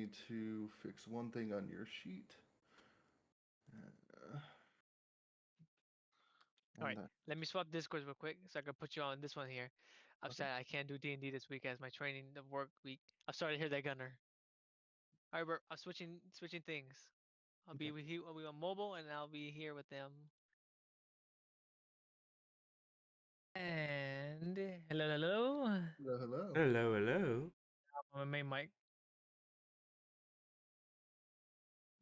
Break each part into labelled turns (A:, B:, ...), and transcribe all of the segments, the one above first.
A: need to fix one thing on your sheet. Uh,
B: All right,
A: that,
B: let me swap Discords real quick so I can put you on this one here. I'm
A: okay.
B: sad I can't do D&D this week as my training the work week. I'm sorry to hear that, Gunner. All right, bro, I'm switching things. I'll be
A: Okay.
B: with you. I'll be on mobile, and I'll be here with them. And hello, hello.
A: Hello, hello.
C: Hello, hello.
B: On my main mic.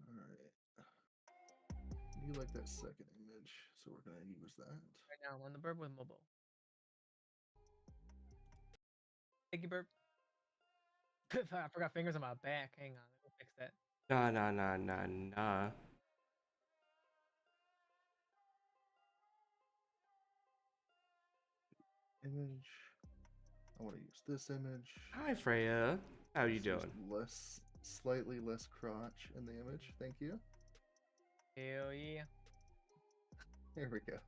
A: All right. You like that second image, so we're gonna use that.
B: Right now, I'm on the burp with mobile. Thank you, burp. I forgot fingers on my back. Hang on, let me fix that.
C: Nah, nah, nah, nah, nah.
A: Image. I want to use this image.
C: Hi, Freya. How you
A: So
C: doing?
A: slightly less crotch in the image. Thank you.
B: Hell yeah.
A: There we go.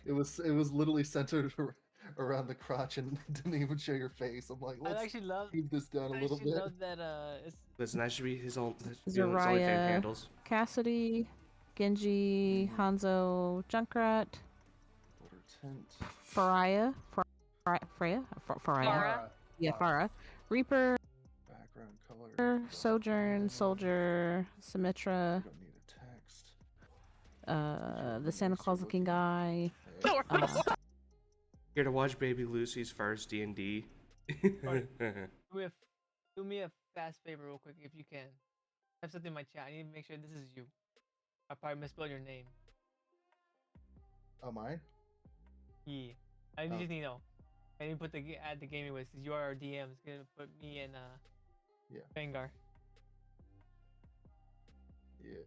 A: It was literally centered around the crotch and didn't even show your face. I'm like, let's keep this down a little bit.
B: love that it's
C: Listen, that should be his own. That should be his OnlyFans
D: Zariah,
C: handles.
D: Cassidy, Genji, Hanzo, Junkrat,
A: Order tint.
D: Freya, Freya,
B: Farah.
D: yeah, Farah, Reaper,
A: Background color.
D: Sojourn, Soldier, Symmetra,
A: Don't need a text.
D: the Santa Claus looking guy.
A: Okay.
C: Here to watch Baby Lucy's first D&D.
B: Alright. Do me a fast favor real quick if you can. I have something in my chat. I need to make sure this is you. I probably misspelled your name.
A: Oh, mine?
B: Yeah. I
A: Oh.
B: just need to know. I need to put add the gaming with since you are our DM. It's gonna put me and
A: Yeah.
B: Vanguard.
A: Yeah.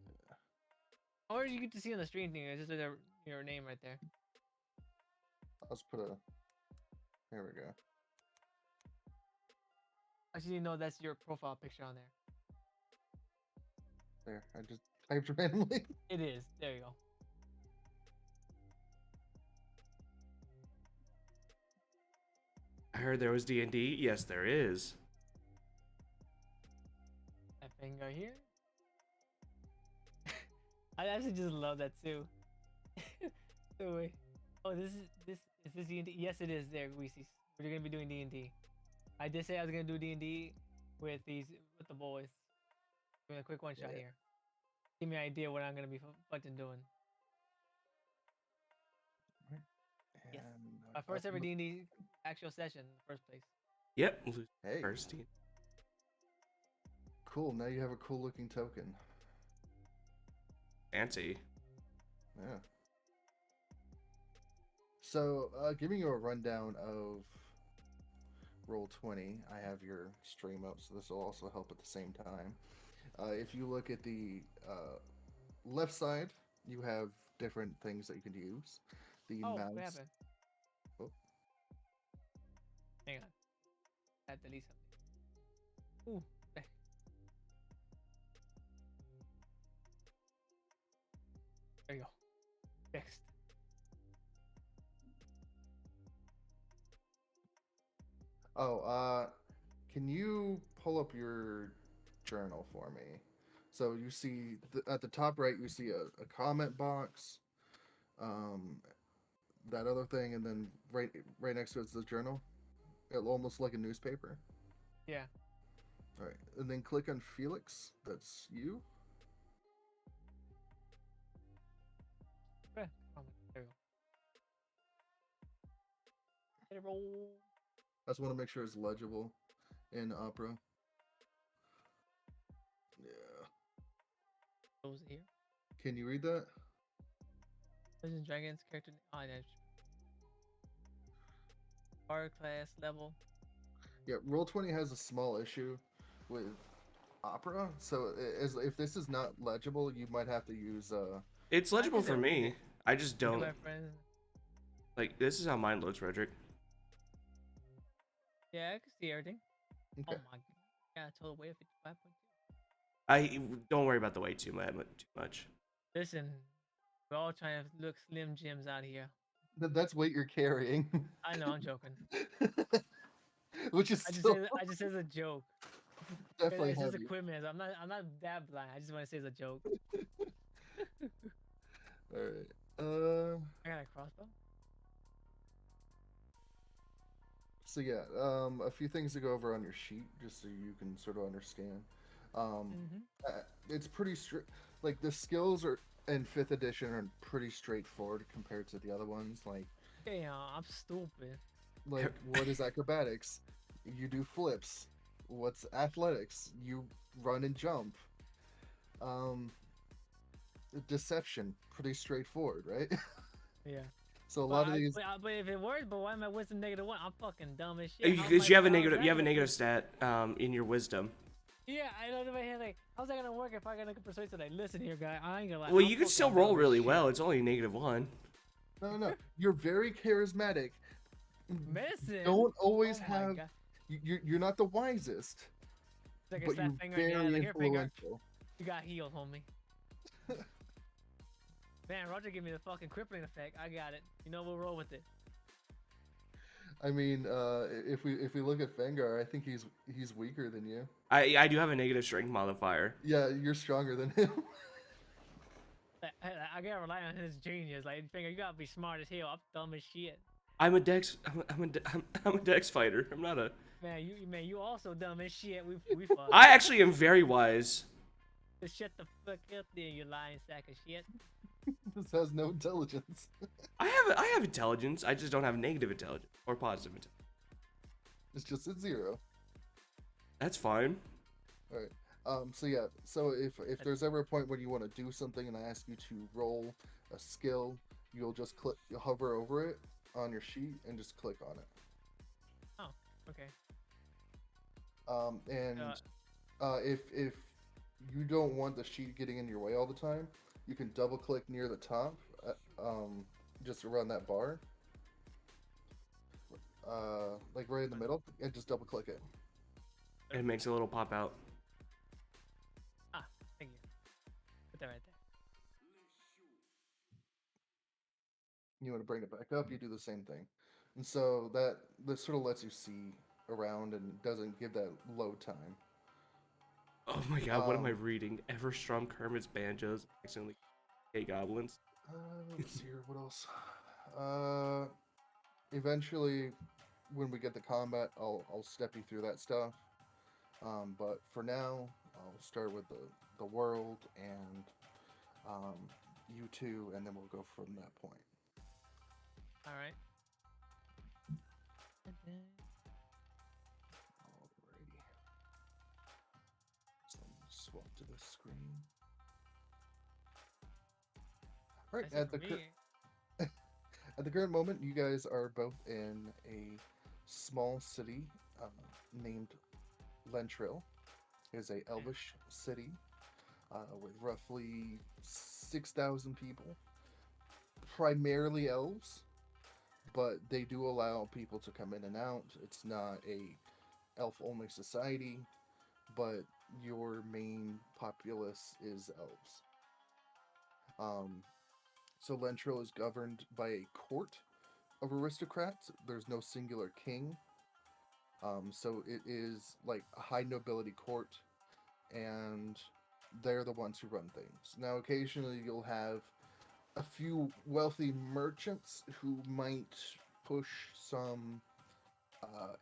B: Or you get to see on the stream thing. It's just your name right there.
A: Let's put a. There we go.
B: I just need to know that's your profile picture on there.
A: There. I just typed randomly.
B: It is. There you go.
C: I heard there was D&D. Yes, there is.
B: That Vanguard here. I actually just love that too. So wait. Oh, is this D&D? Yes, it is. There, Weezy. We're gonna be doing D&D. I did say I was gonna do D&D with the boys. Doing a quick one shot
A: Yeah.
B: here. Give me an idea what I'm gonna be fucking doing. Yes.
A: And
B: My first ever D&D actual session in the first place.
C: Yep. Lucy
A: Hey.
C: First D.
A: Cool. Now you have a cool looking token.
C: Fancy.
A: Yeah. So, giving you a rundown of Roll20, I have your stream up, so this will also help at the same time. If you look at the left side, you have different things that you can use. The
B: Oh,
A: mouse.
B: what happened?
A: Oh.
B: Hang on. I had to delete something. Ooh. There. There you go. Fixed.
A: Oh, can you pull up your journal for me? So you see at the top right, you see a comment box, that other thing, and then right next to it's the journal. It almost like a newspaper.
B: Yeah.
A: All right, and then click on Felix. That's you.
B: There we go. Hit it roll.
A: I just want to make sure it's legible in Opera. Yeah.
B: Close it here.
A: Can you read that?
B: Dungeons and Dragons character. Oh, yeah. R class level.
A: Yeah, Roll20 has a small issue with Opera. So if this is not legible, you might have to use
C: It's legible
B: think
C: for
B: that-
C: me. I just
B: Yeah,
C: don't.
B: my friends.
C: Like, this is how mine looks, Roderick.
B: Yeah, I can see everything.
A: Okay.
B: Oh my god. Yeah, total weight of 55.2.
C: I don't worry about the weight too much.
B: Listen, we're all trying to look slim Jims out here.
A: That's weight you're carrying.
B: I know, I'm joking.
A: Which is
B: I just
A: still...
B: said I just said a joke.
A: definitely
B: It's just
A: heavy.
B: equipment. I'm not that blind. I just want to say it's a joke.
A: All right.
B: I got a crossbow.
A: So yeah, a few things to go over on your sheet, just so you can sort of understand. Um, it's pretty strict. Like the skills are in fifth edition are pretty straightforward compared to the other ones.
B: Damn, I'm stupid.
A: Like what is acrobatics? You do flips. What's athletics? You run and jump. Um, deception, pretty straightforward, right?
B: Yeah.
A: So a lot of these.
B: But if it works, but why am I wisdom -1? I'm fucking dumb as shit.
C: Because you have a negative stat in your wisdom.
B: Yeah, I know in my head like, how's that gonna work if I gotta persuade somebody? Listen here, guy, I ain't gonna lie.
C: Well, you can still roll really well. It's only -1.
A: No. You're very charismatic.
B: Medicine.
A: Don't always have. You're not the wisest.
B: Like
A: but you're very influential.
B: You got healed, homie. Man, Roger gave me the fucking crippling effect. I got it. You know, we'll roll with it.
A: I mean, if we look at Fengar, I think he's weaker than you.
C: I do have a negative strength modifier.
A: Yeah, you're stronger than him.
B: I gotta rely on his genius. Like, Fengar, you gotta be smart as hell. I'm dumb as shit.
C: I'm a dex fighter. I'm not a.
B: Man, you also dumb as shit. We fucked.
C: I actually am very wise.
B: Just shut the fuck up there, you lying sack of shit.
A: This has no intelligence.
C: I have intelligence. I just don't have negative intelligence or positive intelligence.
A: It's just a 0.
C: That's fine.
A: All right. So yeah. So if there's ever a point when you want to do something and I ask you to roll a skill, you'll just you'll hover over it on your sheet and just click on it.
B: Oh, okay.
A: If you don't want the sheet getting in your way all the time, you can double click near the top, just around that bar, like right in the middle, and just double click it.
C: It makes a little pop out.
B: Ah, thank you. Put that right there.
A: You want to bring it back up, you do the same thing, and so that sort of lets you see around and doesn't give that load time.
C: Oh my god, what am I reading? Everstrum, Kermit's Banjos, accidentally goblins.
A: Let's see here, what else? Eventually, when we get to combat, I'll step you through that stuff. But for now, I'll start with the world and you two, and then we'll go from that point.
B: All right.
A: Swap to the screen. All right, at the current moment, you guys are both in a small city named Lentrill. It is a elvish city with roughly 6,000 people, primarily elves, but they do allow people to come in and out. It's not a elf-only society, but your main populace is elves. So Lentrill is governed by a court of aristocrats. There's no singular king. So it is like a high nobility court, and they're the ones who run things. Now, occasionally you'll have a few wealthy merchants who might push some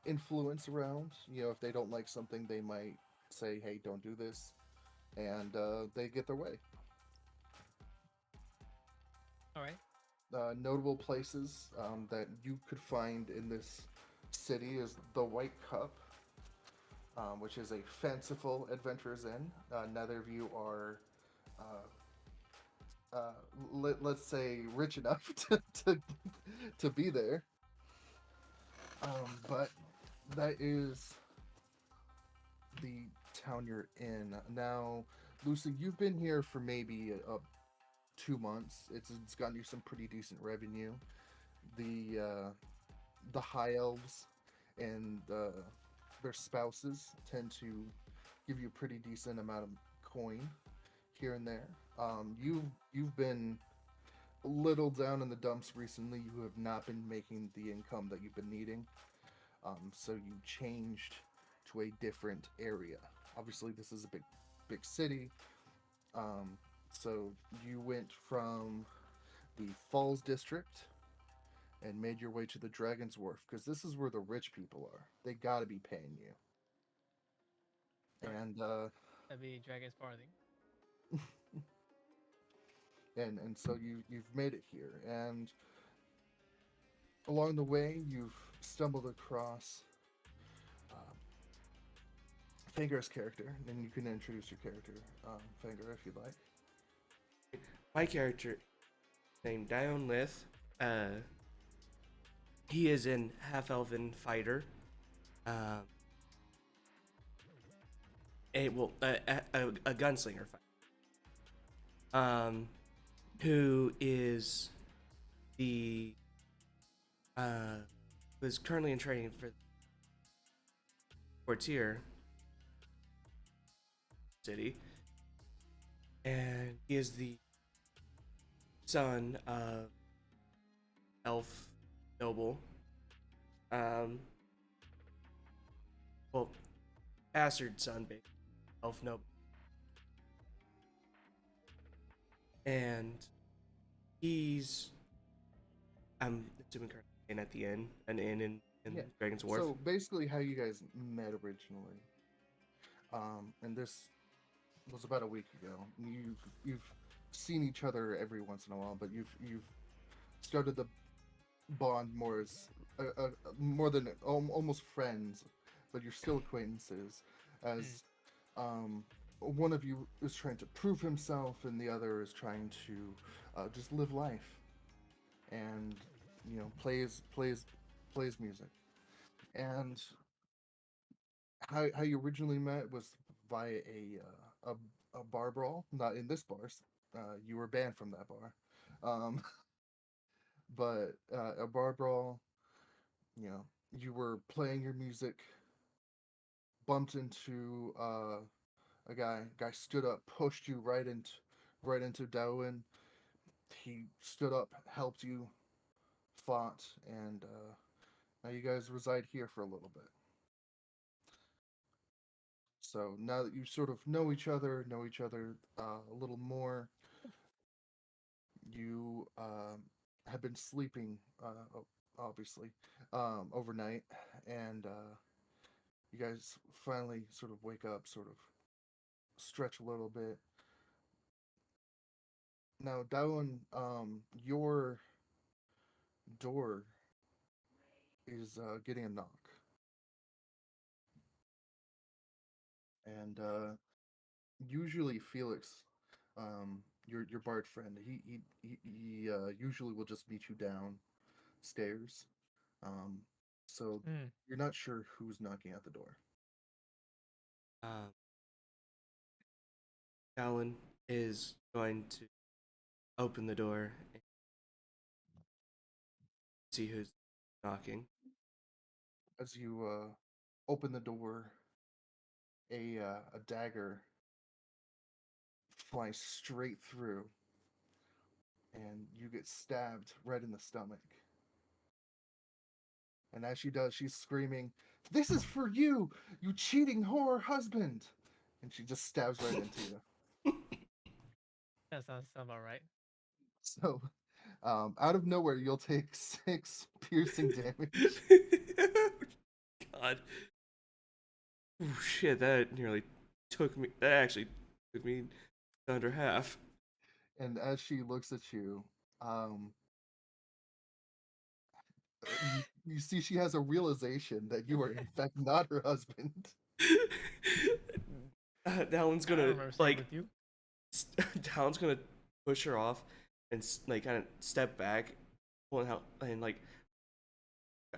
A: influence around. You know, if they don't like something, they might say, hey, don't do this, and they get their way.
B: All right.
A: Notable places that you could find in this city is the White Cup, which is a fanciful adventurer's inn. Neither of you are, let's say, rich enough to be there. But that is the town you're in. Now, Lucy, you've been here for maybe 2 months. It's gotten you some pretty decent revenue. The high elves and their spouses tend to give you a pretty decent amount of coin here and there. You've been a little down in the dumps recently. You have not been making the income that you've been needing. So you changed to a different area. obviously this is a big city. Um, so you went from the Falls District and made your way to the Dragon's Wharf because this is where the rich people are. They got to be paying you.
B: Right.
A: And
B: That'd be Dragon's Farthing.
A: and so you've made it here, and along the way you've stumbled across Fangar's character, and you can introduce your character, Fangar, if you'd like.
C: My character named Dion Lith. He is an half-elven fighter. Um, a gunslinger fighter. Who is the who is currently in training for Courtier City, and he is the son of elf noble. Um, well, bastard son, basically, elf noble, and he's I'm assuming currently in at the inn, an inn in
A: Yeah.
C: Dragon's Wharf.
A: So basically, how you guys met originally, and this was about a week ago. You've seen each other every once in a while, but you've started the bond more as more than almost friends, but you're still acquaintances. As one of you is trying to prove himself, and the other is trying to just live life, and plays music. And how you originally met was via a bar brawl, not in this bar. You were banned from that bar, um, but a bar brawl. You were playing your music, bumped into a guy. Guy stood up, pushed you right into Darwin. He stood up, helped you, fought, and now you guys reside here for a little bit. So now that you sort of know each other a little more, you have been sleeping, obviously, overnight, and you guys finally sort of wake up, sort of stretch a little bit. Now, Dallin, your door is getting a knock, and usually Felix, your bard friend, he usually will just meet you downstairs. Um, so you're not sure who's knocking at the door.
C: Um, Alan is going to open the door and see who's knocking.
A: As you open the door, a dagger flies straight through, and you get stabbed right in the stomach. And as she does, she's screaming, "This is for you, you cheating whore husband!" And she just stabs right into you.
B: That sounds about right.
A: So, out of nowhere, you'll take 6 piercing damage.
C: God. Ooh, shit, that nearly took me. That actually took me under half.
A: And as she looks at you, you see she has a realization that you are in fact not her husband.
C: Alan's
B: I don't
C: gonna
B: remember staying with you.
C: Alan's gonna push her off and like kind of step back, pull out and like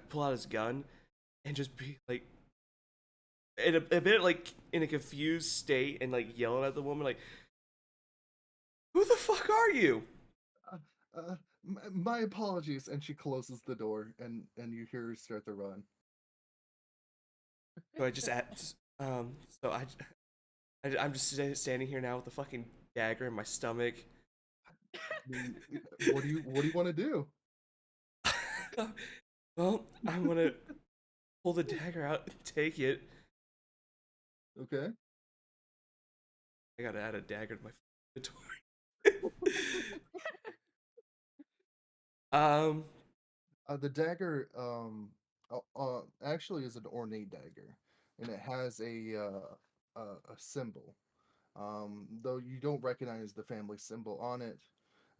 C: pull out his gun and just be like in a bit like in a confused state and like yelling at the woman like, "Who the fuck are you?"
A: Uh, my apologies. And she closes the door, and you hear her start to run.
C: So I just at so I'm just standing here now with the fucking dagger in my stomach.
A: What do you want to do?
C: Well, I'm gonna pull the dagger out and take it.
A: Okay.
C: I gotta add a dagger to my inventory. um.
A: The dagger actually is an ornate dagger, and it has a symbol. Though you don't recognize the family symbol on it,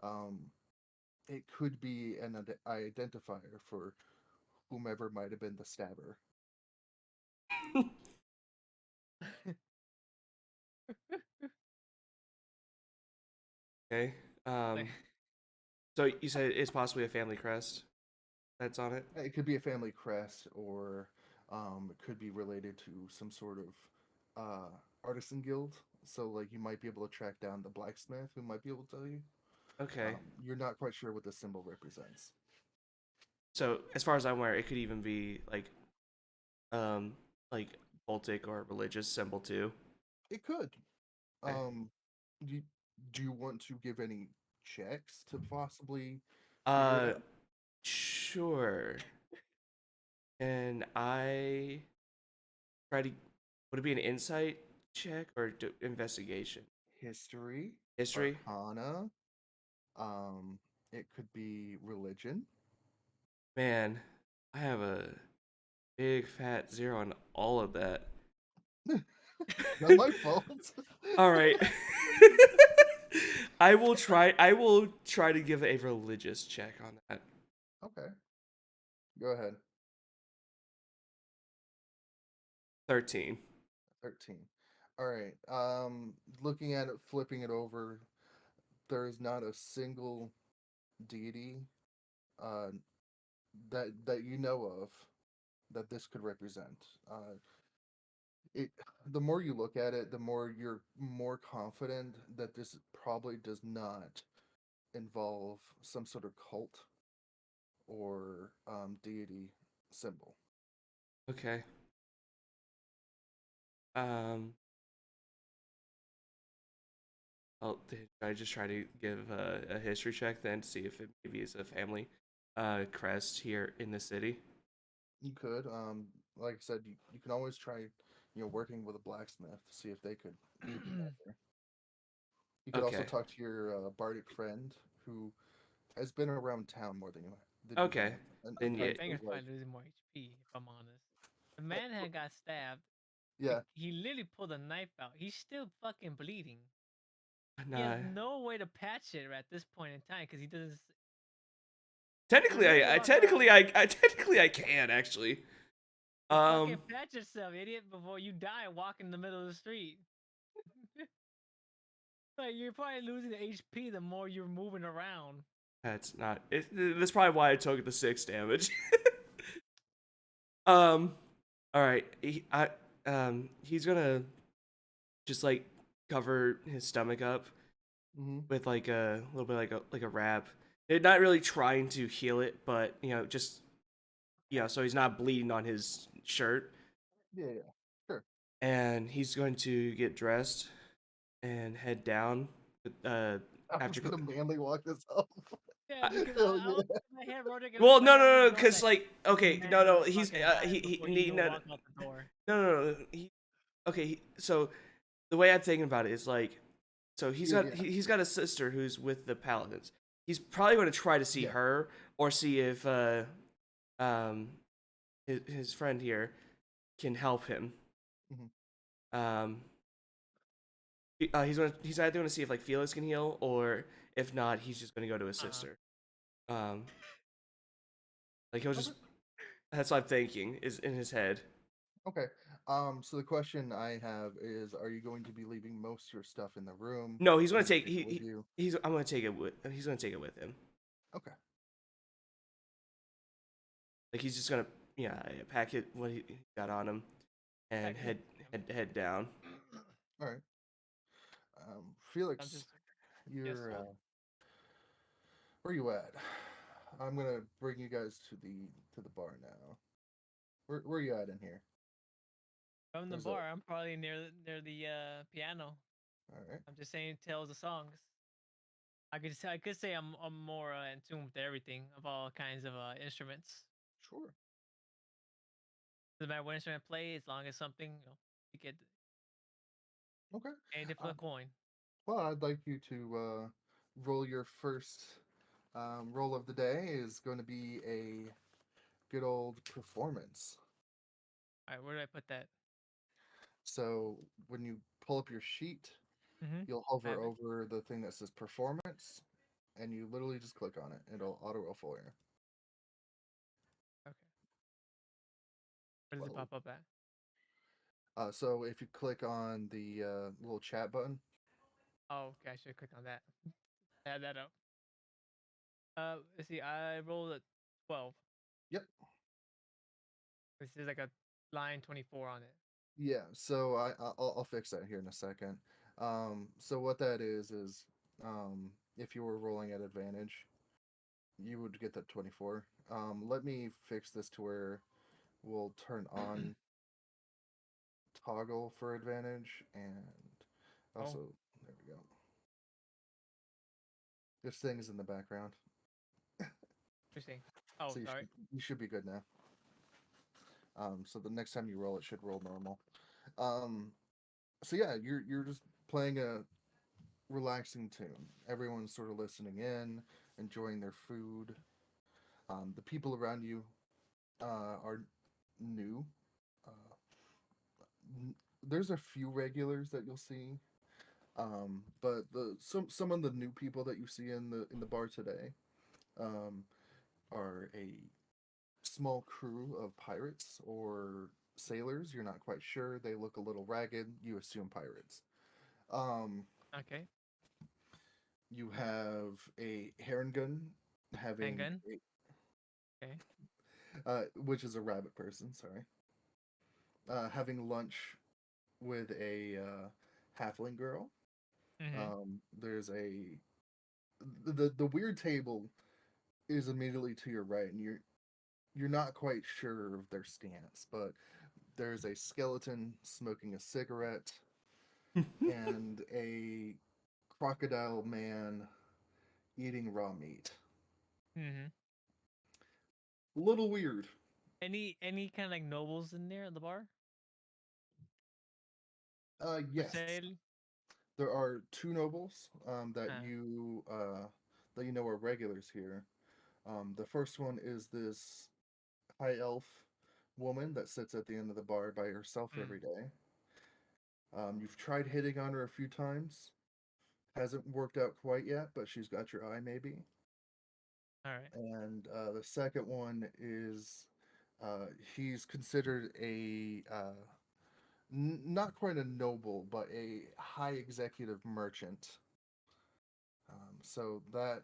A: um, it could be an identifier for whomever might have been the stabber.
C: Okay.
B: Like,
C: So you said it's possibly a family crest that's on it.
A: It could be a family crest, or it could be related to some sort of artisan guild. So, like, you might be able to track down the blacksmith who might be able to tell you.
C: Okay.
A: You're not quite sure what the symbol represents.
C: So as far as I'm aware, it could even be um like cultic or religious symbol too.
A: It could.
C: Okay.
A: Um, do you, do you want to give any checks to possibly figure it
C: Uh,
A: out?
C: sure. And I try to. Would it be an insight check or investigation?
A: History,
C: History.
A: Arcana. Um, it could be religion.
C: Man, I have a big fat 0 on all of that.
A: Not my fault.
C: All right. I will try. I will try to give a religious check on that.
A: Okay, go ahead.
C: 13.
A: 13. All right. Looking at it, flipping it over, there is not a single deity uh, that you know of that this could represent. It the more you look at it, the more you're more confident that this probably does not involve some sort of cult or deity symbol.
C: Okay. Um. I just try to give a history check then to see if it maybe is a family crest here in the city.
A: You could, like I said, you can always try, working with a blacksmith to see if they could give you an answer. You could also
C: Okay.
A: talk to your bardic friend who has been around town more than you
C: Okay.
A: have, and
C: Then
B: my
C: yeah.
A: kind of
B: finger's
A: knows life.
B: probably losing more HP, if I'm honest. The man had got stabbed.
A: Yeah,
B: He literally pulled a knife out. He's still fucking bleeding. He has
C: Nah.
B: no way to patch it at this point in time because he doesn't. You're
C: Technically,
B: literally
C: I
B: walking around.
C: technically I can actually.
B: You fucking
C: Um.
B: patch yourself, idiot, before you die walking in the middle of the street. Like you're probably losing the HP the more you're moving around.
C: That's not. That's probably why I took the 6 damage. um. All right. He's gonna just like cover his stomach up
A: hmm
C: with like a little bit like a wrap. They're not really trying to heal it, but just so he's not bleeding on his shirt.
A: yeah, sure.
C: And he's going to get dressed and head down. Uh,
A: I was
C: after.
A: gonna manly walk this off.
B: Yeah, because
A: Hell
B: I was
A: yeah.
B: in my head, Roderick, and
C: Well,
B: my head was
C: no,
B: going
C: because
B: like
C: like
B: the
C: okay,
B: man
C: no,
B: gonna
C: he's
B: fucking die
C: he
B: before he
C: need
B: even
C: not
B: walk out the door.
C: no, okay. So the way I'm thinking about it is like, so
A: Yeah, yeah,
C: he's got a sister who's with the paladins. He's probably going to try to see
A: yeah.
C: her or see if um his friend here can help him.
A: hmm
C: Um, he's either going to see if like Felix can heal, or if not, he's just going to go to his
B: Uh-huh.
C: sister. Um, like he'll
A: Okay.
C: just that's what I'm thinking is in his head.
A: Okay. So the question I have is, are you going to be leaving most of your stuff in the room?
C: No, he's
A: Are
C: going
A: you
C: to take
A: take it with you?
C: he's I'm going to take it with he's going to take it with him.
A: Okay.
C: Like he's just going to pack it what he got on him and
B: Heck,
C: head down.
A: All right.
B: I'm
A: Felix,
B: just yes.
A: you're where you at? I'm gonna bring you guys to the bar now. Where you at in here?
B: From the
A: There's a
B: bar, I'm probably near the piano.
A: all right.
B: I'm just saying tales of songs. I could say I'm more in tune with everything of all kinds of instruments.
A: Sure.
B: Doesn't matter what instrument I play, as long as something you get
A: Okay.
B: And to flip a coin.
A: Well, I'd like you to roll your first roll of the day. Is going to be a good old performance.
B: All right, where do I put that?
A: So when you pull up your sheet,
B: Mm-hmm.
A: you'll
B: I
A: hover
B: have it.
A: over the thing that says performance, and you literally just click on it. It'll auto roll for you.
B: Okay. Where does it
A: 12.
B: pop up at?
A: So if you click on the little chat button,
B: Oh, okay. I should click on that. Add that up. Let's see. I rolled a 12.
A: yep,
B: This is like a line 24 on it.
A: yeah. So I'll fix that here in a second. So what that is if you were rolling at advantage, you would get that 24. Let me fix this to where we'll turn on toggle for advantage, and
B: Oh,
A: also there we go. This thing is in the background,
B: interesting. Oh,
A: so
B: sorry.
A: you should be good now. So the next time you roll, it should roll normal. Um, so yeah, you're just playing a relaxing tune. Everyone's sort of listening in, enjoying their food. The people around you are new. Uh, there's a few regulars that you'll see, but the some of the new people that you see in the bar today um, are a small crew of pirates or sailors. You're not quite sure. They look a little ragged. You assume pirates. Um,
B: Okay.
A: you have a Herringun having
B: Handgun. Okay.
A: which is a rabbit person. Sorry, having lunch with a halfling girl.
B: Mm-hmm.
A: There's a the weird table is immediately to your right, and you're not quite sure of their stance, but there's a skeleton smoking a cigarette and a crocodile man eating raw meat.
B: Mm-hmm.
A: A little weird.
B: Any kind of like nobles in there at the bar for
A: Yes,
B: sale?
A: there are two nobles
B: Uh,
A: that you know are regulars here. The first one is this high elf woman that sits at the end of the bar by herself
B: mm,
A: every day. You've tried hitting on her a few times. Hasn't worked out quite yet, but she's got your eye maybe.
B: all right.
A: And the second one is uh, he's considered a not quite a noble, but a high executive merchant. So that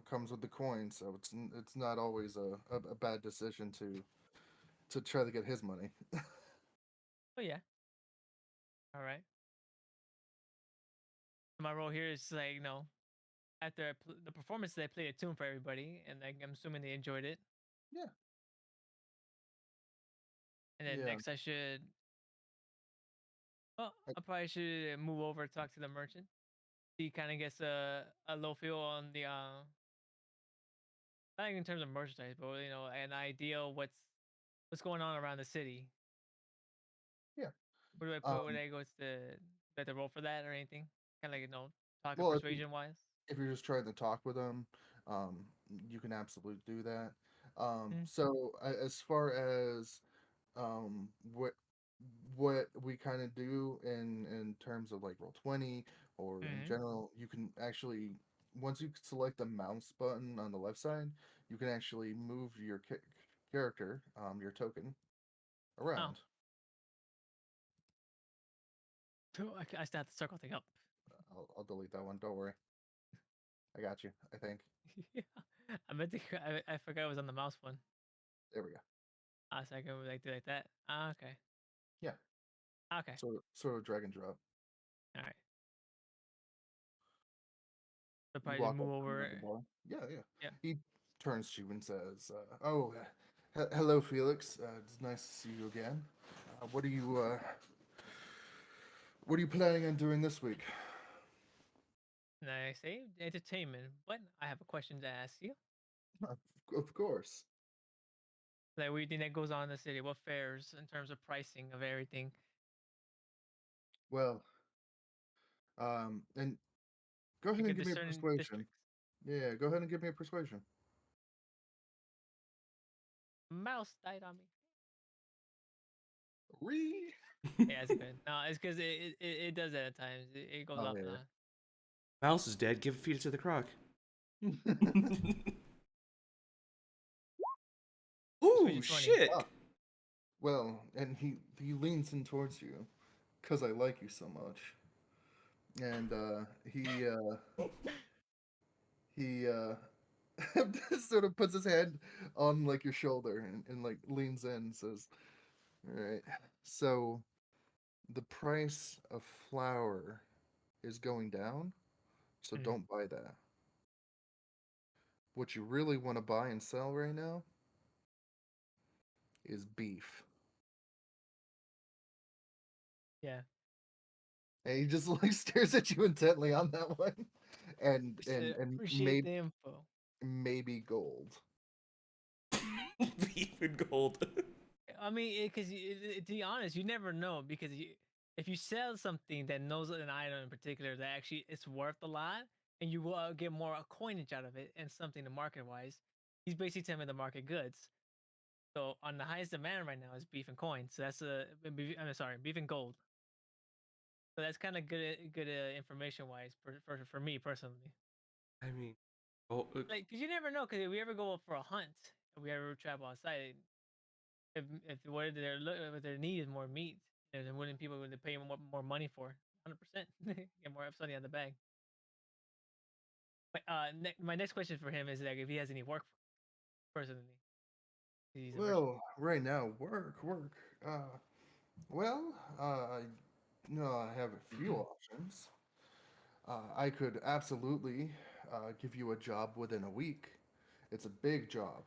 A: comes with the coin. So it's not always a bad decision to try to get his money.
B: Oh yeah. All right. My role here is like after the performance, they played a tune for everybody, and like, I'm assuming they enjoyed it.
A: Yeah,
B: And then
A: yeah.
B: next, I should. Well, I probably should move over talk to the merchant. He kind of gets a low feel on the not even in terms of merchandise, but an idea of what's going on around the city.
A: Yeah.
B: Where do I put? Where
A: Um,
B: do I go? Do I have to roll for that or anything? Kind of like talking
A: well,
B: persuasion wise.
A: if you're just trying to talk with them, um, you can absolutely do that.
B: Mm,
A: As far as um, what what we kind of do in terms of like Roll20 or in
B: mm-hmm.
A: general, you can actually once you select the mouse button on the left side, you can actually move your character, your token,
B: Oh,
A: around.
B: so I still have to circle thing up.
A: I'll delete that one. Don't worry, I got you. I think
B: Yeah, I meant to. I forgot it was on the mouse one.
A: there we go.
B: So I can like do like that. Okay.
A: Yeah,
B: Okay.
A: sort of drag and drop.
B: All right. So
A: You
B: probably just
A: walk
B: move
A: up to
B: over.
A: another bar. Yeah, yeah.
B: Yeah.
A: He turns to you and says, "Oh, hello, Felix. It's nice to see you again. What are you planning on doing this week?"
B: And I say entertainment, but I have a question to ask you.
A: Of, of course.
B: Like, what do you think that goes on in the city? What fares in terms of pricing of everything?
A: Well, and go ahead
B: You
A: and
B: could
A: give me a
B: discern
A: persuasion.
B: districts.
A: Yeah, go ahead and give me a persuasion.
B: Mouse died on me.
A: Re.
B: Yeah, it's good. No, it's because it does that at times. It goes
A: Oh
B: off and
A: yeah.
B: on.
C: Mouse is dead. Give feed it to the croc. Oh
B: Persuasion 20.
C: shit!
A: Ah, well, and he leans in towards you, cause I like you so much, and he sort of puts his hand on like your shoulder and like leans in and says, "All right, so the price of flour is going down, so
B: Mhm.
A: don't buy that. What you really want to buy and sell right now is beef."
B: Yeah.
A: And he just like stares at you intently on that one, and and
B: Appreciate the info.
A: maybe gold.
C: Beef and gold.
B: I mean, because to be honest, you never know because if you sell something that knows an item in particular that actually it's worth a lot, and you will get more coinage out of it and something to market wise, he's basically telling me the market goods. So on the highest demand right now is beef and coin. So that's I'm sorry, beef and gold. So that's kind of good information wise for me personally.
C: I mean, oh,
B: Like, cause you never know. Cause if we ever go for a hunt, if we ever travel outside, if what their need is more meat, then wouldn't people would pay more money for? 100%, get more money on the bag. But my next question for him is like if he has any work personally. He's a merchant.
A: Well, right now, work. Uh, well, I have a few options. I could absolutely give you a job within a week. It's a big job.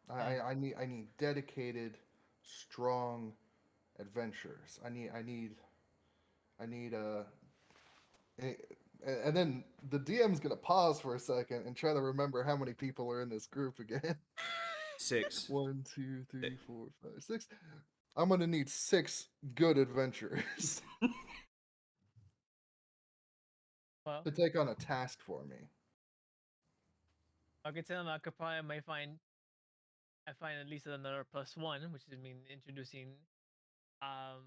B: Mm.
A: I need dedicated, strong adventurers. I need a, and then the DM's gonna pause for a second and try to remember how many people are in this group again.
C: 6.
A: One, two, three, 4, 5, 6. I'm gonna need 6 good adventurers
B: Well,
A: to take on a task for me.
B: I could tell him I could probably might find at least another +1, which is mean um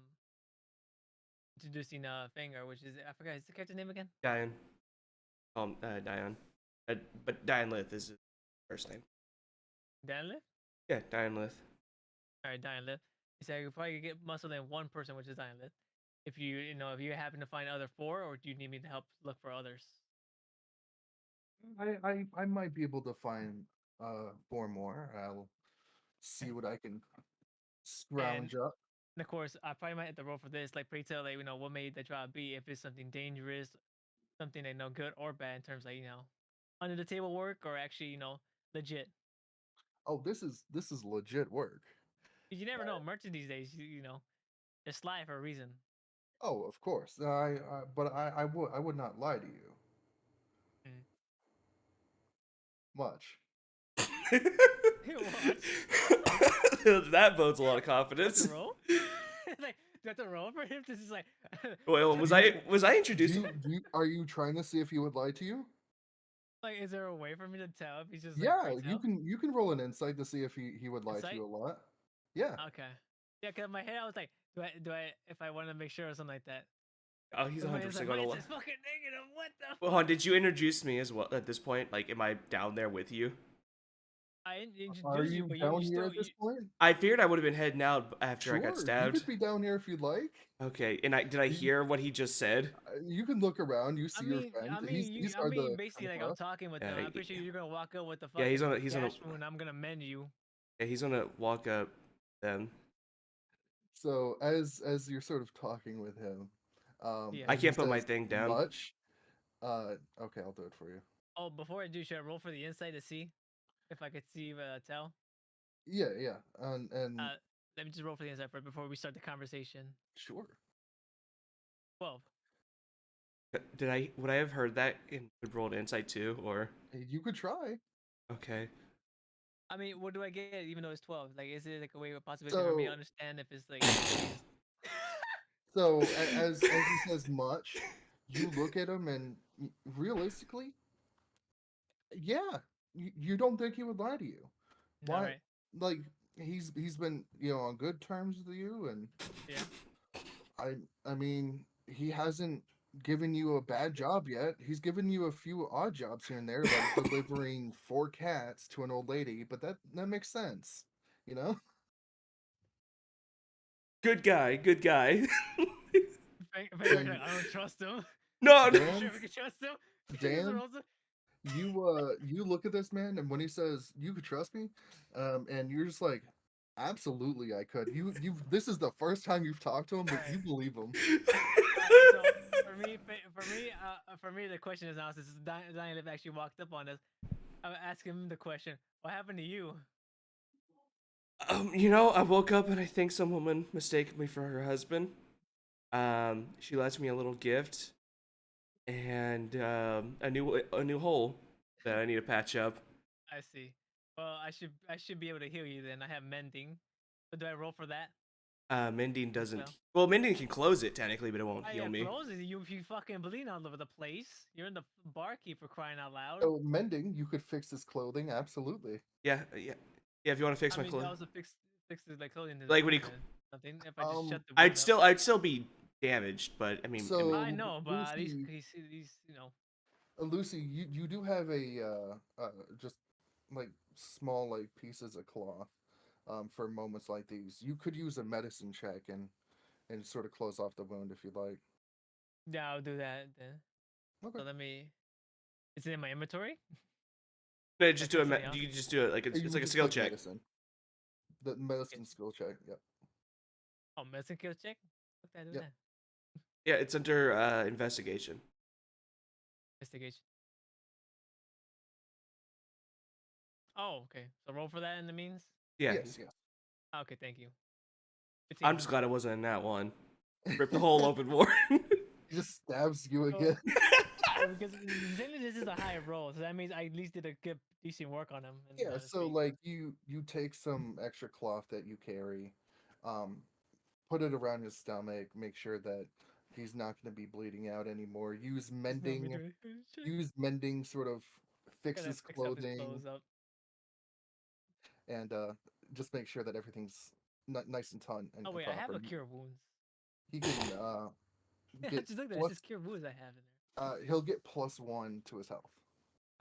B: introducing Finger, which is I forgot his character name again.
C: Diane. Diane. But Diane Lith is his first name.
B: Danlith?
C: Yeah, Diane Lith.
B: Alright, Dianlith. He said I could probably get muscle in one person, which is Dianlith. If if you happen to find other 4, or do you need me to help look for others?
A: I might be able to find 4 more. I'll see
B: Okay.
A: what I can
B: And
A: scrounge up.
B: of course, I probably might have to roll for this. Like, pray tell, like, what made the job be? If it's something dangerous, something they know good or bad in terms of, under the table work or actually, legit.
A: Oh, this is legit work.
B: 'Cause you never know. Merchants these days, they're sly for a reason.
A: Oh, of course. But I would not lie to you
B: Mm.
A: much.
B: What?
C: That bodes a lot of
B: Do I have to
C: confidence.
B: roll? Like, do I have to roll for him to just like?
C: Well, was I introduced?
A: Are you trying to see if he would lie to you?
B: Like, is there a way for me to tell if he's just like
A: Yeah,
B: pray
A: you
B: tell?
A: can roll an insight to see if he would lie to
B: Insight?
A: you a lot. Yeah.
B: Okay. Yeah, cause in my head I was like, do I if I want to make sure or something like that.
C: Oh, he's
B: 'Cause
C: 100
B: it's like
C: percent going
B: mine
C: to lie.
B: says fucking negative. What the?
C: Well, hon, did you introduce me as well at this point? Like, am I down there with you?
B: I
A: Are
B: introduced you,
A: you
B: but you
A: down here
B: still
A: at this point?
C: I feared I would have been heading out after I got
A: Sure, you
C: stabbed.
A: could be down here if you'd like.
C: Okay, and did I
A: You,
C: hear what he just said?
A: you can look around. You see your friend. He's
B: I
A: hard
B: mean,
A: to
B: basically,
A: come
B: like I'm
A: across.
B: talking with them.
C: Yeah,
B: I'm pretty sure you're gonna walk up with the
C: yeah,
B: fucking
C: he's on a
B: gash wound. I'm gonna mend you.
C: yeah, he's gonna walk up then.
A: So as you're sort of talking with him,
B: Yeah.
C: I
A: and he
C: can't put my
A: says
C: thing down.
A: much. Okay, I'll do it for you.
B: Oh, before I do, should I roll for the insight to see if I could see tell?
A: Yeah, and
B: Uh, Let me just roll for the insight first before we start the conversation.
A: sure.
B: 12.
C: Did I would I have heard that in rolled insight too, or
A: You could try.
C: okay?
B: I mean, what do I get even though it's 12? Like, is it like a way, a possibility for me to
A: So
B: understand if it's like, if he's.
A: So as he says much, you look at him and realistically, yeah, you don't think he would lie to you.
B: All
A: Why?
B: right.
A: Like he's been on good terms with you, and
B: Yeah.
A: I mean he hasn't given you a bad job yet. He's given you a few odd jobs here and there, like delivering 4 cats to an old lady, but that makes sense, you know.
C: Good guy, good guy.
A: And
B: I don't trust him.
C: No, no.
B: You
A: Dan,
B: sure we can trust him?
A: Dan, you look at this man, and when he says you could trust me, and you're just like, absolutely, I could. This is the first time you've talked to him, but you
B: Alright.
A: believe him.
B: Alright, so for me, the question is now since Daniel actually walked up on us, I would ask him the question: what happened to you?
C: I woke up and I think some woman mistaken me for her husband. She left me a little gift and a new hole that I need to patch up.
B: I see. Well, I should be able to heal you then. I have mending. So do I roll for that
C: Mending
B: as
C: doesn't.
B: well?
C: Well, mending can close it technically, but it won't
B: Oh
C: heal
B: yeah,
C: me.
B: closes you if you fucking bleeding all over the place. You're in the barkeep for crying out loud.
A: So mending, you could fix his clothing, absolutely.
C: Yeah, yeah, yeah. If you want to fix
B: I
C: my
B: mean, you
C: clothes,
B: also fix the like clothing to the
C: like when
B: wound or something. If I just shut the
C: I'd
B: wound up.
C: still be damaged, but
A: So
B: I know, but at least
A: Lucy,
B: he's
A: Lucy, you do have a just like small like pieces of cloth for moments like these. You could use a medicine check and sort of close off the wound if you'd like.
B: yeah, I'll do that then.
A: Okay.
B: So let me. Is it in my inventory?
C: no,
B: Can I
C: just do
B: take
C: it.
B: something off?
C: You just do it like
A: You
C: it's
A: would
C: like a
A: just
C: skill
A: click
C: check.
A: medicine. The medicine
B: Yes.
A: skill check. Yep.
B: Oh, medicine kill check. What did I do
A: Yep.
B: that?
C: Yeah, it's under investigation.
B: Investigation. Oh, okay. So roll for that in the means.
C: Yeah,
A: Yes. Yes.
B: Okay, thank you. 15.
C: I'm just glad it wasn't in that one. Rip the hole open more.
A: He just stabs you
B: So,
A: again.
B: because technically this is a high roll, so that means I at least did a good decent work on him and
A: Yeah.
B: on his
A: So
B: feet.
A: like you take some extra cloth that you carry, um, put it around his stomach, make sure that he's not going to be bleeding out anymore.
B: It's not me doing shit.
A: Use mending, sort of fix
B: Gotta
A: his
B: fix up his
A: clothing,
B: clothes up.
A: and just make sure that everything's nice and taut and
B: Oh wait, I have
A: proper.
B: a cure wounds.
A: He can
B: I
A: get
B: just looked at it. It
A: plus.
B: says cure wounds I have in
A: He'll get +1 to his health.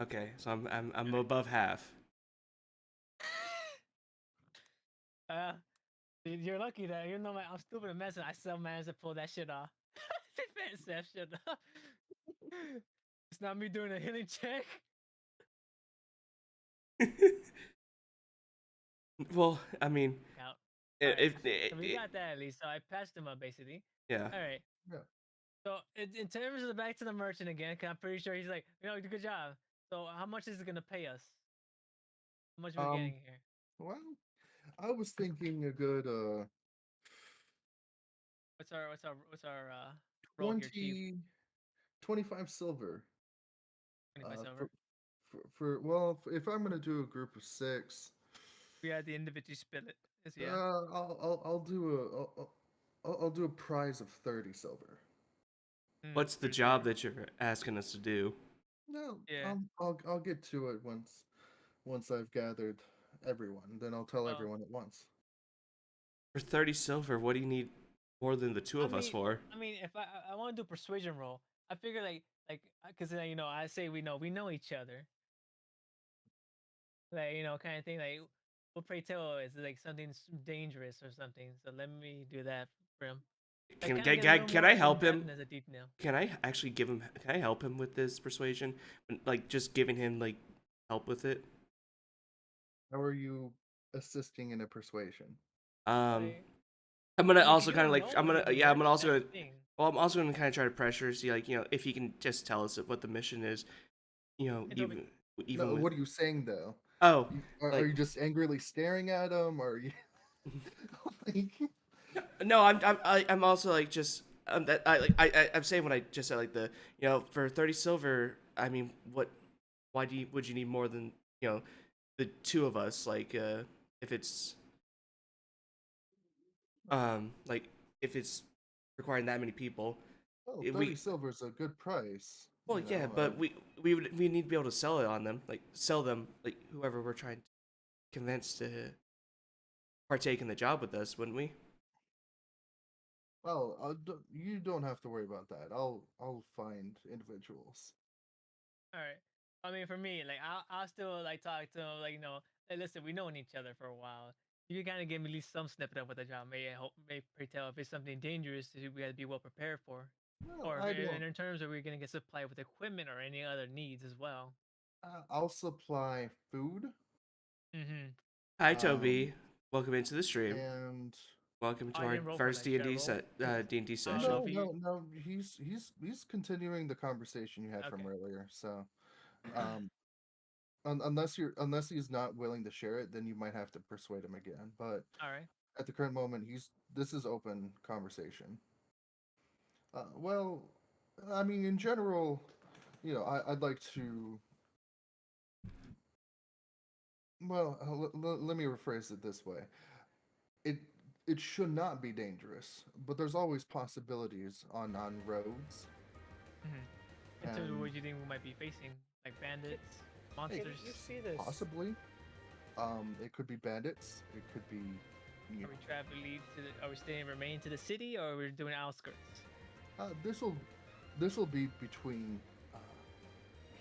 C: Okay, so I'm
B: there.
C: above half.
B: Alright. You're lucky that even though I'm stupid and messing, I still managed to pull that shit off. Finish that shit off. It's not me doing a healing check.
C: Well, I mean,
B: Out. All right.
C: if
B: So we got that at least. So I patched him up basically.
C: yeah,
B: All right.
A: Yeah.
B: So in terms of the back to the merchant again, 'cause I'm pretty sure he's like, good job. So how much is it gonna pay us? How much are we
A: Um.
B: getting here?
A: Well, I was thinking a good
B: What's our roll here, chief?
A: 20 25 silver.
B: 25 silver.
A: For well, if I'm gonna do a group of 6,
B: We had the individual split it. Yes, yeah.
A: I'll do a prize of 30 silver.
C: what's the
B: Pretty
C: job
B: fair.
C: that you're asking us to do?
A: No,
B: Yeah.
A: I'll get to it once I've gathered everyone. Then I'll tell
B: Well,
A: everyone at once.
C: For 30 silver, what do you need more than the two
B: I
C: of us
B: mean,
C: for?
B: if I want to do persuasion roll, I figure because I say we know each other, like kind of thing. Like, what pray tell is like something dangerous or something. So let me do that for him. Like, kind of get a little
C: Can
B: more
C: I
B: in
C: help
B: depth
C: him?
B: as a detail.
C: Can I actually give him? Can I help him with this persuasion? Like just giving him like help with it.
A: How are you assisting in a persuasion?
C: Um,
B: Like,
C: I'm gonna
B: I mean, 'cause
C: also
B: you
C: kind of
B: don't
C: like
B: know
C: I'm
B: him
C: gonna
B: as a
C: yeah I'm gonna
B: merchant.
C: also
B: That's the
C: gonna
B: thing.
C: well I'm also gonna kind of try to pressure see like if he can just tell us what the mission is,
B: Hey, Toby.
C: even
A: No,
C: with
A: what are you saying though?
C: oh
A: Are
C: like
A: you just angrily staring at him, or are you like,
C: no I'm also like just that I'm saying what I just said like the for 30 silver I mean what why would you need more than the two of us like if it's like if it's requiring that many people.
A: Well,
C: If
A: 30
C: we
A: silver is a good price.
C: Well, yeah, but we need to be able to sell it on them, like sell them like whoever we're trying to convince to partake in the job with us, wouldn't we?
A: well, you don't have to worry about that. I'll find individuals.
B: All right. I mean, for me, like I'll still like talk to him, like hey, listen, we known each other for a while. You can kind of give me at least some snippet of what the job may help, may tell if it's something dangerous. We gotta be well prepared for,
A: Well,
B: or if,
A: I don't.
B: in terms of we're gonna get supplied with equipment or any other needs as well.
A: I'll supply food.
B: Mm-hmm.
C: Hi,
A: Um,
C: Toby. Welcome into the stream.
A: and
C: Welcome
B: Oh,
C: to
B: I
C: our
B: didn't roll for
C: first
B: that. Should I roll?
C: D&D
B: Oh,
C: session.
A: no,
B: for you.
A: no. He's continuing the conversation you had from
B: Okay.
A: earlier. So, um, unless he's not willing to share it, then you might have to persuade him again. But
B: All right.
A: at the current moment, this is open conversation. Well, I mean, in general, I'd like to. Well, let me rephrase it this way. It it should not be dangerous, but there's always possibilities on roads,
B: Mm-hmm. In terms of
A: and
B: what you think we might be facing, like bandits,
A: hey,
E: Can
B: monsters.
E: you see this?
A: possibly, it could be bandits, it could be, you
B: Are we traveling to the? Are we staying remain to the city, or are we doing outskirts?
A: this will be between uh,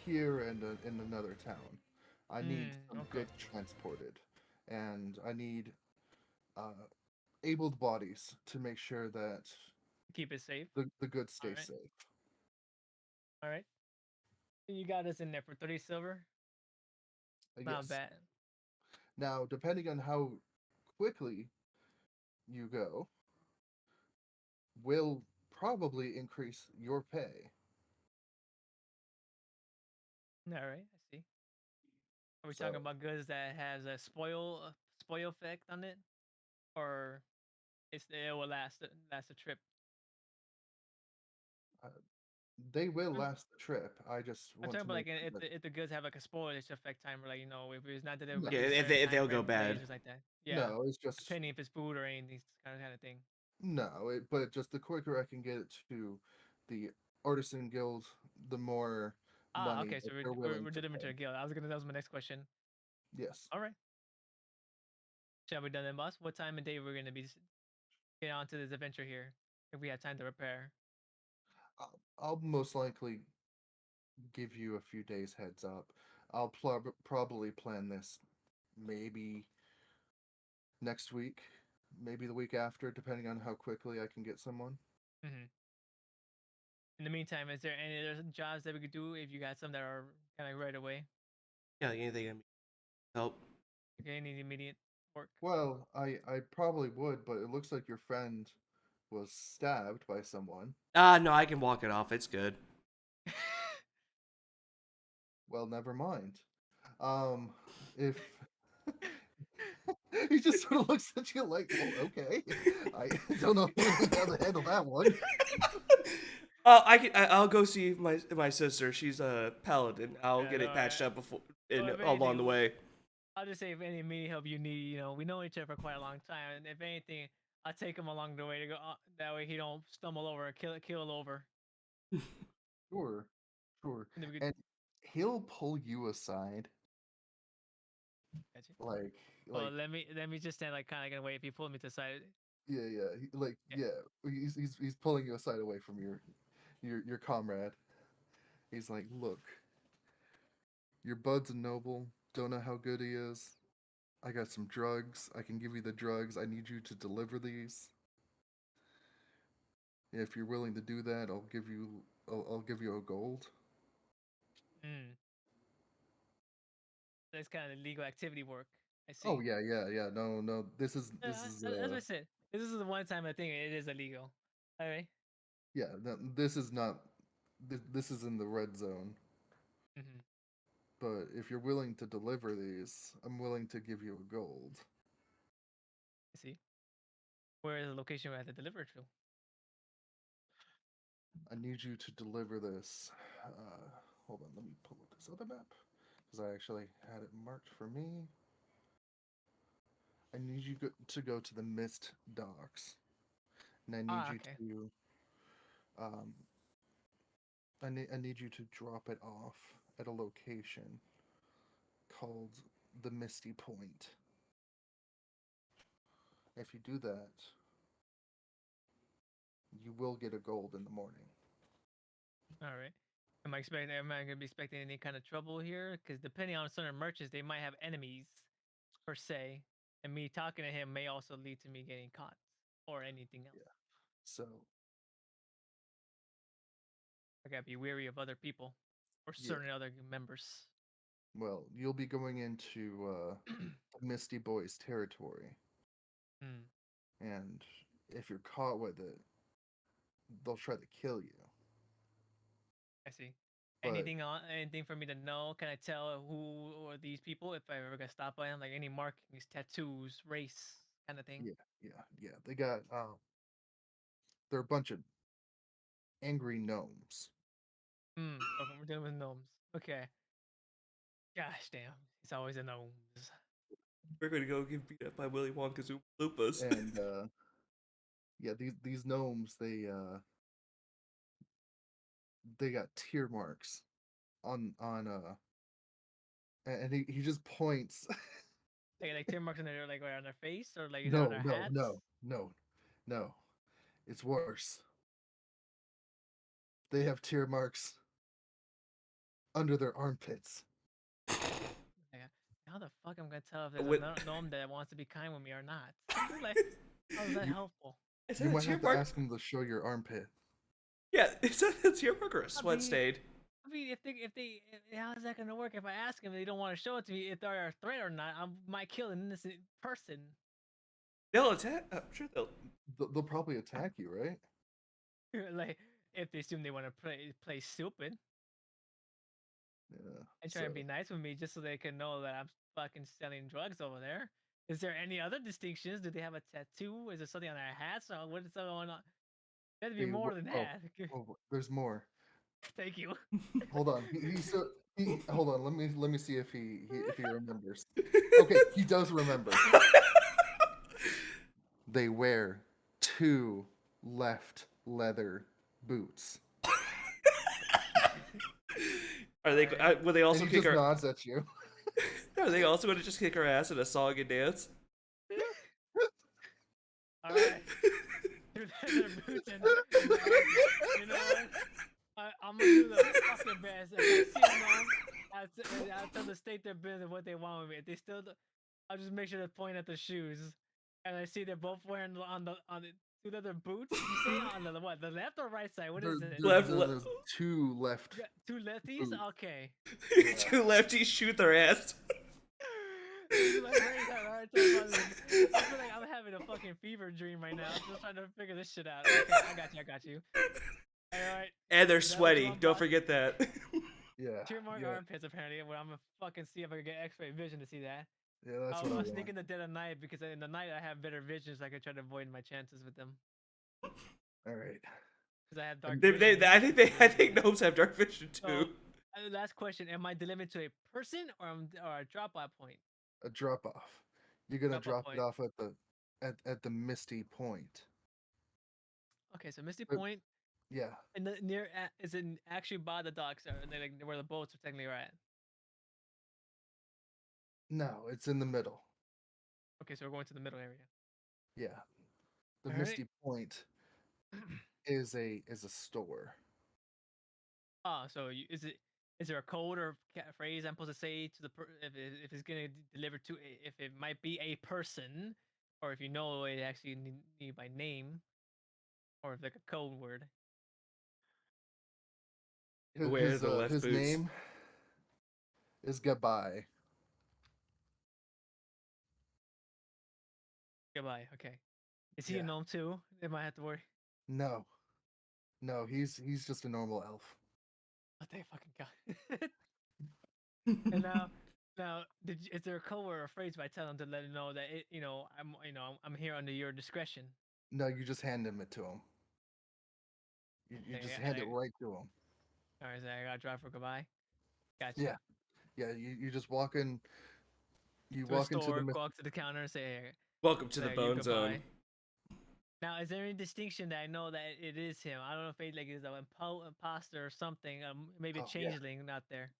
A: here and in another town. I need some
B: Okay.
A: goods transported, and I need uh, abled bodies to make sure that
B: Keep it safe.
A: the goods
B: All
A: stay
B: right.
A: safe.
B: All right. You got us in there for 30 silver. Not
A: Yes.
B: bad.
A: Now, depending on how quickly you go, will probably increase your pay.
B: All right. I see. Are we talking
A: So
B: about goods that has a spoil effect on it, or it will last a trip?
A: uh, they will
B: I'm,
A: last the trip. I just
B: I'm
A: want
B: talking
A: to
B: about
A: make
B: like
A: sure
B: if
A: that
B: if the goods have like a spoilage effect time, or like if it's not delivered
A: no,
C: Yeah,
B: within a certain
C: if
B: time
C: they'll
B: frame,
C: go bad.
B: just like that. Yeah.
A: no, it's just
B: Depending if it's food or anything, kind of thing.
A: no. But just the quicker I can get it to the artisan guild, the more
B: Ah,
A: money
B: okay.
A: that
B: So
A: they're willing
B: we're
A: to
B: delivering to
A: pay.
B: a guild. That was my next question.
A: Yes,
B: All right. Shall we done then, boss? What time and day we're gonna be getting on to this adventure here? If we have time to prepare.
A: I'll most likely give you a few days heads up. I'll probably plan this maybe next week, maybe the week after, depending on how quickly I can get someone.
B: Hmm. In the meantime, is there any other jobs that we could do if you got some that are kind of right away?
C: Yeah, like anything that help.
B: Okay, any immediate work?
A: Well, I probably would, but it looks like your friend was stabbed by someone.
C: Ah, no, I can walk it off. It's good.
A: Well, never mind. Um, if he just sort of looks at you like, well, okay, I don't know really how to handle that one.
C: I'll go see my sister. She's a paladin. I'll
B: Yeah,
C: get
B: no,
C: it patched up before
B: well, if
C: along
B: anything,
C: the way.
B: I'll just say if any immediate help you need, we know each other for quite a long time, and if anything, I'll take him along the way to go. That way he don't stumble over or kill over.
A: Sure, sure.
B: And then we could.
A: And he'll pull you aside,
B: Gotcha.
A: like,
B: Well,
A: like,
B: let me just stand like kind of gonna wait. If he pulled me to the side, yeah.
A: yeah. He's pulling you aside away from your comrade. He's like, look, your bud's a noble. Don't know how good he is. I got some drugs. I can give you the drugs. I need you to deliver these. If you're willing to do that, I'll give you a gold.
B: Mm, that's kind of legal activity work. I
A: Oh
B: see.
A: yeah, yeah, yeah. No, no. This is
B: As I said, this is the one time I think it is illegal. All right.
A: yeah. No, this is not. This is in the red zone.
B: Mm-hmm.
A: But if you're willing to deliver these, I'm willing to give you a gold.
B: I see. Where is the location we have to deliver to?
A: I need you to deliver this. Hold on, let me pull up this other map because I actually had it marked for me. I need you to go to the Mist Docks, and I need
B: Ah,
A: you
B: okay.
A: to Um, I need you to drop it off at a location called the Misty Point. If you do that, you will get a gold in the morning.
B: All right. Am I gonna be expecting any kind of trouble here? Because depending on certain merchants, they might have enemies per se, and me talking to him may also lead to me getting caught or anything else.
A: Yeah. So
B: I gotta be wary of other people or
A: yeah.
B: certain other members.
A: Well, you'll be going into Misty Boys territory,
B: Hmm.
A: and if you're caught with it, they'll try to kill you.
B: I see.
A: But
B: Anything for me to know? Can I tell who are these people if I ever get stopped by them? Like any markings, tattoos, race, kind of thing.
A: yeah, they got they're a bunch of angry gnomes.
B: Hmm. Okay, we're dealing with gnomes. Okay. Gosh damn. It's always the gnomes.
C: We're gonna go get beat up by Willy Wonka's Oompa Loompas.
A: And yeah, these gnomes they got tear marks on and he just points.
B: Like tear marks on their like where on their face or like is it on
A: No,
B: their
A: no,
B: hats?
A: no, no, no. It's worse. They have tear marks under their armpits.
B: Yeah. How the fuck I'm gonna tell if there's a
C: With
B: gnome that wants to be kind with me or not? Like, how is that
A: You
B: helpful?
C: is
A: you
C: that a
A: might
C: tear
A: have to
C: mark?
A: ask them to show your armpit.
C: Yeah, is that a tear mark or a
B: I
C: sweat
B: mean,
C: stain?
B: how is that gonna work if I ask them they don't want to show it to me if they're a threat or not? I might kill an innocent person.
C: They'll attack. I'm sure they'll.
A: They'll probably attack you, right?
B: Like if they assume they want to play stupid
A: Yeah.
B: and try
A: So
B: and be nice with me just so they can know that I'm fucking selling drugs over there. Is there any other distinctions? Do they have a tattoo? Is there something on their hats? Or what is going on? There'd be more than
A: oh,
B: that.
A: there's more.
B: Thank you.
A: Hold on. He's so hold on. Let me see if he remembers. Okay, he does remember. They wear two left leather boots.
C: Are they?
B: Alright.
C: Will they
A: And
C: also
A: he
C: kick
A: just
C: our?
A: nods at you.
C: Are they also going to just kick our ass in a song and dance?
B: All right. Through their boots and you know what? I'm gonna do the fucking best. If I see a gnome, I'll tell the state their business what they want with me. If they still, I'll just make sure to point at the shoes, and I see they're both wearing on the two leather boots. You say on the what? The left or right side? What is it?
C: Left,
A: There's two left
B: Two lefties.
A: boots.
B: Okay.
A: Yeah.
C: Two lefties shoot their ass.
B: This is my brain's having a hard time I feel like I'm having a fucking fever dream right now. I'm just trying to figure this shit out. Okay, I got you. All right.
C: And they're
B: Is that what you
C: sweaty.
B: want,
C: Don't
B: boss?
C: forget that.
A: Yeah.
B: Tear mark
A: Yeah.
B: armpits apparently. Well, I'm gonna fucking see if I can get X-ray vision to see that.
A: Yeah, that's what I
B: I'll
A: want.
B: sneak in the dead of night because in the night I have better vision, so I can try to avoid my chances with them.
A: All right.
B: Because I have dark
C: They,
B: vision.
C: I think gnomes have dark vision too.
B: So, last question: am I delivering to a person or a drop-off point?
A: A drop off. You're gonna
B: Drop-off
A: drop it
B: point.
A: off at the Misty Point.
B: Okay, so Misty
A: But-
B: Point,
A: Yeah.
B: and the near is it actually by the docks or they, like where the boats are technically are at?
A: No, it's in the middle.
B: Okay, so we're going to the middle area.
A: Yeah. The
B: All right.
A: Misty Point is a store.
B: So is there a code or phrase I'm supposed to say to the if it's gonna deliver to if it might be a person, or if you know it actually need by name, or if like a code word?
C: Wear the left
A: His
C: boots.
A: name is Goodbye.
B: Goodbye. Okay. Is he a
A: Yeah.
B: gnome too? They might have to worry.
A: No. No, he's just a normal elf.
B: Oh, they fucking got. And now, is there a code word or phrase by telling them to let him know that I'm here under your discretion?
A: No, you just hand him it to him. You
B: Okay,
A: just
B: and
A: hand it right to him.
B: all right, so I gotta drive for goodbye. Gotcha.
A: Yeah. Yeah, you just walk in. You
B: To a
A: walk into the
B: store,
A: Misty.
B: go up to the counter and say, hey,
C: Welcome to the
B: thank you,
C: Bone Zone.
B: goodbye. Now, is there any distinction that I know that it is him? I don't know if it like is an imposter or something. Maybe a
A: Oh yeah.
B: changeling out there.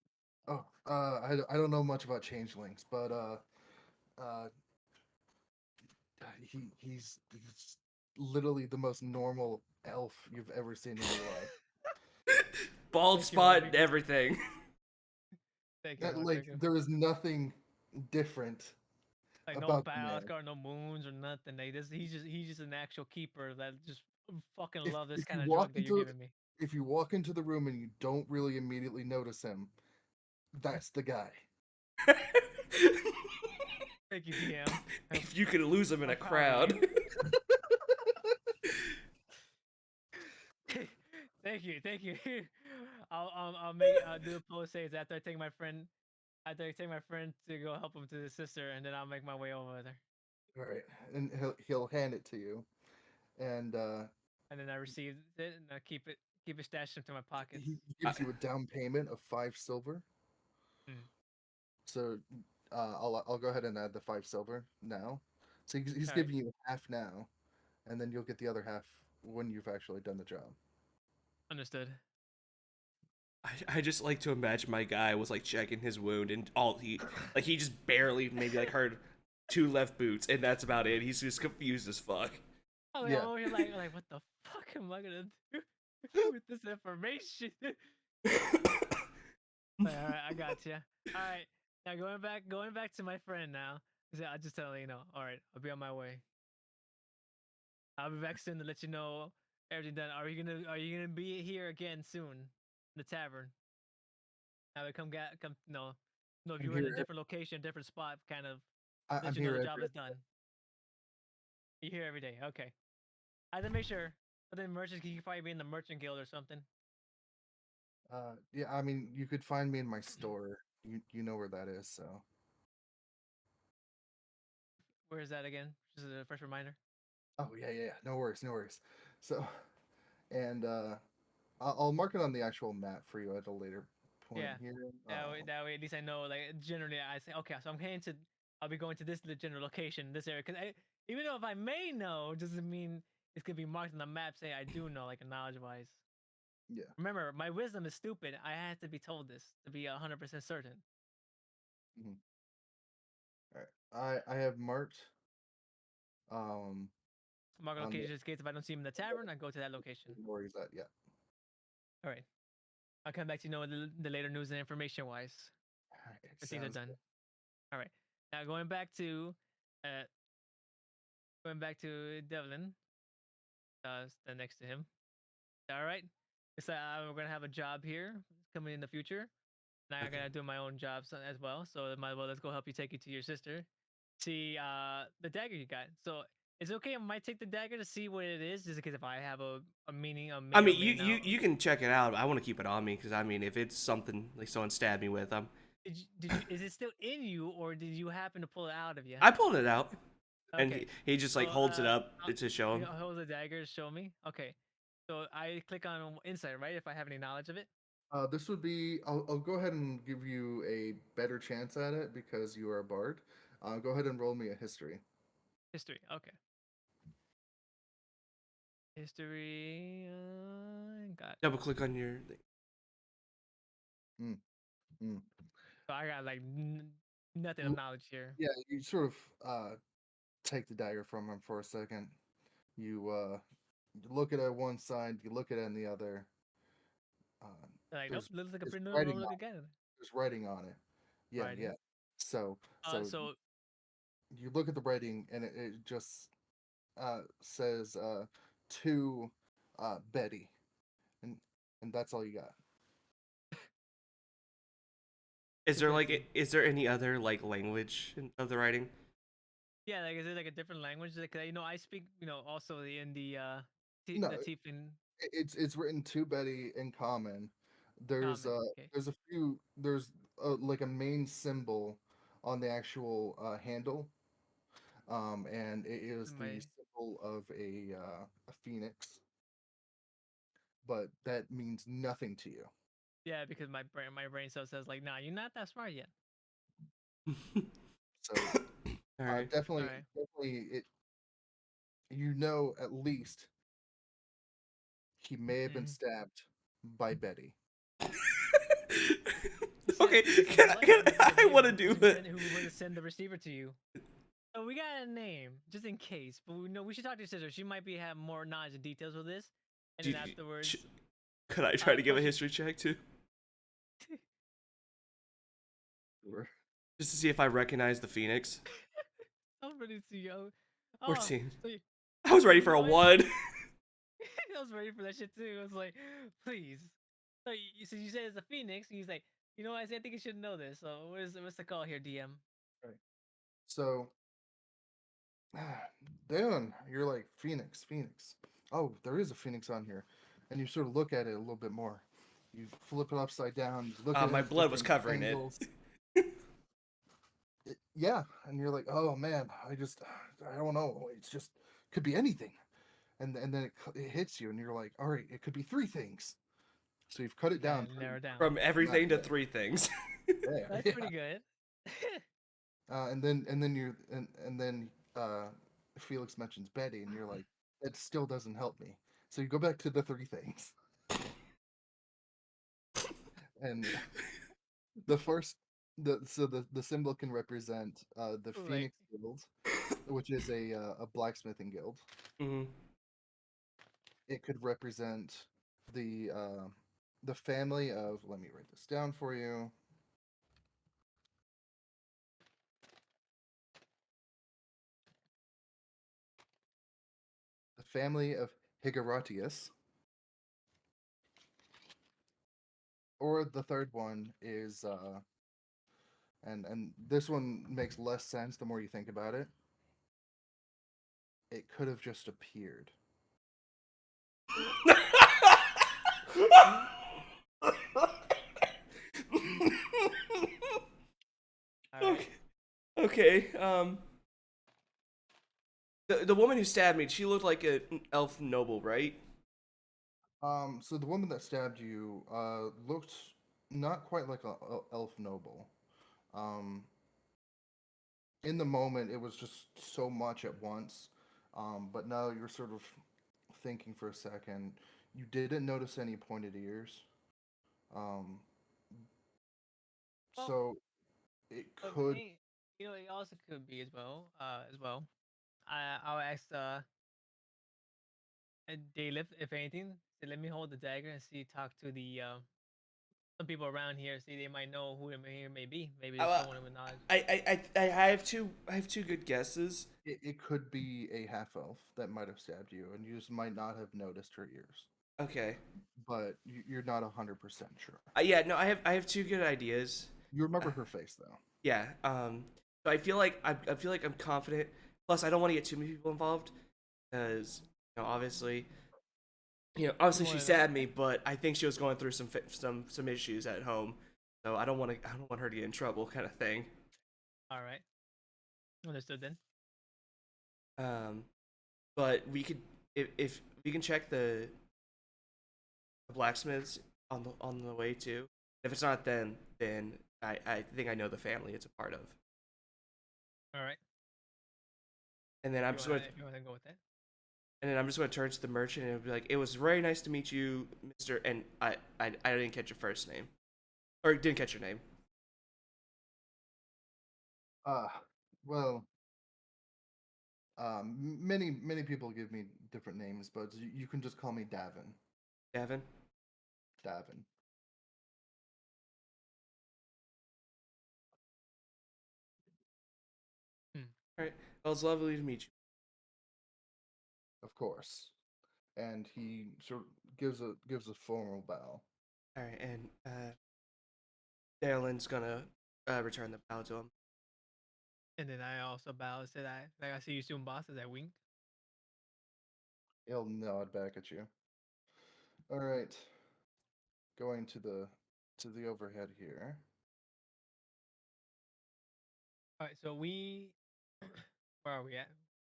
A: Oh, I don't know much about changelings, but uh, he's literally the most normal elf you've ever seen in your life.
C: Bald
B: Thank you,
C: spot
B: Mark.
C: and everything.
B: Thank you, Mark.
A: Like
B: Thank you.
A: there is nothing different
B: Like no
A: about the man.
B: Oscar, no moons or nothing. Like this, he's just an actual keeper that just fucking
A: If
B: love this
A: if
B: kind
A: you
B: of
A: walk
B: drug that you're
A: into
B: giving me.
A: if you walk into the room and you don't really immediately notice him, that's the guy.
B: Thank you, DM.
C: If you could lose him in
B: I'm
C: a
B: proud of
C: crowd.
B: you. Thank you. I'll do a post saves after I take my friend to go help him to his sister, and then I'll make my way over there.
A: All right, and he'll hand it to you, and
B: And then I receive it and I keep it stashed into my pockets.
A: he
C: I,
A: gives you a down payment of 5 silver.
B: Mm.
A: So I'll go ahead and add the 5 silver now. So he's
B: All right,
A: giving you half now, and then you'll get the other half when you've actually done the job.
B: understood.
C: I just like to imagine my guy was like checking his wound and he just barely maybe like heard 2 left boots and that's about it. He's just confused as fuck.
B: Oh yeah, I'm
A: Yeah.
B: over here like what the fuck am I gonna do with this information? All right, I got you. All right, now going back to my friend now. I'll just tell you know. All right, I'll be on my way. I'll be back soon to let you know everything done. Are you gonna be here again soon? The tavern. I would come no, if
A: I'm
B: you were in a
A: here.
B: different location, different spot, kind of let
A: I'm
B: you know
A: here
B: the
A: every.
B: job is done. You're here every day. Okay. I had to make sure. But then merchants, you could probably be in the merchant guild or something.
A: Yeah, I mean, you could find me in my store. You know where that is, so.
B: Where is that again? Just a fresh reminder.
A: Oh yeah. No worries, no worries. So, and I'll mark it on the actual map for you at a later point
B: Yeah.
A: here.
B: That way, at least I know. Like generally, I say, okay, so I'll be going to this general location, this area. Because even though if I may know, doesn't mean it's gonna be marked on the map. Say I do know, like knowledge wise.
A: Yeah.
B: Remember, my wisdom is stupid. I had to be told this to be 100% certain.
A: Mhm. All right. I have marked um
B: Mark a
A: on the
B: location just in case if I don't see him in the tavern, I go to that location.
A: where he's at. Yeah.
B: All right. I'll come back to you know the later news and information wise.
A: All right.
B: When things are
A: Sounds
B: done.
A: good.
B: All right. Now uh going back to Devlin, stand next to him. All right. So we're gonna have a job here coming in the future. And I'm
C: Okay.
B: gonna do my own job as well. So might as well let's go help you take you to your sister. See the dagger you got. So it's okay. I might take the dagger to see what it is, just in case if I have a meaning, a
C: I
B: may or
C: mean,
B: may not.
C: you can check it out. I want to keep it on me because I mean, if it's something like someone stabbed me with,
B: Did you? Is it still in you, or did you happen to pull it out of you?
C: I pulled it out and
B: Okay.
C: he just
B: So
C: like holds it up to show him.
B: hold the dagger. Show me. Okay. So I click on insight, right? If I have any knowledge of it.
A: This would be. I'll go ahead and give you a better chance at it because you are a bard. Go ahead and roll me a history.
B: History. Okay. History. Got.
C: Double click on your thing.
A: Mm, mm.
B: So I got like nothing of knowledge here.
A: Yeah, you sort of take the dagger from him for a second. You look at it on one side, you look at it on the other. Uh,
B: Like nope,
A: there's
B: looks like a
A: there's
B: pretty normal
A: writing on
B: looking cannon.
A: there's writing on it. Yeah,
B: Writing.
A: yeah. So
B: So
A: you look at the writing and it just says to Betty, and that's all you got.
C: Is
B: to
C: there like
B: Betty.
C: is there any other like language of the writing?
B: Yeah, like is it like a different language? Like you know, I speak also in
A: No,
B: the Tiefling
A: it's written to Betty in common. There's
B: common. Okay,
A: there's like a main symbol on the actual handle, and it is the
B: my
A: symbol of a phoenix, but that means nothing to you.
B: yeah, because my brain cell says like, nah, you're not that smart yet.
A: So
C: All right.
B: All
A: definitely
B: right,
A: definitely you know at least he may have been
B: Mm.
A: stabbed by Betty.
C: Okay,
B: This is blood.
C: I want to do it.
B: Who would send the receiver to you? So we got a name just in case, but we know we should talk to your sister. She might have more knowledge and details with this. And then afterwards,
C: Could I try to give a
B: question.
C: history check too?
A: Sure.
C: Just to see if I recognize the Phoenix.
B: I'm ready to yo. Oh,
C: 14.
B: so
C: I was ready
B: you
C: for
B: know
C: a
B: what?
C: 1.
B: I was ready for that shit too. I was like, please. So you said it's a phoenix, and he's like, you know what? I said I think you should know this. So what's the call here, DM?
A: Right. So, Dan, you're like Phoenix, Phoenix. Oh, there is a Phoenix on here, and you sort of look at it a little bit more. You flip it upside down. You look at
C: My
A: it
C: blood was
A: different
C: covering
A: angles. Yeah, and you're like, oh man, I don't know. It's just could be anything, and then it hits you, and you're like, all right, it could be three things. So you've cut it down
B: Narrow down.
C: From everything to
A: yeah,
C: 3 things.
A: yeah,
B: That's
A: yeah.
B: pretty good.
A: And then Felix mentions Betty, and you're like, that still doesn't help me. So you go back to the three things, and the first the symbol can represent the
B: Like,
A: Phoenix Guild, which is a blacksmithing guild.
C: Hmm.
A: It could represent the family of. Let me write this down for you. The family of Higaratius. Or the third one is and this one makes less sense the more you think about it. It could have just appeared.
B: all right.
C: Okay. The woman who stabbed me, she looked like an elf noble, right?
A: So the woman that stabbed you looked not quite like a elf noble. Um, in the moment, it was just so much at once. But now you're sort of thinking for a second. You didn't notice any pointed ears. Um,
B: Well,
A: so it
B: but
A: could.
B: you know, it also could be as well. As well. I'll ask Daylif if anything. So let me hold the dagger and see. Talk to the some people around here. See, they might know who here may be. Maybe there's
C: Uh,
B: someone with knowledge.
C: I have two good guesses.
A: It could be a half elf that might have stabbed you, and you just might not have noticed her ears.
C: Okay.
A: But you're not 100% sure.
C: Yeah, no, I have two good ideas.
A: You remember
C: Uh,
A: her face though.
C: yeah. So I feel like I feel like I'm confident. Plus, I don't want to get too many people involved because obviously, obviously she
B: More
C: stabbed me, but I think she was going through some issues at home. So I don't want her to get in trouble, kind of thing.
B: all right. Understood then.
C: Um, but we could if we can check the blacksmiths on the way too. If it's not them, then I think I know the family it's a part of.
B: All right.
C: And then
B: You wanna go with that?
C: and then I'm just gonna turn to the merchant and be like, "It was very nice to meet you, Mister." And I didn't catch your first name, or didn't catch your name.
A: Well, many people give me different names, but you can just call me Davin.
C: Gavin.
A: Davin.
B: Hmm.
C: All right. Well, it's lovely to meet you.
A: Of course. And he sort of gives a formal bow.
C: All right, and Darylyn's gonna return the bow to him.
B: And then I also bow and said, I see you soon, boss." As I wink.
A: He'll nod back at you. All right. Going to the overhead here.
B: All right. So we, where are we at?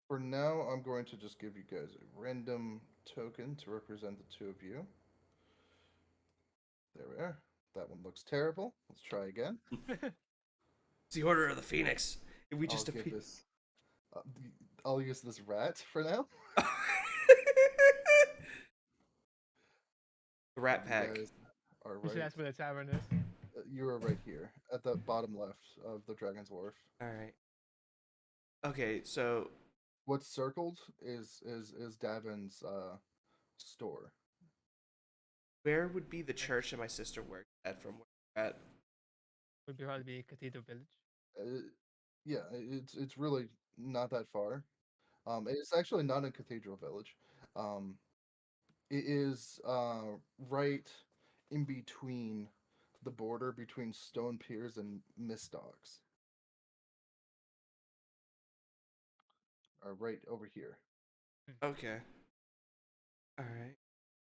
A: For now, I'm going to just give you guys a random token to represent the two of you. There we are. That one looks terrible. Let's try again.
C: It's the Order of the Phoenix. If we
A: I'll
C: just
A: give
C: appear.
A: this. I'll use this rat for now.
C: The Rat
A: You
C: Pack.
A: guys are
B: You should
A: right.
B: ask where the tavern is.
A: You are right here at the bottom left of the Dragon's Wharf.
C: All right. Okay, so
A: What's circled is Davin's store.
C: where would be the church that my sister worked at from where we're at?
B: Would probably be Cathedral Village.
A: Yeah, it's really not that far. It's actually not in Cathedral Village. Um, it is right in between the border between Stone Piers and Mistdogs. Right over here.
C: Okay. All right.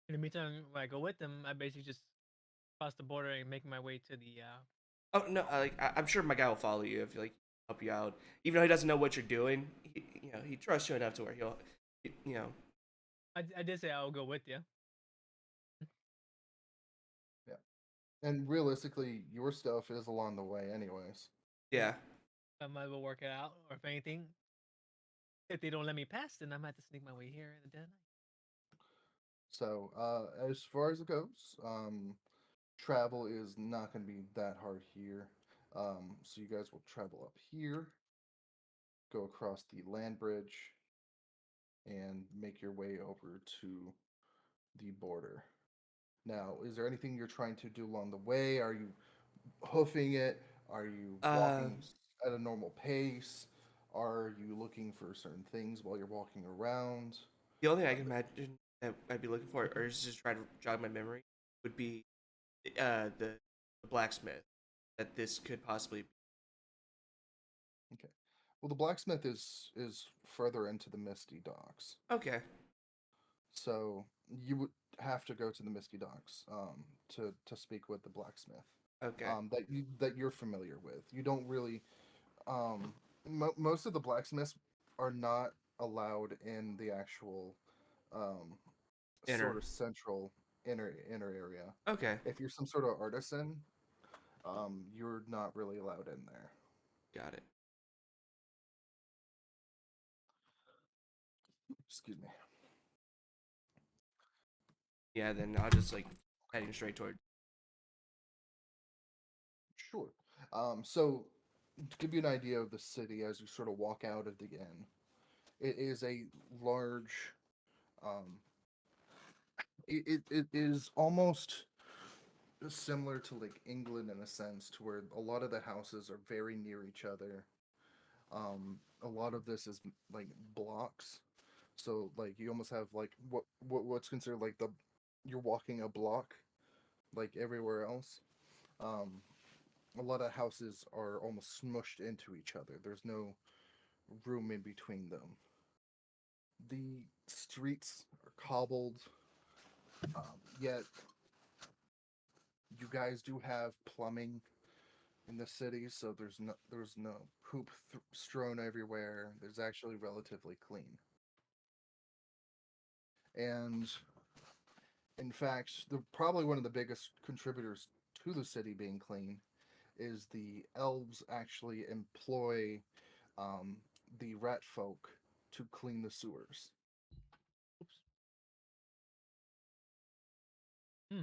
B: In the meantime, when I go with them, I basically just cross the border and make my way to the.
C: Oh no, I'm sure my guy will follow you if like help you out. Even though he doesn't know what you're doing, he trusts you enough to where he'll, you know.
B: I did say I'll go with you.
A: Yeah, and realistically, your stuff is along the way, anyways.
C: Yeah.
B: I might as well work it out, or if anything, if they don't let me pass, then I might have to sneak my way here in the dead of night.
A: So, as far as it goes, travel is not going to be that hard here. So you guys will travel up here, go across the land bridge, and make your way over to the border. Now, is there anything you're trying to do along the way? Are you hoofing it? Are you
C: Uh,
A: walking at a normal pace? Are you looking for certain things while you're walking around?
C: the only thing I
A: Uh,
C: can imagine that I'd be looking for, or is just try to jog my memory, would be the blacksmith that this could possibly be.
A: okay. Well, the blacksmith is further into the Misty Docks,
C: Okay.
A: so you would have to go to the Misty Docks to speak with the blacksmith
C: Okay.
A: that you're familiar with. You don't really most of the blacksmiths are not allowed in the actual um, sort
C: Inner.
A: of central inner area.
C: Okay.
A: If you're some sort of artisan, you're not really allowed in there.
C: Got it.
A: Excuse me.
C: Yeah. Then I'll just like heading straight toward.
A: Sure. So to give you an idea of the city as you sort of walk out of the inn, it is a large. Um, it is almost similar to like England in a sense, to where a lot of the houses are very near each other. A lot of this is like blocks, so like you almost have like what's considered like the you're walking a block like everywhere else. Um, a lot of houses are almost smushed into each other. There's no room in between them. The streets are cobbled, yet you guys do have plumbing in the city, so there's no poop strewn everywhere. There's actually relatively clean, and in fact, the probably one of the biggest contributors to the city being clean is the elves actually employ um, the rat folk to clean the sewers.
B: Oops. Hmm.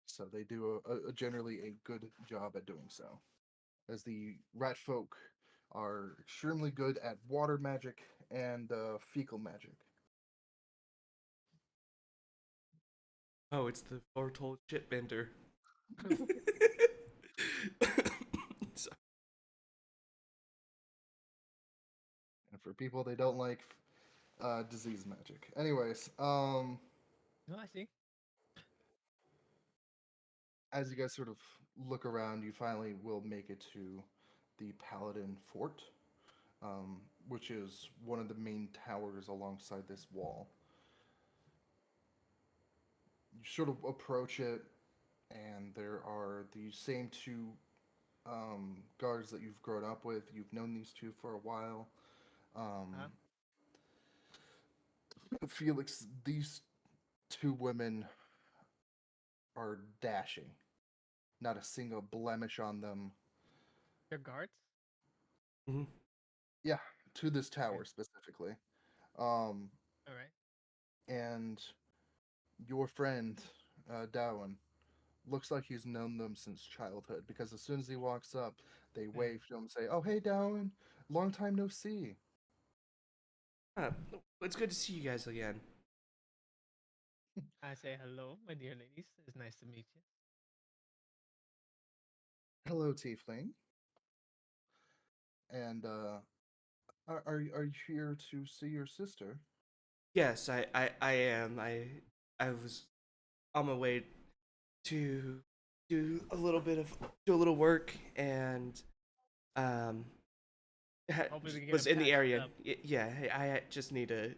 A: So they do a generally a good job at doing so, as the rat folk are extremely good at water magic and fecal magic.
C: Oh, it's the foretold shitbender. So-
A: And for people they don't like, disease magic. Anyways,
B: No, I see.
A: as you guys sort of look around, you finally will make it to the Paladin Fort, which is one of the main towers alongside this wall. You sort of approach it, and there are the same two guards that you've grown up with. You've known these two for a while.
B: Huh?
A: Um, Felix, these two women are dashing. Not a single blemish on them.
B: Your guards?
C: Mhm.
A: Yeah, to this
B: Okay.
A: tower specifically. Um,
B: All right.
A: and your friend, Darwin, looks like he's known them since childhood because as soon as he walks up, they
B: Mm.
A: wave to him and say, "Oh, hey, Darwin, long time no see."
C: Uh, it's good to see you guys again.
B: I say hello, my dear ladies. It's nice to meet you.
A: Hello, Tiefling. And are you here to see your sister?
C: Yes, I am. I was on my way to do a little work and um
B: Hopefully, we can get
C: was
B: him
C: in the
B: patched
C: area.
B: up.
C: Yeah, I just need to.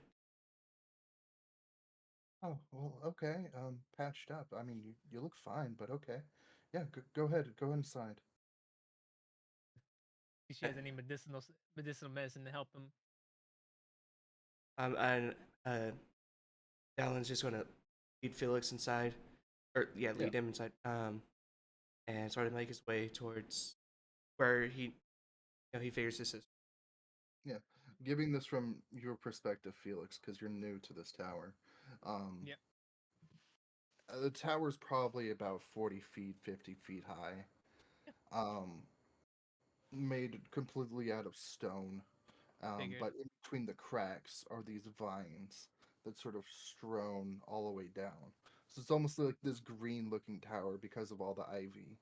A: Oh, well, okay. Patched up. I mean, you look fine, but okay. Yeah, go ahead. Go inside.
B: If she has any medicinal medicine to help him.
C: And uh, Alan's just gonna lead Felix inside, or yeah,
A: Yeah,
C: lead him inside. And sort of make his way towards where he figures this is.
A: yeah. Giving this from your perspective, Felix, because you're new to this tower. Um,
B: Yep.
A: the tower's probably about 40 feet, 50 feet high. Um, made completely out of stone.
B: Figured.
A: But in between the cracks are these vines that sort of strewn all the way down. So it's almost like this green looking tower because of all the ivy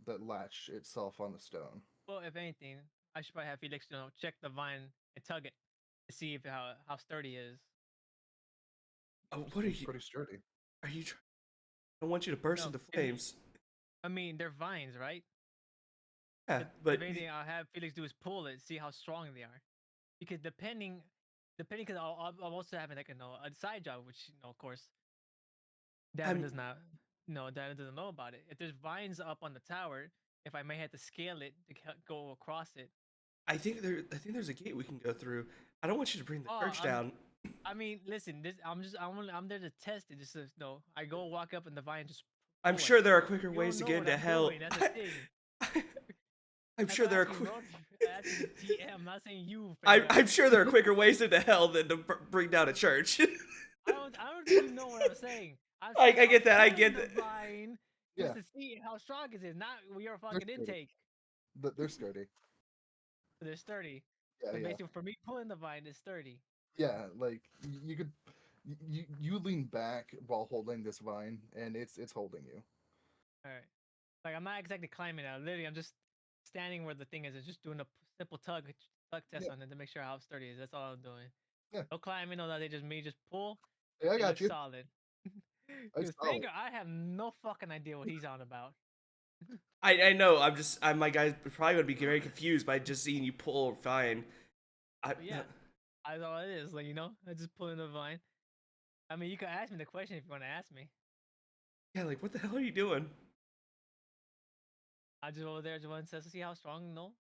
A: that latched itself on the stone.
B: Well, if anything, I should probably have Felix, check the vine and tug it to see if how sturdy it is.
C: Oh, what
A: Seems pretty sturdy.
C: are you? I don't want you to burst
B: No,
C: into flames.
B: I mean they're vines, right?
C: Yeah,
B: If
C: but
B: anything, I'll have Felix do is pull it, see how strong they are. Because depending, because I'm also having like a side job, which of course Davin
C: I'm.
B: does not. No, Davin doesn't know about it. If there's vines up on the tower, if I may have to scale it to go across it.
C: I think there's a gate we can go through. I don't want you to bring the
B: Oh,
C: church down.
B: I mean, listen, I'm there to test it. Just no, I go walk up and the vine just
C: I'm
B: pull it.
C: sure there are quicker
B: You
C: ways
B: don't
C: to
B: know
C: get
B: what
C: into
B: I'm
C: hell.
B: doing. That's the thing.
C: I'm
B: That's
C: sure
B: why I'm
C: there are
B: asking
C: quick.
B: bro. Asking the GM. I'm not saying you, Fender.
C: I'm sure there are quicker ways into hell than to bring down a church.
B: I don't think you know what I'm saying. I'm
C: I,
B: saying
C: I
B: I'm
C: get that. I
B: pulling
C: get
B: the
C: that.
B: vine just
A: Yeah,
B: to see how strong it is. Not your
A: they're
B: fucking
A: sturdy.
B: intake.
A: They're sturdy.
B: They're sturdy.
A: Yeah,
B: So
A: yeah,
B: basically, for me pulling the vine is sturdy.
A: yeah. Like you could, you lean back while holding this vine, and it's holding you.
B: All right. Like I'm not exactly climbing out. Literally, I'm just standing where the thing is and just doing a simple tug test
A: Yeah,
B: on it to make sure how sturdy it is. That's all I'm doing.
A: yeah.
B: No climbing, no nothing. Just me, just pull.
A: Hey, I
B: It
A: got
B: looks
A: you.
B: solid.
A: I
B: Because
A: saw it.
B: Fanger, I have no fucking idea what he's on about.
C: I know. I'm my guys probably gonna be very confused by just seeing you pull fine. I
B: But yeah, I know it is. Like I just pull in the vine. I mean, you can ask me the question if you want to ask me.
C: yeah, like what the hell are you doing?
B: I just over there just want to see how strong. No,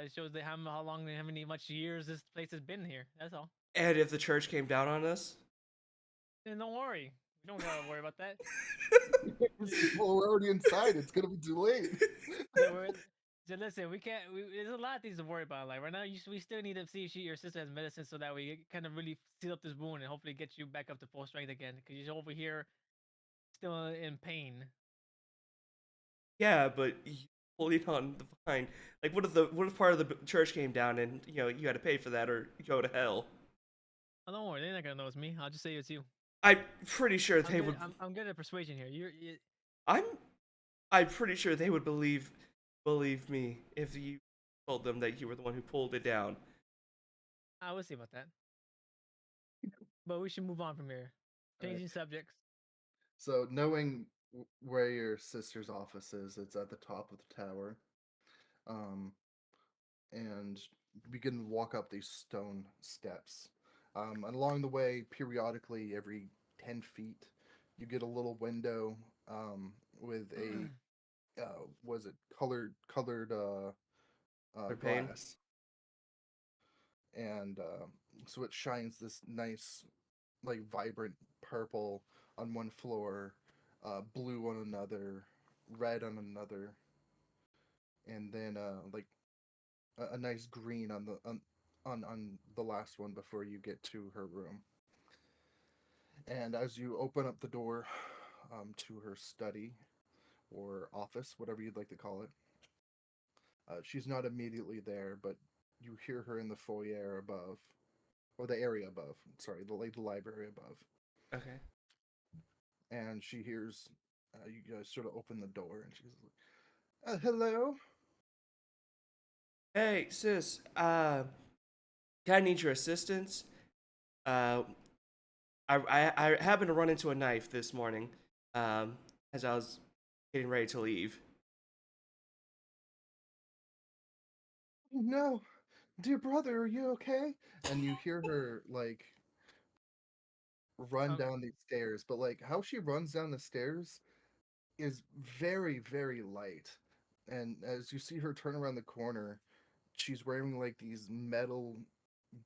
B: it shows that how long, how many much years this place has been here. That's all.
C: And if the church came down on us,
B: And don't worry, you don't gotta worry about that.
A: Well, we're already inside. It's gonna be too late.
B: Yeah, so listen, we can't. There's a lot of things to worry about. Like right now, we still need to see if your sister has medicine so that we kind of really seal up this wound and hopefully get you back up to full strength again. Because you're over here still in pain.
C: yeah, but you holding on the vine. Like what if part of the church came down and you had to pay for that or go to hell?
B: Oh, don't worry, they're not gonna know it's me. I'll just say it's you.
C: I'm pretty sure
B: I'm
C: they
B: good.
C: would.
B: I'm good at persuasion here.
C: I'm I'm pretty sure they would believe me if you told them that you were the one who pulled it down.
B: I will see about that. But we should move on from here.
A: All right.
B: Changing subjects.
A: So knowing where your sister's office is, it's at the top of the tower. Um, and begin to walk up these stone steps. And along the way, periodically, every 10 feet, you get a little window with a was it colored
C: Their pain.
A: glass, and so it shines this nice, like vibrant purple on one floor, blue on another, red on another, and then like a nice green on on the last one before you get to her room. And as you open up the door to her study or office, whatever you'd like to call it, she's not immediately there, but you hear her in the foyer above, or the area above. Sorry, the library above,
C: Okay.
A: and she hears you guys sort of open the door, and she's like, "Hello."
C: Hey, sis. Can I need your assistance? Uh, I happened to run into a knife this morning, um, as I was getting ready to leave.
A: "No, dear brother, are you okay?" And you hear her like run
B: Um,
A: down these stairs, but like how she runs down the stairs is very, very light. And as you see her turn around the corner, she's wearing like these metal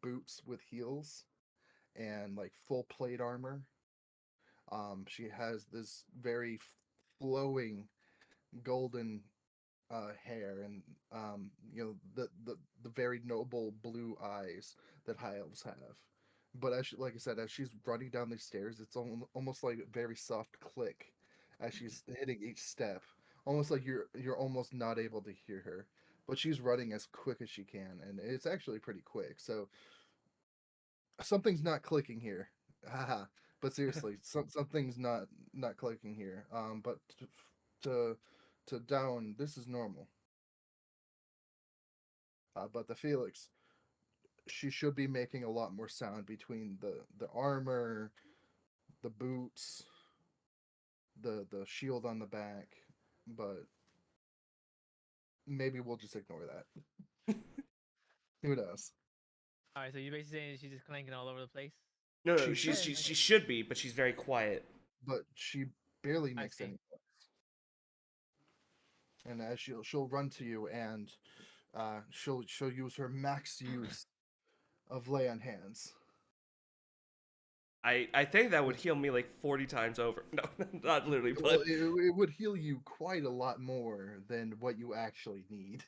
A: boots with heels and like full plate armor. She has this very flowing golden hair and the very noble blue eyes that high elves have. But as like I said, as she's running down the stairs, it's almost like a very soft click as she's hitting each step, almost like you're almost not able to hear her. But she's running as quick as she can, and it's actually pretty quick. So something's not clicking here. Haha. But seriously, something's not clicking here. But to to down, this is normal. But the Felix, she should be making a lot more sound between the armor, the boots, the shield on the back. But maybe we'll just ignore that. Who knows?
B: all right, so you're basically saying she's just clanking all over the place.
C: No, no,
A: She should,
C: she should be, but she's very quiet.
A: but she barely
B: I
A: makes
B: see.
A: any noise. And as she'll run to you and she'll use her max use of lay on hands.
C: I think that would heal me like 40 times over. No, not literally,
A: Well,
C: but
A: it would heal you quite a lot more than what you actually need.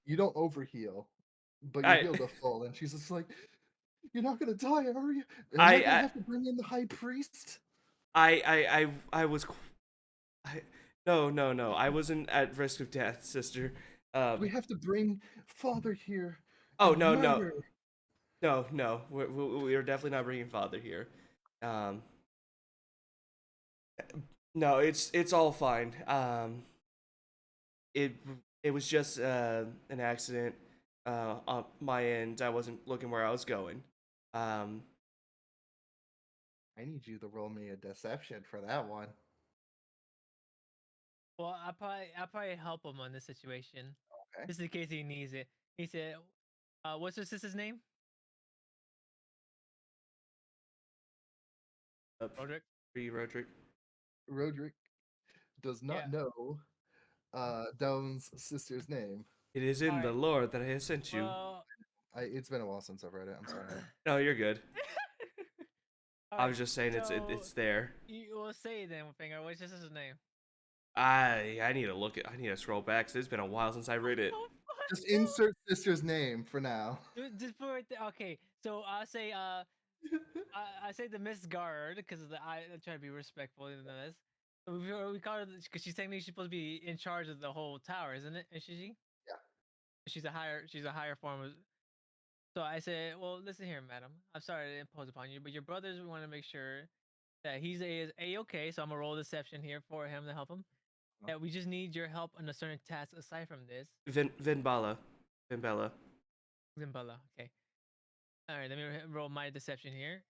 A: You don't overheal, but you're
C: I
A: healed to full. And she's just like, "You're not gonna die, are you? Am I gonna
C: I
A: have to bring in the high priest?
C: I was I, no, no, no. I wasn't at risk of death, sister.
A: Do we have to bring Father here
C: Oh
A: and
C: no, no,
A: murder?"
C: no, no. We're definitely not bringing father here. Um, no, it's all fine. It it was just an accident on my end. I wasn't looking where I was going. Um,
A: I need you to roll me a deception for that one.
B: Well, I probably help him on this situation,
A: Okay.
B: just in case he needs it. He said, "What's your sister's name?"
C: up
B: Roderick.
C: for you, Roderick.
A: Roderick does
B: Yeah.
A: not know Doan's sister's name.
C: It is
B: All
C: in the
B: right.
C: Lord that I have sent you.
B: Well.
A: It's been a while since I've read it. I'm sorry.
C: No, you're good.
B: All
C: I
B: right.
C: was just saying
B: So
C: it's there.
B: you will say then, Finger. What's your sister's name?
C: I need to look at I need to scroll back 'cause it's been a while since I read
B: What
C: it.
B: the fuck,
A: Just
B: bro?
A: insert sister's name for now.
B: Just put it there. Okay, so I say I say the Miss Guard because I try to be respectful in this. So we call her because she's technically she's supposed to be in charge of the whole tower, isn't it? Is she?
A: Yeah.
B: She's a higher form of. So I said, well, listen here, madam. I'm sorry to impose upon you, but your brothers we want to make sure that is a okay. So I'm gonna roll deception here for him to help him.
A: Uh,
B: That we just need your help on a certain task aside from this.
C: Vinbala. Vinbella.
B: Zimbala. Okay. All right. Let me roll my deception here.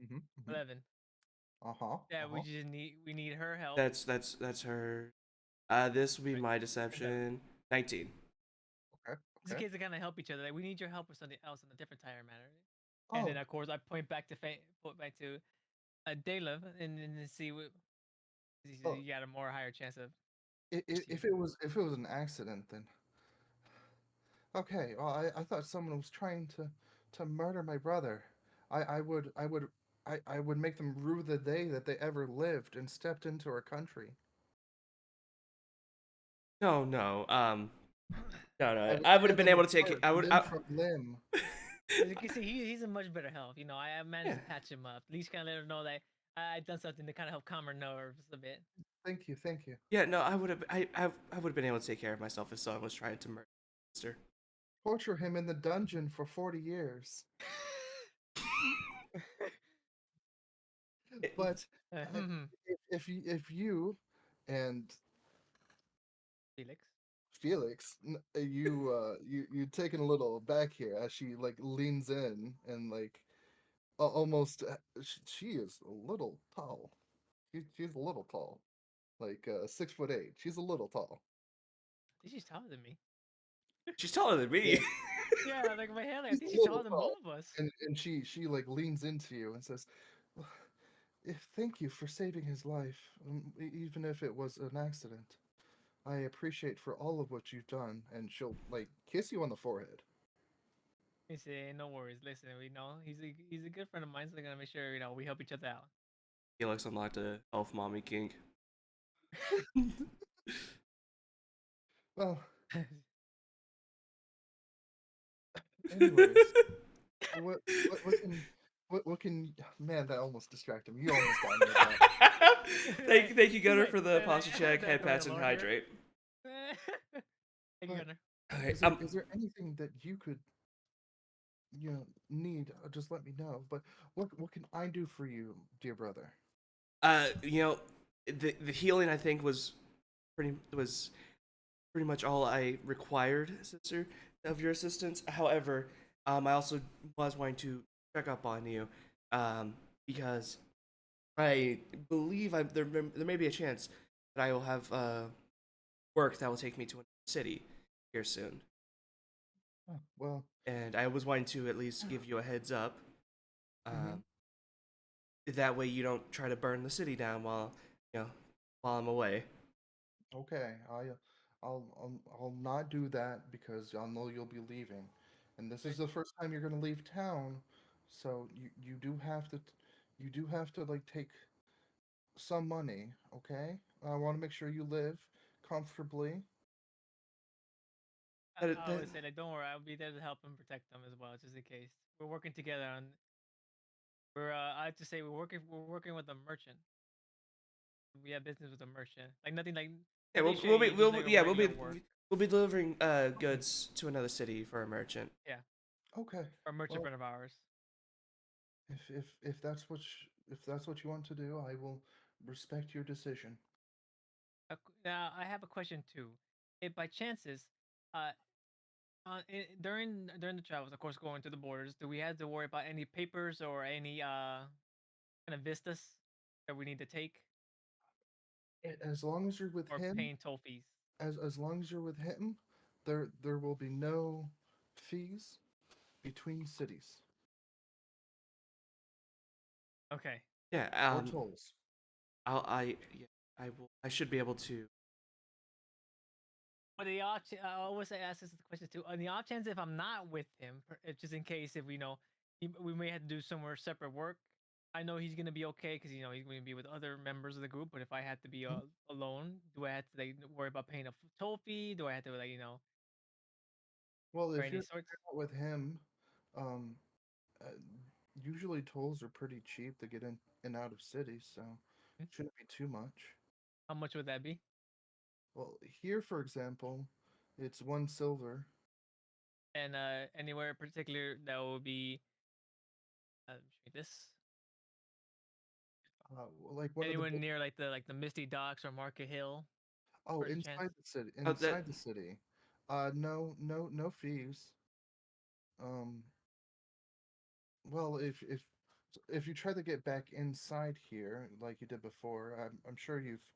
A: Mm-hmm, mm-hmm.
B: 11.
A: Uh-huh.
B: Yeah,
A: Uh-huh.
B: we need her help.
C: That's her. This will be
B: Right.
C: my
B: And then
C: deception. 19.
A: Okay.
B: just in
A: Okay.
B: case they kind of help each other. Like we need your help with something else in a different tire matter. And then
A: Oh,
B: of course I point back to point back to Dela and see what
A: oh.
B: you got a more higher chance of
A: If
B: succeeding.
A: it was an accident, then okay. Well, I thought someone was trying to murder my brother. I would make them rue the day that they ever lived and stepped into our country.
C: No, no. No,
A: would
C: I would have
A: tear
C: been
A: them
C: able to take it.
A: apart,
C: I would.
A: limb from limb.
B: As you can see, he's in much better health. You know, I managed to patch him up. At least kind of let her know that I done something to kind of help calm her nerves a bit.
A: Thank you, thank you.
C: Yeah, no, I would have. I would have been able to take care of myself if someone was trying to murder my sister.
A: Torture him in the dungeon for 40 years. But
B: Hmm.
A: if you and
B: Felix.
A: Felix, you taken a little back here as she like leans in and like almost she is a little tall. She's a little tall, like 6'8". She's a little tall.
B: I think she's taller than me.
C: She's taller than
A: Yeah,
C: me.
B: Yeah, like my hair. I
A: she's
B: think
A: a
B: she's
A: little
B: taller than
A: tall,
B: both of us.
A: and she like leans into you and says, "Well, thank you for saving his life, even if it was an accident. I appreciate for all of what you've done." And she'll like kiss you on the forehead.
B: He said, "No worries. Listen, we know he's a good friend of mine, so I'm gonna make sure we help each other out."
C: Felix unlocked a elf mommy kink.
A: Well, anyways, what can what can man, that almost distracted me. You almost got me with that.
C: Thank you,
B: He's
C: Gunner,
B: like,
C: for the posture check, head
B: the way
C: pats, and
B: Lord here.
C: hydrate.
B: Thank you,
A: But
B: Gunner.
C: Okay,
A: is there anything that you could need? Just let me know. But what can I do for you, dear brother?
C: you know, the healing I think was pretty much all I required, sister, of your assistance. However, I also was wanting to check up on you, because I believe there may be a chance that I will have work that will take me to a city here soon,
A: Oh, well,
C: and I was wanting to at least give you a heads up.
A: mhm.
C: Um, that way you don't try to burn the city down while I'm away.
A: Okay, I'll not do that because I know you'll be leaving, and this is the first time you're gonna leave town, so you do have to like take some money. Okay, I want to make sure you live comfortably.
C: That,
B: I
C: that,
B: always say like, don't worry, I'll be there to help and protect them as well, just in case. We're working together on. I have to say we're working with a merchant. We have business with a merchant. Like
C: yeah,
B: nothing shady, just like a
C: yeah,
B: regular work.
C: we'll be delivering goods to another city for a merchant.
B: Yeah,
A: Okay,
B: or a merchant
A: well,
B: friend of ours.
A: if if that's what you want to do, I will respect your decision.
B: Now I have a question too. If by chances, uh, during the travels, of course, going to the borders, do we have to worry about any papers or any kind of vistas that we need to take
A: As long as you're with
B: or
A: him,
B: paying toll fees?
A: as long as you're with him, there will be no fees between cities
B: Okay.
C: Yeah,
A: or tolls.
C: yeah, I should be able to.
B: But the odd, I always ask this question too. On the odd chance, if I'm not with him, just in case, if we know we may have to do somewhere separate work. I know he's gonna be okay because he's gonna be with other members of the group. But if I had to be
A: Mhm.
B: alone, do I have to like worry about paying a toll fee? Do I have to like
A: Well,
B: or
A: if
B: any
A: you're
B: sorts?
A: not with him, um, uh, usually tolls are pretty cheap to get in and out of cities, so
B: Hmm?
A: shouldn't be too much.
B: How much would that be?
A: Well, here, for example, it's 1 silver.
B: And anywhere in particular that would be this
A: Like one of the
B: anywhere near like the Misty Docks or Market Hill,
A: oh,
B: first chance.
A: inside the city,
C: Oh, that
A: inside the city. No fees. Um, well, if you try to get back inside here like you did before, I'm sure you've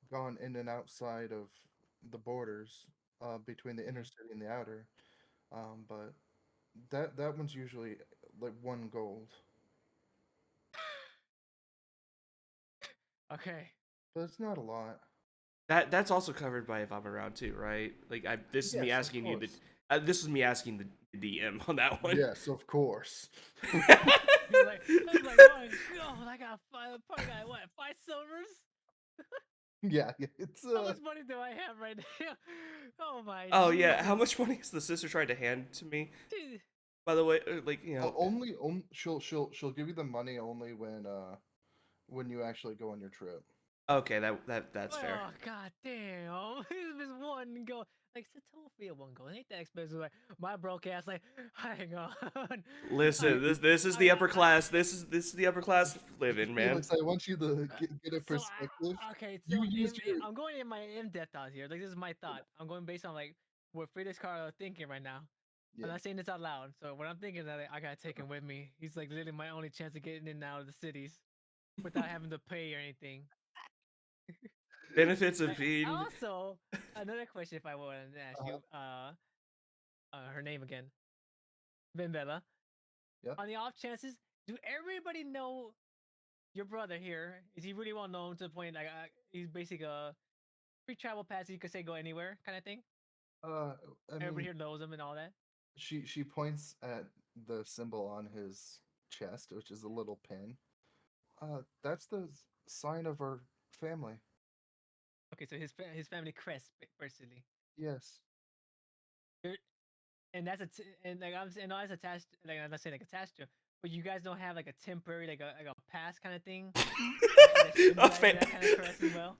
A: gone in and outside of the borders between the inner
B: Mhm.
A: city and the outer. But that one's usually like 1 gold,
B: Okay.
A: but it's not a lot.
C: that's also covered by if I'm around too, right? Like this is me
A: Yes, of
C: asking you
A: course.
C: this is me asking the DM on that one.
A: Yes, of course.
B: I was like, oh my god, I got probably got what 5 silvers.
A: Yeah, it's
B: How much money do I have right now? Oh my
C: Oh yeah,
B: Jesus.
C: how much money is the sister trying to hand to me?
B: Jeez.
C: By the way, like
A: only she'll give you the money only when you actually go on your trip.
C: okay, that's fair.
B: Oh god damn! This is one go. Like Satopia one go. It ain't that expensive. Like my broke ass. Like hang on.
C: Listen, this is
B: I
C: the
B: got
C: upper class. This is the upper class living, man.
A: Felix, I want you to get a
B: so
A: perspective.
B: okay. So
A: You used your
B: I'm going in my in-depth out here. Like this is my thought. I'm going based on like what Frida's car are thinking right now.
A: yeah.
B: I'm not saying this out loud. So when I'm thinking that I gotta take him with me. He's like literally my only chance of getting in and out of the cities without having to pay or anything.
C: Benefits of being.
B: Also, another question if I wanted to ask
A: Uh-huh.
B: you, her name again, Vimbella.
A: Yeah.
B: On the off chances, do everybody know your brother here? Is he really well known to the point like he's basically a free travel pass? You could say go anywhere kind of thing.
A: Uh, I
B: Everybody
A: mean,
B: here knows him and all that.
A: she points at the symbol on his chest, which is a little pin. That's the sign of our family.
B: Okay, so his family crest basically.
A: Yes.
B: There- And that's and like I'm saying, no, that's attached. Like I'm not saying like attached to, but you guys don't have like a temporary like a pass kind of thing that
C: A
B: symbolizes that kind of crest as well.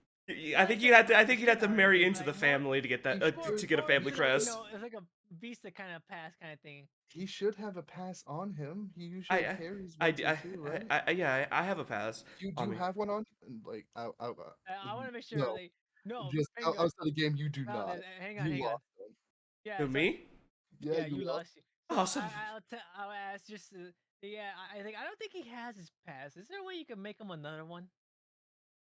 C: I think you'd have to. I think you'd have to marry into the
B: Like more,
C: family to get that
A: More-
C: to get a
B: more
C: family
B: to like
C: crest.
B: it's like a vista kind of pass kind of thing.
A: He should have a pass on him. He
C: I
A: usually carries one too, right?
C: yeah, I have a pass
A: You
C: on
A: do
C: me.
A: have one on? Like,
B: I want to make sure
A: no,
B: like no,
A: just
B: hang on,
A: outside the game, you do
B: no,
A: not.
B: hang on,
A: You
B: hang on.
A: lost them.
B: Yeah,
C: Who,
B: so
C: me?
A: Yeah,
B: yeah,
A: you
B: you
A: lost.
B: lost. So
C: Awesome.
B: I'll ask just yeah. I think I don't think he has his pass. Is there a way you can make him another one?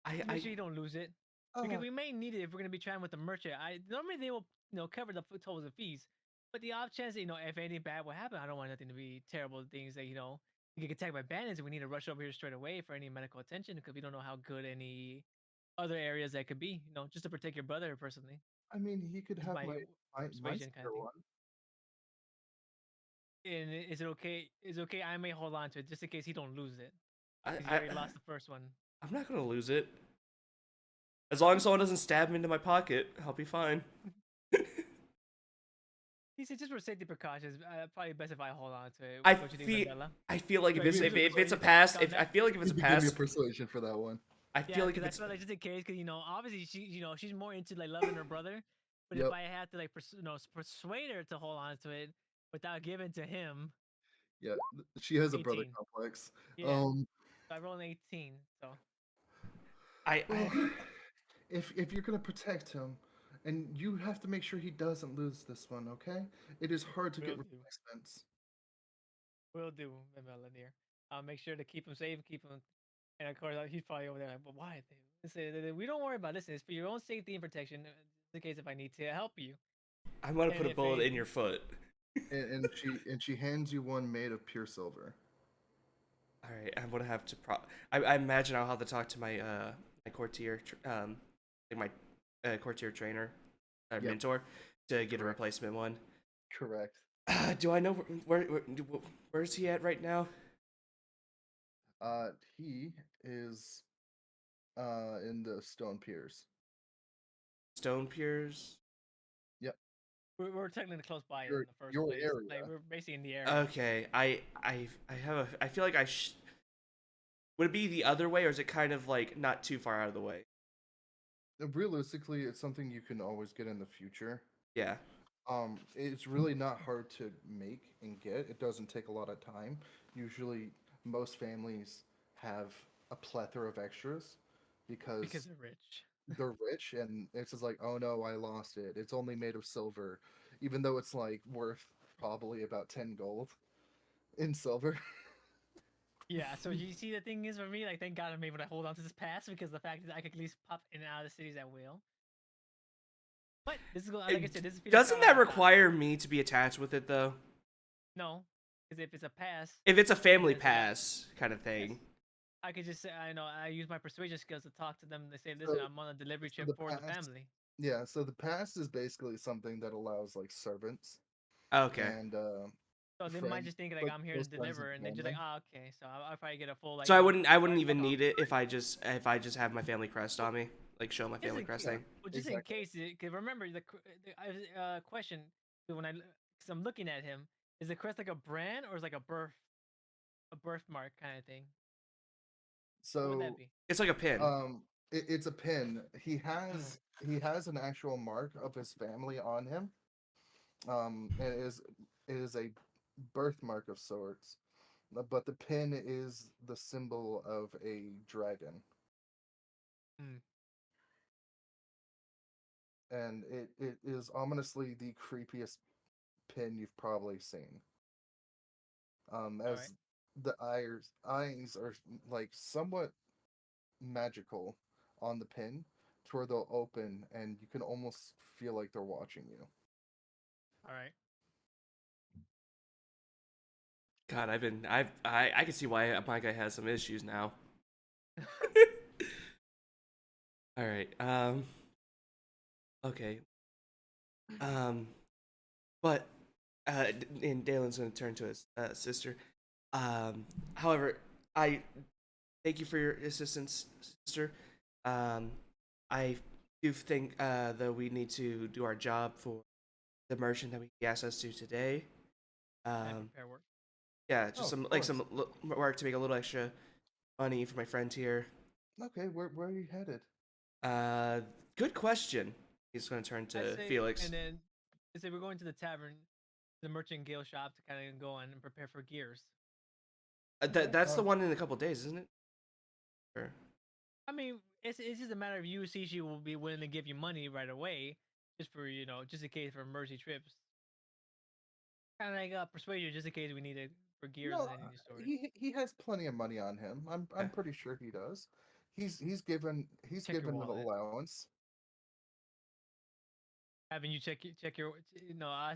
B: Just make
C: I
B: sure you don't lose it. Because
A: Uh,
B: we may need it if we're gonna be trying with the merchant. I normally they will cover the tolls and fees, but the off chance that, if anything bad will happen, I don't want nothing to be terrible things that you get attacked by bandits and we need to rush over here straight away for any medical attention because we don't know how good any other areas that could be. Just to protect your brother personally.
A: I mean, he could
B: Is
A: have
B: my
A: my
B: persuasion kind of
A: spare
B: thing.
A: one.
B: And is it okay? Is it okay? I may hold on to it just in case he don't lose it because he
C: I
B: already lost the first one.
C: I'm not gonna lose it. As long as someone doesn't stab me into my pocket, I'll be fine.
B: He said just for safety precautions, probably best if I hold on to it.
C: I
B: Don't you think,
C: feel
B: Mandela?
C: I feel like
B: Right,
C: if
B: you
C: it's a
B: should
C: pass,
B: calm
C: if I
B: down.
C: feel like if it's
A: You
C: a
A: could give me a
C: pass,
A: persuasion for that one.
C: I
B: Yeah,
C: feel like if
B: because I
C: it's
B: feel like just in case, because obviously she's more into like loving her brother, but if
A: Yep.
B: I have to like persuade her to hold on to it without giving to him,
A: Yeah, she has a brother
B: 18.
A: complex.
B: Yeah, so I rolled an 18. So
C: I
A: Well, if you're gonna protect him, and you have to make sure he doesn't lose this one, okay? It is hard to
B: will
A: get
B: do,
A: replacements.
B: will do, Melanier. I'll make sure to keep him safe, keep him, and of course he's probably over there. Like, but why? We don't worry about this. It's for your own safety and protection. In case if I need to help you,
C: I'm gonna
B: and
C: put a
B: if
C: bullet in
B: anything,
C: your foot.
A: And she hands you one made of pure silver.
C: All right, I'm gonna have to I imagine I'll have to talk to my my courtier like my courtier trainer or
A: Yep.
C: mentor to get a
A: Correct.
C: replacement one.
A: Correct.
C: Do I know where's he at right now?
A: He is in the stone piers.
C: Stone Piers.
A: Yep.
B: we're technically close by
A: Your
B: in the first
A: your
B: place.
A: area.
B: Like we're basically in the area.
C: Okay, I have a I feel like would it be the other way or is it kind of like not too far out of the way?
A: Realistically, it's something you can always get in the future.
C: Yeah.
A: It's really not hard to make and get. It doesn't take a lot of time. Usually, most families have a plethora of extras
B: Because
A: because
B: they're rich.
A: they're rich, and it's just like, oh no, I lost it. It's only made of silver, even though it's like worth probably about 10 gold in silver.
B: Yeah, so you see the thing is for me, like thank God I'm able to hold on to this pass because the fact is I could at least pop in and out of the cities at will. But this is like I said, this is
C: Doesn't that require me to be attached with it though?
B: No, because if it's a pass,
C: If it's a family
B: Yes, yeah.
C: pass kind of thing.
B: I could just say I use my persuasion skills to talk to them. They say,
A: So-
B: listen, I'm on a delivery
A: so
B: trip
A: the
B: for the
A: pass-
B: family.
A: Yeah, so the pass is basically something that allows like servants
C: Okay.
A: and
B: So they might
A: friends,
B: just think like
A: like
B: I'm here to
A: close friends
B: deliver, and then just like,
A: family.
B: oh, okay. So I'll probably get a full like.
C: So I wouldn't
B: alright,
C: even
B: hold on.
C: need it if I just have my family crest on me. like show my
B: Just
C: family
B: in,
C: crest
A: Yeah,
C: thing.
B: well, just in
A: exactly.
B: case, because remember question when because I'm looking at him, is the crest like a brand or is like a birthmark kind of thing? What would that
A: So
B: be?
C: It's like a pin.
A: it's a pin. He
B: Uh,
A: has an actual mark of his family on him. It is a birthmark of sorts, but the pin is the symbol of a dragon,
B: hmm.
A: and it is ominously the creepiest pin you've probably seen.
B: All right.
A: As the eyes are like somewhat magical on the pin, to where they'll open and you can almost feel like they're watching you.
B: All right.
C: God, I can see why my guy has some issues now. All right. Okay. Um. But and Dalen's gonna turn to his sister. However, I thank you for your assistance, sister. Um, I do think that we need to do our job for the merchant that he asked us to today.
B: And
C: Um,
B: prepare work.
C: yeah,
A: Oh,
C: just
A: of
C: some
A: course.
C: work to make a little extra money for my friend here.
A: Okay, where are you headed?
C: Uh, Good question. He's gonna turn
B: I
C: to
B: say,
C: Felix.
B: and then I say we're going to the tavern, the merchant guild shop to kind of go on and prepare for gears.
A: Okay.
C: That's the one in a couple days, isn't it? Or,
B: I mean, it's just a matter of you see she will be willing to give you money right away, just for just in case for emergency trips. Kind of like persuade you just in case we need it for gears
A: No,
B: and any sort.
A: he has plenty of money on him.
C: yeah.
A: I'm pretty sure he does. He's
B: Check your
A: given an
B: wallet.
A: allowance.
B: Having you check your no,
C: I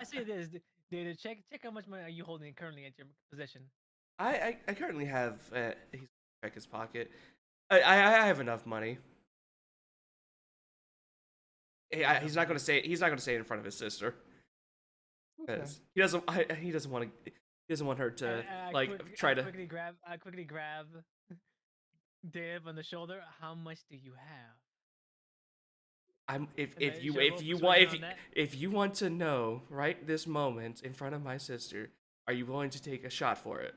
B: I say this, data check how much money are you holding currently at your possession.
C: I currently have he's check his pocket. I have enough money.
B: You have
C: He's
B: enough
C: not gonna
B: money.
C: say he's not gonna say it in front of his sister
A: Okay.
C: because he doesn't want to he doesn't want her to like try to.
B: I quickly grab Dave on the shoulder. How much do you have?
C: I'm
B: And then should I roll
C: if you want
B: persuasion on that?
C: if you want to know right this moment in front of my sister, are you willing to take a shot for it?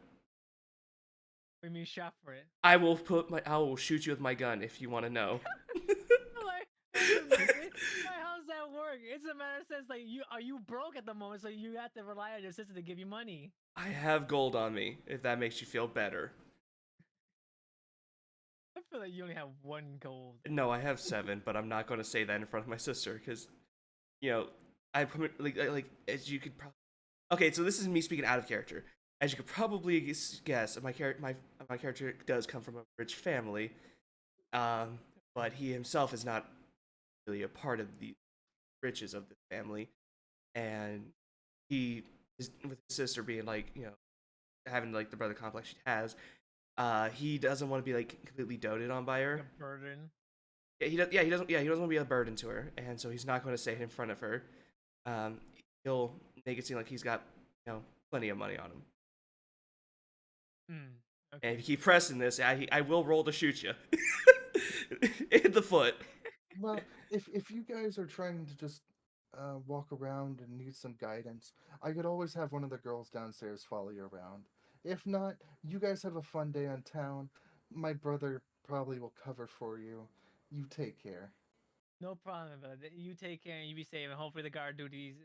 B: We mean shop for it.
C: I will shoot you with my gun if you want to know.
B: Like, how's that work? It's a matter of sense. Like, you broke at the moment, so you have to rely on your sister to give you money.
C: I have gold on me if that makes you feel better.
B: I feel like you only have one gold.
C: No, I have 7, but I'm not going to say that in front of my sister because you know like as you could probably. Okay, so this is me speaking out of character. As you could probably guess, my character does come from a rich family, um, but he himself is not really a part of the riches of the family, and he is with his sister being like having like the brother complex she has. He doesn't want to be like completely doted on by
B: Like
C: her.
B: a burden.
C: He doesn't want to be a burden to her, and so he's not going to say it in front of her. Um, he'll make it seem like he's got plenty of money on him.
B: Hmm.
C: And
B: Okay.
C: if you keep pressing this, I will roll to shoot you in the foot.
A: Well, if you guys are trying to just walk around and need some guidance, I could always have one of the girls downstairs follow you around. If not, you guys have a fun day on town. My brother probably will cover for you. You take care.
B: No problem, brother. You take care and you be safe, and hopefully the guard duty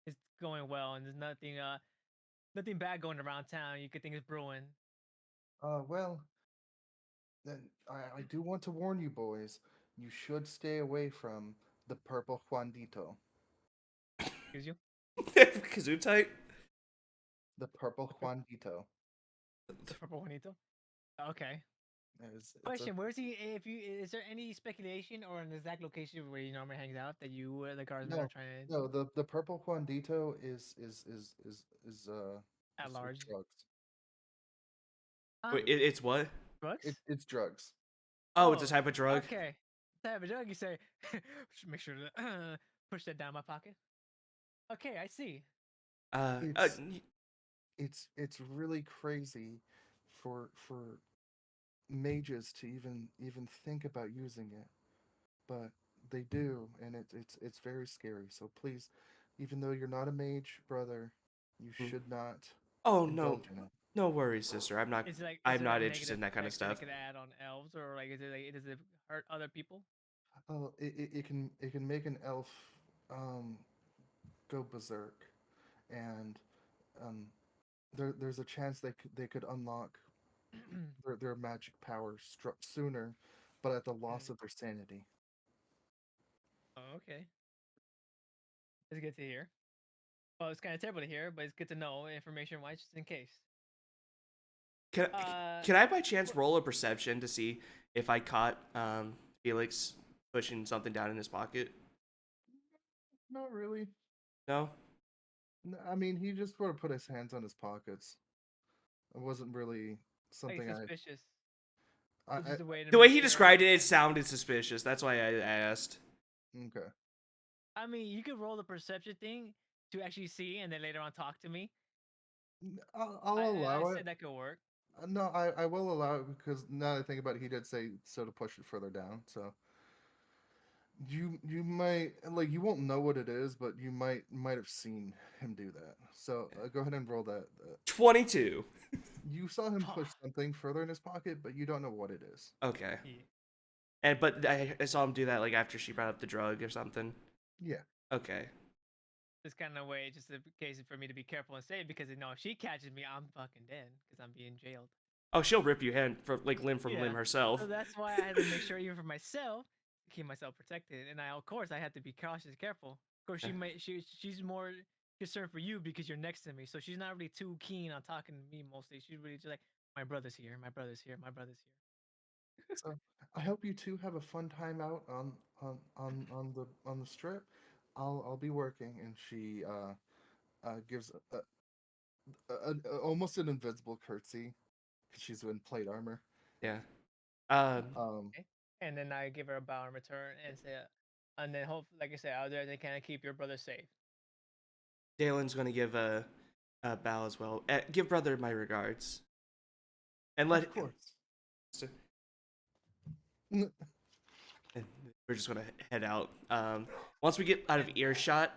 B: is going well, and there's nothing bad going around town. You could think is brewing.
A: Well, then I do want to warn you boys. You should stay away from the purple Juanito.
B: Excuse you,
C: Kazoo tight.
A: The purple
B: the
A: Juanito.
B: purple Juanito. Okay.
A: It's a
B: Question: where's he? If you is there any speculation or an exact location where he normally hangs out that you the guardsmen are
A: no,
B: trying to
A: no. The purple Juanito
B: at
A: is
B: large?
A: drugs.
B: Huh?
C: Wait, it's what?
B: Drugs?
A: It's drugs.
C: Oh, it's a
B: Oh,
C: type of drug.
B: okay. Have a drug. You say, should make sure to push that down my pocket. Okay, I see.
C: Uh, uh,
A: It's it's really crazy for mages to even think about using it, but they do, and it's very scary. So please, even though you're not a mage, brother, you
C: Mm.
A: should not
C: Oh no,
A: indulge in it.
C: no worries, sister.
B: Is
C: I'm
B: there
C: not
B: like
C: interested
B: negative
C: in that kind of
B: effects that it
C: stuff.
B: could add on elves, or like does it hurt other people?
A: Oh, it can make an elf um go berserk, and um there's a chance they could unlock their magic power sooner, but at the loss of their sanity.
B: Oh, okay. It's good to hear. Well, it's kind of terrible to hear, but it's good to know information wise, just in case.
C: Can
B: Uh,
C: can I by chance
B: wh-
C: roll a perception to see if I caught Felix pushing something down in his pocket?
A: Not really.
C: No.
A: I mean, he just sort of put his hands on his pockets. It wasn't really
B: like
A: something
B: suspicious. It's
A: I
B: just a way to
C: The way
B: make
C: he
B: sure.
C: described it, it sounded suspicious. That's why I asked.
A: okay.
B: I mean, you could roll the perception thing to actually see, and then later on talk to me.
A: I'll
B: I
A: allow it.
B: said that could work.
A: No, I will allow it because now that I think about it, he did say so to push it further down. So you might like you won't know what it is, but you might have seen him do that. So go ahead and roll that.
C: 22.
A: You saw him push something further in his pocket, but you don't know what it is.
C: Okay.
B: Yeah.
C: And but I saw him do that like after she brought up the drug or something.
A: Yeah.
C: Okay.
B: This kind of way, just a case for me to be careful and safe because if she catches me, I'm fucking dead because I'm being jailed.
C: Oh, she'll rip you hand from like limb from limb
B: Yeah.
C: herself.
B: So that's why I had to make sure, even for myself, to keep myself protected. And of course, I had to be cautious, careful. Of course, she's more concerned for you because you're next to me. So she's not really too keen on talking to me mostly. She's really just like, my brother's here, my brother's here, my brother's here.
A: So I hope you two have a fun time out on the strip. I'll be working, and she gives almost an invisible curtsy because she's in plate armor.
C: Yeah. Um.
A: Um,
B: Okay. And then I give her a bow in return and say, and then hope, like I said, out there they kind of keep your brother safe.
C: Dalen's gonna give a bow as well. Give brother my regards, and let.
A: of course.
C: And we're just gonna head out. Once we get out of earshot,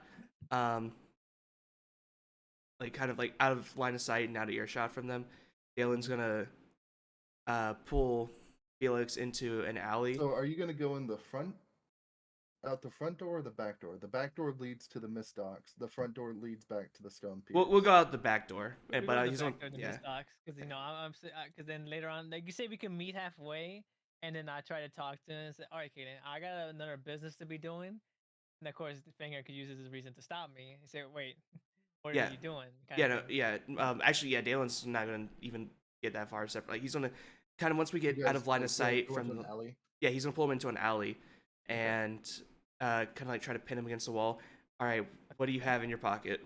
C: um, like kind of like out of line of sight and out of earshot from them, Galen's gonna pull Felix into an alley.
A: So are you gonna go in the front, out the front door, or the back door? The back door leads to the mist docks. The front door leads back to the stone piers.
C: We'll go out the back door,
B: We go
C: but
B: in the
C: he's on.
B: back door to
C: Yeah,
B: miss stocks because because then later on, like you say, we can meet halfway, and then I try to talk to him and say, "All right, Kaden, I got another business to be doing," and of course, the finger could use it as a reason to stop me and say, "Wait, what are
C: yeah,
B: you doing?" Kind
C: yeah,
B: of
C: no,
B: thing.
C: yeah. Actually, yeah, Dalen's not gonna even get that far separate. Like he's gonna kind of once we
A: You
C: get out
A: guys
C: of line of sight
A: go into
C: from
A: an
C: the.
A: alley.
C: Yeah, he's gonna pull him into an alley,
A: Okay.
C: and kind of like try to pin him against the wall. All right, what do you have in your pocket?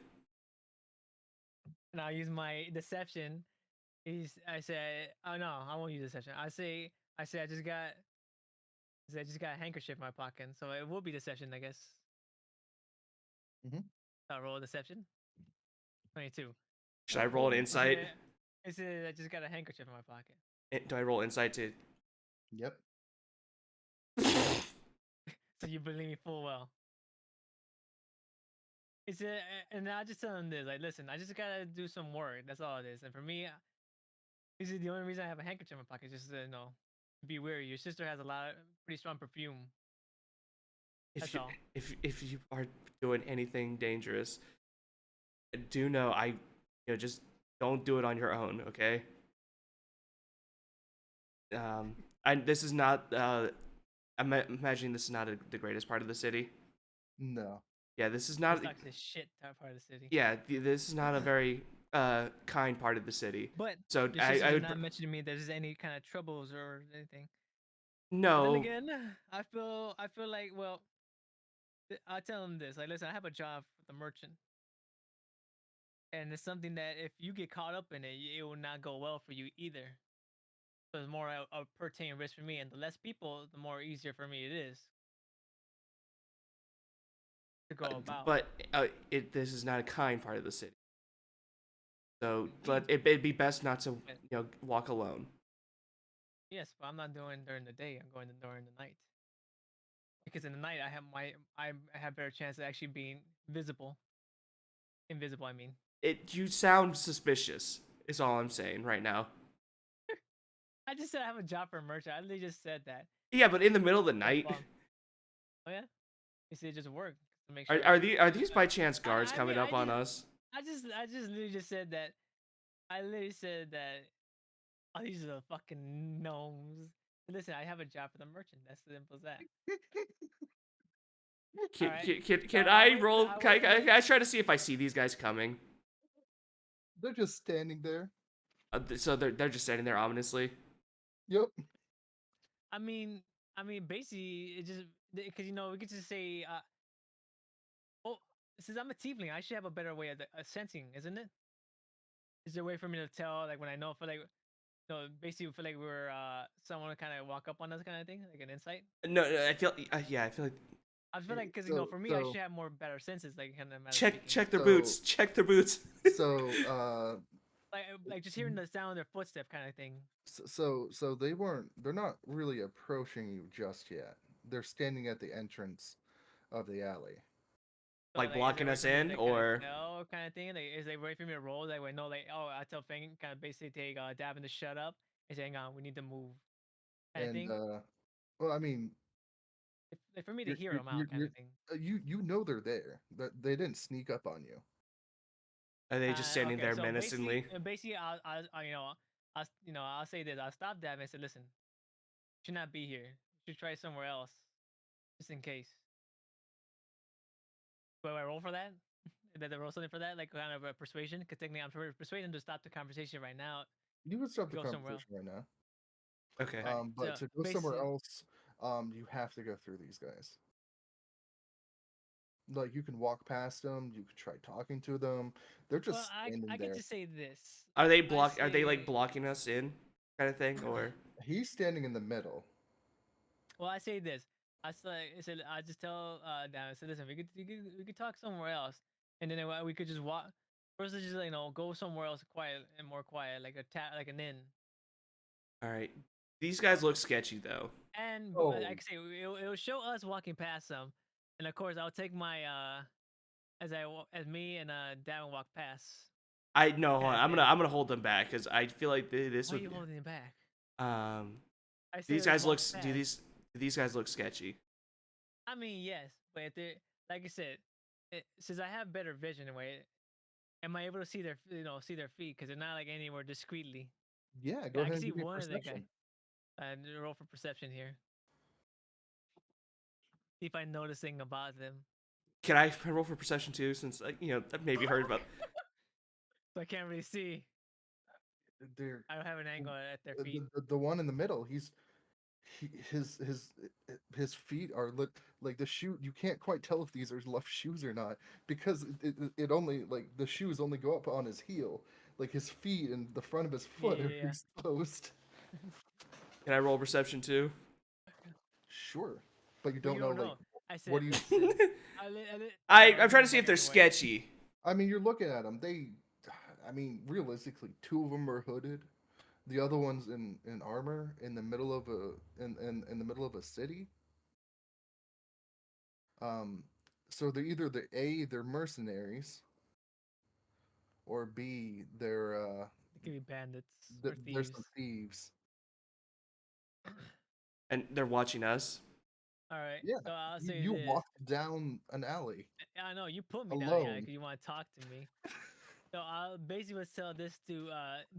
B: And I'll use my deception. I say, oh no, I won't use deception. I say, I just got a handkerchief in my pocket, so it will be deception, I guess.
A: Mm-hmm.
B: I'll roll a deception. 22.
C: Should I roll an
B: I
C: insight?
B: said, I said, I just got a handkerchief in my pocket.
C: Do I roll insight to?
A: Yep.
B: So you believe me full well. He said, and I just tell him this, like, listen, I just gotta do some work. That's all it is. And for me, he said the only reason I have a handkerchief in my pocket is just to, be wary. Your sister has a lot, pretty strong perfume.
C: If
B: That's
C: you
B: all.
C: if you are doing anything dangerous, do know just don't do it on your own, okay? And this is not I'm imagining this is not the greatest part of the city.
A: No.
C: Yeah, this is
B: This
C: not.
B: sucks as shit that part of the city.
C: Yeah, this is not a very kind part of the city.
B: But
C: So
B: your
C: I
B: sister did
C: would
B: not mention to me there's any kind of troubles or anything. But then
C: no.
B: again, I feel like, well, I tell him this, like, listen, I have a job with the merchant, and it's something that if you get caught up in it, it will not go well for you either. So it's more a pertaining risk for me, and the less people, the more easier for me it is to go about.
C: But this is not a kind part of the city. So it'd be best not to walk alone.
B: Yes, but I'm not doing during the day. I'm going during the night. Because in the night I have better chance of actually being visible. Invisible, I mean.
C: You sound suspicious. Is all I'm saying right now.
B: I just said I have a job for a merchant. I literally just said that.
C: Yeah, but in the middle of the
B: So
C: night,
B: fun. Oh yeah? You see it just work to make
C: are
B: sure.
C: are these by chance guards
B: I mean
C: coming up on us?
B: I just literally just said that. I literally said that. Oh, these are the fucking gnomes. Listen, I have a job for the merchant. That's as simple as that. All right. So
C: Can I
B: wait.
C: roll?
B: I wait for
C: Can I try to see if I see these guys coming?
A: They're just standing there.
C: So they're just standing there ominously.
A: Yep.
B: I mean, basically, it just because we could just say, oh, since I'm a tiefling, I should have a better way of sensing, isn't it? Is there a way for me to tell, like when I know for like, no, basically feel like we're someone to kind of walk up on us, kind of thing, like an insight.
C: No, I feel yeah, I feel like
B: I feel like because
A: So
B: for me, I
A: so
B: should have more better senses, like kind of matter of speaking.
C: check their
A: so
C: boots, check their boots.
A: so
B: Like just hearing the sound of their footstep, kind of thing.
A: so they're not really approaching you just yet. They're standing at the entrance of the alley.
B: So
C: Like
B: like, is there
C: blocking
B: a way
C: us
B: for me to
C: in,
B: like kind of
C: or
B: tell, kind of thing? Like, is there a way for me to roll? Like, I know, like, oh, I tell Fang kind of basically take Davin to shut up and say, hang on, we need to move, kind of
A: And
B: thing.
A: well, I mean,
B: Like for me to hear them out, kind
A: you're
B: of thing.
A: you know they're there. That they didn't sneak up on you.
C: are they just standing
B: Okay,
C: there
B: so
C: menacingly?
B: basically, I'll say this. I'll stop Davin and say, listen, you should not be here. You should try somewhere else, just in case. Do I roll for that? Did I roll something for that? Like kind of a persuasion? Because technically, I'm persuading to stop the conversation right now.
A: You would stop the
B: Go somewhere else.
A: conversation right now.
C: Okay.
B: All right.
A: But
B: So
A: to go somewhere
B: basically,
A: else, you have to go through these guys. Like you can walk past them, you could try talking to them. They're
B: well,
A: just standing
B: I could
A: there.
B: just say this.
C: Are they
B: I
C: Are they like
B: say,
C: blocking us in, kind of thing, or?
A: He's standing in the middle.
B: well, I say this. I said, I just tell Dan. I said, listen, we could talk somewhere else, and then we could just walk. First, just go somewhere else, quiet and more quiet, like like an inn.
C: All right. These guys look sketchy though.
B: And
A: Oh,
B: like I say, it'll show us walking past them, and of course, I'll take my as me and Davin walk past,
C: I know. Hold on.
B: kind of thing.
C: I'm gonna hold them back because I feel like this
B: Why are
C: would.
B: you holding him back?
C: Um,
B: I say
C: these
B: let's
C: guys
B: walk
C: do
B: past.
C: these guys look sketchy?
B: I mean, yes, but if they like I said, since I have better vision in a way, am I able to see see their feet? Because they're not like anywhere discreetly.
A: yeah. Go
B: Yeah, I
A: ahead
B: can
A: and
B: see
A: give me a
B: one of the guy.
A: perception.
B: And roll for perception here. See if I'm noticing about them.
C: Can I roll for perception too? Since I've maybe heard about.
B: So I can't really see.
A: They're
B: I don't have an angle at their feet.
A: the one in the middle. His feet are like the shoe. You can't quite tell if these are left shoes or not because it only like the shoes only go up on his heel. Like his feet and the front of his
B: Yeah,
A: foot are
B: yeah,
A: exposed.
C: Can I roll perception too?
A: Sure, but you
B: But
A: don't
B: you
A: know
B: don't
A: like
B: know. I said,
A: what do you.
B: listen.
C: I'm trying to see if they're
B: Walking away.
C: sketchy.
A: I mean, you're looking at them. I mean, realistically, two of them are hooded. The other one's in armor in the middle of in the middle of a city. Um, so they're either they're mercenaries, or B
B: It could be bandits or
A: they're
B: thieves.
A: some thieves.
C: And they're watching us.
B: All right.
A: Yeah,
B: So I'll say
A: you
B: this.
A: walked down an alley
B: I know you put me down here
A: alone.
B: because you want to talk to me. So I'll basically tell this to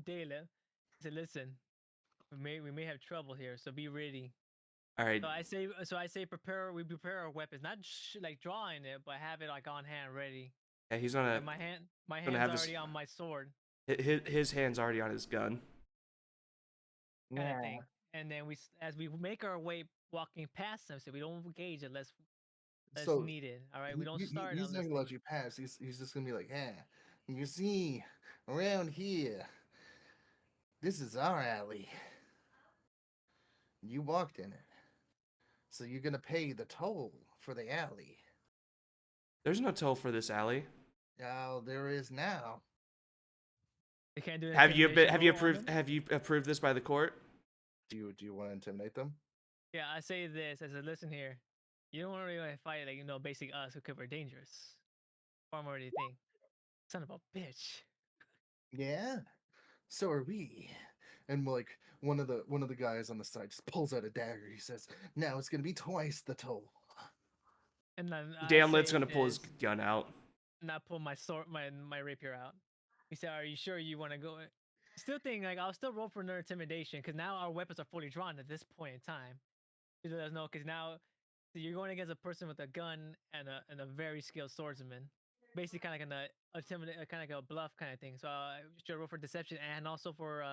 B: Dale. I said, listen, we may have trouble here, so be ready.
C: All right.
B: So I say we prepare our weapons, not like drawing it, but have it like on hand ready.
C: Yeah, he's
B: And my
C: gonna
B: hand's
C: have his
B: already on my sword,
C: his hands already on his gun.
B: kind of
A: Yeah.
B: thing. And then as we make our way walking past them, so we don't engage unless
A: So
B: needed. All right, we don't start
A: he's not
B: unless
A: gonna
B: they.
A: let you pass. He's just gonna be like, yeah, you see, around here, this is our alley. You walked in it, so you're gonna pay the toll for the alley.
C: There's no toll for this alley.
A: Oh, there is now.
B: They can't do an intimidation roll on them.
C: Have you approved this by the court?
A: Do you want to intimidate them?
B: Yeah, I say this. I said, listen here. You don't want to really fight like basic us who could be dangerous. Far more than you think. Son of a bitch.
A: Yeah. So are we. And like one of the guys on the side just pulls out a dagger. He says, "Now it's gonna be twice the toll."
B: And then I
C: Damn Lit's
B: say
C: gonna pull his
B: this,
C: gun out.
B: and I pull my sword, my rapier out. He said, "Are you sure you want to go?" Still think like I'll still roll for another intimidation because now our weapons are fully drawn at this point in time. He doesn't know because now so you're going against a person with a gun and a very skilled swordsman. Basically, kind of like kind of like a bluff kind of thing. So I should roll for deception and also for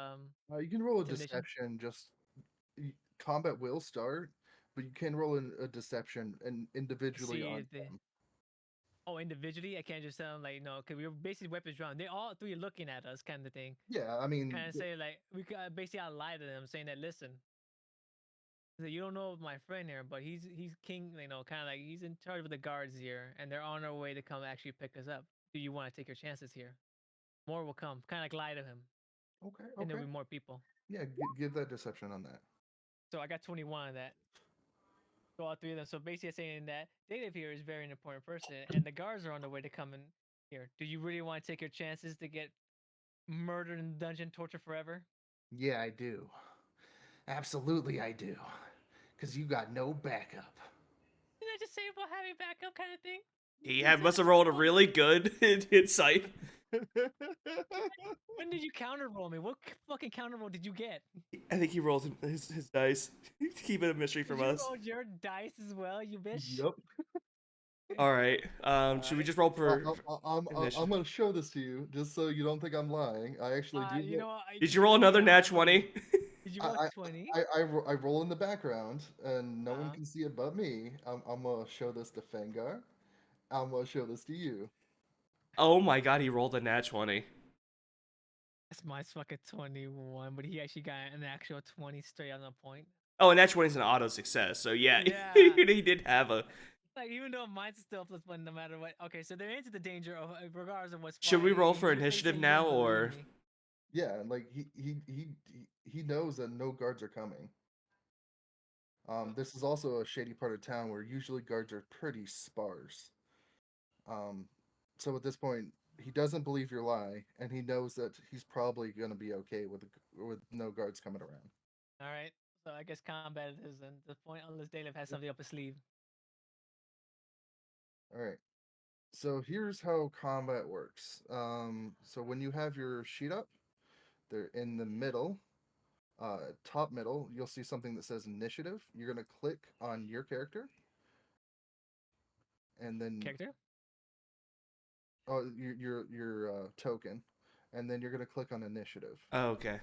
A: You can roll a
B: intimidation.
A: deception. Just combat will start, but you can roll a deception and individually
B: See
A: on
B: if they
A: them.
B: individually. I can't just tell them like no, because we're basically weapons drawn. They all three are looking at us, kind of thing.
A: Yeah, I mean,
B: Kind of say like we could basically I lie to them, saying that listen, so you don't know my friend here, but he's king. Kind of like he's in charge of the guards here, and they're on their way to come actually pick us up. Do you want to take your chances here? More will come. Kind of like lie to him,
A: okay,
B: and there'll
A: okay,
B: be more people.
A: yeah, give that deception on that.
B: So I got 21 of that. So all three of them. So basically saying that Dave here is very an important person, and the guards are on the way to come in here. Do you really want to take your chances to get murdered in dungeon, torture forever?
A: Yeah, I do. Absolutely, I do. Because you got no backup.
B: Didn't I just say about having backup kind of thing?
C: He must have rolled a really good insight.
B: When did you counter roll me? What fucking counter roll did you get?
C: I think he rolled his dice. Keep it a mystery
B: Did
C: from
B: you
C: us.
B: roll your dice as well, you bitch?
A: Yep.
C: All right. Should we
B: Alright.
C: just roll for
A: I'm
C: initiative?
A: going to show this to you just so you don't think I'm lying. I actually do.
B: You know what?
C: Did you roll another nat
B: I'm gonna
C: 20?
B: Did you
A: I,
B: roll
A: I,
B: 20?
A: I roll in the background and no one
B: Uh-huh.
A: can see it but me. I'm going to show this to Fengar. I'm going to show this to you.
C: Oh my god, he rolled a nat 20.
B: That's my fucking 21, but he actually got an actual 20 straight on the point.
C: Oh, and nat 20 is an auto success. So yeah,
B: Yeah.
C: he did have a.
B: Like, even though mine's still +1 no matter what. Okay, so they're into the danger of, regardless of what's
C: Should we
B: flying.
C: roll
B: You
C: for
B: basically say
C: initiative
B: you
C: now
B: don't believe
C: or?
B: me.
A: Yeah, like he knows that no guards are coming. This is also a shady part of town where usually guards are pretty sparse. Um, so at this point, he doesn't believe your lie, and he knows that he's probably going to be okay with no guards coming around.
B: Alright, so I guess combat is then the point, unless Dave has
A: Yep.
B: something up his sleeve.
A: All right. So here's how combat works. So when you have your sheet up, they're in the middle, top middle. You'll see something that says initiative. You're gonna click on your character, and then
B: Character?
A: your token, and then you're gonna click on initiative.
C: Oh, okay.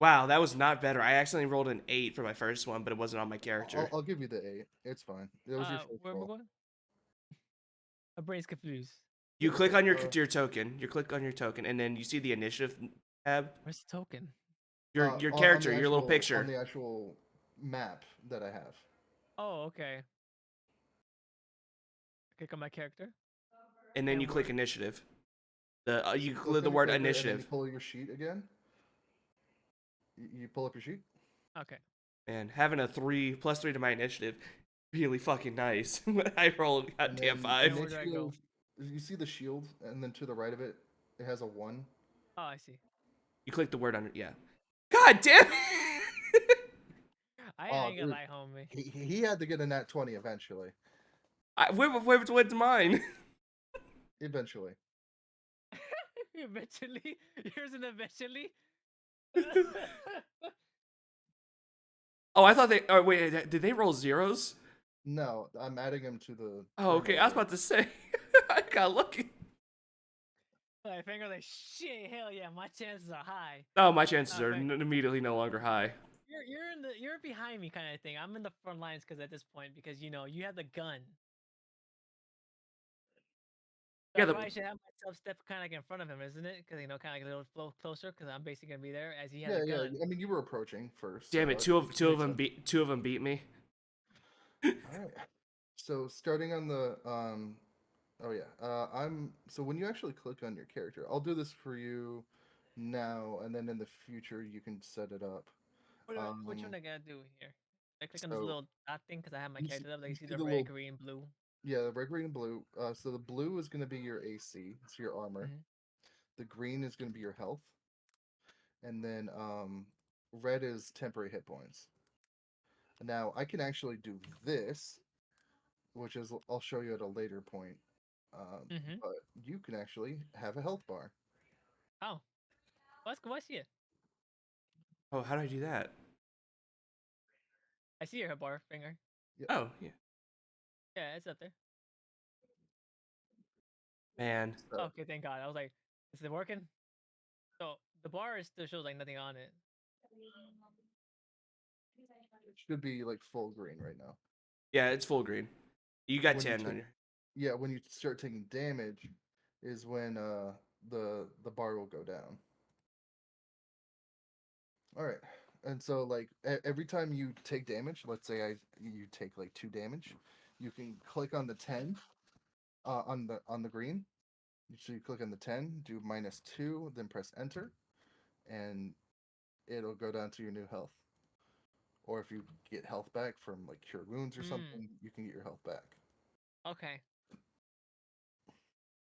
C: Wow, that was not better. I accidentally rolled an 8 for my first one, but it wasn't on my character.
A: I'll give you the 8. It's fine. It was your first
B: Where am I
A: roll.
B: going? My brain's confused.
C: You click on
A: Uh,
C: your token. You click on your token, and then you see the initiative tab.
B: Where's the token?
C: Your
A: on
C: character,
A: the
C: your little
A: actual
C: picture,
A: map that I have.
B: Oh, okay. Click on my character.
C: and then
B: And
C: you
B: where?
C: click initiative. You
A: Click
C: click the
A: on your
C: word
A: character, and then you
C: initiative.
A: pull your sheet again. You pull up your sheet.
B: Okay.
C: Man, having a 3 + 3 to my initiative, really fucking nice. I rolled
A: And
C: goddamn
A: then
C: 5.
B: Where do I go?
A: You see the shield, and then to the right of it, it has a 1.
B: Oh, I see.
C: You click the word under, yeah. God damn it!
B: I
A: Oh,
B: ain't gonna
A: dude,
B: lie, homie.
A: he had to get a nat 20 eventually.
C: Where's mine?
A: Eventually.
B: Eventually, here's an eventually.
C: Oh, I thought they. Oh wait, did they roll zeros?
A: No, I'm adding him to the.
C: Oh, okay. I was about to say. I got lucky.
B: I think I'm like shit. Hell yeah, my chances are high.
C: Oh, my chances are
B: Okay.
C: immediately no longer high.
B: You're behind me kind of thing. I'm in the front lines because at this point because you have the gun. So
C: Yeah,
B: I probably should have myself step kind of like in front of him, isn't it? Because kind of like a little flow closer because I'm basically gonna be there as he has
A: Yeah,
B: a
A: yeah.
B: gun.
A: I mean, you were approaching first,
C: damn
A: so
C: it.
A: it makes sense.
C: Two of them beat me.
A: All right. So starting on the oh yeah. So when you actually click on your character, I'll do this for you now, and then in the future you can set it up.
B: Which one
A: Um,
B: I gotta do here? I click on this
A: so
B: little dot thing because I have my
A: you see,
B: character up. Like
A: you
B: you see
A: see
B: the
A: the
B: red,
A: little,
B: green, blue.
A: yeah, the red, green, and blue. So the blue is going to be your AC, it's your armor.
B: Mm-hmm.
A: The green is going to be your health, and then red is temporary hit points. Now I can actually do this, which is I'll show you at a later point.
B: Mm-hmm.
A: But you can actually have a health bar.
B: Oh, what's cool. I see it.
C: Oh, how do I do that?
B: I see your bar finger.
A: Yep.
C: Oh, yeah.
B: Yeah, it's up there.
C: Man.
A: So
B: Okay, thank God. I was like, is it working? So the bar still shows like nothing on it.
A: it should be like full green right now.
C: Yeah, it's full green. You got
A: When you
C: 10 on
A: take,
C: your.
A: yeah, when you start taking damage, is when the bar will go down. All right, and so like every time you take damage, let's say you take like 2 damage, you can click on the 10 on the green. So you click on the 10, do -2, then press enter, and it'll go down to your new health. Or if you get health back from like cure wounds or
B: Mm,
A: something, you can get your health back.
B: okay.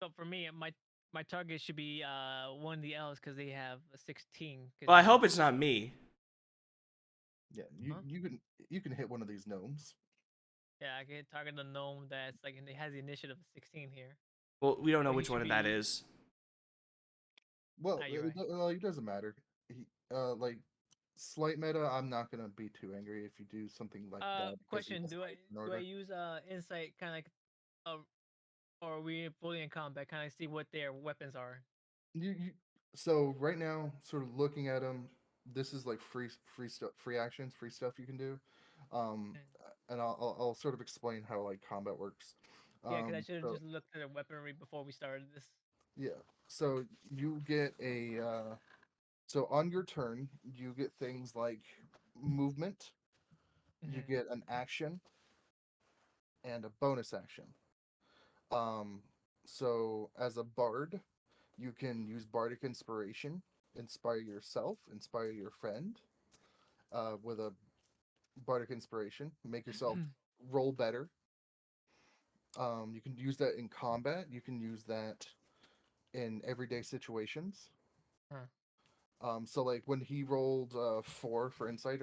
B: So for me, my target should be one of the L's because they have a 16. Cause
C: Well, I
B: you know,
C: hope it's not me.
A: Yeah,
B: huh?
A: you can hit one of these gnomes.
B: Yeah, I can target the gnome that's like and it has the initiative of 16 here.
C: Well, we don't know
B: So he
C: which
B: should
C: one of that
B: be.
C: is.
A: Well,
B: Ah, you're right.
A: it doesn't matter. Like slight meta, I'm not gonna be too angry if you do something like that because he
B: Question:
A: has life in
B: do I
A: order.
B: use insight kind of like uh or are we fully in combat? Kind of see what their weapons are.
A: You so right now, sort of looking at them, this is like free stuff, free actions, free stuff you can do. Um,
B: Mm.
A: and I'll sort of explain how like combat works.
B: Yeah, because I should have
A: So
B: just looked at their weaponry before we started this.
A: yeah, so you get a so on your turn, you get things like movement, you
B: Mm-hmm.
A: get an action, and a bonus action. Um, so as a bard, you can use bardic inspiration, inspire yourself, inspire your friend, with a bardic inspiration, make yourself roll better. You can use that in combat. You can use that in everyday situations.
B: Huh.
A: So like when he rolled 4 for insight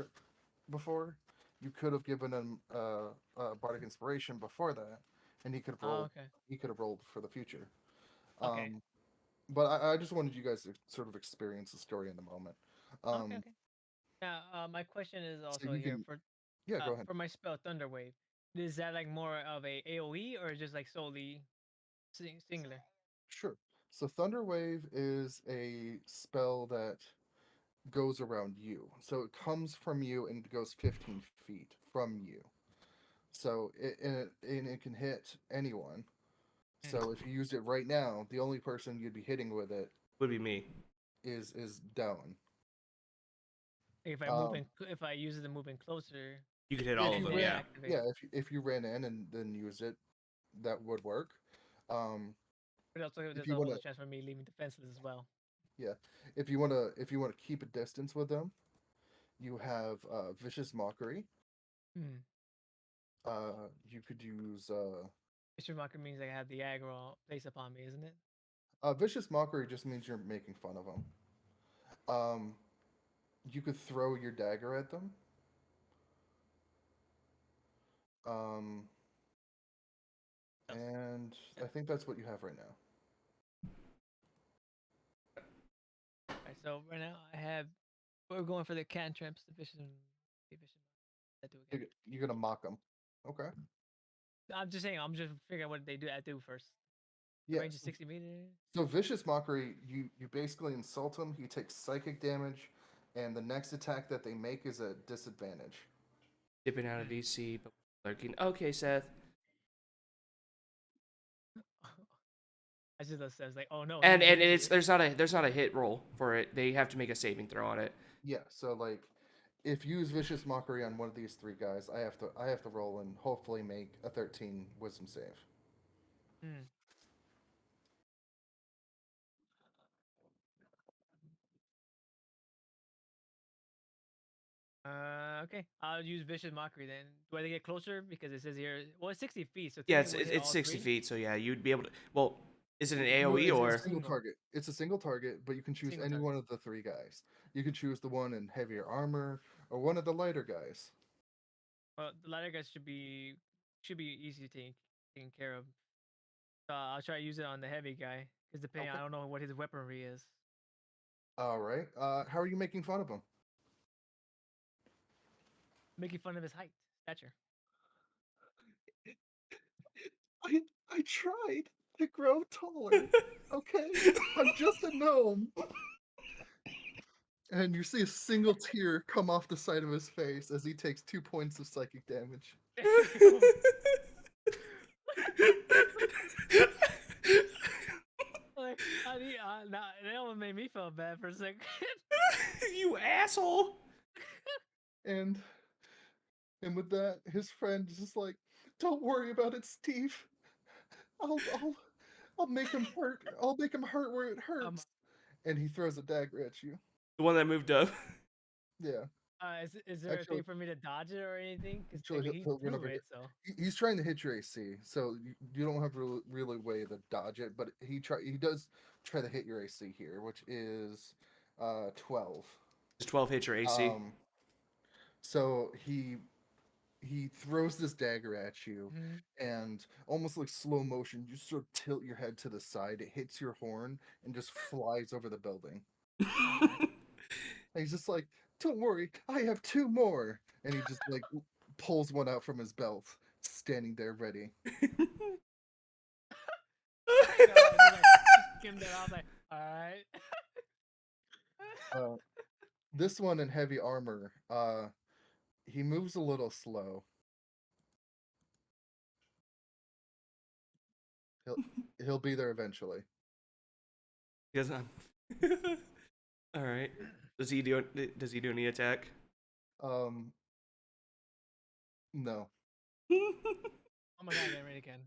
A: before, you could have given him bardic inspiration before that, and
B: Oh, okay.
A: he could have rolled for the future.
B: Okay.
A: Um, but I just wanted you guys to sort of experience the story in the moment.
B: Okay.
A: Um,
B: Okay. Now, my question is
A: so
B: also
A: you
B: here
A: can, yeah, go ahead.
B: for my spell Thunder Wave. Is that like more of a AOE or just like solely singular?
A: Sure. So Thunder Wave is a spell that goes around you. So it comes from you and goes 15 feet from you. So and it can hit anyone.
B: Mm.
A: So if you used it right now, the only person you'd be hitting with it
C: Would be me.
A: is Down. Um,
B: If I use it to move in closer,
C: You could hit all
A: if
C: of
A: you
B: and
C: them,
B: then
A: ran,
C: yeah.
B: activate.
A: yeah, if you ran in and then used it, that would work. Um,
B: But also,
A: if
B: there's
A: you
B: a
A: want
B: whole
A: to,
B: chance for me leaving defenseless as well.
A: yeah, if you want to keep a distance with them, you have Vicious Mockery.
B: Hmm.
A: You could use
B: Issue marker means I have the aggro placed upon me, isn't it?
A: Vicious Mockery just means you're making fun of them. Um, you could throw your dagger at them. Um,
B: Yes.
A: and
B: Yeah.
A: I think that's what you have right now.
B: Alright, so right now I have we're going for the cantrips, division. That do again.
A: You're gonna mock them. Okay.
B: I'm just saying. I'm just figuring out what they do. I do first. The range is
A: Yes.
B: 60 meters.
A: So Vicious Mockery, you basically insult him. He takes psychic damage, and the next attack that they make is a disadvantage.
C: Dipping out of
B: Hmm.
C: VC, but lurking. Okay, Seth.
B: I just says like, oh no,
C: And
B: he's
C: and
B: into
C: it's
B: it.
C: there's not a hit roll for it. They have to make a saving throw on it.
A: Yeah. So like, if you use Vicious Mockery on one of these 3 guys, I have to roll and hopefully make a 13 Wisdom save.
B: Hmm. Okay. I'll use vicious mockery then. Do I get closer because it says here? Well, it's 60 feet, so
C: Yeah,
B: three would hit
C: it's
B: all
C: 60
B: three.
C: feet, so yeah, you'd be able to. Well, is it an
A: No,
C: AOE
A: it's a
B: Or
C: or
A: single
B: single.
A: target. It's a single target, but you can choose
B: Single
A: any
B: target.
A: one of the three guys. You can choose the one in heavier armor or one of the lighter guys.
B: Well, the lighter guys should be easy to taken care of. I'll try to use it on the heavy guy because depending,
A: Okay.
B: I don't know what his weaponry is.
A: All right. How are you making fun of him?
B: Making fun of his height, stature.
A: I I tried to grow taller. Okay, I'm just a gnome. And you see a single tear come off the side of his face as he takes 2 points of psychic damage.
B: Like, that one made me feel bad for a second.
C: you asshole?
A: And with that, his friend is just like, "Don't worry about it, Steve. I'll I'll make him hurt. I'll make him hurt where it
B: um,
A: hurts." And he throws a dagger at you.
C: The one that moved up.
A: Yeah,
B: is there a
A: actually,
B: thing for me to dodge it or anything? Because
A: actually,
B: technically he
A: he'll run
B: threw
A: over here.
B: it, so
A: He's trying to hit your AC, so you don't have really way to dodge it. But he does try to hit your AC here, which is 12.
C: Just 12 hit your AC.
A: Um, so he throws this dagger at you,
B: Mhm.
A: and almost like slow motion, you sort of tilt your head to the side. It hits your horn and just flies over the building. And he's just like, "Don't worry, I have two more." And he just like pulls one out from his belt, standing there ready.
B: I know. Just like just skimmed it off. Like, all right.
A: Uh, this one in heavy armor, he moves a little slow. He'll he'll be there eventually.
C: He doesn't. All right. Does he do any attack?
A: Um, no.
B: Oh my god, get ready again.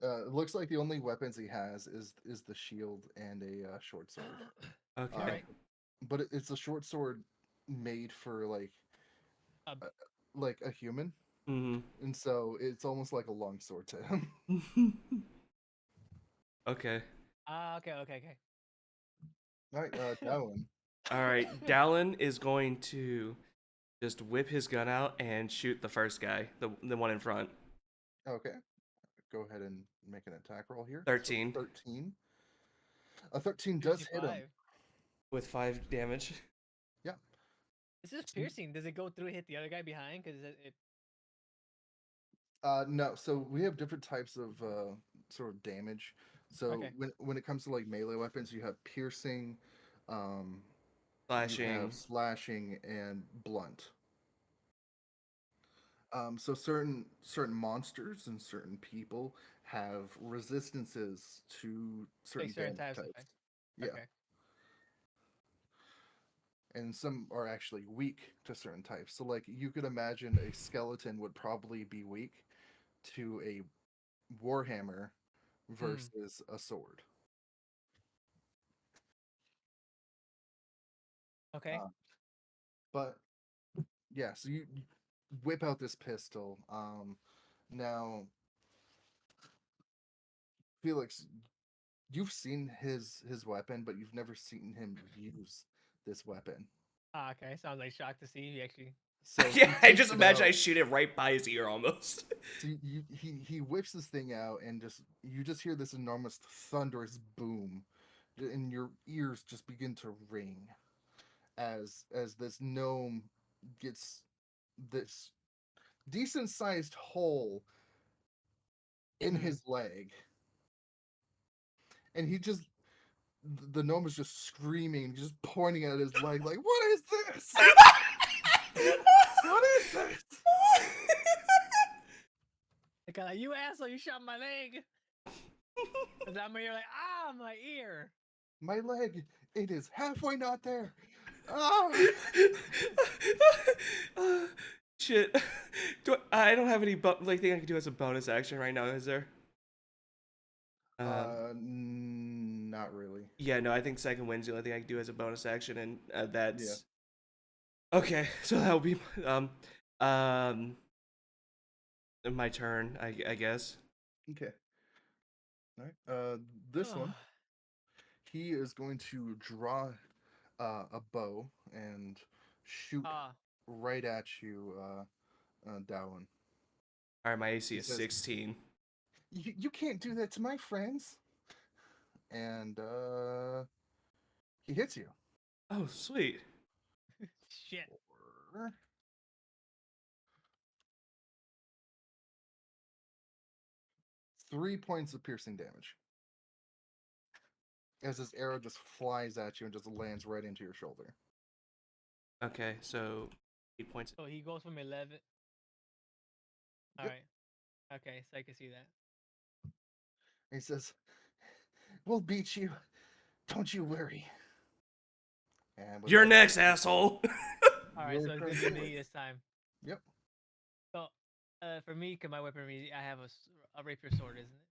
A: It looks like the only weapons he has is the shield and a short sword.
C: Okay.
B: Alright.
A: But it's a short sword made for
B: Uh,
A: like a human,
C: Mhm.
A: and so it's almost like a long sword to him.
C: Okay.
B: okay.
A: All right, Dallin.
C: All right. Dallin is going to just whip his gun out and shoot the first guy, the one in front.
A: Okay, go ahead and make an attack roll here. So
C: 13
A: 13. A 13 does hit him.
B: 55.
C: with 5 damage.
A: Yeah.
B: This is piercing. Does it go through hit the other guy behind? Because it.
A: No. So we have different types of sort of damage. So
B: Okay.
A: when it comes to like melee weapons, you have piercing, um, you have
C: Slashing.
A: slashing, and blunt. So certain monsters and certain people have resistances to
B: Like
A: certain
B: certain
A: damage
B: types of
A: types.
B: things.
A: Yeah,
B: Okay.
A: and some are actually weak to certain types. So like you could imagine a skeleton would probably be weak to a warhammer
B: Hmm.
A: versus a sword.
B: Okay.
A: Uh, but yeah, so you whip out this pistol. Now Felix, you've seen his weapon, but you've never seen him use this weapon.
B: Okay. Sounds like shocked to see you actually.
A: So
C: Yeah,
A: he
C: I
A: takes
C: just
A: it
C: imagine
A: out.
C: I shoot it right by his ear almost.
A: So he whips this thing out, and just you just hear this enormous thunderous boom, and your ears just begin to ring as this gnome gets this decent sized hole in
B: Hmm.
A: his leg, and he just the gnome is just screaming, just pointing at his leg, like, "What is this? What is this?
B: Like, you asshole! You shot my leg. Cause I'm here like, my ear.
A: My leg, it is halfway not there. Ah!"
C: Shit. I don't have any like thing I can do as a bonus action right now, is there?
A: Not really.
C: Yeah, no, I think second wind's the only thing I can do as a bonus action, and
A: Yeah.
C: that's Okay, so that'll be um my turn, I guess.
A: Okay. All right. This one, he is going to draw a bow and shoot
B: Ah,
A: right at you, Dallin.
C: All right, my AC
A: He
C: is
A: says,
C: 16.
A: You can't do that to my friends." And he hits you.
C: Oh, sweet.
B: shit.
A: For 3 points of piercing damage. As this arrow just flies at you and just lands right into your shoulder.
C: Okay, so 8 points.
B: So he goes from 11. All
A: Yep.
B: right. Okay, so I can see that.
A: He says, "We'll beat you. Don't you worry." And with
C: You're
A: that,
C: next, asshole.
B: All right,
A: your
B: so it's
A: turn
B: gonna be me
A: forward.
B: this time.
A: Yep.
B: So, for me, cause my weapon, I have a rapier sword, isn't it?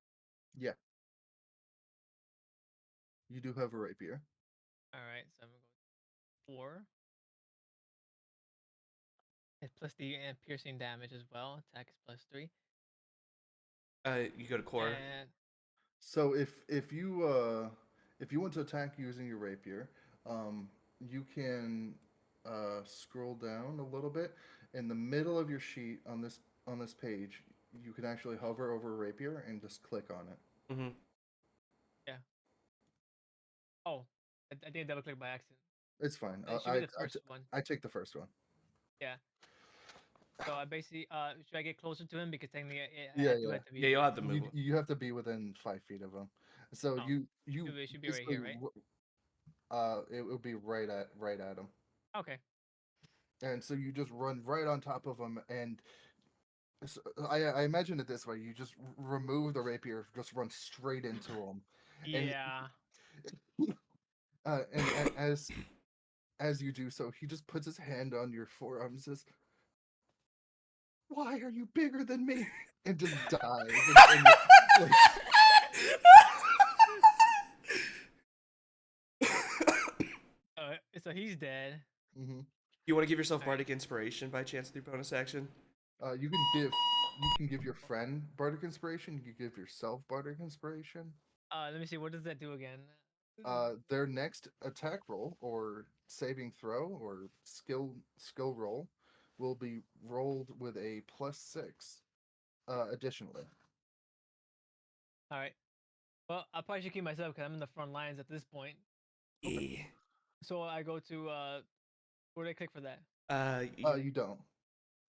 A: Yeah. You do have a rapier.
B: All right, so I'm gonna go 4. And plus the piercing damage as well. Attack is +3.
C: You go to core.
B: And
A: So if you want to attack using your rapier, you can scroll down a little bit in the middle of your sheet on this page. You can actually hover over a rapier and just click on it.
C: Mm-hmm.
B: yeah. Oh, I did double click by accident.
A: It's fine.
B: It should be the first one.
A: I take the first one.
B: Yeah. So I basically, should I get closer to him because technically I
A: Yeah,
B: do
A: yeah.
B: have to be.
C: Yeah, you'll have to move.
A: You have to be within 5 feet of him. So
B: Oh, it should be right
A: basically
B: here, right?
A: it would be right at him.
B: Okay.
A: And so you just run right on top of him, and so I imagine it this way: you just remove the rapier, just run straight into him, and
B: Yeah.
A: as you do so, he just puts his hand on your forearm and says, "Why are you bigger than me?" and just dies. And like,
B: So he's dead.
A: mhm.
C: You want to give yourself
B: All right.
C: bardic inspiration by chance through bonus action?
A: You can give your friend bardic inspiration. You can give yourself bardic inspiration.
B: Let me see. What does that do again?
A: Their next attack roll or saving throw or skill roll will be rolled with a +6. Additionally,
B: All right. Well, I probably should keep myself because I'm in the front lines at this point.
A: okay.
C: Yeah.
B: So I go to where do I click for that?
A: You don't.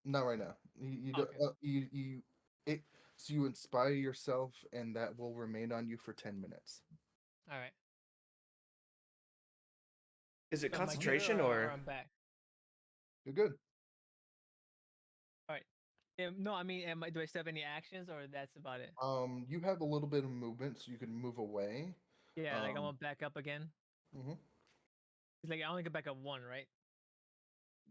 A: Not right now. You don't.
B: Okay.
A: You it. So you inspire yourself, and that will remain on you for 10 minutes.
B: All right.
C: Is it
B: So am I good
C: concentration
B: or
C: or?
B: I'm back?
A: You're good.
B: All right. No, I mean, do I still have any actions or that's about it?
A: You have a little bit of movement, so you can move away.
B: Yeah, like I'm
A: Um,
B: gonna back up again.
A: mhm.
B: It's like I only can back up 1, right?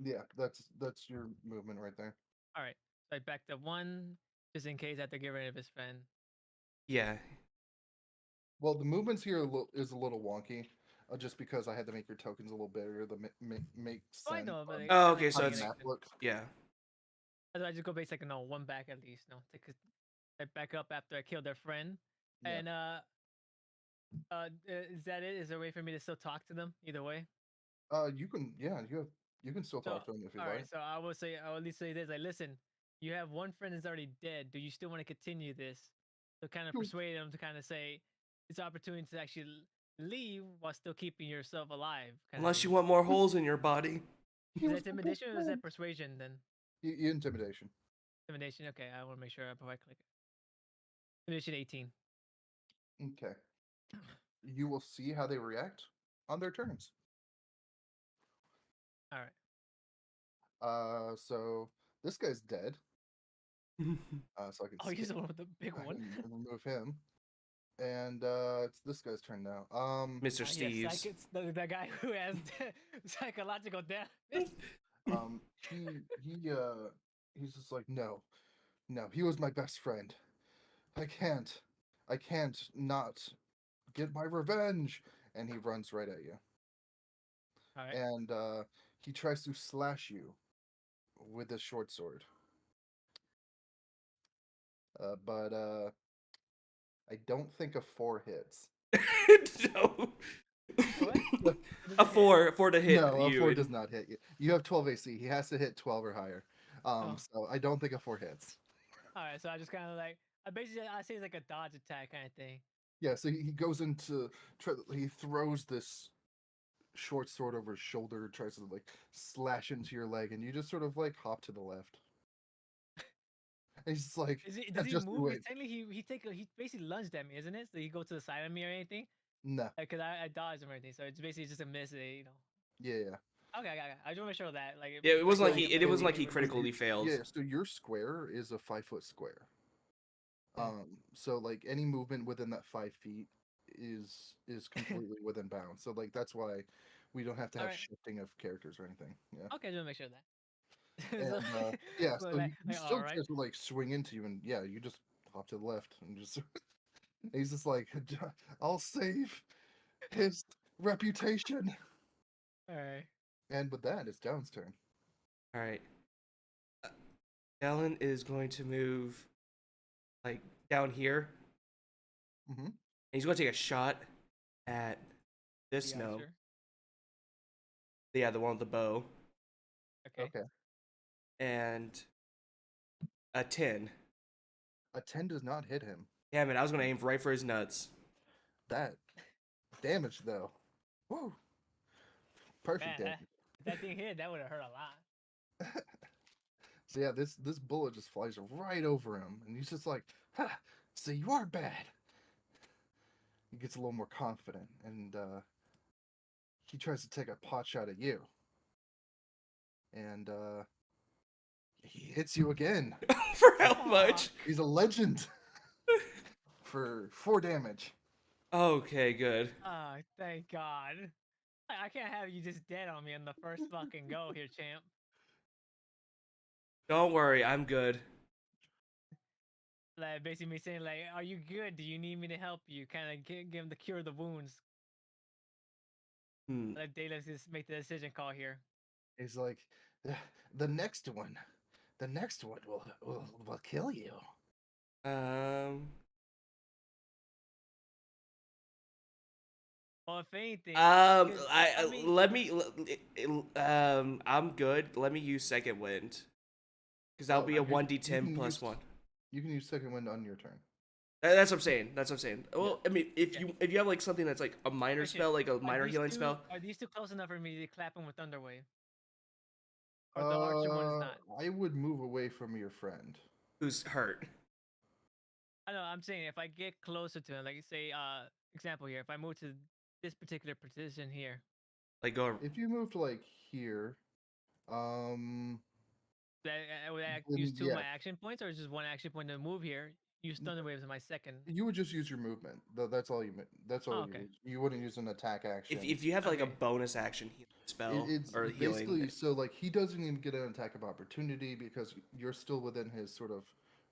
A: Yeah, that's your movement right there.
B: All right. So I backed up 1 just in case I have to get rid of his friend.
C: Yeah.
A: Well, the movements here is a little wonky, just because I had to make your tokens a little bigger to make
B: Oh, I
A: sense
B: know, but
A: on
B: like,
C: Oh,
B: I
C: okay.
B: like
C: So
A: how
B: seeing
A: the
B: it
C: it's
B: like
A: map
B: this.
A: looks.
C: yeah.
B: I just go base like no 1 back at least. No, I back up after I killed their friend.
A: Yeah.
B: And is that it? Is there a way for me to still talk to them either way?
A: You can you can still
B: So,
A: talk to him if you'd
B: all
A: like.
B: right. So I will say, I will at least say this. Like, listen, you have one friend that's already dead. Do you still want to continue this? So kind of
A: You-
B: persuade them to kind of say it's an opportunity to actually leave while still keeping yourself alive. Kind of
C: Unless you
B: thing.
C: want more holes in your body.
A: He
B: Is that
A: was my best
B: intimidation or is that
A: friend.
B: persuasion then?
A: Intimidation.
B: Intimidation. Okay, I want to make sure I provide click. Intimidation 18.
A: Okay. You will see how they react on their turns.
B: All right.
A: So this guy's dead. So I can
B: Oh, he's
A: skip.
B: the one with the big
A: I
B: one.
A: can remove him. And it's this guy's turn now.
C: Mr.
B: Yes,
C: Steve's.
B: the guy who has psychological damage.
A: um, he he's just like, no, no, he was my best friend. I can't, I can't not get my revenge. And he runs right at you.
B: All right.
A: And he tries to slash you with his short sword. But I don't think a 4 hits.
C: No.
B: What?
A: No,
B: It
C: A
B: doesn't hit?
C: 4 to hit
A: no, a
C: you.
A: 4 does not hit you. You have 12 AC. He has to hit 12 or higher.
B: Oh.
A: So I don't think a 4 hits.
B: All right, so I just kind of like I say it's like a dodge attack kind of thing.
A: Yeah, so he goes into he throws this short sword over his shoulder, tries to like slash into your leg, and you just sort of like hop to the left. And he's just like,
B: Does he
A: just you
B: move?
A: wait.
B: Technically, he basically lunged at me, isn't it? So he go to the side of me or anything?
A: No,
B: Because I dodged him or anything, so it's basically just a miss.
A: yeah.
B: Okay, okay, okay. I just want to make sure of that
C: Yeah, it wasn't
B: like
C: like
A: So,
C: he.
B: a
C: It
B: play
C: wasn't
A: so,
C: like he
B: game or
A: so
B: something.
C: critically failed.
A: yeah, so your square is a 5-foot square.
B: Okay.
A: So like any movement within that 5 feet is completely within bounds. So like that's why we don't have to
B: All
A: have
B: right.
A: shifting of characters or anything. Yeah.
B: Okay, just want to make sure of that. So,
A: And yeah,
B: so
A: so he
B: all
A: still
B: right.
A: tries to like swing into you, and yeah, you just hop to the left and just he's just like, I'll save his reputation.
B: All right.
A: And with that, it's Down's turn.
C: All right. Alan is going to move like down here.
A: Mm-hmm.
C: And he's going to take a shot at this
B: The
C: gnome.
B: archer.
C: Yeah, the one with the bow.
B: Okay.
A: Okay.
C: And a 10.
A: A 10 does not hit him.
C: Yeah, man, I was going to aim right for his nuts.
A: That damage though. Woo. Perfect
B: Man,
A: damage.
B: if that thing hit, that would have hurt a lot.
A: So yeah, this bullet just flies right over him, and he's just like, "Ha! So you are bad." He gets a little more confident, and he tries to take a pot shot at you, and he hits you again.
C: For how
B: Fuck.
C: much?
A: He's a legend for 4 damage.
C: Okay, good.
B: Oh, thank God. I can't have you just dead on me on the first fucking go here, champ.
C: Don't worry, I'm good.
B: Like basically me saying like, "Are you good? Do you need me to help you?" Kind of give him the cure the wounds.
C: Hmm.
B: Let Daedalus just make the decision call here.
A: He's like, the next one, the next one will kill you.
C: Um.
B: Well, if anything,
C: Um.
B: 'cause,
C: I
B: I mean,
C: let me. I'm good. Let me use second wind, because that'll
A: Oh,
C: be a
A: you
C: 1d10
A: can
C: plus
A: use
C: 1.
A: second wind on your turn.
C: That's what I'm saying. That's what I'm saying.
A: Yeah.
C: Well, I mean, if
B: yeah.
C: you have like something that's like a minor
B: Question:
C: spell, like a minor healing spell,
B: Are these two close enough for me to clap him with Thunderwave? Or the archer one is
A: Uh,
B: not.
A: I would move away from your friend.
C: who's hurt?
B: I know. I'm saying if I get closer to him, like say, example here, if I move to this particular position here,
C: Like go.
A: If you moved like here, um,
B: would I use
A: then
B: two of
A: yeah,
B: my action points, or just one action point to move here? Use
A: n-
B: Thunder Wave as my second.
A: you would just use your movement. That's all you. That's all
B: Oh,
A: you
B: okay.
A: use. You wouldn't use an attack action.
C: If you have like a
B: Okay.
C: bonus action healing spell
A: It's
C: or healing,
A: basically so like he doesn't even get an attack of opportunity because you're still within his sort of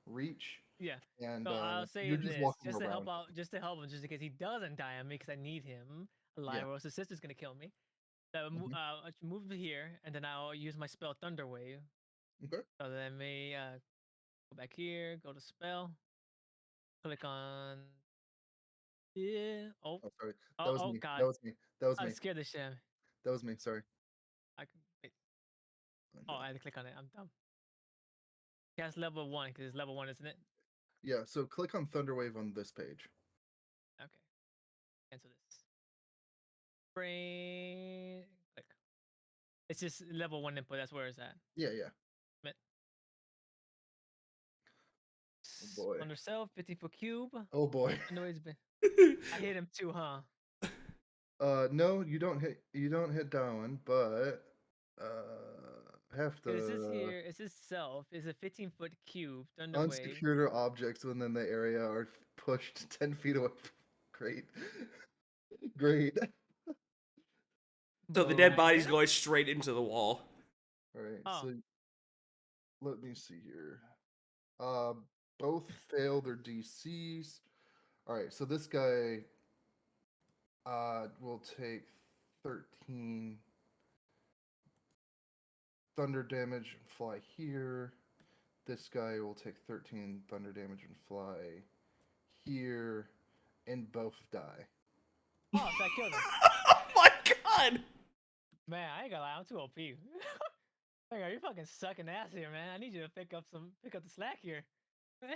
A: reach,
B: Yeah.
A: and
B: So I'll say
A: you're just
B: this,
A: walking around.
B: just to help him, just in case he doesn't die on me, because I need him
A: Yeah.
B: alive, or else his sister's gonna kill me. So
A: Hmm.
B: I should move here, and then I'll use my spell Thunder Wave.
A: Okay.
B: So then me go back here, go to spell, click on yeah.
A: Oh, sorry. That
B: Oh,
A: was
B: oh
A: me. That
B: God,
A: was me. That was
B: I
A: me.
B: scared the shit. Out of me.
A: That was me. Sorry.
B: I can wait. Oh,
A: Okay.
B: I had to click on it. I'm dumb. Cast level 1 because it's level 1, isn't it?
A: Yeah. So click on Thunderwave on this page.
B: Okay. Cancel this. Brain. Click. It's just level 1 input. That's where it's at.
A: Yeah. Yeah.
B: Submit.
A: Oh boy.
B: Under self, 50-foot cube.
A: Oh boy.
B: I know it's been. I hit him too, huh?
A: No, you don't hit. You don't hit down, but have
B: Because it says
A: to
B: here, it says self is a 15-foot cube, thunder wave.
A: unsecured objects within the area are pushed 10 feet away. Great. Great.
C: so the
B: Can
C: dead
B: I hit
C: body's
B: him?
C: going straight into the wall.
A: All right.
B: Oh,
A: So let me see here. Uh, both fail their DCs. All right. So this guy will take 13 thunder damage and fly here. This guy will take 13 thunder damage and fly here, and both die.
B: Oh, so I killed him.
C: Oh my god!
B: Man, I ain't gonna lie, I'm too OP. Like, you're fucking sucking ass here, man. I need you to pick up the slack here. I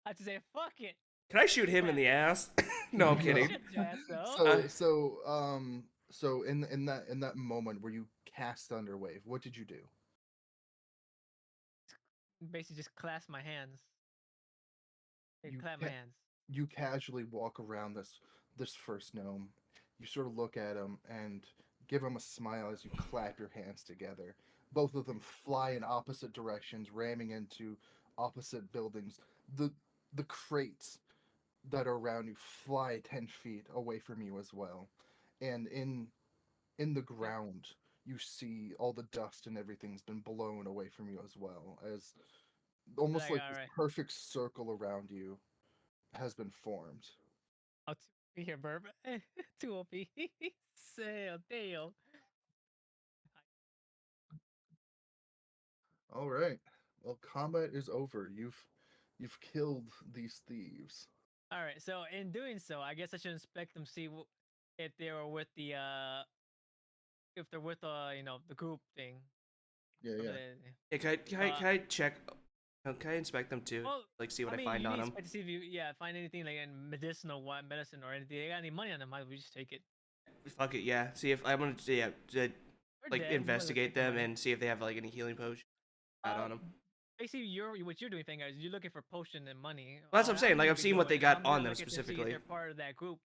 B: have to say, fuck it.
C: Can I shoot him in the ass? No, I'm
A: No.
C: kidding.
B: Shit, Jazz, though.
A: So in that moment where you cast Thunder Wave, what did you do?
B: Basically, just clasp my hands. Hey,
A: You
B: clap my hands.
A: you casually walk around this first gnome. You sort of look at him and give him a smile as you clap your hands together. Both of them fly in opposite directions, ramming into opposite buildings. The the crates that are around you fly 10 feet away from you as well. And in the ground, you see all the dust and everything's been blown away from you as well, as almost
B: Like,
A: like
B: all
A: this
B: right,
A: perfect circle around you has been formed.
B: I'll be here, Burp. Too OP. Sail, Dale.
A: All right. Well, combat is over. You've killed these thieves.
B: All right, so in doing so, I guess I should inspect them, see if they were with the if they're with the group thing.
A: Yeah,
B: Whatever
A: yeah.
C: Yeah, can I check? Can I inspect them too?
B: Well,
C: Like, see what
B: I
C: I
B: mean,
C: find
B: you
C: on
B: need to
C: them?
B: inspect to see if you find anything like in medicinal medicine or anything. They got any money on them? Might we just take it?
C: Fuck it, yeah. See if I'm gonna
B: Or
C: like
B: dead? We might as well
C: investigate
B: take the
C: them
B: money.
C: and see if they have like any healing potion add on them.
B: Basically, what you're doing, Finger, is you're looking for potion and money.
C: Well, that's what I'm saying. Like,
B: gonna
C: I'm
B: be
C: seeing what
B: doing
C: they
B: is
C: got
B: I'm gonna
C: on them
B: look at them, see if
C: specifically.
B: they're part of that group.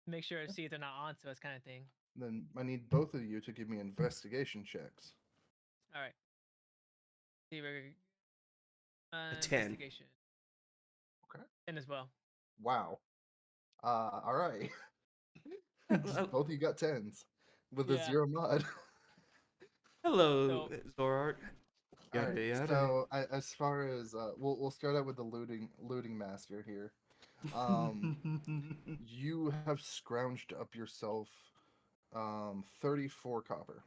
B: Make sure see if they're not onto us, kind of thing.
A: Then I need both of you to give me investigation checks.
B: All right. See, we're
C: A 10.
B: investigation.
A: Okay.
B: And as well.
A: Wow. All right. Both of you got tens with a
B: Yeah.
A: zero mod.
C: Hello,
B: So
C: Zorark.
A: All
C: Yada
A: right.
C: yada.
A: So as far as we'll start out with the looting master here. Um, you have scrounged up yourself 34 copper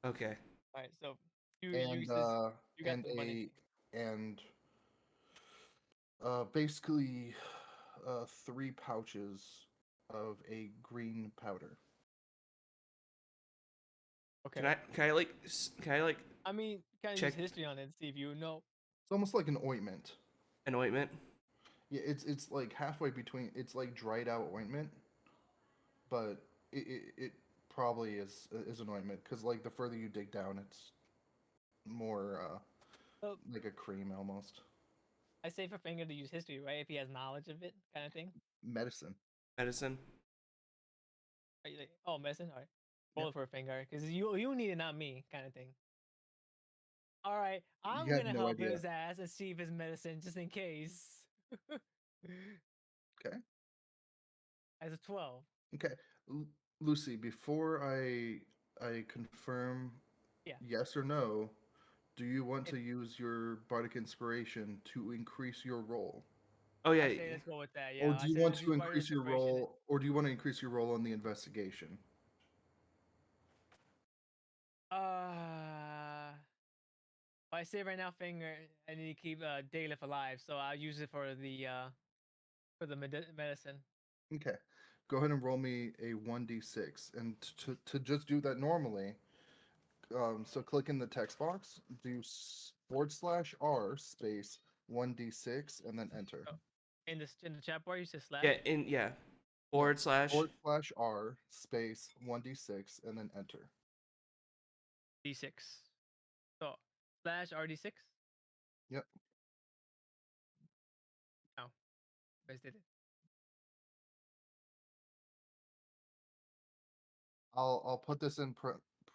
C: Okay.
B: all right. So you
A: and
B: says you got the money.
A: and basically 3 pouches of a green powder.
B: Okay.
C: Can I like
B: I mean, kind of use
C: check
B: history on it and see if you know.
A: It's almost like an ointment.
C: an ointment?
A: Yeah, it's like halfway between. It's like dried out ointment, but it probably is an ointment because like the further you dig down, it's more
B: So
A: like a cream almost.
B: I say for Finger to use history, right? If he has knowledge of it, kind of thing.
A: Medicine.
C: Medicine.
B: Are you like, oh, medicine? All right.
A: Yeah.
B: Roll it for a Finger, because you need it, not me, kind of thing. All right, I'm
A: You had
B: gonna
A: no
B: help
A: idea.
B: his ass and see if it's medicine, just in case.
A: Okay.
B: As a 12.
A: Okay. Lucy, before I confirm
B: Yeah.
A: yes or no, do you want
B: If
A: to use your bardic inspiration to increase your roll?
C: Oh yeah.
B: I say let's go with that.
A: Or
B: Yeah,
A: do
B: I
A: you
B: say
A: want
B: let's use
A: to
B: part of
A: increase
B: this
A: your
B: inspiration.
A: roll or do you want to increase your roll on the investigation?
B: I say right now, Finger, I need to keep Dalef alive, so I'll use it for the medicine.
A: Okay. Go ahead and roll me a 1d6. And to just do that normally, so click in the text box, do /r space 1d6 and then enter.
B: Oh, in the chat bar, you said slash
C: Yeah.
A: Yeah. /r space 1d6 and then enter.
B: D6. So slash RD6.
A: Yep.
B: Oh, you guys did it.
A: I'll put this in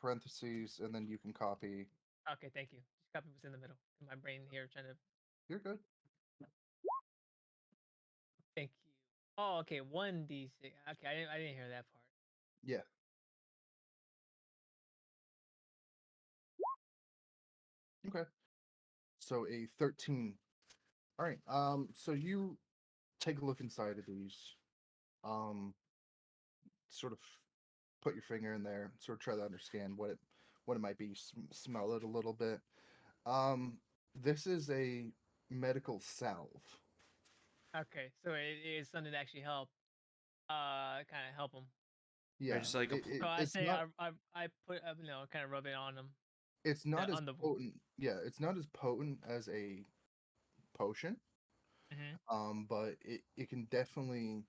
A: parentheses and then you can copy.
B: Okay, thank you. Just copy what's in the middle. My brain here trying to
A: You're good.
B: thank you. Oh, okay, 1d6. Okay, I didn't hear that part.
A: Yeah. Okay. So a 13. All right. So you take a look inside of these. Sort of put your finger in there, sort of try to understand what it might be. Smell it a little bit. Um, this is a medical salve.
B: Okay, so it is something that actually help. Kind of help him.
C: Or
A: Yeah,
C: just like a
B: So I
A: it's
B: say
A: not
B: I put kind of rub it on him
A: it's not as
B: on the wound.
A: potent. Yeah, it's not as potent as a potion.
B: Mm-hmm.
A: But it can definitely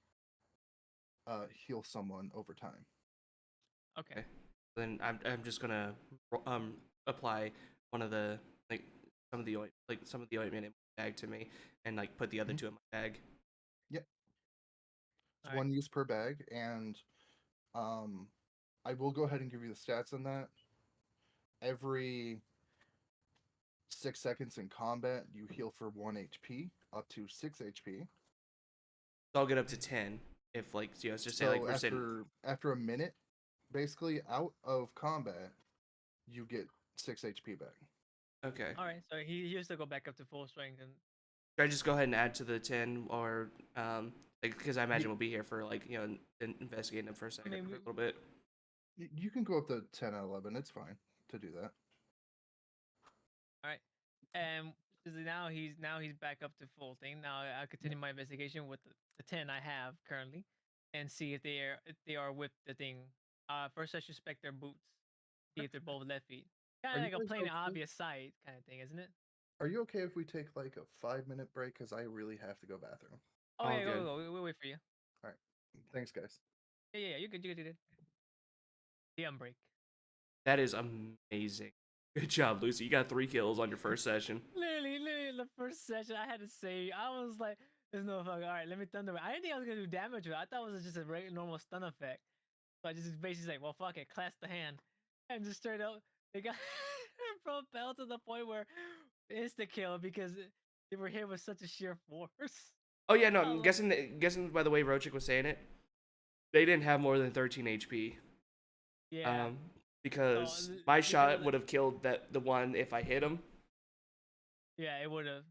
A: heal someone over time.
B: Okay.
C: okay. Then I'm just gonna apply one of the like some of the ointment in my bag to me, and like put the other
A: Mhm.
C: two in my bag.
A: Yep, it's
B: All right.
A: one use per bag, and um, I will go ahead and give you the stats on that. Every 6 seconds in combat, you heal for 1 HP, up to 6 HP.
C: So I'll get up to 10 if like let's just say like
A: So
C: we're sitting.
A: after a minute, basically out of combat, you get 6 HP back.
C: Okay.
B: All right. So he used to go back up to full strength, and
C: Should I just go ahead and add to the 10 or like because I
A: You,
C: imagine we'll be here for like investigating them for a
B: I
C: second
B: mean,
C: for a little bit.
A: you can go up to 10 out of 11. It's fine to do that.
B: all right. And now he's back up to full thing. Now I continue my investigation with the 10 I have currently, and see if they are with the thing. First I suspect their boots. See if they're both left feet.
A: Are
B: Kind of
A: you
B: like a
A: guys
B: plain
A: okay?
B: obvious sight kind of thing, isn't it?
A: Are you okay if we take like a 5 minute break? Because I really have to go bathroom.
B: Oh
C: All
B: yeah, go
C: good.
B: go go. We'll wait for you.
A: All right. Thanks, guys.
B: Yeah. You could you could. The unbreak.
C: That is amazing. Good job, Lucy. You got 3 kills on your first session.
B: Literally, in the first session, I had to say, I was like, "There's no fuck." All right, let me thunder. I didn't think I was gonna do damage with it. I thought it was just a regular normal stun effect. So I just basically like, well, fuck it, class the hand, and just straight up, they got propelled to the point where insta kill because they were hit with such a sheer force.
C: Oh yeah, no,
B: I
C: I'm
B: was like,
C: guessing by the way Rochik was saying it, they didn't have more than 13 HP.
B: yeah.
C: Um,
B: So
C: because my
B: because
C: shot would have killed the one if I hit him,
B: yeah, it would have.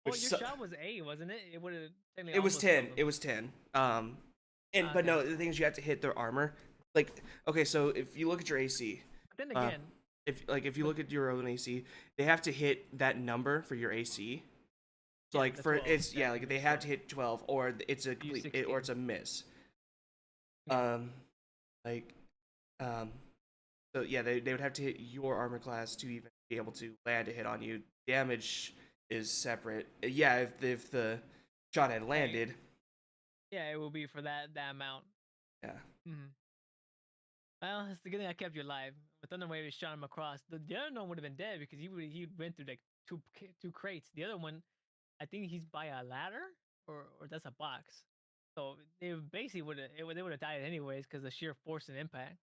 B: Well,
C: which
B: your shot was A, wasn't it? It would have technically
C: it was
B: almost
C: 10.
B: killed him.
C: It was 10. And but
B: Okay.
C: no, the thing is you have to hit their armor. Like okay, so if you look at your AC,
B: But then
C: uh,
B: again,
C: if you
B: but
C: look at your own AC, they have to hit that number for your AC. So
B: yeah,
C: like
B: the
C: for
B: 12.
C: it's yeah, like
B: Technically,
C: they
B: it's
C: have
B: 12.
C: to hit 12 or it's a
B: Use
C: complete or
B: 16.
C: it's a miss.
B: Okay.
C: Um, like um, so yeah, they would have to hit your armor class to even be able to land a hit on you. Damage is separate. Yeah, if the shot had
B: Hey,
C: landed,
B: yeah, it will be for that amount.
C: yeah.
B: Hmm. Well, it's the good thing I kept you alive. With Thunder Wave, shot him across. The other one would have been dead because he went through like two crates. The other one, I think he's by a ladder or that's a box. So they basically they would have died anyways because of sheer force and impact.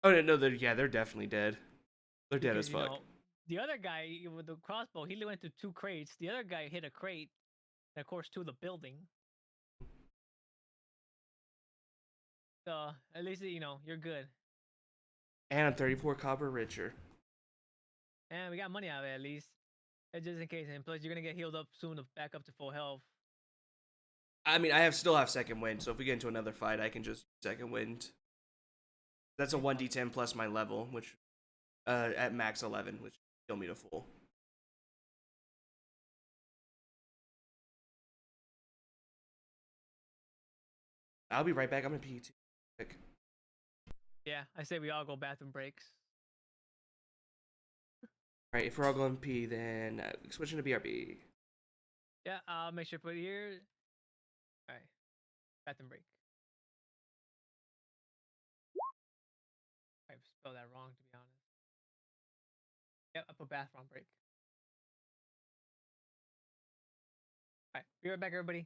C: Oh no, they're definitely dead. They're dead as
B: Because
C: fuck.
B: the other guy with the crossbow, he went through two crates. The other guy hit a crate, and of course to the building. So at least you're good.
C: And I'm 34 copper richer.
B: And we got money out of it at least. Just in case. And plus, you're gonna get healed up soon to back up to full health.
C: I mean, I still have second wind, so if we get into another fight, I can just second wind. That's a 1d10 plus my level, which at max 11, which kill me to full. I'll be right back. I'm in PE too. Quick.
B: Yeah, I say we all go bathroom breaks.
C: All right, if we're all going P, then switching to BRB.
B: Yeah, I'll make sure to put it here. All right, bathroom break. I spelled that wrong to be honest. Yep, I put bathroom break. All right, be right back, everybody.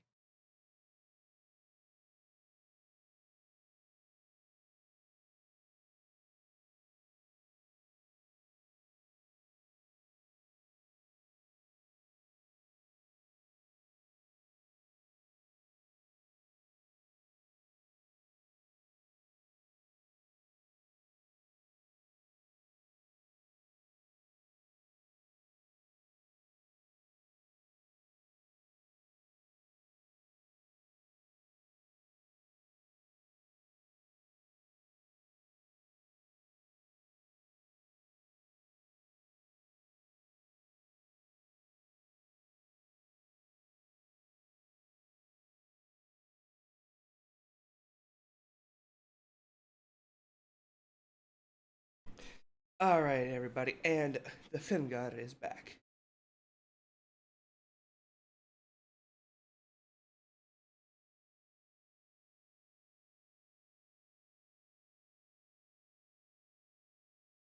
C: All right, everybody, and the film god is back.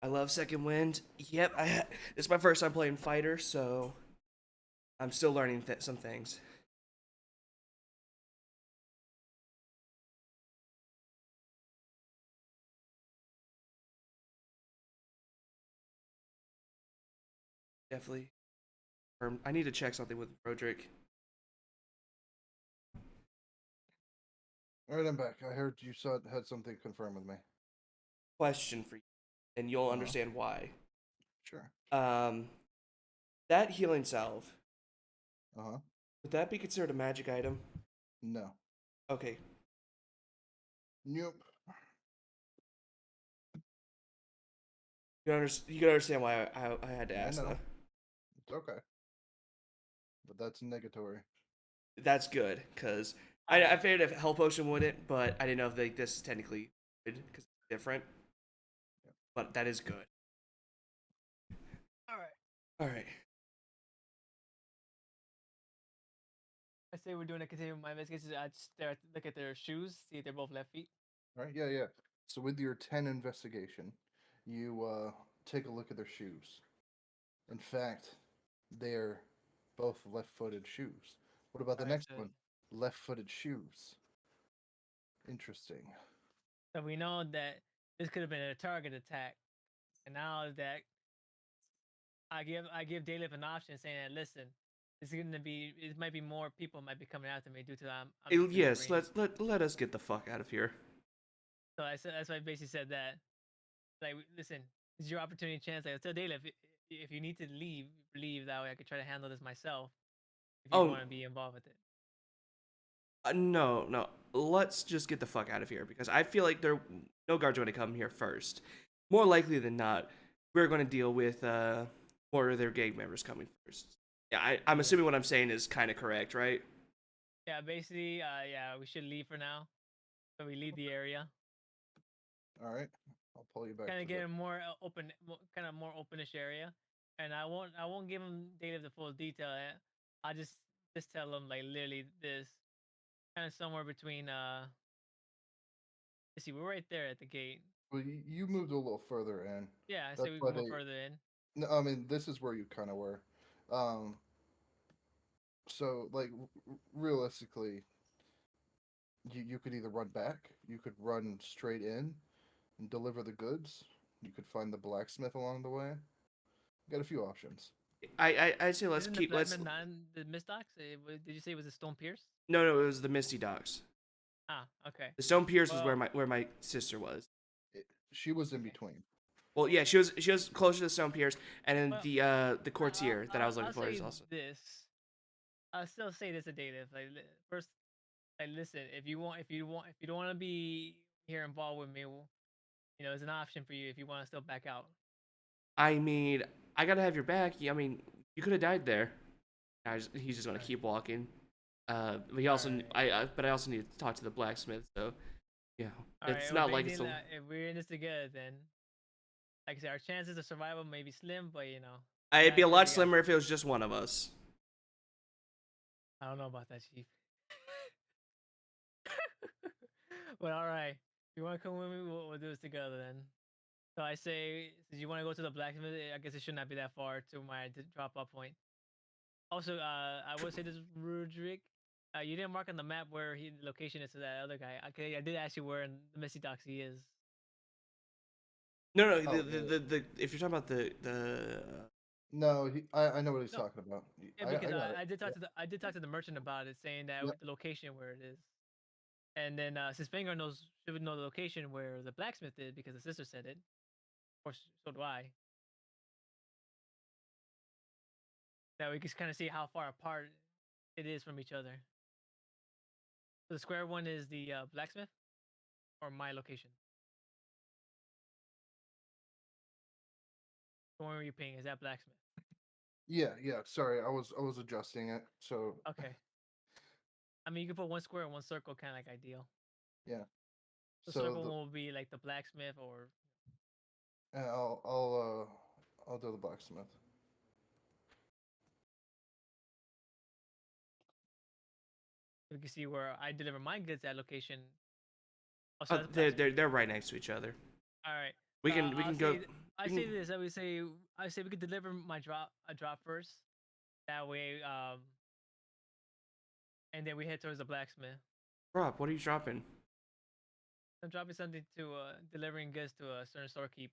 C: I love Second Wind. Yep, this is my first time playing fighter, so I'm still learning some things. Definitely. I need to check something with Roderick.
A: All right, I'm back. I heard you had something confirmed with me.
C: Question for you, and you'll
A: Uh-huh.
C: understand why.
A: Sure.
C: That healing salve,
A: Uh-huh.
C: would that be considered a magic item?
A: No.
C: Okay.
A: Nope.
C: You can understand why I had to
A: I
C: ask,
A: know.
C: though.
A: It's okay. But that's negatory.
C: That's good, because I
B: Alright.
C: figured if Hell Potion wouldn't, but I didn't know if like, this is technically good, because it's different.
A: Yep.
C: But that is good.
B: Alright.
C: Alright.
B: I say we're doing a continuum. My investigation. I just stare, look at their shoes, see if they're both left feet.
A: All right, yeah. So with your 10 investigation, you take a look at their shoes. In fact, they're both left-footed shoes. What about the
B: Alright,
A: next
B: so
A: one? Left-footed shoes. Interesting.
B: so we know that this could have been a target attack, and now that I give Dalip an option, saying that listen, it's gonna be it might be more people might be coming after me due to I'm
C: Yes,
B: delivering.
C: let us get the fuck out of here.
B: So I said that's why I basically said that. Like, listen, this is your opportunity, chance. Like, tell Dalip if you need to leave. That way I could try to handle this myself. If you don't
C: Oh,
B: want to be involved with it.
C: no. Let's just get the fuck out of here, because I feel like no guards are going to come here first. More likely than not, we're going to deal with more of their gang members coming first. Yeah, I'm
B: Yeah.
C: assuming what I'm saying is kind of correct, right?
B: Yeah, basically, yeah, we should leave for now. So we leave the area.
A: All right. I'll pull you back
B: Kind
A: to
B: of
A: the.
B: get a more open, kind of more openish area. And I won't give him data the full detail. I just tell him like literally this, kind of somewhere between. Let's see, we're right there at the gate.
A: Well, you moved a little further in.
B: Yeah, I say
A: That's
B: we
A: why
B: can move
A: they.
B: further in.
A: No, I mean, this is where you kind of were. Um, so, like, realistically, you could either run back, you could run straight in and deliver the goods, you could find the blacksmith along the way. You got a few options.
C: I say let's
B: Isn't the
C: keep let's.
B: Blackman not in the Mistox? Did you say it was a Stone Pierce?
C: No, it was the Misty Docks.
B: Ah, okay.
C: The Stone Pierce was
B: Well,
C: where my sister was.
A: She was in
B: okay.
A: between.
C: Well, yeah, she was closer to the Stone Pierce, and then
B: Well,
C: the courtier that I was looking
B: I'll
C: for is
B: say
C: also.
B: this. I'll still say this to Data. Like first, like listen, if you don't want to be here involved with me, well, it's an option for you if you want to still back out.
C: I mean, I gotta have your back. I mean, you could have died there. He's just gonna
B: Right.
C: keep walking. But
B: All right.
C: but I also need to talk to the blacksmith. So, yeah,
B: All right.
C: it's
B: Well,
C: not like it's a.
B: if we're in this together, then like I said, our chances of survival may be slim, but we
C: It'd be
B: got
C: a
B: two
C: lot
B: together.
C: slimmer if it was just one of us.
B: I don't know about that, Chief. But all right, if you want to come with me, we'll do this together then. So I say, since you want to go to the blacksmith, I guess it should not be that far to my drop off point. Also, I would say this, Rudrick. You didn't mark on the map where the location is to that other guy. Okay, I did ask you where in the Misty Docks he is.
C: No,
A: Oh,
C: the if you're talking about the
A: no, I know what he's
B: No,
A: talking about.
B: yeah,
A: I
B: because
A: got it.
B: I did talk to the merchant about it, saying that
A: Yep.
B: the location where it is. And then since Vanguard should know the location where the blacksmith is because the sister said it. Of course, so do I. That we can kind of see how far apart it is from each other. So the square one is the blacksmith, or my location. The one where you're paying is that blacksmith.
A: Yeah. Sorry, I was adjusting it. So
B: Okay. I mean, you can put one square and one circle, kind of like ideal.
A: yeah.
B: The
A: So
B: circle will be like the blacksmith, or
A: And I'll do the blacksmith.
B: You can see where I deliver my goods at location. Oh, so
C: Oh,
B: that's
C: they're
B: blacksmith.
C: they're right next to each other.
B: All right.
C: We
B: So
C: can we
B: I'll
C: can go.
B: say I
C: We
B: say
C: can,
B: this. I say we could deliver my drop first. That way, and then we head towards the blacksmith.
C: Rob, what are you dropping?
B: I'm dropping something to delivering goods to a certain storekeep.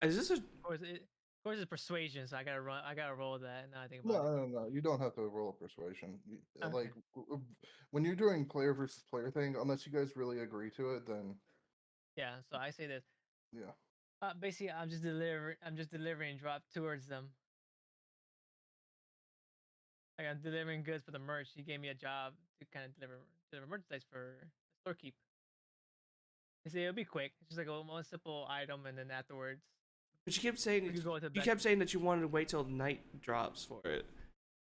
C: Is this a
B: Of course, it's persuasion, so I gotta run. I gotta roll that. Now I think
A: No,
B: about it.
A: no, no. You don't have to roll a persuasion.
B: Okay.
A: Like when you're doing player versus player thing, unless you guys really agree to it, then
B: Yeah. So I say this.
A: yeah.
B: Basically, I'm just delivering. I'm just delivering drop towards them. Like I'm delivering goods for the merch. He gave me a job to kind of deliver merchandise for the storekeep. They say it'll be quick. It's just like a one simple item, and then afterwards
C: But you kept saying
B: we could go to the
C: you
B: back.
C: kept saying that you wanted to wait till night drops for it.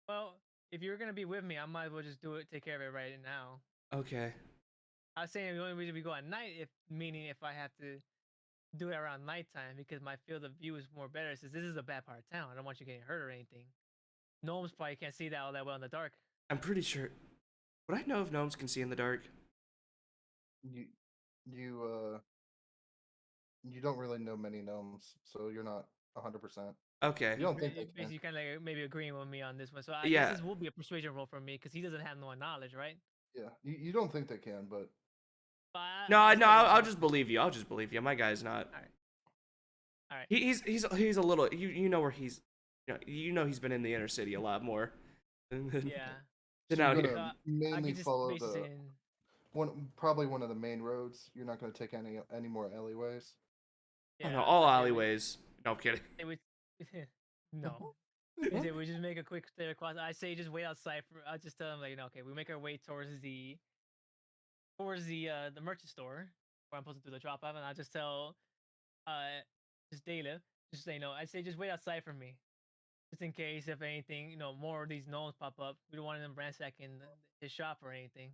B: Well, if you're gonna be with me, I might as well just do it. Take care of it right now.
C: Okay.
B: I was saying the only reason we go at night, if meaning if I have to do it around nighttime, because my field of view is more better. Since this is a bad part of town, I don't want you getting hurt or anything. Gnomes probably can't see that all that well in the dark.
C: I'm pretty sure. Would I know if gnomes can see in the dark?
A: You you you don't really know many gnomes, so you're not 100%.
C: Okay.
A: You don't think they can.
B: Basically, kind of like maybe agreeing with me on this one. So I guess
C: Yeah.
B: this will be a persuasion roll for me because he doesn't have no knowledge, right?
A: Yeah, you don't think they can, but
B: But
C: No,
B: I
C: no.
B: still want
C: I'll
B: to.
C: just believe you. I'll just believe you. My guy's not.
B: All right. All right.
C: He's a little. You know where he's. You know he's been in the inner city a lot more than
B: Yeah.
C: than
A: so you're
C: out
A: gonna
C: here.
B: So I
A: mainly
B: could just
A: follow
B: basically
A: the
B: say,
A: probably one of the main roads. You're not gonna take any more alleyways.
C: Oh no,
B: yeah. So
C: all
B: I say
C: alleyways. No, I'm kidding.
B: we no. I say we just make a quick straight across. I say just wait outside for. I just tell him like, okay, we make our way towards the merchant store where I'm supposed to do the drop off, and I just tell just Dayla, just say I say just wait outside for me, just in case if anything more of these gnomes pop up. We don't want them ransacking his shop or anything.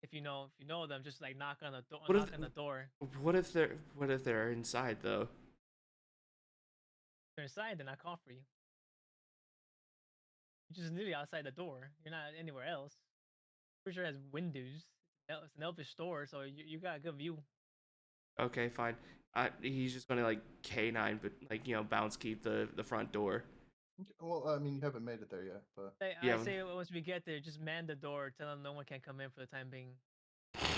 B: If you know them, just like knock on the door.
C: What if
B: Knock on the door.
C: what if they're inside though?
B: If they're inside, then I call for you. You're just literally outside the door. You're not anywhere else. Pretty sure it has windows. It's an elfish store, so you got a good view.
C: Okay, fine. He's just gonna like K9, but like bounce keep the front door.
A: Well, I mean, you haven't made it there yet, but
B: I
C: Yeah.
B: say once we get there, just man the door. Tell them no one can come in for the time being,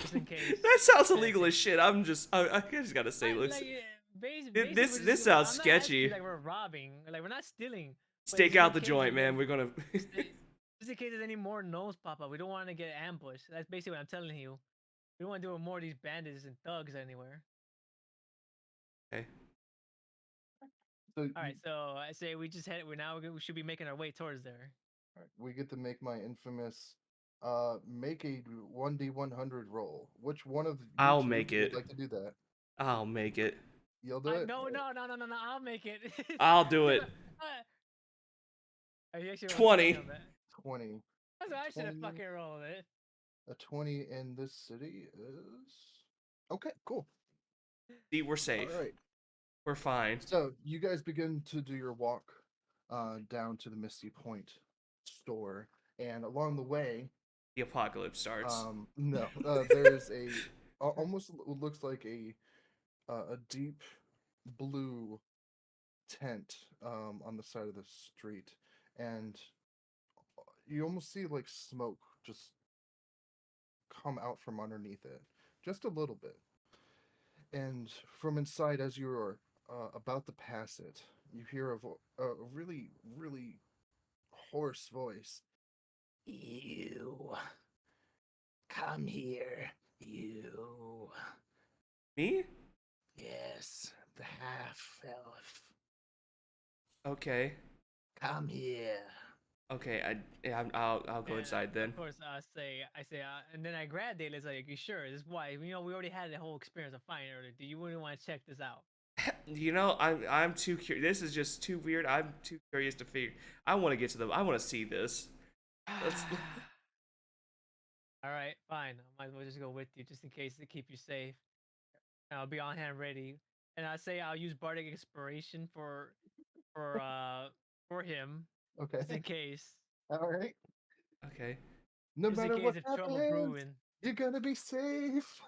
B: just in case.
C: That sounds
B: That's
C: illegal
B: it.
C: as shit. I just gotta say, listen,
B: Basically,
C: this
B: we're
C: this
B: just,
C: sounds
B: I'm not asking you
C: sketchy.
B: like we're robbing, like we're not stealing. But
C: Stake
B: just in
C: out the
B: case
C: joint, man. We're gonna.
B: just in case there's any more gnomes pop up, we don't want to get ambushed. That's basically what I'm telling you. We don't want to do more of these bandits and thugs anywhere.
C: Okay.
A: so
B: All right, so I say we just head. We should be making our way towards there.
A: all right, we get to make my infamous make a 1d100 roll. Which one of you
C: I'll
A: two
C: make
A: would
C: it.
A: like to do that?
C: I'll make it.
A: You'll do it.
B: No,
A: All right.
B: no, no, no, no, no. I'll make it.
C: I'll do it.
B: You actually rolled
C: 20.
B: on that.
A: 20.
B: That's what I should have
A: 20.
B: fucking rolled it.
A: A 20 in this city is okay. Cool.
C: See, we're
A: All
C: safe.
A: right.
C: We're fine.
A: So you guys begin to do your walk down to the Misty Point store, and along the way,
C: The apocalypse starts.
A: no, there's almost looks like a deep blue tent on the side of the street, and you almost see like smoke just come out from underneath it, just a little bit. And from inside, as you're about to pass it, you hear a really, really hoarse voice. You come here, you.
C: Me?
A: Yes, the half elf.
C: Okay.
A: Come here.
C: Okay. I'll go
B: And,
C: inside then.
B: Of course, I say, and then I grab Dale. It's like, you sure? This is why we already had the whole experience of fighting earlier. Do you really want to check this out?
C: I'm too curious. This is just too weird. I'm too curious to figure. I want to get to the. I want to see this. Let's.
B: All right, fine. I might as well just go with you, just in case to keep you safe. I'll be on hand ready. And I say I'll use bardic inspiration for uh for him,
A: Okay.
B: just in case.
A: All right.
C: Okay.
A: No
B: Just in
A: matter
B: case
A: what
B: if trouble
A: happens,
B: brewing.
A: you're gonna be safe.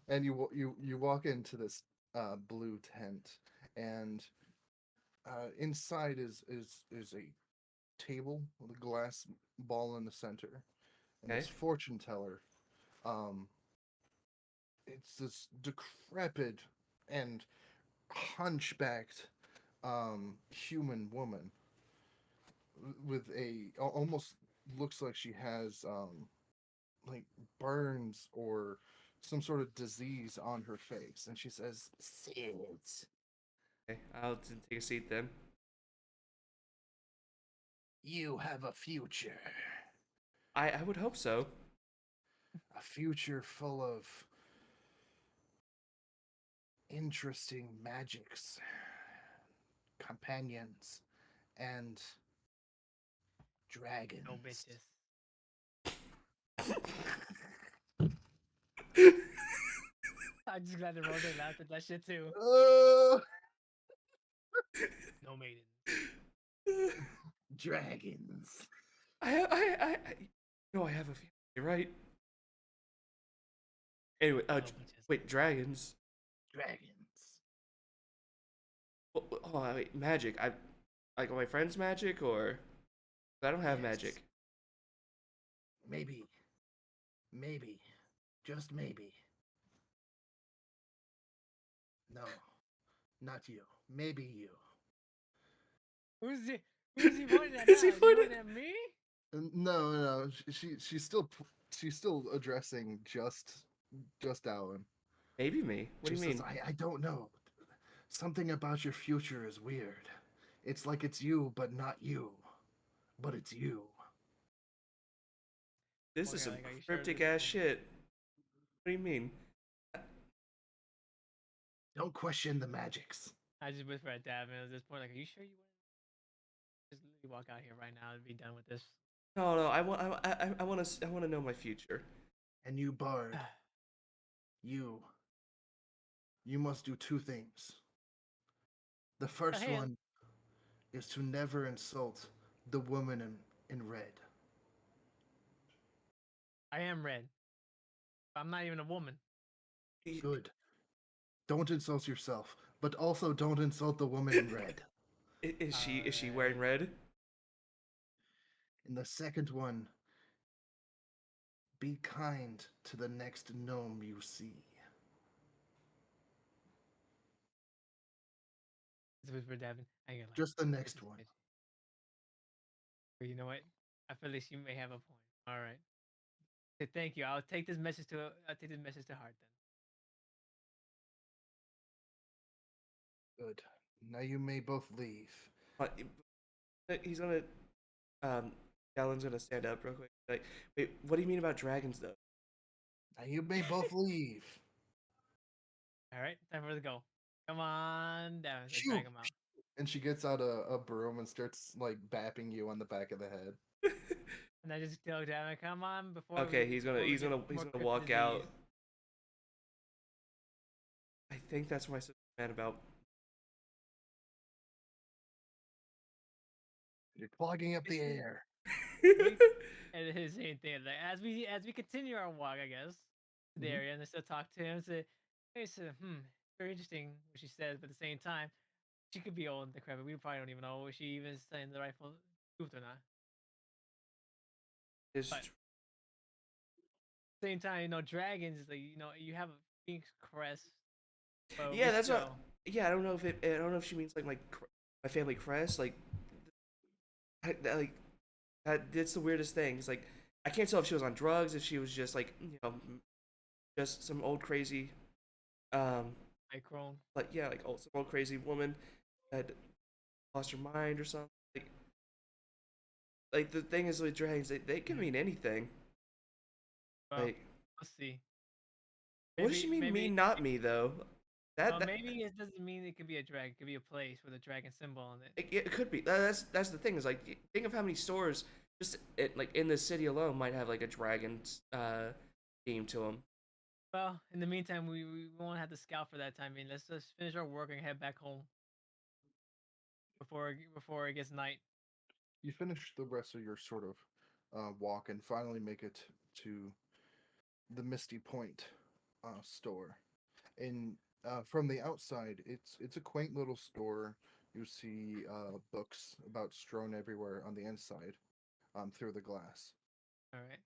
A: And you walk into this blue tent, and inside is a table with a glass ball in the center, and
C: Okay.
A: this fortune teller. Um, it's this decrepit and hunchbacked human woman with almost looks like she has like burns or some sort of disease on her face, and she says, "Sit.
C: Okay. I'll take a seat then.
A: You have a future.
C: I would hope so.
A: A future full of interesting magics, companions, and
B: No
A: dragons."
B: bitches. I'm just glad the Rosa laughed at that shit too.
A: Oh,
B: No maiden.
A: dragons.
C: No, I have a feeling. You're right. Anyway,
B: No bitches.
C: wait, dragons.
A: Dragons.
C: Oh, wait, magic. I like my friend's magic, or I don't have
A: Yes.
C: magic.
A: Maybe. Maybe. Just maybe. No. Not you. Maybe you.
B: Who's he? Who's he pointing at
C: Is
B: now?
C: he
B: Is he
C: pointing?
B: pointing at me?
A: No, no. She's still addressing just Alan.
C: Maybe me. What
A: She
C: do you
A: says,
C: mean?
A: I don't know. Something about your future is weird. It's like it's you, but not you. But it's you.
C: This is
B: Okay,
C: some
B: like, are you sure
C: cryptic
B: this is
C: ass
B: one?
C: shit. What do you mean?
A: Don't question the magics.
B: I just whisper at Dad, man. At this point, like, are you sure you want to just literally walk out here right now and be done with this?
C: No, no. I want to know my future.
A: And you, Bard, you must do two things. The first
B: Hey,
A: one is to never insult the woman in red.
B: I am red. I'm not even a woman.
A: Good. Don't insult yourself, but also don't insult the woman in red.
C: Is she wearing
B: Alright.
C: red?
A: And the second one, be kind to the next gnome you see.
B: Just whisper at Dad. I ain't gonna lie.
A: Just the
B: This
A: next
B: is
A: one.
B: fishy. But you know what? I feel like she may have a point. All right. Okay, thank you. I'll take this message to heart then.
A: Good. Now you may both leave.
C: But he's gonna Alan's gonna stand up real quick. Like, wait, what do you mean about dragons though?
A: Now you may both leave.
B: All right, time for us to go. Come on down. They
A: Shoo!
B: drag him out.
A: And she gets out a broom and starts like bapping you on the back of the head.
B: And I just tell Dad, come on
C: Okay, he's
B: before we get
C: he's
B: more
C: gonna
B: crypt
C: walk out.
B: disease.
C: I think that's what my sister's mad about.
A: You're clogging up the air.
B: And his same thing. Like as we continue our walk, I guess, to the
A: Mhm.
B: area, and I still talk to him. Say, hey, so, very interesting what she says, but at the same time, she could be old and decrepit. We probably don't even know if she even saying the rightful truth or not.
C: It's
B: But same time, dragons is like you have a phoenix crest, but we
C: yeah, that's what.
B: still.
C: Yeah, I don't know if I don't know if she means like my family crest. Like, like that's the weirdest thing. It's like I can't tell if she was on drugs, if she was just like just some old crazy, um,
B: Micron.
C: like yeah, like some old crazy woman that lost her mind or something. Like the thing is with dragons, they can mean anything.
B: Well,
C: Like,
B: let's see.
C: what does she mean? Me, not me though.
B: Well,
C: That
B: maybe it doesn't mean it could be a dragon. It could be a place with a dragon symbol on it.
C: it could be. That's the thing. Is like think of how many stores just like in this city alone might have like a dragon theme to them.
B: Well, in the meantime, we won't have to scout for that time being. Let's just finish our work and head back home before it gets night.
A: You finish the rest of your sort of walk and finally make it to the Misty Point store. And from the outside, it's a quaint little store. You see books about strewn everywhere on the inside, through the glass.
B: All right.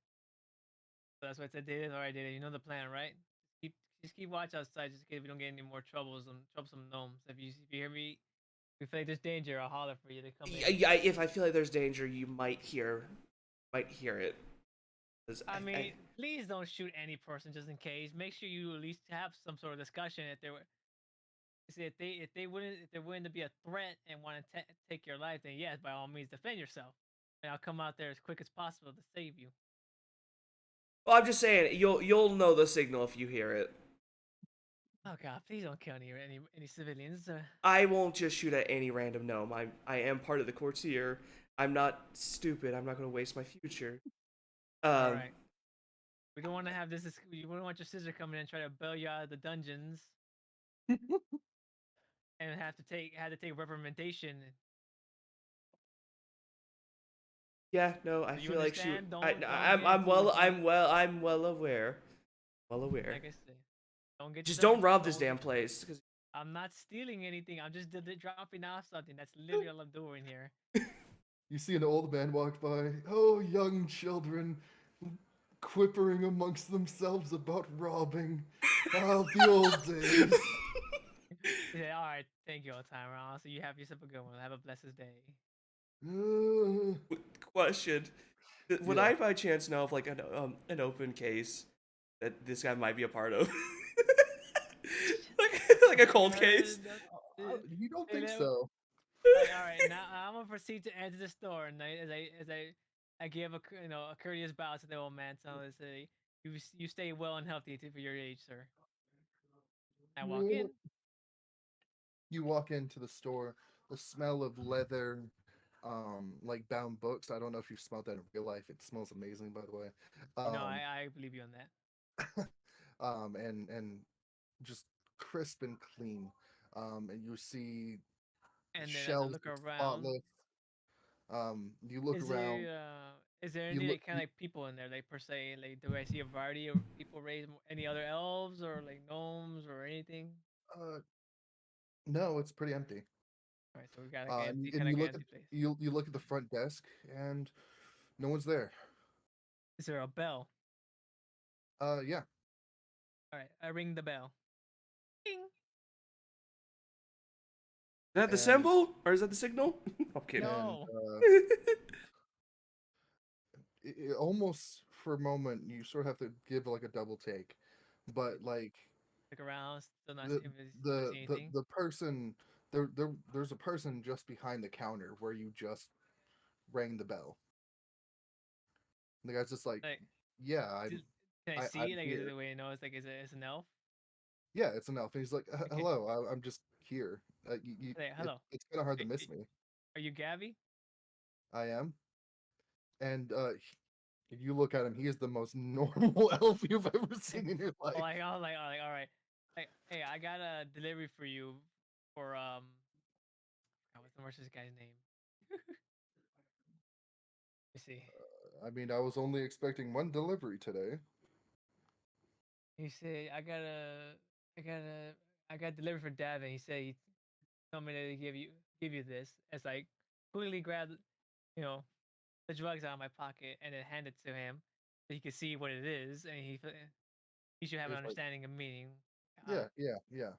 B: So that's what I said, Data. All right, Data. You know the plan, right? Just keep watch outside, just in case we don't get any more troublesome gnomes. If you hear me, if you feel like there's danger, I'll holler for you to come
C: Yeah,
B: in.
C: yeah, if I feel like there's danger, you might hear it. 'Cause
B: I mean, please don't shoot any person just in case. Make sure you at least have some sort of discussion if if they're willing to be a threat and want to take your life, then yes, by all means defend yourself. And I'll come out there as quick as possible to save you.
C: well, I'm just saying you'll know the signal if you hear it.
B: Oh God, please don't kill any civilians.
C: I won't just shoot at any random gnome. I am part of the courtier. I'm not stupid. I'm not going to waste my future.
B: All
C: Um,
B: right, we don't want to have this. We don't want your sister coming in and try to bail you out of the dungeons and have to take reprimandation.
C: yeah, no, I
B: Do you
C: feel like
B: understand?
C: I,
B: Don't get into what you.
C: I'm well aware. Well aware.
B: Like I say, don't get
C: Just
B: yourself
C: don't
B: in
C: rob this
B: trouble.
C: damn place. 'Cause
B: I'm not stealing anything. I'm just dropping off something. That's literally all I'm doing here.
A: You see an old man walk by. Oh, young children, quippering amongst themselves about robbing. Ah, the old days.
B: He said, "All right, thank you, old timer. So you have yourself a good one. Have a blessed day."
A: Uh,
C: question: would
A: yeah.
C: I by chance know of like an open case that this guy might be a part of? like a cold case.
A: You don't
B: Hey,
A: think so?
B: all right, now I'm gonna proceed to enter the store, and as I give a courteous bow to the old man, so I say, "You stay well and healthy for your age, sir." I walk in.
A: You walk into the store, the smell of leather, like bound books. I don't know if you've smelled that in real life. It smells amazing, by the way.
B: No,
A: Um,
B: I believe you on that.
A: and just crisp and clean. And you see
B: And then as I
A: shelves
B: look
A: are
B: around,
A: spotless. You look around.
B: is there
A: You
B: anything
A: look.
B: like kind of like people in there, like per se, like do I see a variety of people raised any other elves or like gnomes or anything?
A: Uh, no, it's pretty empty.
B: All right, so we got like an empty
A: And
B: kind of
A: you
B: like an
A: look at
B: empty place.
A: you look at the front desk, and no one's there.
B: Is there a bell?
A: Yeah,
B: All right, I ring the bell. Ding.
C: Is that the
A: and
C: symbol or is that the signal? I'm kidding.
A: and
B: No.
A: almost for a moment you sort of have to give like a double take, but like
B: Look around, still not
A: the
B: seeing, not
A: the
B: see
A: the,
B: anything.
A: the person there's a person just behind the counter where you just rang the bell. And the guy's just like,
B: Like,
A: yeah,
B: do, can I see
A: I'm
B: it? Like, is it
A: here.
B: the way you know? It's like, it's an elf?
A: Yeah, it's an elf. And he's like,
B: Okay.
A: hello, I'm just here.
B: Like, hello.
A: It's kind of hard to
B: Are,
A: miss me.
B: are you Gabby?
A: I am. And if you look at him, he is the most normal elf you've ever seen in your life.
B: All right. Like, hey, I got a delivery for you for what's this guy's name? Let me see.
A: I mean, I was only expecting one delivery today.
B: He said, I got a, I got delivered for Davin. He said he told me to give you this. As I quickly grabbed, you know, the drugs out of my pocket and then hand it to him so he could see what it is, and he should have an
A: He's like,
B: understanding of meaning.
A: yeah, yeah, yeah.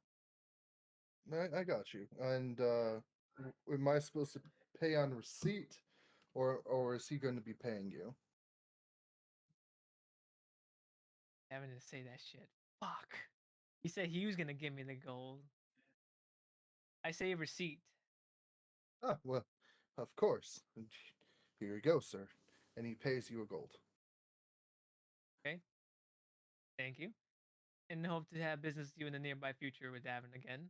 A: I got you. And am I supposed to pay on receipt, or is he going to be paying you?
B: Having to say that shit. Fuck. He said he was gonna give me the gold. I say receipt.
A: Ah, well, of course. And here you go, sir. And he pays you a gold.
B: Okay. Thank you. And hope to have business with you in the nearby future with Davin again.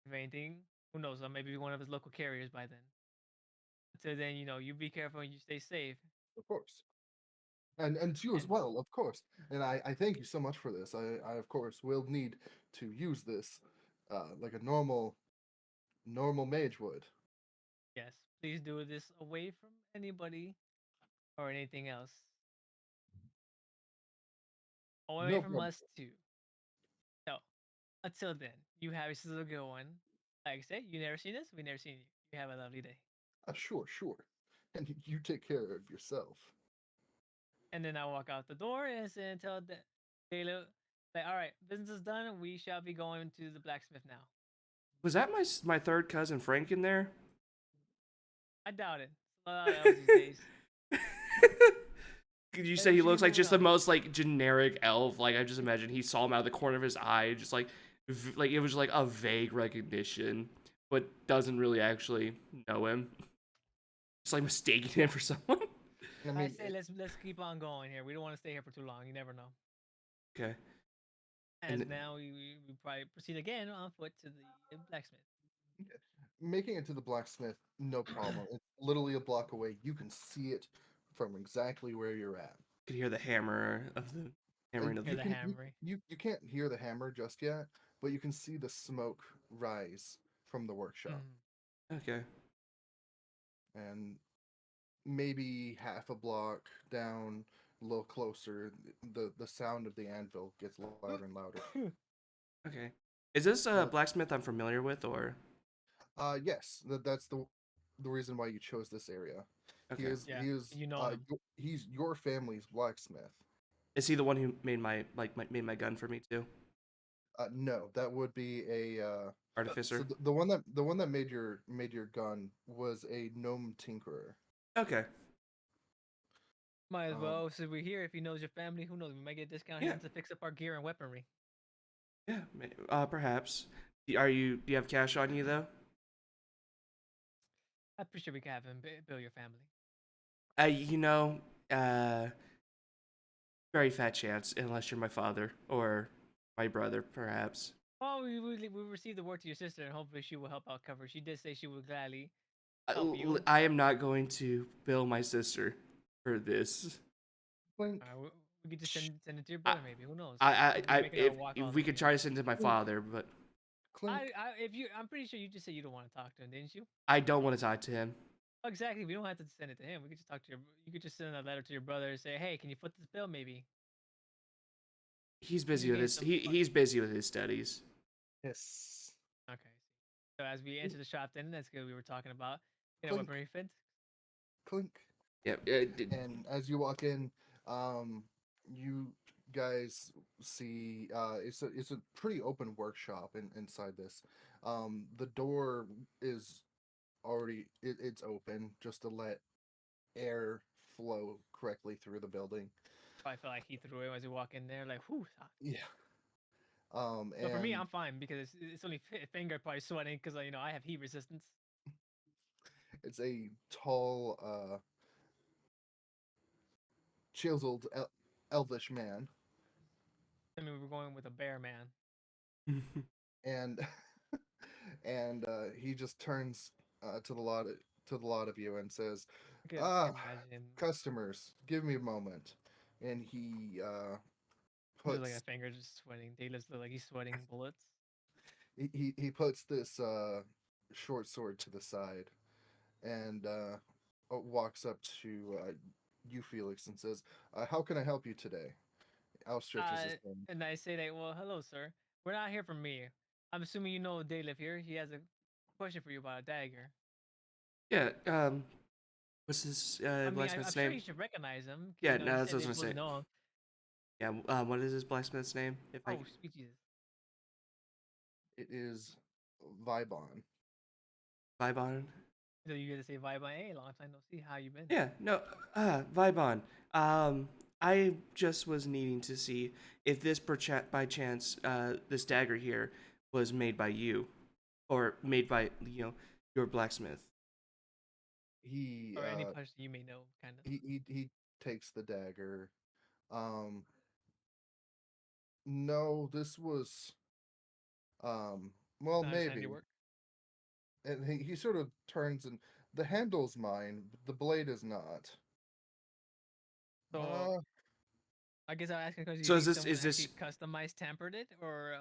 B: If anything, who knows? I may be one of his local carriers by then. Until then, you be careful and you stay safe.
A: Of course. And to you as
B: And
A: well, of course. And I thank you so much for this. I of course will need to use this, like a normal mage would.
B: yes, please do this away from anybody or anything else. Away
A: No
B: from
A: problem.
B: us too. So until then, you have yourself a good one. Like I said, you never seen us, we never seen you. You have a lovely day.
A: Sure, sure. And you take care of yourself.
B: And then I walk out the door and say, tell Taylor, like, all right, business is done. We shall be going to the blacksmith now.
C: Was that my third cousin Frank in there?
B: I doubt it. A lot of elves these days.
C: Could you
B: Hey,
C: say
B: we
C: he
B: should be
C: looks like
B: moving
C: just the
B: on.
C: most like generic elf? Like I just imagine he saw him out of the corner of his eye, just like it was like a vague recognition, but doesn't really actually know him. Just like mistaking him for someone.
A: I
B: I
A: mean,
B: say let's keep on going here. We don't want to stay here for too long. You never know.
C: Okay,
B: As
C: and
B: now we probably proceed again on foot to the blacksmith.
A: making it to the blacksmith, no problem. It's literally a block away. You can see it from exactly where you're at.
C: could hear the hammer of the hammering of
B: Hear
C: the.
A: You
B: the
A: can
B: hammering.
A: you can't hear the hammer just yet, but you can see the smoke rise from the workshop,
B: Mm.
C: Okay,
A: and maybe half a block down, a little closer, the sound of the anvil gets louder and louder.
C: okay. Is this a
A: Uh,
C: blacksmith I'm familiar with, or
A: yes, that's the reason why you chose this area. He
C: okay?
A: is
B: Yeah,
A: he is
B: you know him.
A: he's your family's blacksmith.
C: Is he the one who made made my gun for me too?
A: No, that would be a so
C: Artificer.
A: the one that made your gun was a gnome tinkerer.
C: Okay.
B: Might as
A: Um,
B: well. Since we're here, if he knows your family, who knows? We might get a discount
C: Yeah.
B: here to fix up our gear and weaponry.
C: Yeah. Perhaps. Are you? Do you have cash on you though?
B: I'm pretty sure we can have him bill your family.
C: You know, uh, very fat chance, unless you're my father or my brother, perhaps.
B: Well, we received the word to your sister, and hopefully she will help out cover. She did say she would gladly
C: I,
B: help you.
C: I am not going to bill my sister for this.
A: clink,
B: We could just
C: Shh.
B: send it to your
C: I,
B: brother, maybe. Who knows? We're making our walk
C: if
B: all the
C: we
B: way
C: could
B: here.
C: try to send it to my
A: clink,
C: father, but
A: clink.
B: If you, I'm pretty sure you just said you don't want to talk to him, didn't you?
C: I don't want to talk to him.
B: Oh, exactly. We don't have to send it to him. We could just talk to your. You could just send a letter to your brother and say, "Hey, can you foot this bill, maybe?"
C: He's
B: We
C: busy
B: just
C: with
B: need
C: his
B: some.
C: he's busy with his studies.
A: Yes.
B: Okay. So as we enter the shop, then that's good. We were talking about,
A: Clink,
B: weaponry fit.
A: clink.
C: Yeah.
A: And as you walk in, um, you guys see it's a pretty open workshop inside this. The door is already it's open just to let air flow correctly through the building.
B: I feel like he threw it as we walk in there, like, whew.
A: Yeah.
B: But for me,
A: And
B: I'm fine because it's only finger probably sweating because I have heat resistance.
A: it's a tall, chiseled, elvish man,
B: I mean, we were going with a bear man.
A: and and he just turns to the lot of you and says,
B: I could
A: "Ah,
B: imagine.
A: customers, give me a moment." And he
B: Just like a
A: puts
B: finger just sweating. Dayless look like he's sweating bullets.
A: he puts this short sword to the side and walks up to you, Felix, and says, "How can I help you today?" Outstretches his hand.
B: And I say that, well, hello, sir. We're not here for me. I'm assuming you know Daylef here. He has a question for you about a dagger.
C: Yeah. What's his
B: I mean, I'm
C: blacksmith's
B: sure
C: name?
B: you should recognize him because
C: Yeah.
B: he
C: No, that's
B: said
C: what I
B: that
C: was
B: you're
C: gonna
B: supposed
C: say.
B: to know him.
C: Yeah. What is his blacksmith's name? If I
B: Oh, sweet Jesus.
A: It is Vibon.
C: vibe on.
B: So you get to say bye bye. Hey, long time no see. How you been?
C: Yeah. No. Vibe on. I just was needing to see if this by chance this dagger here was made by you, or made by your blacksmith.
A: He
B: Or any person you may know, kind of.
A: he takes the dagger. Um, no, this was well,
B: Not his
A: maybe.
B: handiwork.
A: And he sort of turns, and the handle's mine, but the blade is not.
B: So
A: Uh,
B: I guess I'll ask because you
C: So
B: think someone actually
C: is
B: customized, tampered it, or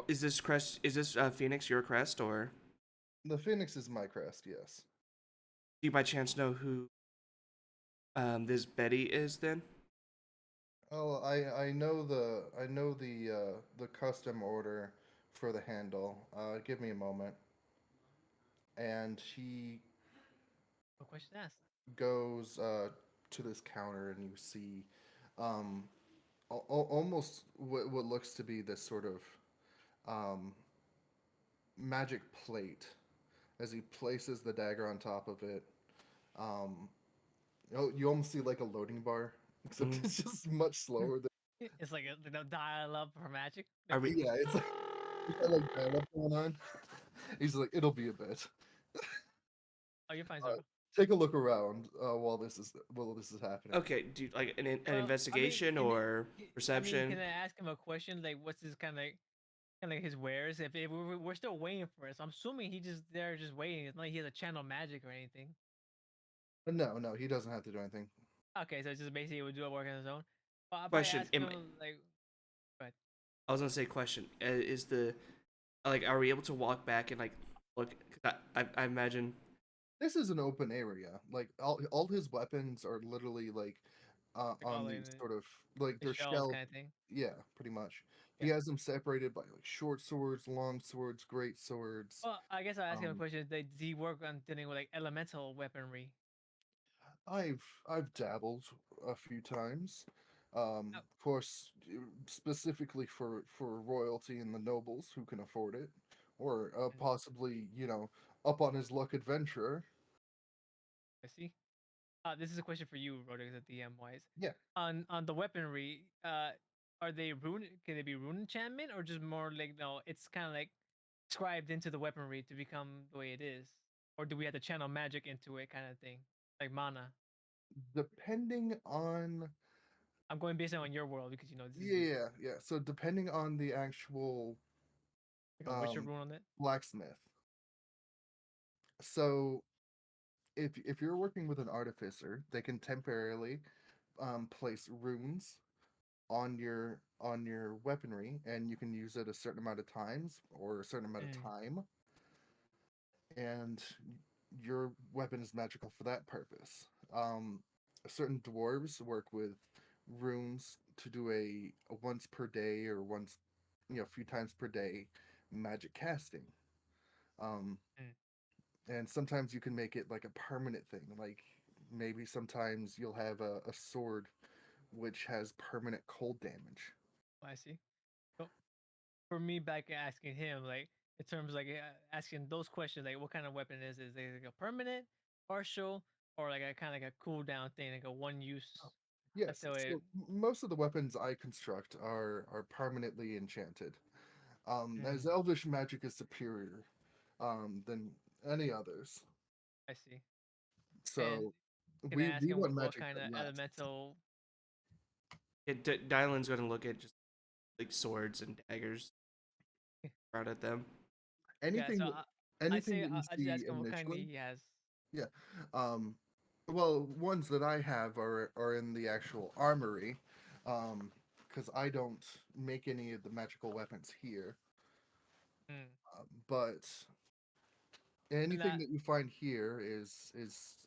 C: this crest, is this Phoenix your crest, or
A: the Phoenix is my crest, yes.
C: do you by chance know who this Betty is then?
A: Oh, I know the custom order for the handle. Give me a moment. And he
B: what question asked?
A: goes to this counter, and you see um, almost what looks to be this sort of um, magic plate as he places the dagger on top of it. Um, you almost see like a loading bar, except
C: Mm.
A: it's just much slower. Than,
B: It's like a dial up for magic.
C: Are
B: Like,
C: we?
A: yeah, it's like you got like dial-up going on. He's like, it'll be a bit.
B: oh, you're fine,
A: Uh,
B: Zoro.
A: take a look around while this is happening.
C: Okay, do you, like an
B: Well, I mean,
C: investigation or
B: I mean, can
C: perception?
B: I ask him a question? Like, what's his kind of like his wares? If we're still waiting for it, so I'm assuming he just there just waiting. It's not like he has a channel magic or anything.
A: No, no, he doesn't have to do anything.
B: Okay, so it's just basically he would do a work on his own. Well, I'll probably
C: Question.
B: ask him like, but
C: I was gonna say question. Is the like are we able to walk back and like look? 'Cause I imagine.
A: This is an open area. Like all his weapons are literally like
B: like all
A: on
B: the way
A: these sort of like
B: the
A: they're
B: shelves
A: shelved.
B: kind of thing.
A: Yeah, pretty much. He
B: Okay.
A: has them separated by like short swords, long swords, great swords.
B: Well, I guess I'll ask him a
A: Um,
B: question. Does he work on dealing with like elemental weaponry?
A: I've dabbled a few times.
B: Oh,
A: Of course, specifically for royalty and the nobles who can afford it, or
B: mm,
A: possibly up on his luck adventurer.
B: I see. This is a question for you, Rodriguez, at DM wise.
A: Yeah,
B: On the weaponry, are they rune? Can they be rune enchantment or just more like no? It's kind of like scribed into the weaponry to become the way it is, or do we have to channel magic into it, kind of thing, like mana?
A: depending on
B: I'm going based on your world because you know this is
A: yeah. So depending on the actual
B: like a Witcher
A: um
B: rune on it.
A: blacksmith. So if you're working with an artificer, they can temporarily place runes on your weaponry, and you can use it a certain amount of times or a certain amount of
B: Mm,
A: time, and your weapon is magical for that purpose. Certain dwarves work with runes to do a once per day or once a few times per day magic casting. Um,
B: mm,
A: and sometimes you can make it like a permanent thing. Like maybe sometimes you'll have a sword which has permanent cold damage.
B: I see. So for me, back asking him like in terms like asking those questions like what kind of weapon is it like a permanent, partial, or like a kind of like a cooldown thing, like a one use
A: Yes,
B: until it.
A: so most of the weapons I construct are permanently enchanted.
B: Mm,
A: As elvish magic is superior than any others.
B: I see. And
A: So
B: can I ask
A: we
B: him
A: want
B: what
A: magic
B: kind
A: that
B: of
A: lasts.
B: elemental?
C: Dylan's gonna look at just like swords and daggers out at them.
B: Yeah, so
A: Anything that
B: I
A: anything
B: say
A: that you
B: I just
A: see
B: ask him what kind
A: initially,
B: he has.
A: yeah. Um, well, ones that I have are in the actual armory, because I don't make any of the magical weapons here.
B: Mm.
A: But
B: And
A: anything
B: that,
A: that you find here is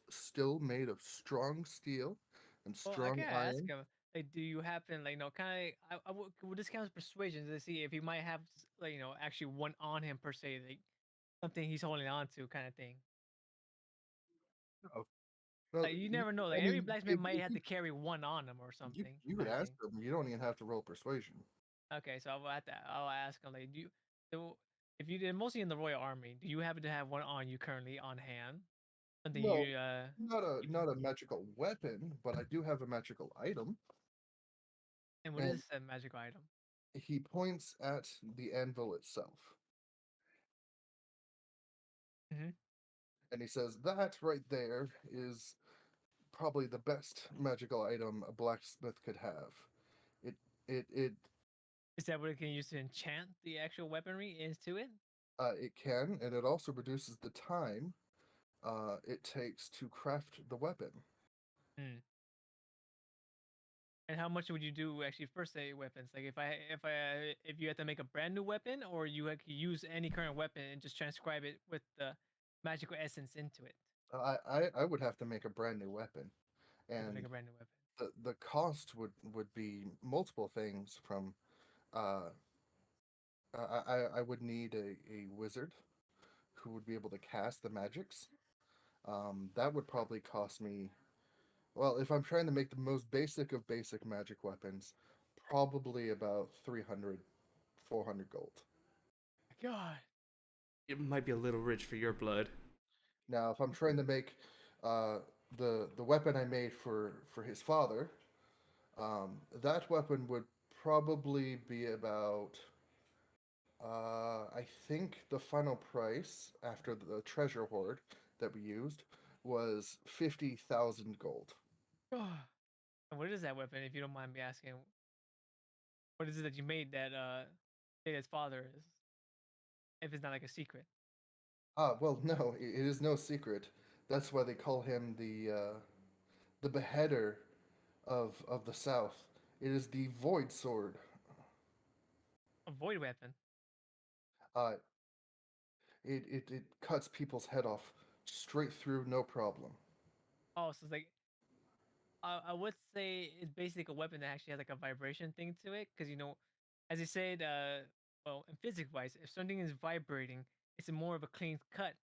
A: still made of strong steel and
B: well, I
A: strong
B: can ask
A: iron.
B: him like, do you happen like no kind of would this count as persuasion to see if he might have like actually one on him per se like something he's holding on to kind of thing.
A: Oh, well,
B: Like you never know. Like
A: I
B: every
A: mean,
B: blacksmith might
A: if
B: have to carry one on them or
A: you
B: something
A: you could
B: kind of
A: ask
B: thing.
A: them. You don't even have to roll persuasion.
B: Okay, so I'll ask him like, do you so if you did mostly in the Royal Army, do you happen to have one on you currently on hand? Something
A: No,
B: you keep,
A: not a magical weapon, but I do have a magical item.
B: and what
A: And
B: is a magical item?
A: he points at the anvil itself,
B: Mm-hmm.
A: and he says that right there is probably the best magical item a blacksmith could have. It it
B: Is that what it can use to enchant the actual weaponry into it?
A: it can, and it also reduces the time it takes to craft the weapon.
B: Hmm. And how much would you do actually for say weapons? Like if you had to make a brand new weapon, or you could use any current weapon and just transcribe it with the magical essence into it.
A: I would have to make a brand new weapon,
B: You have to make
A: and
B: a brand new weapon.
A: the cost would be multiple things from uh I would need a wizard who would be able to cast the magics. That would probably cost me, well, if I'm trying to make the most basic of basic magic weapons, probably about 300, 400 gold.
B: God.
C: It might be a little rich for your blood.
A: Now, if I'm trying to make uh, the weapon I made for his father, that weapon would probably be about. I think the final price after the treasure hoard that we used was 50,000 gold.
B: God. And what is that weapon, if you don't mind me asking? What is it that you made that say his father is? If it's not like a secret.
A: Ah, well, no, it is no secret. That's why they call him the beheader of the South. It is the Void Sword.
B: A void weapon.
A: Uh, it cuts people's head off straight through, no problem.
B: Oh, so it's like I would say it's basically a weapon that actually has like a vibration thing to it, because as you said, well, in physics wise, if something is vibrating, it's more of a clean cut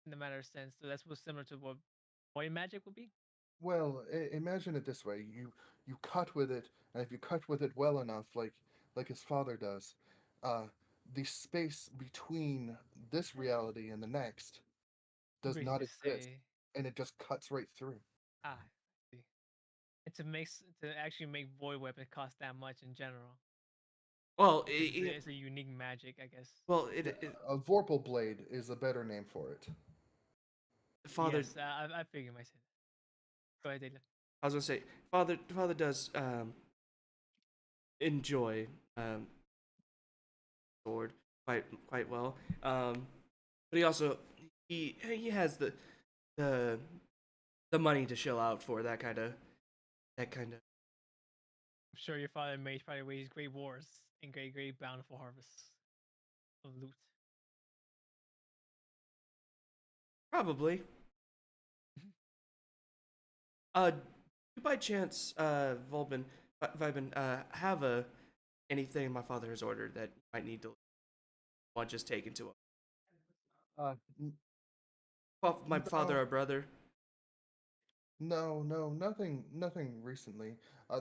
B: in the matter of sense. So that's what's similar to what void magic would be.
A: Well, imagine it this way: you cut with it, and if you cut with it well enough, like his father does, uh, the space between this reality and the next
B: You
A: does not
B: basically
A: exist,
B: say,
A: and it just cuts right through.
B: ah, I see. And to actually make void weapon cost that much in general,
C: Well,
B: because it's a unique magic, I guess.
C: well,
A: Yeah, a Vorpal blade is a better name for it.
C: father.
B: Yes, I figured myself. Go ahead, Dayla.
C: I was gonna say, father does enjoy um sword quite well. But he also he has the the money to shell out for that kind of.
B: I'm sure your father made probably waged great wars and great bountiful harvests of loot.
C: Probably. You by chance, Vibin, have anything my father has ordered that you might need to want just taken to him?
A: Uh,
C: My father
A: no,
C: or brother?
A: no, nothing recently.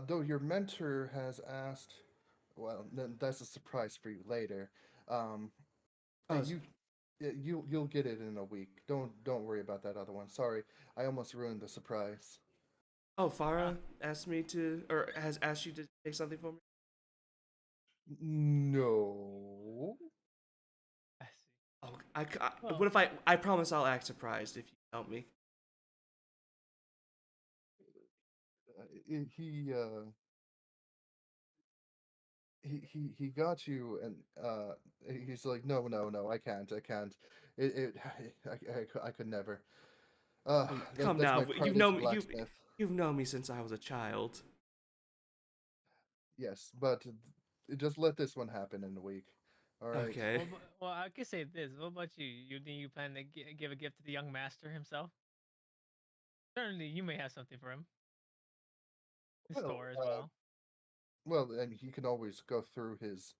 A: Though your mentor has asked. Well, that's a surprise for you later. Um,
C: Oh,
A: you, you'll get it in a week. Don't worry about that other one. Sorry, I almost ruined the surprise.
C: Farah
B: Ah,
C: asked me to, or has asked you to take something for me.
A: No.
B: I see.
C: Oh, what
B: Well,
C: if I promise I'll act surprised if you help me.
A: He he got you, and he's like, no, I can't. It I could never.
C: Come
A: That's
C: now,
A: my
C: you've
A: private
C: known
A: blacksmith.
C: you've known me since I was a child.
A: Yes, but just let this one happen in a week. All right.
C: Okay.
B: well, I could say this. What about you? You think you plan to give a gift to the young master himself? Certainly, you may have something for him in
A: Well,
B: store as well.
A: and he can always go through his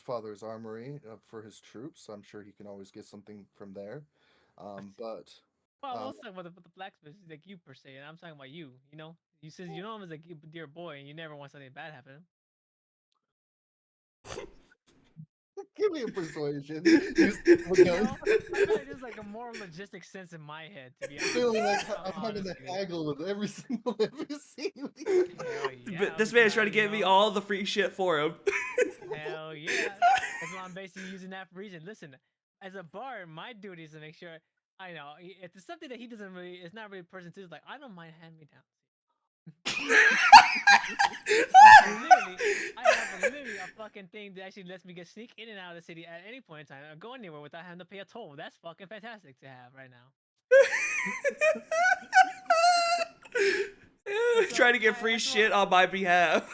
A: father's armory for his troops. I'm sure he can always get something from there.
B: What?
A: But
B: Well,
A: uh,
B: let's talk about the blacksmith, like you per se, and I'm talking about you. You since you know him as a dear boy, and you never want something bad happen to him.
A: give me a persuasion. You son of a
B: You
A: gun.
B: know, I feel like there's like a more logistic sense in my head, to be honest.
A: Feeling like I'm having to
B: Honestly,
A: haggle with every single scene.
B: hell yeah,
C: But
B: I'll
C: this
B: be
C: man's trying
B: trying.
C: to get me all the free shit for him.
B: Hell yeah, that's why I'm basically using that for reason. Listen, as a bard, my duty is to make sure I know if it's something that he doesn't really, it's not really person to. It's like I don't mind hand me down. And literally, I have literally a fucking thing that actually lets me get sneak in and out of the city at any point in time or go anywhere without having to pay a toll. That's fucking fantastic to have right now.
C: Trying to get free shit on my behalf.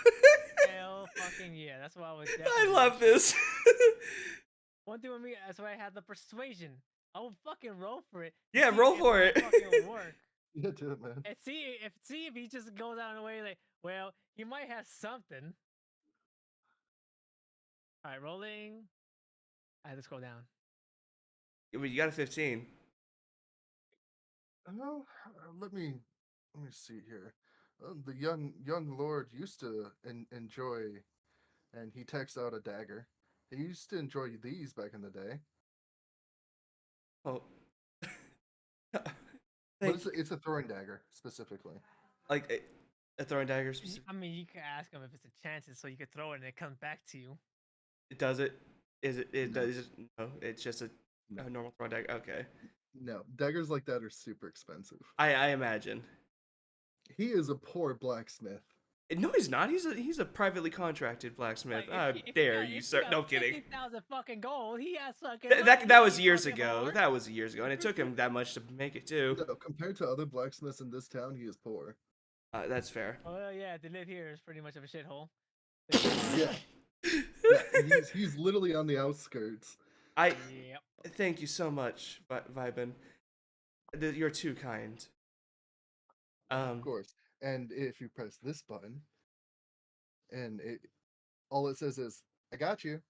B: Hell fucking yeah. That's what I was
C: I
B: definitely
C: love
B: doing.
C: this.
B: One thing with me, that's why I had the persuasion. I will fucking roll for it. to
C: Yeah,
B: see
C: roll
B: if
C: for
B: it'll
C: it.
B: fucking work.
A: Yeah, do it, man.
B: And see if he just goes out of the way like, well, he might have something. All right, rolling. I had to scroll down.
C: You got a 15.
A: Oh, let me see here. The young lord used to enjoy, and he takes out a dagger. He used to enjoy these back in the day,
C: Oh,
A: but
C: thank you.
A: it's a throwing dagger specifically.
C: Like a throwing dagger.
B: I mean, you could ask him if it's a chance, so you could throw it and it comes back to you.
C: It does it. Is it? It
A: No.
C: does. It, no, it's just a
A: No.
C: normal throwing dagger. Okay.
A: No, daggers like that are super expensive.
C: I imagine.
A: He is a poor blacksmith.
C: No, he's not. He's a privately contracted blacksmith.
B: Like,
C: How
B: if you
C: dare
B: got,
C: you,
B: if
C: sir?
B: you
C: No
B: got
C: kidding.
B: 50,000 fucking gold, he has fucking.
C: That was years ago. That was years ago, and it took him that much to make it too.
A: No, compared to other blacksmiths in this town, he is poor.
C: That's fair.
B: Oh yeah, to live here is pretty much of a shithole.
A: Yeah, yeah, he's literally on the outskirts.
C: I
B: Yep.
C: thank you so much, Vibin. You're too kind.
A: Of course. And if you press this button, and all it says is, "I got you."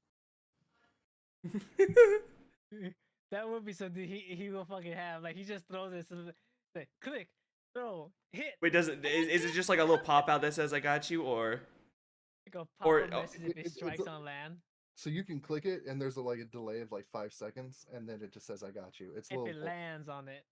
B: That would be something he will fucking have. Like he just throws it, so like, click, throw, hit.
C: Wait, is it just like a little pop out that says "I got you," or
B: Like a
C: Or-
B: pop-up message if it
A: it's
B: strikes on land.
A: So you can click it, and there's a delay of like 5 seconds, and then it just says, "I got you." It's a
B: If
A: little.
B: it lands on it,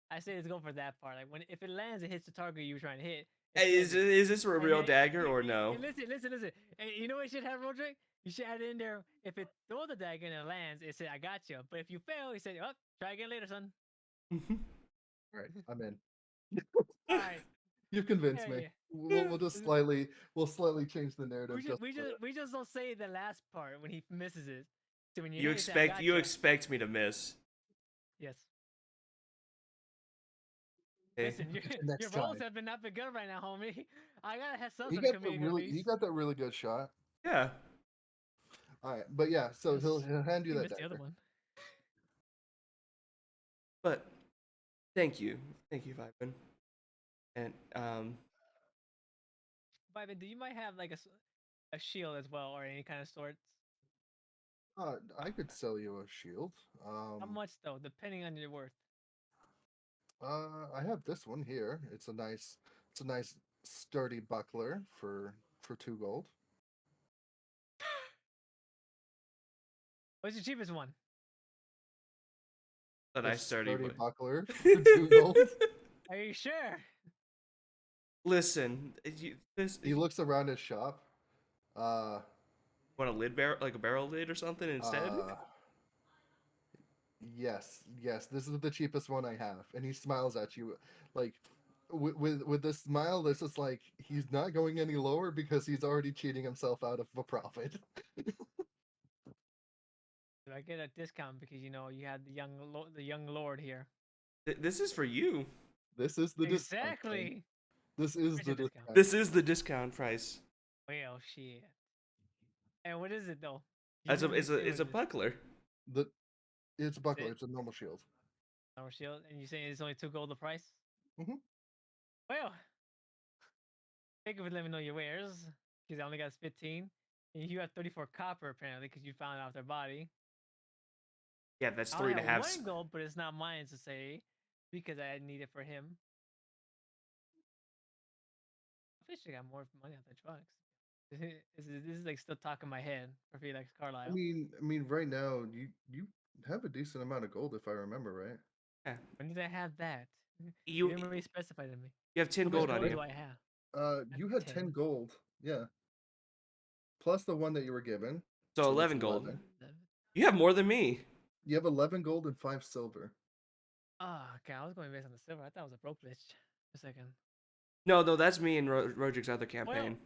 B: I say it's go for that part. Like when if it lands, it hits the target you were trying to hit. it
C: Hey,
B: says it.
C: is this a
B: And
C: real
B: then-
C: dagger or no?
B: And listen. And you know what you should have, Roderick? You should add in there. If it throw the dagger and it lands, it said, "I got you." But if you fail, he said, "Oh, try again later, son."
A: All right, I'm in.
B: All right.
A: You've convinced
B: Hell
A: me.
B: yeah.
A: We'll just we'll slightly change the narrative.
B: We just don't say the last part when he misses it. So when
C: You
B: hit it, say, "I
C: expect you
B: gotcha."
C: expect me to miss?
B: Yes.
C: Okay.
B: Listen, your
A: next
B: rolls
A: time.
B: have been not been good right now, homie. I gotta have some
A: He
B: sort of
A: got that
B: comedic
A: really
B: release.
A: he got that really good shot.
C: Yeah.
A: All right, but yeah, so
B: Yes.
A: he'll hand you
B: He
A: that
B: missed the other
A: dagger.
B: one.
C: But thank you, Vibin. And
B: But do you might have like a shield as well, or any kind of sorts?
A: I could sell you a shield.
B: How much though, depending on your worth?
A: I have this one here. It's a nice sturdy buckler for 2 gold.
B: What's your cheapest one?
C: a
A: A
C: nice sturdy
A: buckler for 2 gold.
B: Are you sure?
C: Listen, this
A: He looks around his shop. Uh,
C: want a lid barrel, like a barrel lid or something instead?
A: yes, this is the cheapest one I have, and he smiles at you, like with this smile. This is like he's not going any lower because he's already cheating himself out of a profit.
B: Do I get a discount because you know you had the young lord here?
C: This is for you.
A: This is the discount, man.
B: Exactly.
A: This is
B: Where's
A: the
B: your discount?
A: discount.
C: This is the discount price.
B: Well, shit. And what is it though? You
C: It's
B: didn't really say what
C: a
B: it is.
C: buckler.
A: It's a buckler.
B: it?
A: It's a normal shield.
B: Our shield, and you saying it's only 2 gold the price?
A: Mhm.
B: Well, thank you for letting me know your wares, because I only got 15, and you have 34 copper apparently, because you found out their body.
C: Yeah, that's
B: I
C: three
B: only
C: and a
B: have
C: half.
B: 1 gold, but it's not mine to say, because I need it for him. I wish I got more money out the trucks. This is like still talking my head for Felix Carlisle.
A: I mean, right now you have a decent amount of gold, if I remember right.
C: Yeah.
B: When did I have that?
C: You
B: didn't really specify to me.
C: you have 10
B: How much
C: gold on
B: gold
C: you.
B: do I have?
A: You had 10
B: 10.
A: gold. Yeah. Plus the one that you were given.
C: So
A: that's
C: 11 gold.
A: 11.
C: You have more than me.
A: You have 11 gold and 5 silver.
B: Oh, okay. I was going based on the silver. I thought it was a broke bitch. A second.
C: No, that's me and Roderick's other campaign.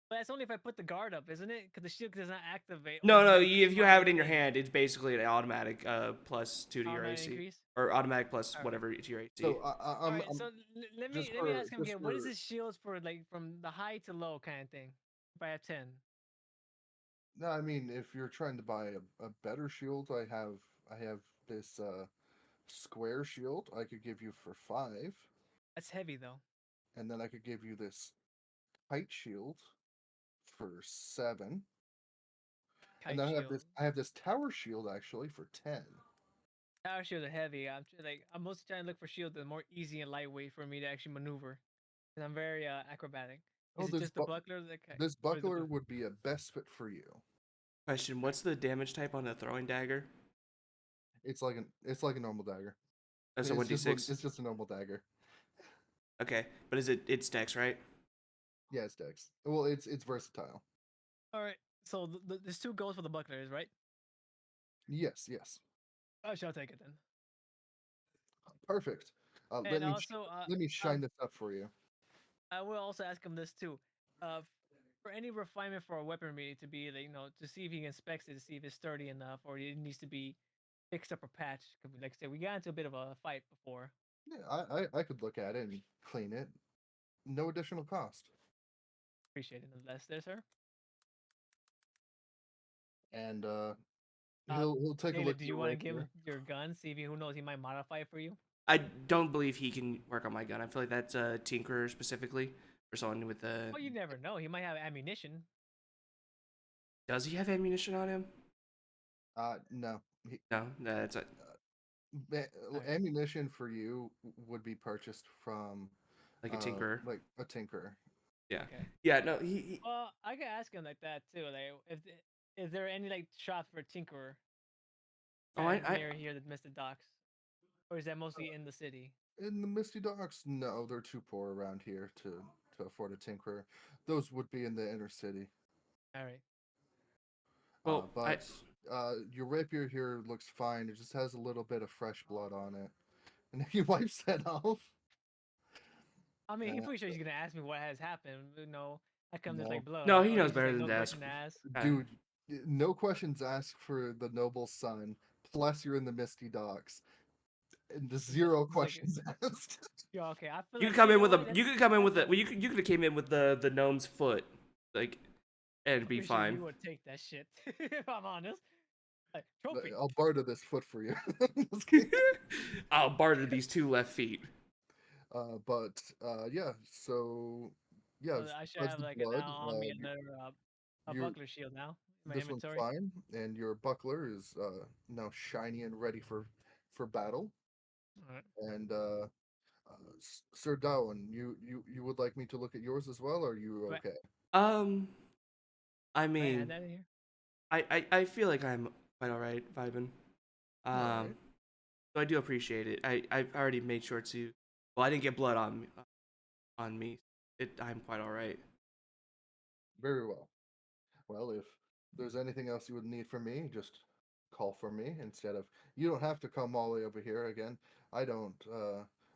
B: But that's only if I put the guard up, isn't it? Because the shield does not activate. Or
C: No,
B: does
C: no.
B: it increase
C: If you
B: my
C: have it in your
B: thing?
C: hand, it's basically an automatic +2 to your
B: Automatic
C: AC,
B: increase.
C: or automatic plus
B: All right.
C: whatever to your AC.
A: So
B: All right.
A: I'm
B: So let me
A: just
B: let me
A: for
B: ask him
A: just
B: again. What is
A: for
B: his shields for, like from the high to low kind of thing? If I have 10.
A: no, I mean if you're trying to buy a better shield, I have this square shield I could give you for 5,
B: That's heavy though.
A: and then I could give you this kite shield for 7, and
B: Kite
A: then
B: shield.
A: I have this tower shield actually for 10.
B: Tower shields are heavy. I'm mostly trying to look for shields that are more easy and lightweight for me to actually maneuver. And I'm very acrobatic.
A: Oh,
B: Is it just the buckler that
A: this
B: or is it
A: buckler
B: both?
A: would be a best fit for you.
C: Question: what's the damage type on a throwing dagger?
A: It's like a normal dagger.
C: That's a 1d6.
A: It's just a normal dagger.
C: Okay, but it's dex, right?
A: Yeah, it's dex. Well, it's versatile.
B: All right. So there's 2 goals for the bucklers, right?
A: Yes, yes.
B: I shall take it then.
A: Perfect.
B: And also,
A: Let me
B: uh,
A: shine this up for you.
B: I will also ask him this too. Uh, for any refinement for a weaponry to be, like, to see if he inspects it to see if it's sturdy enough or it needs to be fixed up or patched. 'Cause like I said, we got into a bit of a fight before.
A: Yeah, I could look at it and clean it. No additional cost.
B: Appreciate it nonetheless, there, sir.
A: And
B: Uh,
A: he'll take a
B: Taylor,
A: look
B: do
A: at
B: you
A: your
B: want to give
A: rapier.
B: him your gun? See if who knows, he might modify it for you.
C: I don't believe he can work on my gun. I feel like that's a tinkerer specifically, or someone with a.
B: Oh, you never know. He might have ammunition.
C: Does he have ammunition on him?
A: No.
C: No, that's a.
B: All right.
A: Ammunition for you would be purchased from
C: Like a tinkerer.
A: like a tinker.
C: Yeah,
B: Okay.
C: yeah. No, he
B: Well, I could ask him like that too. Like, is there any like shops for tinkerer
C: Oh,
B: near here that missed the docks, or is that mostly in the city?
A: In the Misty Docks, no, they're too poor around here to afford a tinkerer. Those would be in the inner city.
B: All right.
C: well,
A: But your rapier here looks fine. It just has a little bit of fresh blood on it, and he wipes that off.
B: I mean, he's
A: Uh,
B: pretty sure he's gonna ask me what has happened. I come there's
A: no,
B: like blood.
C: no,
B: Like,
C: he
B: oh,
C: knows
B: he's just
C: better
B: like
C: than
B: no
C: to ask.
B: question to ask.
A: dude, no questions asked for the noble son. Plus, you're in the Misty Docks, and the zero
B: It's like,
A: questions asked.
B: yo, okay. I feel
C: You
B: like,
C: could come in
B: know
C: with a.
B: what?
C: You could come in with the.
B: That's
C: Well, you could have came in with the gnome's foot, like, and it'd
B: I'm
C: be
B: pretty sure he
C: fine.
B: would take that shit. If I'm honest. Like, trophy.
A: I'll barter this foot for you. Just kidding.
C: I'll barter these 2 left feet.
A: Yeah. So yeah,
B: I should
A: that's
B: have
A: the
B: like
A: blood.
B: now on me another a
A: Your
B: buckler shield now in my
A: This one's
B: inventory.
A: fine, and your buckler is now shiny and ready for battle.
B: All right.
A: And Sir Darwin, you would like me to look at yours as well? Or are you
B: Right.
A: okay?
C: Um, I
B: Can I add
C: mean,
B: that in here?
C: I feel like I'm quite all right vibing.
A: All right,
C: So I do appreciate it. I've already made sure to. Well, I didn't get blood on me. I'm quite all right.
A: very well. Well, if there's anything else you would need from me, just call for me instead of you don't have to come all the way over here again. I don't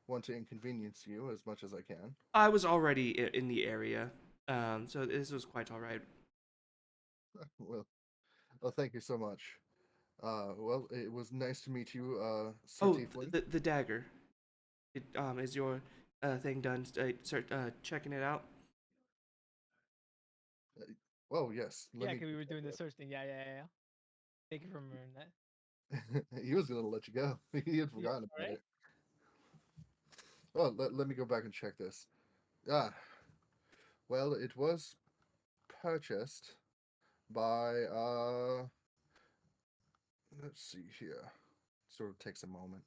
A: want to inconvenience you as much as I can.
C: I was already in the area, so this was quite all right.
A: Well, thank you so much. Well, it was nice to meet you, Sir
C: Oh,
A: Tiefling.
C: the dagger. Is your thing done? Start checking it out.
A: Well, yes. Let
B: Yeah,
A: me.
B: because we were doing the search thing. Yeah. Thank you for remembering that.
A: He was gonna let you go. He had
B: Yeah,
A: forgotten about
B: right?
A: it. Oh, let me go back and check this. Ah, well, it was purchased by let's see here. Sort of takes a moment.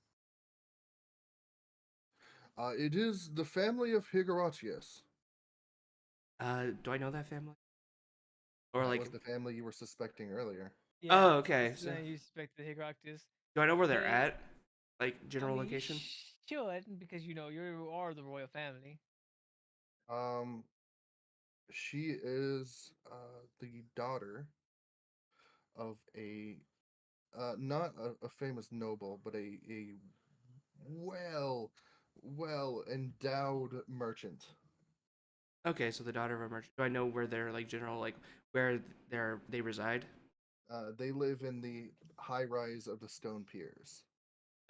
A: It is the family of Higuratius.
C: Do I know that family? Or
A: That
C: like,
A: was the family you were suspecting earlier.
B: Yeah.
C: oh, okay.
B: This is
C: So
B: when you suspect the Higroctus.
C: do I know where they're
B: They,
C: at? Like
B: I
C: general
B: mean, you
C: location?
B: should because you are the royal family.
A: Um, she is the daughter of a not a famous noble, but a well endowed merchant.
C: Okay, so the daughter of a merchant. Do I know where they're like general like where they reside?
A: They live in the high rise of the stone piers.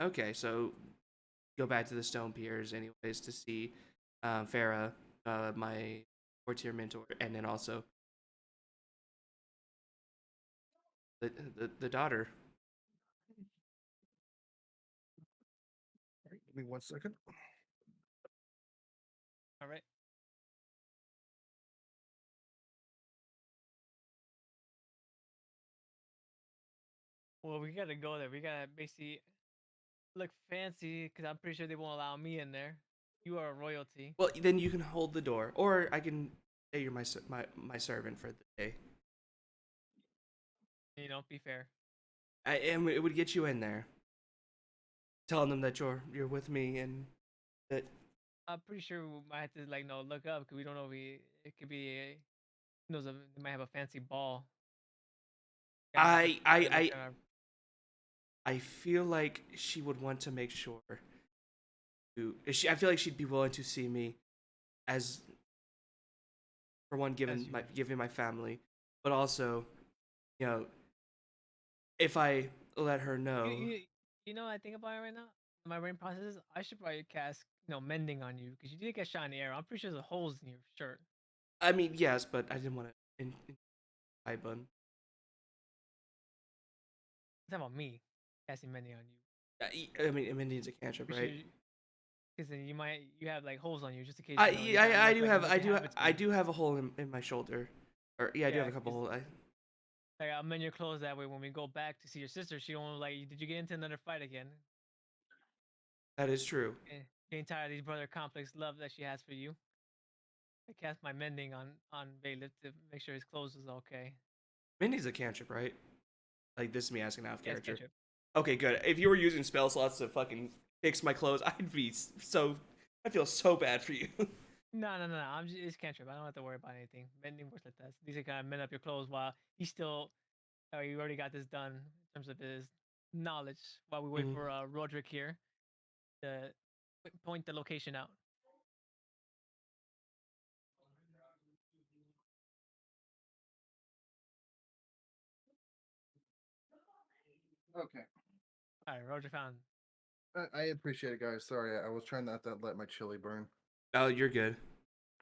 C: Okay, so go back to the stone piers anyways to see Farah, my courtier mentor, and then also the daughter.
A: All right, give me 1 second.
B: All right. Well, we gotta go there. We gotta basically look fancy because I'm pretty sure they won't allow me in there. You are royalty.
C: Well, then you can hold the door, or I can say you're my servant for the day.
B: You know, be fair.
C: I am. It would get you in there, telling them that you're with me and that
B: I'm pretty sure we might have to like no look up because we don't know if it could be a who knows they might have a fancy ball.
C: I I
B: Look
C: I
B: at our,
C: I feel like she would want to make sure I feel like she'd be willing to see me as for one
B: as
C: given my family, but also you know if I let her
B: you,
C: know.
B: you, you know I think about it right now. My brain processes. I should probably cast mending on you because you did get shot in the air. I'm pretty sure there's holes in your shirt.
C: I mean yes, but I didn't want to in high bun.
B: It's about me casting mending on you.
C: I mean it needs a cantrip,
B: Pretty
C: right?
B: sure because then you have like holes on you just in case
C: I
B: you got
C: I
B: luck
C: do
B: like
C: have
B: lucky happens to
C: I
B: you.
C: do have a hole in my shoulder, or yeah I do have
B: Yeah,
C: a couple
B: 'cause,
C: holes.
B: like I'll mend your clothes that way when we go back to see your sister. She don't like. Did you get into another fight again?
C: That is true.
B: Getting tired of these brother complex love that she has for you. I cast my mending on Bailiff to make sure his clothes is okay.
C: It needs a cantrip, right? Like this is me asking out of
B: Yes,
C: character.
B: ketchup.
C: Okay, good. If you were using spell slots to fucking fix my clothes, I'd be so. I feel so bad for you.
B: No. I'm just it's cantrip. I don't have to worry about anything. Mending works like that. These are kind of mend up your clothes while he's still. Oh, you already got this done in terms of his knowledge. While we wait
C: Mhm.
B: for Roderick here to point the location out.
A: Okay.
B: All right, Roger found.
A: I appreciate it, guys. Sorry, I was trying not to let my chili burn.
C: Oh, you're good.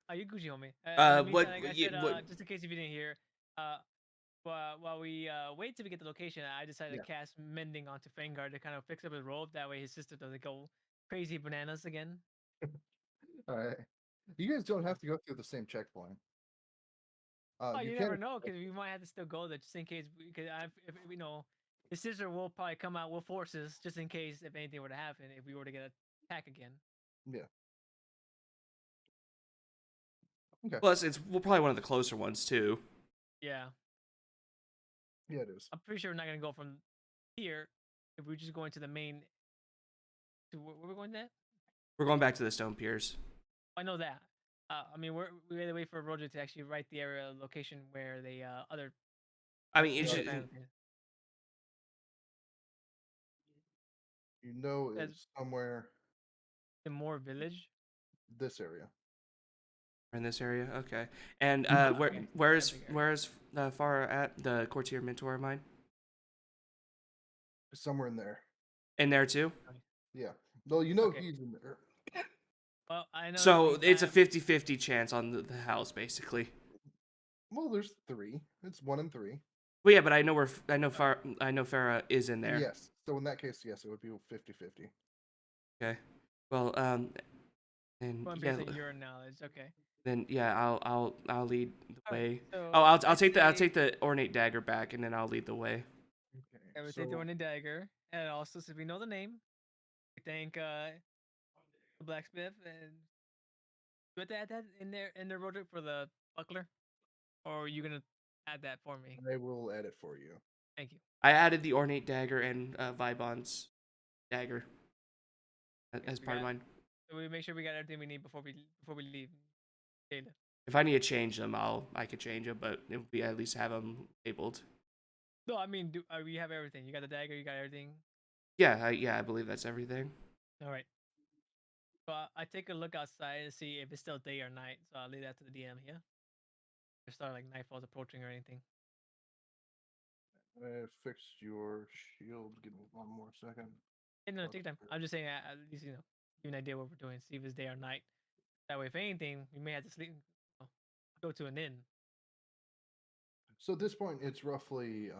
B: Oh, you Gucci homie. In the meantime,
C: What?
B: like I said,
C: What?
B: just in case if you didn't hear, uh, while we wait till we get the location, I decided
A: Yeah.
B: to cast mending onto Fangard to kind of fix up his robe. That way, his sister doesn't go crazy bananas again.
A: All right. You guys don't have to go through the same checkpoint.
B: Oh,
A: You
B: you
A: can.
B: never know because we might have to still go there just in case. Because if you know, his sister will probably come out with forces just in case if anything were to happen if we were to get attacked again.
A: Yeah. Okay.
C: Plus, it's probably one of the closer ones too.
B: Yeah,
A: Yeah, it is.
B: I'm pretty sure we're not gonna go from here if we're just going to the main. To where we're going at?
C: We're going back to the stone piers.
B: I know that. I mean, we gotta wait for Roger to actually write the area location where the other
C: I mean, it's
B: other
C: just
B: fan is.
A: You know,
B: As
A: it's somewhere
B: the Moore Village.
A: this area.
C: in this area. Okay. And
B: Okay, that big area.
C: where's Farah at the courtier mentor of mine?
A: Somewhere in there.
C: In there too.
B: Nice.
A: Yeah. Well, you know
B: Okay.
A: he's in there.
B: Well, I know in the
C: So it's a
B: meantime.
C: 50-50 chance on the house, basically.
A: Well, there's three. It's 1 and 3.
C: Well, yeah, but I know Farah is in there.
A: Yes. So in that case, yes, it would be 50-50.
C: Okay. Well, and
B: Going
C: yeah,
B: based on your knowledge. Okay.
C: then yeah, I'll lead the
B: All right.
C: way.
B: So
C: Oh,
B: I
C: I'll
B: say
C: take the ornate dagger back, and then I'll lead the way.
A: Okay.
B: I would take the
A: So
B: one in dagger, and also since we know the name, we thank the blacksmith, and you have to add that in there, Roderick, for the buckler, or are you gonna add that for me?
A: I will add it for you.
B: Thank you.
C: I added the ornate dagger and Vibon's dagger
B: Okay,
C: as
B: we
C: part of
B: got.
C: mine.
B: So we make sure we got everything we need before we leave. Jayla.
C: If I need to change them, I could change them, but it would be at least have them labeled.
B: No, I mean, we have everything. You got the dagger. You got everything.
C: Yeah, I believe that's everything.
B: All right. So I take a look outside to see if it's still day or night. So I'll leave that to the DM here. If start like nightfall's approaching or anything.
A: I fixed your shield. Give me one more second.
B: Yeah, no, take your time. I'm just saying at least give an idea what we're doing. See if it's day or night. That way, if anything, we may have to sleep. Go to an inn.
A: So at this point, it's roughly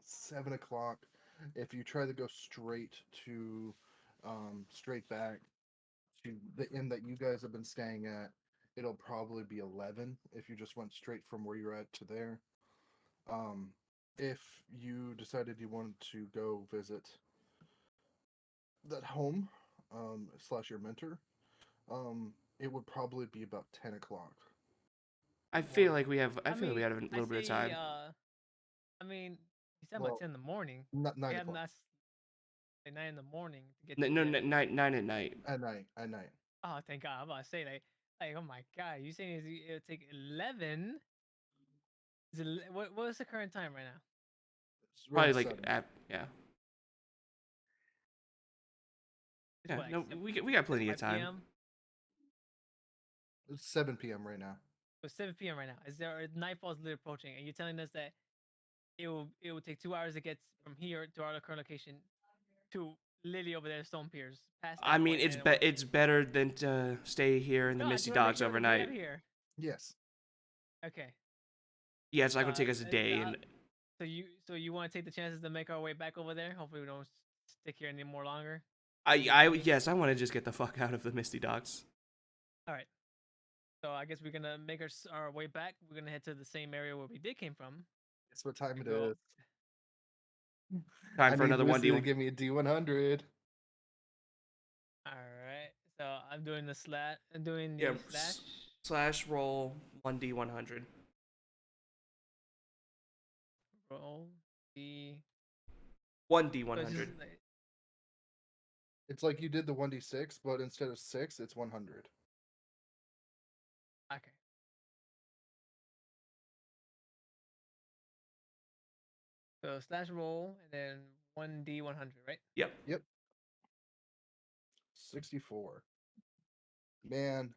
A: 7 o'clock. If you try to go straight back to the inn that you guys have been staying at, it'll probably be 11 if you just went straight from where you're at to there. Um, if you decided you wanted to go visit that home, slash your mentor, it would probably be about 10 o'clock.
C: I feel like we have. I feel like we have a
B: I
C: little bit of
B: say,
C: time.
B: I mean, you said about
A: Well,
B: 10 in the morning.
A: not
B: We
A: 9
B: have
A: o'clock
B: not like 9 in the morning to get to
C: No,
B: the.
C: nine at night.
A: at night. At night.
B: Oh, thank God! I'm about to say oh my God! You saying it'll take 11? What is the current time right now?
A: It's
C: Probably
A: around
C: like
A: 7.
C: at yeah.
B: It's
C: Yeah,
B: what, like
C: no, we got plenty of
B: 5
C: time.
B: p.m.
A: It's 7 p.m. right now.
B: So 7 p.m. right now. Is there nightfall's literally approaching, and you're telling us that it will take 2 hours to get from here to our current location to literally over there, Stone Piers, past
C: I
B: that
C: mean,
B: point, and then we'll
C: it's better than to stay here in the
B: No, I just
C: Misty
B: want to make
C: Docks
B: sure we get
C: overnight.
B: out here.
A: Yes.
B: Okay.
C: Yeah, it's not gonna take us a day, and
B: So you want to take the chances to make our way back over there? Hopefully we don't stick here any more longer.
C: yes, I want to just get the fuck out of the Misty Docks.
B: All right. So I guess we're gonna make our way back. We're gonna head to the same area where we did came from.
A: Guess what time
B: To
A: it
B: go.
A: is?
C: Time
A: I
C: for
A: need
C: another one
A: Lucy to
C: D1.
A: give me a D100.
B: All right. So I'm doing the slat. I'm doing
C: Yeah,
B: the slash.
C: slash roll 1D100.
B: Roll the. So it's just
C: 1D100.
B: like,
A: It's like you did the 1d6, but instead of 6, it's 100.
B: okay. So slash roll and then 1D100, right?
C: Yep.
A: Yep. 64. Man,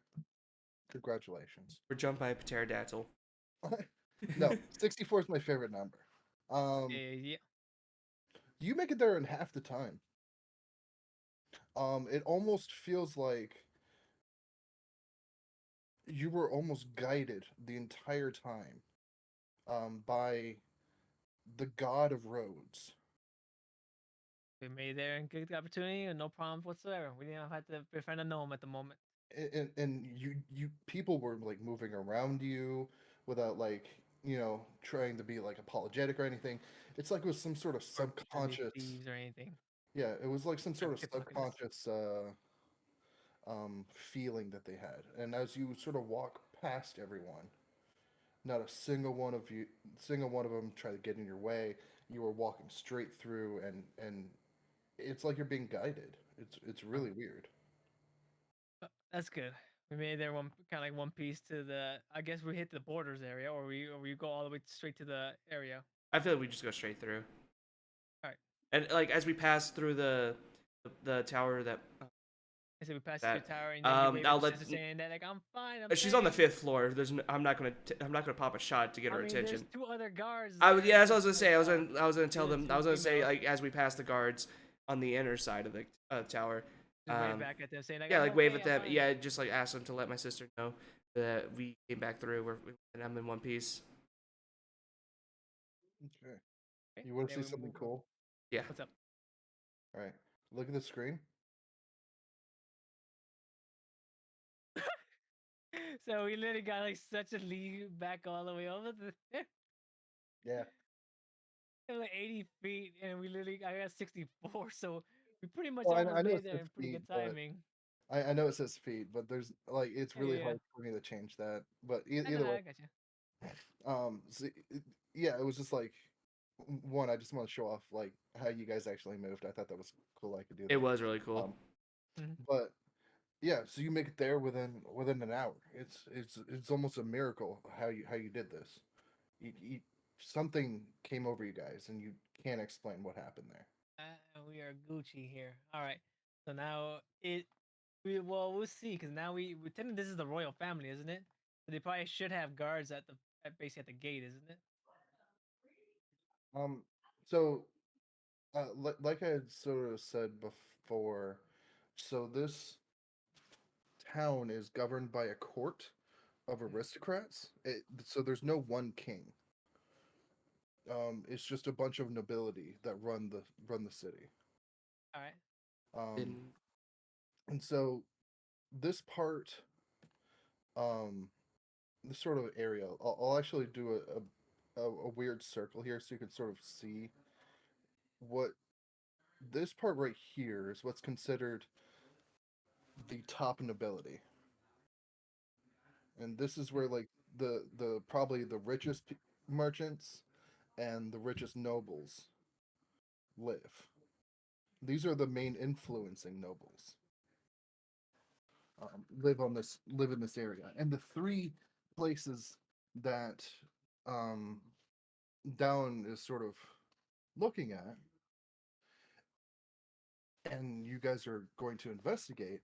A: congratulations.
C: We're jumped by a pterodactyl.
A: No, 64 is my favorite number.
B: Yeah.
A: You make it there in half the time. It almost feels like you were almost guided the entire time by the god of roads.
B: We made it there and good opportunity and no problems whatsoever. We didn't have to befriend a gnome at the moment.
A: And you people were like moving around you without like trying to be like apologetic or anything. It's like it was some sort of
B: Or pretend to be
A: subconscious.
B: thieves or anything.
A: Yeah, it was like some
B: Or
A: sort of
B: pickpocketers.
A: subconscious feeling that they had. And as you sort of walk past everyone, not a single one of them tried to get in your way. You were walking straight through, and it's like you're being guided. It's really weird.
B: That's good. We made it there one kind of like one piece to the. I guess we hit the borders area, or we go all the way straight to the area.
C: I feel like we just go straight through.
B: All right.
C: And like as we pass through the tower that
B: I said we passed
C: that
B: the tower, and then you wave
C: I'll
B: at your
C: let
B: sister saying that like I'm fine. I'm
C: she's on the
B: safe."
C: 5th floor. I'm not gonna pop a shot to get
B: I
C: her
B: mean,
C: attention.
B: there's 2 other guards.
C: Yeah, that's what I was gonna
B: like,
C: say. I was gonna tell
B: the
C: them. I
B: two
C: was gonna say
B: females.
C: like as we pass the guards on the inner side of the tower.
B: Just wave back at them saying like
C: Yeah,
B: I'm
C: like
B: okay,
C: wave at
B: I'm
C: them.
B: fine.
C: Yeah, just like ask them to let my sister know that we came back through. And I'm in one piece.
A: Okay.
B: Okay,
A: You want to
B: then
A: see
B: we
A: something
B: move.
A: cool?
C: Yeah.
B: What's up?
A: All right. Look at the screen.
B: So we literally got like such a lead back all the way over there.
A: Yeah.
B: It was like 80 feet, and I got 64, so we pretty much
A: Well, I
B: almost
A: know
B: made
A: it
B: it there
A: says
B: in pretty
A: feet,
B: good
A: but
B: timing.
A: I know it says feet, but there's like it's really
B: Yeah,
A: hard for me to change that. But
B: I know,
A: either way,
B: I got you.
A: so yeah, it was just like one. I just want to show off like how you guys actually moved. I thought that was cool. I could do
C: It
A: that.
C: was really cool.
A: Um,
B: Mhm.
A: but yeah, so you make it there within an hour. It's almost a miracle how you did this. You something came over you guys, and you can't explain what happened there.
B: We are Gucci here. All right. So now We'll see, because now we technically this is the royal family, isn't it? So they probably should have guards basically at the gate, isn't it?
A: Um, so like I had sort of said before, so this town is governed by a court of aristocrats. So there's no one king. It's just a bunch of nobility that run the city.
B: All right.
A: Um,
C: And
A: and so this part, um, this sort of area, I'll actually do a weird circle here so you can sort of see what this part right here is what's considered the top nobility, and this is where like the probably the richest merchants and the richest nobles live. These are the main influencing nobles. Live in this area, and the three places that um, Down is sort of looking at, and you guys are going to investigate,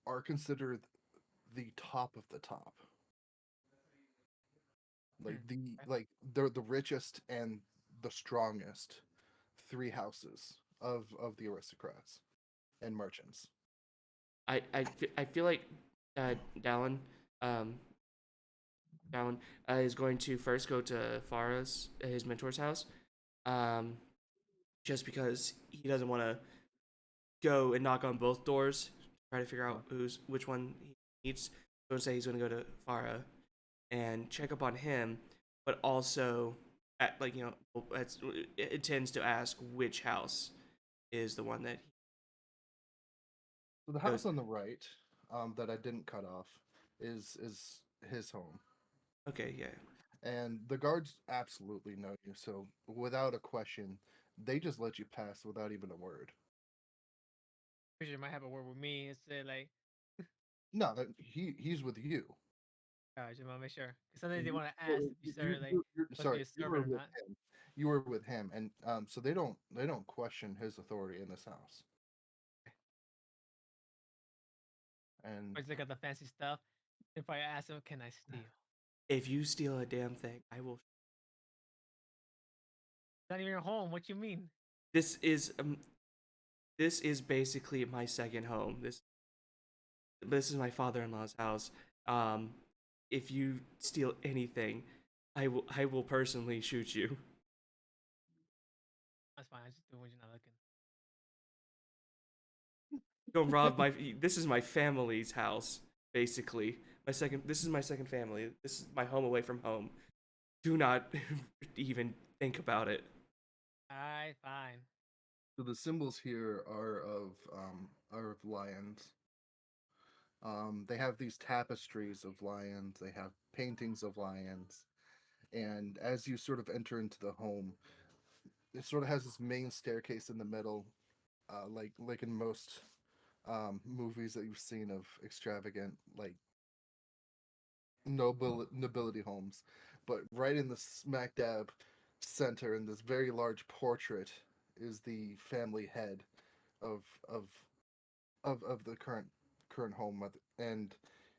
A: are considered the top of the top. Like
B: Hmm.
A: the
B: Okay.
A: like they're the richest and the strongest three houses of the aristocrats and merchants.
C: I feel like uh, Dallin, um, Dallin is going to first go to Farah's his mentor's house, um, just because he doesn't want to go and knock on both doors, try to figure
A: Yeah.
C: out which one he needs. So say he's going to go to Farah and check up on him, but also at like it tends to ask which house is the one that
A: So the
C: he goes.
A: house on the right, that I didn't cut off, is his home,
C: Okay, yeah.
A: and the guards absolutely know you. So without a question, they just let you pass without even a word.
B: Pretty sure might have a word with me and say like,
A: No, he's with you.
B: just want to make sure. Because sometimes they
A: You,
B: want to ask if you sir like must be
A: sorry,
B: a
A: you were
B: servant or
A: with
B: not.
A: him. You were with him, and so they don't question his authority in this house. And
B: Or just look at the fancy stuff. If I ask them, can I steal?
C: If you steal a damn thing, I will.
B: It's not even your home. What you mean?
C: This is this is basically my second home. This is my father-in-law's house. Um, if you steal anything, I will personally shoot you.
B: That's fine. I just do when you're not looking.
C: Don't rob my. This is my family's house, basically. My second. This is my second family. This is my home away from home. Do not even think about it.
B: Alright, fine.
A: so the symbols here are of lions. They have these tapestries of lions. They have paintings of lions. And as you sort of enter into the home, it sort of has this main staircase in the middle, like in most movies that you've seen of extravagant like nobility homes. But right in the smack dab center, in this very large portrait, is the family head of of of the current home, and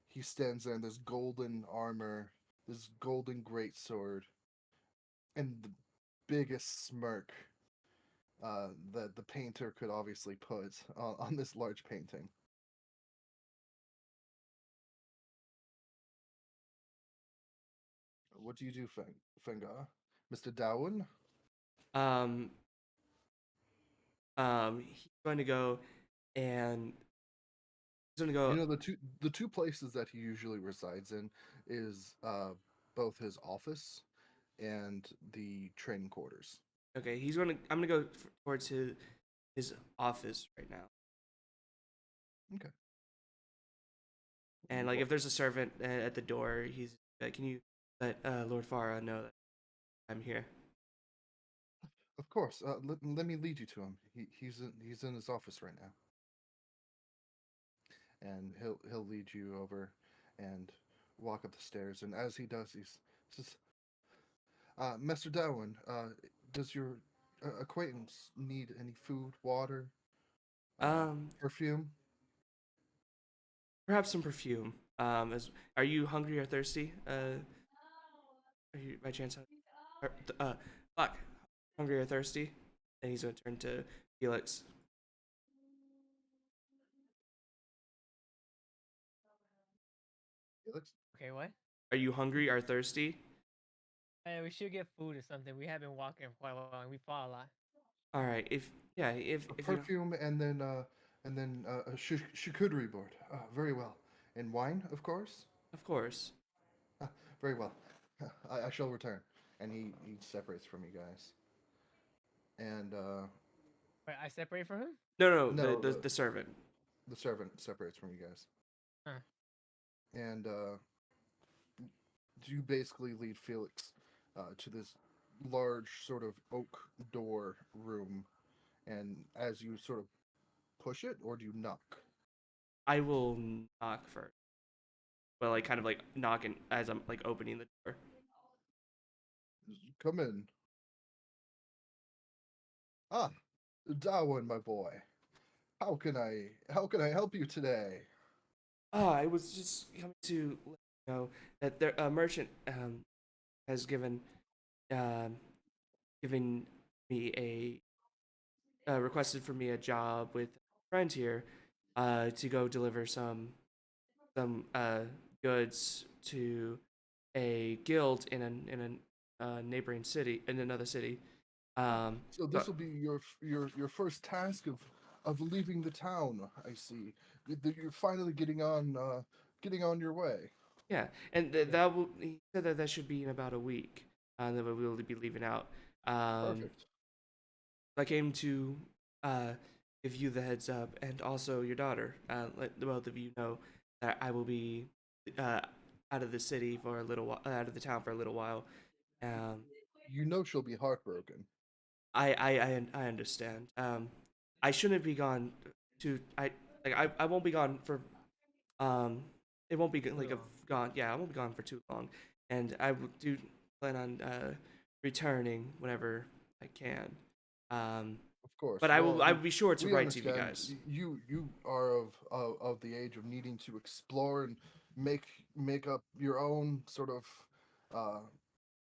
A: he stands there in this golden armor, this golden greatsword, and the biggest smirk that the painter could obviously put on this large painting. What do you do, Fenga? Mr. Darwin?
C: Um, he's going to go and he's going to
A: You
C: go.
A: know the two places that he usually resides in is both his office and the training quarters.
C: Okay, he's going to. I'm going to go towards his office right now.
A: Okay.
C: And like, if there's a servant at the door, he's can you let Lord Farah know that I'm here?
A: Of course. Let me lead you to him. He's in his office right now, and he'll lead you over, and walk up the stairs. And as he does, he says, "Mr. Darwin, does your acquaintance need any food, water,
C: Um,
A: perfume?"
C: perhaps some perfume. As are you hungry or thirsty? Are you by chance fuck, hungry or thirsty? And he's gonna turn to Felix.
A: Felix?
B: Okay, what?
C: Are you hungry or thirsty?
B: Hey, we should get food or something. We have been walking for quite a while and we fought a lot.
C: All right. If yeah,
A: A
C: if you
A: perfume and then a charcuterie board. Very well. And wine, of course.
C: of course.
A: Very well. I shall return. And he separates from you guys. And
B: Wait, I separate from him?
C: No,
A: no,
C: the servant.
A: the servant separates from you guys.
B: Huh.
A: And you basically lead Felix to this large sort of oak door room. And as you sort of push it, or do you knock?
C: I will knock first. Well, like kind of like knocking as I'm like opening the door.
A: Come in. Ah, Darwin, my boy. How can I help you today?
C: Ah, I was just coming to let you know that the merchant has um given me requested for me a job with a friend here to go deliver some goods to a guild in a neighboring city in another city.
A: So this will be your first task of leaving the town. I see. You're finally getting on your way.
C: Yeah, and
B: Yeah.
C: that will. He said that that should be in about a week. That we will be leaving out.
A: Perfect.
C: I came to uh, give you the heads up, and also your daughter. Let the both of you know that I will be uh, out of the city for a little while, out of the town for a little while. Um,
A: You know she'll be heartbroken.
C: I understand. I shouldn't be gone to. I won't be gone for. Um, it won't be
B: Too
C: like a
B: long.
C: gone. Yeah, I won't be gone for too long, and do plan on returning whenever I can. Um,
A: Of course.
C: but
A: Well,
C: I will be sure to
A: we
C: write to you
A: understand.
C: guys.
A: You are of the age of needing to explore and make make up your own sort of uh,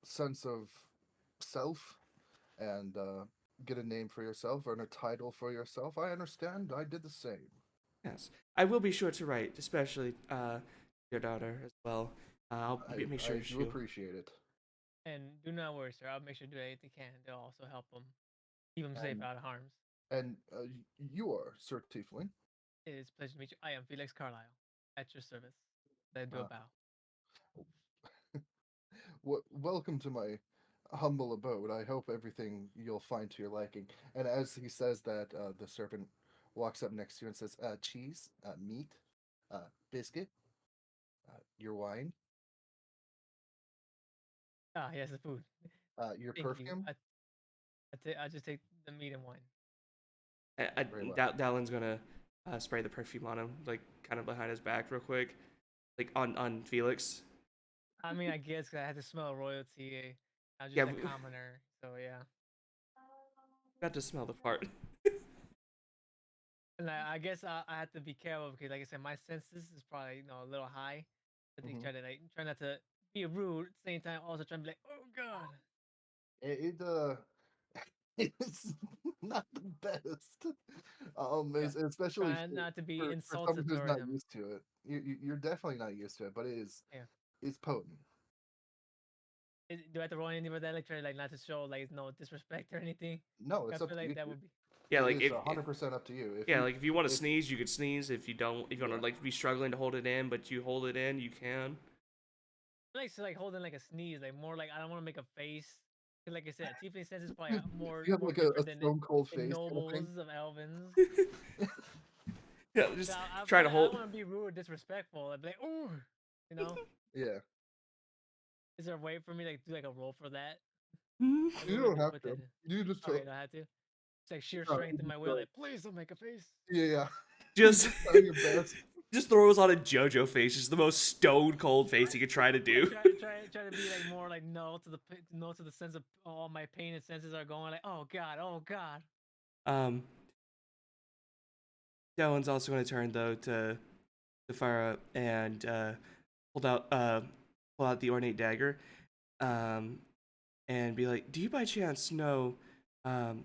A: sense of self and get a name for yourself and a title for yourself. I understand. I did the same.
C: Yes, I will be sure to write, especially your daughter as well. Make
A: I
C: sure
A: do
C: she'll.
A: appreciate it.
B: And do not worry, sir. I'll make sure to do anything I can to also help him. Keep him safe
A: And
B: out of harms.
A: you are Sir Tiefling.
B: It is a pleasure to meet you. I am Felix Carlisle. At your service. I do a
A: Uh,
B: bow.
A: welcome to my humble abode. I hope everything you'll find to your liking. And as he says that, the servant walks up next to you and says, "Cheese, meat, biscuit, your wine,
B: Ah, yes, the food.
A: your
B: Thank you.
A: perfume."
B: I just take the meat and wine.
A: Very well.
C: Dallin's gonna spray the perfume on him, like kind of behind his back, real quick, like on Felix.
B: I mean, I guess 'cause I had to smell royalty. I'm
C: Yeah,
B: just a commoner, so yeah.
C: got to smell the part.
B: And I guess I have to be careful because, like I said, my senses is probably a little high. I think
A: Hmm.
B: try not to be rude. At the same time, also trying to be like, oh god.
A: It it's not the best.
B: Yeah,
A: Especially
B: trying not to be
A: for someone
B: insulted
A: who's
B: toward
A: not
B: him.
A: used to it. You're definitely not used to it, but
B: Yeah.
A: it's potent.
B: Do I have to roll anything for that? Like, try like not to show like no disrespect or anything.
A: No,
B: I
A: it's up
B: feel
A: to
B: like
A: you.
B: that would be.
C: Yeah, like
A: It's 100% up to you.
C: yeah, like if you want to
A: If
C: sneeze, you could sneeze. If you don't, if you want
A: yeah,
C: to like be struggling to hold it in, but you hold it in, you can.
B: I like to like holding like a sneeze, like more like I don't want to make a face. 'Cause like I said, tiefling sense is probably
A: if
B: more
A: you have like a
B: different than
A: stone cold
B: in
A: face kind of thing.
B: nobles of elvens.
C: Yeah,
B: So
C: just
B: I feel
C: try to
B: like I don't
C: hold.
B: want to be rude or disrespectful. I'd be like, oh, you know.
A: Yeah,
B: Is there a way for me to like, do like a roll for that? Like,
A: you
B: what do I
A: don't
B: do?
A: have
B: Put that
A: to.
B: in.
A: You just
B: Okay, no, I had to. It's like sheer
A: you
B: strength in my
A: just
B: will. Like, please don't make a face.
A: yeah, yeah. You're
C: Just
A: just trying your best.
C: just throws on a JoJo face, just the most stone cold face he could try to
B: Like,
C: do.
B: try to be like more like no to the no to the sense of all my pain and senses are going like, oh god, oh god.
C: Um, Dylan's also going to turn though to Farah and pulled out pull out the ornate dagger, um, and be like, "Do you by chance know um,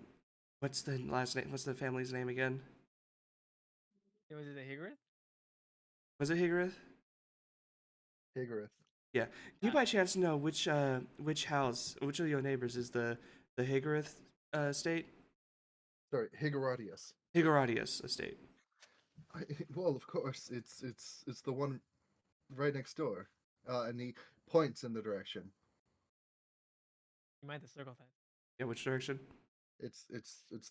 C: what's the last name? What's the family's name again?
B: Was it the Higrid?
C: Was it Higareth?
A: Higareth.
C: Yeah. Do you by chance know which house, which of your neighbors is the Higareth estate?
A: Sorry, Higaratius.
C: Higaradius estate.
A: Well, of course, it's the one right next door, and he points in the direction.
B: You might have to circle that.
C: Yeah, which direction?
A: It's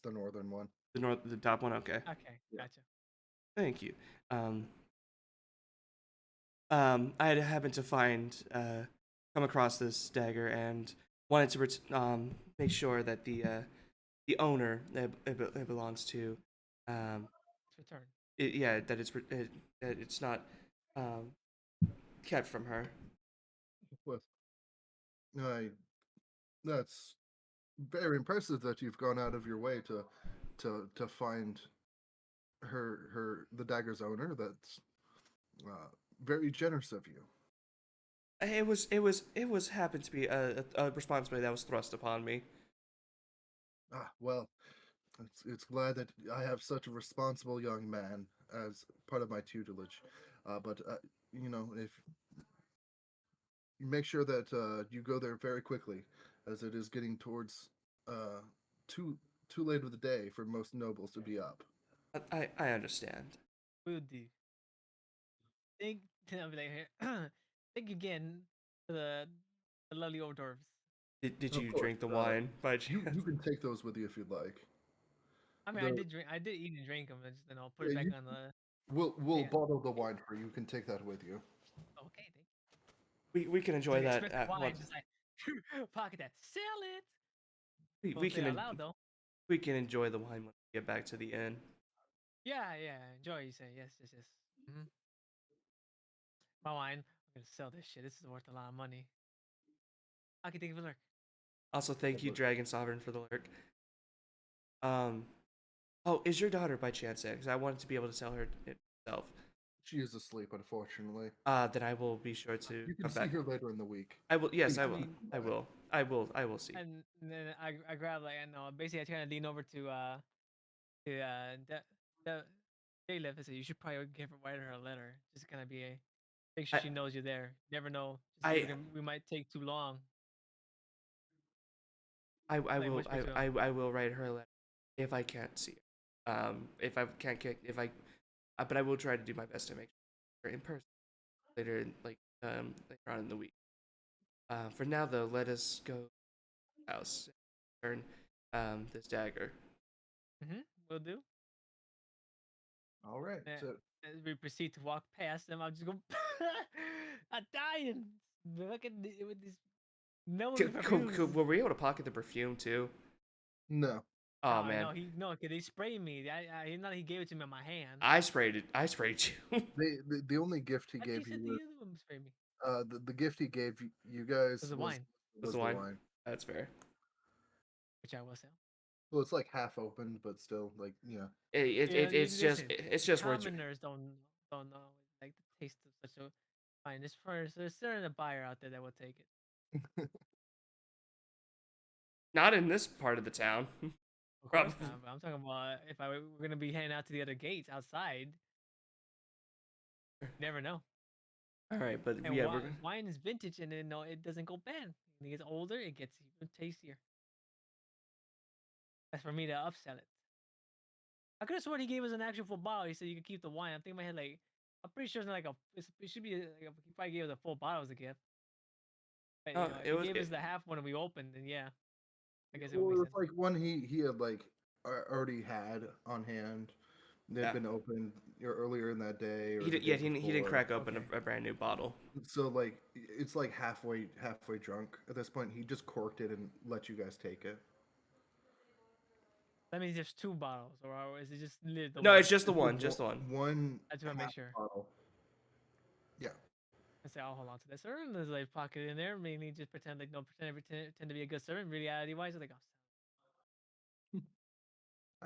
A: the northern one.
C: The top one. Okay.
B: Okay,
A: Yeah.
B: gotcha.
C: Thank you. I had happened to come across this dagger and wanted to make sure that the owner it belongs to, um,
B: It's return.
C: yeah, that it's not um, kept from her.
A: Well, I that's very impressive that you've gone out of your way to find the dagger's owner. That's very generous of you.
C: It was happened to be a responsibility that was thrust upon me.
A: Well, it's glad that I have such a responsible young man as part of my tutelage. But if you make sure that you go there very quickly, as it is getting towards uh, too late of the day for most nobles to be up.
C: I understand.
B: Will do. Thank, I'll be like, thank you again for the lovely hors d'oeuvres.
C: Did
A: Of
C: you
A: course,
C: drink the wine by
A: you
C: chance?
A: can take those with you if you'd like.
B: I mean,
A: The,
B: I did eat and drink them, and just then I'll put
A: yeah,
B: it back
A: you
B: on the.
A: we'll
B: Yeah.
A: bottle the wine for you. You can take that with you.
B: Okay, thank
C: We can enjoy
B: you.
C: that
B: Expensive
C: at
B: wine,
C: once.
B: just like pocket that. Sell it.
C: We
B: Don't say
C: can
B: it out loud though.
C: we can enjoy the wine when we get back to the inn.
B: Yeah, yeah. Enjoy. You say yes, yes, yes. Mm-hmm. My wine. I'm gonna sell this shit. This is worth a lot of money. Okay, thank you for the lurk.
C: Also, thank you, Dragon Sovereign, for the lurk. Um, oh, is your daughter by chance there? Because I wanted to be able to tell her it myself.
A: She is asleep, unfortunately.
C: Then I will be sure to
A: You can
C: come
A: see
C: back.
A: her later in the week.
C: I will. Yes,
A: Please
C: I
B: I
C: will.
B: mean,
C: I will. I will see.
B: and then I grab like I know basically I kind of lean over to the J-Liv and say you should probably give her write her a letter. Just kind of be a make sure
C: I
B: she knows you're there. Never know. Just
C: I
B: we might take too long.
C: I
B: Like
C: will
B: whisper to him.
C: I will write her a letter if I can't see her. If I can't get if I, but I will try to do my best to make her in person later later on in the week. For now though, let us go to the house and turn this dagger.
B: Mm-hmm. Will do.
A: All right.
B: Uh,
A: So
B: as we proceed to walk past them, I'm just going. I'm dying. Look at with this nosy perfumes.
C: Were we able to pocket the perfume too?
A: no,
C: Oh
B: Oh
C: man,
B: no, cause they sprayed me. Not he gave it to me in my hand.
C: I sprayed it. I sprayed you.
A: the only gift he
B: I think he
A: gave
B: said
A: you
B: the
A: was
B: other one sprayed me.
A: the gift he gave you
B: It was
A: guys
B: the wine,
C: That's
A: was
C: the
A: the
C: wine.
A: wine.
C: That's fair.
B: which I will sell.
A: Well, it's like half opened, but still like
B: Listen,
C: It's just words.
B: commoners don't know like the taste of such a wine. There's certain a buyer out there that will take it.
C: Not in this part of the town.
B: Of course not. But I'm talking about if we're gonna be heading out to the other gates outside. You never know.
C: All right, but
B: And
C: yeah,
B: wine is vintage, and then no, it doesn't go bad. When it gets older, it gets even tastier. That's for me to upsell it. I could have sworn he gave us an actual full bottle. He said you could keep the wine. I'm thinking in my head like, I'm pretty sure it's not like it should be he probably gave us a full bottle as a gift. But
C: it
B: if he
C: was
B: gave us the half one and we opened, then yeah, I guess it would make
A: well, it's
B: sense.
A: like one he had like already had on hand. They'd
C: yeah.
A: been opened earlier in that day or
C: He
A: the
C: did,
A: day
C: yeah, he didn't
A: before.
C: crack open
B: Okay.
C: a brand new bottle.
A: So like it's like halfway drunk at this point. He just corked it and let you guys take it.
B: That means there's two bottles, or is it just the
C: No,
B: one?
C: it's just the
A: It's a
C: one, just the one.
A: one
B: I just want to make
A: half
B: sure.
A: bottle. Yeah.
B: I say I'll hold on to this. Or there's like pocket in there. Mainly just pretend like no pretend to be a good servant. Reality wise, like oh,
A: All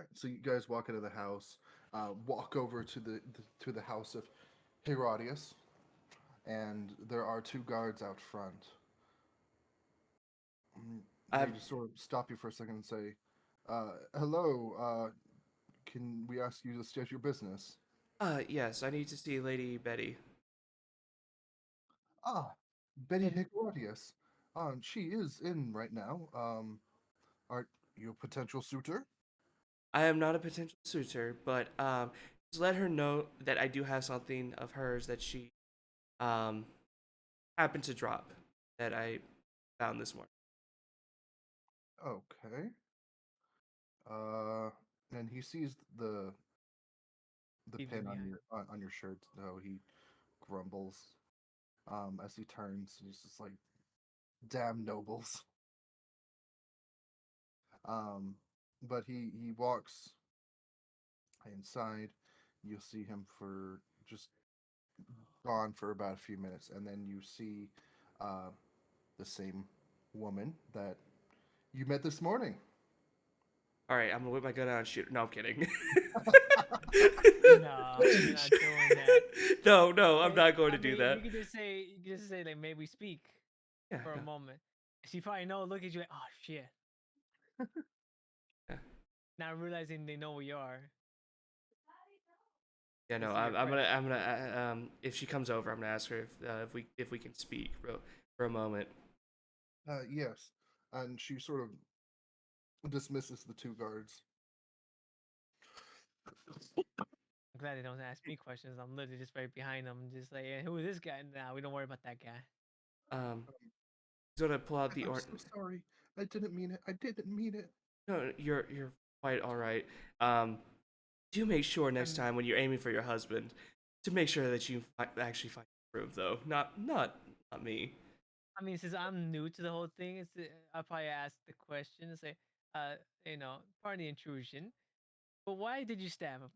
A: right, so you guys walk into the house, walk over to the house of Herodias, and there are two guards out front.
C: I
A: They just sort of stop you for a second and say, "Hello. Can we ask you to state your business?"
C: yes, I need to see Lady Betty.
A: Ah, Betty
B: And
A: Herodias. She is in right now. Are you a potential suitor?
C: I am not a potential suitor, but just let her know that I do have something of hers that she um happened to drop that I found this morning.
A: Okay. Uh, and he sees the
B: even
A: pin on
B: behind.
A: your shirt, though he grumbles as he turns. He's just like, "Damn nobles." Um, but he walks inside. You'll see him for just gone for about a few minutes, and then you see uh, the same woman that you met this morning.
C: All right, I'm gonna whip my gun out and shoot her. No, I'm kidding.
B: No, you're not doing that.
C: No, no, I'm
B: Hey,
C: not going
B: I
C: to do
B: mean,
C: that.
B: you could just say like, "May we speak?"
C: Yeah,
B: for a
C: no,
B: moment. She probably know, look at you like, oh shit,
C: yeah,
B: not realizing they know where you are.
C: yeah,
B: They
C: no.
B: see your
C: I'm
B: presence.
C: gonna. If she comes over, I'm gonna ask her if we can speak, bro, for a moment.
A: Yes, and she sort of dismisses the two guards.
B: I'm glad they don't ask me questions. I'm literally just right behind them, just like, hey, who is this guy? Nah, we don't worry about that guy.
C: Um, he's gonna pull out the
A: I'm
C: or.
A: so sorry. I didn't mean it. I didn't mean it.
C: No, you're quite all right. Do make sure next
B: I'm,
C: time when you're aiming for your husband to make sure that you actually find the room, though. Not me.
B: I mean, since I'm new to the whole thing, I'll probably ask the question and say, uh, pardon the intrusion, but why did you stab him?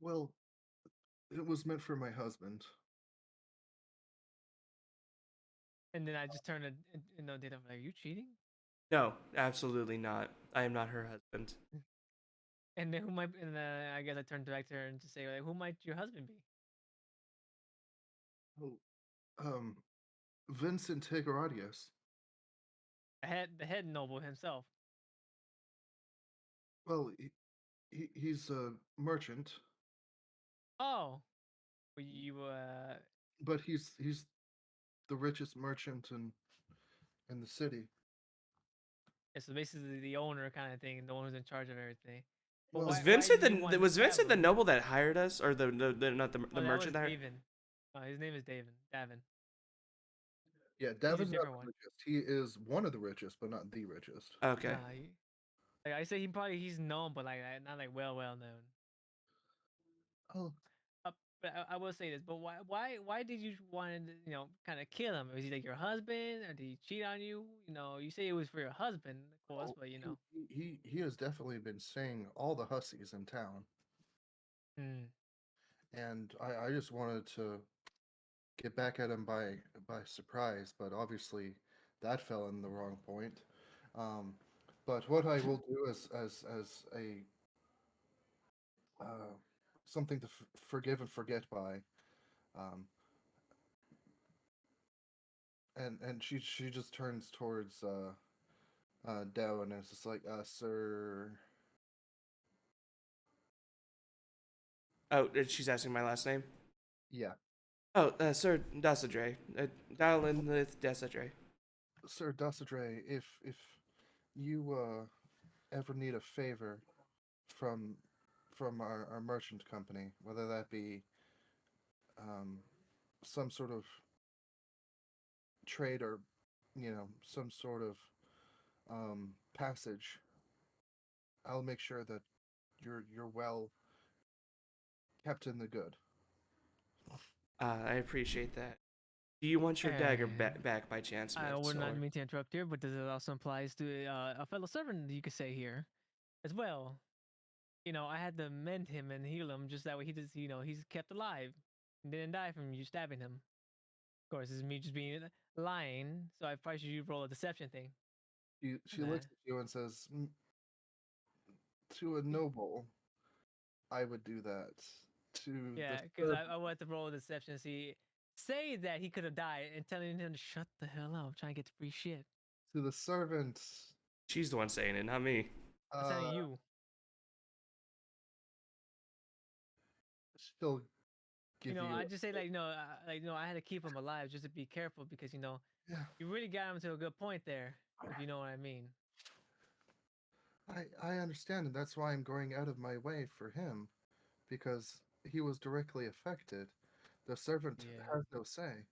A: Well, it was meant for my husband.
B: And then I just turn data like, are you cheating?
C: No, absolutely not. I am not her husband.
B: And then and then I guess I turned back to her and just say, like, who might your husband be?
A: Oh, um, Vincent Higueradius.
B: The head noble himself.
A: Well, he's a merchant,
B: Oh,
A: but he's the richest merchant in the city.
B: yeah, so basically the owner kind of thing, the one who's in charge of everything. But
A: Well,
B: why did you want to
C: Was
B: stab
C: Vincent the
B: him?
C: noble that hired us, or the not the
B: Oh, that was
C: merchant that hired?
B: David. Oh, his name is David. Davin.
A: yeah,
B: He's a
A: Davin's not
B: different
A: the
B: one.
A: richest. He is one of the richest, but not the richest.
C: Okay.
B: Nah, like I say, he's known, but like not like well known.
A: Oh,
B: But I will say this. But why did you want to kind of kill him? Was he like your husband, or did he cheat on you? You say it was for your husband, of course,
A: oh,
B: but
A: he has definitely been saying all the hussies in town,
B: hmm.
A: and I just wanted to get back at him by surprise, but obviously that fell in the wrong point. Um, but what I will do as a uh, something to forgive and forget by, um, and she just turns towards Dell and is just like, sir.
C: Oh, she's asking my last name.
A: Yeah,
C: Oh, Sir Dasadre. Dial in with Dasadre.
A: Sir Dussadre, if you ever need a favor from our merchant company, whether that be um, some sort of trade or some sort of passage, I'll make sure that you're well kept in the good.
C: I appreciate that. Do you want your dagger back by chance,
B: I
C: miss?
B: would not
C: Or
B: mean to interrupt here, but this also applies to a fellow servant, you could say here as well. I had to mend him and heal him just that way he's kept alive and didn't die from you stabbing him. Of course, this is me just being lying, so I probably should roll a deception thing.
A: She
B: Nah.
A: looks at you and says, "To a noble, I would do that. to
B: Yeah,
A: the
B: because I want to roll a deception. See, say that he could have died, and telling him to shut the hell up. I'm trying to get the free shit.
A: to the servant.
C: She's the one saying it, not me.
B: I'm
A: Uh,
B: telling you.
A: she'll give you.
B: I just say I had to keep him alive just to be careful because
A: Yeah,
B: you really got him to a good point there, if you know what I mean.
A: I understand, and that's why I'm going out of my way for him, because he was directly affected. The servant
B: Yeah.
A: has no say.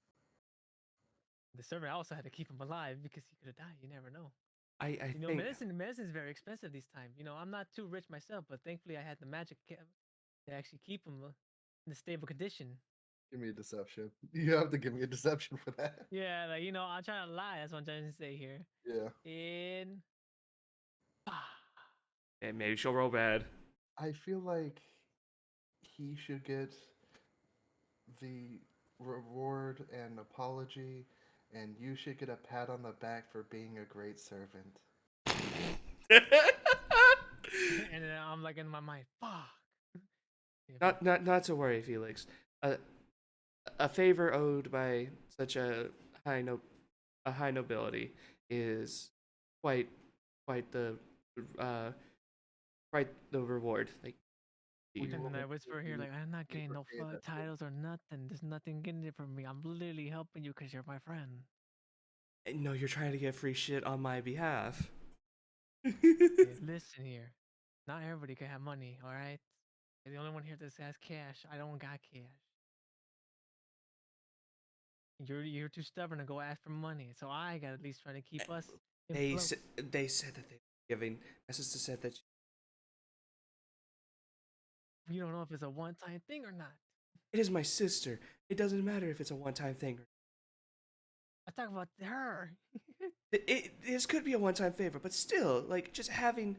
B: The servant also had to keep him alive because he could have died. You never know.
C: I think
B: Medicine is very expensive these times. I'm not too rich myself, but thankfully I had the magic to actually keep him in a stable condition.
A: Give me a deception. You have to give me a deception for that.
B: Yeah, I'm trying to lie. That's what I'm trying to say here.
A: Yeah.
B: In
C: and maybe she'll roll bad.
A: I feel like he should get the reward and apology, and you should get a pat on the back for being a great servant.
B: and then I'm like in my mind, fuck. Yeah,
C: not to worry, Felix. A favor owed by such high no a high nobility is quite quite the uh quite the reward. Like
A: We
B: and
A: will
B: then I
A: make
B: whisper
A: sure
B: here,
A: you
B: like, I'm not getting no
A: repay that favor.
B: titles or nothing. There's nothing getting it from me. I'm literally helping you because you're my friend.
C: no, you're trying to get free shit on my behalf.
B: Yeah, listen here. Not everybody can have money, all right? You're the only one here that has cash. I don't got cash. You're too stubborn to go ask for money, so I got to at least try to keep us
C: They
B: afloat.
C: they said that they were giving. My sister said that
B: You don't know if it's a one-time thing or not.
C: it is my sister. It doesn't matter if it's a one-time thing.
B: I talk about her.
C: This could be a one-time favor, but still, like just having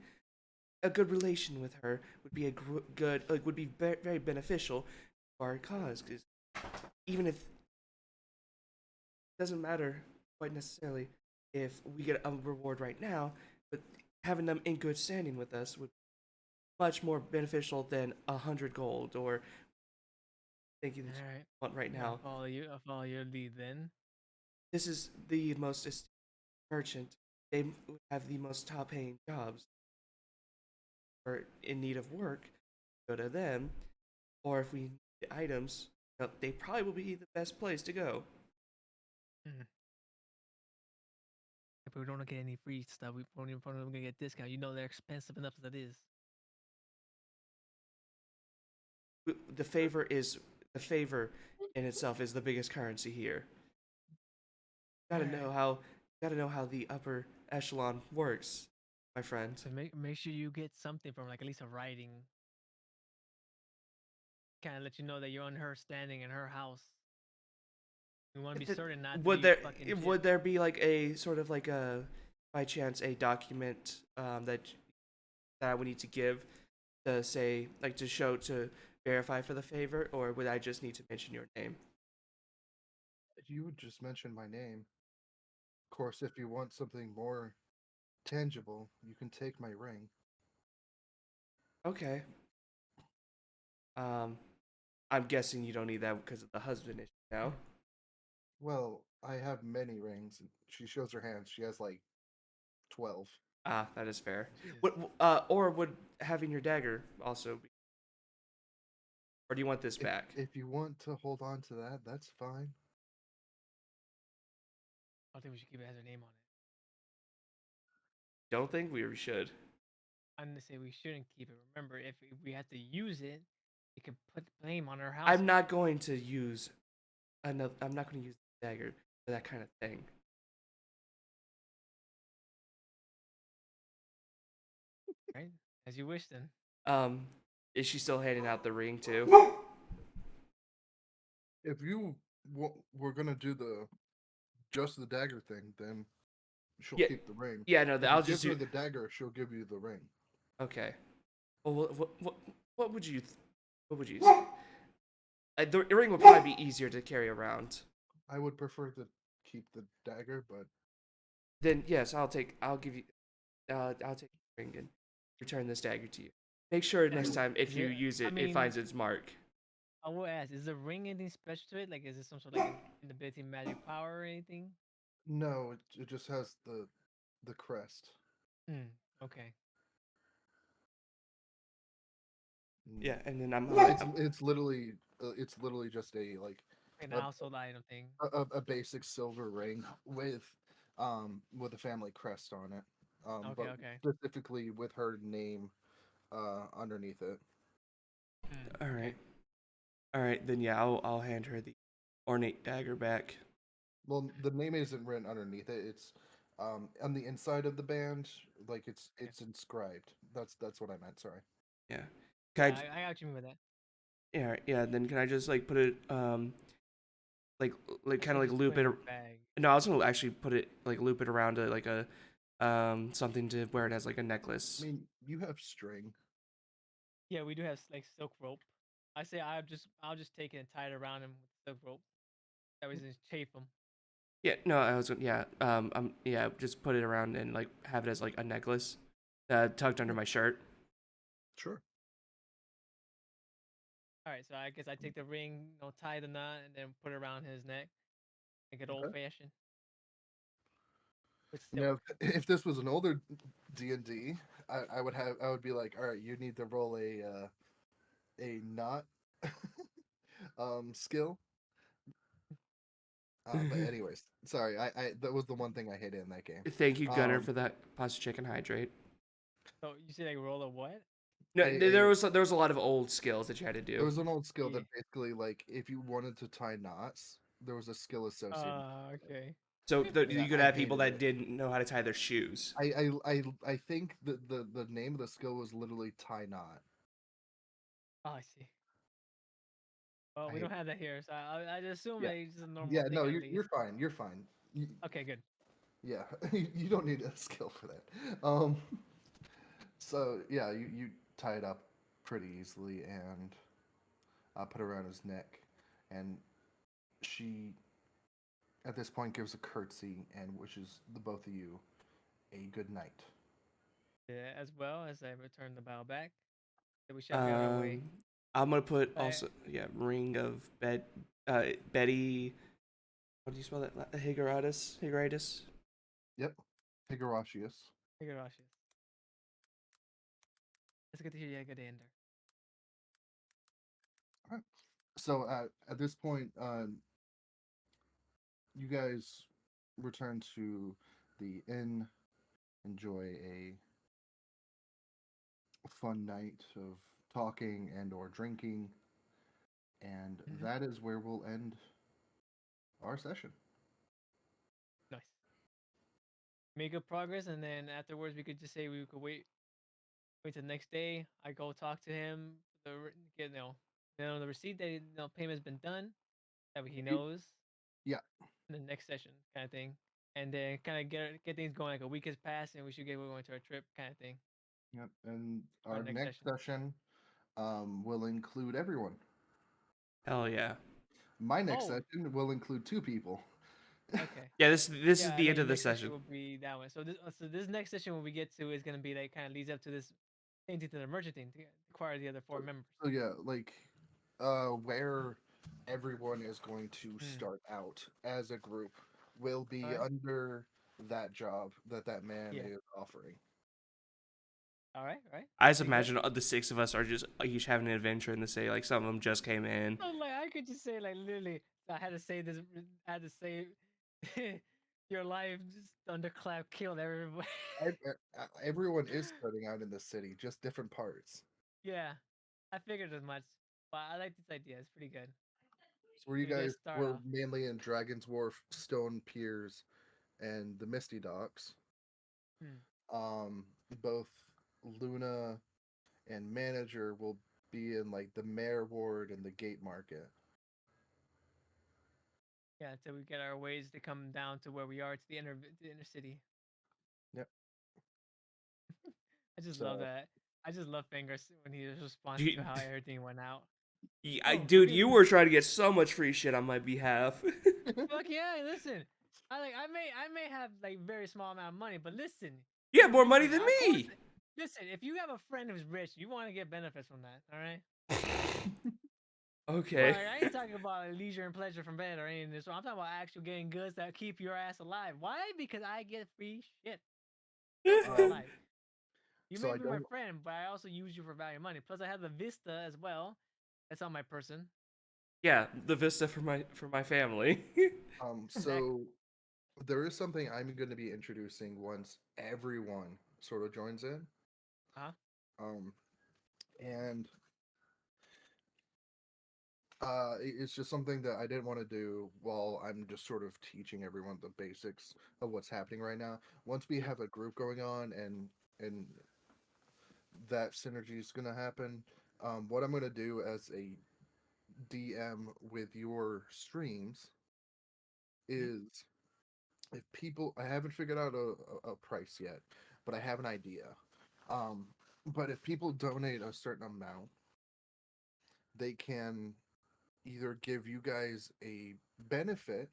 C: a good relation with her would be a good like would be very beneficial for our cause. Because even if it doesn't matter quite necessarily if we get a reward right now, but having them in good standing with us would be much more beneficial than 100 gold or thinking that you
B: All right.
C: want right
B: Yeah,
C: now.
B: I follow your lead then.
C: This is the most esteemed merchant. They have the most top-paying jobs. Or in need of work, go to them. Or if we need items, they probably will be the best place to go.
B: Hmm. If we don't get any free stuff, we probably gonna get discount. They're expensive enough as it is.
C: The favor is the favor in itself is the biggest currency here. Gotta
B: Alright.
C: know how gotta know how the upper echelon works, my friend.
B: So make sure you get something from like at least a writing. Kind of let you know that you're on her standing in her house. We want to be certain not to
C: Would
B: be
C: there
B: fucking shit.
C: would there be like a sort of like a by chance a document that I would need to give to say like to show to verify for the favor, or would I just need to mention your name?
A: You would just mention my name. Of course, if you want something more tangible, you can take my ring.
C: Okay. Um, I'm guessing you don't need that because of the husband issue now.
A: Well, I have many rings. She shows her hands. She has like 12.
C: Ah, that is fair.
B: Jesus.
C: Or would having your dagger also be? Or do you want this back?
A: If you want to hold on to that, that's fine.
B: I think we should keep it as her name on it.
C: Don't think we should.
B: I'm gonna say we shouldn't keep it. Remember, if we have to use it, it could put blame on her house.
C: I'm not going to use another. I'm not going to use the dagger for that kind of thing.
B: Right? As you wish then.
C: Is she still handing out the ring too?
A: If you were gonna do just the dagger thing, then she'll
C: Yeah,
A: keep the ring.
C: Yeah, no,
A: If you
C: I'll
A: give
C: just
A: her
C: do.
A: the dagger, she'll give you the ring.
C: Okay. Well, what would you what would you say? The ring would probably be easier to carry around.
A: I would prefer to keep the dagger, but
C: Then yes, I'll give you I'll take the ring and return this dagger to you. Make sure next time if you
B: Yeah,
C: use
B: I
C: it, it
B: mean-
C: finds its mark.
B: I will ask, is the ring anything special to it? Like, is it some sort of like an ability, magic power, or anything?
A: No, it just has the crest.
B: Hmm. Okay.
C: Yeah,
A: Mm.
C: and then I'm
A: It's literally just a like
B: An
A: a,
B: household item thing.
A: a basic silver ring with a family crest on it.
B: Okay.
A: But
B: Okay.
A: specifically with her name underneath it.
B: Hmm.
C: all
B: Okay.
C: right. All right, then yeah, I'll hand her the ornate dagger back.
A: Well, the name isn't written underneath it. It's on the inside of the band, like
B: Okay.
A: it's inscribed. That's what I meant. Sorry.
C: Yeah. Can
B: Yeah,
C: I?
B: I got what you mean with that.
C: Yeah, yeah. Then can I just like put it like
B: I
C: kind of
B: think
C: like
B: just put
C: loop
B: it in
C: it?
B: your bag.
C: No, I was gonna actually put it like loop it around to like a something to where it has like a
A: I
C: necklace.
A: mean, you have string.
B: Yeah, we do have like silk rope. I say I'll just take it and tie it around him with silk rope. That way, just chafe him.
C: Yeah, no, I was gonna yeah yeah just put it around and like have it as like a necklace, tucked under
A: Yeah,
C: my shirt.
A: sure.
B: All right, so I guess I take the ring, tie the knot, and then put it around his neck, like an old
A: Okay.
B: fashioned with silk.
A: Now, if this was an older D&D, I would be like, all right, you need to roll a knot skill. But anyways, sorry, I that was the one thing I hated in that game.
C: Thank you, Gunner,
A: Um,
C: for that pasta chicken hydrate.
B: So you say like roll a what?
C: No,
A: a
C: there was a lot of old skills that you had to
A: there
C: do.
A: was an old skill
B: Yeah.
A: that basically like if you wanted to tie knots, there was a skill associated with it.
B: Okay.
C: So
A: And
C: you could
A: I
C: have people
A: hated
C: that
A: it.
C: didn't know how to tie their shoes.
A: I think the name of the skill was literally tie knot.
B: Oh, I see. Well,
A: I
B: we don't
A: hate
B: have that here, so I just assume
A: Yeah.
B: that it's just a normal
A: Yeah,
B: thing
A: no,
B: at least.
A: you're fine. You're fine.
B: Okay, good.
A: Yeah, you don't need a skill for that. So yeah, you tie it up pretty easily and put it around his neck, and she at this point gives a curtsy and wishes the both of you a good night.
B: Yeah, as well as I return the bow back, that we shall be on our way.
C: Um, I'm gonna put
B: I
C: also yeah ring of Betty. What do you spell that? Higuratus.
A: Yep, Higurashius.
B: figure out shit. It's good to hear you had a good ender.
A: All right. So at this point, you guys return to the inn, enjoy a fun night of talking and or drinking, and
B: Mm-hmm.
A: that is where we'll end our session.
B: Nice. Make good progress, and then afterwards we could just say we could wait till the next day. I go talk to him, get the receipt that payment's been done, that way he
A: You-
B: knows
A: Yeah,
B: in the next session kind of thing, and then kind of get things going. Like a week has passed, and we should get going to our trip kind of thing.
A: yep. And
B: Our
A: our
B: next
A: next
B: session.
A: session will include everyone.
C: Hell yeah.
A: My next
B: Oh,
A: session will include two people.
B: okay.
C: Yeah, this is
B: Yeah,
C: the
B: and
C: end
B: then
C: of
B: your
C: the
B: next session
C: session.
B: will be that one. So this next session when we get to is gonna be like kind of leads up to this same thing to the merchant thing to acquire the other four members.
A: So yeah, like where everyone is going to
B: Hmm.
A: start out as a group will
B: All
A: be
B: right.
A: under that job that man
B: Yeah.
A: is offering.
B: All right. All right.
C: I just
B: Pretty good.
C: imagine the six of us are just each having an adventure, and they say like some of them just came in.
B: So like I could just say like literally I had to say this. I had to say your life just thunderclap killed everybody.
A: Everyone is starting out in the city, just different parts.
B: Yeah, I figured as much. But I like this idea. It's pretty good.
A: So where you
B: Give a good
A: guys
B: start
A: were
B: off.
A: mainly in Dragon's Wharf, Stone Piers, and the Misty Docks.
B: Hmm.
A: Um, both Luna and Manager will be in like the Mare Ward and the Gate Market.
B: Yeah, until we get our ways to come down to where we are to the inner city.
A: Yep.
B: I just love
A: So
B: that. I just love Fingers when he responds to
C: Dude,
B: how everything went out. Oh,
C: dude, you were trying to get so much free shit on my behalf.
B: fuck yeah! Listen, I may have like very small amount of money, but listen,
C: You have more money
B: listen.
C: than
B: Of course,
C: me.
B: listen. If you have a friend who's rich, you want to get benefits from that. All right.
C: Okay.
B: Right, I ain't talking about leisure and pleasure from bed or any of this. So I'm talking about actual getting goods that keep your ass alive. Why? Because I get free shit. That's why I'm
A: Um,
B: alive. You
A: so
B: may
A: I
B: be my
A: don't.
B: friend, but I also use you for value money. Plus, I have the Vista as well. That's on my person.
C: Yeah, the vista for my family.
B: Exactly.
A: So there is something I'm going to be introducing once everyone sort of joins in.
B: Huh?
A: Um, and it's just something that I didn't want to do while I'm just sort of teaching everyone the basics of what's happening right now. Once we have a group going on and that synergy is going to happen, what I'm going to do as a DM with your streams
B: Mhm.
A: is if people, I haven't figured out a price yet, but I have an idea. Um, but if people donate a certain amount, they can either give you guys a benefit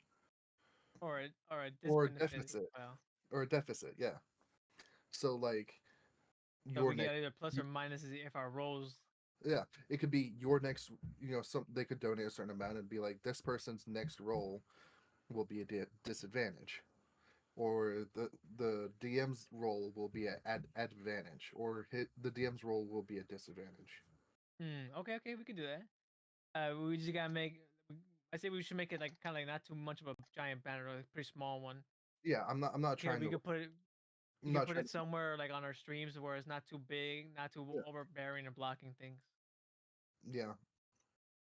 B: Or a
A: or a
B: disbenefit as
A: deficit
B: well.
A: or a deficit. Yeah. So like
B: So
A: your
B: we get
A: next,
B: either plus or minuses if our rolls.
A: yeah, it could be your next. Some they could donate a certain amount and be like, this person's next roll will be a disadvantage, or the DM's roll will be at advantage, or hit the DM's roll will be a disadvantage.
B: Okay, okay, we can do that. We just gotta make. I say we should make it like kind of like not too much of a giant banner, like a pretty small one.
A: Yeah, I'm not
B: Okay,
A: trying
B: we
A: to.
B: could put it.
A: I'm
B: We could
A: not
B: put
A: trying
B: it
A: to.
B: somewhere like on our streams where it's not too big, not too
A: Yeah,
B: overbearing or blocking things.
A: yeah.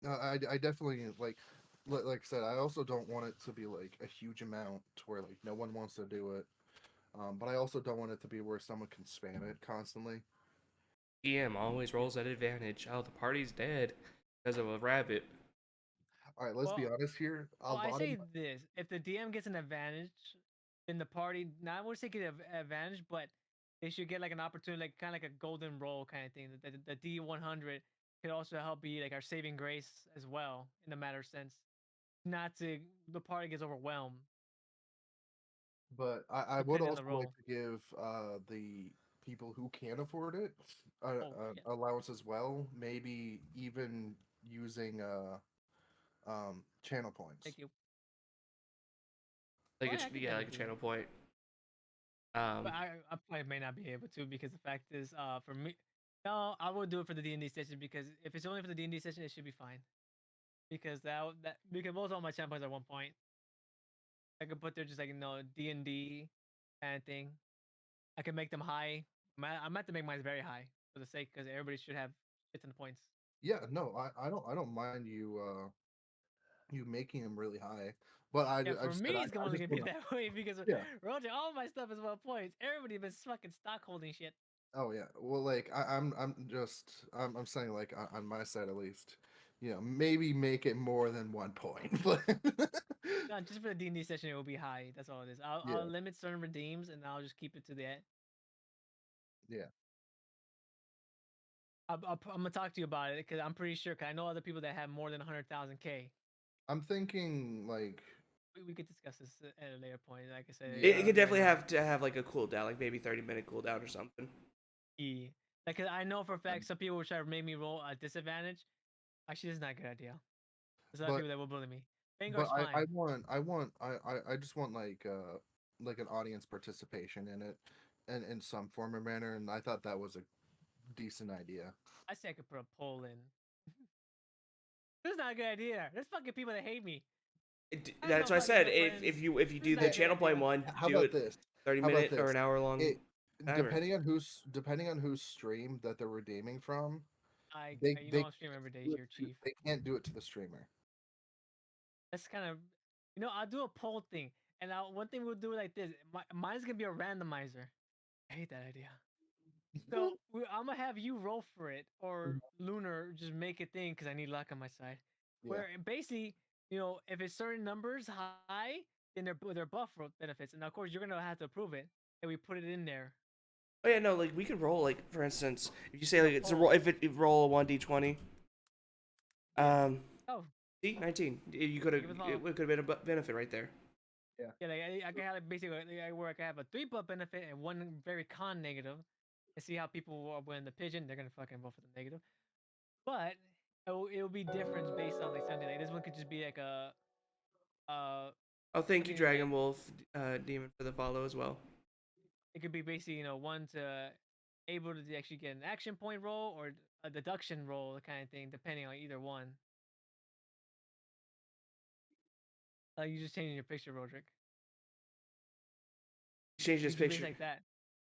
A: I definitely like I said. I also don't want it to be like a huge amount to where like no one wants to do it. But I also don't want it to be where someone can spam it constantly.
C: DM always rolls at advantage. Oh, the party's dead because of a rabbit.
A: All right, let's be
B: Well,
A: honest here. A
B: well, I
A: lot of
B: say this: if the DM gets an advantage, then the party. Now, I would say get an advantage, but they should get like an opportunity, like kind of like a golden roll kind of thing. The D100 could also help be like our saving grace as well in the matter sense. Not to the party gets overwhelmed
A: but I would
B: depending on
A: also
B: the
A: like
B: role.
A: to give the people who can afford it
B: Oh shit!
A: allowance as well. Maybe even using channel points.
B: Thank you.
C: Like
B: Well, yeah, I could
C: yeah, like
B: definitely
C: a
B: do that.
C: channel point.
B: But I probably may not be able to because the fact is, for me, no, I will do it for the D&D session because if it's only for the D&D session, it should be fine. Because because most of my champions at one point, I could put there just like D&D kind of thing. I can make them high. I'm at to make mine very high for the sake because everybody should have shit ton of points.
A: Yeah, no, I don't mind you making them really high, but
B: Yeah,
A: I
B: for
A: just
B: me
A: said
B: it's
A: I
B: only
A: just
B: gonna be
A: want to.
B: that way because
A: Yeah.
B: Roger, all my stuff is 1 points. Everybody been fucking stock holding shit.
A: Oh yeah. Well, like I'm saying like on my side at least, maybe make it more than 1 point. But
B: No, just for the D&D session, it will be high. That's all it is. I'll
A: yeah,
B: limit certain redeems and I'll just keep it to that.
A: yeah.
B: I'm gonna talk to you about it because I'm pretty sure. Cause I know other people that have more than 100,000 K.
A: I'm thinking like
B: We could discuss this at a later point. Like I said,
C: It
A: yeah,
C: could
B: right
C: definitely
B: now,
C: have to have like a cooldown, like maybe 30-minute cooldown or something.
B: yeah. Like 'cause I know for a fact
A: um,
B: some people will try to make me roll a disadvantage. Actually, it's not a good idea. There's a lot of
A: but
B: people that will bully me.
A: but
B: Vanguard's
A: I
B: fine.
A: want I just want like an audience participation in it, and in some form or manner, and I thought that was a decent idea.
B: I say I could put a poll in. This is not a good idea. There's fucking people that hate me. I have no
C: That's what I
B: fucking
C: said.
B: no friends.
C: If you
B: This is
C: do
B: not
C: the
B: a good
C: channel point
B: idea.
C: one,
A: How
C: do
A: about
C: it
A: this?
C: 30
A: How about
C: minute or
A: this?
C: an hour long
A: It
C: timer.
A: depending on whose stream that they're redeeming from,
B: You know
A: they
B: I'm streaming every day
A: do it
B: here,
A: to,
B: Chief.
A: they can't do it to the streamer.
B: That's kind of, I'll do a poll thing, and one thing we'll do like this. Mine's gonna be a randomizer. I hate that idea. So I'm gonna have you roll for it, or Lunar just make a thing because I need luck on my side.
A: Yeah,
B: Where basically, if it's certain numbers high, then they're buff benefits, and of course you're gonna have to approve it, and we put it in there.
C: Oh yeah, no, like we could roll like for instance, if you say
B: Like a
C: like it's a roll,
B: poll.
C: if it roll a 1d20,
B: Yeah.
C: um,
B: Oh,
C: see 19, you could have
B: give it a
C: it
B: follow.
C: could have been a benefit right there.
A: yeah.
B: Yeah, like I can have basically where I can have a 3 buff benefit and one very con negative, and see how people are when the pigeon they're gonna fucking vote for the negative. But It'll be different based on like something like this one could just be like a
C: Oh, thank you,
B: something like
C: Dragon Wolf, Demon, for the follow as well.
B: it could be basically one to able to actually get an action point roll or a deduction roll kind of thing, depending on either one. You just changing your picture, Roderick.
C: Change
B: You
C: his
B: could do base
C: picture.
B: like that.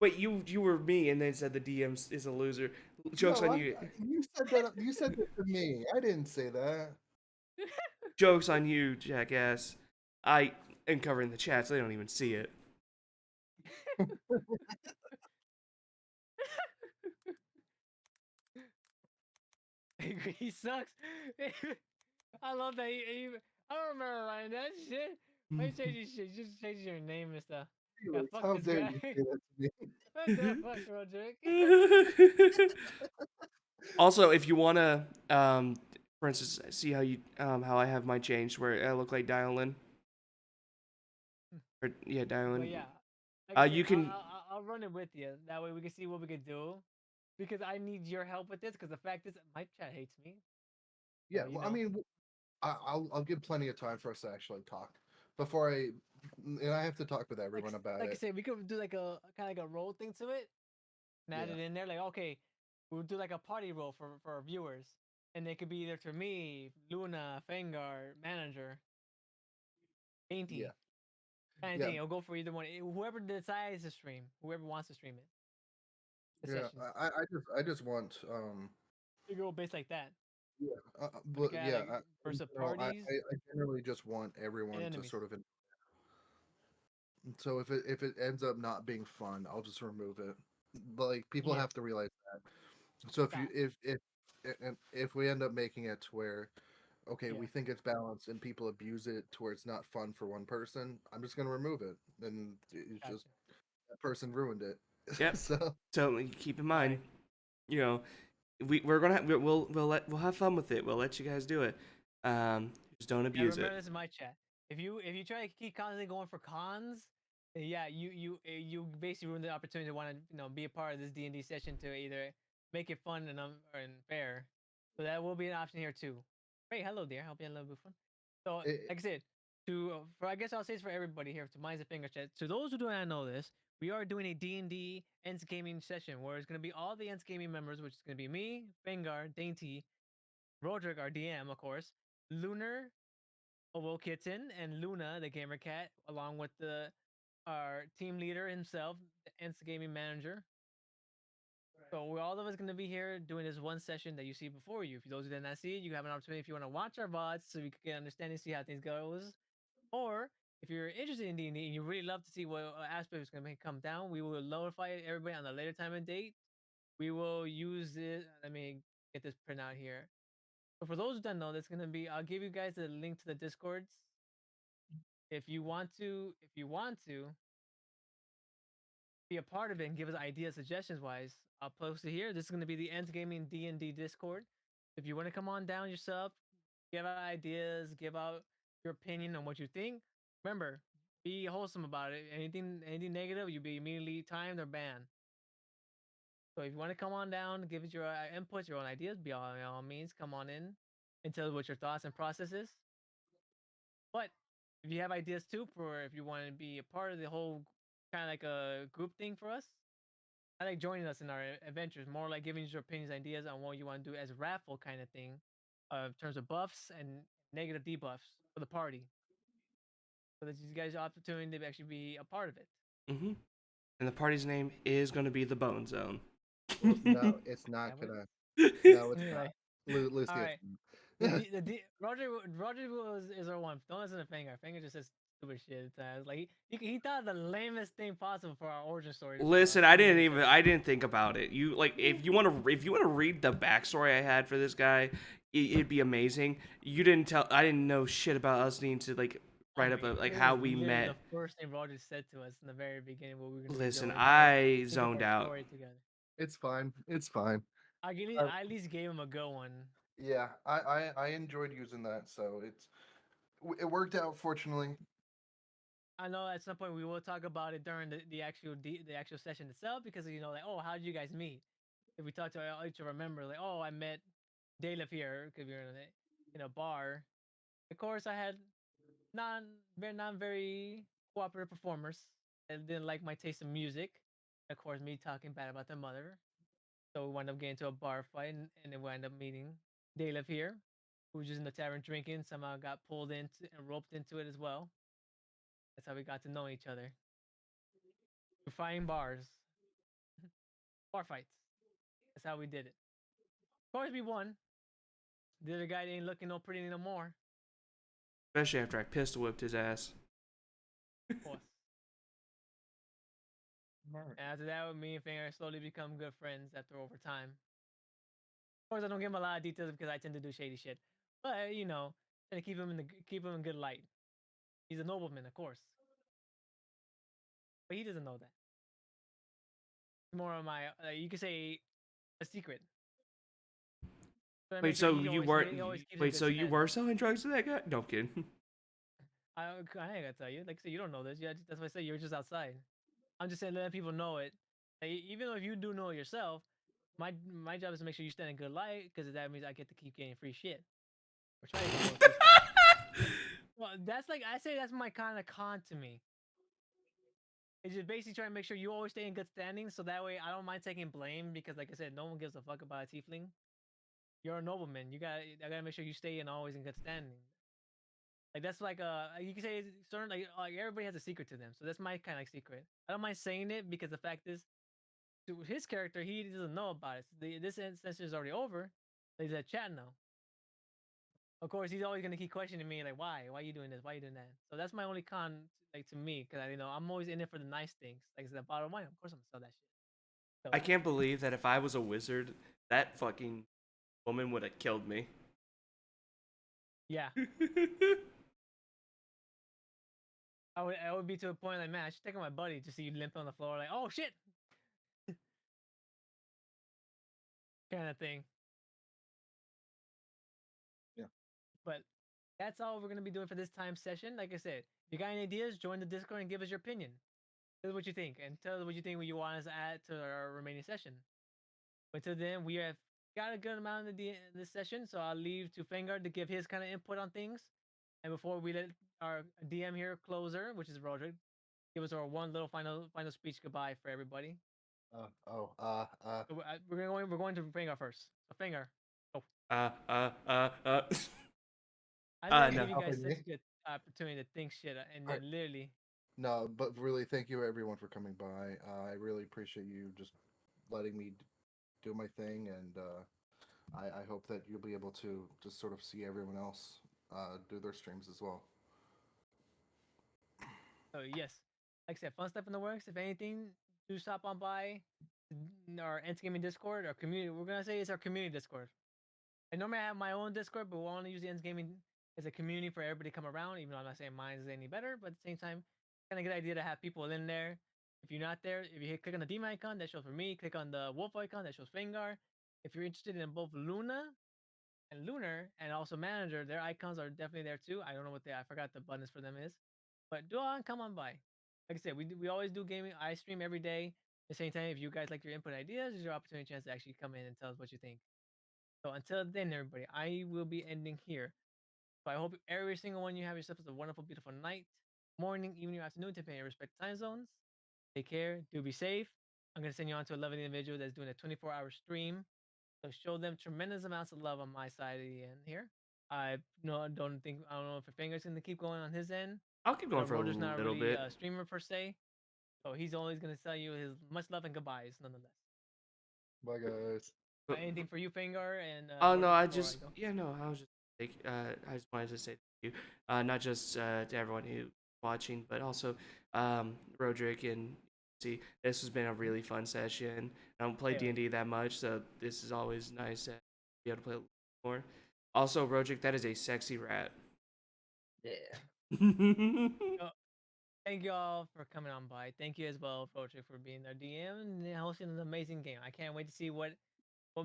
C: Wait, you were me, and then said the DM is a loser. Jokes
A: No,
C: on you.
A: you said that. You said that to me. I didn't say that.
C: Jokes on you, jackass. I am covering the chat, so they don't even see it.
B: He sucks. I love that. I don't remember writing that shit. Why you change your shit? Just change your name and stuff. Yeah,
A: Felix,
B: fuck
A: how
B: this
A: dare
B: guy.
A: you say that to me?
B: What the fuck, Roderick?
C: Also, if you wanna, for instance, see how I have my changed where I look like Dialin. Or yeah,
B: But
C: Dialin.
B: yeah, like I said,
C: You can.
B: I'll run it with you. That way we can see what we can do. Because I need your help with this. Because the fact is, my chat hates me.
A: Yeah,
B: So you
A: well, I
B: know,
A: mean, I'll give plenty of time for us to actually talk before and I have to talk with everyone about
B: like I
A: it.
B: said, we could do like a kind of like a role thing to it and add
A: Yeah,
B: it in there. Like okay, we'll do like a party role for our viewers, and it could be either for me, Luna, Fengar, manager,
A: yeah,
B: Dainty, kind of
A: yeah,
B: thing. It'll go for either one. Whoever decides to stream, whoever wants to stream it, the
A: yeah.
B: sessions.
A: I just want
B: You go based like that.
A: yeah,
B: We
A: but
B: can add
A: yeah,
B: like
A: in
B: versus
A: general,
B: parties
A: I generally just want
B: and
A: everyone to
B: enemies.
A: sort of. So if it ends up not being fun, I'll just remove it. But like people
B: Yeah,
A: have to realize that. So if you
B: that.
A: if we end up making it to where okay,
B: Yeah,
A: we think it's balanced and people abuse it to where it's not fun for one person, I'm just gonna remove it. And it's just
B: gotcha.
A: that person ruined it.
C: Yep.
A: So
C: So keep in
B: All
C: mind,
B: right.
C: you know, we're gonna we'll have fun with it. We'll let you guys do it. Just don't
B: Yeah,
C: abuse it.
B: remember this in my chat. If you try to keep constantly going for cons, yeah, you basically ruin the opportunity to want to be a part of this D&D session to either make it fun and fair. So that will be an option here too. Hey, hello there. Hope you had a little bit of fun. So
A: it,
B: like I said, to for I guess I'll say it's for everybody here. To mine's a finger chat. To those who do not know this, we are doing a D&D Ents Gaming session where it's gonna be all the Ents Gaming members, which is gonna be me, Fengar, Dainty, Roderick, our DM, of course, Lunar, Will Kitten, and Luna, the gamer cat, along with the our team leader himself, the Ents gaming manager. So we're all of us gonna be here doing this one session that you see before you. For those who did not see it, you have an opportunity if you want to watch our VODs so you can get understanding, see how things goes. Or if you're interested in D&D and you really love to see what aspect is gonna come down, we will notify everybody on a later time and date. We will use it. Let me get this print out here. So for those who don't know, that's gonna be. I'll give you guys the link to the discords if you want to be a part of it and give us ideas, suggestions wise. I'll post it here. This is going to be the Ends Gaming D&D Discord. If you want to come on down yourself, give out ideas, give out your opinion on what you think. Remember, be wholesome about it. Anything negative, you'll be immediately timed or banned. So if you want to come on down, give us your inputs, your own ideas, by all means, come on in and tell us what your thoughts and processes. But if you have ideas too, for if you want to be a part of the whole kind of like a group thing for us, I like joining us in our adventures. More like giving your opinions, ideas on what you want to do as a raffle kind of thing, in terms of buffs and negative debuffs for the party, so that you guys have opportunity to actually be a part of it.
C: And the party's name is gonna be the Bone Zone.
A: no, it's
B: Yeah,
A: not
B: what?
A: gonna. No, it's not.
B: Anyway,
A: Lucy,
B: all
A: it's
B: right. Roger is our one. Don't listen to Finger. Finger just says stupid shit at times. Like he thought the lamest thing possible for our origin story for our
C: Listen,
B: D&D session.
C: I didn't think about it. You like if you want to read the backstory I had for this guy, it'd be amazing. I didn't know shit about us needing to like
B: Oh
C: write
B: my
C: up
B: god,
C: like
B: it
C: how
B: was
C: we
B: literally the
C: met.
B: first thing Roger said to us in the very beginning what we were gonna be
C: Listen,
B: doing to like
C: I
B: think of
C: zoned
B: our
C: out.
B: story together.
A: it's fine. It's fine. Uh,
B: I at least gave him a good one.
A: yeah, I enjoyed using that, so it worked out. Fortunately,
B: I know at some point we will talk about it during the actual session itself because like oh how did you guys meet? If we talk to each of our members like oh I met They live here because we were in a bar. Of course, I had non very cooperative performers that didn't like my taste in music. Of course, me talking bad about their mother. So we wound up getting into a bar fight, and then we wound up meeting They Live Here, who was just in the tavern drinking. Somehow got pulled into and roped into it as well. That's how we got to know each other. We're fighting bars, bar fights. That's how we did it. Of course, we won. The other guy ain't looking no pretty no more.
C: Especially after I pistol whipped his ass.
B: Of course. And after that, me and Finger slowly become good friends after over time. Of course, I don't give him a lot of details because I tend to do shady shit. But you know, trying to keep him in good light. He's a nobleman, of course, but he doesn't know that. More of my, you could say, a secret. So I
C: Wait,
B: make sure
C: so you weren't?
B: he always keeps in
C: Wait,
B: good
C: so you
B: standing.
C: were selling drugs to that guy? No, I'm kidding.
B: I ain't gonna tell you. Like I said, you don't know this. Yeah, that's why I say you're just outside. I'm just saying, letting people know it. Like, even though if you do know it yourself, my job is to make sure you stand in good light because that means I get to keep getting free shit. Or try to get more free stuff. Well, that's like I say that's my kind of con to me. It's just basically trying to make sure you always stay in good standing, so that way I don't mind taking blame because, like I said, no one gives a fuck about a tiefling. You're a nobleman. I gotta make sure you stay in always in good standing. Like that's like you can say certain like everybody has a secret to them, so that's my kind of like secret. I don't mind saying it because the fact is, to his character, he doesn't know about it. This session is already over. He's at chat now. Of course, he's always gonna keep questioning me like, why are you doing this? Why are you doing that? So that's my only con, like to me, because I'm always in it for the nice things. Like it's the bottom line. Of course, I'm gonna sell that shit.
C: I
B: So
C: can't believe that if I was a wizard, that fucking woman would have killed me.
B: yeah, I would be to a point like, man, I should take out my buddy to see you limp on the floor, like, oh shit, kind of thing.
A: Yeah.
B: But that's all we're gonna be doing for this time session. Like I said, if you got any ideas, join the Discord and give us your opinion. Tell us what you think, and tell us what you think you want us to add to our remaining session. But until then, we have got a good amount of this session, so I'll leave to Fengard to give his kind of input on things. And before we let our DM here, closer, which is Roderick, give us our one little final speech goodbye for everybody. So we're going to Fengar first. So Fengar, oh,
C: uh, uh, uh, uh.
B: I literally
C: No.
B: give you guys
A: Helping
B: such
A: me.
B: a good opportunity to think shit, and then
A: Alright.
B: literally,
A: No, but really, thank you everyone for coming by. I really appreciate you just letting me do my thing, and I hope that you'll be able to just sort of see everyone else do their streams as well.
B: so yes, like I said, fun stuff in the works. If anything, do stop on by our Ents Gaming Discord, our community. We're gonna say it's our community Discord. I normally have my own Discord, but we want to use the Ends Gaming as a community for everybody to come around. Even though I'm not saying mine is any better, but at the same time, kind of good idea to have people in there. If you're not there, if you click on the demon icon, that shows for me. Click on the wolf icon, that shows Fengar. If you're interested in both Luna and Lunar, and also Manager, their icons are definitely there too. I don't know what I forgot the buttons for them is, but do on, come on by. Like I said, we always do gaming. I stream every day. At the same time, if you guys like your input ideas, is your opportunity chance to actually come in and tell us what you think. So until then, everybody, I will be ending here. So I hope every single one of you have yourself a wonderful, beautiful night, morning, evening, or afternoon, depending on your respective time zones. Take care. Do be safe. I'm gonna send you on to a lovely individual that's doing a 24-hour stream. So show them tremendous amounts of love on my side of the end here. I don't know if your finger's gonna keep going on his end.
C: I'll keep going for a
B: Roger's not
C: little
B: really
C: bit.
B: a streamer per se, so he's always gonna tell you his much love and goodbyes nonetheless.
A: Bye, guys.
C: But,
B: Anything for you, Finger and
C: oh no,
B: Roderick
C: I
B: before I
C: just
B: go?
C: no, I was just I just wanted to say thank you, not just to everyone who watching, but also Roderick and see. This has been a really fun session. I don't play
B: Yeah.
C: D&D that much, so this is always nice to be able to play a little more. Also, Roderick, that is a sexy rat.
A: Yeah.
B: So, thank you all for coming on by. Thank you as well, Roderick, for being our DM and hosting an amazing game. I can't wait to see what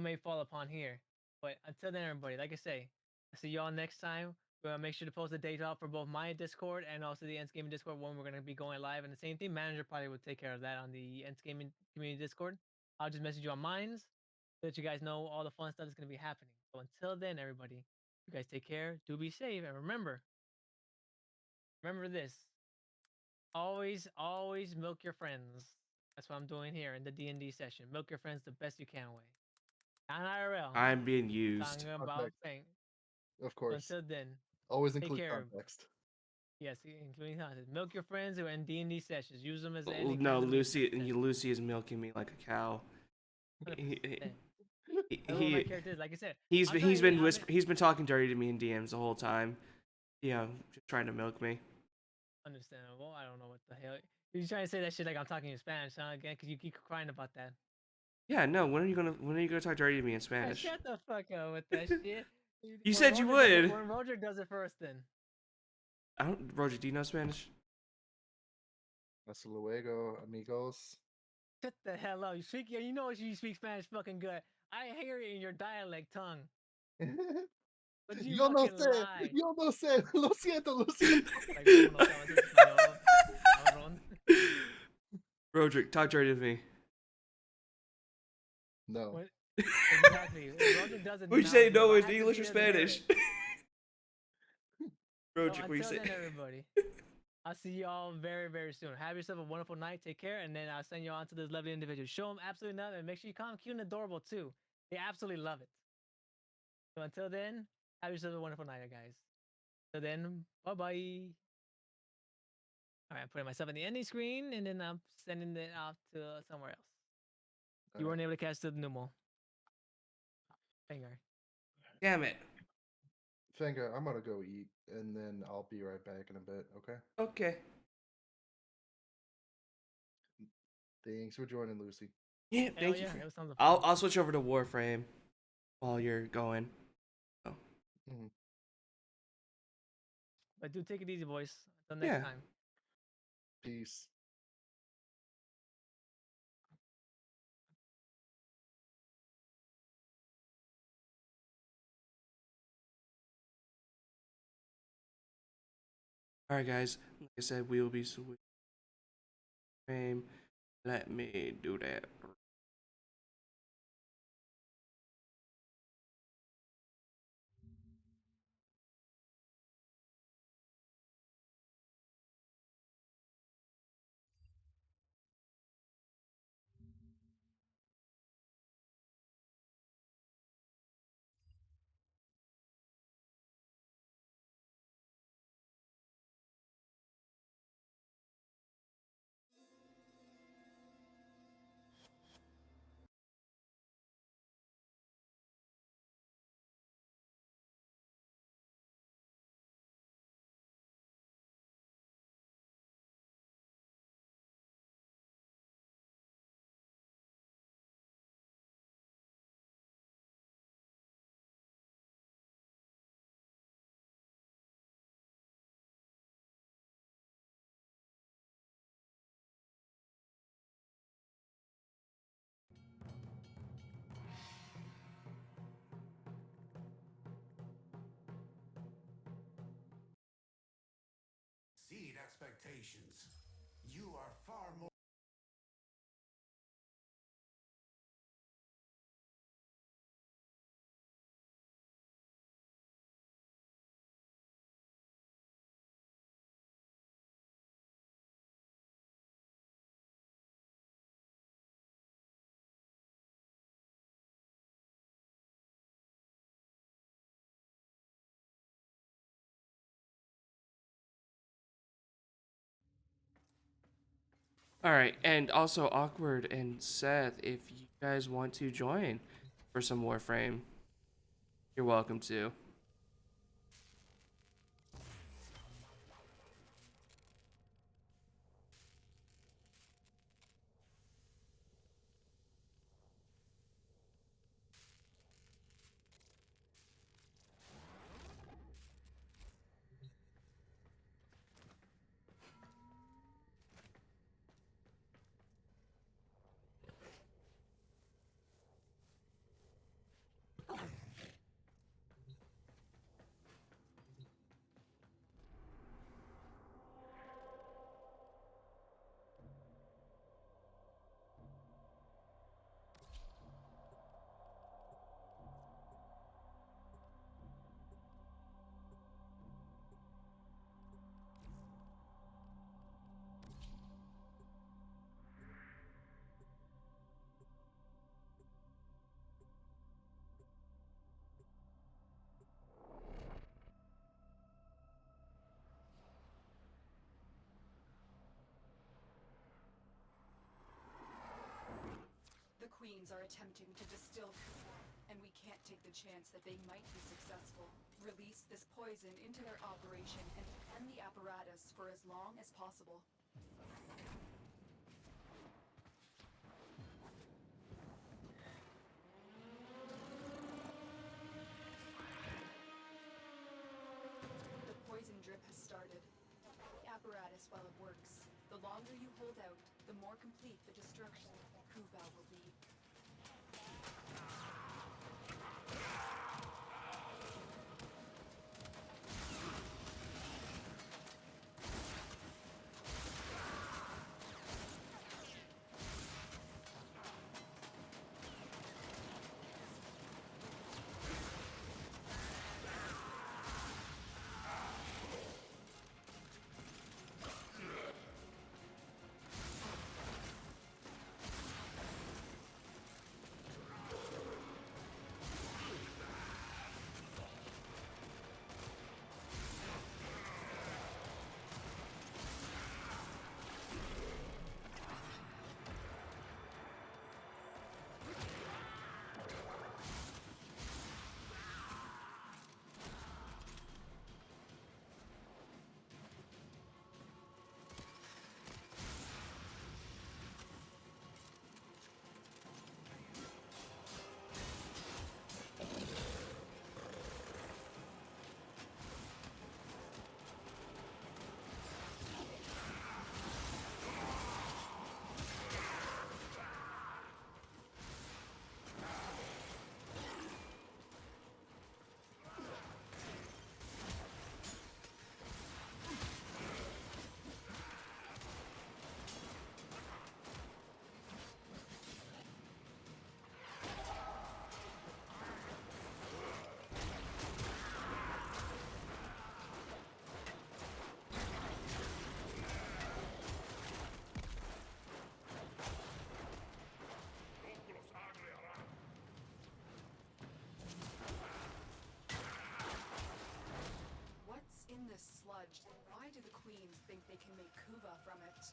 B: may fall upon here. But until then, everybody, like I say, I'll see y'all next time. We're gonna make sure to post a date out for both my Discord and also the Ents Gaming Discord when we're gonna be going live. And the same thing, manager probably will take care of that on the Ents Gaming community Discord. I'll just message you on mine so that you guys know all the fun stuff that's gonna be happening. So until then, everybody, you guys take care. Do be safe, and remember this. Always milk your friends. That's what I'm doing here in the D&D session. Milk your friends the best you can way. Not IRL.
C: I'm being used.
B: Talking about
A: Context,
B: thing.
A: of
B: So
A: course.
B: until then,
A: Always
B: take
A: include
B: care.
A: context.
B: Yes, including content. Milk your friends who are in D&D sessions. Use them as any
C: No,
B: kinds of
C: Lucy.
B: resources.
C: Lucy is milking me like a cow. He,
B: 100%.
C: he,
B: That's what my
C: he
B: character is. Like I said,
C: he's
B: I'm
C: been
B: trying
C: he's
B: to get.
C: been he's been talking dirty to me in DMs the whole time. You know, just trying to milk me.
B: Understandable. I don't know what the hell. You're trying to say that shit like I'm talking in Spanish, huh? Again, because you keep crying about that.
C: Yeah, no. When are you gonna talk dirty to me in
B: Hey,
C: Spanish?
B: shut the fuck up with that shit.
C: You said you would.
B: When Roger does it first, then.
C: I don't. Roger, do you know Spanish?
A: Hasta luego, amigos.
B: Shut the hell up. You speak. You know you speak Spanish fucking good. I hear it in your dialect tongue. But you
A: Yo no
B: fucking
A: sé,
B: lie.
A: yo no sé. Lo siento, lo siento.
B: Like, ¿cómo no sabes español, cabrón?
C: Roderick, talk dirty to me.
A: No.
B: What? Exactly. Roger does it.
C: Would you
B: now,
C: say
B: dude,
C: no?
B: but I
C: Is
B: have to
C: English
B: be
C: or
B: there to hear
C: Spanish?
B: it. So
C: Roderick, what do you
B: until
C: say?
B: then, everybody, I'll see you all very, very soon. Have yourself a wonderful night. Take care, and then I'll send you on to this lovely individual. Show them absolutely nothing, and make sure you call them cute and adorable too. They absolutely love it. So until then, have yourself a wonderful night, guys. So then, bye bye. All right, I'm putting myself in the ending screen, and then I'm sending it off to somewhere else. You weren't able to catch the Numo. Finger.
C: Damn it.
A: Fanga, I'm gonna go eat, and then I'll be right back in a bit, okay?
C: Okay.
A: Thanks for joining, Lucy.
C: Yeah,
B: Hell
C: thank you.
B: yeah, it sounds fun.
C: I'll switch over to Warframe while you're going. Oh.
A: Mhm.
B: But do take it easy, boys. Until next
C: Yeah.
B: time.
A: Peace.
C: All right, guys. Like I said, we will be switching frame. Let me do that.
E: Exceed expectations. You are far more.
C: All right, and also Awkward and Seth, if you guys want to join for some Warframe, you're welcome to.
F: Queens are attempting to distill Kuva, and we can't take the chance that they might be successful. Release this poison into their operation and defend the apparatus for as long as possible. The poison drip has started. The apparatus while it works. The longer you hold out, the more complete the destruction of Kuva will be. What's in this sludge? Why do the Queens think they can make Kuva from it?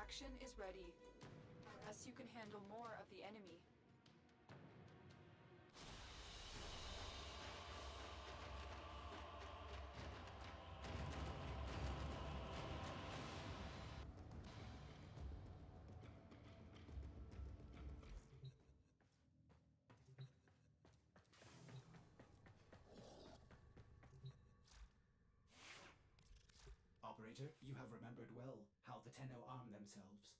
F: Action is ready. Unless you can handle more of the enemy.
E: Operator, you have remembered well how the Tenno arm themselves.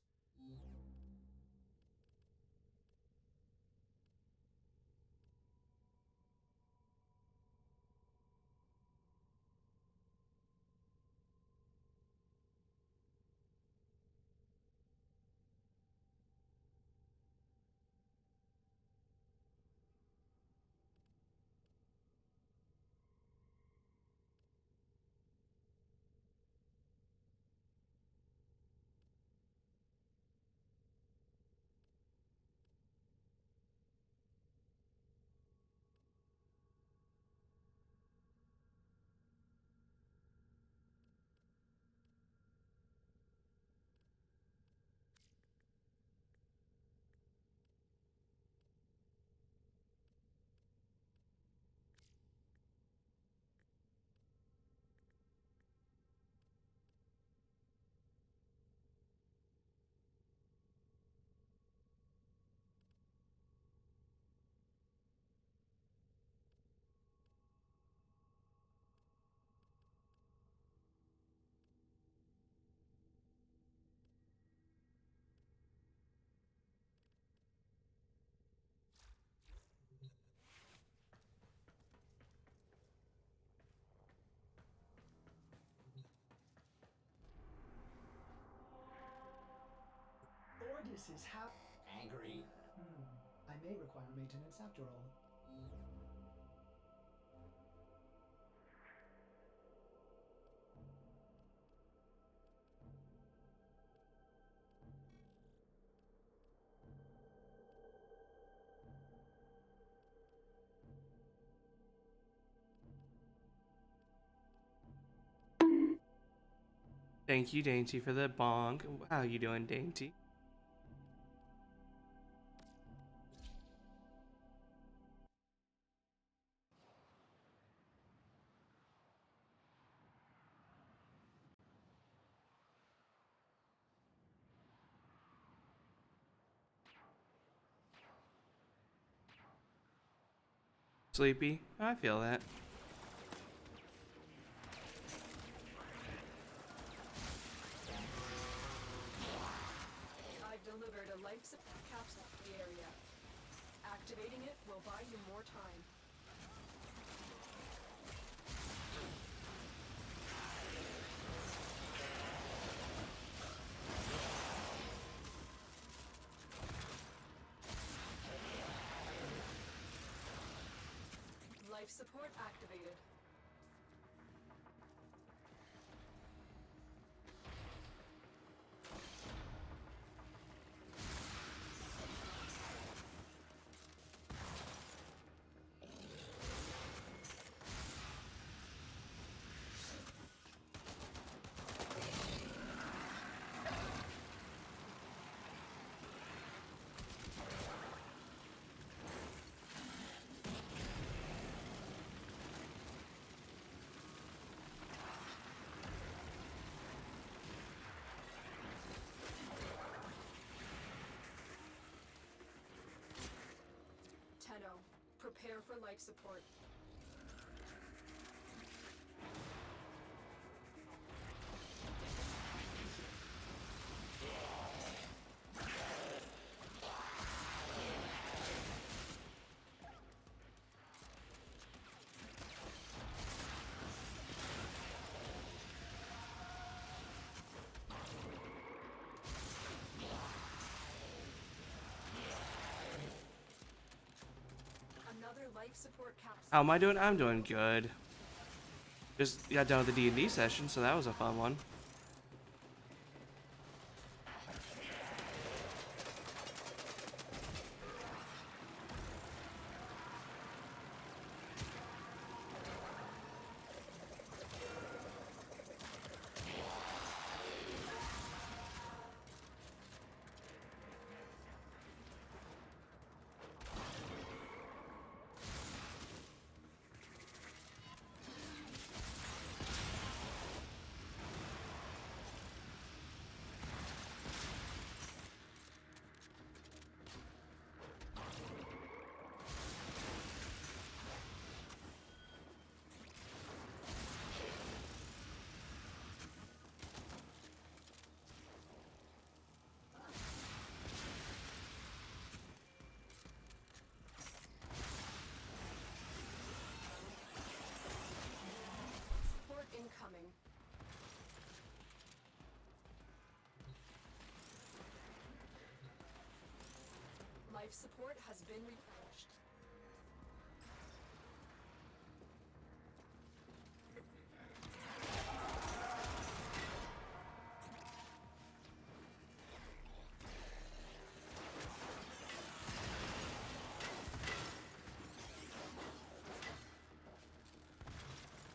G: Ordis is
E: Angry?
G: I may require maintenance after all.
C: Thank you, Dainty, for the bong. How you doing, Dainty? Sleepy? I feel that.
F: I've delivered a life support capsule to the area. Activating it will buy you more time. Life support activated. Tenno, prepare for life support. Another life support capsule.
C: How am I doing? I'm doing good. Just got done with the D&D session, so that was a fun one.
F: Life support has been replenished.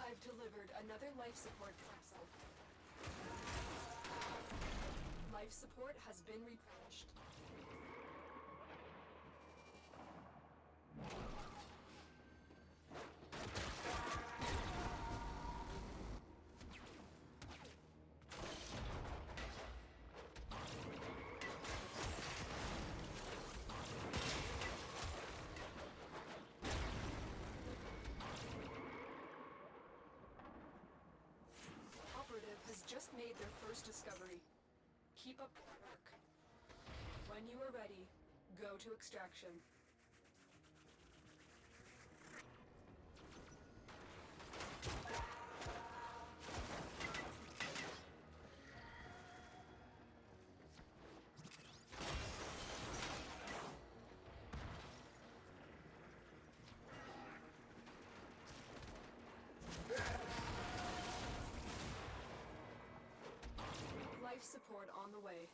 F: I've delivered another life support capsule. Life support has been replenished. Operative has just made their first discovery. Keep up the work. When you are ready, go to extraction. Life support on the way.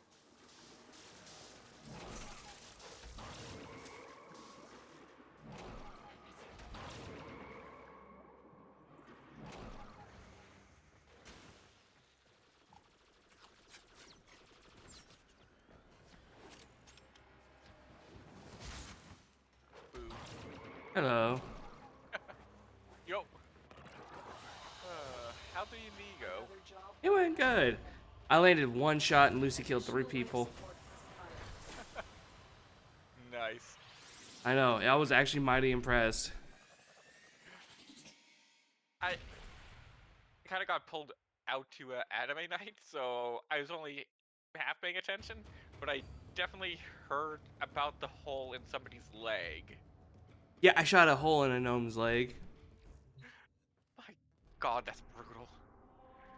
H: Boo.
C: Hello.
H: Yo. How'd the knee go?
F: Another job.
C: It went good. I landed one shot and Lucy killed 3 people.
H: Nice.
C: I know. I was actually mighty impressed.
H: I kind of got pulled out to anime night, so I was only half paying attention, but I definitely heard about the hole in somebody's leg.
C: Yeah, I shot a hole in a gnome's leg.
H: My God, that's brutal.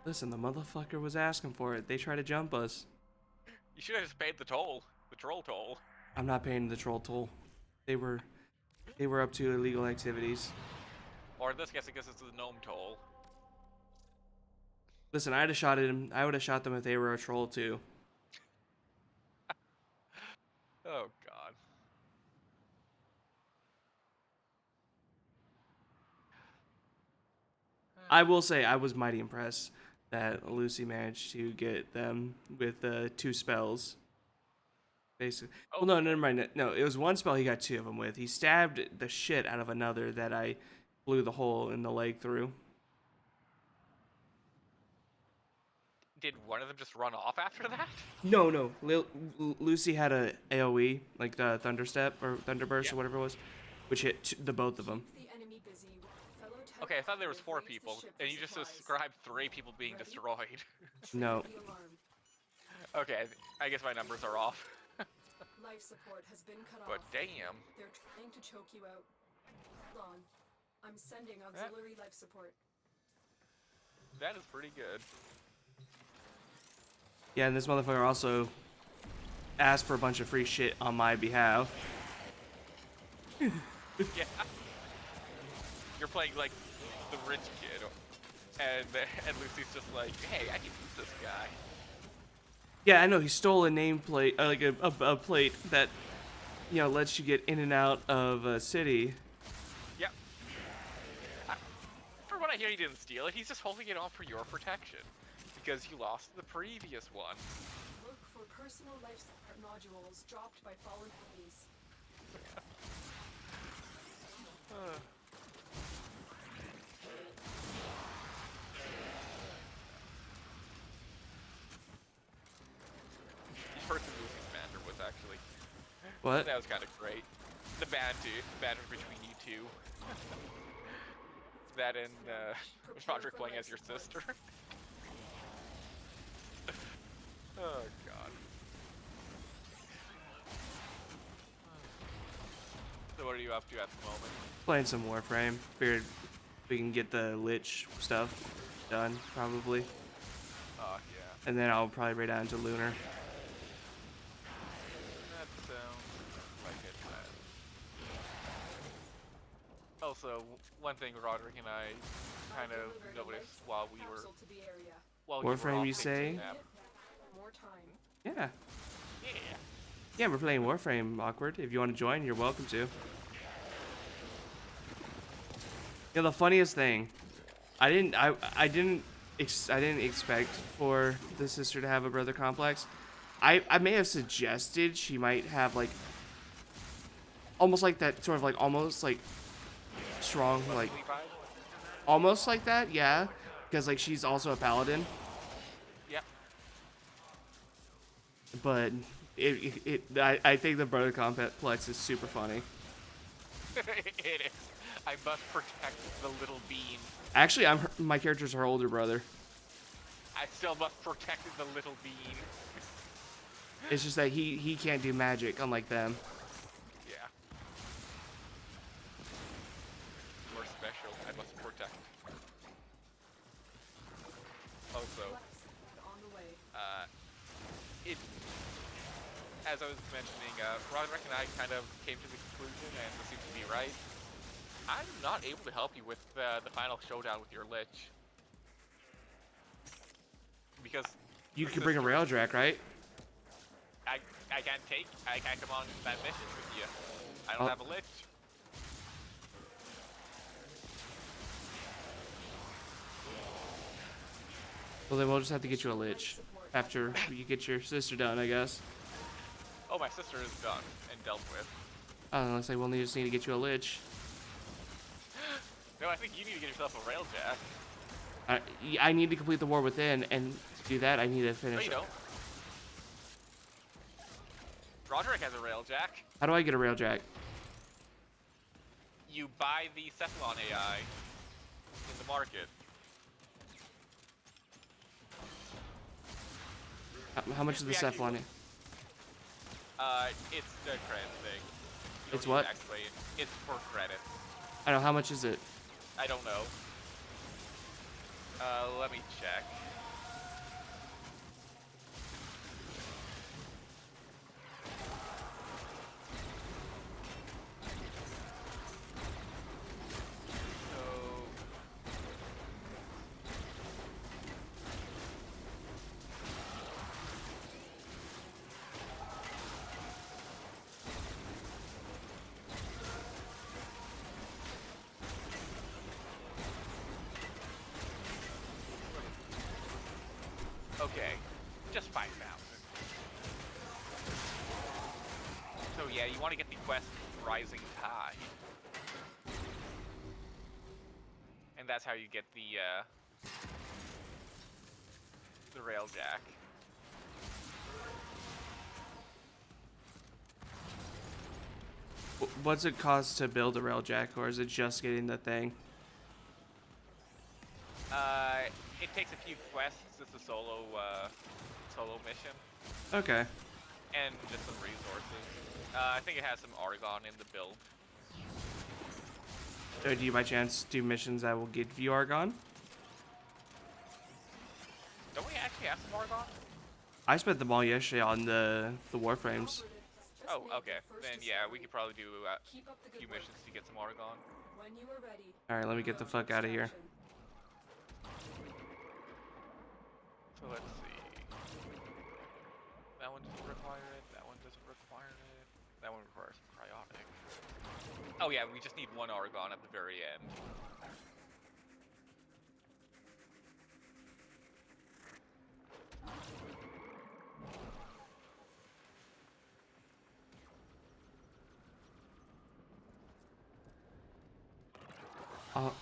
C: Listen, the motherfucker was asking for it. They tried to jump us.
H: You should have just paid the toll, the troll toll.
C: I'm not paying the troll toll. They were up to illegal activities.
H: Or in this case, I guess it's the gnome toll.
C: Listen, I would have shot them if they were a troll too.
H: Oh God.
C: I will say I was mighty impressed that Lucy managed to get them with 2 spells. Basically.
H: Oh.
C: Well, no, never mind. No, it was 1 spell he got 2 of them with. He stabbed the shit out of another that I blew the hole in the leg through.
H: Did one of them just run off after that?
C: No. Lucy had a AoE, like the Thunderstep or Thunderburst
H: Yeah.
C: or whatever it was, which hit the both of them.
F: Keep the enemy busy while fellow tech
H: Okay, I thought there was 4
F: operative rates the
H: people,
F: ship
H: and
F: for
H: you just
F: supplies.
H: described 3 people being
F: Ready?
H: destroyed.
C: No.
F: Trigger the alarm.
H: Okay, I guess my numbers are off.
F: Life support has been cut
H: But
F: off.
H: damn.
F: They're trying to choke you out. Hold on. I'm sending auxiliary life support.
H: That is pretty good.
C: Yeah, and this motherfucker also asked for a bunch of free shit on my behalf.
H: Yeah. You're playing like the rich kid, and Lucy's just like, hey, I can use this guy.
C: Yeah, I know he stole a nameplate, like a plate that, lets you get in and out of a city.
H: Yep. For what I hear, he didn't steal it. He's just holding it on for your protection because you lost the previous one.
F: Look for personal life support modules dropped by fallen enemies.
H: Each person Lucy's banter was actually.
C: What?
H: That was kind of great. The banter between you two. That and Roderick playing as your sister. Oh God. So what are you up to at the moment?
C: Playing some Warframe. Figured we can get the Lich stuff done, probably.
H: Oh yeah.
C: And then I'll probably raid down to Lunar.
H: That sounds like a plan. Also, one thing Roderick and I kind of noticed while we were
F: Capsule to the area.
H: while you were
C: Warframe,
H: off
C: you
H: taking a
C: say?
H: nap.
F: More time.
C: Yeah.
H: Yeah.
C: Yeah, we're playing Warframe, Awkward. If you want to join, you're welcome to. You know, the funniest thing, I didn't expect for the sister to have a brother complex. I may have suggested she might have like almost like that sort of like almost like strong like
H: Sleep eyes?
C: almost like that, yeah, because like she's also a paladin,
H: Yep.
C: but I think the brother complex is super funny.
H: It is. I must protect the little bean.
C: Actually, my character's her older brother.
H: I still must protect the little bean.
C: It's just that he can't do magic, unlike them.
H: Yeah. We're special. I must protect. Also,
F: On the way.
H: it. As I was mentioning, Roderick and I kind of came to the conclusion, and this seems to be right. I'm not able to help you with the final showdown with your lich. Because
C: You
H: the
C: could bring a
H: sister-
C: railjack, right?
H: I can't come on that mission with you. I don't
C: Oh.
H: have a lich.
C: Well, then we'll just have to get you a lich after you get your sister done, I guess.
H: Oh, my sister is done and dealt with.
C: I don't know, it's like we'll just need to get you a lich.
H: No, I think you need to get yourself a railjack.
C: I need to complete the war within, and to do that, I need to
H: No,
C: finish.
H: you don't. Roderick has a railjack.
C: How do I get a railjack?
H: You buy the Cephalon AI in the market.
C: How much is the
H: We actually-
C: Cephalon?
H: It's the credit thing. You don't
C: It's
H: need
C: what?
H: to activate it. It's for credits.
C: I don't know, how much is it?
H: I don't know. Let me check. So, okay, just 5,000. So yeah, you want to get the quest Rising Tide. And that's how you get the railjack.
C: What's it cost to build a railjack, or is it just getting the thing?
H: It takes a few quests. It's a solo mission,
C: Okay.
H: and just some resources. I think it has some Argon in the build.
C: Or do you by chance do missions that will give you Argon?
H: Don't we actually have some Argon?
C: I spent them all yesterday on the Warframes.
H: Oh, okay. Then yeah, we could probably do a
F: Keep up the
H: few
F: good work.
H: missions to get some Argon.
F: When you are ready.
C: Alright, let me get the fuck out of here.
H: So let's see. That one doesn't require it. That one doesn't require it. That one requires some cryonic. Oh yeah, we just need one Argon at the very end.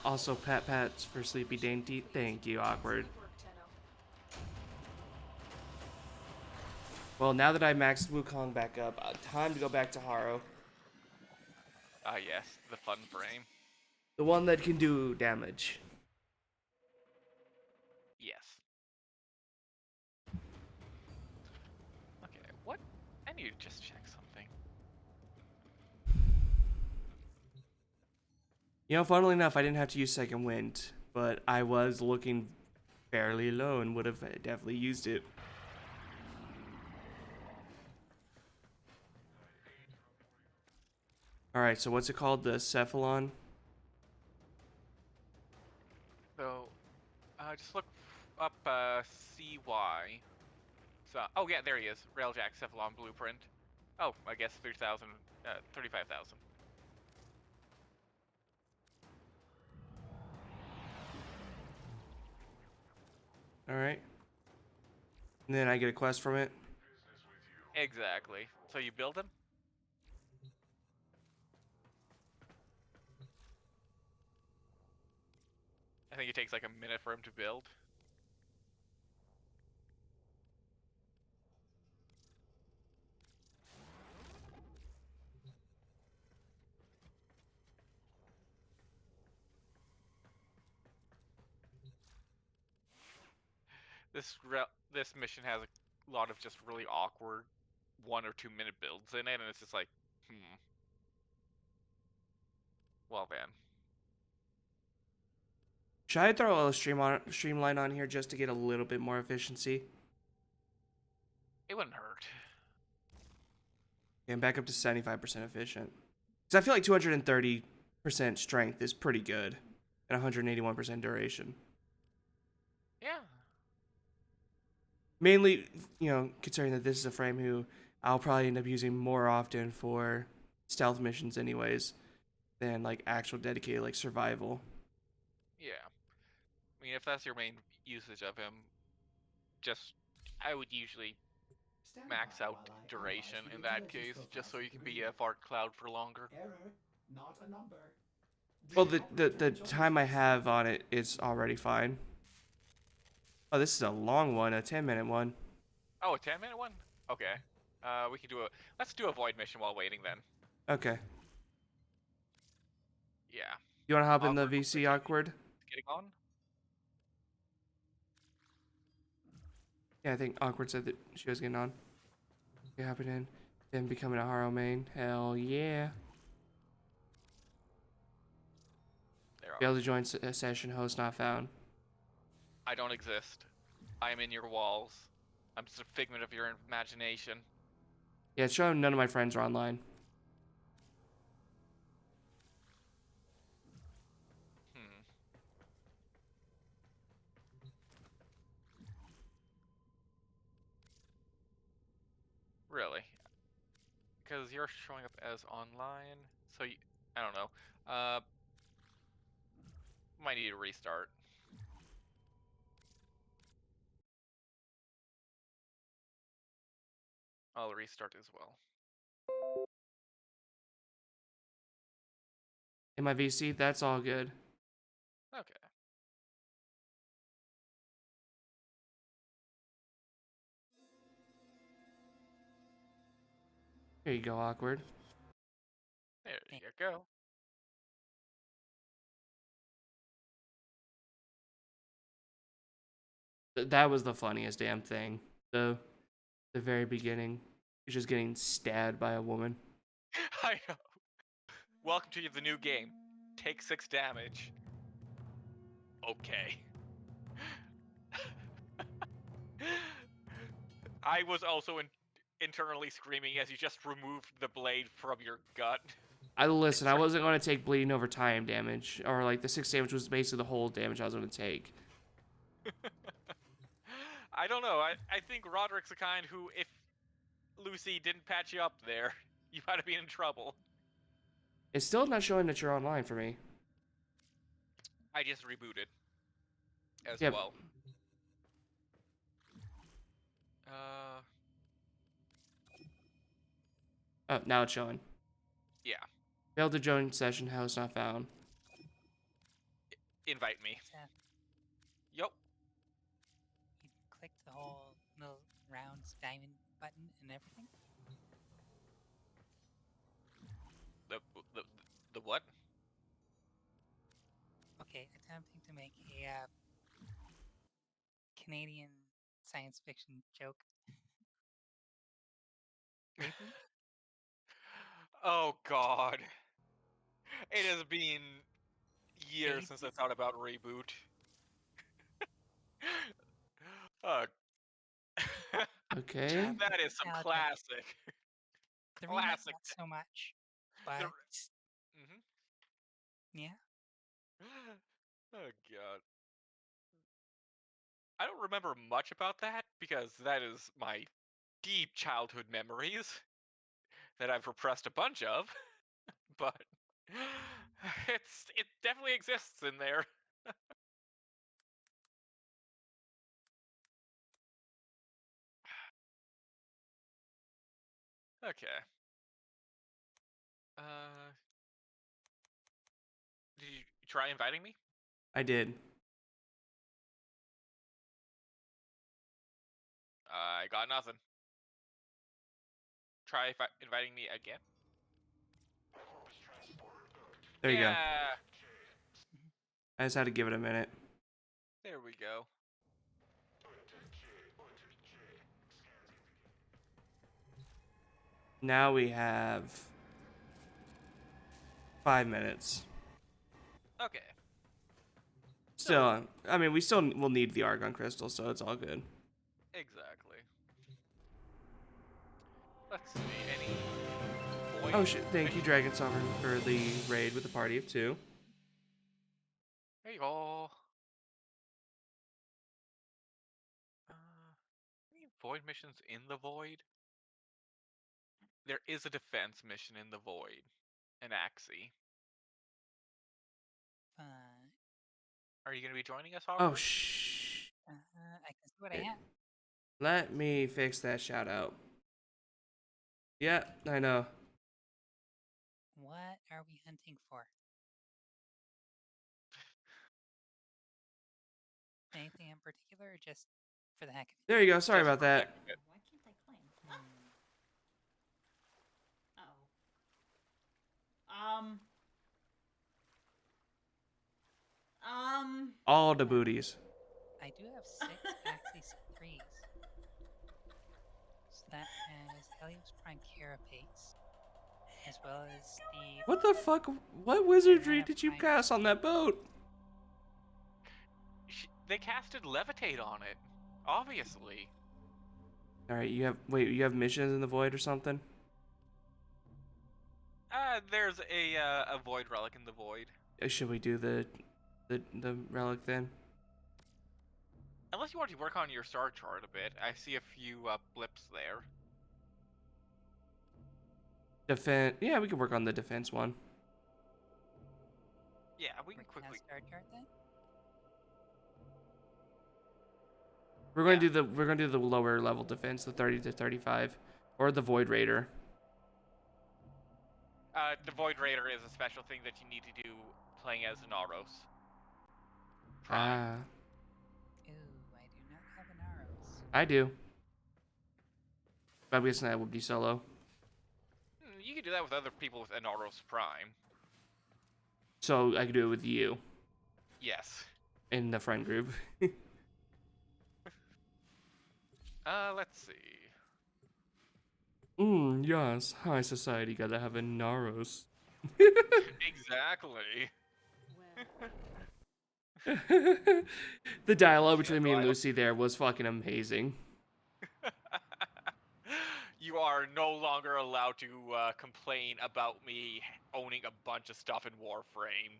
C: Also, pats for Sleepy Dainty. Thank you, Awkward.
F: Good work, Tenno.
C: Well, now that I maxed Wukong back up, time to go back to Haro.
H: Ah yes, the fun frame.
C: The one that can do damage.
H: Yes. Okay, what? I need to just check something.
C: You know, funnily enough, I didn't have to use Second Wind, but I was looking fairly low and would have definitely used it. Alright, so what's it called? The Cephalon?
H: Just look up CY. So, oh yeah, there he is. Railjack Cephalon blueprint. Oh, I guess 30,000, 35,000.
C: All right. And then I get a quest from it.
H: Exactly. So you build him? I think it takes like a minute for him to build. This mission has a lot of just really awkward 1 or 2 minute builds in it, and it's just like, well then.
C: Should I throw a streamline on here just to get a little bit more efficiency?
H: It wouldn't hurt.
C: And back up to 75% efficient. Because I feel like 230% strength is pretty good. And 181% duration.
H: Yeah.
C: Mainly, considering that this is a frame who I'll probably end up using more often for stealth missions anyways than like actual dedicated like survival.
H: Yeah. I mean, if that's your main usage of him, I would usually
E: Stand
H: max
E: by
H: out
E: while I
H: duration
E: analyze the
H: in that
E: intelligence
H: case, just
E: profiles
H: so
E: of
H: you
E: the
H: can be
E: reader.
H: a fart cloud for longer.
E: Error, not a number.
C: Well, the time I have on it is already fine. Oh, this is a long one, a 10-minute one.
H: Oh, a 10-minute one? Okay. We can do let's do a void mission while waiting then.
C: Okay.
H: Yeah.
C: You want to hop in the
H: Awkward
C: VC awkward?
H: getting on?
C: Yeah, I think awkward said that she was getting on. Okay, hopping in. Then becoming a Haro main. Hell yeah. Failed to join a session, host not found.
H: I don't exist. I am in your walls. I'm just a figment of your imagination.
C: Yeah, it's showing none of my friends are online.
H: Really? Because you're showing up as online, so I don't know. Might need to restart. I'll restart as well.
C: In my VC, that's all good.
H: Okay.
C: Here you go, awkward.
H: There you go.
C: That was the funniest damn thing. The very beginning. He's just getting stabbed by a woman.
H: I know. Welcome to the new game. Take 6 damage. Okay. I was also internally screaming as you just removed the blade from your gut.
C: I wasn't going to take bleeding over time damage. Or like the 6 damage was basically the whole damage I was going to take.
H: I don't know. I think Roderick's the kind who, if Lucy didn't patch you up there, you might have been in trouble.
C: It's still not showing that you're online for me.
H: I just rebooted as
C: Yep.
H: well.
C: Oh, now it's showing.
H: Yeah.
C: Failed to join session, house not found.
H: Invite me. Yup.
I: You click the whole little round diamond button and everything?
H: The what?
I: Okay, attempting to make a Canadian science fiction joke. Reboot?
H: Oh god. It has been years since I thought about reboot.
C: Okay.
H: That is some classic.
I: The remake not so much, but yeah.
H: Oh god. I don't remember much about that because that is my deep childhood memories that I've repressed a bunch of, but it definitely exists in there. Okay. Did you try inviting me?
C: I did.
H: I got nothing. Try inviting me again.
C: There you go.
H: Yeah.
C: I just had to give it a minute.
H: There we go.
C: Now we have 5 minutes.
H: Okay.
C: Still, I mean, we still will need the Argon Crystal, so it's all good.
H: Exactly. Let's see. Any void
C: Oh shit! Thank you,
H: mission?
C: Dragon Sovereign, for the raid with a party of 2.
H: There you go. Any void missions in the void? There is a defense mission in the void. An Axie. Are you going to be joining us,
C: Oh
H: Hogwarts?
C: shh!
I: I can see what I have.
C: Let me fix that shout out. Yeah, I know.
I: What are we hunting for? Anything in particular, or just for the heck of it?
C: There you go. Sorry
H: Just
C: about
H: for the heck
C: that.
H: of it.
J: Why can't I claim?
C: All the booties.
I: I do have 6 Axis 3s. So that has Helios Prime Carapace, as well as the...
C: What the fuck? What wizardry
I: Banana
C: did you
I: Prime
C: cast on that boat?
H: They casted Levitate on it. Obviously.
C: All right, you have missions in the void or something?
H: There's a void relic in the void.
C: Should we do the relic then?
H: Unless you want to work on your star chart a bit. I see a few blips there.
C: Defense. Yeah, we can work on the defense one.
H: Yeah, we can quickly.
I: Star chart then?
C: We're going to do the lower level defense, the 30 to 35, or the Void Raider.
H: The Void Raider is a special thing that you need to do playing as Naros.
C: Ah,
I: Ooh, I do not have an Aros.
C: I do. But I'm guessing that would be solo.
H: You can do that with other people with Anaros Prime.
C: So I could do it with you
H: Yes.
C: in the friend group.
H: Let's see.
C: Yes. High society gotta have a Naros.
H: Exactly.
C: The dialogue between me and Lucy there was fucking amazing.
H: You are no longer allowed to complain about me owning a bunch of stuff in Warframe.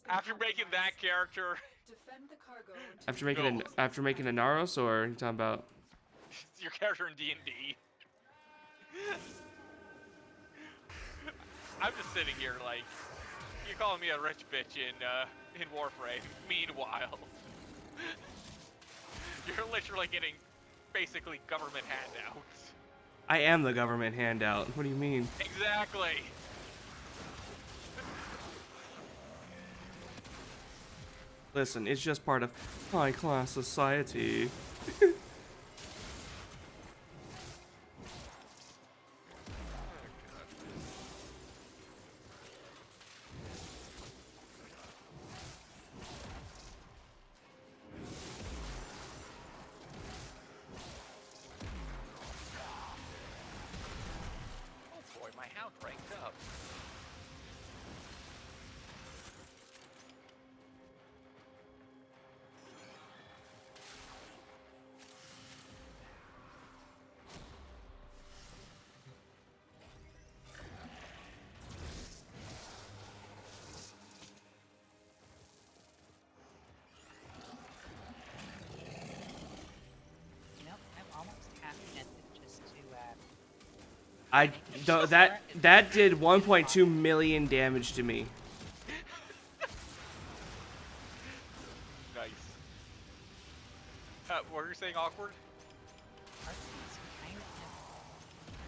H: After making that character,
F: Defend the cargo
C: after making a Naros, or are you talking about
H: your character in D&D. I'm just sitting here like, you're calling me a rich bitch in Warframe. Meanwhile, you're literally getting basically government handouts.
C: I am the government handout. What do you mean?
H: Exactly.
C: Listen, it's just part of high class society.
H: Oh boy, my hound ranked up.
C: I
I: Sure,
C: that
I: it's
C: that did
I: it's
C: 1.2
I: possible.
C: million damage to me.
H: Nice. What are you saying, awkward?
I: Heartbeat's kind of.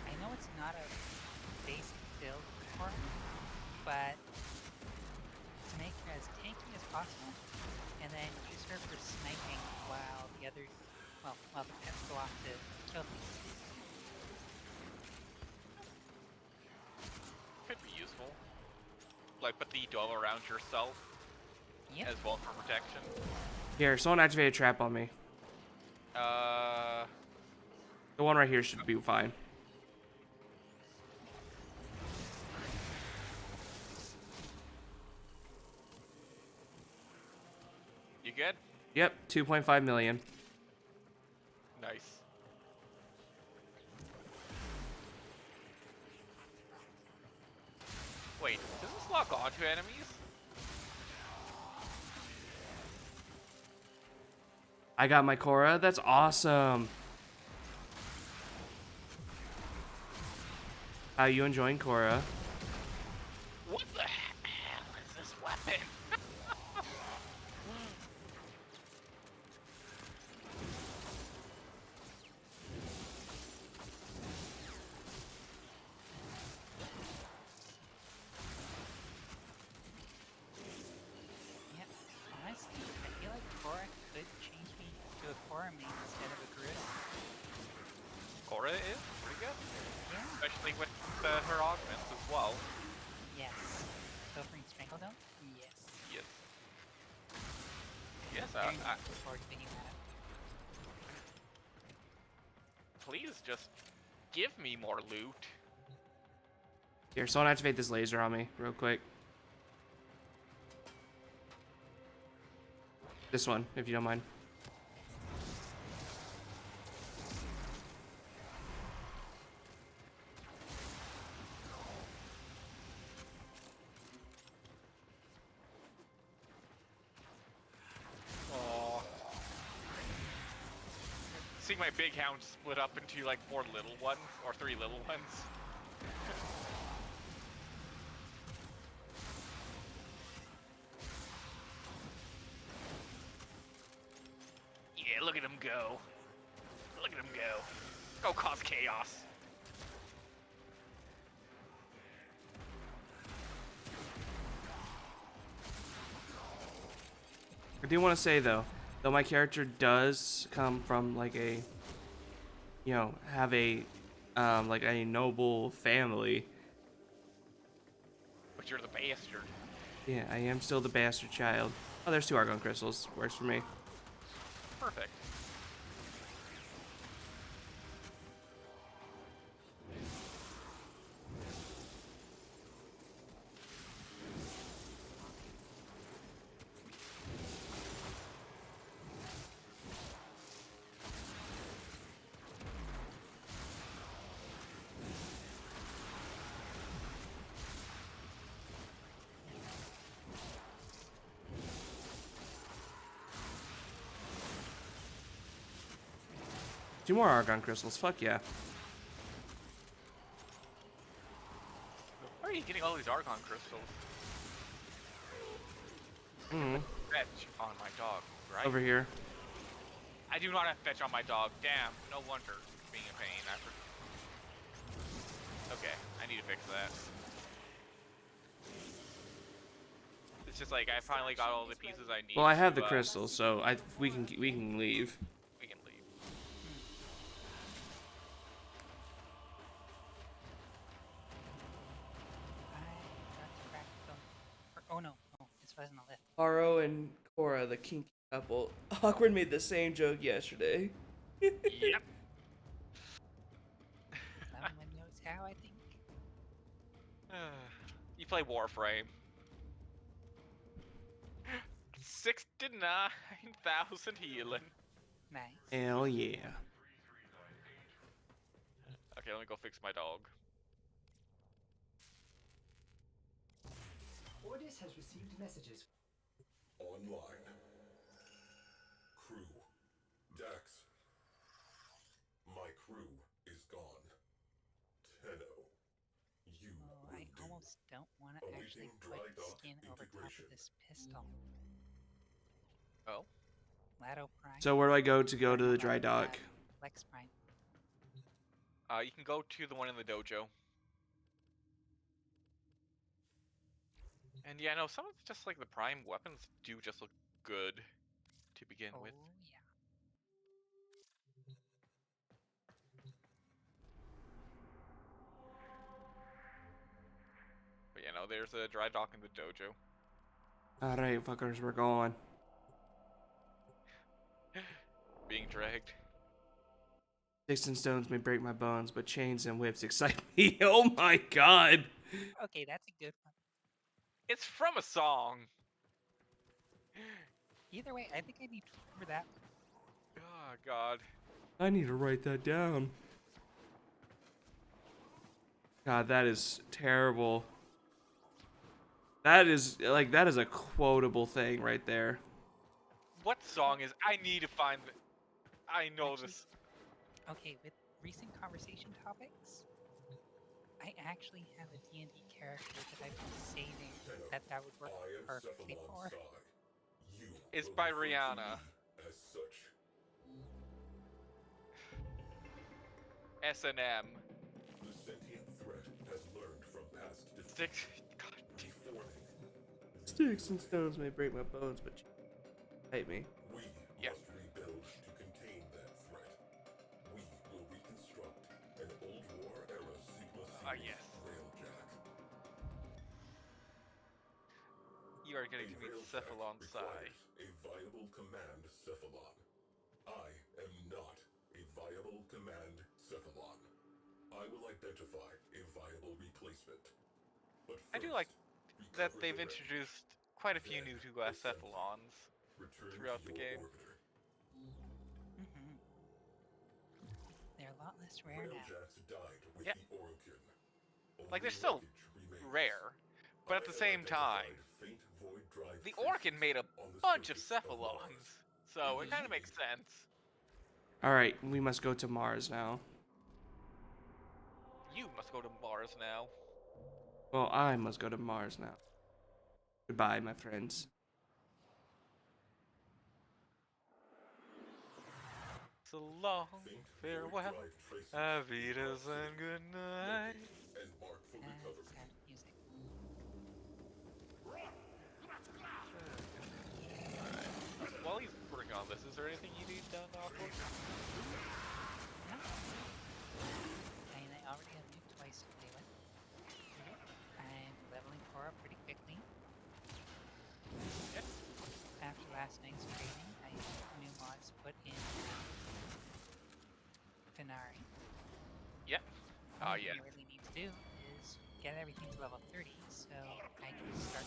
I: I know it's not a basic build for her, but to make her as tanky as possible, and then use her for sniping while the other, while the pets go off to kill things.
H: Could be useful. Like put the dome around yourself
I: Yep.
H: as well for protection.
C: Here, someone activate a trap on me. The one right here should be fine.
H: You good?
C: Yep, 2.5 million.
H: Nice. Wait, does this lock onto enemies?
C: I got my Korra. That's awesome. How you enjoying Korra?
H: What the hell is this weapon?
I: Yeah. Honestly, I feel like Korra could change me to a Korra main instead of a Garuda.
H: Korra is pretty good,
I: Yeah.
H: especially with her augments as well.
I: Yes. Pilfering Strangledome? Yes.
H: Yes. Yes,
I: Very much look forward to picking that up.
H: please just give me more loot.
C: Here, someone activate this laser on me real quick. This one, if you don't mind.
H: Aww. See my big hound split up into like 4 little ones, or 3 little ones. Yeah, look at him go. Look at him go. Go cause chaos.
C: I do want to say though my character does come from like a, you know, have a, like a noble family.
H: But you're the bastard.
C: Yeah, I am still the bastard child. Oh, there's 2 Argon crystals. Works for me.
H: Perfect.
C: Two more Argon crystals. Fuck yeah.
H: Where are you getting all these Argon crystals? Fetch on my dog, right?
C: Over here.
H: I do not have fetch on my dog. Damn, no wonder it's being a pain. Okay, I need to fix that. It's just like I finally got all the pieces I need.
C: Well, I have
H: to,
C: the crystals, so we can leave.
H: We can leave.
I: I got to crack the. Oh no, this wasn't a lift.
C: Haro and Korra, the kinky couple. Awkward made the same joke yesterday.
H: Yep.
I: Someone knows how, I think.
H: You play Warframe. 69,000 healing.
I: Nice.
C: Hell yeah.
H: Okay, let me go fix my dog.
G: Ordis has received messages.
J: Online. Crew. Dax. My crew is gone. Tenno.
I: just don't want to actually
J: Awaiting
I: put
J: dry dock
I: skin over top of
J: integration.
I: this pistol.
H: Oh.
I: Lado Prime.
C: So where do I go to go
I: or
C: to
I: no,
C: the dry
I: Lado,
C: dock?
I: Lex Prime.
H: You can go to the one in the dojo. And yeah, no, some of just like the prime weapons do just look good to begin
I: Oh
H: with.
I: yeah.
H: But yeah, no, there's a dry dock in the dojo.
C: Alright, fuckers, we're going.
H: Being dragged.
C: Sticks and stones may break my bones, but chains and whips excite me. Oh my god!
I: Okay, that's a good one.
H: It's from a song.
I: Either way, I think I need to remember that one.
H: Oh god.
C: I need to write that down. God, that is terrible. That is a quotable thing right there.
H: What song is? I need to find. I know
I: Actually,
H: this.
I: Okay, with recent conversation topics, I actually have a D&D character that I've been saving that would work
J: I am
I: perfectly
J: Cephalon
I: for.
J: Psi. You
H: It's
J: will
H: by
J: refer to
H: Rihanna.
J: me as such.
H: S&M.
J: The sentient threat has learned from past
H: Six.
J: defeat.
H: God damn.
J: Reforming.
C: Sticks and stones may break my bones, but chains excite me.
J: We
H: Yeah.
J: must rebuild to contain that threat. We will reconstruct an old war era Sigma series
H: Yes.
J: railjack.
H: You are getting to meet Cephalon Psi.
J: requires a viable command Cephalon. I am not a viable command Cephalon. I will identify a viable replacement. But first,
H: I do like that
J: recover
H: they've
J: the wreckage.
H: introduced quite a few
J: Then
H: new
J: assemble.
H: Cephalons
J: Return
H: throughout
J: to
H: the
J: your
H: game.
J: orbiter.
I: Mm-hmm. They're a lot less rare now.
J: Railjacks died with
H: Yeah.
J: the Orokin.
H: Like, they're
J: Only
H: still
J: wreckage remains.
H: rare, but at the same time,
J: Faint void drive
H: the
J: traces
H: Orkin made a
J: on the
H: bunch of
J: surface
H: Cephalons,
J: Mars.
H: so it kind of makes sense.
C: Alright, we must go to Mars now.
H: You must go to Mars now.
C: Well, I must go to Mars now. Goodbye, my friends.
H: So long,
J: Faint
H: farewell,
J: void drive traces
H: Avitas
J: in
H: and good night.
J: Locate and mark for recovery.
I: Sad music.
H: While he's working on this, is there anything you need done, Aqua?
I: No. I mean, I already have new twice to play with. I'm leveling Cora pretty quickly.
H: Yep.
I: After last night's training, I have new mods put in Finari.
H: Yep.
I: All
H: Yeah.
I: I really need to do is get everything to level 30 so I can start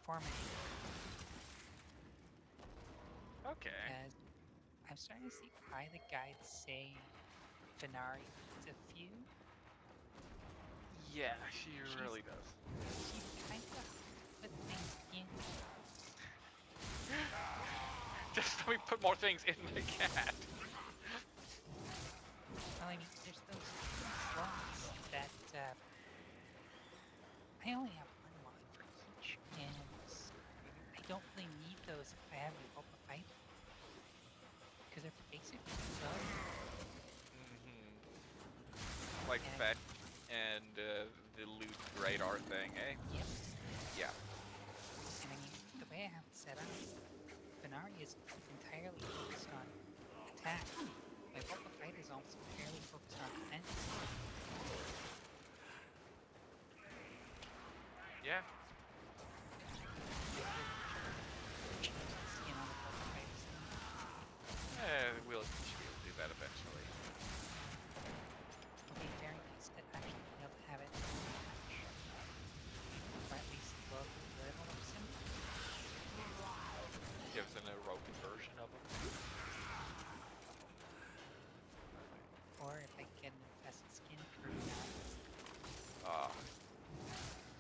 I: forming.
H: Okay.
I: Because I'm starting to see why the guides say Finari needs a few.
H: Yeah, she really does.
I: She's kind of put things in.
H: Just let me put more things in the cat.
I: Well, I mean, there's those slots that I only have one mod for each, and I don't really need those if I have a Boba Fight. Because they're basically done.
H: Like
I: And-
H: Fetch and the loot radar thing, eh?
I: Yep.
H: Yeah.
I: And I mean, the way I have it set up, Finari is entirely focused on attack. My Boba Fight is almost entirely focused on defense.
H: Yeah.
I: Skin on the Boba Fight is
H: We'll should be able to do that eventually.
I: it'll be very nice to actually be able to have it match. Or at least look a little similar.
H: Gives an aerobic version of them.
I: Or if I can get an infested skin for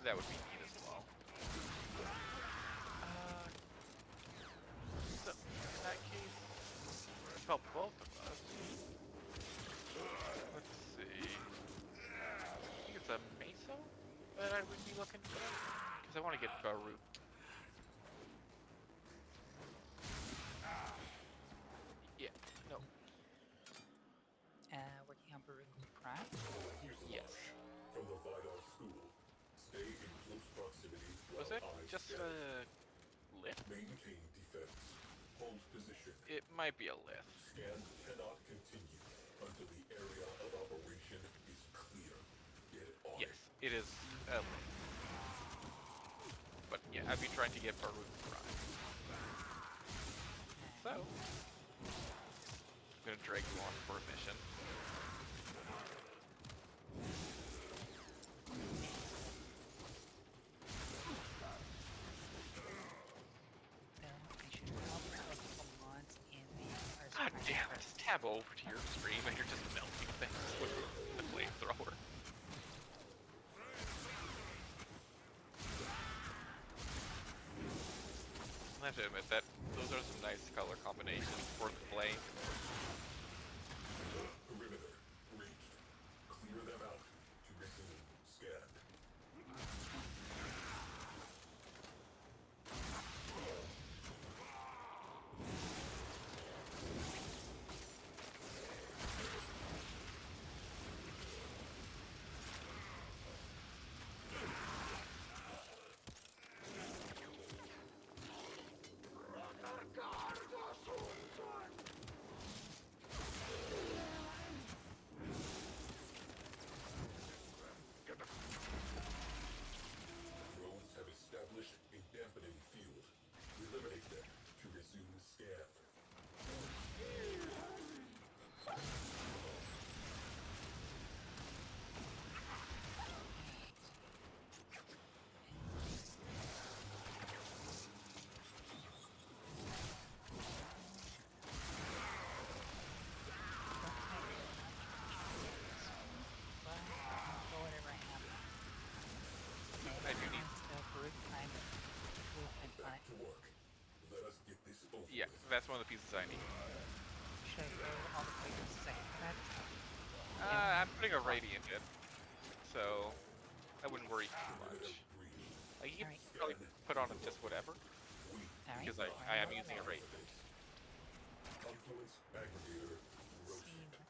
H: That would be neat as well. So, in that case, well, both of us. Let's see. I would be looking for? Because I want to get Baruch. Yeah, no.
I: Working on Baruch Prime.
H: Yes.
J: From the Vidal School. Stay in close proximity while
H: Was it
J: I
H: just
J: scan.
H: a lift?
J: Maintain defense. Hold position.
H: It might be a lift.
J: Scan cannot continue until the area of operation is clear. Get on
H: Yes,
J: it.
H: it is a lift. But yeah, I'd be trying to get Baruch Prime. So, I'm gonna drag you on for a mission.
I: I should probably put a couple mods in the
H: God damn it! Just tab over to your stream and you're just melting things with the flamethrower. I have to admit that those are some nice color combinations for the flame.
J: Perimeter reached. Clear them out to resume scan. Drones have established a dampening field. Eliminate them to resume scan.
I: Whatever I have.
H: I do need.
I: Baruch Prime blueprint on
J: Back
I: it.
J: to work. Let us get this over
H: Yeah,
J: with.
H: that's one of the pieces I need.
I: Should I go all the places I had?
H: I'm putting a radiant in, so I wouldn't worry too much. Like, you can
I: Alright.
H: probably put on just whatever,
I: Alright.
H: because I am using a radiant.
J: Confluence aggregator
I: See
J: rotate.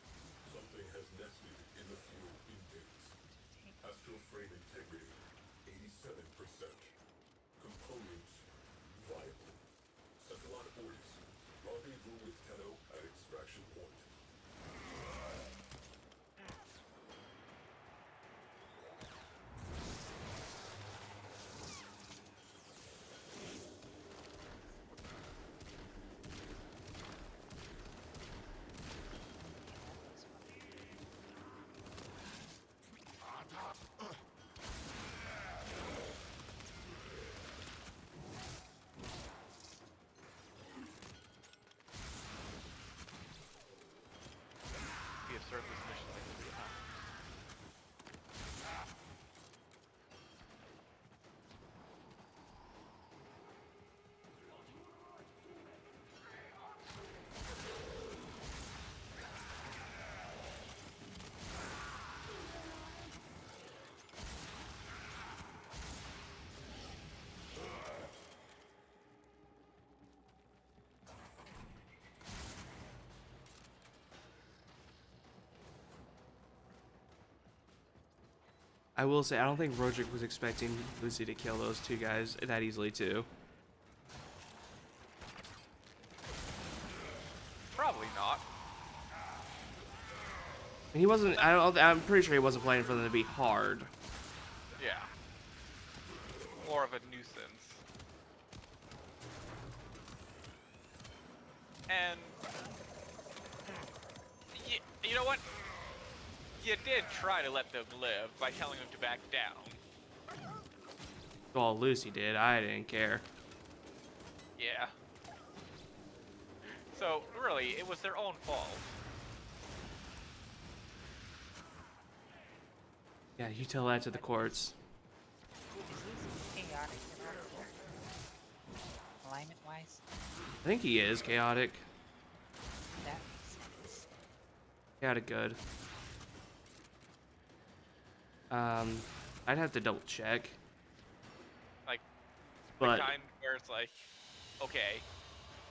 I: what
J: Something has nested in the fuel intakes.
I: take.
J: Astral frame integrity 87%. Components viable. Cephalon Ortis. Rendezvous with Tenno at extraction point.
H: We have served this mission like 3 times.
C: I will say, I don't think Roderick was expecting Lucy to kill those two guys that easily, too.
H: Probably not.
C: And he wasn't, I'm pretty sure he wasn't planning for them to be hard.
H: Yeah. More of a nuisance. And you know what? You did try to let them live by telling them to back down.
C: Well, Lucy did. I didn't care.
H: Yeah. So, really, it was their own fault.
C: Yeah, you tell that to the courts.
I: Is this chaotic at all? Alignment-wise?
C: I think he is chaotic.
I: That makes sense.
C: Chaotic good. I'd have to double check.
H: Like,
C: But
H: the kind where it's like, okay,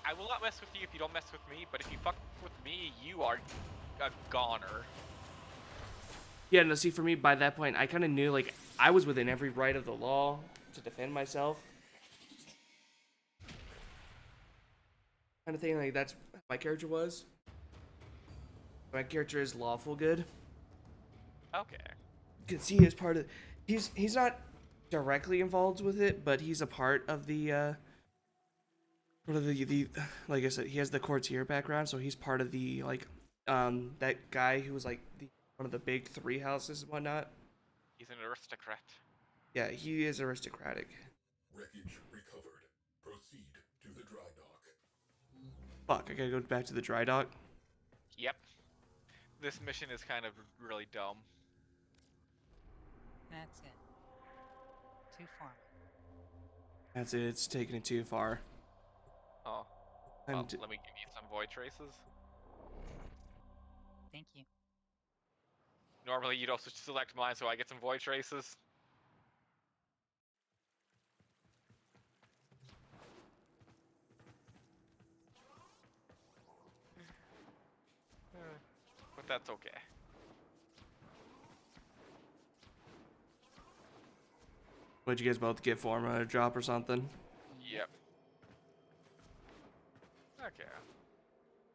H: I will not mess with you if you don't mess with me, but if you fuck with me, you are a goner.
C: yeah, no, see, for me, by that point, I kind of knew, like, I was within every right of the law to defend myself. Kind of thing, like, that's how my character was. My character is lawful good.
H: Okay.
C: You can see he is part of... He's not directly involved with it, but he's a part of the, like I said, he has the courtier background, so he's part of the, like, that guy who was, like, one of the big 3 houses and whatnot.
H: He's an aristocrat.
C: Yeah, he is aristocratic.
J: Wreckage recovered. Proceed to the dry dock.
C: Fuck, I gotta go back to the dry dock.
H: Yep. This mission is kind of really dumb.
I: That's it. Too formal.
C: That's it, it's taking it too far.
H: Oh. Well, let me give you some void traces.
I: Thank you.
H: Normally you'd also select mine so I get some void traces. But that's okay.
C: What'd you guys both get for him? A drop or something?
H: Yep. Okay.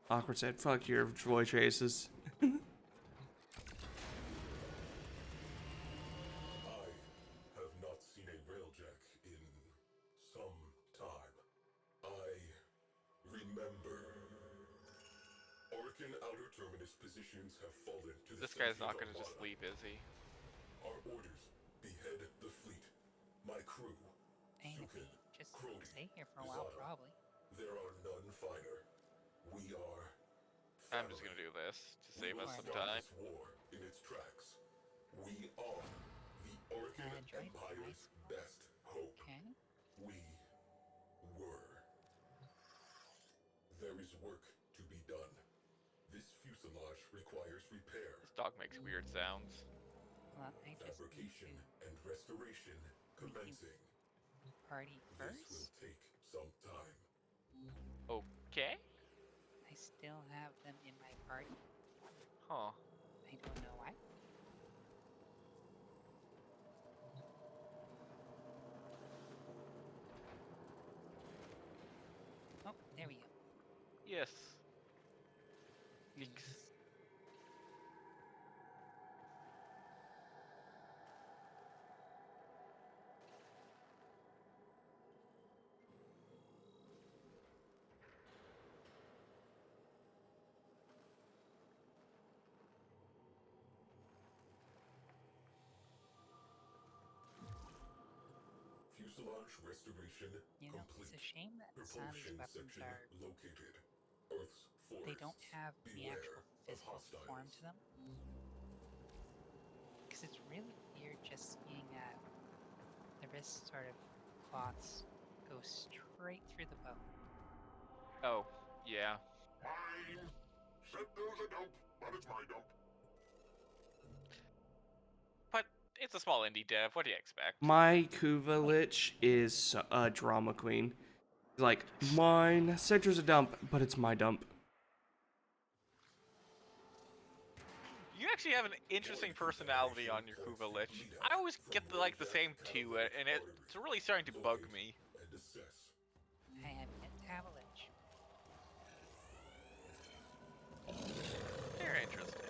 C: Awkward said, fuck your void traces.
J: I have not seen a railjack in some time. I remember. Orkin outer terminus positions have fallen to the
H: This guy's not
J: Sentient
H: gonna just
J: Armada.
H: sleep, is he?
J: Our orders: behead the fleet. My crew.
I: And if we
J: Sukin,
I: just
J: Crody,
I: stay here for a while,
J: Zada.
I: probably.
J: There are none finer. We are.
H: I'm just gonna do this to save us some time.
J: This war in its tracks. We are the Orkin
I: Android,
J: Empire's
I: nice.
J: best hope.
I: Okay.
J: We were. There is work to be done. This fuselage requires repair,
H: This dog makes weird sounds.
I: Well, I just need
J: fabrication,
I: to
J: and restoration commencing.
I: party
J: This will
I: first.
J: take some time.
H: Okay?
I: I still have them in my party.
H: Huh.
I: I don't know why. Oh, there we go.
H: Yes. Yikes.
J: Fuselage restoration
I: You know,
J: complete.
I: it's a shame that some of these
J: Propulsion
I: weapons
J: section
I: are.
J: located. Earth's forests.
I: They don't have the
J: Beware
I: actual
J: of
I: physical form
J: hostiles.
I: to them. Because it's really weird just seeing the wrist sort of cloths go straight through the bow.
H: Oh, yeah.
J: Mine. Said there's a dump, but it's my dump.
H: But it's a small indie dev. What do you expect?
C: My Kuva Lich is a drama queen. He's like, mine, Center's a dump, but it's my dump.
H: You actually have an interesting personality on your Kuva Lich. I always get the same two, and it's really starting to bug me.
J: And assess.
I: I have yet to have a lich.
H: They're interesting.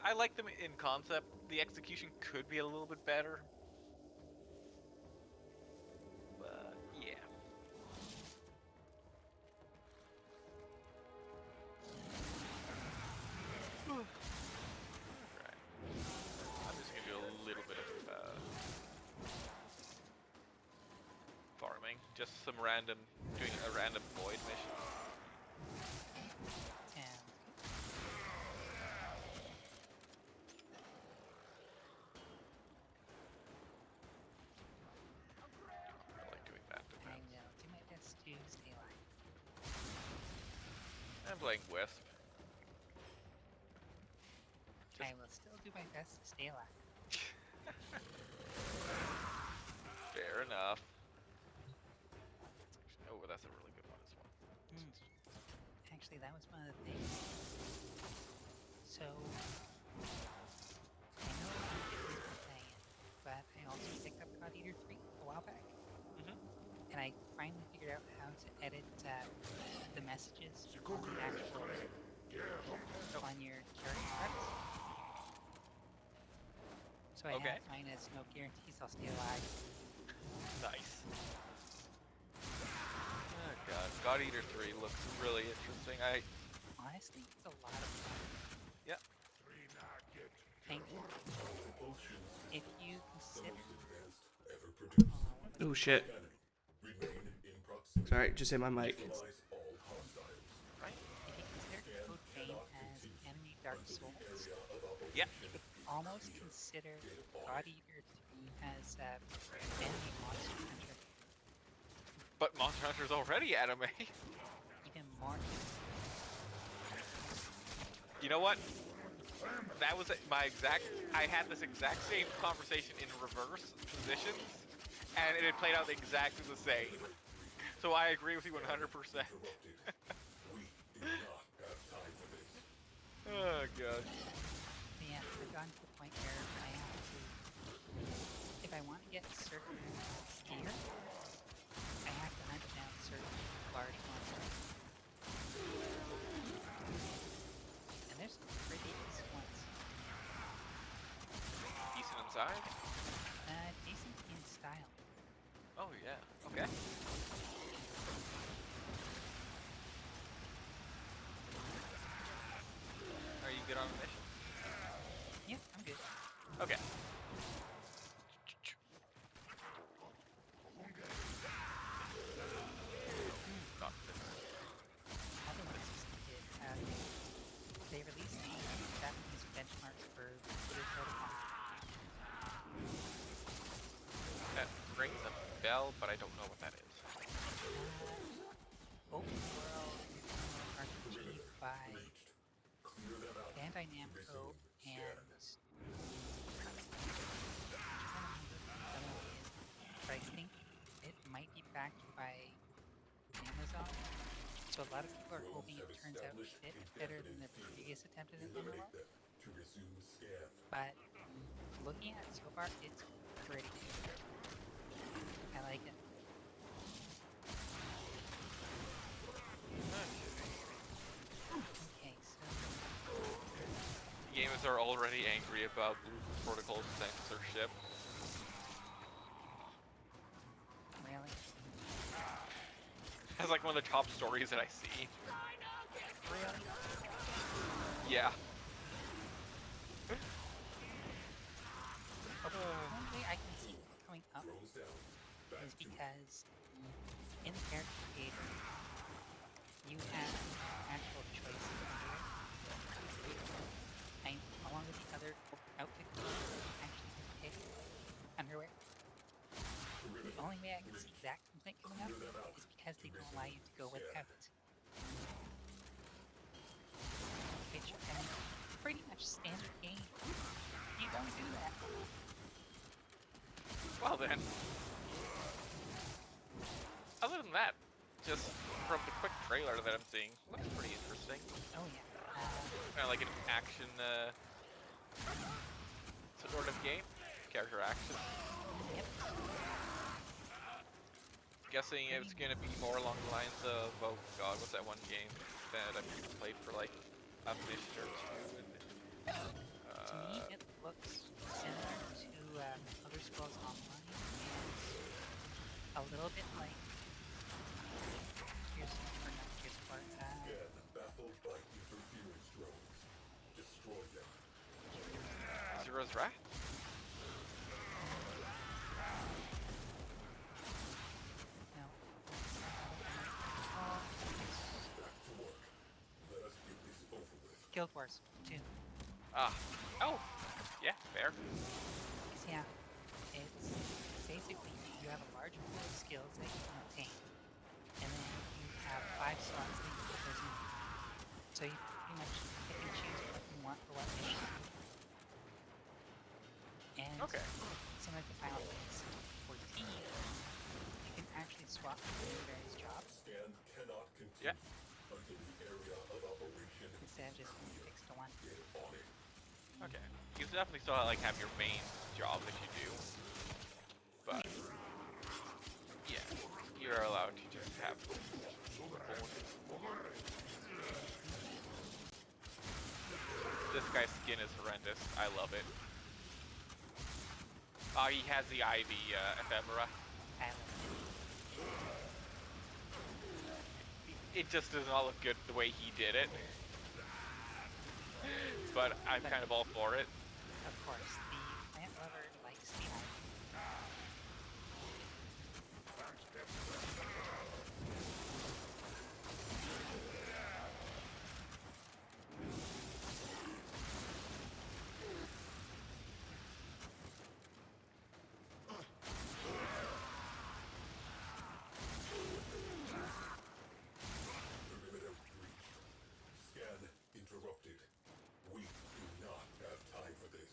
H: I like them in concept. The execution could be a little bit better. But, yeah. Alright. I'm just gonna do a little bit of farming. Just some random, doing a random void mission.
I: Sounds good.
H: I like doing that.
I: I will do my best to stay alive.
H: I'm playing Wisp.
I: I will still do my best to stay alive.
H: Fair enough. Oh, that's a really good one as well.
I: Actually, that was one of the things. So, I know I didn't play it, but I also picked up God Eater 3 a while back. And I finally figured out how to edit the messages on the actual on your character cards. So I have mine as no guarantees I'll stay alive.
H: Nice. Oh god, God Eater 3 looks really interesting.
I: Honestly, it's a lot of fun.
H: Yep.
I: Thank you. If you consider
C: Oh shit. Sorry, just hit my mic.
H: Right?
I: If you consider Code Vein as enemy Dark Souls,
H: Yep.
I: you could almost consider God Eater 3 as enemy Monster Hunter.
H: But Monster Hunter's already anime.
I: Even more.
H: You know what? That was my exact. I had this exact same conversation in reverse positions, and it played out exactly the same. So I agree with you 100%. Oh god.
I: Yeah, I've gotten to the point where I have to, if I want to get certain gear, I have to hunt down certain large monsters. And there's some pretty decent ones.
H: Decent inside?
I: Decent in style.
H: Oh yeah. Okay. Are you good on a mission?
I: Yeah, I'm good.
H: Okay.
I: Other ones is they released the Japanese benchmark for Blue Protocol.
H: That rings a bell, but I don't know what that is.
I: Open world RPG by Bandai Namco and but I think it might be backed by Amazon. So a lot of people are hoping it turns out a bit better than their previous attempt at an MMO. But looking at it so far, it's pretty good. I like it. Okay, so
H: Gamers are already angry about Blue Protocol's censorship.
I: really,
H: That's like one of the top stories that I see.
I: really,
H: Yeah.
I: okay, the only way I can see it coming up is because in the character creator, you have actual choice to do it. And along with the other outfit colors, you actually can pick underwear. The only way I can see that complaint coming up is because they don't allow you to go without. Which, I mean, pretty much standard game. You don't do that.
H: Well then. Other than that, just from the quick trailer that I'm seeing, looks pretty interesting.
I: Oh yeah.
H: Kind of like an action sort of game. Character action.
I: Yep.
H: Guessing it's gonna be more along the lines of, oh god, what's that one game that I've played for like a mission or two?
I: To me, it looks similar to Elder Scrolls Online and a little bit like Gears or not Gears of War.
J: Baffled by interference drones. Destroy them.
H: Zero's Wrath?
I: No.
J: Back to work. Let us get this over with.
I: Guild Wars 2.
H: Ah. Oh! Yeah, fair.
I: Yeah. It's basically you have a large pool of skills that you can obtain, and then you have 5 slots that you put those in. So you pretty much pick and choose what you want for what mission. And
H: Okay.
I: swap between various jobs
J: Scan cannot continue
H: Yeah.
J: until the area of operation
I: instead of just being fixed to one.
J: is on it.
H: Okay. You definitely still like have your main job that you do, but yeah, you're allowed to just have. This guy's skin is horrendous. I love it. He has the Ivy ephemera.
I: I love it.
H: It just does not look good the way he did it. But I'm kind of all for it.
I: Of course, the plant lover likes the ivy.
J: Perimeter breached. Scan interrupted. We do not have time for this.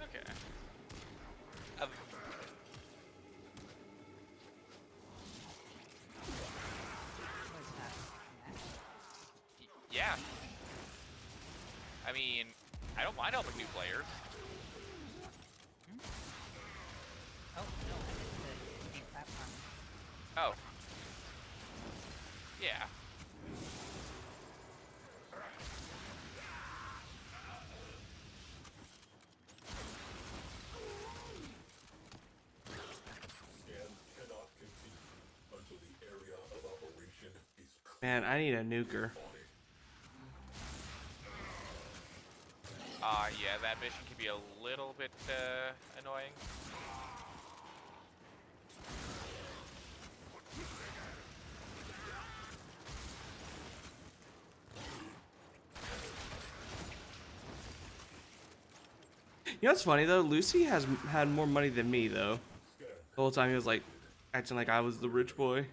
H: Okay.
I: Was not that.
H: Yeah. I mean, I don't mind helping new players.
I: Oh, no, I did the main platform.
H: Oh. Yeah.
J: Scan cannot continue until the area of operation is clear
C: Man, I need a nuker.
J: on it.
H: Yeah, that mission can be a little bit annoying.
C: You know what's funny though? Lucy has had more money than me though. The whole time he was like acting like I was the rich boy.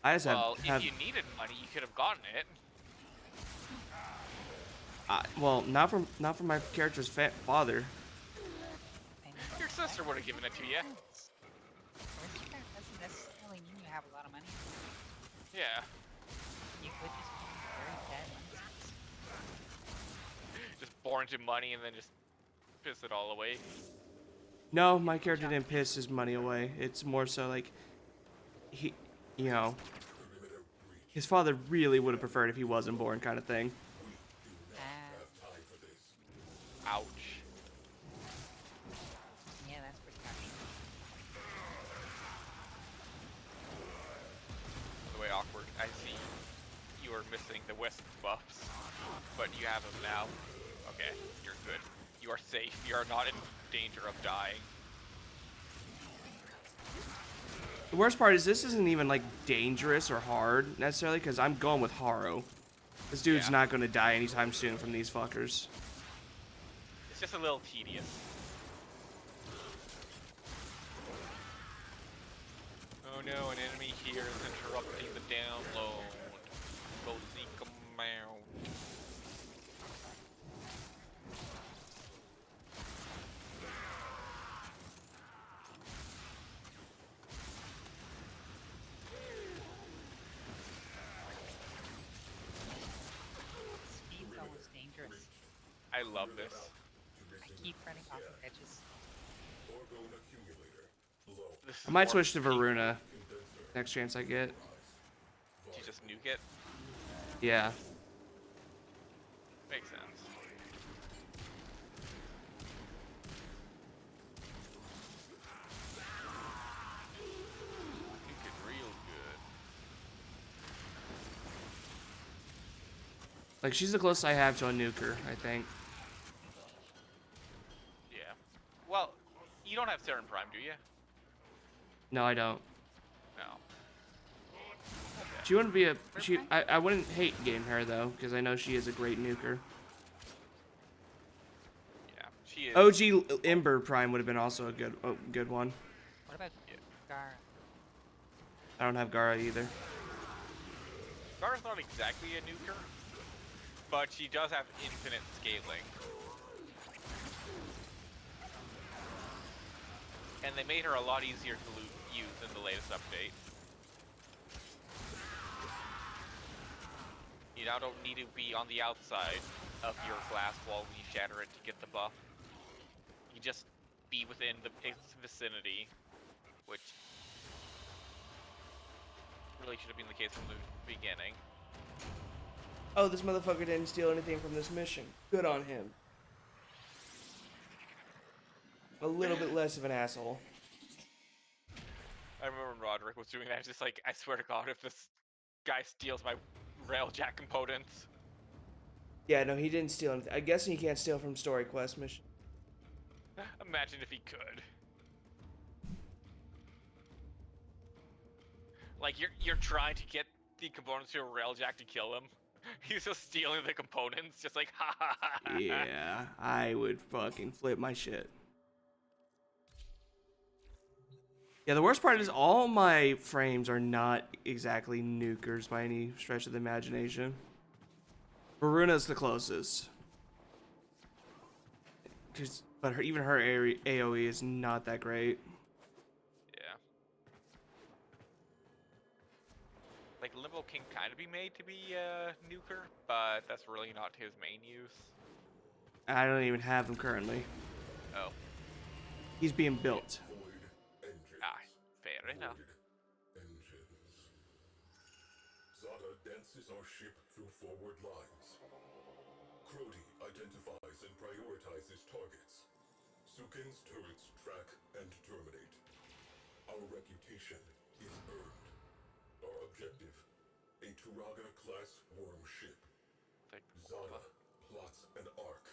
C: I just
H: Well,
C: have
H: if you needed money, you could have gotten it.
C: well, not from my character's father.
I: I mean,
H: Your sister would have given it to you.
I: aristocrat doesn't necessarily mean you have a lot of money.
H: Yeah.
I: You could just be very bad money.
H: Just born to money and then just piss it all away.
C: No, my character didn't piss his money away. It's more so like he, you know, his father really would have preferred if he wasn't born, kind of thing.
H: Ouch.
I: Yeah, that's pretty harsh.
H: The way awkward. I see you are missing the West buffs, but you have them now. Okay, you're good. You are safe. You are not in danger of dying.
C: The worst part is this isn't even like dangerous or hard necessarily because I'm going with Haro. This dude's
H: Yeah.
C: not going to die anytime soon from these fuckers.
H: It's just a little tedious. Oh no, an enemy here is interrupting the download. Go seek 'em out.
I: Speed's almost dangerous.
H: I love this.
I: I keep running off of edges.
H: This is
C: I might
H: more
C: switch to
H: peak.
C: Varuna next chance I get.
H: Do you just nuke it?
C: Yeah.
H: Makes sense. Nuke it real good.
C: Like she's the closest I have to a nuker, I think.
H: Yeah. Well, you don't have Saren Prime, do you?
C: No, I don't.
H: No. Okay.
C: She wouldn't be a she. I wouldn't hate getting her though, because I know she is a great nuker.
H: Yeah, she is.
C: OG Ember Prime would have been also a good one.
I: What about Gara?
C: I don't have Gara either.
H: Gara's not exactly a nuker, but she does have infinite scaling. And they made her a lot easier to use in the latest update. You now don't need to be on the outside of your glass wall when you shatter it to get the buff. You just be within its vicinity, which really should have been the case from the beginning.
C: Oh, this motherfucker didn't steal anything from this mission. Good on him. A little bit less of an asshole.
H: I remember when Roderick was doing that, it's just like, I swear to God, if this guy steals my railjack components.
C: Yeah, no, he didn't steal anything. I guess he can't steal from story quest mission.
H: Imagine if he could. Like, you're trying to get the components to a railjack to kill him. He's just stealing the components, just like, ha ha ha ha.
C: Yeah, I would fucking flip my shit. Yeah, the worst part is all my frames are not exactly nukers by any stretch of the imagination. Varuna's the closest. But even her AoE is not that great.
H: Yeah. Like, Limbo can kind of be made to be a nuker, but that's really not his main use.
C: I don't even have him currently.
H: Oh.
C: He's being built.
H: Ah, fair enough.
J: Engines. Zada dances our ship through forward lines. Crody identifies and prioritizes targets. Sukin's turrets track and terminate. Our reputation is earned. Our objective, a Turaga-class worm ship. Zada plots an arc.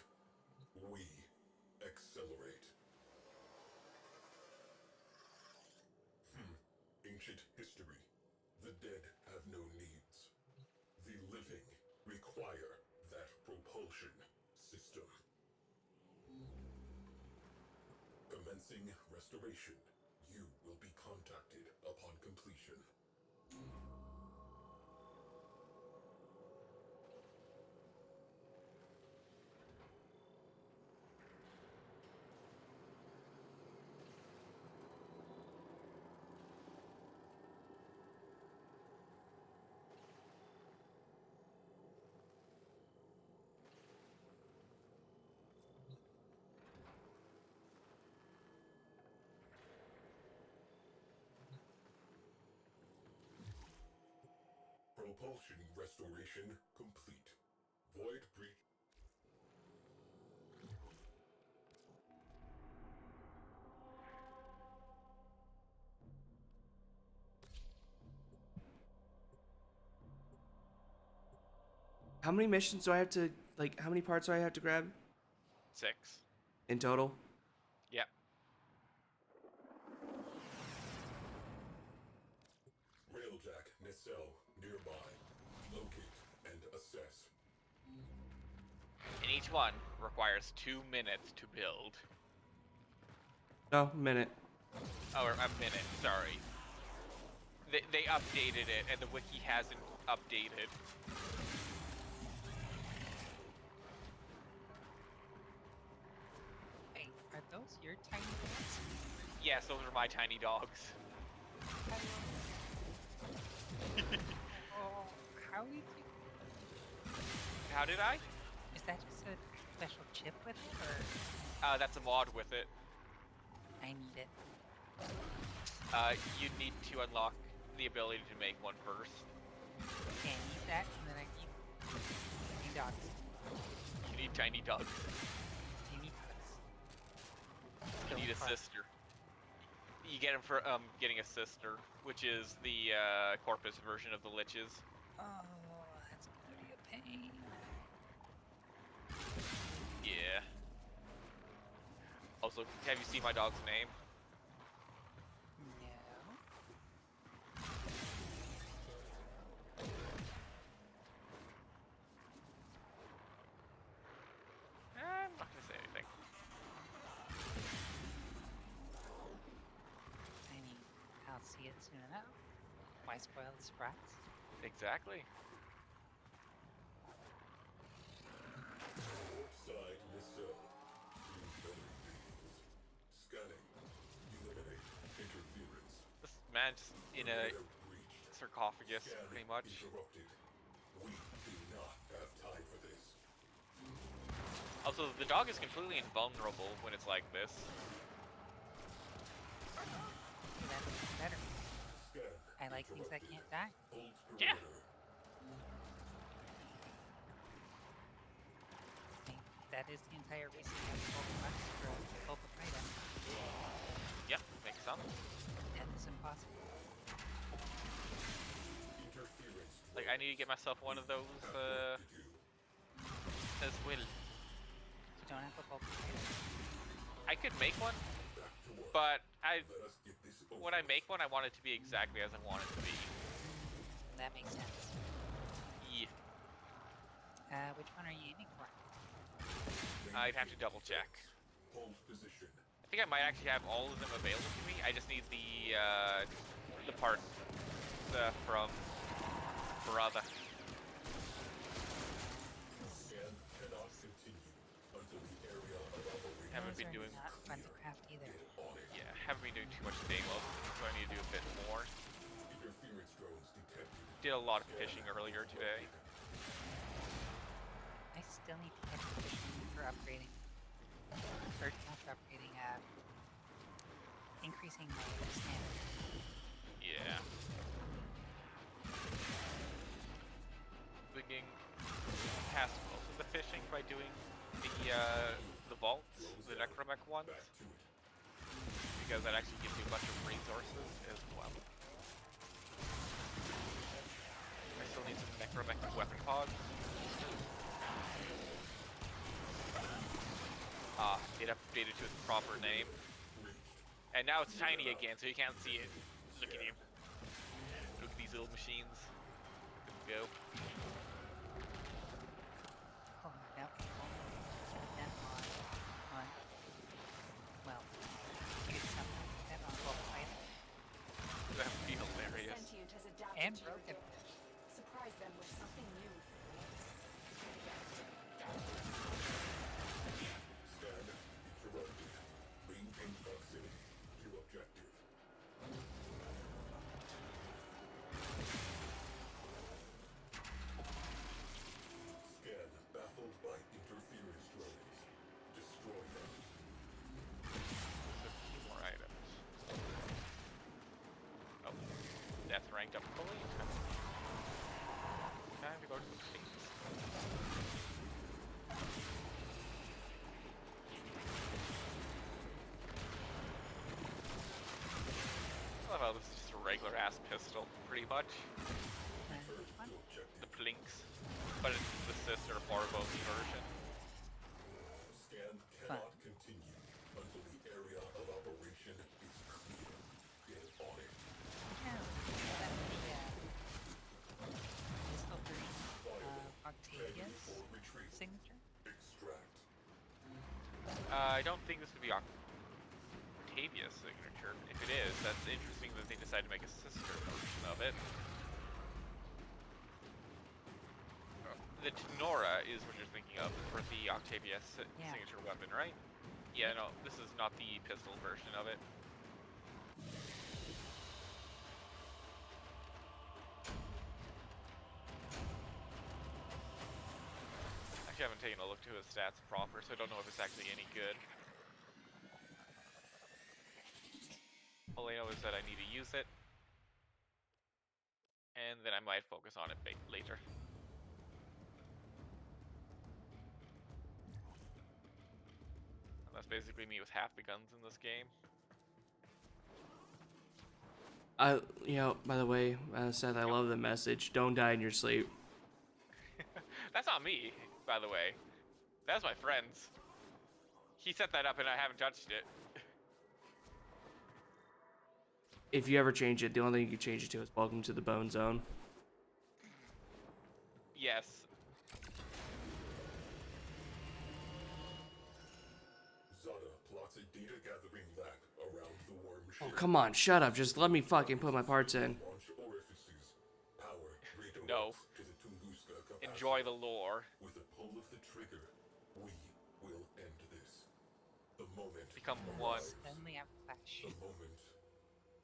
J: We accelerate. Ancient history. The dead have no needs. The living require that propulsion system. Commencing restoration. You will be contacted upon completion. Propulsion restoration complete. Void breach.
C: How many missions do I have to, like, how many parts do I have to grab?
H: 6.
C: In total?
H: Yep.
J: Railjack nacelle nearby. Locate and assess.
H: And each one requires 2 minutes to build.
C: No, minute.
H: Oh, or a minute, sorry. They updated it, and the wiki hasn't updated.
I: Hey, are those your tiny dogs?
H: Yes, those are my tiny dogs.
I: Oh, how did you...
H: How did I?
I: Is that just a special chip with it, or...
H: That's a mod with it.
I: I need it.
H: You need to unlock the ability to make one first.
I: Okay, I need that, and then I need tiny dogs.
H: You need tiny dogs.
I: Tiny dogs.
H: You need a sister. You get them for getting a sister, which is the corpus version of the liches.
I: Oh, that's gonna be a pain.
H: Yeah. Also, have you seen my dog's name?
I: No. soon enough. Why spoil the surprise?
H: Exactly.
J: Side missile. Better deals. Scanning. Eliminate interference.
H: This man just in a
J: Layer breached.
H: sarcophagus,
J: Scan
H: pretty much.
J: interrupted. We do not have time for this.
H: Also, the dog is completely invulnerable when it's like this.
I: That's better.
J: Scan
I: I like things that
J: interrupted.
I: can't die.
J: Hold
H: Yeah.
J: perimeter.
I: I mean, that is the entire reason I have Boba Fett for Boba Fett,
H: Yeah, makes sense.
I: and it's impossible.
J: Interference.
H: Like, I need to get myself one of those
J: Have work to do.
H: as well.
I: You don't have a Boba Fett.
H: I could make one,
J: Back to work.
H: but
J: Let us get this over
H: when I
J: with.
H: make one, I want it to be exactly as I want it to be.
I: That makes sense.
H: Yeah.
I: Which one are you aiming for?
H: I'd have to double check.
J: Hold position.
H: I think I might actually have all of them available to me. I just need the parts from Brother.
J: Scan cannot continue until the area of operation
H: Haven't
I: Those
H: been
I: are
H: doing
I: not fun to craft either.
J: is on it.
H: yeah, haven't been doing too much Deimos, so I need to do a bit more.
J: Interference drones detected.
H: Did a lot of fishing earlier today.
I: I still need to catch the fish for upgrading. Or not for upgrading, increasing my standard.
H: Yeah. Thinking past most of the fishing by doing the vaults, the necromech ones,
J: Back to it.
H: because that actually gives you a bunch of resources as well. I still need some necromech weapon pods. It updated to its proper name. And now it's tiny again, so you can't see it. Look at you. Look at these little machines. Look at them go.
I: Oh, no. Put that on. Well, you did something with that on Boba Fett.
H: That would be hilarious.
F: Sentient has adapted
I: And
F: to your
I: broken.
F: gift. Surprise them with something new.
J: Scan interrupted. Maintain proximity to objective. Scan baffled by interference drones. Destroy them.
H: A few more items. Oh, that's ranked up fully. Time to go to the seats. I love how this is just a regular ass pistol, pretty much.
I: Which one?
J: To objective.
H: The Plinks, but it's the sister Farbo's version.
J: Scan cannot continue until the area of operation is clear. Get on it.
I: Yeah, that would be, pistol version of Octavia's
J: For retrieval.
I: signature.
J: Extract.
H: I don't think this would be Octavia's signature. If it is, that's interesting that they decided to make a sister version of it. The Tenora is what you're thinking of for the Octavia
I: Yeah.
H: signature weapon, right? Yeah, no, this is not the pistol version of it. Actually, I haven't taken a look to his stats proper, so I don't know if it's actually any good. All I know is that I need to use it, and then I might focus on it later. And that's basically me with half the guns in this game.
C: By the way, Seth, I love the message. Don't die in your sleep.
H: That's not me, by the way. That's my friend's. He set that up and I haven't touched it.
C: If you ever change it, the only thing you can change it to is welcome to the bone zone.
H: Yes.
J: Zada plots a data gathering lab Around the worm
C: Oh,
J: ship,
C: come on, shut up. Just let me fucking put my parts in.
J: launch orifices. Power redirects
H: No.
J: to the Tunguska capacitor.
H: Enjoy the lore.
J: With a pull of the trigger, we will end this. The moment
H: Become
I: And
H: one.
I: suddenly have a flash.
J: The moment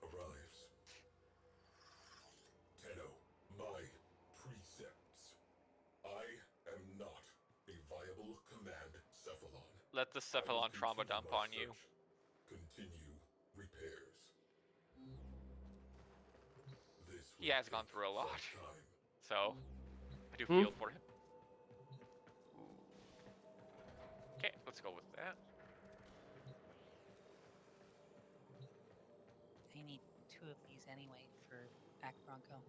J: arrives. Tenno, my precepts. I am not a viable command cephalon.
H: Let the
J: I will
H: Cephalon trauma
J: continue
H: dump
J: my
H: on you.
J: search. Continue repairs. This
H: He
J: will
H: has gone
J: take
H: through a lot.
J: some time.
H: So, I do
C: Hmm?
H: feel for him. Okay, let's go with that.
I: I need 2 of these anyway for Act Bronco.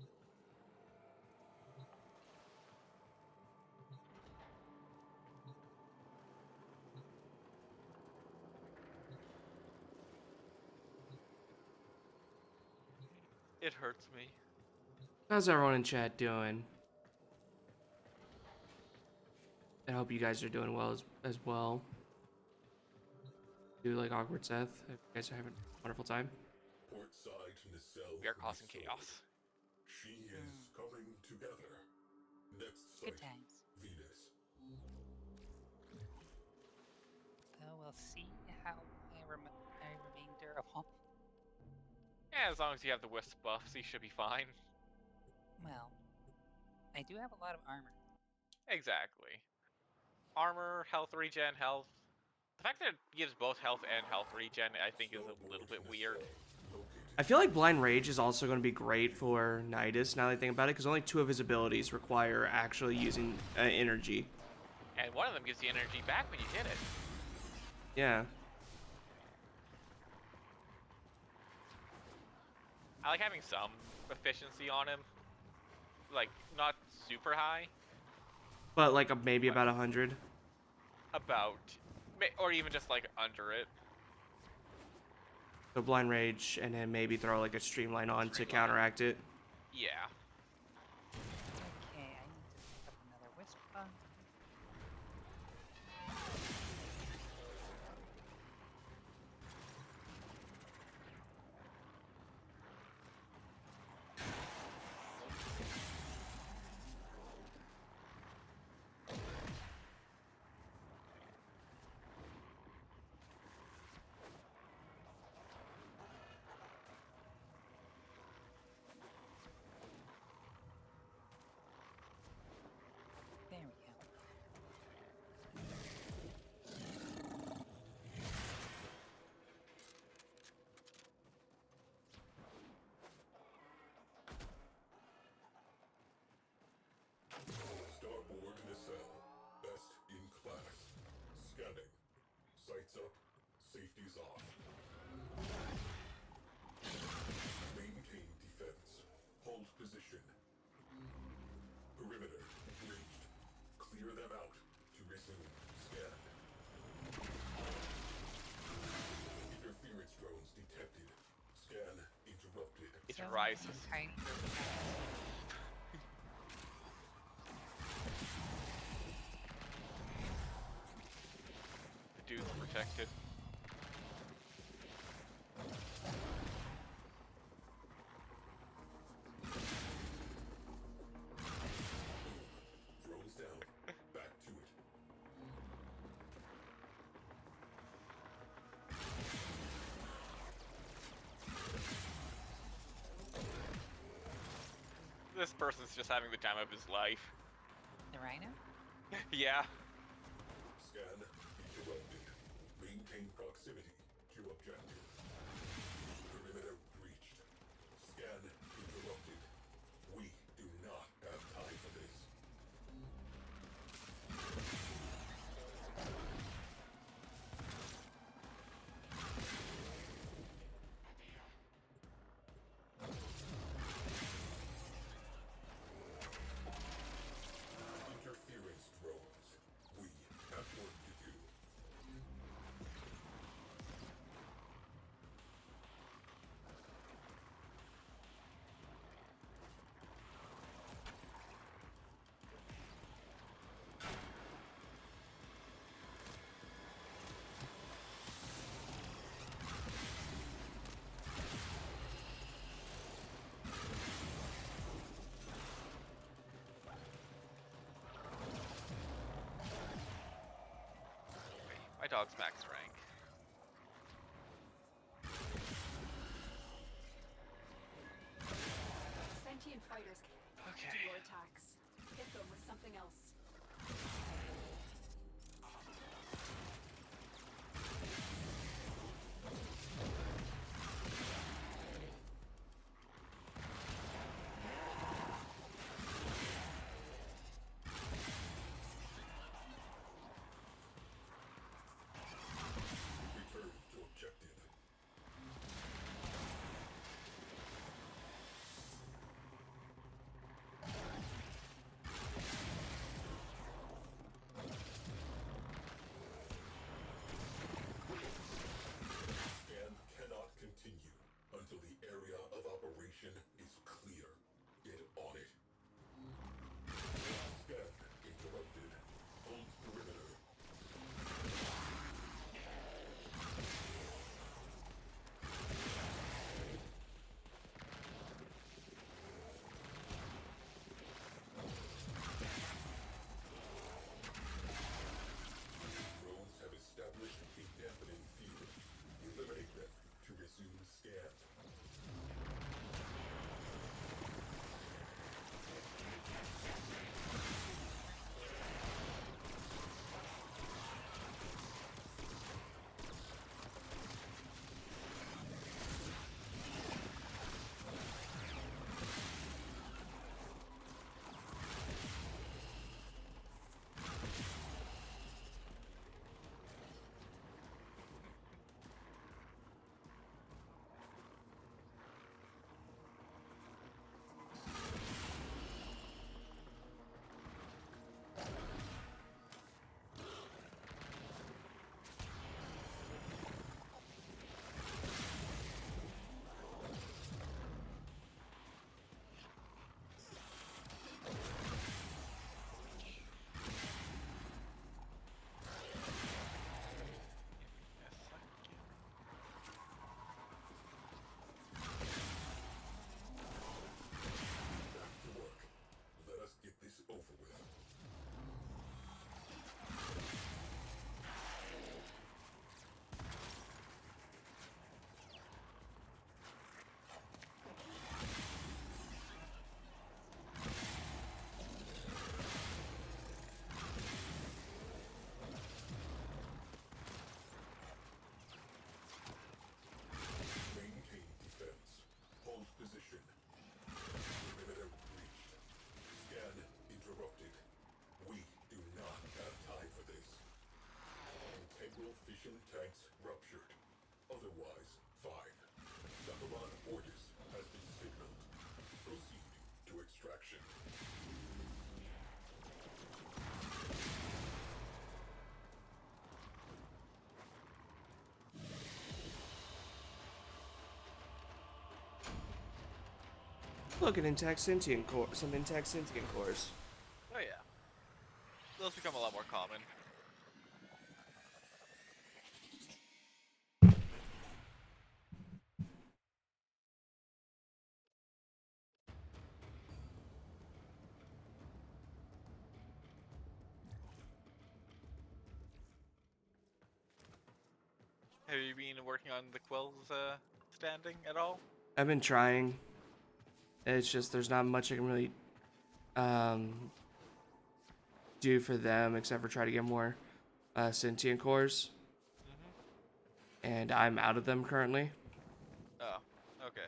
H: It hurts me.
C: How's everyone in chat doing? I hope you guys are doing well as well. Do like awkward Seth. Hope you guys are having a wonderful time.
J: Portside nacelle
H: We are causing
J: restored.
H: chaos.
J: She is coming together. Next
I: Good
J: site,
I: times.
J: Venus.
I: So we'll see how I remain durable.
H: Yeah, as long as you have the wisp buffs, you should be fine.
I: Well, I do have a lot of armor.
H: Exactly. Armor, health regen, health. The fact that it gives both health and health regen, I think, is a little bit weird.
C: I feel like Blind Rage is also going to be great for Nidus now that I think about it, because only 2 of his abilities require actually using energy.
H: And one of them gives you energy back when you hit it.
C: Yeah.
H: I like having some efficiency on him. Like, not super high.
C: But like maybe about 100.
H: About. Or even just like under it.
C: So Blind Rage, and then maybe throw like a Streamline on to counteract it.
H: Yeah.
I: Okay, I need to pick up another Wisp buff. There we go.
J: Starboard nacelle. Best in class. Scanning. Sights up. Safety's off. Maintain defense. Hold position. Perimeter breached. Clear them out to resume scan. Interference drones detected. Scan interrupted.
H: It
I: So
H: rises.
I: tiny
H: The dude's protected.
J: Drones down. Back to it.
H: This person's just having the time of his life.
I: The Rhino?
H: Yeah.
J: Scan interrupted. Maintain proximity to objective. Perimeter breached. Scan interrupted. We do not have time for this. Interference drones. We have work to do.
H: My dog's max rank.
F: Sentient fighters can't
H: Okay.
F: do your attacks. Hit them with something else.
J: Return to objective. Scan cannot continue until the area of operation is clear. Get on it. Scan interrupted. Hold perimeter. Drones have established a dampening field. Eliminate them to resume scan. Back to work. Let us get this over with. Maintain defense. Hold position. Perimeter breached. Scan interrupted. We do not have time for this. Integral fission tanks ruptured. Otherwise, fine. Cephalon orders has been signaled. Proceed to extraction.
C: Look, an intact sentient core, some intact sentient cores.
H: Oh yeah. Those become a lot more common. Have you been working on the quills standing at all?
C: I've been trying. It's just there's not much I can really do for them except for try to get more sentient cores, and I'm out of them currently.
H: Oh, okay.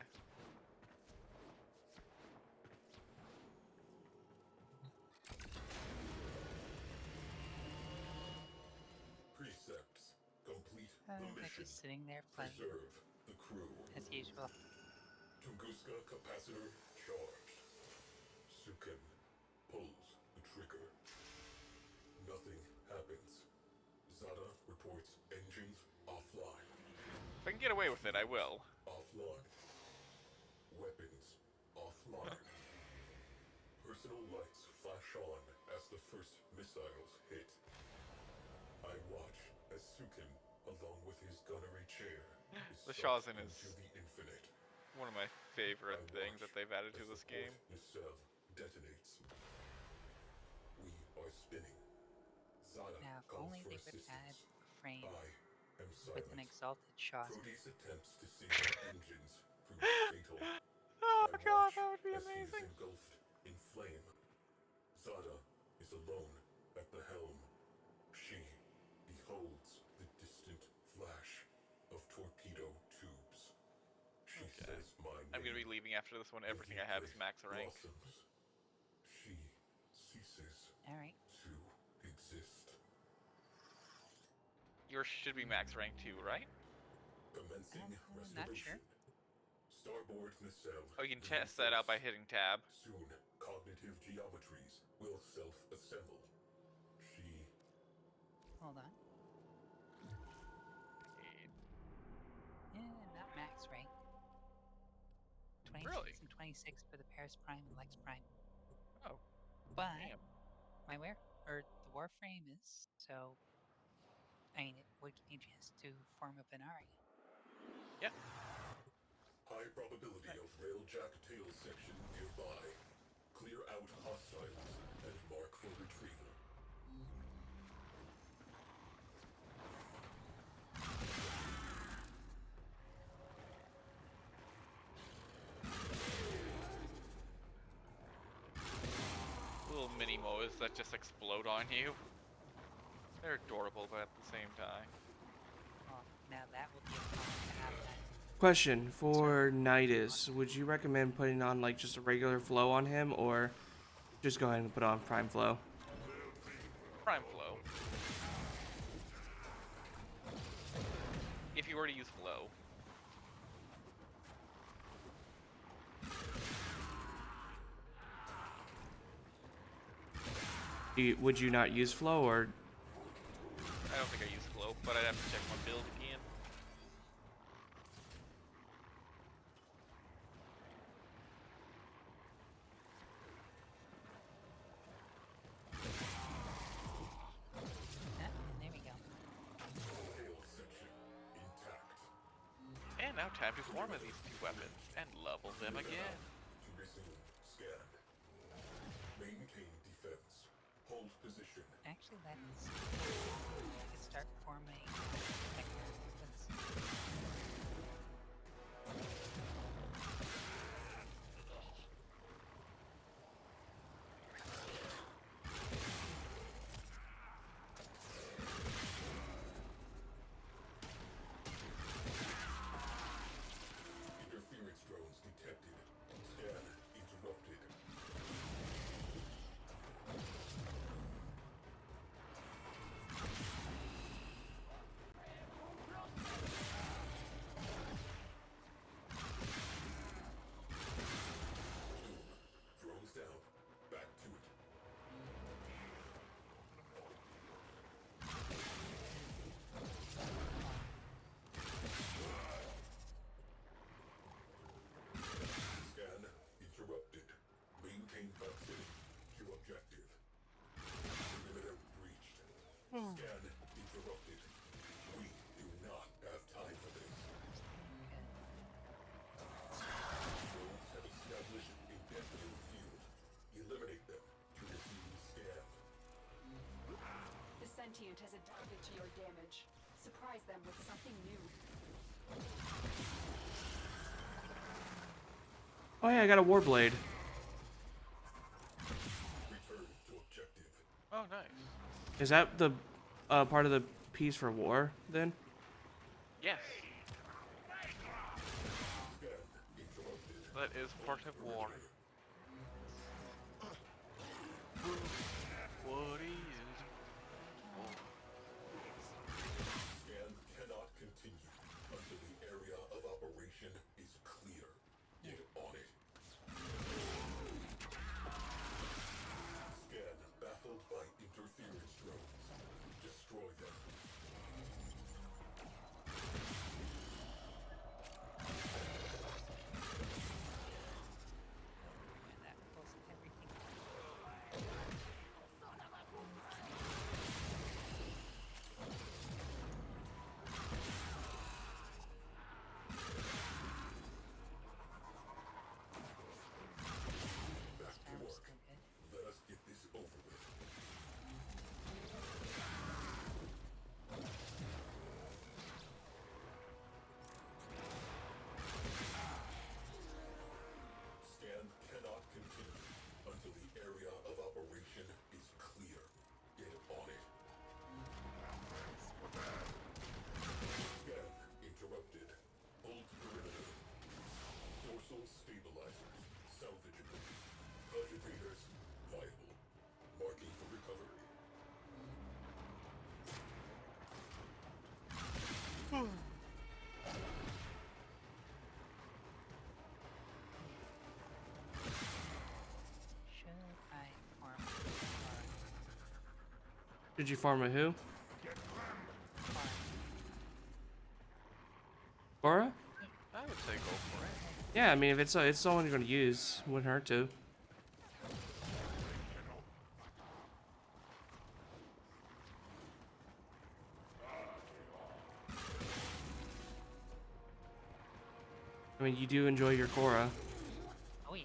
J: Precepts. Complete the
I: They're
J: mission.
I: just sitting there playing
J: Preserve the crew.
I: as usual.
J: Tunguska capacitor charged. Sukin pulls the trigger. Nothing happens. Zada reports engines offline.
H: If I can get away with it, I will.
J: Offline. Weapons offline. Personal lights flash on as the first missiles hit. I watch as Sukin, along with his gunnery chair, is
H: The
J: sucked
H: Shawzin
J: into
H: is
J: the infinite.
H: one of my favorite
J: I
H: things
J: watch
H: that they've added to
J: as
H: this
J: the
H: game.
J: port nacelle detonates. We are spinning. Zada
I: Now, if
J: calls
I: only
J: for
I: they would add
J: assistance.
I: Warframe
J: I am
I: with an
J: silent.
I: exalted Shaza.
J: Proteus attempts to save our engines proves fatal.
H: Oh
J: I
H: god,
J: watch
H: that would be
J: as he is
H: amazing.
J: engulfed in flame. Zada is alone at the helm. She beholds the distant flash of torpedo tubes. She
H: Okay.
J: says my name.
H: I'm gonna be leaving after this one.
J: The
H: Everything I have is
J: Vikrate
H: max rank.
J: blossoms. She ceases
I: Alright.
J: to exist.
H: Yours should be max rank too, right?
J: Commencing
I: Not sure.
J: restoration. Starboard nacelle.
H: Oh, you can test that out by hitting tab.
J: Soon, cognitive geometries will self-assemble. She
I: Hold on. Yeah, not max rank. 26
H: Really?
I: and 26 for the Paris Prime and Lex Prime.
H: Oh,
I: But
H: damn.
I: the Warframe is, so I mean, it would give me a chance to form up an Ari.
H: Yeah.
J: high probability of railjack tail section nearby. Clear out hostiles and mark for retrieval.
H: Little mini moas that just explode on you. They're adorable, but at the same time.
I: Well, now that will be a problem to have that.
C: Question for Nidus: would you recommend putting on like just a regular flow on him, or just go ahead and put on prime flow?
H: Prime flow. If you were to use flow.
C: Would you not use flow, or
H: I don't think I use flow, but I'd have to check my build again.
I: And there we go.
J: Tail section intact.
H: And now time to form these two weapons and level them again.
J: To resume scan. Maintain defense. Hold position.
I: Actually, that is. I could start forming secondary weapons.
J: Interference drones detected. Scan interrupted. Drones down. Back to it. Scan interrupted. Maintain proximity to objective. Perimeter breached. Scan interrupted. We do not have time for this. Drones have established a deafening field. Eliminate them to resume scan.
F: The sentient has adapted to your damage. Surprise them with something new.
C: oh yeah, I got a warblade.
J: Return to objective.
H: Oh, nice.
C: Is that the part of the piece for war then?
H: Yes,
J: Scan interrupted.
H: that is part of war. What is war?
J: Scan cannot continue until the area of operation is clear. Get on it. Scan baffled by interference drones. Destroy them.
I: And that pulls everything.
C: Should you farm a who? Cora?
H: I would say go for it.
C: Yeah, I mean, if it's someone you're gonna use, wouldn't hurt to. I mean, you do enjoy your Cora.
I: Oh yeah.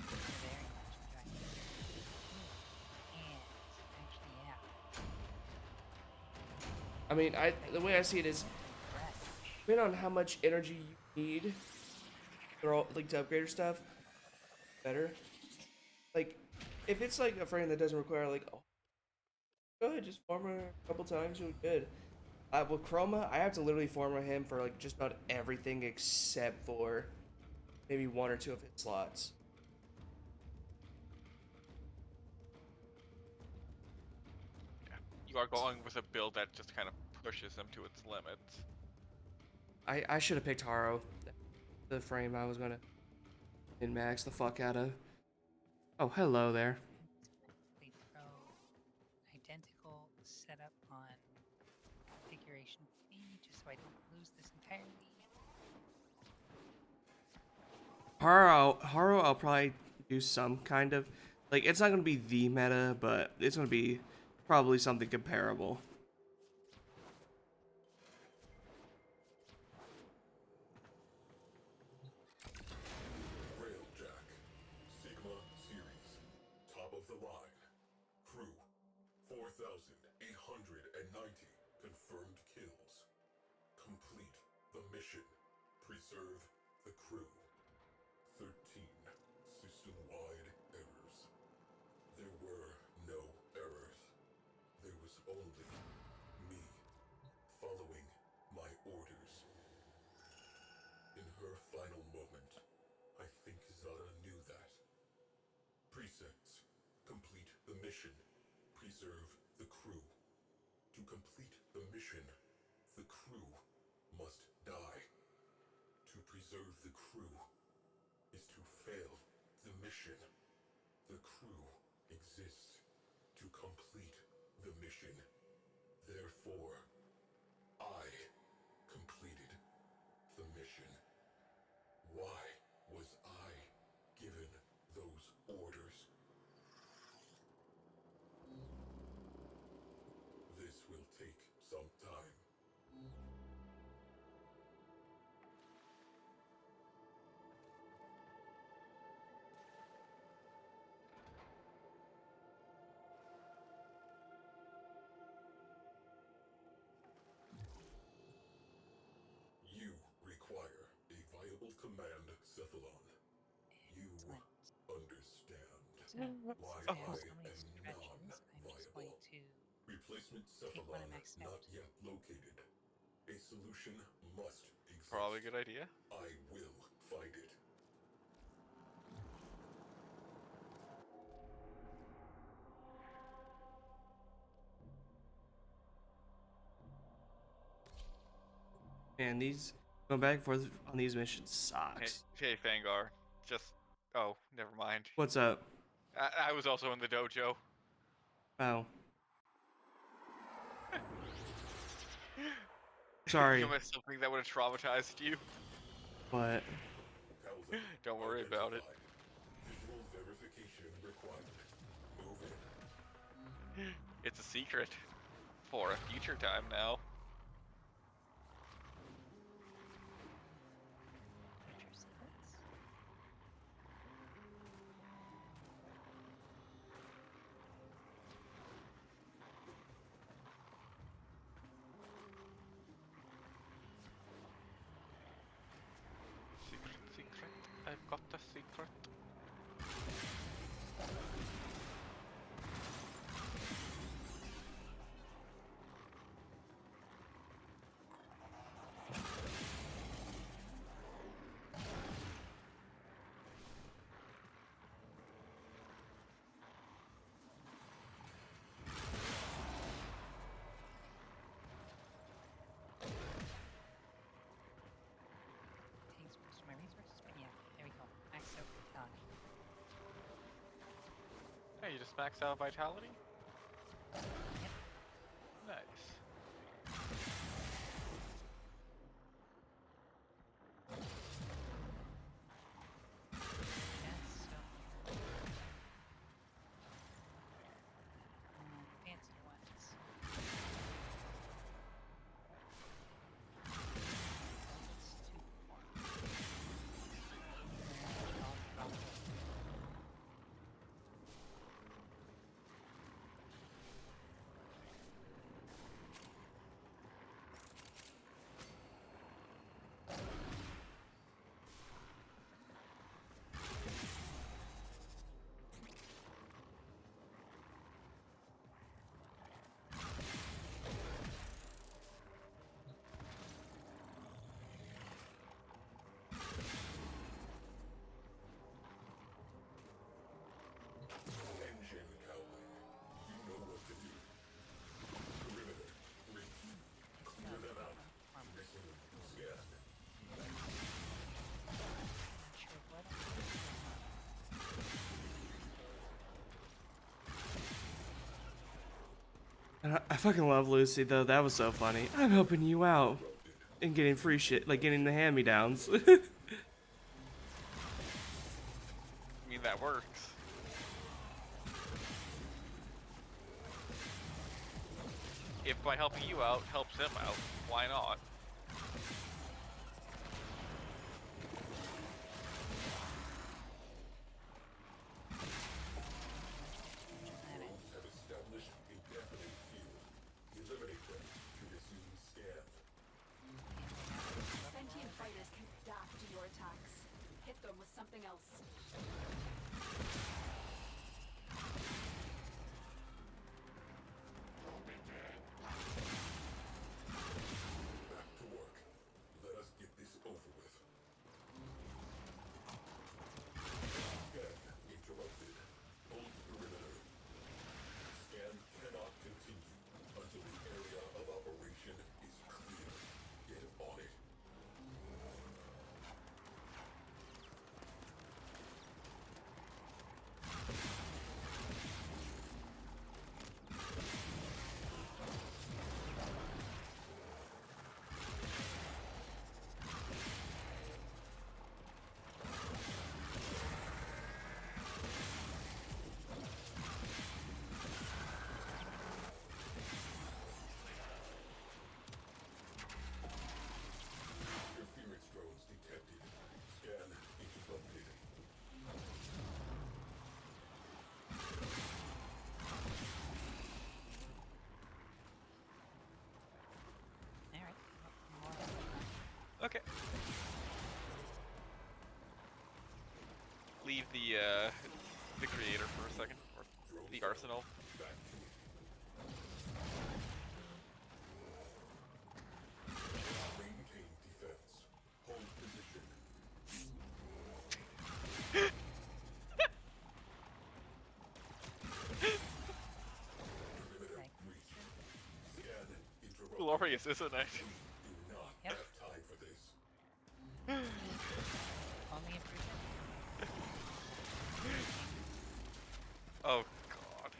I: Very much enjoying it. And actually, yeah.
C: I mean, the way I see it is, depending on how much energy you need, they're all like to upgrade your stuff, better. Like, if it's like a frame that doesn't require like, oh, go ahead, just farm her a couple times, you'll be good. With Chroma, I have to literally farm him for like just about everything except for maybe 1 or 2 of his slots.
H: Yeah. You are going with a build that just kind of pushes him to its limits.
C: I should have picked Haro, the frame I was gonna min-max the fuck out of. Oh, hello there.
I: We throw identical setup on configuration B, just so I don't lose this entirely.
C: Haro, I'll probably do some kind of, like, it's not gonna be the meta, but it's gonna be probably something comparable.
J: Railjack, Sigma Series, top of the line. Crew, 4,890 confirmed kills. Complete the mission. Preserve the crew. 13 system-wide errors. There were no errors. There was only me following my orders. In her final moment, I think Zara knew that. Precepts. Complete the mission. Preserve the crew. To complete the mission, the crew must die. To preserve the crew is to fail the mission. The crew exists to complete the mission. Therefore, I completed the mission. Why was I given those orders? This will take some time. You require a viable command, Cephalon. You understand
I: So,
J: why
I: since I
J: I
I: have so many
J: am
I: stretches, I'm just going
J: non-viable.
I: to
J: Replacement
I: take one
J: Cephalon
I: and max
J: not
I: out.
J: yet located. A solution must exist.
H: Probably a good idea.
J: I will find it.
C: Man, these going back and forth on these missions
H: Hey,
C: sucks.
H: hey Fangar. Just. Oh, never mind.
C: What's up?
H: I was also in the dojo.
C: Oh. Sorry.
H: You missed something that would have traumatized you.
C: What?
J: Calvin,
H: Don't worry about it.
J: identified. Visual verification required. Move in.
H: It's a secret. For a future time now.
I: Future secrets.
H: Secret. I've got the secret.
I: Takes most of my resources, but yeah, there we go. Max out vitality.
H: Hey, you just maxed out vitality? Nice.
I: That's so weird. Fancy ones. It's too far. I'll drop it.
J: Engine cowling. You know what to do. Perimeter. Reach. Clear them out. Resume. Scan.
I: Not sure what I'm
C: And I fucking love Lucy though. That was so funny. I'm helping you out and getting free shit, like getting the hand-me-downs.
H: I mean, that works. If by helping you out helps him out, why not?
J: Drones have established a deafening field. Eliminate them to resume scan.
F: Sentient fighters can adapt to your attacks. Hit them with something else.
J: Back to work. Let us get this over with. Scan interrupted. Hold perimeter. Scan cannot continue until the area of operation is clear. Get on it. Interference drones detected. Scan interrupted.
I: Alright. More.
H: Okay. Leave the creator for a second, or the arsenal.
J: Back to it. Maintain defense. Hold position. Perimeter
I: Thank you.
J: reached. Scan interrupted.
H: Glorious, isn't it?
J: Do not
I: Yep.
J: have time for this.
I: Only improvement.
H: Oh god.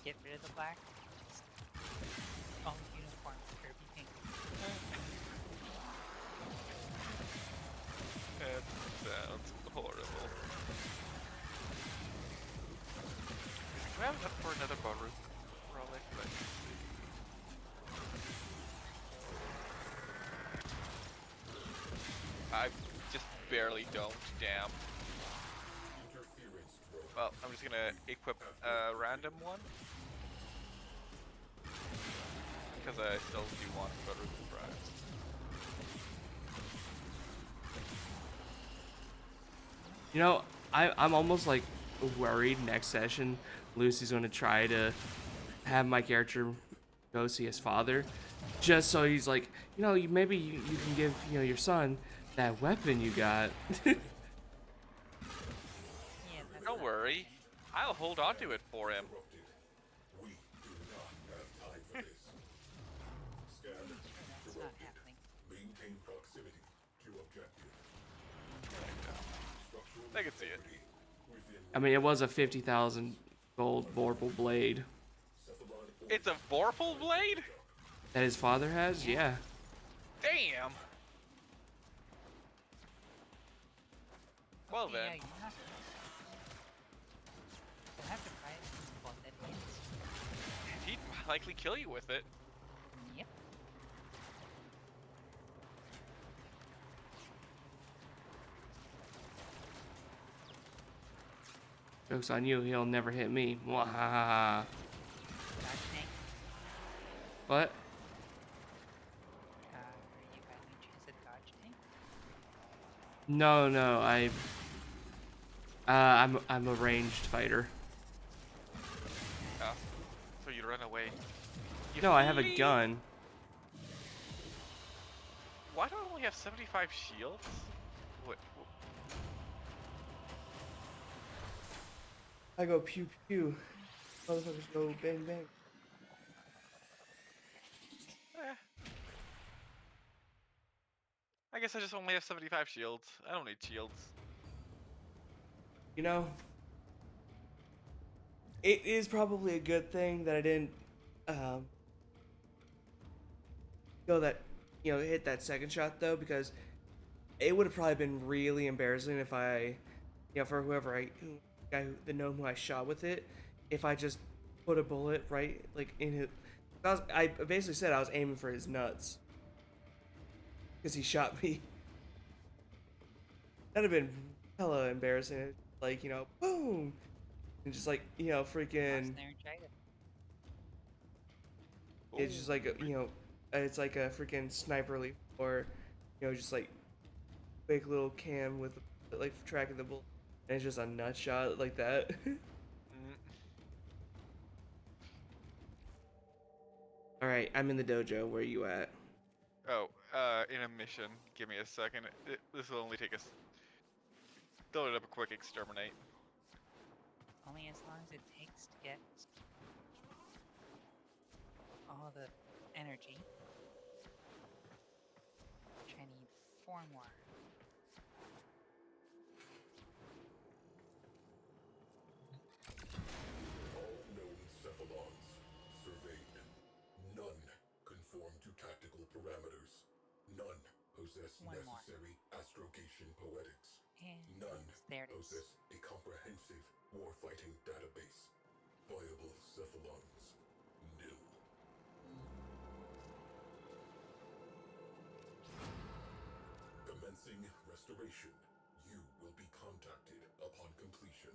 I: Get rid of the black. Only uniform Kirby pink.
H: That sounds horrible. Do I have enough for another Baruch? Probably. Let's see. I just barely don't, damn.
J: Interference drone.
H: Well, I'm just gonna equip a random one. Because I still do want Baruch Prize.
C: You know, I'm almost like worried next session Lucy's gonna try to have my character go see his father, just so he's like, you know, maybe you can give, you know, your son that weapon you got.
I: Yeah, that's
H: Don't
I: not
H: worry, I'll hold on to it for him.
J: Interrupted. We do not have time for this. Scan
I: sure that's not
J: interrupted.
I: happening.
J: Maintain proximity to objective. Structural
H: I can see it.
J: integrity within
C: I mean, it was a 50,000 gold vorpal blade.
J: Cephalon
H: It's a Vorpal blade?
C: That his father has? Yeah.
H: Damn! Well
I: Okay,
H: then.
I: yeah, you'll have to try it since both that means.
H: He'd likely kill you with it.
I: Yep.
C: Joke's on you, he'll never hit me. Mwahaha.
I: Dodge tank.
C: What?
I: Are you by any chance a dodge tank?
C: No, I'm a ranged fighter.
H: Oh. So you'd run away. You
C: No, I have a
H: flee?
C: gun.
H: Why do I only have 75 shields? What?
C: I go pew pew. Motherfuckers go bang bang.
H: Eh. I guess I just only have 75 shields. I don't need shields.
C: You know, it is probably a good thing that I didn't go that, hit that second shot though, because it would have probably been really embarrassing if I, for the gnome who I shot with it, if I just put a bullet right like in his. I basically said I was aiming for his nuts because he shot me. That'd have been hella embarrassing. Like, boom, and just like, freaking. It's just like it's like a freaking sniper leaf, or just like big little cam with like tracking the bullet, and it's just a nut shot like that. All right, I'm in the dojo. Where are you at?
H: Oh, in a mission. Give me a second. This will only take us. Throw it up a quick exterminate.
I: Only as long as it takes to get all the energy. Which I need 4 more.
J: All known cephalons surveyed. None conform to tactical parameters. None possess
I: 1 more.
J: necessary astrogation poetics.
I: And
J: None
I: there it is.
J: possess a comprehensive warfighting database. Viable cephalons. Nil. Commencing restoration. You will be contacted upon completion.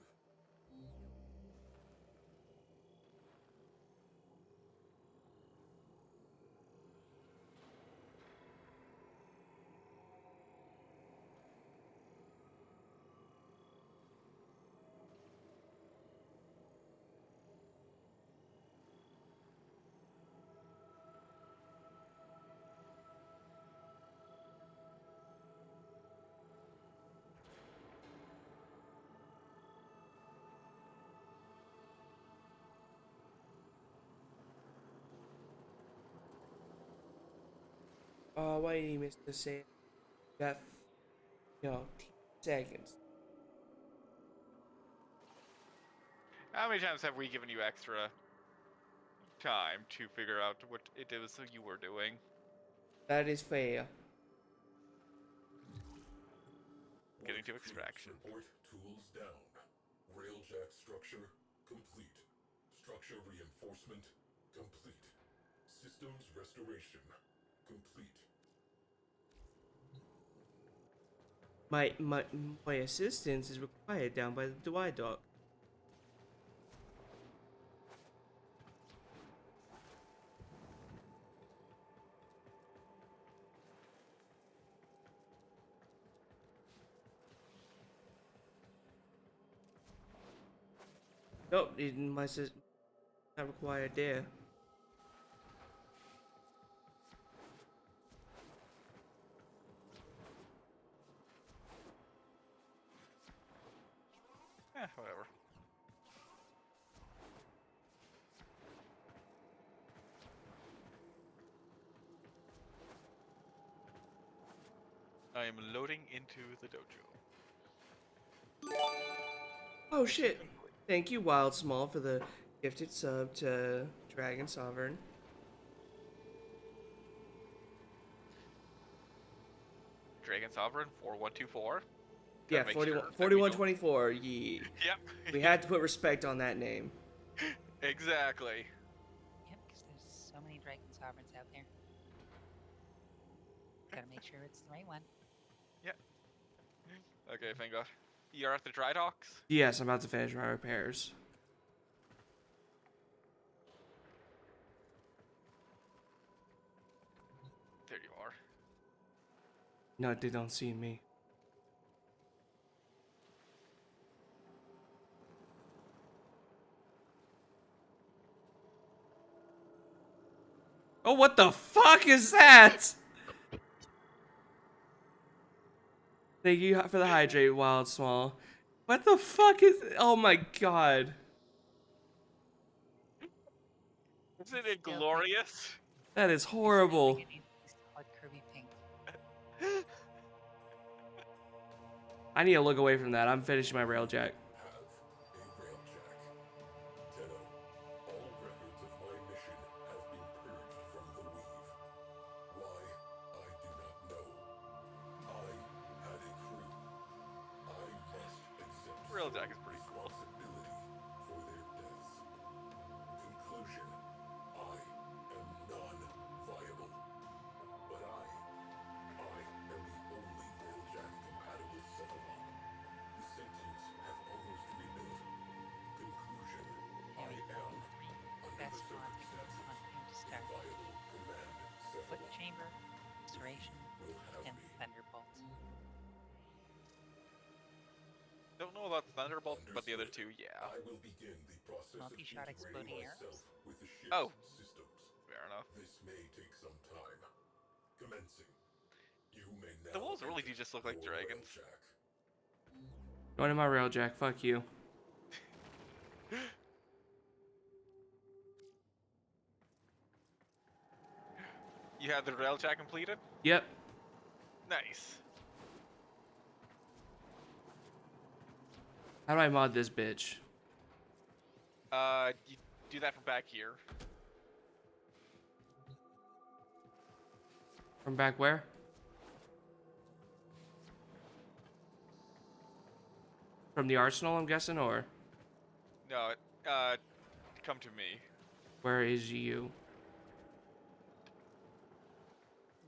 C: Oh, why did you miss the save? Got 10 seconds.
H: How many times have we given you extra time to figure out what it is you were doing?
C: That is fair.
H: Getting to extraction.
J: Report tools down. Railjack structure complete. Structure reinforcement complete. Systems restoration complete.
C: My assistance is required down by the dry dock. Nope, my assistance not required there.
H: Whatever. I am loading into the dojo.
C: Oh shit! Thank you, Wild Small, for the Gifted sub to Dragon Sovereign.
H: Dragon Sovereign 4124.
C: Yeah,
H: Gotta make
C: 41,
H: sure that we don't-
C: 4124. Yeah.
H: Yep.
C: We had to put respect on that name.
H: Exactly.
I: Yep, because there's so many Dragon Sovereigns out there. Gotta make sure it's the right one.
H: Yep. Okay, Fingo. You're at the dry docks?
C: Yes, I'm about to finish my repairs.
H: There you are.
C: No, they don't see me. Oh, what the fuck is that? Thank you for the hydrate, Wild Small. What the fuck is... Oh my god.
H: Isn't it glorious?
C: That is
I: I still
C: horrible.
I: think it needs to be solid Kirby pink.
C: I need to look away from that. I'm finishing my railjack.
J: Have a railjack. Tenno, all records of my mission have been purged from the weave. Why, I do not know. I had a crew. I must accept
H: Railjack
J: full
H: is pretty cool.
J: responsibility for their deaths. Conclusion, I am non-viable. But I am the only railjack-compatible Cephalon. The sentience have almost rebuilt. Conclusion, I
I: There we go.
J: am,
I: Three
J: under
I: best
J: the
I: mods
J: circumstances,
I: on him to
J: a
I: start.
J: viable command
I: Foot
J: Cephalon.
I: Chamber, Restoration,
J: Will have
I: and
J: me.
I: Thunderbolt.
H: Don't know about Thunderbolt, but the other
J: Understood.
H: two, yeah.
J: I will begin the process
I: Multi-shot
J: of integrating
I: exploding arrows?
J: myself with the ship's
H: Oh.
J: systems.
H: Fair enough.
J: This may take some time. Commencing. You may now
H: The wolves really do
J: enter
H: just look like
J: your
H: dragons.
J: railjack.
C: Going in my railjack. Fuck you.
H: You have the railjack completed?
C: Yep.
H: Nice.
C: How do I mod this bitch?
H: You do that from back here.
C: From back where? From the arsenal, I'm guessing, or
H: No, come to me.
C: where is you?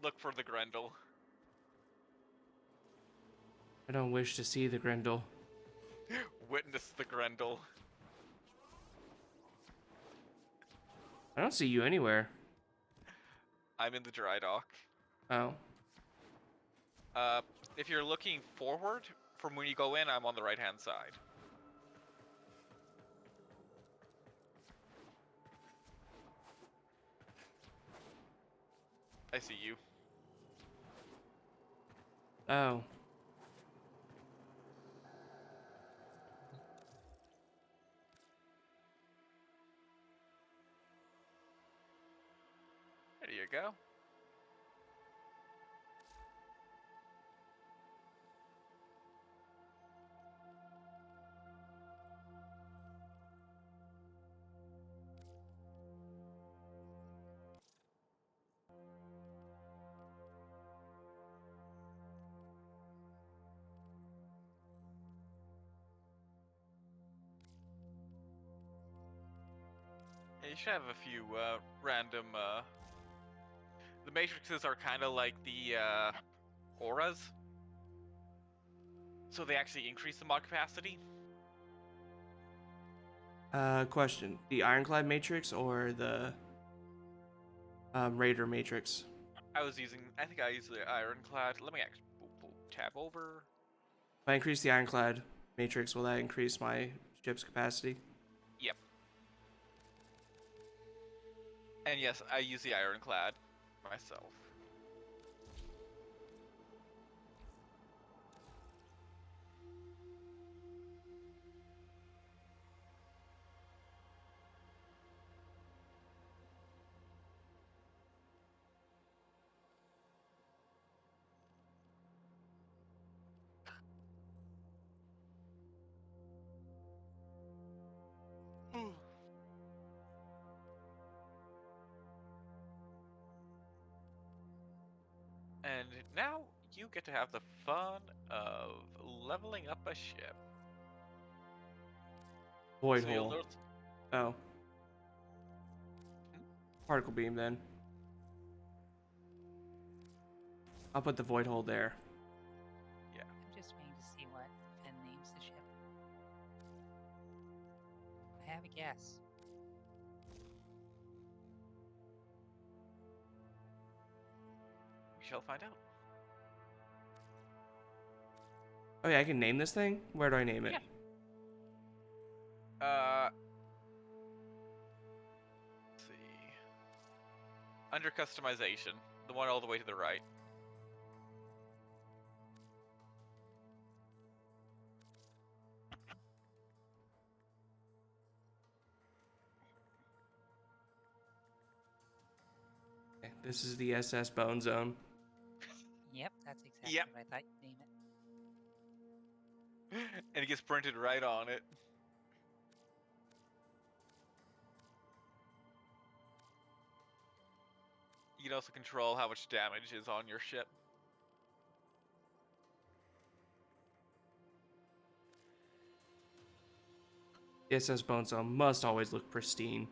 H: Look for the Grendel.
C: I don't wish to see the Grendel.
H: Witness the Grendel.
C: I don't see you anywhere.
H: I'm in the dry dock.
C: Oh.
H: If you're looking forward from when you go in, I'm on the right-hand side. I see you.
C: Oh.
H: There you go. Yeah, you should have a few random. The matrices are kind of like the auras, so they actually increase the mod capacity.
C: Question. The Ironclad Matrix or the Raider Matrix?
H: I think I used the Ironclad. Let me actually tab over.
C: If I increase the Ironclad Matrix, will that increase my ship's capacity?
H: Yep. And yes, I use the Ironclad myself. And now you get to have the fun of leveling up a ship.
C: Void
H: So you'll
C: hole.
H: notice.
C: Oh.
H: Hmm?
C: Particle beam then. I'll put the void hole there.
H: Yeah.
I: I'm just waiting to see what Finn names the ship. I have a guess.
H: We shall find out.
C: Oh yeah, I can name this thing? Where do I name it?
H: Yeah. Let's see. Under customization, the one all the way to the right.
C: Okay, this is the SS Bone Zone.
I: Yep, that's exactly
H: Yep.
I: what I thought you'd name it.
H: And it gets printed right on it. You can also control how much damage is on your ship.
C: The SS Bone Zone must always look pristine.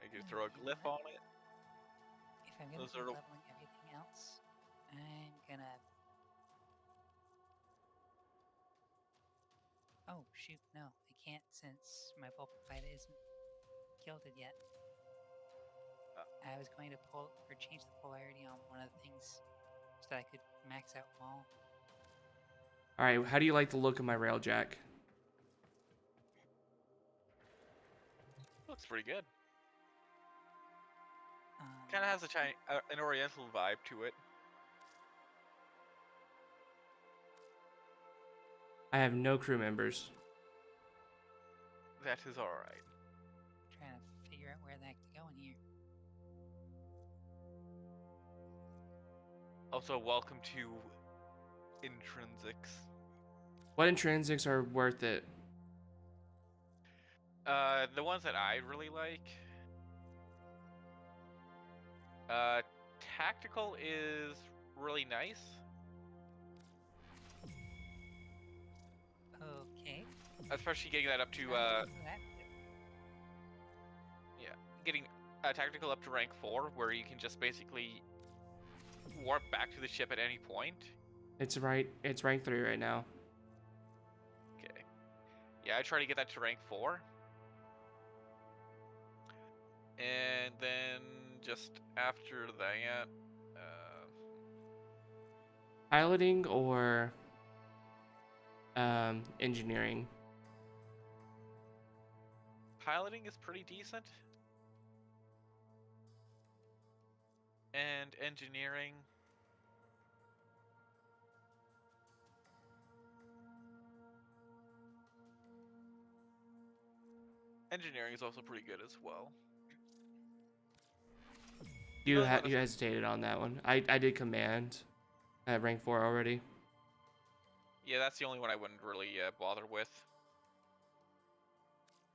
H: You can throw a
I: You know
H: glyph
I: what?
H: on it.
I: If I'm gonna
H: Those
I: be
H: are the-
I: leveling everything else, I'm gonna. Oh shoot, no, I can't since my Vulpapita isn't gilded yet. I was going to pull or change the polarity on one of the things so that I could max out Maul.
C: Alright, how do you like the look of my railjack?
H: Looks pretty good.
I: Um,
H: Kind of has an oriental vibe to it.
C: I have no crew members.
H: That is alright.
I: trying to figure out where the heck to go in here.
H: Also, welcome to Intrinsics.
C: What intrinsics are worth it?
H: The ones that I really like. Tactical is really nice.
I: Okay.
H: Especially getting that up to,
I: That ship.
H: yeah, getting tactical up to rank 4, where you can just basically warp back to the ship at any point.
C: It's rank 3 right now.
H: Okay. Yeah, I try to get that to rank 4. And then just after that,
C: Piloting or engineering?
H: piloting is pretty decent. And engineering. Engineering is also pretty good as well.
C: You
H: Really not
C: you hesitated on that one. I did command at rank 4 already.
H: Yeah, that's the only one I wouldn't really bother with.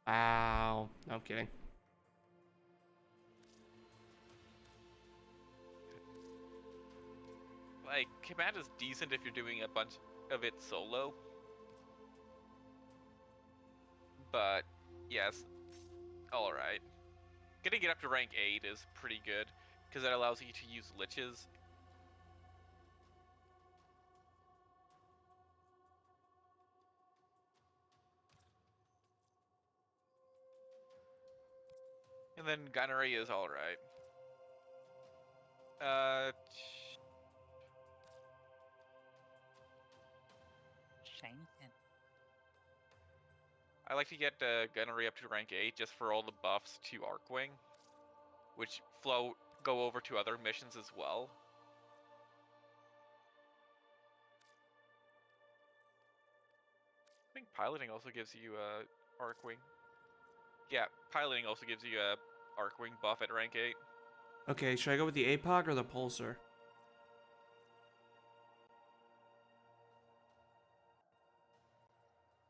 C: Wow. No, I'm kidding.
H: Like, command is decent if you're doing a bunch of it solo. But, yes, alright. Getting it up to rank 8 is pretty good, because that allows you to use liches. And then gunnery is alright.
I: Shiny Finn.
H: I like to get gunnery up to rank 8 just for all the buffs to Arcwing, which go over to other missions as well. I think piloting also gives you Arcwing. Yeah, piloting also gives you a Arcwing buff at rank 8.
C: Okay, should I go with the APOC or the Pulsar?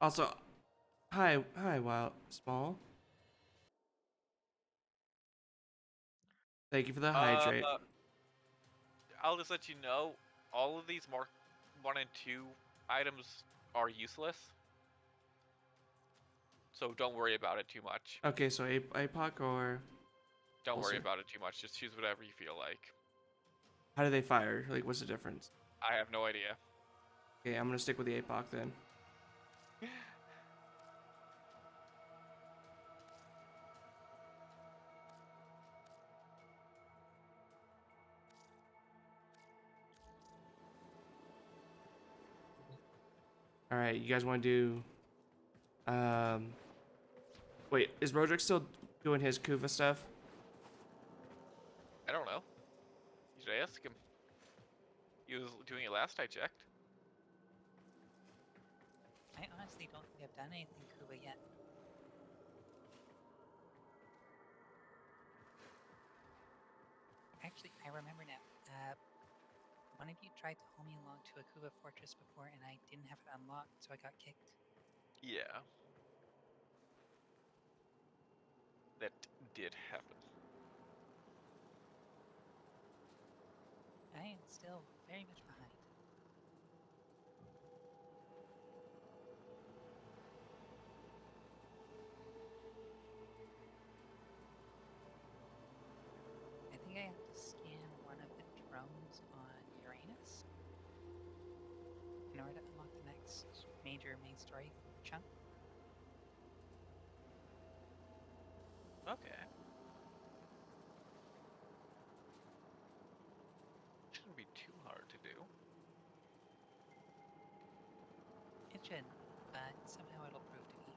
C: Also, Hi, Wild Small. Thank you for the hydrate.
H: I'll just let you know, all of these Mark 1 and 2 items are useless. So don't worry about it too much.
C: Okay, so APOC or
H: Don't worry
C: Pulsar?
H: about it too much. Just choose whatever you feel like.
C: How do they fire? Like, what's the difference?
H: I have no idea.
C: Okay, I'm gonna stick with the APOC then. All right, you guys want to do? Wait, is Roderick still doing his Kuva stuff?
H: I don't know. You should ask him. He was doing it last I checked.
I: I honestly don't think I've done anything Kuba yet. Actually, I remember now. One of you tried to haul me along to a Kuba fortress before, and I didn't have it unlocked, so I got kicked.
H: Yeah. That did happen.
I: I am still very much behind. I think I have to scan one of the drones on Uranus in order to unlock the next major main story chunk.
H: Okay. Shouldn't be too hard to do.
I: It shouldn't, but somehow it'll prove to be.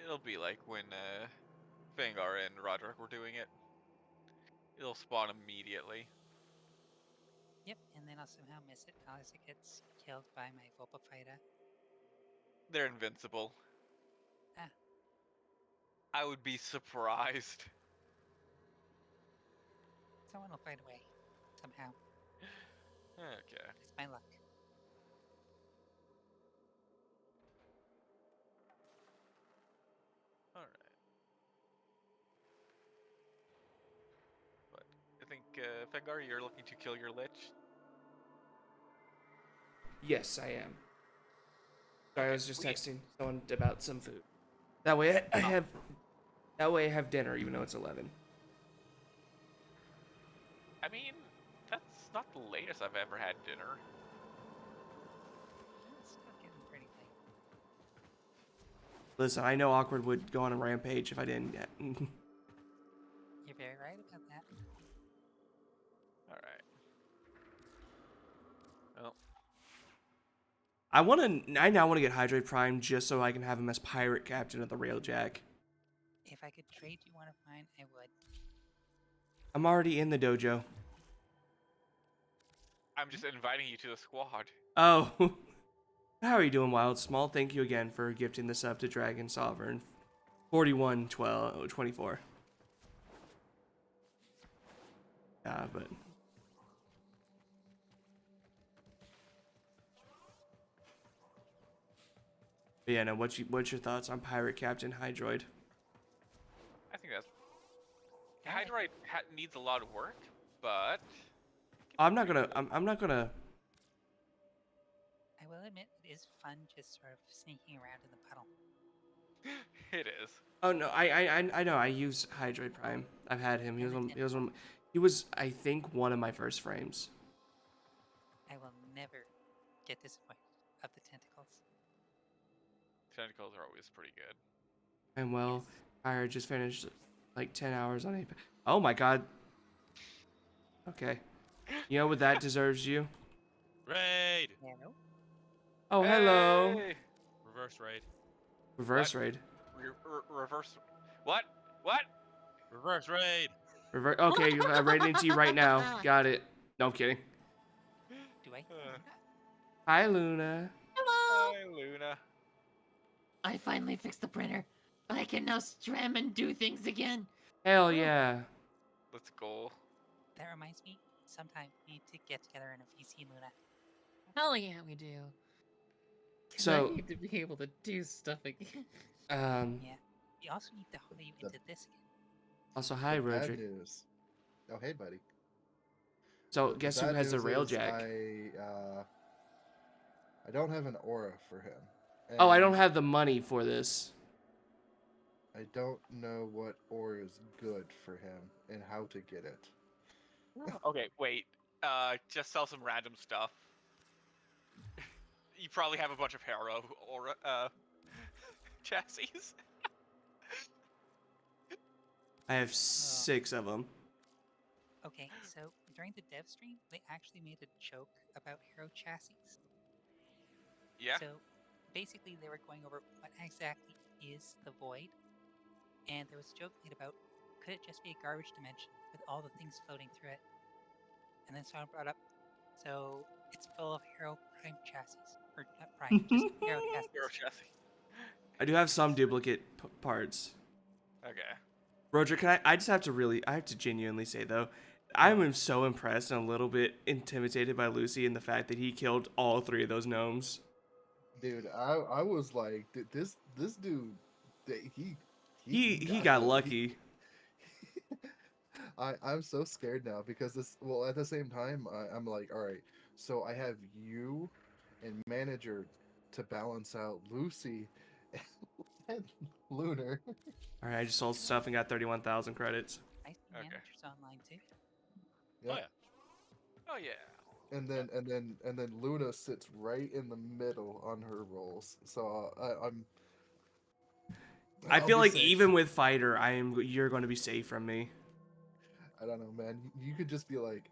H: It'll be like when Fangar and Roderick were doing it. It'll spawn immediately.
I: Yep, and then I'll somehow miss it unless it gets killed by my Volpa fighter.
H: They're invincible.
I: Ah.
H: I would be surprised.
I: Someone will find a way. Somehow.
H: Okay.
I: It's my luck.
H: Alright. But I think, Fangar, you're looking to kill your Lich?
C: Yes, I am. Sorry, I
H: Okay,
C: was just texting someone about some food. That way I have. That way I have dinner, even though it's 11.
H: I mean, that's not the latest I've ever had dinner.
I: It's still getting pretty late.
C: Listen, I know Awkward would go on a rampage if I didn't yet.
I: You're very right about that.
H: Alright. Well,
C: I now want to get Hydrate Prime just so I can have him as pirate captain of the Railjack.
I: If I could trade you one of mine, I would.
C: I'm already in the dojo.
H: I'm just inviting you to the squad.
C: Oh. How are you doing, Wild Small? Thank you again for gifting this up to Dragon Sovereign. 41-12-24. Yeah, but yeah, no. What's your thoughts on Pirate Captain Hydroid?
H: I think that's... Hydroid needs a lot of work, but...
C: I'm not gonna. I'm not gonna.
I: I will admit, it is fun just sort of sneaking around in the puddle.
H: It is.
C: Oh no, I know. I use Hydroid Prime. I've had him. He was I think one of my first frames.
I: I will never get disappointed of the tentacles.
H: Tentacles are always pretty good.
C: And well, I just finished like 10 hours on Apex. Oh my god. Okay. You know what that deserves you?
K: Raid!
I: Hello?
C: Oh, hello.
H: Hey!
K: Reverse raid.
C: Reverse
H: What?
C: raid.
H: Reverse... What? What?
K: Reverse raid!
C: Okay, I'm raiding into you right now. Got it. No, I'm kidding.
I: Do I?
C: Hi, Luna.
L: Hello!
H: Hi, Luna.
L: I finally fixed the printer. I can now stram and do things again.
C: Hell yeah.
H: Let's go.
I: That reminds me, sometime we need to get together in a VC, Luna.
L: Hell yeah, we do. 'Cause
C: So-
L: I need to be able to do stuff again.
I: Yeah. We also need to haul you into this again.
C: Also, hi,
A: The bad
C: Roderick.
A: news. Oh, hey, buddy.
C: So,
A: The
C: guess who
A: bad
C: has the
A: news
C: rail
A: is
C: jack?
A: I don't have an aura for him.
C: Oh, I don't
A: And
C: have the money for this.
A: I don't know what aura is good for him and how to get it.
H: Okay, wait. Just sell some random stuff. You probably have a bunch of Harrow or chassis.
C: I have 6 of them.
I: Okay, so during the dev stream, they actually made a joke about hero chassis.
H: Yeah.
I: So basically, they were going over what exactly is the void, and there was a joke made about could it just be a garbage dimension with all the things floating through it? And then someone brought up, so it's full of hero prime chassis, or not prime, just hero chassis.
H: Hero chassis.
C: I do have some duplicate parts.
H: Okay.
C: Roger, I just have to I have to genuinely say though, I'm so impressed and a little bit intimidated by Lucy and the fact that he killed all 3 of those gnomes.
A: Dude, I was like, this dude,
C: He got lucky.
A: I'm so scared now because well, at the same time, I'm like, all right, so I have you and manager to balance out Lucy and Lunar.
C: All right, I just sold stuff and got 31,000 credits.
I: I see managers online too.
A: Yep.
K: Oh yeah.
H: Oh yeah.
A: And then Luna sits right in the middle on her rolls. So
C: I
A: I'll
C: feel
A: be
C: like
A: safe.
C: even with fighter, you're going to be safe from me.
A: I don't know, man. You could just be like,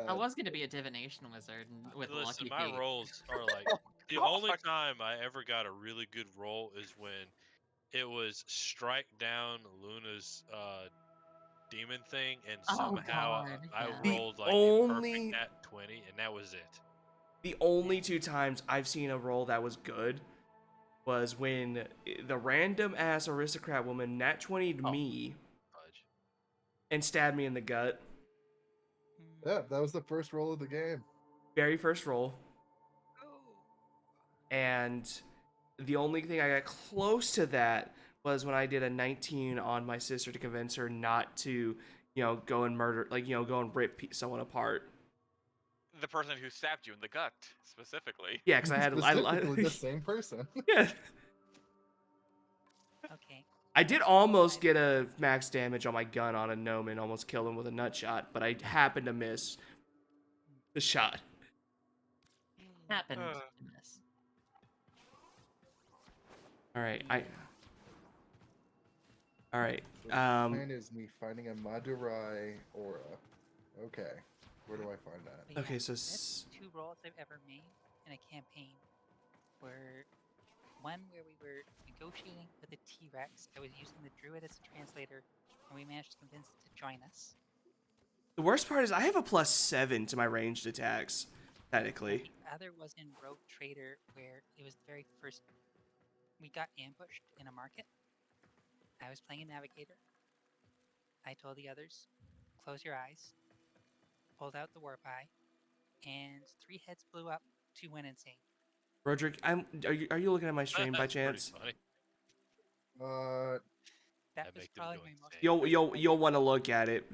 L: I was gonna be a divination wizard with
K: Listen,
L: Lucky
K: my
L: Pete.
K: rolls are like the only time I ever got a really good roll is when it was strike down Luna's demon thing, and
L: Oh,
K: somehow
L: God,
K: I
L: yeah.
K: rolled like a
C: only-
K: perfect at 20, and that was it.
C: The only 2 times I've seen a roll that was good was when the random ass aristocrat woman nat 20'd me
K: Fudge.
C: and stabbed me in the gut.
A: yeah, that was the first roll of the game.
C: Very first roll. And the only thing I got close to that was when I did a 19 on my sister to convince her not to, go and murder, go and rip someone apart.
H: The person who stabbed you in the gut, specifically.
C: Yeah, because I had
A: Specifically the same person.
C: Yeah.
I: Okay.
C: I did almost get a max damage on my gun on a gnome and almost kill him with a nut shot, but I happened to miss the shot.
L: Happened to miss.
C: All right, All right.
A: So the plan is me finding a Madurai aura. Okay, where do I find that?
I: But yeah,
C: Okay, so
I: that's 2 rolls I've ever made in a campaign were one where we were negotiating with a T-Rex. I was using the druid as a translator, and we managed to convince it to join us.
C: the worst part is I have a +7 to my ranged attacks, technically.
I: The other was in Rogue Trader, where it was the very first. We got ambushed in a market. I was playing a navigator. I told the others, close your eyes. Pulled out the warp eye, and 3 heads blew up, 2 went insane.
C: Roderick, are you looking at my stream by
K: That's pretty
C: chance?
K: funny.
I: That
K: I'd
I: was
K: make them
I: probably
K: go
I: my most.
C: You'll want to look at it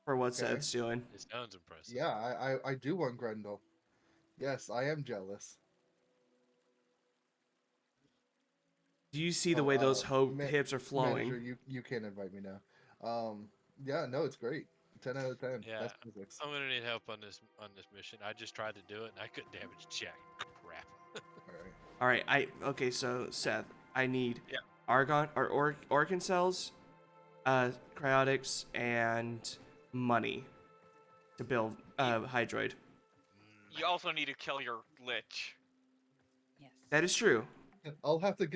C: for what
A: Okay.
C: Seth's doing.
K: It sounds impressive.
A: Yeah, I do want Grendel. Yes, I am jealous.
C: Do you see the way those hips are flowing?
A: Manager, you can't invite me now. Yeah, no, it's great. 10 out of 10.
K: Yeah,
A: Best physics.
K: I'm gonna need help on this mission. I just tried to do it, and I couldn't damage jack crap.
C: All right, okay. So Seth, I need
H: Yeah.
C: argon or organ cells, cryotics, and money to build hydroid.
H: You also need to kill your lich.
I: Yes.
C: That is true.
A: I'll have to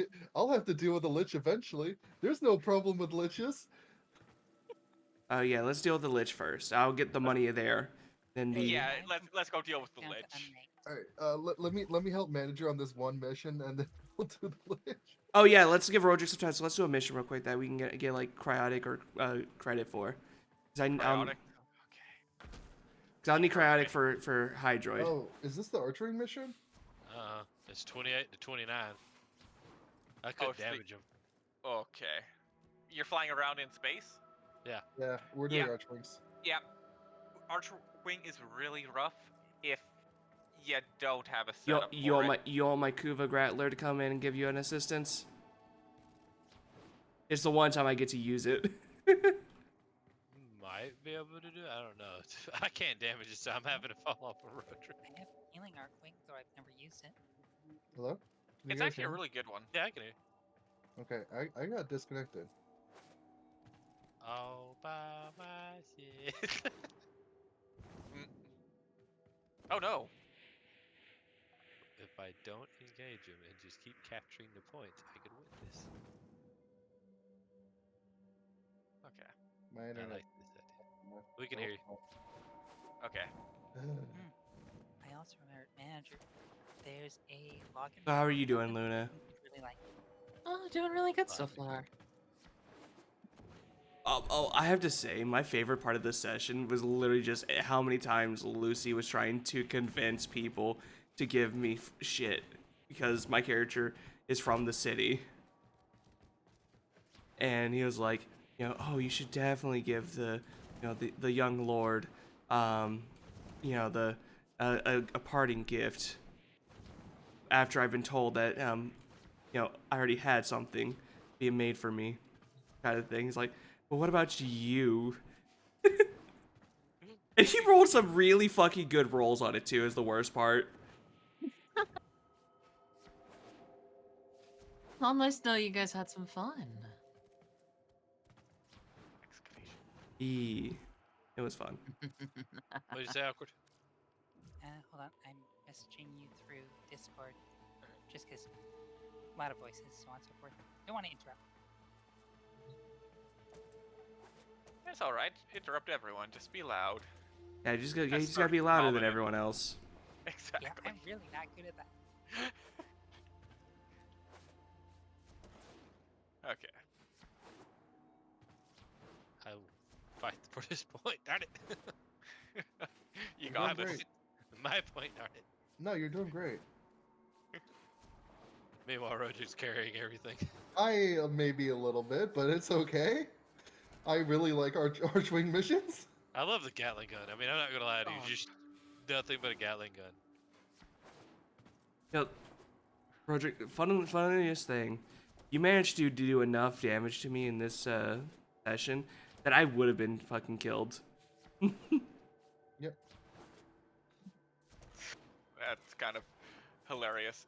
A: deal with the lich eventually. There's no problem with liches.
C: Oh yeah, let's deal with the lich first. I'll get the money there. Then the
H: Yeah, let's go deal with the
I: Down to
H: lich.
I: unranked.
A: All right, let me help manager on this one mission, and then we'll do the lich.
C: Oh yeah, let's give Roderick some time. So let's do a mission real quick that we can get like cryotic or credit for. Cause
H: Cryotic?
C: Cause I'll need cryotic for hydroid.
A: Oh, is this the archery mission?
K: It's 28 to 29. I
H: Oh,
K: could
H: it's the-
K: damage him.
H: Okay. You're flying around in space?
K: Yeah.
A: Yeah, we're doing
H: Yeah.
A: Archwings.
H: Yep. Archwing is really rough if you don't have a
C: You
H: setup for it.
C: you want my Kuva Grattler to come in and give you an assistance? It's the one time I get to use it.
K: Might be able to do it. I don't know. I can't damage it, so I'm having to fall off a road trip.
I: I have healing arc wing, though I've never used it.
A: Hello? Can you
H: It's
A: guys
H: actually
A: hear
H: a
A: me?
H: really good one.
K: Yeah, I can hear.
A: Okay, I got disconnected.
K: All by myself.
H: Oh no.
K: If I don't engage him and just keep capturing the points, I could win this.
H: Okay.
A: My
K: I
A: internet.
K: like this idea. We can hear you.
H: Okay.
I: I also remember manager. There's a login.
C: How are you doing, Luna?
I: Really like.
L: Oh, doing really good so far.
C: I have to say, my favorite part of this session was literally just how many times Lucy was trying to convince people to give me shit because my character is from the city. And he was like, you know, oh, you should definitely give the, you know, the young lord, you know, the a parting gift. After I've been told that, you know, I already had something being made for me, kind of thing. He's like, well, what about you? And he rolled some really fucking good rolls on it too, is the worst part.
L: Well, nice to know you guys had some fun.
C: It was fun.
K: What did you say, awkward?
I: Hold on, I'm messaging you through Discord, just because a lot of voices, so on and so forth. Don't want to interrupt.
H: It's alright. Interrupt everyone. Just be loud.
C: Yeah, you just
H: That's
C: gotta be louder than
H: dominant.
C: everyone else.
H: Exactly.
I: Yeah, I'm really not good at that.
H: Okay.
K: I will fight for this point. Darn it.
H: You
A: You're
H: got
A: doing
H: this.
A: great.
K: My point, darn it.
A: No, you're doing great.
K: Meanwhile, Roger's carrying everything.
A: I maybe a little bit, but it's okay. I really like Archwing missions.
K: I love the Gatling gun. I mean, I'm not gonna lie to you. Just nothing but a Gatling gun.
C: You know, Roderick, funniest thing, you managed to do enough damage to me in this session that I would have been fucking killed.
A: Yep.
H: That's kind of hilarious.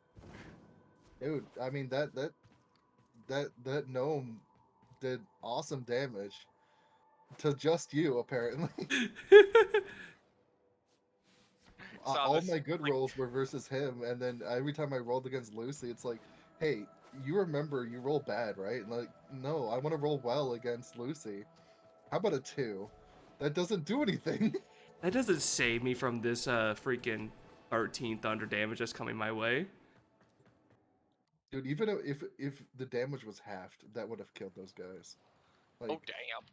A: Dude, I mean that gnome did awesome damage to just you apparently.
H: Saw
A: All
H: this,
A: my good
H: like-
A: rolls were versus him, and then every time I rolled against Lucy, it's like, hey, you remember you roll bad, right? And like, no, I want to roll well against Lucy. How about a 2? That doesn't do anything.
C: That doesn't save me from this freaking 13 thunder damage that's coming my way.
A: Dude, even if the damage was halved, that would have killed those guys. Like,
H: Oh damn.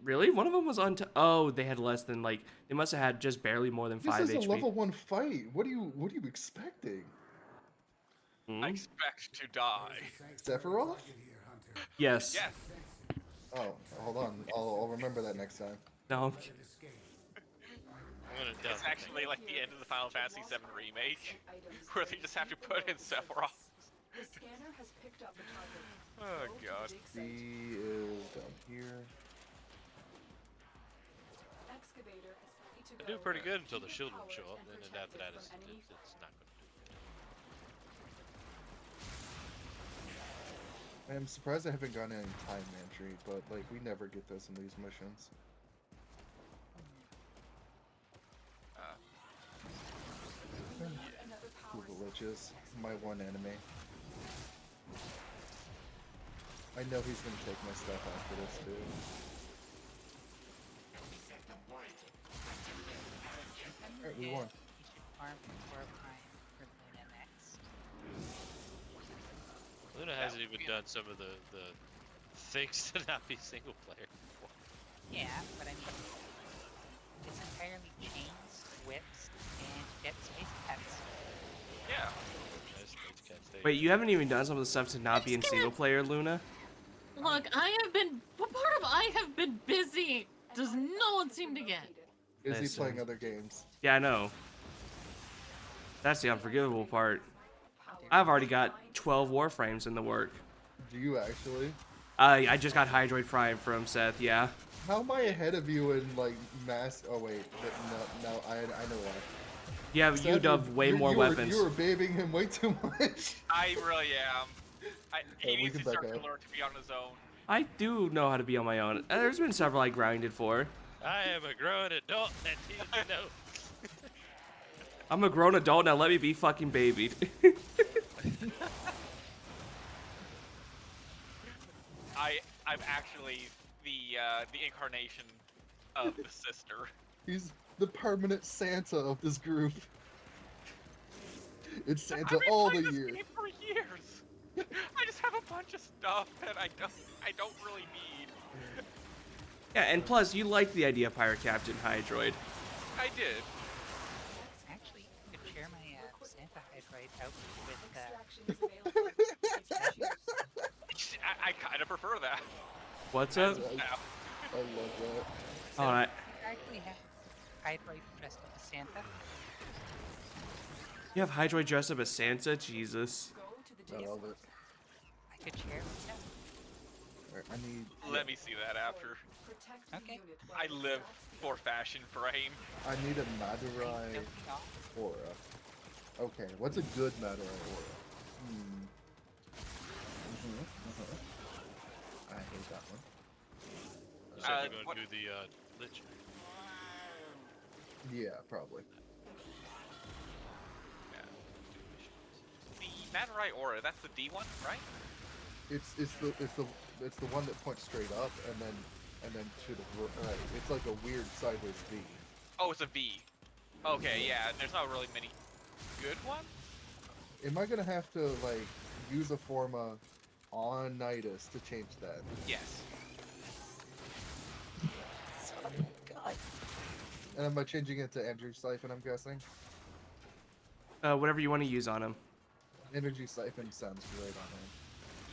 C: Really? One of them was on. Oh, they had less than like. They must have had just barely more than
A: this
C: 5
A: is a
C: HP.
A: level 1 fight. What are you expecting?
H: I expect to die.
A: Sephiroth?
C: Yes.
H: Yes.
A: Oh, hold on. I'll remember that next time.
C: No.
H: It's actually like the end of the Final Fantasy VII remake, where they just have to put in Sephiroth.
F: The scanner has picked up the target.
H: Oh god.
A: He is down here.
F: Excavator is ready to
K: I
F: go.
K: do pretty good until the
F: Keep it
K: shield would
F: powered
K: show up,
F: and
K: and then after
F: protected
K: that,
F: from enemy
K: it's not going to do it.
A: I'm surprised I haven't gotten any time entry, but like we never get those in these missions. Google glitches. My one enemy. I know he's gonna take my stuff after this too. Alright, we won.
I: You should farm for Prime for Luna next.
K: Luna hasn't even done some of the things to not be single player before.
I: Yeah, but I mean, it's entirely chains, whips, and jet space pets.
H: Yeah.
C: Wait, you haven't even done some of the stuff to not be in single player, Luna?
L: Look, I have been. What part of I have been busy? Does no one seem to get?
A: Busy
C: Listen.
A: playing other games.
C: Yeah, I know. That's the unforgivable part. I've already got 12 Warframes in the work.
A: Do you actually?
C: I just got Hydroid Prime from Seth, yeah.
A: How am I ahead of you in like mass? Oh wait, no, I know why.
C: Yeah,
A: Seth,
C: you dubbed way more weapons.
A: You were babying him way too much.
H: I really am. He
A: we
H: needs
A: can
H: to start
A: back
H: to
A: up.
H: learn to be on his own.
C: I do know how to be on my own. There's been several I grinded for.
K: I am a grown adult that needs to know.
C: I'm a grown adult now. Let me be fucking babied.
H: I'm actually the incarnation of the sister.
A: He's the permanent Santa of this group. It's Santa
H: I've been
A: all
H: playing
A: the
H: this
A: year.
H: game for years. I just have a bunch of stuff that I don't really need.
C: Yeah, and plus, you like the idea of Pirate Captain Hydroid.
H: I did.
I: Actually, I could share my Santa Hydroid out with.
H: I kind of prefer that.
C: What's up?
A: I love that.
I: So
C: Alright.
I: I actually have Hydroid dressed up as Santa.
C: You have Hydroid dressed up as Santa? Jesus.
A: I love it.
I: I could share with them.
A: Alright, I need.
H: Let me see that after.
I: Okay.
H: I live for fashion frame.
A: I need a Madurai aura. Okay, what's a good Madurai aura? I hate that one.
K: You said you're going to do the Lich.
A: Yeah, probably.
H: The Madurai Aura, that's the D one, right?
A: It's the one that points straight up and then to the right. It's like a weird sideways V.
H: Oh, it's a V. Okay, yeah. There's not really many good ones.
A: Am I gonna have to like use a forma on Nidus to change that?
H: Yes.
A: God. And am I changing it to Energy Siphon, I'm guessing?
C: Whatever you want to use on him.
A: Energy Siphon sounds great on him.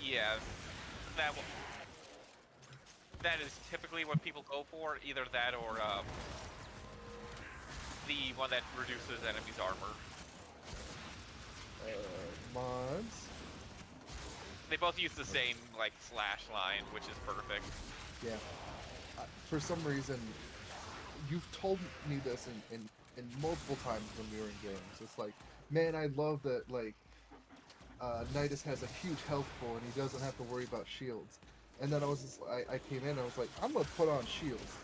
H: Yeah. That is typically what people go for. Either that or the one that reduces enemies' armor.
A: Mods?
H: They both use the same like slash line, which is perfect.
A: Yeah. For some reason, you've told me this in multiple times when we were in games. It's like, man, I love that like Nidus has a huge health pool and he doesn't have to worry about shields. And then I came in and I was like, I'm gonna put on shields.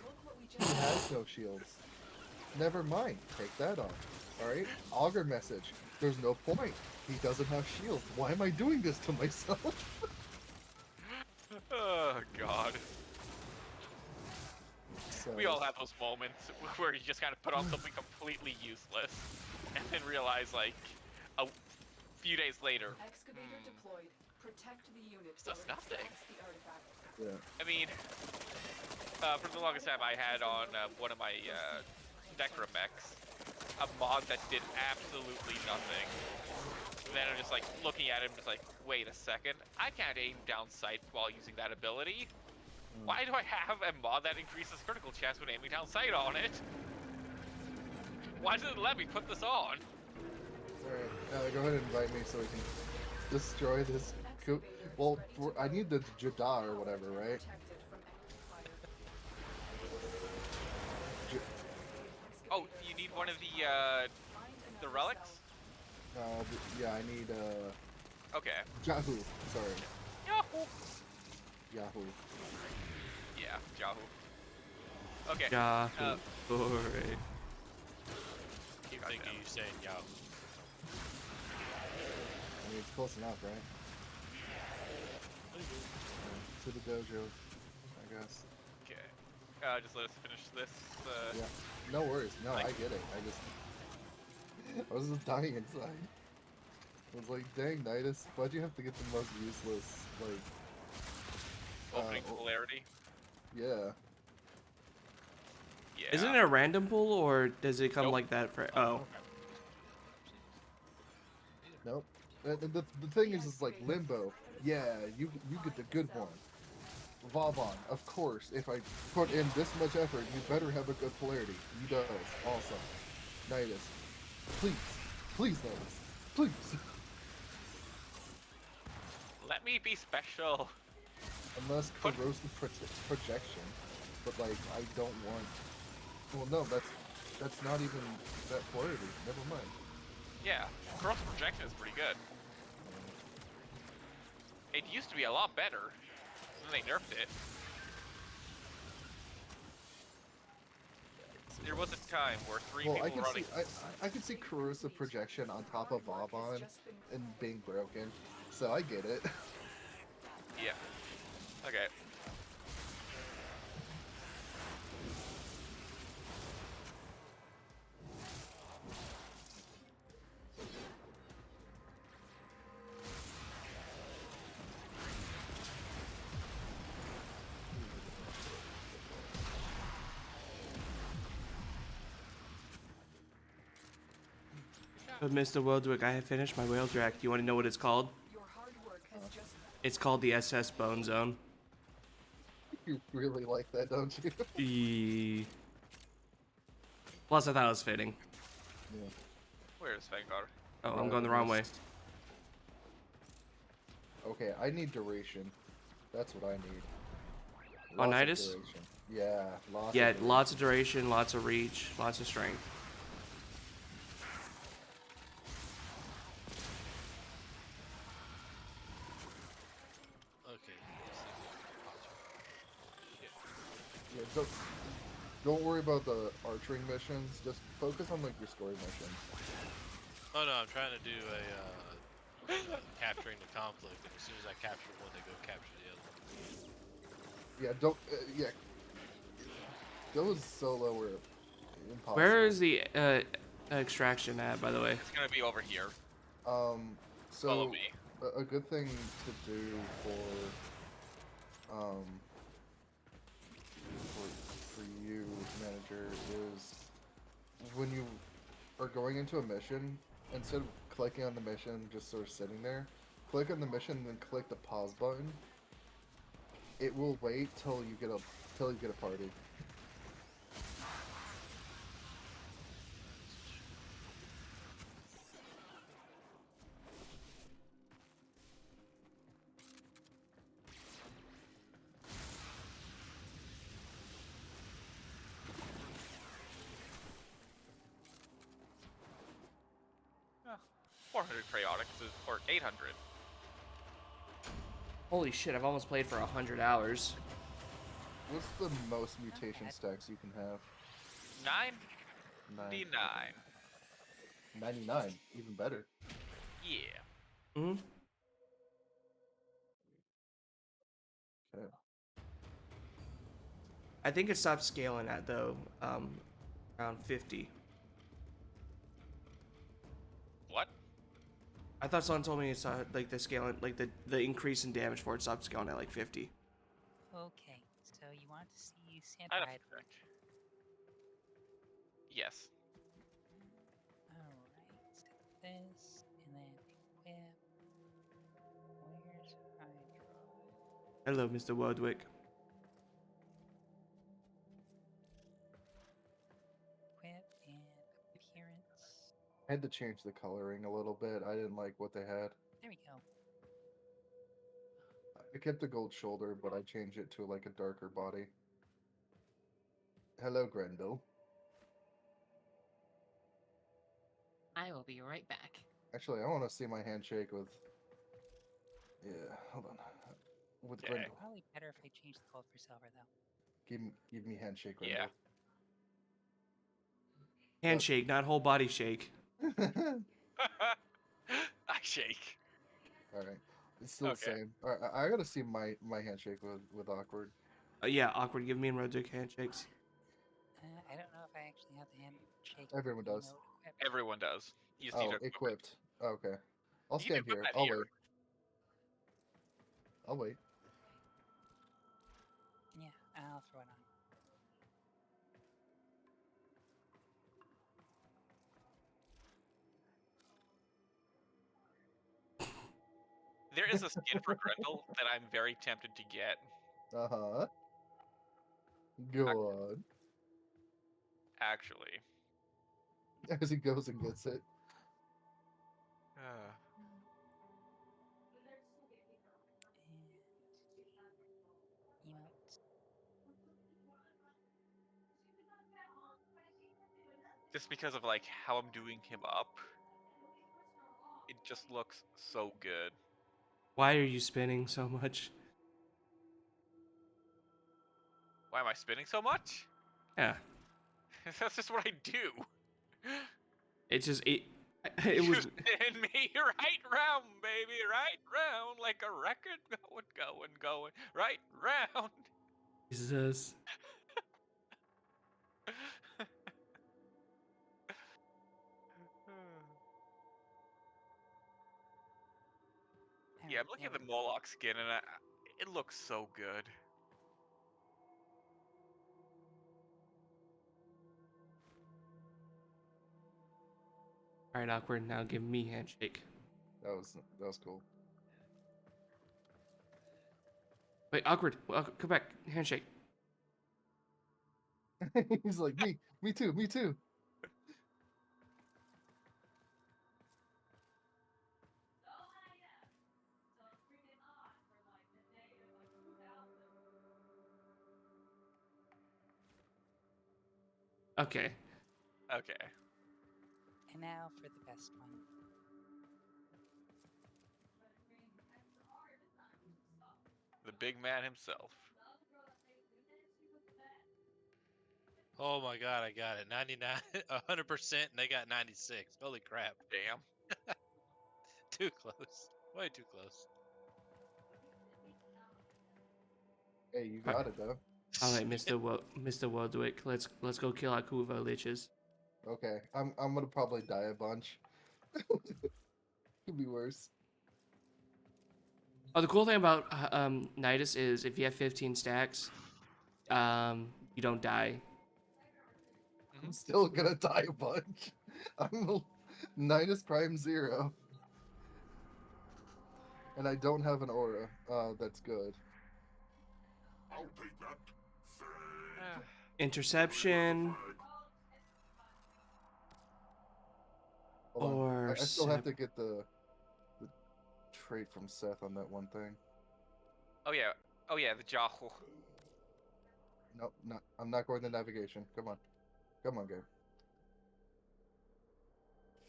A: He has no shields. Never mind, take that off. Alright? Augur message. There's no point. He doesn't have shields. Why am I doing this to myself?
H: Oh god.
A: So,
H: We all have those moments where you just kind of put on something completely useless and then realize like a few days later.
F: Excavator deployed. Protect the unit.
H: It's just nothing.
F: The artifact.
A: yeah.
H: I mean, for the longest time I had on one of my Necromechs a mod that did absolutely nothing. And then I'm just like looking at him, just like, wait a second, I can't aim down sight while using that ability. Why do I have a mod that increases critical chance when aiming down sight on it? Why does it let me put this on?
A: Alright, go ahead and invite me so we can destroy this. Well, I need the Jada or whatever, right?
H: Oh, you need one of the relics?
A: Yeah, I need
H: Okay.
A: Yahoo. Sorry,
H: Yahoo!
A: Yahoo.
H: Yeah, Yahoo. Okay.
C: Yahoo. Hooray.
K: Keep thinking you're saying Yahoo.
A: I mean, it's close enough, right? To the dojo, I guess.
H: Okay. Just let us finish this.
A: Yeah. No worries. No, I get it. I was just dying inside. I was like, dang, Nidus, why'd you have to get the most useless, like...
H: Opening polarity.
A: Yeah.
H: Yeah.
C: Isn't it a random pull, or does it come
H: Nope.
C: like that for... Oh.
A: Nope. And the thing is like Limbo. Yeah, you get the good one. Vauban, of course. If I put in this much effort, you better have a good polarity. He does. Awesome. Nidus, please, please, Nidus, please.
H: Let me be special.
A: Unless corrosive projection, but like I don't want. Well, no, that's not even that polarity. Never mind.
H: Yeah, cross projection is pretty good. It used to be a lot better, and then they nerfed it. There was a time where three people running.
A: I could see corrosive projection on top of Vauban and being broken, so I get it.
H: Yeah. Okay.
C: But Mr. Wildwick, I have finished my whale track. Do you want to know what it's called? It's called the SS Bone Zone.
A: You really like that, don't you?
C: Plus, I thought it was fitting.
A: Yeah.
H: Where's Vanguard?
C: Oh, I'm going the wrong way.
A: Okay, I need duration. That's what I need.
C: On
A: Lots of
C: Nidus?
A: duration. Yeah, lots.
C: Yeah,
A: of duration.
C: lots of duration, lots of reach, lots of strength.
K: Okay.
A: Yeah, don't worry about the archering missions. Just focus on like your story missions.
K: Oh no, I'm trying to do a capturing the conflict, and as soon as I capture one, they go capture the other one.
A: Yeah, don't. Yeah, those solo were impossible.
C: Where is the extraction at, by the way?
H: It's gonna be over here.
A: So
H: Follow me.
A: a good thing to do for you, manager, is when you are going into a mission, instead of clicking on the mission, just sort of sitting there, click on the mission, then click the pause button. It will wait till you get a party.
H: Oh, 400 chaotics or 800.
C: Holy shit, I've almost played for 100 hours.
A: What's the most mutation stacks you can have?
H: 99.
A: 99, even better.
H: Yeah.
C: Mm-hmm.
A: Okay.
C: I think it stopped scaling at, though, around 50.
H: What?
C: I thought someone told me it's like the scaling, like the increase in damage for it stopped scaling at like 50.
I: Okay, so you want to see Santa
H: I don't
I: Ride?
H: think. Yes.
I: Alright, step this, and then equip. Where's Hydra?
C: Hello, Mr. Wildwick.
I: Equip and appearance.
A: I had to change the coloring a little bit. I didn't like what they had.
I: There we go.
A: I kept the gold shoulder, but I changed it to like a darker body. Hello, Grendel.
L: I will be right back.
A: Actually, I want to see my handshake with. Yeah, hold on. With Grendel.
I: Probably better if I change the gold for silver, though.
A: Give me handshake, Grendel.
H: Yeah.
C: Handshake, not whole body shake.
H: I shake.
A: All right, it's still the same. All right, I gotta see my handshake with awkward.
C: Yeah, awkward. Give me and Roderick handshakes.
I: I don't know if I actually have the handshake.
A: Everyone does.
H: Everyone does. You just need to equip it.
A: Equipped. Okay, I'll
H: You can
A: stand
H: equip
A: here.
H: that
A: I'll
H: here.
A: wait. I'll wait.
I: Yeah, I'll throw it on.
H: There is a skin for Grendel that I'm very tempted to get.
A: Uh-huh. Go on.
H: Actually.
A: As he goes and gets it.
I: Emotes.
H: Just because of like how I'm doing him up. It just looks so good.
C: Why are you spinning so much?
H: Why am I spinning so much?
C: Yeah.
H: That's just what I do.
C: It just it
H: You
C: was
H: spin me right round, baby, right round like a record going, right round.
C: Jesus.
H: Yeah, I'm looking at the Moloch skin and it looks so good.
C: All right, awkward. Now give me handshake.
A: That was cool.
C: Wait, awkward. Come back. Handshake.
A: He's like, me too, me too.
C: Okay.
H: Okay.
I: And now for the best one.
H: The big man himself.
K: Oh my god, I got it. 99, 100%, and they got 96. Holy crap.
H: Damn.
K: Too close. Way too close.
A: Hey, you got it though.
C: All right, Mr. Waldwick. Let's go kill our Kuva liches.
A: Okay, I'm gonna probably die a bunch. Could be worse.
C: Oh, the cool thing about Nidus is if you have 15 stacks, you don't die.
A: I'm still gonna die a bunch. I'm Nidus Prime 0. And I don't have an aura. That's good.
J: I'll take that.
C: Interception.
A: Hold on.
C: Or
A: I still have to get the trait from Seth on that one thing.
H: Oh yeah. Oh yeah, the Jahu.
A: Nope, not. I'm not going to navigation. Come on. Come on, game.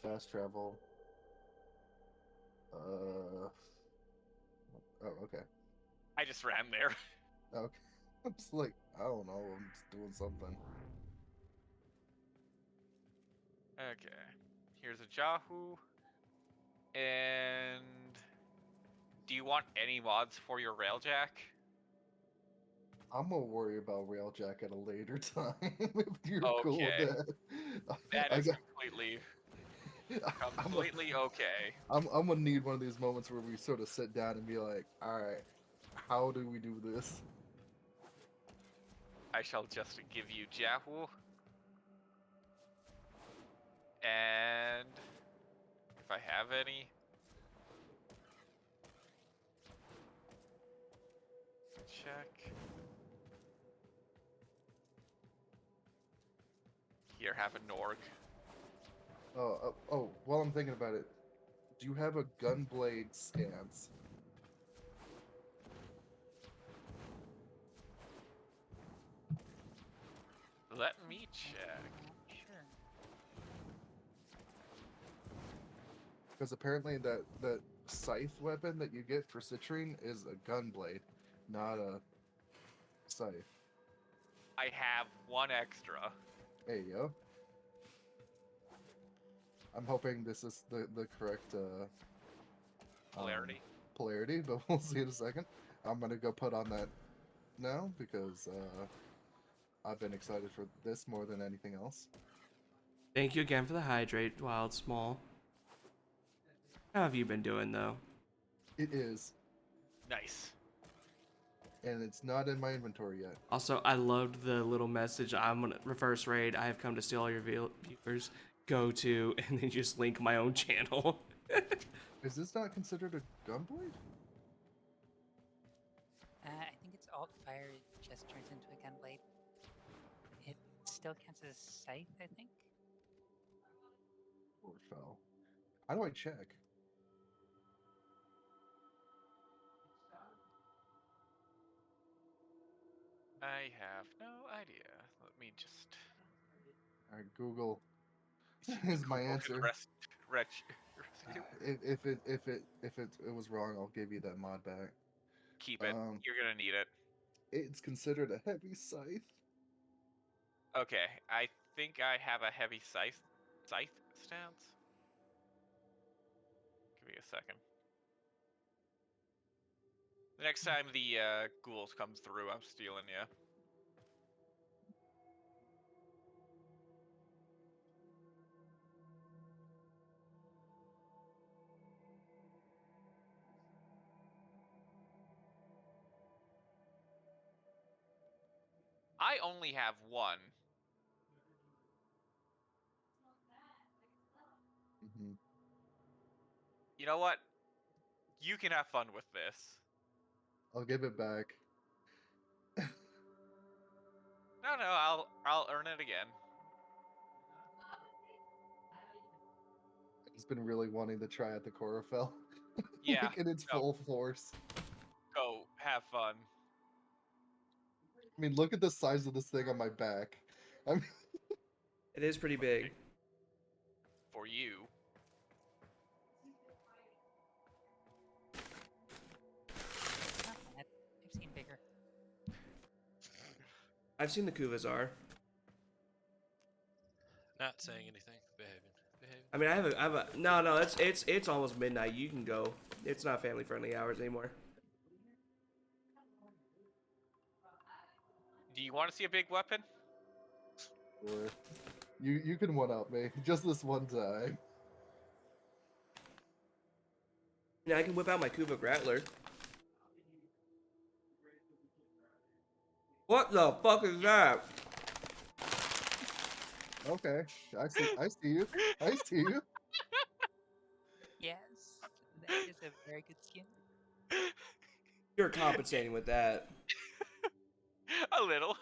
A: Fast travel. Oh, okay.
H: I just ran there.
A: Okay. I'm just like, I don't know. I'm just doing something.
H: Okay. Here's a Jahu. And do you want any mods for your Railjack?
A: I'm gonna worry about Railjack at a later time. If you're cool with that.
H: That is completely okay.
A: I'm gonna need one of these moments where we sort of sit down and be like, all right, how do we do this?
H: I shall just give you Jahu. And if I have any. Check. Here, have a Norg.
A: Oh, while I'm thinking about it, do you have a Gunblade stance?
H: Let me check.
I: Sure.
A: Because apparently that scythe weapon that you get for citrine is a gunblade, not a scythe.
H: I have one extra.
A: There you go. I'm hoping this is the correct
H: Polarity.
A: Polarity, but we'll see in a second. I'm gonna go put on that now because I've been excited for this more than anything else.
C: Thank you again for the hydrate, Wild Small. How have you been doing, though?
A: It is,
H: Nice.
A: and it's not in my inventory yet.
C: Also, I loved the little message. I'm gonna reverse raid. I have come to steal all your viewers. Go to, and then just link my own channel.
A: Is this not considered a gunblade?
I: I think it's alt fire. It just turns into a gunblade. It still counts as scythe, I think.
A: Or fell. How do I check?
H: I have no idea. Let me just.
A: All right, Google
H: See
A: is my
H: Google can
A: answer.
H: rescue.
A: If it was wrong, I'll give you that mod back.
H: Keep it. You're gonna need it.
A: It's considered a heavy scythe.
H: Okay, I think I have a heavy scythe stance. Give me a second. The next time the ghouls comes through, I'm stealing you. I only have one.
A: Mm-hmm.
H: You know what? You can have fun with this.
A: I'll give it back.
H: No, I'll earn it again.
A: He's been really wanting to try out the Chorophel.
H: Yeah.
A: Like in its
H: No,
A: full force.
H: go have fun.
A: I mean, look at the size of this thing on my back. I mean,
C: It is pretty big.
H: For you.
I: Not bad. I've seen bigger.
C: I've seen the Kuvazar.
K: Not saying anything. Behaving. Behaving.
C: I mean, I have a. No. It's almost midnight. You can go. It's not family friendly hours anymore.
H: Do you want to see a big weapon?
A: or you can one up me just this one time.
C: Yeah, I can whip out my Kuva Grappler. What the fuck is that?
A: Okay, I see you. I see you.
I: Yes, that is a very good skin.
C: You're compensating with that.
H: A little.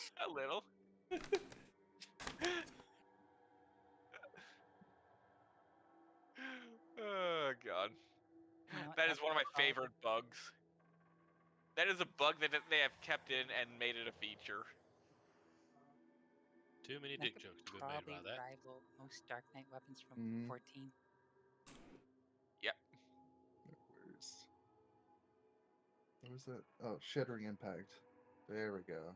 H: Oh god.
I: You know what,
H: That is
I: that's
H: one of my
I: what I call it.
H: favorite bugs. That is a bug that they have kept in and made it a feature.
K: Too many
I: That
K: dick
I: could
K: jokes have been made
I: probably
K: about that.
I: rival most Dark Knight weapons from
A: Mm.
I: 14.
H: Yep.
A: What was that? Oh, Shattering Impact. There we go.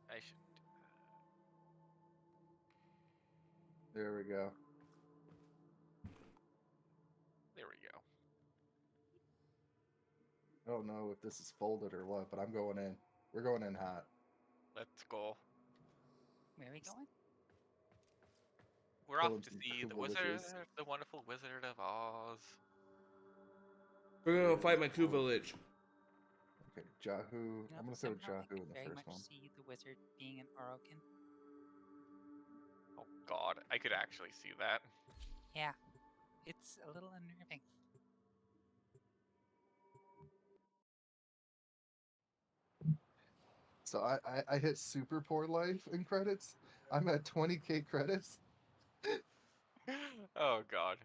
H: I should.
A: There we go.
H: There we go.
A: I don't know if this is folded or what, but I'm going in. We're going in hot.
H: Let's go.
I: Where are we going?
H: We're off
A: Pulling
H: to
A: some
H: see the
A: privileges.
H: the wonderful Wizard of Oz.
C: We're gonna fight my Kuva Lich.
A: Okay, Jahu.
I: You know,
A: I'm gonna throw
I: somehow I
A: Jahu
I: could
A: in the
I: very
A: first
I: much
A: one.
I: see the wizard being an Orokin.
H: Oh god, I could actually see that.
I: Yeah, it's a little unnerving.
A: So I hit super poor life in credits. I'm at 20k credits.
H: Oh god.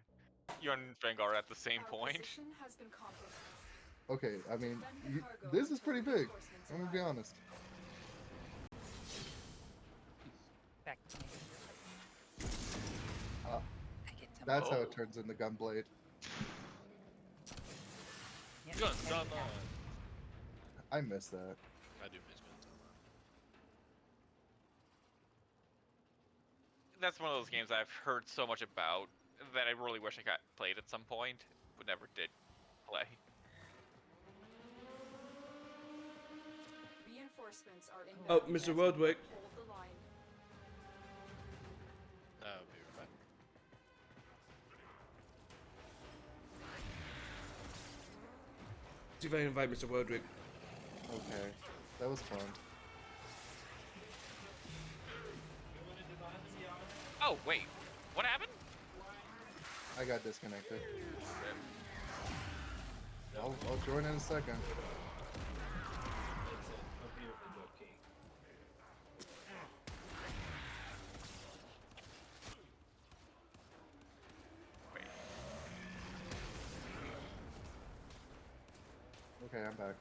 H: You and Vanguard are at the same point.
F: Position has been compromised.
A: Okay, I mean,
F: Defend the cargo
A: this is
F: until
A: pretty big.
F: reinforcements
A: I'm gonna be
F: arrive.
A: honest.
I: Back to my favorite button.
A: Ah,
I: I get to
A: that's how
H: Oh.
A: it turns into Gunblade.
I: Yeah,
K: Guns
I: there you go.
K: online.
A: I miss that.
K: I do miss guns online.
H: That's one of those games I've heard so much about that I really wish I got played at some point, but never did play.
F: Reinforcements are
C: Oh,
F: inbound.
C: Mr. Woodwick.
F: Hold the line.
K: I'll be right back.
C: See if I can invite Mr. Wodrick.
A: Okay, That was fun.
H: Oh wait, what happened?
A: I got disconnected. I'll join in a second. Okay, I'm back.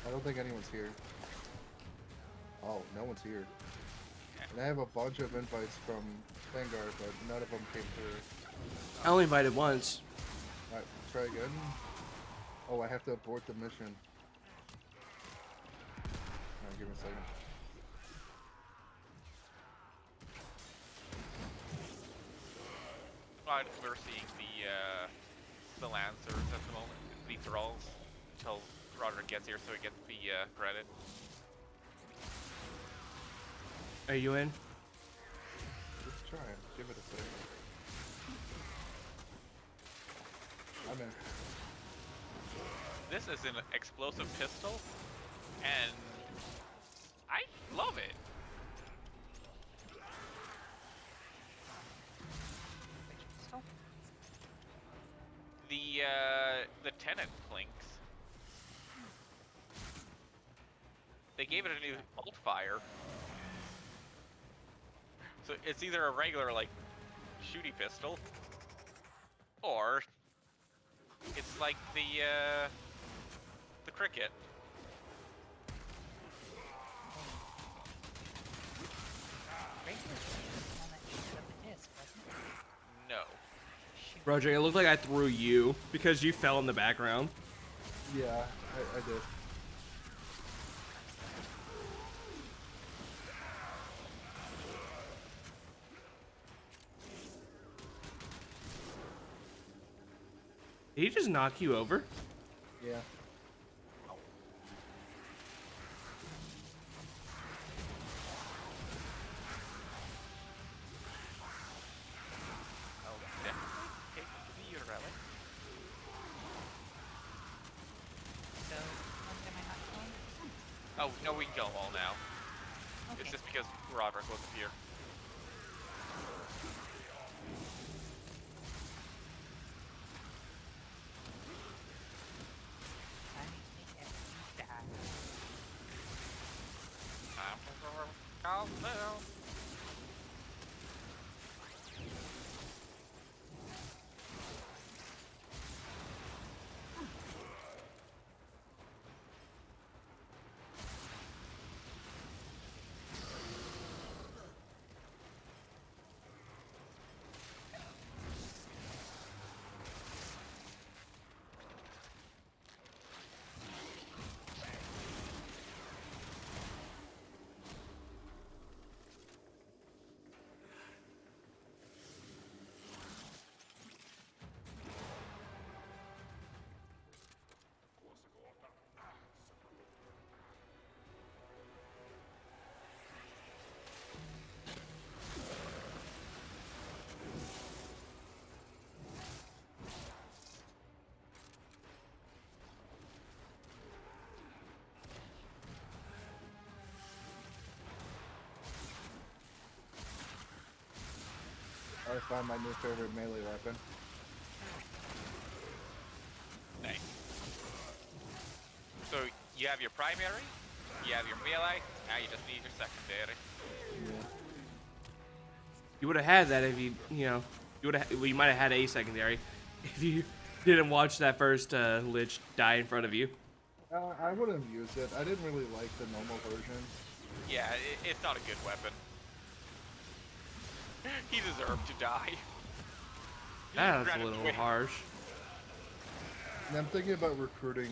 A: I don't think anyone's here. Oh, no one's here. And I have a bunch of invites from Vanguard, but none of them came through.
C: I only invited once.
A: Alright, try again. Oh, I have to abort the mission. Alright, give me a second.
H: We're seeing the Lancers at the moment, the thralls, until Roderick gets here so he gets the credit.
C: Are you in?
A: Let's try it. Give it a second. I'm in.
H: This is an explosive pistol, and I love it. The Tenant Plinks. They gave it a new alt fire. So it's either a regular, like, shooty pistol, or it's like the cricket. No.
C: Roger, it looked like I threw you because you fell in the background.
A: Yeah, I did.
C: Did he just knock you over?
A: Yeah.
H: Oh, no, we can kill them all now. Okay. It's just because Roderick wasn't here. Calm down.
A: I found my new favorite melee weapon.
H: Nice. So you have your primary, you have your melee, now you just need your secondary.
A: Yeah.
C: You would have had that if you might have had a secondary if you didn't watch that first Lich die in front of you.
A: I would have used it. I didn't really like the normal version.
H: Yeah, it's not a good weapon. He deserved to die.
C: That's a little harsh.
A: And I'm thinking about recruiting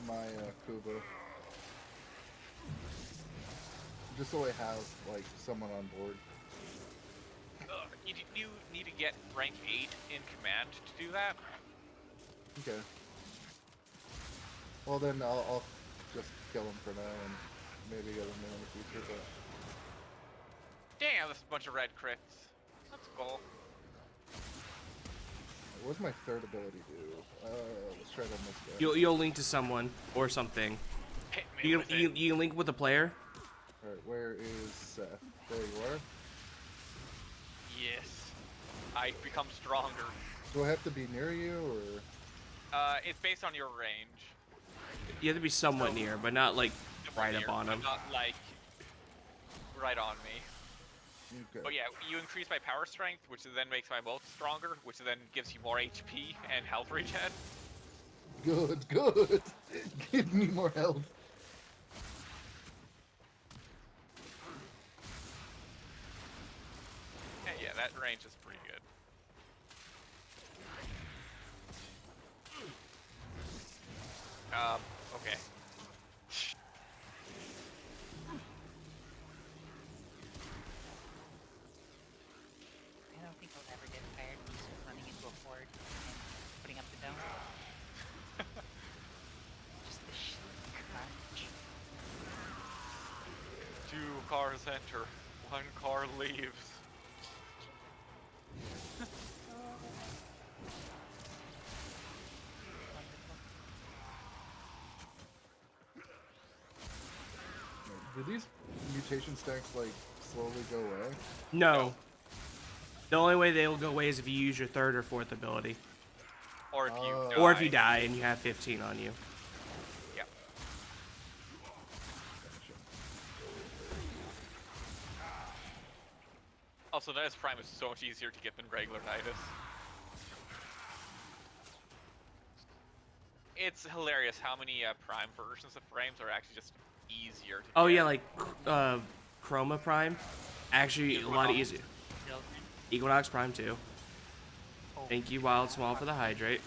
A: my Kuba. Just so I have, like, someone on board.
H: You need to get rank 8 in command to do that.
A: Okay. Well, then I'll just kill him for now and maybe get him in the future, but...
H: Damn, that's a bunch of red crits. That's cool.
A: What's my third ability do? Let's try it on this guy.
C: You'll link to someone or something.
H: Hit me
C: You
H: with
C: you
H: it.
C: you link with the player.
A: All right, where is Seth? There you are.
H: Yes. I become stronger.
A: Do I have to be near you, or?
H: It's based on your range.
C: You have to be somewhat
H: So-
C: near, but not like
H: Somewhere
C: right
H: near,
C: up on
H: but
C: him.
H: not like right on me.
A: Okay.
H: But yeah, you increase my power strength, which then makes my bolt stronger, which then gives you more HP and health regen.
A: Good, good. Give me more health.
H: And yeah, that range is pretty good. Okay.
I: I don't think I'll ever get tired of just running into a horde and putting up the dome. Just the sheer crunch.
H: 2 cars enter, 1 car leaves.
A: Do these mutation stacks like slowly go away?
C: No. The only way they will go away is if you use your 3rd or 4th ability,
H: Or if you die.
C: or if you die and you have 15 on you.
H: Yep. Also, Nidus Prime is so much easier to get than regular Nidus. It's hilarious how many Prime versions of frames are actually just easier to
C: Oh
H: get.
C: yeah, like Chroma Prime, actually a lot easier. Equinox Prime too. Thank you, Wild Small, for the hydrate.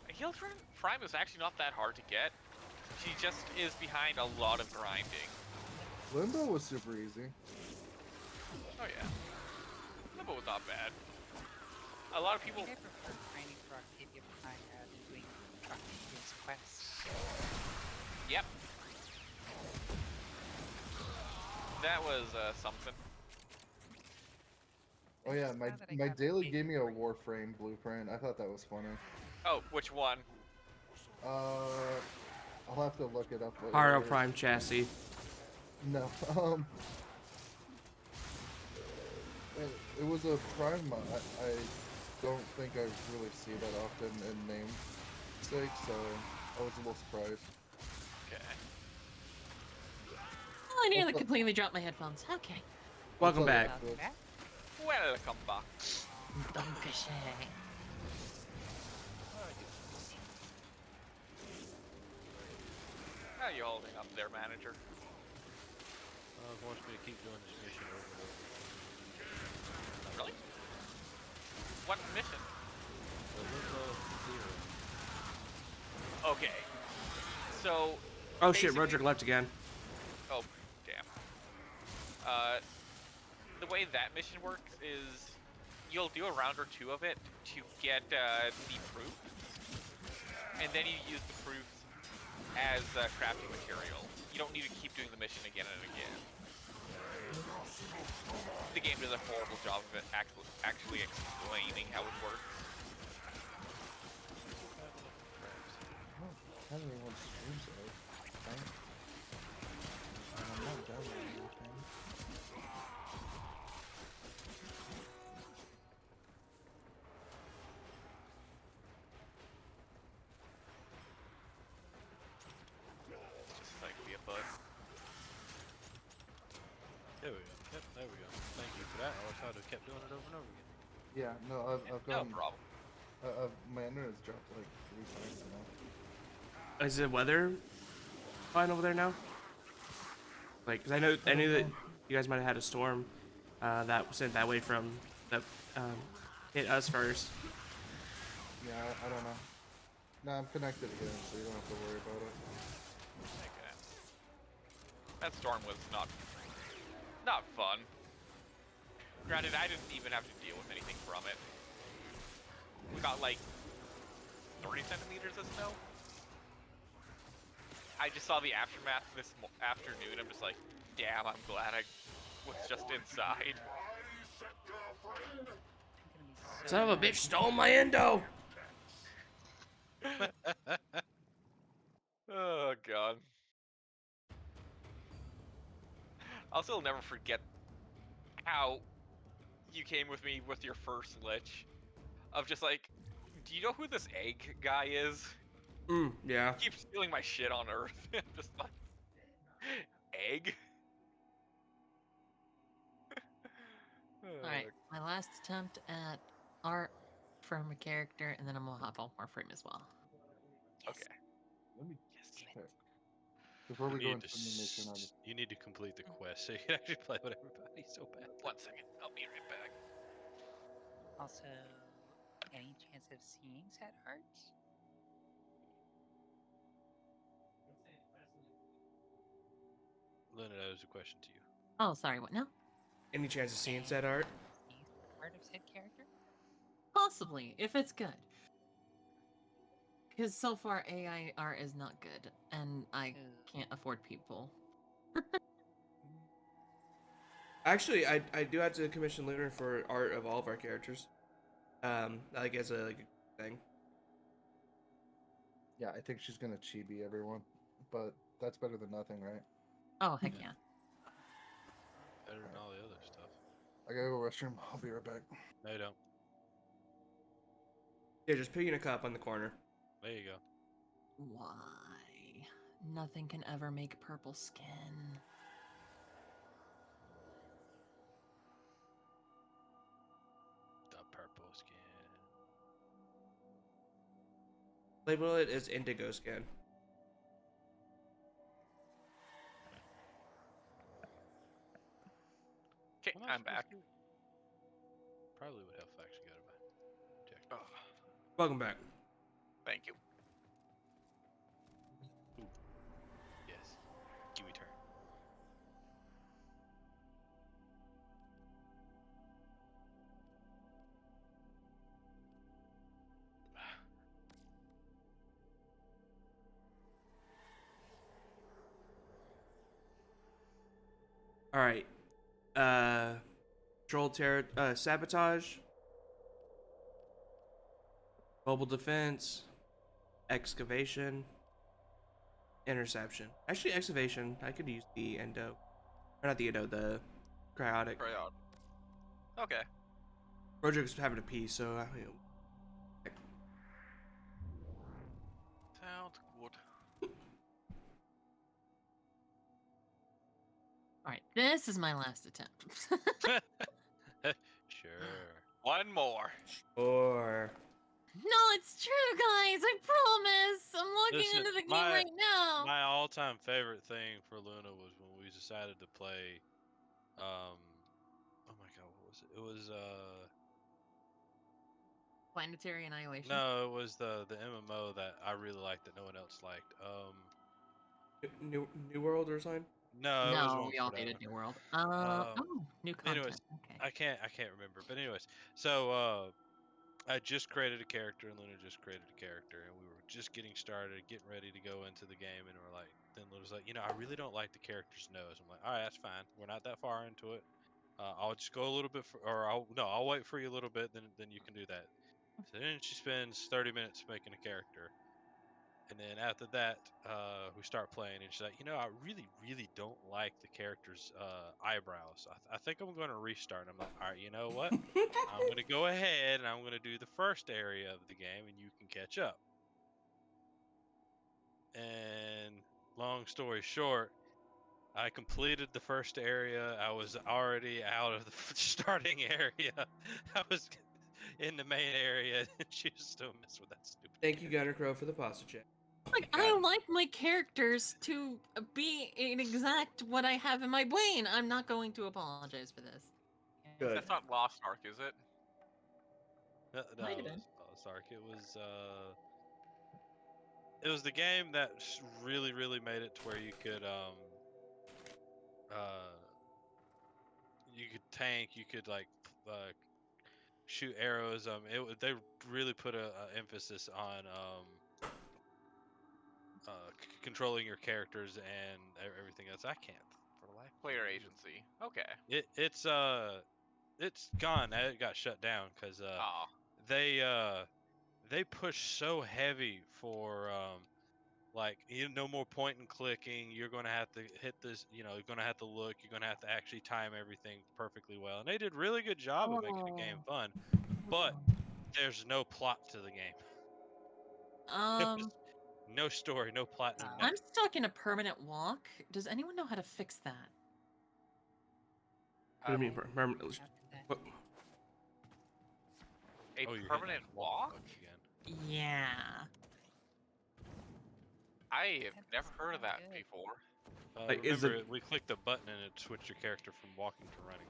H: Hildren Prime is actually not that hard to get. She just is behind a lot of grinding.
A: Limbo was super easy.
H: Oh yeah. Limbo was not bad. A lot of people...
I: I think I prefer grinding for Octavia Prime rather than doing Octavia's quest.
H: Yep. That was something.
A: Oh yeah,
I: Just
A: my
I: now that I
A: my
I: got
A: daily
I: big
A: gave me a
I: brain.
A: Warframe blueprint. I thought that was funny.
H: Oh, which one?
A: I'll have to look it up later.
C: Haro Prime chassis.
A: No, it was a Prime mod. I don't think I really see that often in namesake, so I was a little surprised.
H: Okay.
L: Oh, I nearly completely dropped my headphones. Okay.
C: Welcome back.
I: Welcome back.
H: Welcome back.
L: Dankeschön.
H: How are you holding up there, manager?
K: Wants me to keep doing this mission over and over.
H: Really? What mission?
K: The Limbo Zero.
H: Okay. So...
C: Oh shit,
H: basically-
C: Roderick left again.
H: Oh, damn. The way that mission works is you'll do a round or 2 of it to get the proofs, and then you use the proofs as crafting material. You don't need to keep doing the mission again and again. The game does a horrible job of it actually explaining how it works.
A: How do everyone streams it? Right? I'm not downloading anything.
H: It's just like be a bud.
K: There we go. Yep, there we go. Thank you for that. I always thought I kept doing it over and over again.
A: Yeah, no, I've
H: No
A: gone.
H: problem.
A: My internet has dropped like 3 times now.
C: Is the weather fine over there now? Like, 'cause I knew that you guys might have had a storm that was sent that way from that hit us first.
A: Yeah, I don't know. No, I'm connected again, so you don't have to worry about it.
H: Okay. That storm was not fun. Granted, I didn't even have to deal with anything from it. We got like 30 centimeters of snow. I just saw the aftermath this afternoon. I'm just like, damn, I'm glad I was just inside.
C: Son of a bitch stole my endo!
H: I'll still never forget how you came with me with your first lich of just like, do you know who this egg guy is?
C: Yeah.
H: He keeps stealing my shit on Earth. Just like, egg?
L: Alright, my last attempt at art from a character, and then I'm gonna hop on Warframe as well.
H: Okay.
A: Let me check. Before we go into the main mission,
K: You need to complete the quest so you can actually play with everybody so bad.
H: 1 second. I'll be right back.
I: Also, any chance of seeing said hearts?
K: Luna, that was a question to you.
L: Oh, sorry, what now?
C: Any chance of seeing said art?
I: See art of said character?
L: Possibly, if it's good. Because so far AI art is not good, and I can't afford people.
C: Actually, I do have to commission Lunar for art of all of our characters. Like as a thing.
A: yeah, I think she's gonna chibi everyone, but that's better than nothing, right?
L: Oh, heck yeah.
K: Better than all the other stuff.
A: I gotta go restroom. I'll be right back.
K: No, you don't.
C: Yeah, just picking a cup on the corner.
K: There you go.
L: Why? Nothing can ever make purple skin.
K: The purple skin.
C: Label it as indigo skin.
H: Okay, I'm back.
K: Probably would have actually got it check.
H: Oh,
C: Welcome back.
H: thank you.
K: Ooh. Yes. Give me turn.
C: All right. Sabotage. Mobile defense. Excavation. Interception. Actually, excavation. I could use the endo. Or not the endo, the cryotic.
H: Okay.
C: Roderick's having a pee, so
H: Sounds good.
L: Alright, this is my last attempt.
K: Sure.
H: One more.
C: Sure.
L: No, it's true, guys. I promise. I'm looking
K: Listen,
L: into the game right now.
K: My all-time favorite thing for Luna was when we decided to play. Oh my god, what was it? It was
L: Planetary Annihilation.
K: No, it was the MMO that I really liked that no one else liked.
C: New World or something?
K: No, it was one
L: we all
K: before that.
L: hated New World. New content.
K: Anyways,
L: Okay.
K: I can't remember. But anyways, so I just created a character and Luna just created a character and we were just getting started, getting ready to go into the game, and we're like, then Luna's like, I really don't like the character's nose. I'm like, all right, that's fine. We're not that far into it. I'll just go a little bit, I'll wait for you a little bit, then you can do that. So then she spends 30 minutes making a character. And then after that, we start playing, and she's like, I really, really don't like the character's eyebrows. I think I'm going to restart. I'm like, all right, you know what? I'm going to go ahead and I'm going to do the first area of the game, and you can catch up. And long story short, I completed the first area. I was already out of the starting area. I was in the main area, and she was still messing with that stupid.
C: Thank you, Gunner Crow, for the pasta check.
L: Like, I like my characters to be in exact what I have in my brain. I'm not going to apologize for this.
C: Good.
H: That's not Lost Ark, is it?
K: No,
L: Might have
K: it
L: been.
K: was Lost Ark. It was the game that really, really made it to where you could tank, you could like shoot arrows. They really put a emphasis on controlling your characters and everything else. I can't for the life.
H: Player agency. Okay.
K: It's gone. It got shut down because they push so heavy for Like, no more point and clicking. You're going to have to hit this, you're going to have to look. You're going to have to actually time everything perfectly well. And they did a really good job of making the game fun. But there's no plot to the game. No story, no plot, no
L: I'm
K: nothing.
L: stuck in a permanent walk. Does anyone know how to fix that?
C: What do you mean? What?
H: A
K: Oh, you're hitting
H: permanent
K: that
H: walk?
K: button again.
L: Yeah.
H: I have never heard of that before.
C: Like, is
K: Remember,
C: it-
K: we clicked the button and it switched your character from walking to running.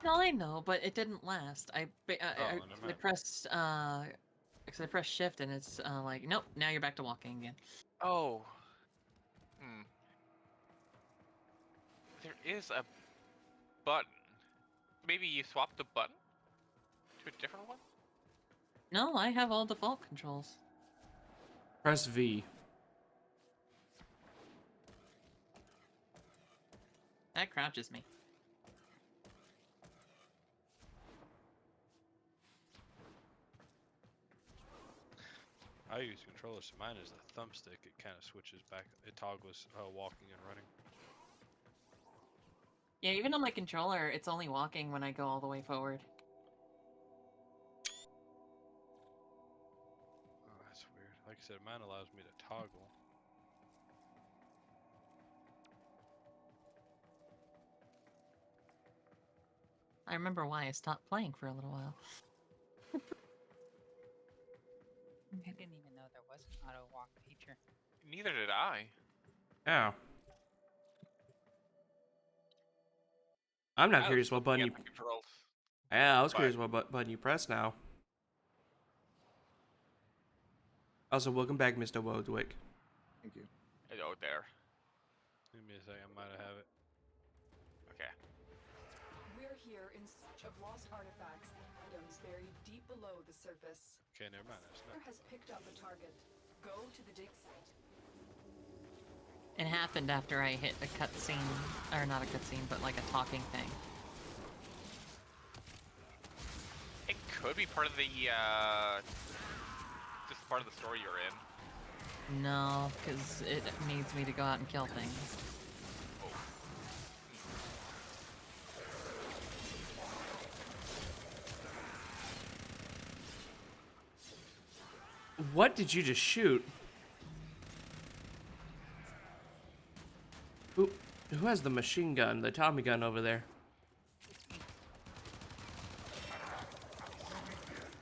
L: No, I know, but it didn't last. I
K: never mind.
L: pressed because I pressed shift and it's like, nope, now you're back to walking again.
H: Oh. There is a button. Maybe you swap the button to a different one?
L: No, I have all default controls.
C: Press V.
L: That crouches me.
K: I use controller, so mine is the thumbstick. It kind of switches back. It toggles walking and running.
L: Yeah, even on my controller, it's only walking when I go all the way forward.
K: Oh, that's weird. Like I said, mine allows me to toggle.
L: I remember why I stopped playing for a little while.
I: I didn't even know there was an auto walk feature.
H: Neither did I.
C: Yeah. I'm not
H: I
C: curious
H: was
C: what button you.
H: looking at the controls.
C: Yeah, I was
H: But-
C: curious what button you press now. Also, welcome back, Mr. Wodwick.
A: Thank you.
H: Oh, there.
K: Give me a second, I might have it.
H: Okay.
F: We're here in search of lost artifacts and items buried deep below the surface.
K: Okay, never mind. That's not.
F: Has picked up a target. Go to the dig site.
L: It happened after I hit a cutscene, or not a cutscene, but like a talking thing.
H: It could be part of the, just part of the story you're in.
L: No, because it needs me to go out and kill things.
C: What did you just shoot? Who has the machine gun, the Tommy gun over there?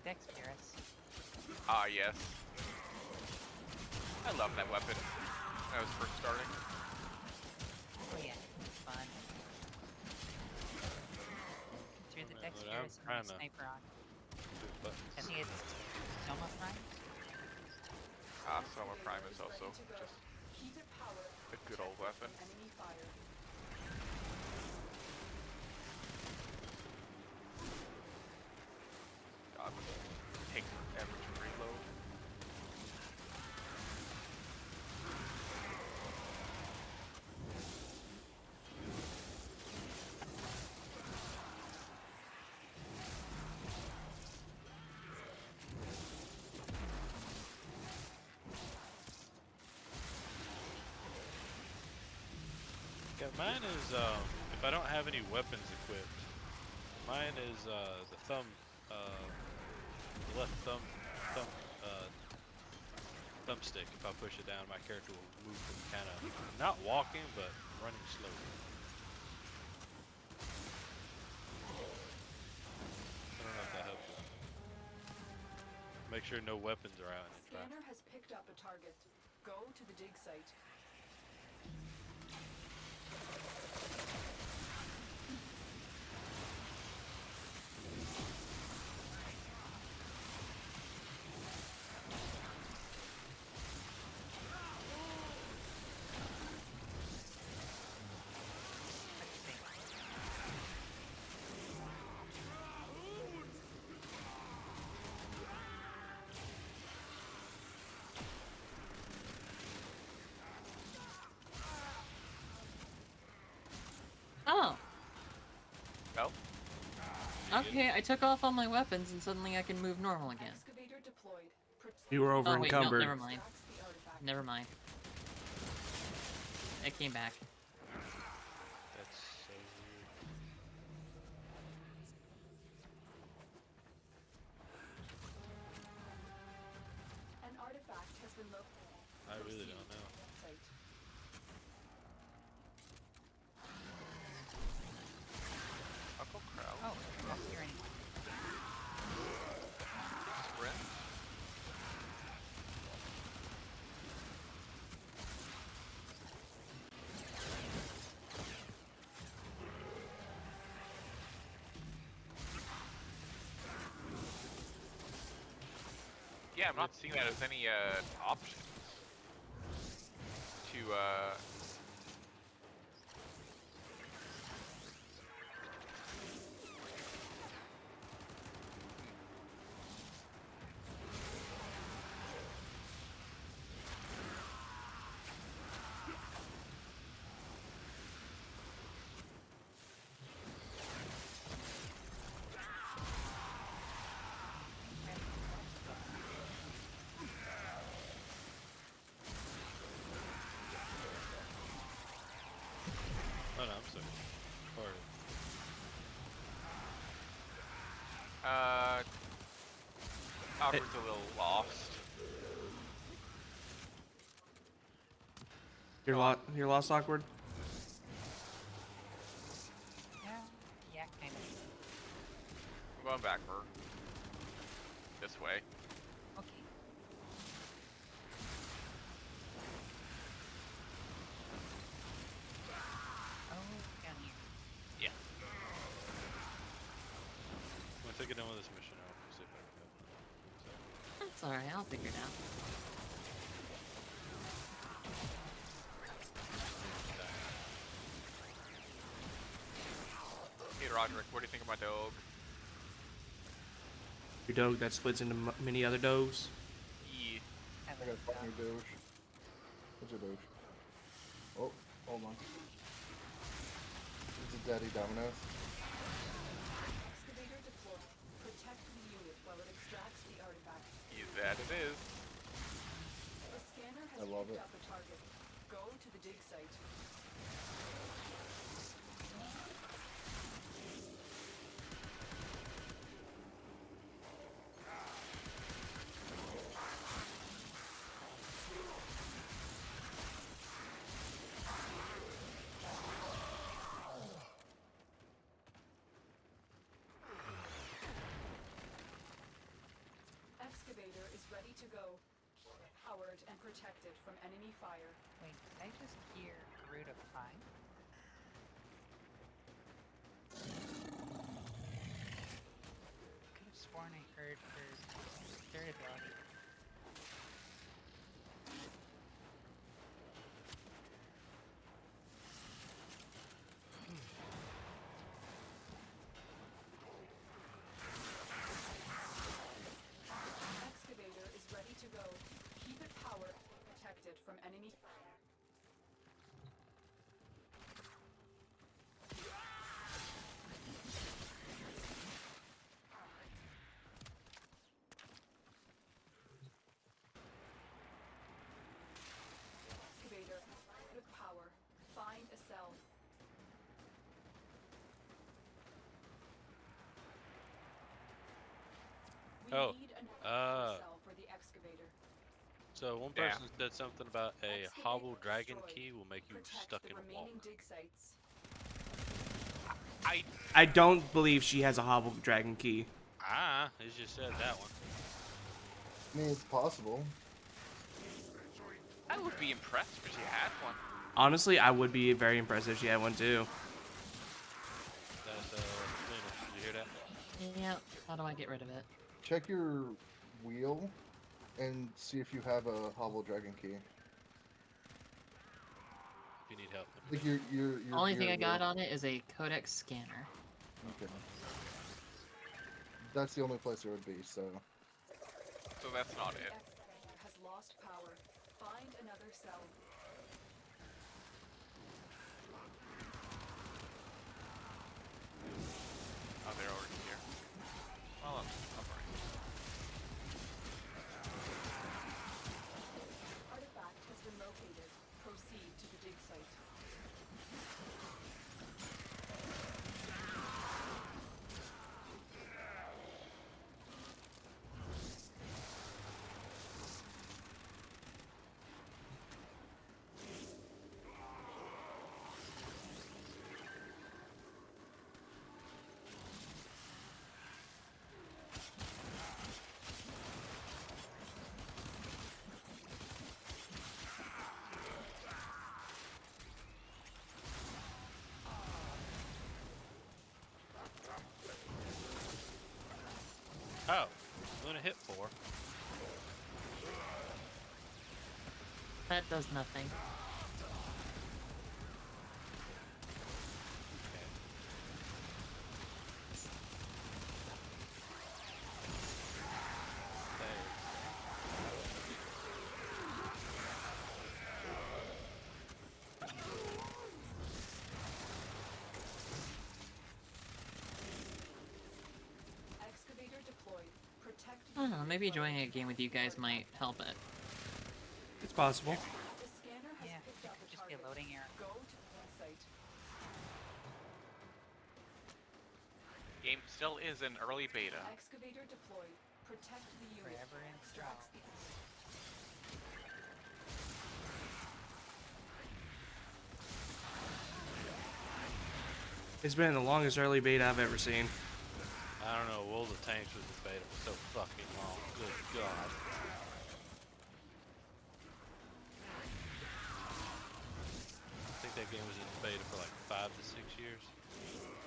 I: Dexterous.
H: Ah, yes. I love that weapon. When I was first starting.
I: Oh yeah, it's fun. Through the
K: Man, look,
I: dexterous
K: I'm
I: and the
K: trying to
I: sniper on.
K: do buttons.
I: I think it's Soma Prime.
H: Soma Prime is also just
F: Keep it powered.
H: a good old weapon.
F: Enemy fire.
H: God, this takes forever to reload.
K: Okay, mine is if I don't have any weapons equipped, mine is the thumb, the left thumbstick. If I push it down, my character will move from kind of not walking but running slowly. I don't know if that helps. Make sure no weapons are out. In fact.
F: Scanner has picked up a target. Go to the dig site.
L: Oh.
H: No?
L: Okay, I took off all my weapons and suddenly I can move normal again.
F: Excavator deployed.
C: You were over
L: Oh wait, no,
C: encumbered.
L: never mind. Never mind. It came back.
K: That's so weird.
F: An artifact has been located.
K: I really
F: Proceed
K: don't
F: to
K: know.
F: the site.
H: Uncle Crow.
I: Oh, I don't hear anyone.
H: Sprint. Yeah, I'm not seeing that as any options to
K: Oh no, I'm sorry. Or
H: Awkward's a little lost.
C: You're lost, awkward.
I: Yeah, kind of.
H: I'm going back for this way.
I: Okay. Oh, down here.
H: Yeah.
K: I'm gonna take it down with this mission. I'll see if I can help. So,
L: That's alright, I'll figure it out.
H: Hey Roderick, what do you think of my dog?
C: Your dog that splits into many other dogs.
H: Yeah.
A: I gotta find your Doge. What's your Doge? Oh, hold on. Is it Daddy Domino's?
F: Excavator deployed. Protect the unit while it extracts the artifact.
H: That it is.
F: The scanner has
A: I love
F: picked
A: it.
F: up a target. Go to the dig site. Excavator is ready to go. Powered and protected from enemy fire.
I: Wait, did I just hear Root of Fine? Could have sworn I heard her third ability.
F: Excavator is ready to go. Keep it powered and protected from enemy fire. Excavator with power. Find a cell. We
K: Oh,
F: need another power
K: uh,
F: cell for the excavator.
K: so one
H: Yeah.
K: person said something about a
F: Excavator
K: hobble dragon
F: destroyed.
K: key will make you
F: Protect
K: stuck
F: the
K: in a wall.
F: remaining dig sites.
C: I don't believe she has a hobble dragon key.
K: Ah, it just said that one.
A: I mean, it's possible.
H: I would be impressed if she had one.
C: Honestly, I would be very impressed if she had one too.
K: That's Luna, did you hear that?
L: Yep. How do I get rid of it?
A: Check your wheel and see if you have a Hobble Dragon key.
K: If you need help.
A: I think your
L: Only thing
A: gear
L: I got
A: will-
L: on it is a codex scanner.
A: Okay. That's the only place it would be, so.
H: So that's not
F: The
H: it.
F: excavator has lost power. Find another cell.
H: Oh, they're already here. Well, I'm right.
F: Artifact
K: Oh, Luna hit 4.
L: That does nothing.
F: Excavator deployed. Protect
L: I don't know, maybe joining a game with you guys might help it.
C: It's possible.
F: The scanner has
I: Yeah,
F: picked
I: it
F: up
I: could
F: the
I: just be a
F: target.
I: loading error.
F: Go to the plant site.
H: Game still is in early beta.
F: Excavator deployed. Protect the unit.
I: Forever in
F: Extracts the
C: It's been the longest early beta I've ever seen.
K: I don't know. World of Tanks was in beta for so fucking long. Good God. I think that game was in beta for like 5 to 6 years.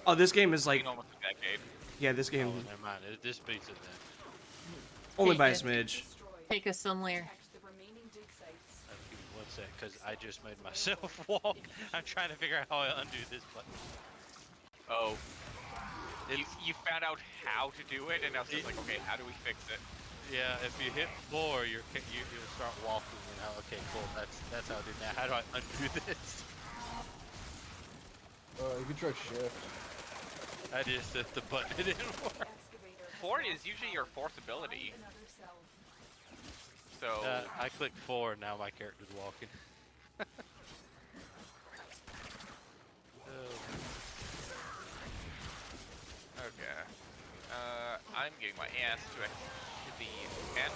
C: Oh, this game is like,
H: Almost a decade.
C: yeah, this game
K: Oh, never mind. This beats it then.
C: only by a
L: Take
C: smidge.
L: Take us somewhere.
F: Protect the remaining dig sites.
K: Give me 1 sec, because I just made myself walk. I'm trying to figure out how I undo this button.
H: Oh. You found out how to do it, and now it's just like, okay, how do we fix it?
K: Yeah, if you hit 4, you'll start walking. You know, okay, cool. That's how I do it. Now, how do I undo this?
A: You can try shift.
K: I just hit the button. It didn't work.
F: Excavator has
H: 4 is
F: lost
H: usually your fourth ability.
F: another cell.
H: So
K: I clicked 4, and now my character's walking.
H: okay. I'm getting my ass to the end.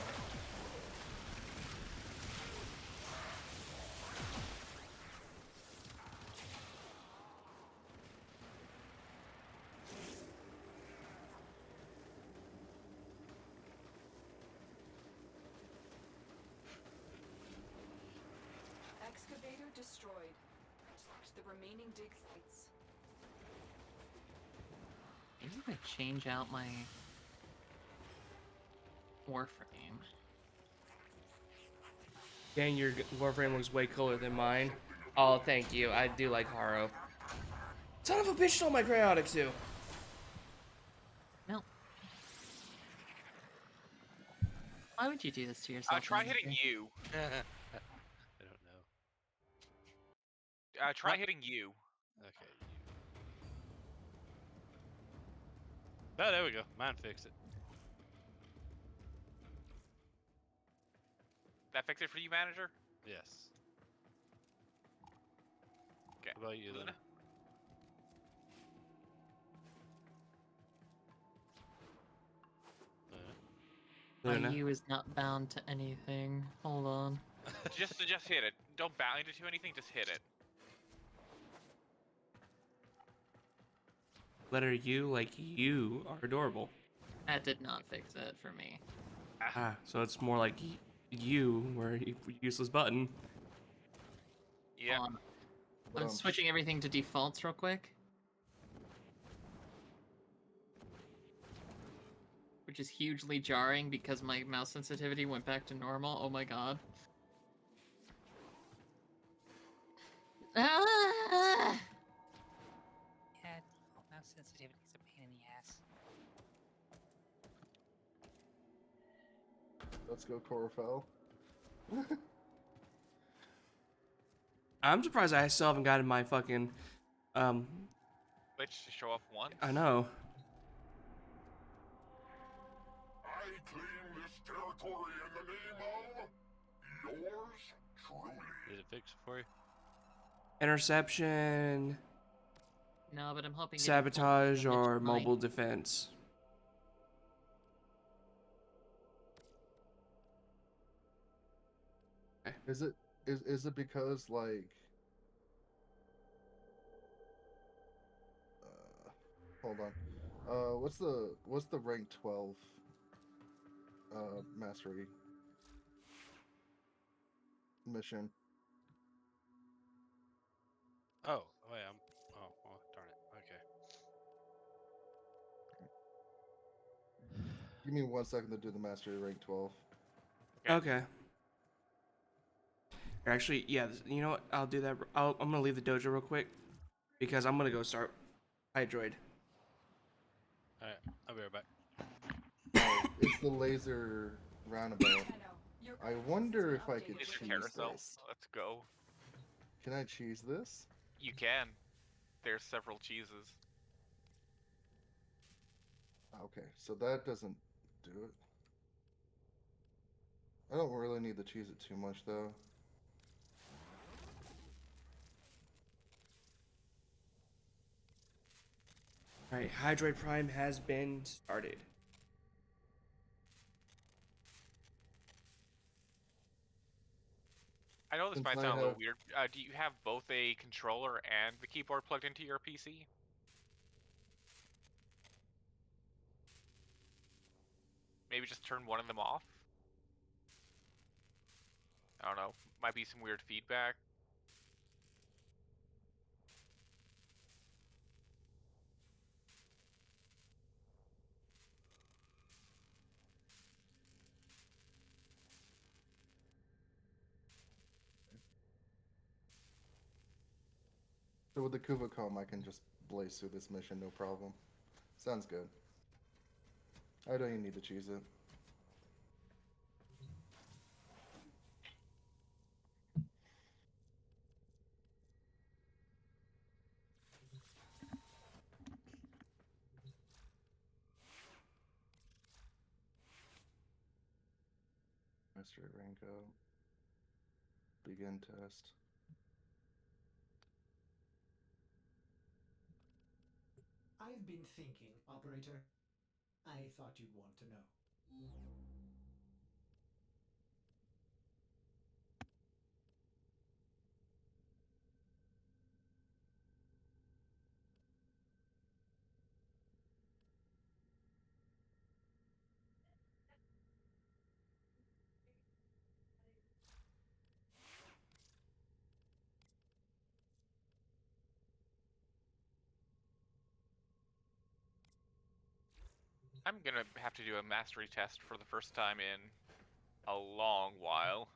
F: Excavator destroyed. Protect the remaining dig sites.
L: Maybe if I change out my Warframe.
C: Dang, your Warframe looks way cooler than mine. Oh, thank you. I do like Haro. Son of a bitch stole my Cryotic too.
L: No. Why would you do this to yourself?
H: Try hitting
L: Andrew?
H: you.
K: I don't know.
H: Try hitting you.
K: Okay. Oh, there we go. Mine fixed it.
H: That fix it for you, manager?
K: Yes.
H: Okay.
K: What about you,
H: Luna?
K: Luna?
L: My
C: Luna.
L: U is not bound to anything. Hold on.
H: just hit it. Don't bind it to anything, just hit it.
C: Letter U, like you are adorable.
L: That did not fix it for me.
C: Ah, so it's more like you, where useless button.
H: Yeah.
L: I'm switching everything to defaults real quick. Which is hugely jarring because my mouse sensitivity went back to normal. Oh my god. Ah!
I: Yeah, default mouse sensitivity is a pain in the ass.
A: Let's go, Corofel.
C: I'm surprised I still haven't gotten my fucking,
H: Glitch to show up once.
C: I know.
J: I claim this territory in the name of yours truly.
K: Did it fix it for you?
C: Interception,
L: No, but I'm hoping to
C: sabotage,
L: default
C: or
L: image my-
C: mobile defense.
A: Is it because like hold on. What's the rank 12 mastery mission?
K: Oh, wait, oh, darn it. Okay.
A: You Give me 1 second to do the mastery rank 12.
C: Okay. Actually, yeah. You know what? I'll do that. I'm gonna leave the dojo real quick because I'm gonna go start Hydroid.
K: Alright, I'll be right back.
A: Oh, it's the laser roundabout.
F: Your
A: I
F: quest
A: wonder
F: has
A: if
F: been
A: I could
F: updated
H: It's a
F: with
A: cheese
H: carousel.
A: this.
H: Let's go.
A: Can I cheese this?
H: You can. There's several cheeses.
A: Okay, so that doesn't do it. I don't really need to cheese it too much, though.
C: Alright, Hydroid Prime has been started.
H: I know this
A: Since
H: might
A: I
H: sound a little
A: have-
H: weird. Do you have both a controller and the keyboard plugged into your PC? Maybe just turn one of them off? I don't know. Might be some weird feedback.
A: So with the Kuva comb, I can just blaze through this mission, no problem. Sounds good. I don't even need to cheese it. Mastery rank out. Begin test.
E: I've been thinking, operator. I thought you'd want to know.
H: I'm gonna have to do a mastery test for the first time in a long while.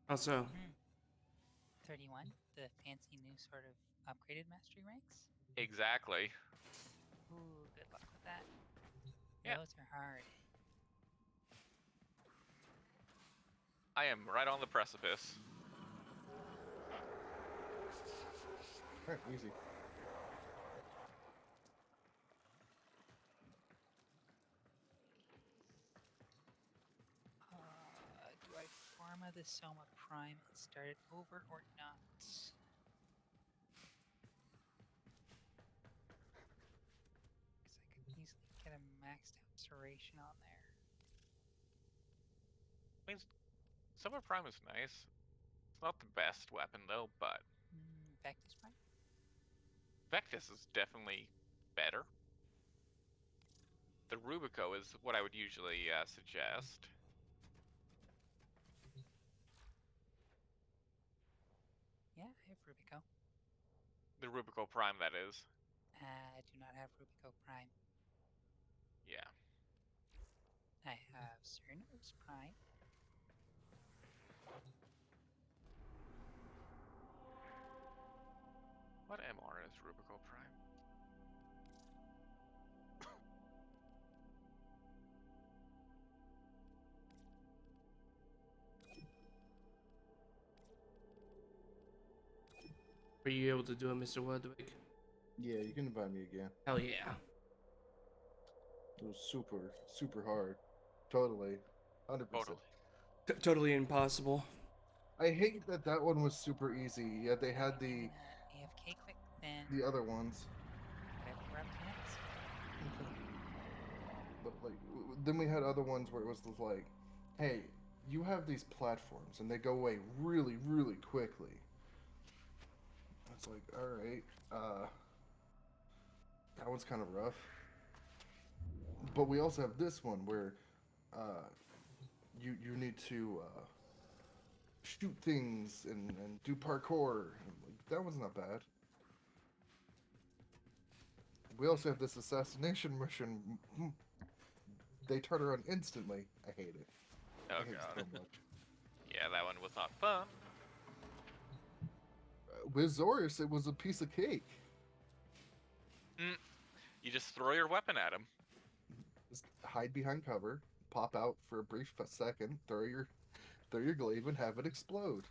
C: Also,
I: 31, the fancy new sort of upgraded mastery ranks.
H: Exactly.
I: Ooh, good luck with that.
H: Yeah.
I: Those are hard.
H: I am right on the precipice.
A: Alright, easy.
I: Do I pharma the Soma Prime and start it over or not? Because I could easily get a maxed out duration on there.
H: I mean, Summer Prime is nice. It's not the best weapon though, but
I: Vectus Prime?
H: Vectus is definitely better. The Rubico is what I would usually suggest.
I: Yeah, I have Rubico.
H: The Rubico Prime, that is.
I: I do not have Rubico Prime.
H: Yeah.
I: I have Cernos Prime.
H: What MR is Rubico Prime?
C: are you able to do it, Mr. Ludwig?
A: Yeah, you can invite me again.
C: Hell yeah.
A: It was super, super hard. Totally. 100%.
H: Totally.
C: Totally impossible.
A: I hate that that one was super easy, yet they had the
I: AFK quick, then
A: the other ones.
I: whatever we're up to next.
A: But like, then we had other ones where it was just like, hey, you have these platforms and they go away really, really quickly. It's like, all right, that one's kind of rough. But we also have this one where you need to shoot things and do parkour. Like, that one's not bad. We also have this assassination mission. they turn around instantly. I hate it.
H: Oh
A: I hate it so
H: god.
A: much.
H: Yeah, that one was not fun.
A: With Zorus, it was a piece of cake.
H: You just throw your weapon at him.
A: Just hide behind cover, pop out for a brief second, throw your glaive, and have it explode.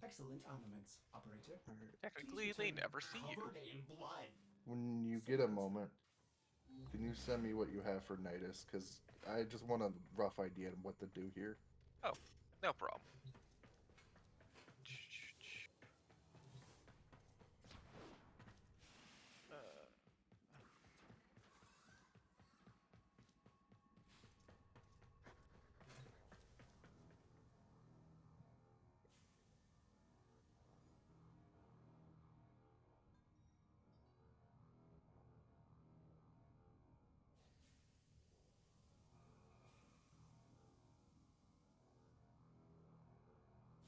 E: Excellent armaments, operator.
H: Technically, they never see you.
E: Covered in blood.
A: When you get a moment, can you send me what you have for Nidus? Because I just want a rough idea on what to do here.
H: Oh, no problem.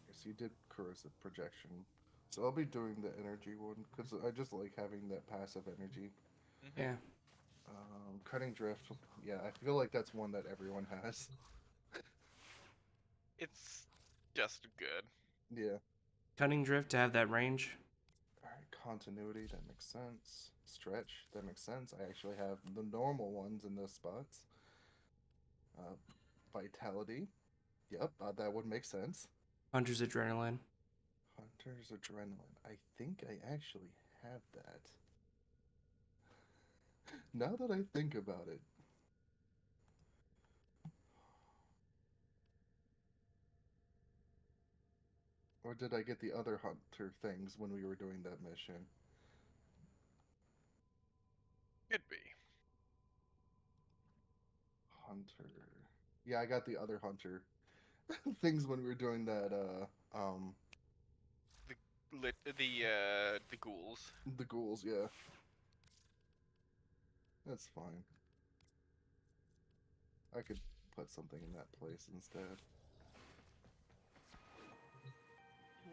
A: Yes, you did corrosive projection. So I'll be doing the energy one because I just like having that passive energy.
C: Yeah.
A: Cutting drift. Yeah, I feel like that's one that everyone has.
H: It's just good.
A: Yeah.
C: Cutting drift to have that range.
A: Alright, continuity, that makes sense. Stretch, that makes sense. I actually have the normal ones in those spots. Vitality. Yep, that would make sense.
C: Hunter's adrenaline.
A: Hunter's adrenaline. I think I actually have that. Now that I think about it. Or did I get the other hunter things when we were doing that mission?
H: Could be.
A: Hunter. Yeah, I got the other hunter things when we were doing that
H: The ghouls.
A: the ghouls, yeah. That's fine. I could put something in that place instead.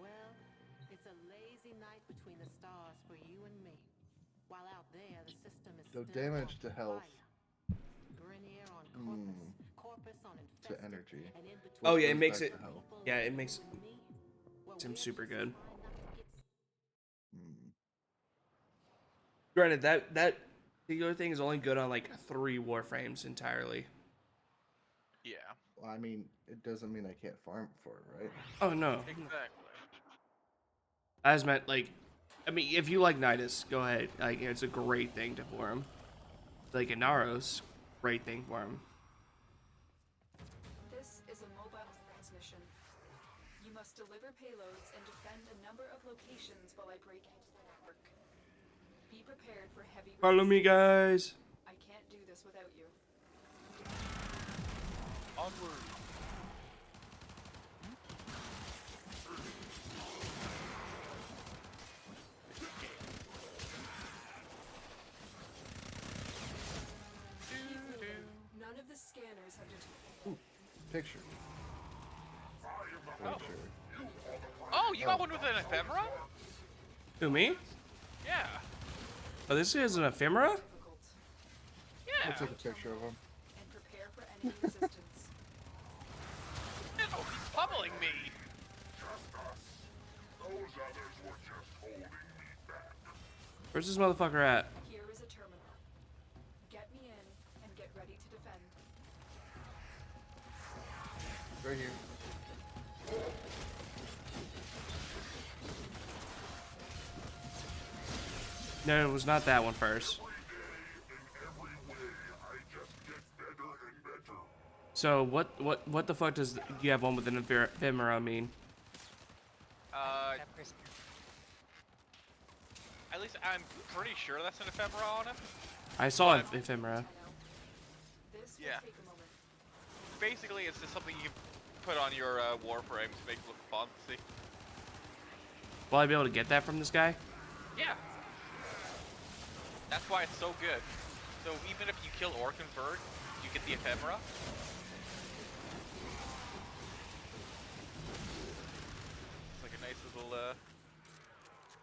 M: Well, it's a lazy night between the stars for you and me. While out there, the system is
A: So
M: still
A: damage
M: on
A: to health.
M: fire. Grenier on corpus on
A: To
M: infested,
A: energy.
M: and in between
C: Oh yeah, it
A: goes
C: makes
A: back
C: it.
A: to health.
C: Yeah, it makes him super good. Granted, that particular thing is only good on like 3 warframes entirely.
H: Yeah.
A: Well, I mean, it doesn't mean I can't farm for it, right?
C: Oh no.
H: Exactly.
C: I just meant like, I mean, if you like Nidus, go ahead. Like, it's a great thing to for him. Like Inaros, great thing for him.
F: This is a mobile transmission. You must deliver payloads and defend a number of locations while I break into the network. Be prepared for heavy
C: Follow me, guys.
F: I can't do this without you.
H: Onward.
F: None of the scanners have detected.
A: Ooh, picture.
H: Oh.
A: Picture.
H: Oh, you got one with an ephemera?
C: Who, me?
H: Yeah.
C: Oh, this is an ephemera?
H: Yeah.
A: I'll take a picture of him.
F: And prepare for enemy resistance.
H: No, he's pummeling me.
J: Those others were just holding me back.
C: Where's this motherfucker at?
F: Here is a terminal. Get me in and get ready to defend.
A: Right here.
C: No, it was not that one first. So what the fuck does you have one with an ephemera mean?
H: At least I'm pretty sure that's an ephemera on him.
C: I saw an ephemera.
H: Yeah. Basically, it's just something you can put on your warframe to make it look fancy.
C: Will I be able to get that from this guy?
H: Yeah. That's why it's so good. So even if you kill or convert, you get the ephemera. It's like a nice little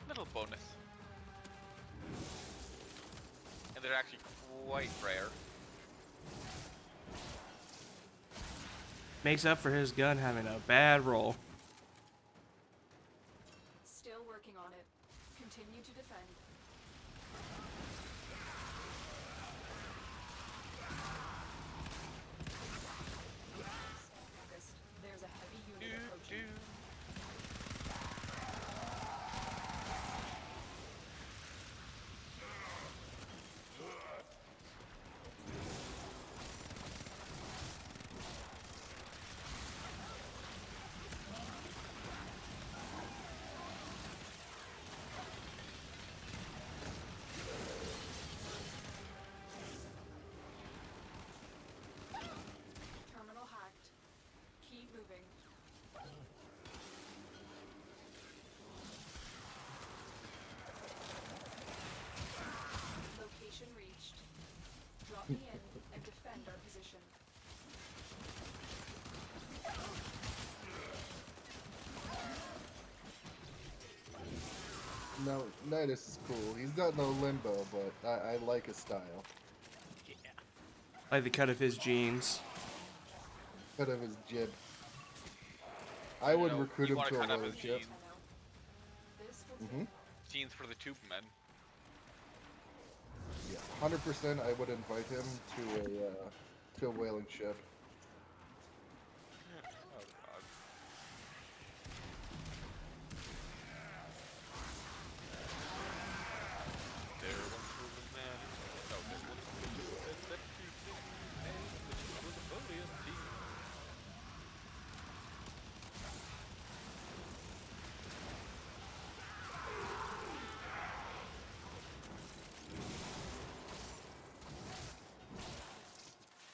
H: Little bonus. And they're actually quite rare.
C: Makes up for his gun having a bad roll.
F: Still working on it. Continue to defend. Stay focused. There's a heavy unit approaching. Terminal hacked. Keep moving. Location reached. Drop me in and defend our position.
A: No, Nidus is cool. He's got no limbo, but I like his style.
C: Like the cut of his jeans.
A: Cut of his jib. I would recruit
H: you
A: him
H: wanna
A: to a
H: cut up
A: lower
H: his
A: jib.
H: jeans.
A: Mm-hmm.
H: Jeans for the tube men.
A: Yeah, 100%. I would invite him to a whaling ship.
H: Oh god. There once was a man. No, there once was a man that you didn't name. This was a bullion team.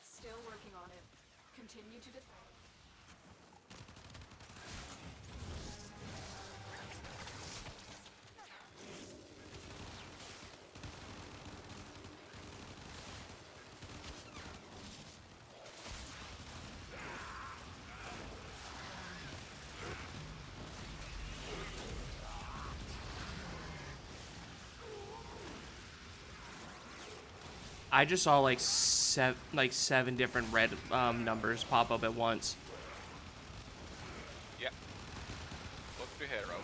F: Still working on it. Continue to defend.
C: I just saw like seven different red numbers pop up at once.
H: Yep. Look to hero.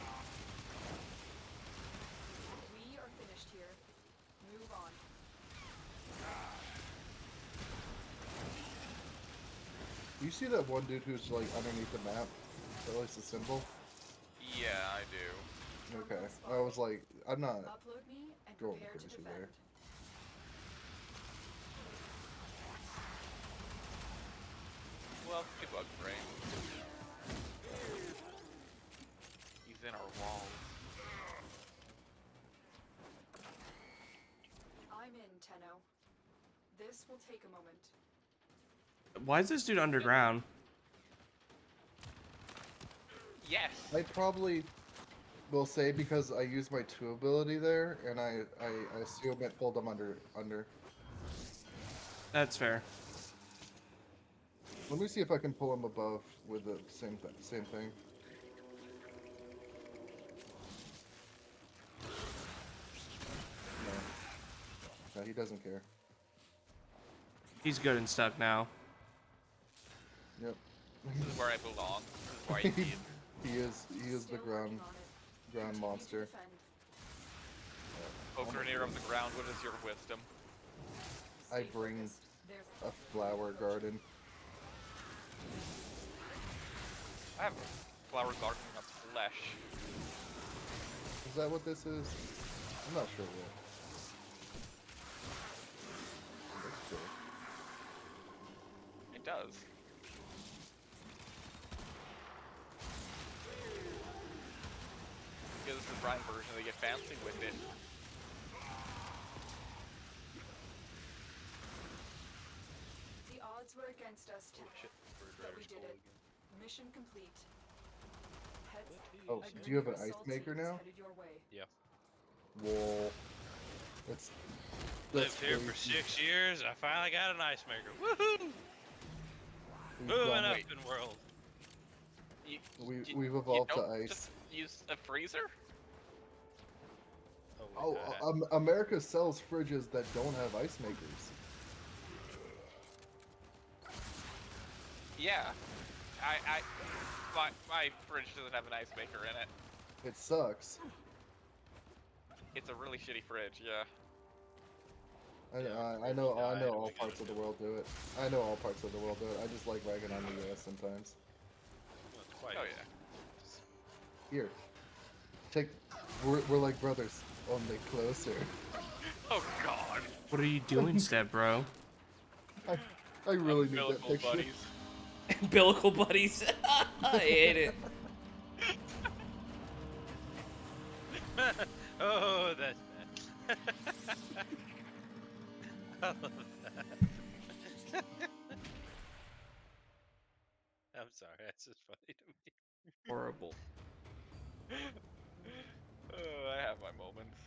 F: We are finished here. Move on.
A: You see that one dude who's like underneath the map? That likes the symbol?
H: Yeah, I do.
A: Okay. I was like, I'm not
F: Upload me and
A: going
F: prepare to
A: crazy
F: defend.
A: there.
H: Well, good bug brain. He's in our walls.
F: I'm in, Tenno. This will take a moment.
C: Why is this dude underground?
H: Yes.
A: I probably will say because I use my 2 ability there, and I assume it pulled him under.
C: That's fair.
A: Let me see if I can pull him above with the same thing. No, he doesn't care.
C: He's good and stuck now.
A: Yep.
H: This is where I belong. This is where I need.
A: He is the ground monster.
H: Poker near of the ground, what is your wisdom?
A: I bring a flower garden.
H: I have a flower garden of flesh.
A: Is that what this is? I'm not sure yet. Looks cool.
H: It does. Yeah, this is the Brian version, they get fancy with it.
F: The odds were against us, Tenno, but we did it. Mission complete. Heads.
A: Oh,
F: A
A: do you have an
F: new
A: ice
F: assault
A: maker
F: team is
A: now?
F: headed your way.
K: Yeah.
A: Whoa. That's
K: Lived here for
A: crazy.
K: 6 years. I finally got an ice maker. Woohoo!
A: We've
K: Moving
A: gone-
K: up in world.
A: We've evolved to
H: don't
A: ice.
H: just use a freezer?
A: Oh, America sells fridges that don't have ice makers.
H: Yeah. My fridge doesn't have an ice maker in it.
A: It sucks.
H: It's a really shitty fridge, yeah.
A: I know all parts of the world do it. I know all parts of the world do it. I just like ragging on the US sometimes.
H: Oh yeah.
A: Here, we're like brothers, only closer.
H: Oh god.
C: What are you doing, step bro?
A: I really need that picture.
H: Buddies.
C: Umbilical buddies. I hate it.
K: Oh, that's bad. I love that. I'm sorry, that's just funny to me.
C: Horrible.
H: Oh, I have my moments.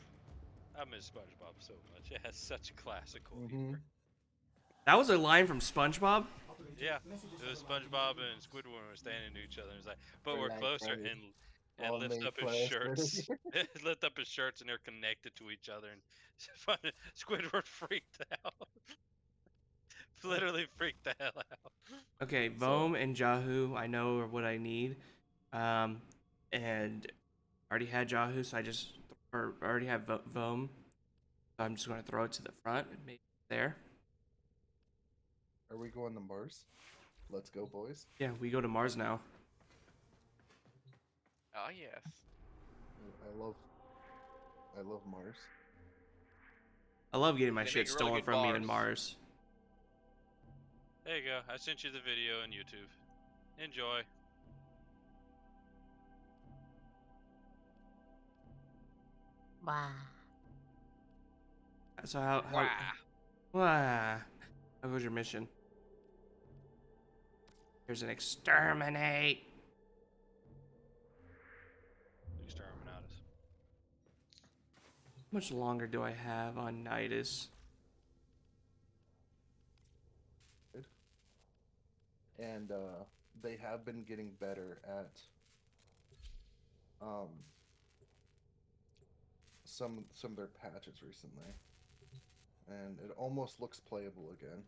K: I miss SpongeBob so much. It has such classical humor.
C: That was a line from SpongeBob?
K: Yeah, it was SpongeBob and Squidward were standing to each other. It's like, but we're closer, and lifts up his shirts. Lift up his shirts, and they're connected to each other. And Squidward freaked out. Literally freaked the hell out.
C: Okay, Vom and Jahu, I know are what I need. And I already had Jahu, so I already have Vom. So I'm just going to throw it to the front and make it there.
A: Are we going to Mars? Let's go, boys.
C: Yeah, we go to Mars now.
H: Oh yes.
A: I love Mars.
C: I love getting my
H: They
C: shit
H: make really
C: stolen
H: good
C: from me in
H: bars.
C: Mars.
K: There you go. I sent you the video on YouTube. Enjoy.
D: Wow.
C: So how was your mission? There's an exterminate.
K: Exterminatus.
C: How much longer do I have on Nidus?
A: And they have been getting better at some of their patches recently, and it almost looks playable again.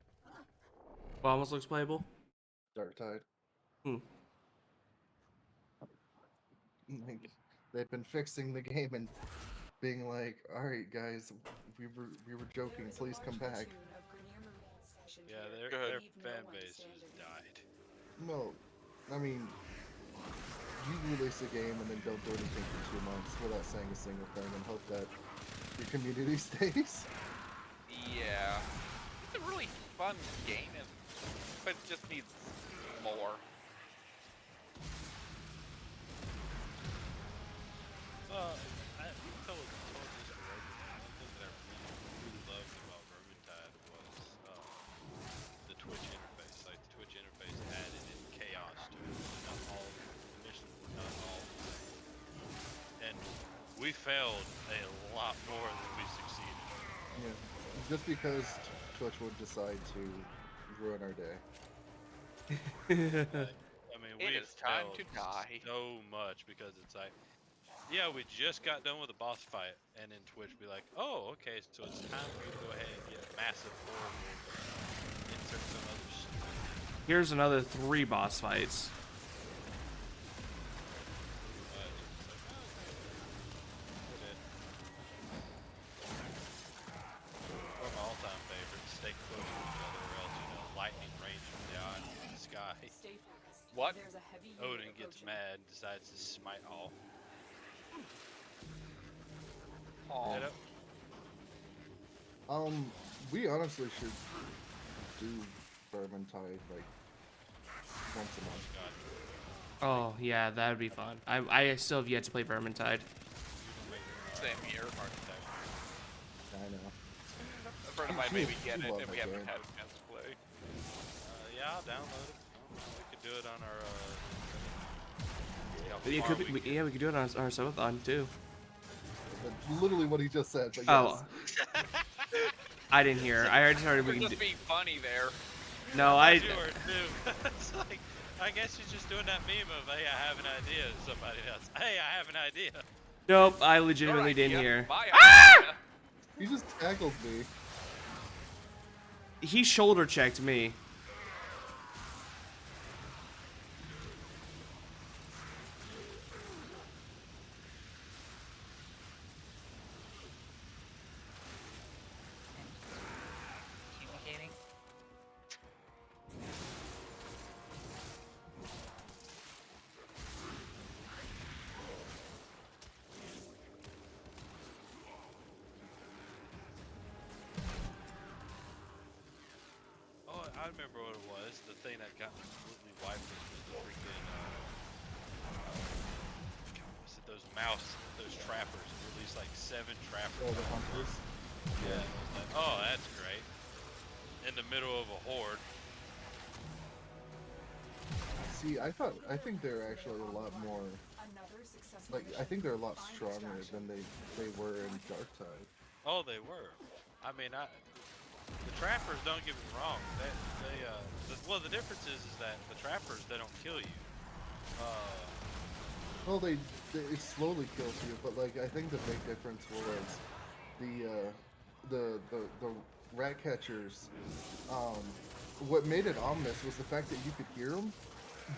C: Well, almost looks playable.
A: Dark Tide. Like, they've been fixing the game and being like, "All right, guys, we were joking. Please come back."
K: Yeah, their fan base has died.
A: No, I mean, you release a game and then don't do anything for 2 months without saying a single thing and hope that your community stays.
H: Yeah. It's a really fun game, but it just needs more.
K: Well, I told this story. One thing that I really loved about Vermintide was the Twitch interface. Like, the Twitch interface added in chaos to it. Not all the missions were not all the same. And we failed a lot more than we succeeded.
A: Yeah, just because Twitch would decide to ruin our day.
K: I mean, we
H: It is time
K: failed
H: to die.
K: so much because it's like, yeah, we just got done with a boss fight, and then Twitch be like, oh, okay, so it's time for you to go ahead and get massive horrible, insert some other stuff.
C: Here's another 3 boss fights.
K: One of my all-time favorites, stay close to each other, or else, lightning range from the sky.
H: What?
K: Odin gets mad and decides to smite all.
A: We honestly should do Vermintide like once a month.
C: Oh yeah, that would be fun. I still have yet to play Vermintide.
H: Same here.
A: I know.
H: A friend of mine made me get it, and we haven't had a chance to play.
K: Yeah, I'll download it. We could do it on our.
C: We could do it on our subathon too.
A: That's literally what he just said. But
C: Oh.
A: yes.
C: I didn't hear. I already started.
H: We're just being funny there.
C: No,
K: You were too. It's like, I guess you're just doing that meme of, hey, I have an idea, to somebody else. Hey, I have an idea.
C: Nope, I legitimately didn't hear.
H: My
C: Ah!
H: idea.
A: He just tackled me.
C: He shoulder checked me.
I: Communicating.
K: Oh, I remember what it was. The thing that got completely wiped us was the freaking, God, was it those mouse, those trappers? It released like 7 trappers.
A: Oh, the hunters.
K: Yeah. I was like, oh, that's great. In the middle of a horde.
A: See, I think they're actually a lot more. Like, I think they're a lot stronger than they were in Dark Tide.
K: Oh, they were. I mean, the trappers, don't get me wrong. Well, the difference is that the trappers, they don't kill you.
A: Well, it slowly kills you, but like I think the big difference was the rat catchers. What made it ominous was the fact that you could hear them,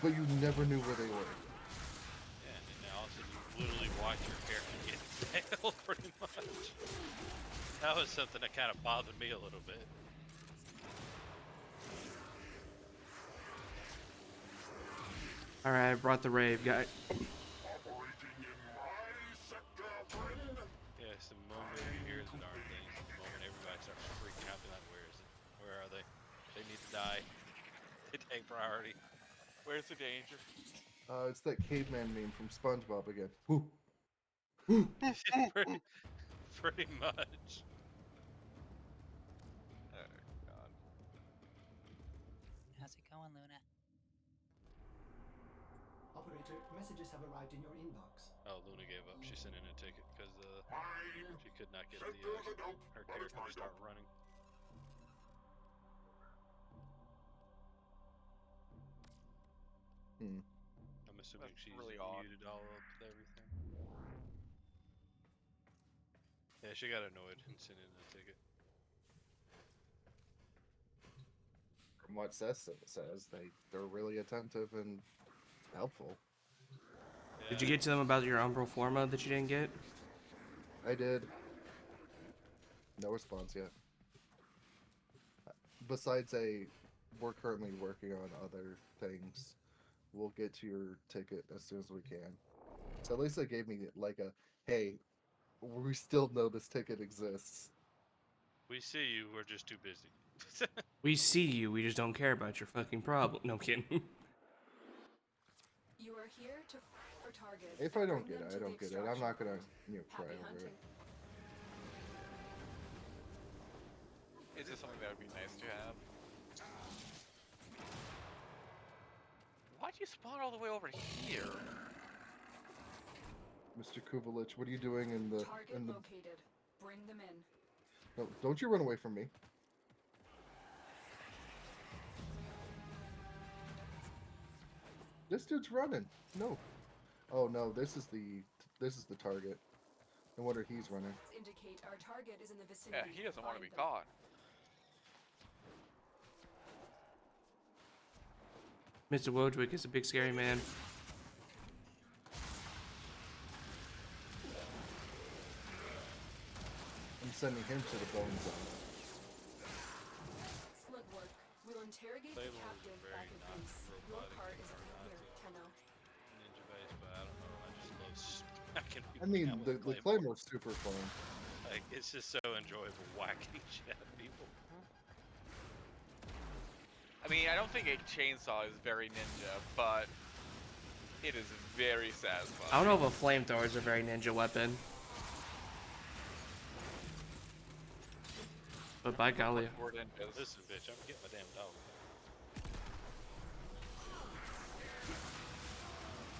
A: but you never knew where they were.
K: Yeah, and then all of a sudden you literally watch your character get nailed pretty much. That was something that kind of bothered me a little bit.
C: Alright, I brought the rave, guy.
K: Yes, the moment you hear the darn things, the moment everybody starts freaking out, they're like, where is it? Where are they? They need to die. They take priority.
H: Where's the danger?
A: It's that caveman meme from SpongeBob again. Whoo.
K: pretty much.
H: Oh God.
I: How's it going, Luna?
E: Operator, messages have arrived in your inbox.
K: Oh, Luna gave up. She sent in a ticket because she could not get her character to start running. I'm assuming
H: That's
K: she's
H: really odd.
K: muted all up with everything. Yeah, she got annoyed and sent in a ticket.
A: From what Seth says, they're really attentive and helpful.
K: Yeah.
C: Did you get to them about your Umbral Forma that you didn't get?
A: I did. No response yet. Besides we're currently working on other things. We'll get to your ticket as soon as we can. So at least they gave me like a, hey, we still know this ticket exists.
K: We see you, we're just too busy.
C: We see you, we just don't care about your fucking problem. No, I'm kidding.
F: You are here for target.
A: If I don't get it, I don't get it. I'm not gonna, cry over it.
H: It's just something that would be nice to have. Why'd you spawn all the way over here?
A: Mr. Kuvelich, what are you doing in the
F: Target located. Bring them in.
A: No, don't you run away from me. This dude's running. No. Oh no, this is the target. No wonder he's running.
F: Indicate our target is in the vicinity.
H: Yeah, he doesn't want to be caught.
C: Mr. Wojcik is a big scary man.
A: I'm sending him to the bone zone.
F: Excellent work. We'll interrogate the captive back in base. Your part is here, Tenno.
K: Ninja base, but I don't know. I just love smacking people.
A: I mean,
K: down
A: the
K: with
A: Claymore's super fun.
K: Like, it's just so enjoyable whacking shit at people.
H: I mean, I don't think a chainsaw is very ninja, but it is very satisfying.
C: I don't know if a flamethrower is a very ninja weapon. But by golly.
K: Listen, bitch, I'm getting my damn dog.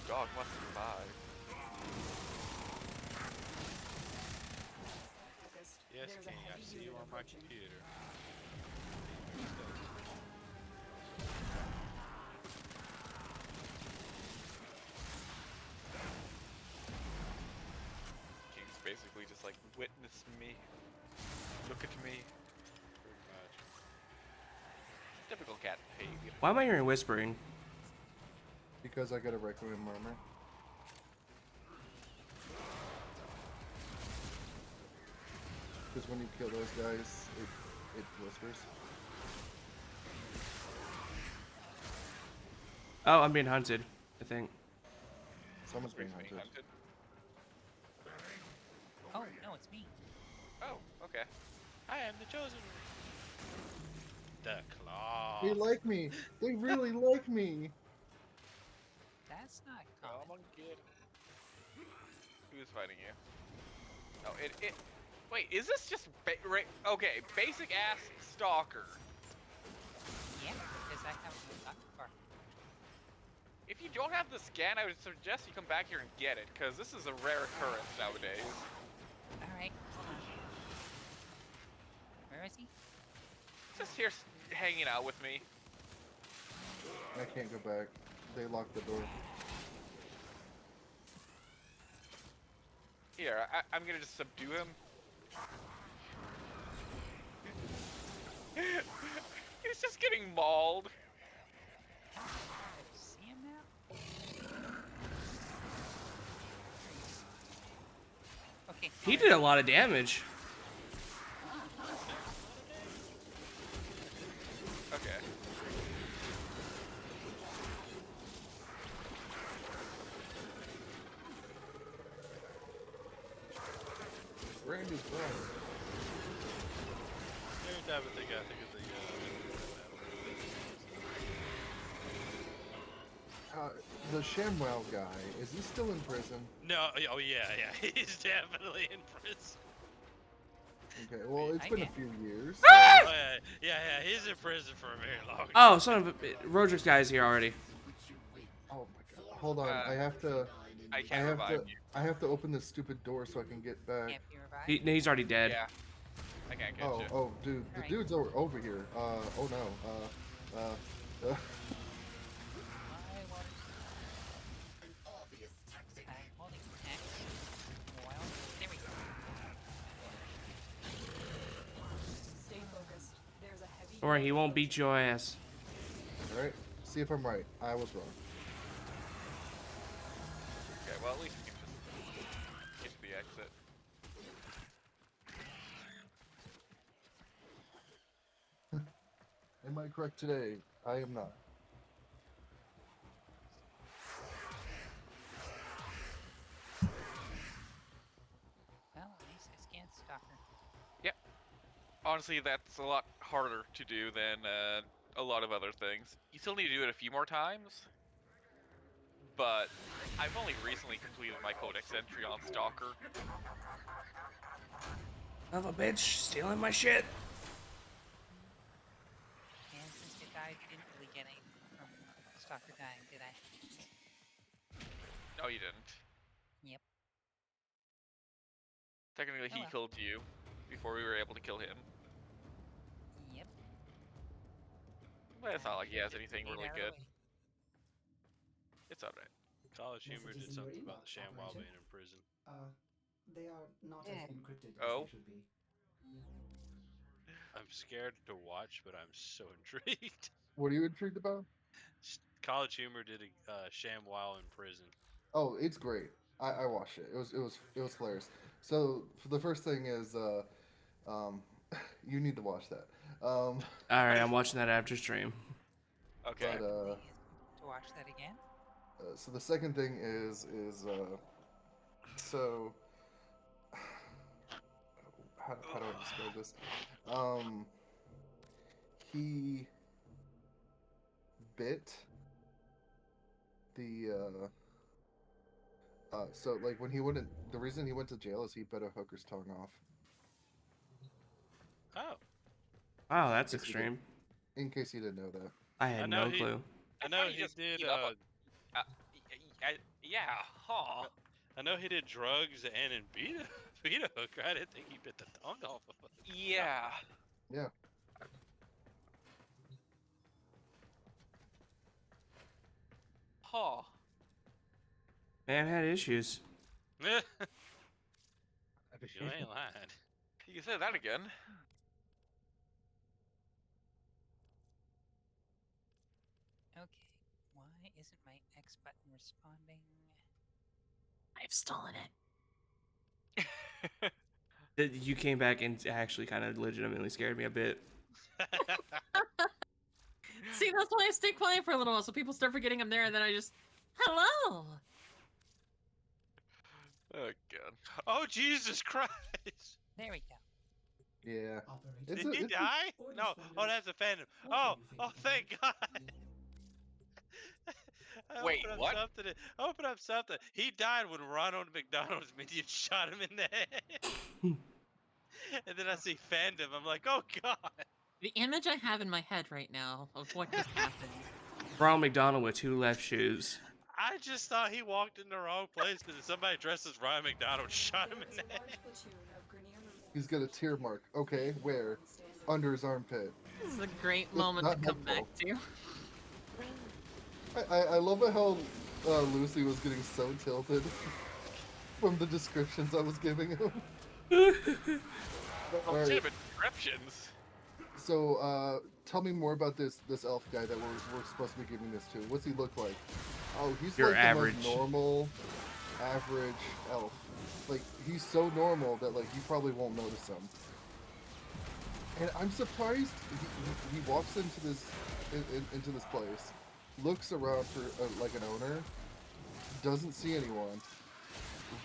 H: Dog must survive.
K: Yes, King, I see you on my computer.
H: look at me.
K: Pretty much.
H: Typical cat behavior.
C: Why am I hearing whispering?
A: Because I got a Requiem armor. Because when you kill those guys, it whispers.
C: Oh, I'm being hunted, I think.
A: Someone's being
H: Being
A: hunted.
H: hunted.
I: Oh, no, it's me.
H: Oh, okay.
K: I am the chosen one. The claw.
A: They like me. They really like me.
I: That's not
H: Come
I: common.
H: on, kid. Who's fighting you? Oh, it. Wait, is this just okay? Basic ass stalker.
I: Yeah, because I haven't gotten far.
H: If you don't have the scan, I would suggest you come back here and get it, because this is a rare occurrence nowadays.
I: Alright, hold on. Where is he?
H: Just here hanging out with me.
A: I can't go back. They locked the door.
H: Here, I'm gonna just subdue him. He's just getting mauled.
I: See him now? Okay.
C: He did a lot of damage.
H: Okay.
A: Randy's wrong.
K: Every time I think of
A: The ShamWow guy, is he still in prison?
K: No, oh yeah, he's definitely in prison.
A: Okay, well, it's
I: I
A: been a
I: get-
A: few years.
K: Oh, yeah, he's in prison for a very long time.
C: Oh, son of a... Roderick's guy's here already.
A: Oh my god. Hold on, I have to...
H: I can't revive you.
A: I have to open this stupid door so I can get back.
I: Can't be revived?
C: He's already dead.
H: Yeah. I can't get you.
A: Oh, dude, the
I: Alright.
A: dude's over here. Oh no.
I: My water. I'm holding X while. There we go.
F: Stay focused. There's a heavy.
C: Or he won't beat your ass.
A: Alright, see if I'm right. I was wrong.
H: Okay, well at least we can just get to the exit.
A: Am I correct today? I am not.
I: Well, at least I scanned Stalker.
H: Yep. Honestly, that's a lot harder to do than a lot of other things. You still need to do it a few more times, but I've only recently completed my codex entry on Stalker.
C: Son of a bitch, stealing my shit.
I: And since you died, you didn't really get anything from Stalker dying, did I?
H: No, you didn't.
I: Yep.
H: Technically, he
I: well.
H: killed you before we were able to kill him.
I: Yep.
H: But it's not like he has anything
I: Stayed
H: really
I: out of the
H: good.
I: way.
H: It's alright.
K: College Humor did
E: Messages in your
K: something about the
E: inbox,
K: ShamWow
E: operator.
K: being in prison.
E: They are not as encrypted as
H: Oh.
E: they should be.
K: I'm scared to watch, but I'm so intrigued.
A: What are you intrigued about?
K: College Humor did a ShamWow in prison.
A: Oh, it's great. I watched it. It was hilarious. So for the first thing is you need to watch that.
C: Alright, I'm watching that after stream.
H: Okay.
A: But
I: To watch that again?
A: so the second thing is so how do I describe this? He bit the so like when he wouldn't, the reason he went to jail is he bit a hooker's tongue off.
K: Oh,
C: Wow, that's
A: Yes, he did.
C: extreme.
A: In case you didn't know that.
C: I had
K: know
C: no
K: he-
C: clue.
K: I know
H: thought
K: he
H: just
K: did.
H: beat up yeah, huh.
K: I know he did drugs and beat a hooker. I didn't think he bit the tongue off of it.
H: Yeah.
A: Yeah.
H: Huh.
C: Man had issues.
K: You ain't lying.
H: You say that again.
I: Okay, why isn't my X button responding?
L: I've stolen it.
C: You came back and actually kind of legitimately scared me a bit.
L: See, that's why I stay quiet for a little while, so people start forgetting I'm there, and then I just, hello.
H: Oh god.
K: Oh Jesus Christ!
I: There we go.
A: Yeah.
E: Operator.
K: Did he die?
E: Orders
K: No.
E: from
K: Oh,
E: this.
K: that's a phantom.
E: What
K: Oh,
E: do you think
K: oh,
E: of
K: thank God. I
H: Wait,
K: opened up
H: what?
K: something. I opened up something. He died when Ronald McDonald's minion shot him in the head. And then I see fandom. I'm like, oh God.
L: The image I have in my head right now of what just happened.
C: Ronald McDonald with 2 left shoes.
K: I just thought he walked in the wrong place because somebody dressed as Ryan McDonald shot him in the head.
A: He's got a tear mark. Okay, where? Under his armpit.
L: This is a great
A: That's
L: moment to
A: not
L: come back
A: helpful.
L: to.
A: I love it how Lucy was getting so tilted from the descriptions I was giving him. Alright,
H: Legitimate descriptions.
A: so tell me more about this elf guy that we're supposed to be giving this to. What's he look like? Oh, he's
C: Your
A: like
C: average.
A: the most normal, average elf. Like, he's so normal that like you probably won't notice him. And I'm surprised he walks into this into this place, looks around for like an owner, doesn't see anyone,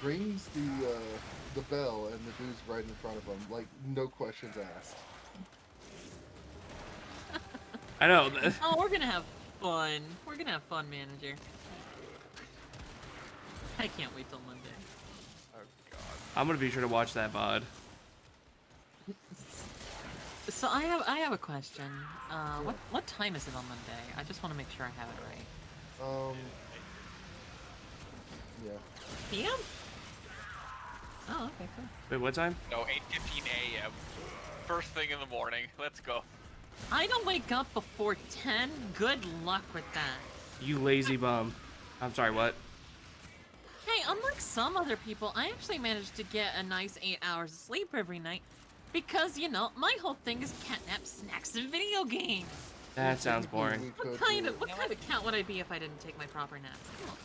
A: rings the bell, and the dude's right in front of him, like no questions asked.
C: I know.
L: Oh, we're gonna have fun. We're gonna have fun, manager. I can't wait till Monday.
H: Oh god.
C: I'm gonna be sure to watch that VOD.
L: So I have a question. What time is it on Monday? I just want to make sure I have it right.
A: Yeah.
L: PM? Oh, okay, cool.
C: Wait, what time?
H: No, 8:15 a.m. First thing in the morning. Let's go.
L: I don't wake up before 10. Good luck with that.
C: You lazy bum. I'm sorry, what?
L: Hey, unlike some other people, I actually managed to get a nice 8 hours of sleep every night because, you know, my whole thing is catnap, snacks, and video games.
C: That sounds boring.
L: What kind of cat would I be if I didn't take my proper naps? Come on.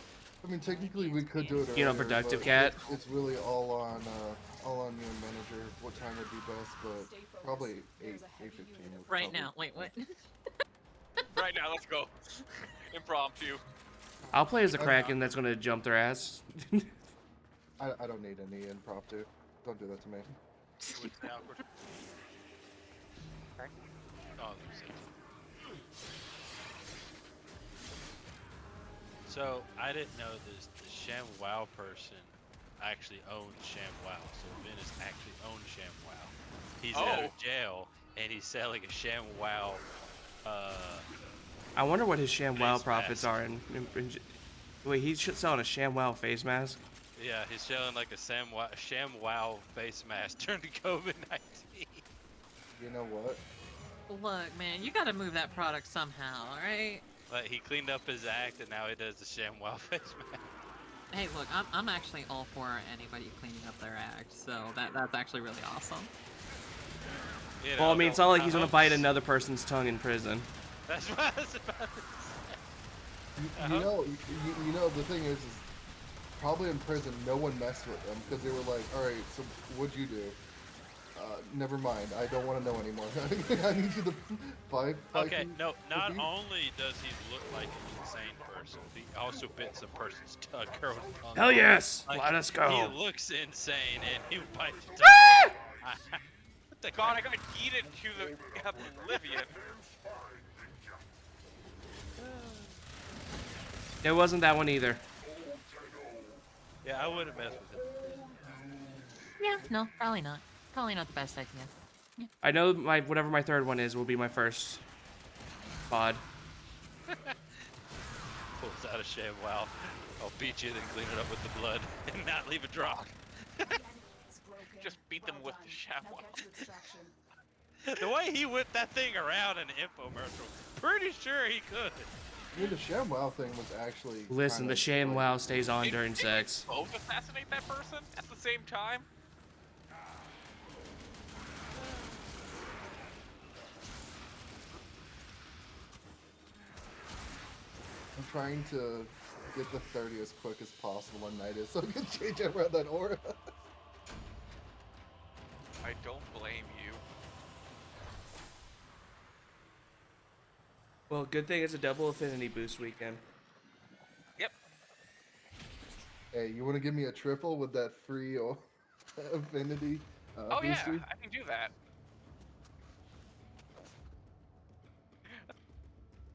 A: I mean, technically we could do it
C: You know,
A: earlier,
C: productive
A: but
C: cat.
A: It's really all on you and manager. What time would be best? But probably 8:15.
L: Right now. Wait, what?
H: Right now, let's go. Impromptu.
C: I'll play as a Kraken that's gonna jump their ass.
A: I don't need any impromptu. Don't do that to me.
K: What's the awkward? Oh, there's it. So I didn't know this. The ShamWow person actually owns ShamWow. So Venice actually owns ShamWow. He's out of jail and he's selling a ShamWow.
C: I wonder what his ShamWow
K: Face
C: profits
K: mask.
C: are wait, he's selling a ShamWow face mask?
K: Yeah, he's selling like a ShamWow face mask during COVID-19.
A: You know what?
L: Look, man, you gotta move that product somehow, alright?
K: Like he cleaned up his act and now he does the ShamWow face mask.
L: Hey, look, I'm actually all for anybody cleaning up their act, so that's actually really awesome.
K: You
C: Well, I
K: know,
C: mean, it's not like he's gonna
K: hope
C: bite
K: s-
C: another person's tongue in prison.
K: That's what I was about to say.
A: You know, the thing is probably in prison, no one messed with them because they were like, all right, so what'd you do? Never mind. I don't want to know anymore. I need you to five.
K: Okay, no, not only does he look like an insane person, he also bit some person's girl's tongue.
C: Hell yes!
K: Like,
C: Let us go.
K: He looks insane and he bites your tongue. What the
H: God, I got yeeted to the oblivion.
C: It wasn't that one either.
K: Yeah, I wouldn't mess with him.
L: Yeah, no, probably not. Probably not the best idea.
C: I know whatever my third one is will be my first VOD.
K: Pulls out a ShamWow. I'll beat you, then clean it up with the blood and not leave a drop.
H: Just beat them with the shower.
K: The way he whipped that thing around in the infomercial, pretty sure he could.
A: I mean, the ShamWow thing was actually.
C: Listen, the ShamWow stays on during sex.
H: Both assassinate that person at the same time?
A: trying to get the 30 as quick as possible on Nidus so I can change around that aura.
H: I don't blame you.
C: Well, good thing it's a double affinity boost weekend.
H: Yep.
A: Hey, you want to give me a triple with that free affinity
H: Oh
A: booster?
H: yeah, I can do that.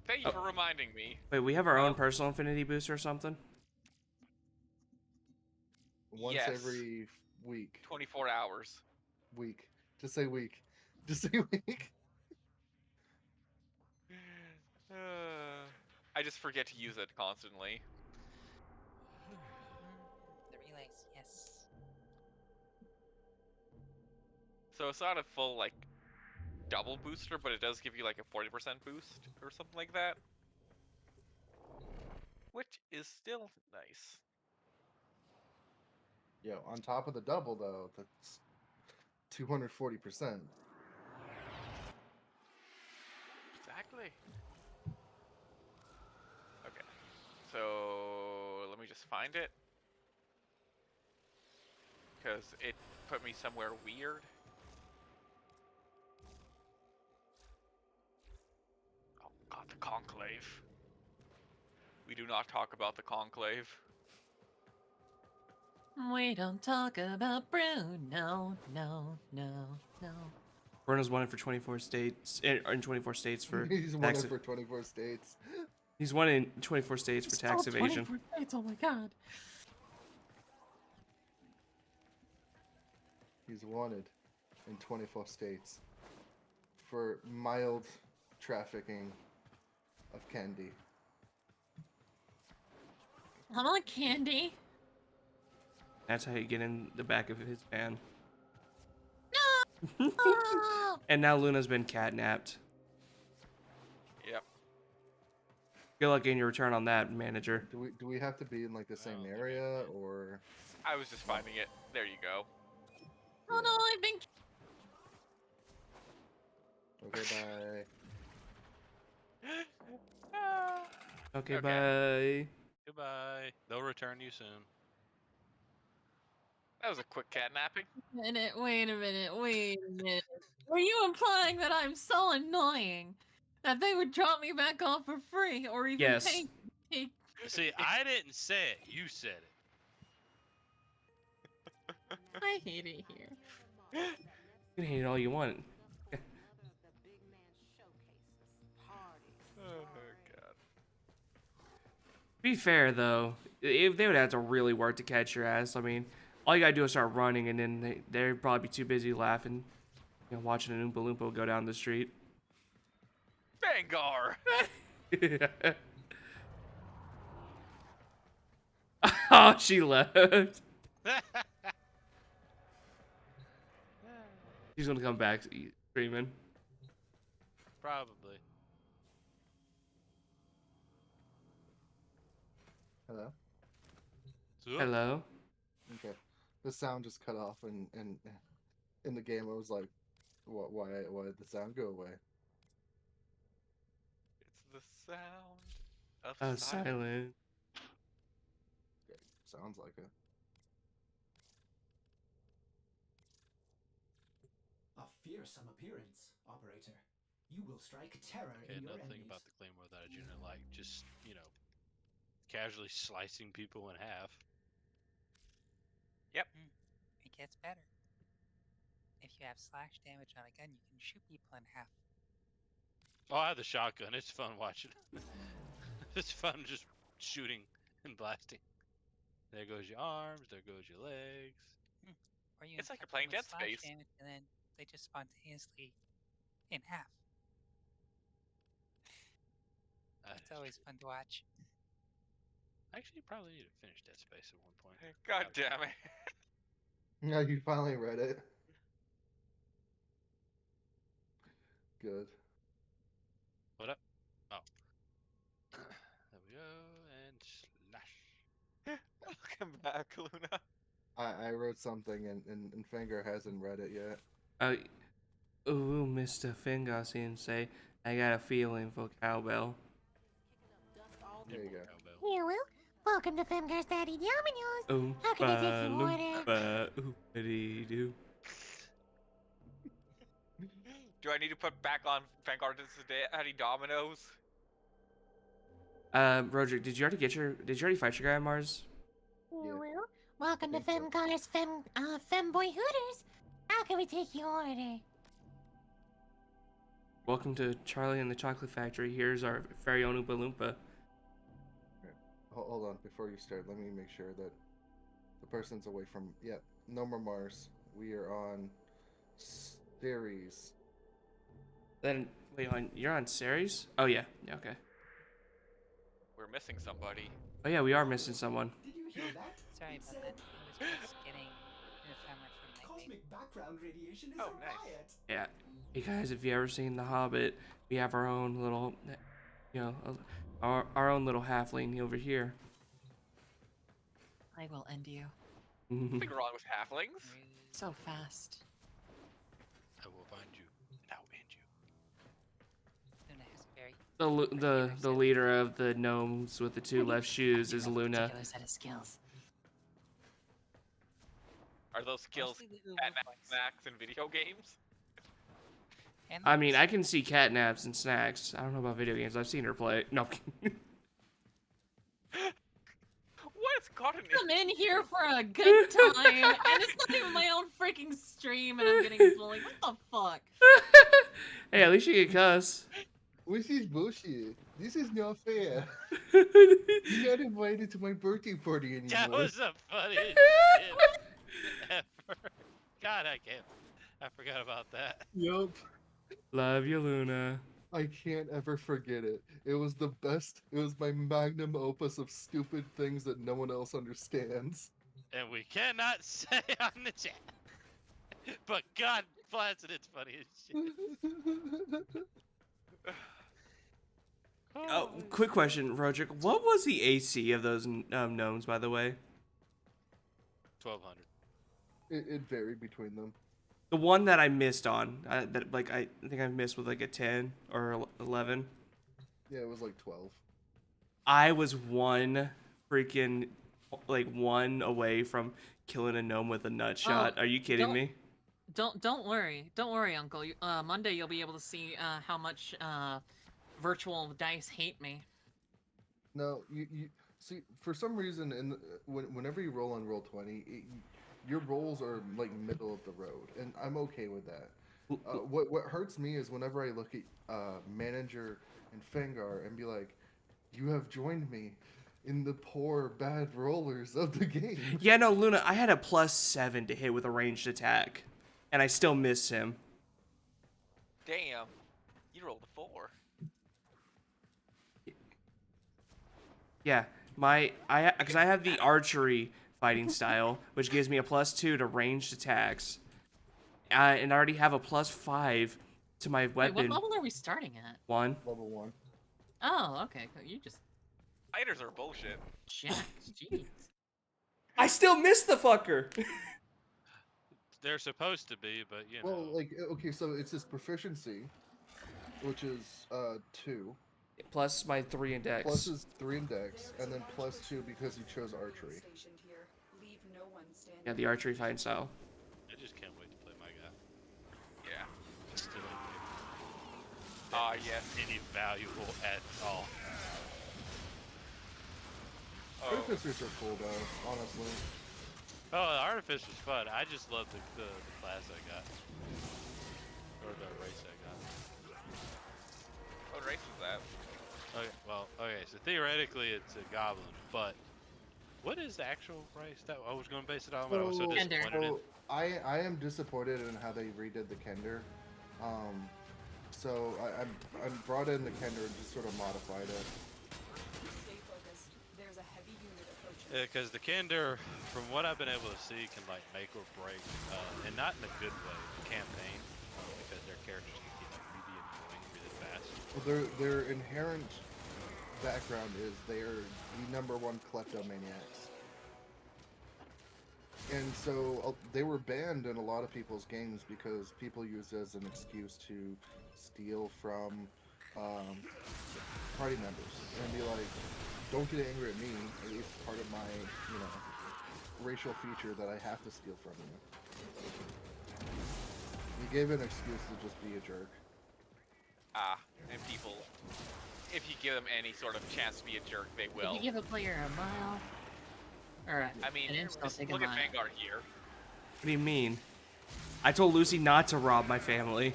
H: Thank you for reminding me.
C: Wait, we have our own personal affinity booster or something?
A: Once
H: Yes.
A: every week.
H: 24 hours.
A: Week. Just say week. Just say week.
H: I just forget to use it constantly.
I: The relays, yes.
H: So it's not a full, like, double booster, but it does give you, like, a 40% boost or something like that. Which is still nice.
A: Yo, on top of the double, though, that's 240%.
H: Exactly. Okay. So, let me just find it. Because it put me somewhere weird. Oh god, the Conclave. We do not talk about the Conclave.
L: We don't talk about Bruno. No.
C: Bruno's won it for 24 states, in 24 states for
A: He's won it for 24 states.
C: He's won in 24 states for tax evasion.
L: 24 states, oh my god.
A: He's wanted in 24 states for mild trafficking of candy.
L: I want candy.
C: That's how you get in the back of his van.
L: No! Oh!
C: And now Luna's been catnapped.
H: Yep.
C: Good luck getting your return on that, manager.
A: Do we have to be in like the same area or?
H: I was just finding it. There you go.
L: Oh no, I've been.
A: Okay, bye.
C: Okay, bye.
K: Goodbye. They'll return you soon.
H: That was a quick catnapping.
L: Wait a minute. Were you implying that I'm so annoying that they would drop me back off for free or even
C: Yes.
L: pay me?
K: See, I didn't say it. You said it.
L: I hate it here.
C: You can hate it all you want.
H: Oh god.
C: Be fair though, if they would have to really work to catch your ass. I mean, all you gotta do is start running, and then they'd probably be too busy laughing, watching an Oompa Loompa go down the street.
H: Vangar.
C: Oh, she left. She's gonna come back screaming.
K: Probably.
A: Hello.
C: Hello.
A: Okay. The sound just cut off, and in the game I was like, "What? Why did the sound go away?"
H: It's the sound of
C: Silent.
A: Okay, sounds like it.
E: A fearsome appearance, operator. You will strike terror
K: Okay,
E: in your
K: another thing
E: enemies.
K: about the Claymore that I didn't like, just, casually slicing people in half.
H: Yep.
I: It gets better. If you have slash damage on a gun, you can shoot people in half.
K: Oh, I have the shotgun. It's fun watching. It's fun just shooting and blasting. There goes your arms. There goes your legs.
I: Or you
H: It's like
I: infect
H: you're playing
I: them with
H: Dead
I: slash
H: Space.
I: damage, and then they just spontaneously in half. It's always fun to watch.
K: Actually, you probably need to finish Dead Space at one point.
H: God damn it.
A: Yeah, you finally read it. Good.
K: What up? Oh. There we go, and slash.
H: Welcome back, Luna.
A: I wrote something, and Finger hasn't read it yet.
C: Ooh, Mr. Finger say, I got a feeling for cowbell.
A: There you go.
K: Cowbell.
M: Hello, welcome to Femgar's Daddy Domino's. How can I take your order?
C: Oompa-dee-doo.
H: Do I need to put back on Vanguard Daddy Dominoes?
C: Roderick, did you already fight your guy on Mars?
M: Hello, welcome to
A: I think so.
M: Femgar's Femboy Hooters. How can we take your order?
C: Welcome to Charlie and the Chocolate Factory. Here's our very own Oompa Loompa.
A: Hold on, before you start, let me make sure that the person's away from. Yep, no more Mars. We are on Ceres.
C: Then wait, you're on Ceres? Oh yeah, okay.
H: We're missing somebody.
C: Oh yeah, we are missing someone.
E: Did you hear that?
I: Sorry
E: It
I: about
E: said
I: that. I was just getting an ephemeral from Nightmate.
E: cosmic background radiation is
H: Oh,
E: a
H: nice.
E: riot.
C: Yeah. Hey guys, if you ever seen The Hobbit, we have our own little, our own little halfling over here.
L: I will end you.
H: Nothing wrong with halflings.
L: So fast.
K: I will find you and I'll end you.
I: Luna has very
C: The leader of the gnomes with the two left shoes is Luna.
L: Particular set of skills.
H: Are those skills
I: mostly the
H: at
I: little boys.
H: snacks in video games?
I: And
C: I mean,
I: looks.
C: I can see catnaps and snacks. I don't know about video games. I've seen her play. No.
H: What's gotten
L: I'm in here for a good time, and it's not even my own freaking stream, and I'm getting bullied. What the fuck?
C: Hey, at least you can cuss.
A: This is bullshit. This is not fair. You're not invited to my birthday party anymore.
K: That was the funniest shit ever. God, I forgot about that.
A: Yup.
C: Love you, Luna.
A: I can't ever forget it. It was the best. It was my magnum opus of stupid things that no one else understands.
K: And we cannot say on the chat. But God bless it, it's funny as shit.
C: Oh, quick question, Roderick. What was the AC of those gnomes, by the way?
K: 1200.
A: It varied between them.
C: The one that I missed on, I think I missed with like a 10 or 11.
A: Yeah, it was like 12.
C: I was one away from killing a gnome with a nut shot. Are you kidding me?
L: Don't worry, Uncle. Monday you'll be able to see how much virtual dice hate me.
A: No, you see, for some reason, whenever you roll on Roll20, your rolls are like middle of the road, and I'm okay with that. What hurts me is whenever I look at Manager and Fengar and be like, you have joined me in the poor bad rollers of the game.
C: Yeah, no, Luna, I had a +7 to hit with a ranged attack, and I still missed him.
H: Damn. You rolled a 4.
C: Yeah, because I have the archery fighting style, which gives me a +2 to ranged attacks, and I already have a +5 to my weapon.
L: Wait, what level are we starting at?
C: 1.
A: Level 1.
L: Oh, okay. You just
H: Fighters are bullshit.
L: jacked. Jeez.
C: I still missed the fucker.
K: They're supposed to be, but you know.
A: Well, like, okay, so it's his proficiency, which is 2.
C: Plus my 3 in dex.
A: Plus his 3 in dex, and then +2 because he chose archery.
F: Stationed here. Leave no one standing.
C: Yeah, the archery fighting style.
K: I just can't wait to play my guy.
H: Yeah.
K: Still
H: Yes.
K: any valuable at all.
H: Oh.
A: Artificers are cool though, honestly.
K: Oh, the Artificer's fun. I just love the class I got. Or the race I got.
H: What race was that?
K: Okay, well, okay, so theoretically it's a goblin, but what is the actual race that I was going to base it on? But I was so disappointed in.
A: I am disappointed in how they redid the Kender. So I'm brought in the Kender and just sort of modified it.
F: Stay focused. There's a heavy unit approaching.
K: Because the Kender, from what I've been able to see, can like make or break, and not in a good way, the campaign, because their characters can get like really annoying really fast.
A: Well, their inherent background is they are the #1 kleptomaniacs. And so they were banned in a lot of people's games because people used it as an excuse to steal from party members and be like, don't get angry at me. It's part of my, racial feature that I have to steal from you. You gave an excuse to just be a jerk.
H: And people, if you give them any sort of chance to be a jerk, they will.
L: If you give a player a mile, or
H: I mean,
L: an inch, they'll
H: just
L: take a
H: look at
L: mile.
H: Vanguard here.
C: What do you mean? I told Lucy not to rob my family.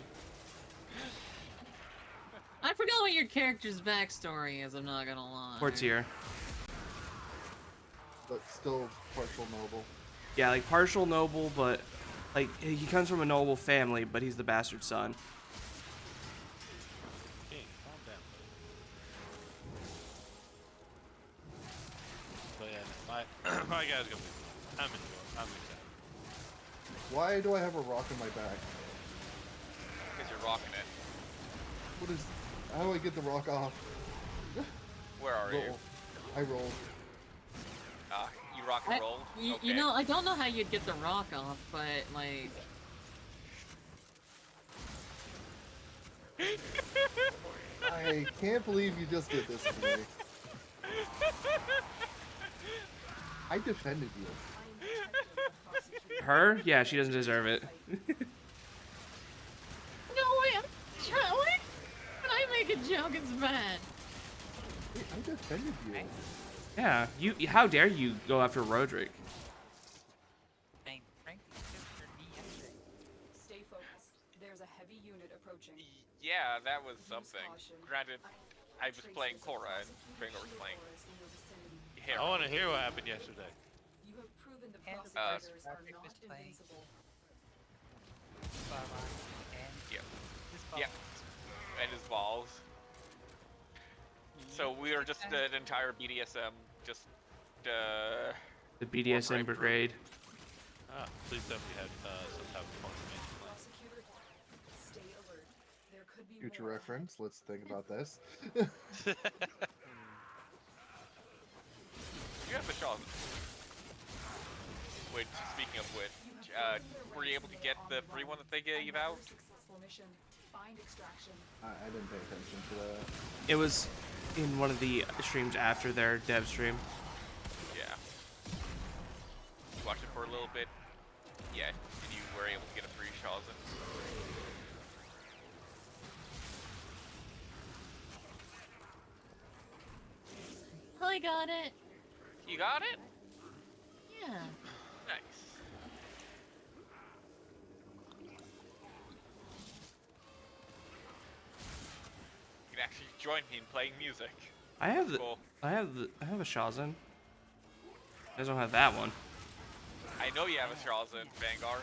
L: I forgot what your character's backstory is, I'm not gonna lie.
C: Courtier.
A: But still partial noble.
C: Yeah, like partial noble, but like he comes from a noble family, but he's the bastard son.
K: King, calm down. But yeah, my guy's gonna be. I'm enjoying. I'm excited.
A: Why do I have a rock in my back?
H: Because you're rocking it.
A: What is... How do I get the rock off?
H: Where are you?
A: I rolled.
H: You rock and rolled?
L: You know, I don't know how you'd get the rock off, but like...
A: I can't believe you just did this to me. I defended you.
C: Her? Yeah, she doesn't deserve it.
L: No way, I'm trying. When I make a joke, it's bad.
A: Wait, I defended you.
C: Yeah, how dare you go after Roderick?
F: Stay focused. There's a heavy unit approaching.
H: Yeah, that was something. Granted, I was playing Cora and Vanguard was playing Hera.
K: I want to hear what happened yesterday.
F: You have proven the
I: And
F: prosecutors are
I: Roderick
F: not
I: was playing.
F: invincible.
H: Yep. And his balls. So we are just an entire BDSM, just
C: The BDSM brigade.
K: Please tell me you had some type of confirmation plan.
F: Prosecutor, stay alert. There could be
A: Future
F: more.
A: reference. Let's think about this.
H: You have the shot. Wait, speaking of which, were you able to get the free one that they gave out?
F: Successful mission. Find extraction.
A: I didn't pay attention to that.
C: It was in one of the streams after their dev stream.
H: Yeah. Watched it for a little bit. Yeah, and you were able to get a free Shawzin.
L: I got it.
H: You got it?
L: Yeah.
H: Nice. You can actually join me in playing music.
C: I have the,
H: Cool.
C: I have a Shazin. I don't have that one.
H: I know you have a Shawzin, Vanguard.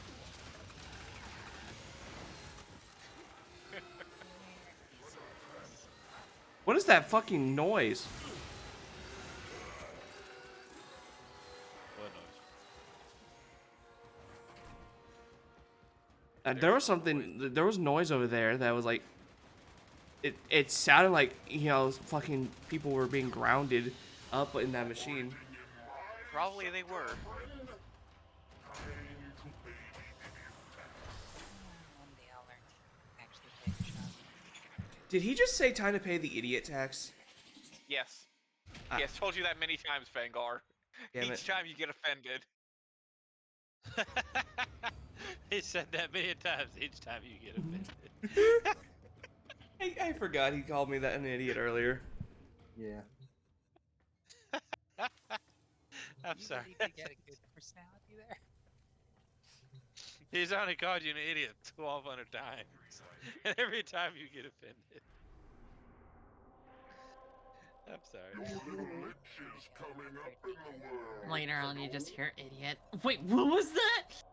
C: What is that fucking noise?
K: What noise?
C: There was something. There was noise over there that was like. It sounded like, you know, fucking people were being grounded up in that machine.
H: Probably they were.
C: Did he just say time to pay the idiot tax?
H: Yes. Yes, told you that many times, Vanguard.
C: Damn
H: Each
C: it.
H: time you get offended.
K: He said that many times. Each time you get offended.
C: I forgot he called me that an idiot earlier.
A: Yeah.
K: I'm sorry.
I: You get a good personality there.
K: He's only called you an idiot 1,200 times, and every time you get offended. I'm sorry.
L: Later on, you just hear idiot. Wait, what was that?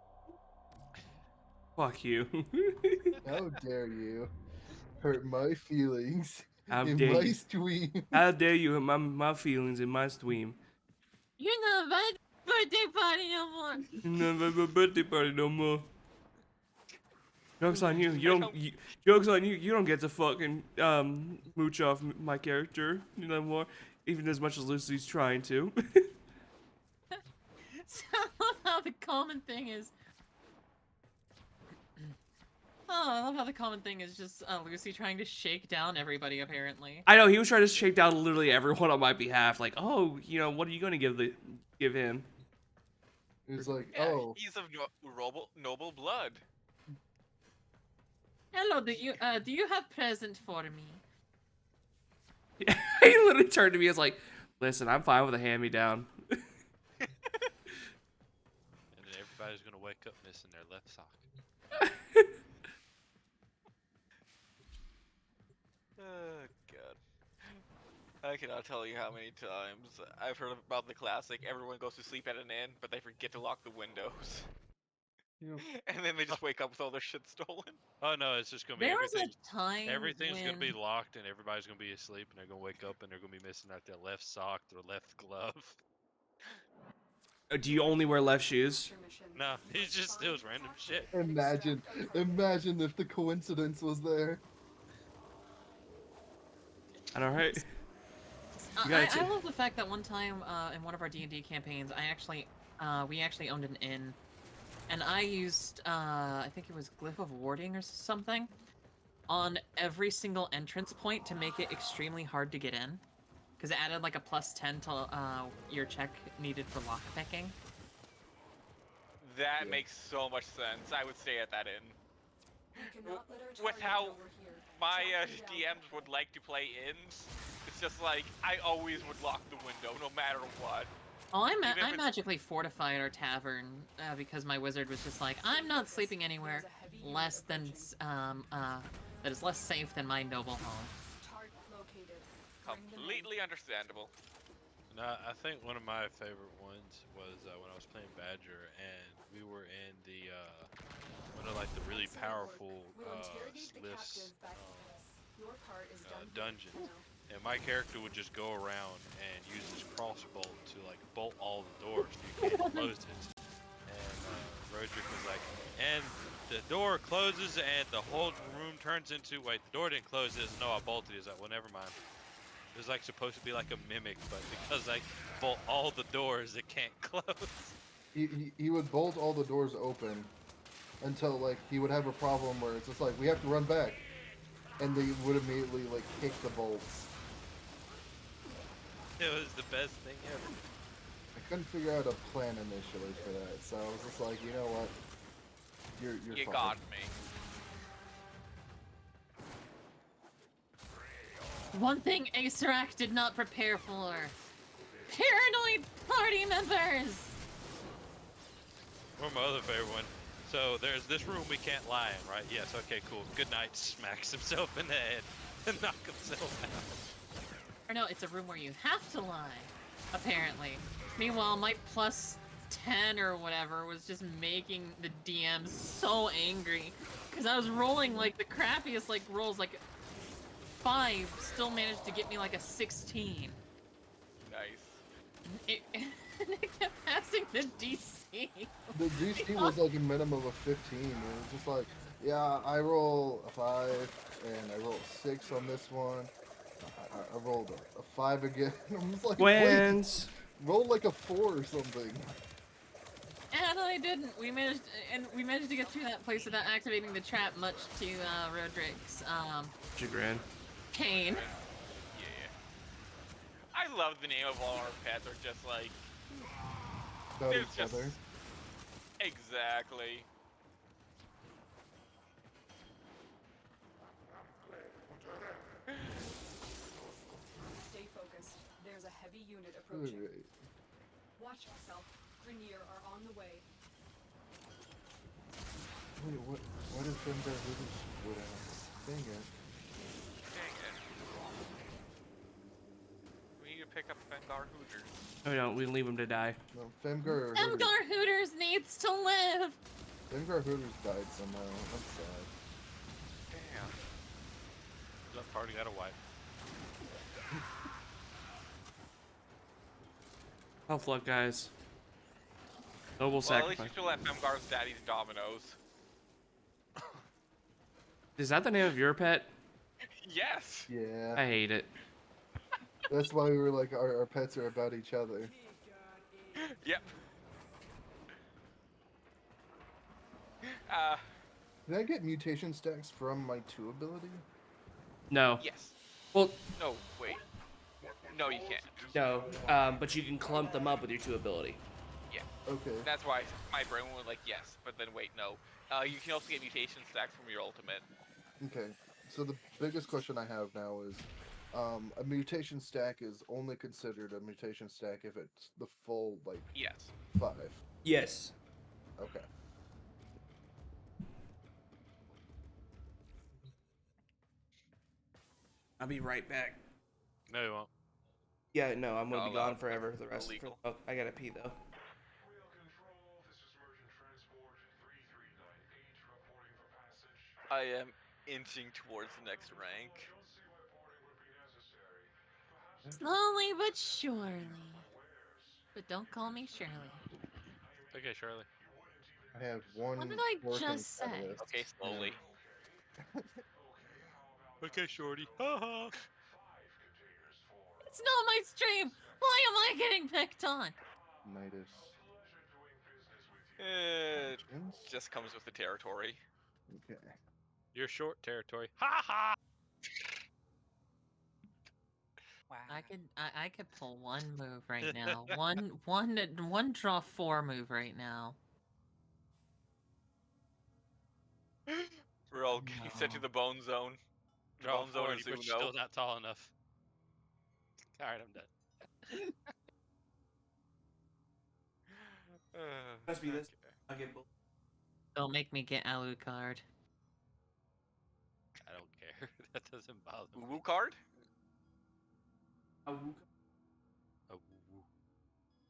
C: Fuck you.
A: How dare you hurt my feelings
C: How
A: in
C: dare
A: my
C: you.
A: stream?
C: How dare you hurt my feelings in my stream?
L: You're not my birthday party no more.
C: Not my birthday party no more. Joke's on you. Joke's on you. You don't get to fucking mooch off my character no more, even as much as Lucy's trying to.
L: So I love how the common thing is, I love how the common thing is just Lucy trying to shake down everybody, apparently.
C: I know he was trying to shake down literally everyone on my behalf. Like, oh, you know, what are you going to give him?
A: He's like,
H: Yeah,
A: oh,
H: he's of noble blood.
L: Hello, do you have present for me?
C: He literally turned to me and was like, listen, I'm fine with a hand-me-down.
K: And then everybody's gonna wake up missing their left sock.
H: Oh god. I cannot tell you how many times I've heard about the classic everyone goes to sleep at an inn, but they forget to lock the windows. And then they just wake up with all their shit stolen.
K: Oh no, it's just gonna be
L: There was
K: everything.
L: a time
K: Everything's gonna be
L: when-
K: locked, and everybody's gonna be asleep, and they're gonna wake up, and they're gonna be missing out their left sock, their left glove.
C: Do you only wear left shoes?
K: No, it was random shit.
A: imagine if the coincidence was there.
C: I know, right?
L: I love the fact that one time in one of our D&D campaigns, we actually owned an inn, and I used I think it was Glyph of Warding or something on every single entrance point to make it extremely hard to get in, because it added like a +10 to your check needed for lockpicking.
H: That makes so much sense. I would stay at that inn. With how my DMs would like to play inns, it's just like I always would lock the window no matter what.
L: Oh, I magically fortified our tavern because my wizard was just like, I'm not sleeping anywhere less than that is less safe than my noble home.
H: Completely understandable.
K: No, I think one of my favorite ones was when I was playing Badger, and we were in the one of like the really powerful Sliss dungeons, and my character would just go around and use his crossbow to like bolt all the doors so you can't close it. And Roderick was like, and the door closes and the whole room turns into, wait, the door didn't close, no, I bolted it. He's like, well, never mind. It was like supposed to be like a mimic, but because I bolt all the doors, it can't close.
A: He would bolt all the doors open until like he would have a problem where it's just like we have to run back, and they would immediately like kick the bolts.
K: It was the best thing ever.
A: I couldn't figure out a plan initially for that, so I was just like, you know what, you're
H: You
A: fine.
H: got me.
L: One thing Acerak did not prepare for. Paranoid party members!
K: Or my other favorite one. So there's this room we can't lie in, right? Yes, okay, cool. Good night. Smacks himself in the head and knocks himself out.
L: Or no, it's a room where you have to lie, apparently. Meanwhile, my +10 or whatever was just making the DM so angry. Because I was rolling like the crappiest like rolls, like 5 still managed to get me like a 16.
H: Nice.
L: It kept passing the DC.
A: The DC was like a minimum of 15. It was just like, yeah, I roll a 5, and I roll a 6 on this one. I rolled a 5 again. I'm just like,
C: Wins.
A: wait, roll like a 4 or something.
L: And I didn't. We managed to get through that place without activating the trap, much to Roderick's
C: chagrin.
L: Pain.
H: Yeah. I love the name of all our pets are just like
A: About
H: they're
A: each
H: just
A: other.
H: exactly.
F: Stay focused. There's a heavy unit approaching.
A: Alright.
F: Watch yourself. Grenier are on the way.
A: Wait, what if them guys would dang it.
H: Dang it. We need to pick up Fengar Hooters.
C: No, we don't. We leave him to die.
A: No, Femgar
L: Femgar Hooters needs to live!
A: Femgar Hooters died somehow. I'm sad.
H: Damn.
K: That party got a wipe.
C: Tough luck, guys. Noble
H: Well, at least
C: sacrifice.
H: you still have Femgar's daddy's Dominoes.
C: Is that the name of your pet?
H: Yes.
A: Yeah.
C: I hate it.
A: That's why we were like, our pets are about each other.
H: Yep.
A: Can I get mutation stacks from my 2 ability?
C: No.
H: Yes.
C: Well,
H: No, wait. No, you can't.
C: no. But you can clump them up with your 2 ability.
H: Yeah.
A: Okay.
H: That's why my brain went like yes, but then wait, no. You can also get mutation stacks from your ultimate.
A: Okay. So the biggest question I have now is, a mutation stack is only considered a mutation stack if it's the full, like,
H: Yes.
A: 5.
C: Yes.
A: Okay.
C: I'll be right back.
K: No, you won't.
C: Yeah, no, I'm gonna
H: Not
C: be gone
H: allowed.
C: forever.
H: That's
C: The rest.
H: illegal.
C: Oh, I gotta pee though.
H: I am inching towards the next rank.
L: Slowly but surely. But don't call me Shirley.
K: Okay, Charlie.
A: I have one
L: What did I
A: working
L: just say?
A: catalyst.
H: Okay, slowly.
K: Okay, Shorty. Haha.
L: It's not my stream. Why am I getting picked on?
A: Nidus.
H: It
A: Actions?
H: just comes with the territory.
A: Okay.
K: You're short territory. Ha ha.
I: Wow.
L: I could pull one move right now. One draw 4 move right now.
H: We're all he sent to
L: No.
H: the bone zone. The
K: Draw
H: bone zone
K: 4,
H: is
K: but
H: Uno.
K: still not tall enough. Alright, I'm done.
C: Must be this.
H: Okay.
C: I'll get both.
L: Don't make me get Alucard.
K: I don't care. That doesn't bother me.
H: Uwu card?
K: A woo-woo.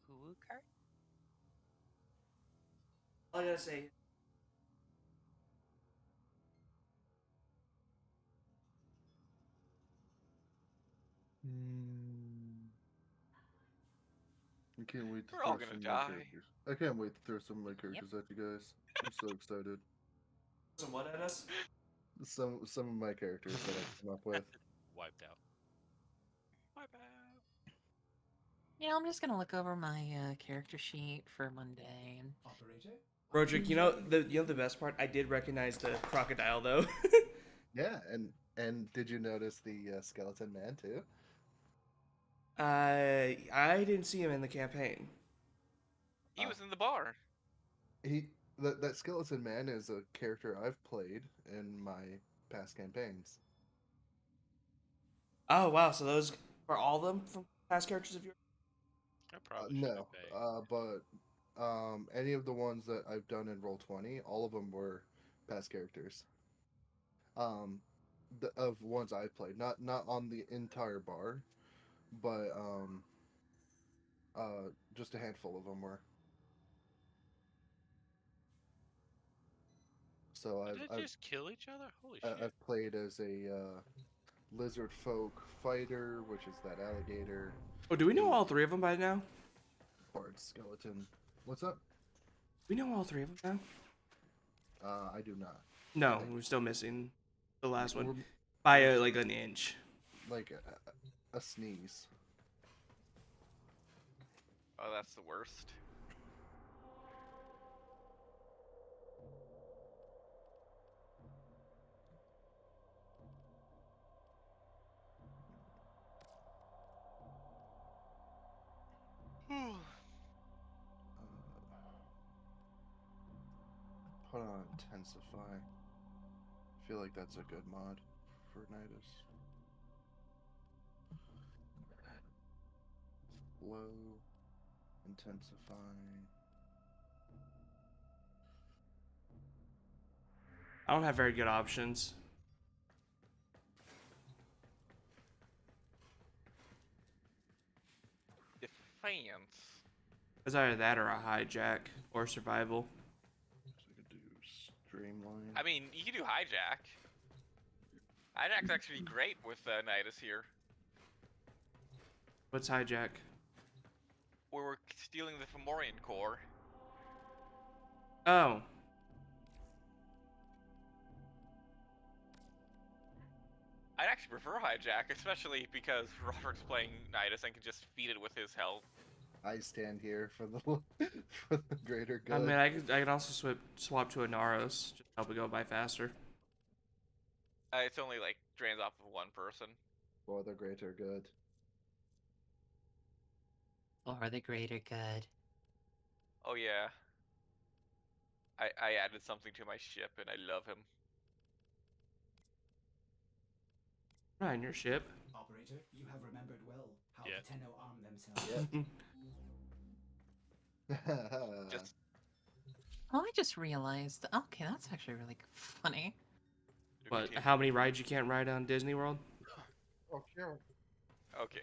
I: Hulu card?
C: All I gotta say.
A: I can't wait to
H: We're all
A: throw
H: gonna
A: some of my
H: die.
A: characters. I can't wait to throw some of my characters at you guys. I'm so excited.
C: Some what at us?
A: Some of my characters that I've come up with.
K: Wiped out.
H: Wipe out.
L: Yeah, I'm just gonna look over my character sheet for Monday. And...
E: Operator?
C: Roderick, you know the best part? I did recognize the crocodile though.
A: Yeah, and did you notice the skeleton man too?
C: I didn't see him in the campaign.
H: He was in the bar.
A: That skeleton man is a character I've played in my past campaigns.
C: Oh wow, so those are all of them from past characters of yours?
K: I probably should
A: No,
K: be paying.
A: but any of the ones that I've done in Roll20, all of them were past characters. Of ones I played, not on the entire bar, but just a handful of them were. So
K: Did they just kill each other? Holy shit.
A: I've played as a lizard folk fighter, which is that alligator.
C: Oh, do we know all 3 of them by now?
A: Bard skeleton. What's up?
C: We know all 3 of them now.
A: I do not.
C: No, we're still missing the last one
A: We're-
C: by like an inch.
A: Like a sneeze.
H: Oh, that's the worst.
A: Put on intensify. I feel like that's a good mod for Nidus. Flow, intensify.
C: I don't have very good options.
H: Defiance.
C: It's either that or a hijack or survival.
A: So I could do streamline.
H: I mean, you can do hijack. Hijack's actually great with Nidus here.
C: What's hijack?
H: Where we're stealing the Fomorian core.
C: Oh.
H: I'd actually prefer hijack, especially because Roderick's playing Nidus and can just feed it with his health.
A: I stand here for the for the greater good.
C: I mean, I can also swap to a Naros, just help it go by faster.
H: It's only like drains off of one person.
A: For the greater good.
L: For the greater good.
H: Oh yeah. I added something to my ship and I love him.
C: Not in your ship.
E: Operator, you have remembered well how
K: Yeah.
E: the Tenno arm themselves.
H: Just
L: Oh, I just realized. Okay, that's actually really funny.
C: But how many rides you can't ride on Disney World?
A: Oh, sure.
H: okay.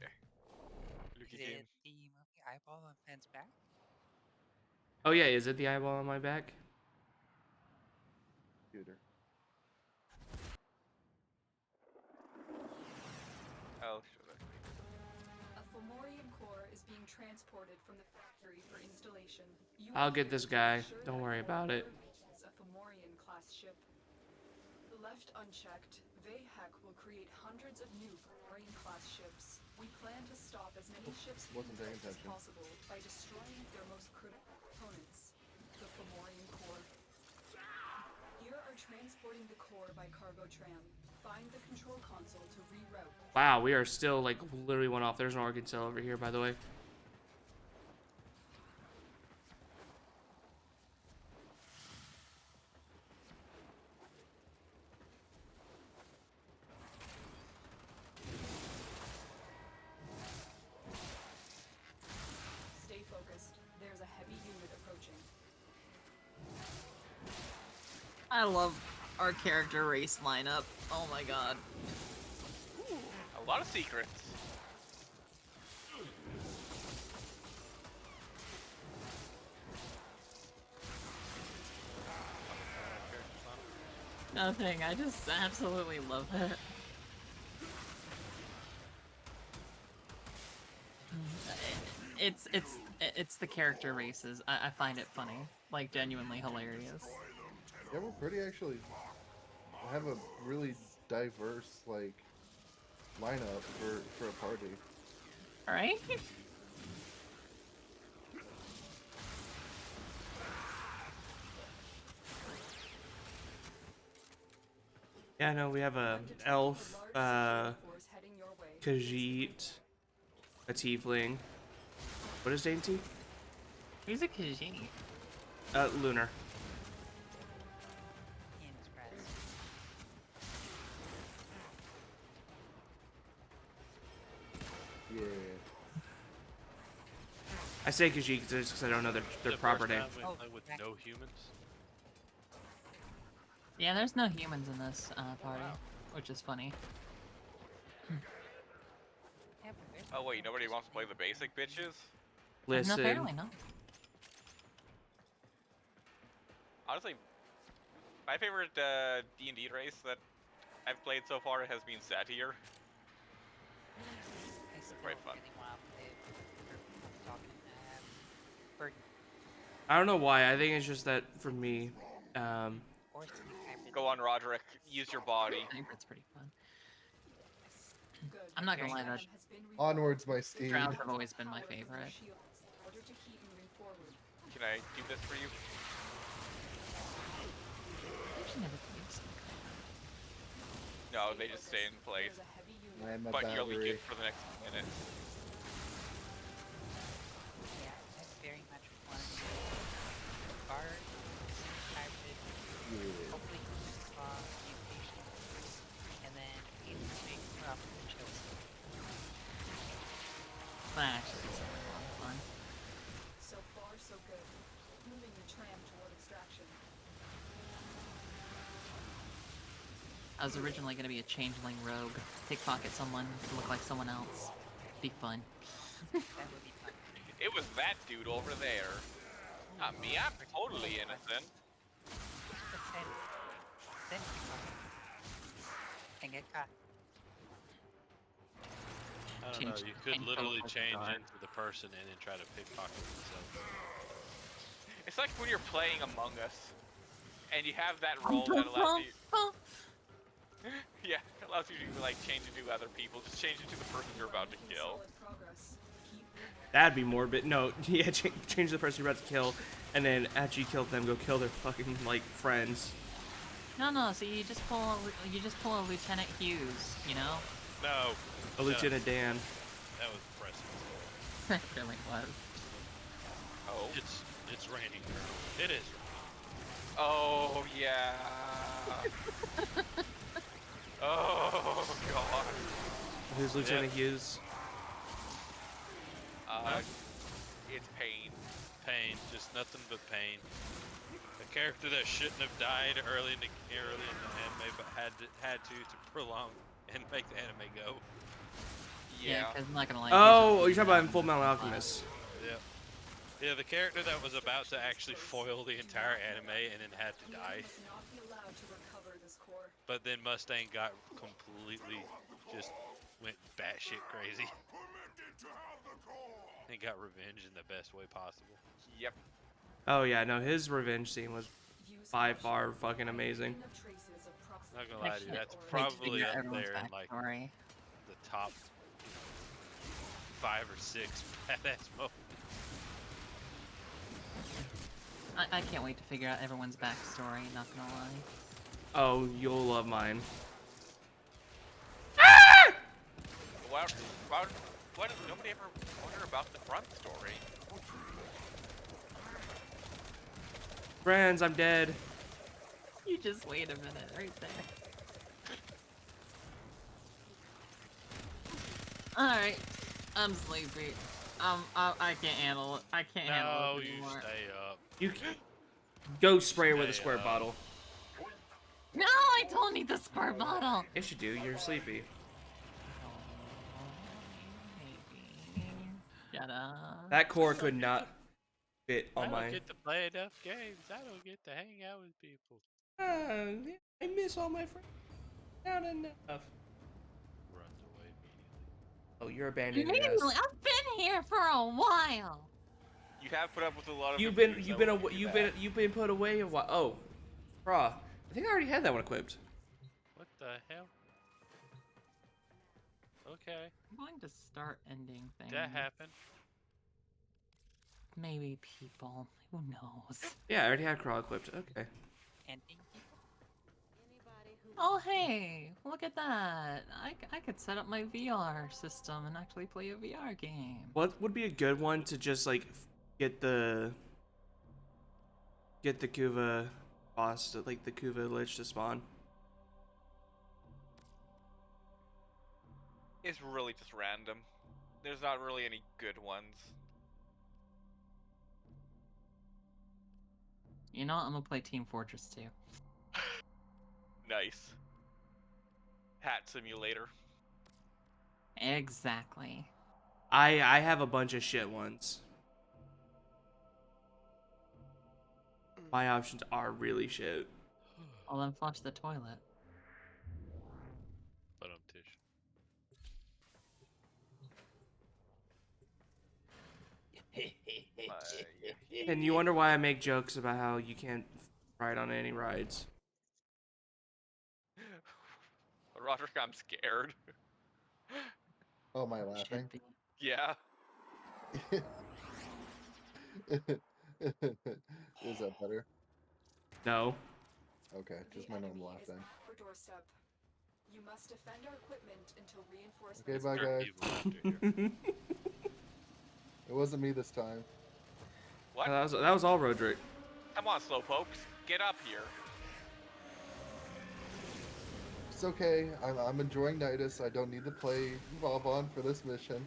H: Look
I: Is
H: at him.
I: it the movie Eyeball on Fen's back?
C: Oh yeah, is it the eyeball on my back?
A: Computer.
H: Oh, should I?
F: A Fomorian core is being transported from the factory for installation.
C: I'll get this guy. Don't worry about it.
F: Reaches a Fomorian class ship. Left unchecked, Vayhek will create hundreds of new Fomorian class ships. We plan to stop as many ships being
A: Wasn't paying
F: built as
A: attention.
F: possible by destroying their most critical components, the Fomorian core. Here are transporting the core by cargo tram. Find the control console to reroute.
C: Wow, we are still like literally one off. There's an Arkansas over here, by the way.
F: Stay focused. There's a heavy unit approaching.
L: I love our character race lineup. Oh my god.
H: A lot of secrets.
L: Nothing. I just absolutely love it. It's the character races. I find it funny, like genuinely hilarious.
A: Yeah, we're pretty actually. I have a really diverse like lineup for a party.
L: All right.
C: Yeah, no, we have a elf, Khajiit, a tiefling. What is Dainty?
L: Who's a Khajiit?
C: Lunar.
A: Yeah.
C: I say Khajiit because I don't know their
K: The
C: proper
K: first
C: name.
K: time we play with no humans.
L: Yeah, there's no humans in this party, which is funny.
H: Oh wait, nobody wants to play the basic bitches?
C: Listen.
L: No, apparently not.
H: Honestly, my favorite D&D race that I've played so far has been Satyr. It's quite fun.
C: I don't know why. I think it's just that for me.
H: Go on, Roderick. Use your body.
L: Hybrid's pretty fun. I'm not gonna lie, that
A: Onwards, my steed.
L: rounds have always been my favorite.
H: Can I do this for you? No, they just stay in place.
A: I'm a
H: But you'll be
A: battery.
H: good for the next minute.
I: Yeah, I very much want to guard, hybrid, hopefully mutation, and then make chills.
L: That actually is a lot of fun.
F: So far, so good. Moving the tram toward extraction.
L: I was originally gonna be a changeling rogue, pickpocket someone, look like someone else. Be fun.
I: That would be fun.
H: It was that dude over there. Not me, I'm totally innocent.
I: Just send and get caught.
K: I don't know. You could literally change into the person and then try to pickpocket themselves.
H: It's like when you're playing Among Us, and you have that role that allows you... yeah, it allows you to like change into other people. Just change into the person you're about to kill.
F: Progress. Keep moving.
C: That'd be morbid. No, yeah, change the person you're about to kill, and then after you killed them, go kill their fucking like friends.
L: No. So you just pull a Lieutenant Hughes, you know?
K: No.
C: A Lieutenant Dan.
K: That was impressive.
L: It really was.
H: Oh.
K: It's raining. It is.
H: Oh yeah. Oh god.
C: Who's Lieutenant Hughes?
H: It's pain.
K: Pain, just nothing but pain. A character that shouldn't have died early in the anime, but had to prolong and make the anime go.
H: Yeah.
L: Because I'm not gonna lie.
C: Oh, you're talking about in Full Metal Alchemist.
K: Yeah, the character that was about to actually foil the entire anime and then had to die. But then Mustang got completely just went batshit crazy. And got revenge in the best way possible.
H: Yep.
C: Oh yeah, no, his revenge scene was by far fucking amazing.
K: Not gonna lie to you, that's probably up there in like the top 5 or 6 badass moments.
L: I can't wait to figure out everyone's backstory, not gonna lie.
C: Oh, you'll love mine.
H: Why does nobody ever wonder about the front story?
C: Friends, I'm dead.
L: You just wait a minute right there. Alright. I'm sleepy. I can't handle it. I can't handle it anymore.
K: No, you stay up.
C: You go spray her with a squirt bottle.
L: No, I don't need the squirt bottle.
C: Yes, you do. You're sleepy.
L: Shut up.
C: That core could not fit on
K: I
C: my.
K: don't get to play enough games. I don't get to hang out with people.
C: I miss all my friends. Not enough.
K: Runs away immediately.
C: Oh, you're abandoning us.
L: Immediately, I've been here for a while.
H: You have put up with a lot of.
C: You've been put away a while. Oh, brah. I think I already had that one equipped.
K: What the hell? Okay.
L: I'm going to start ending things.
K: That happened.
L: Maybe people. Who knows?
C: Yeah, I already had crawl equipped. Okay.
I: Ending people?
L: Oh, hey, look at that. I could set up my VR system and actually play a VR game.
C: What would be a good one to just like get the Kuva boss to, like the Kuva Lich to spawn?
H: It's really just random. There's not really any good ones.
L: You know what? I'm gonna play Team Fortress 2.
H: Nice. Hat simulator.
L: Exactly.
C: I have a bunch of shit ones. My options are really shit.
L: Well, then flush the toilet.
K: But Tish.
C: And you wonder why I make jokes about how you can't ride on any rides.
H: Roderick, I'm scared.
A: Oh, am I laughing?
H: Yeah.
A: Is that better?
C: No.
A: Okay, just my normal laugh then.
F: Doorstep. You must defend our equipment until reinforcements.
A: Okay, bye guys. It wasn't me this time.
H: What?
C: That was all Roderick.
H: Come on, slowpokes. Get up here.
A: It's okay. I'm enjoying Nidus. I don't need to play Vaughn for this mission.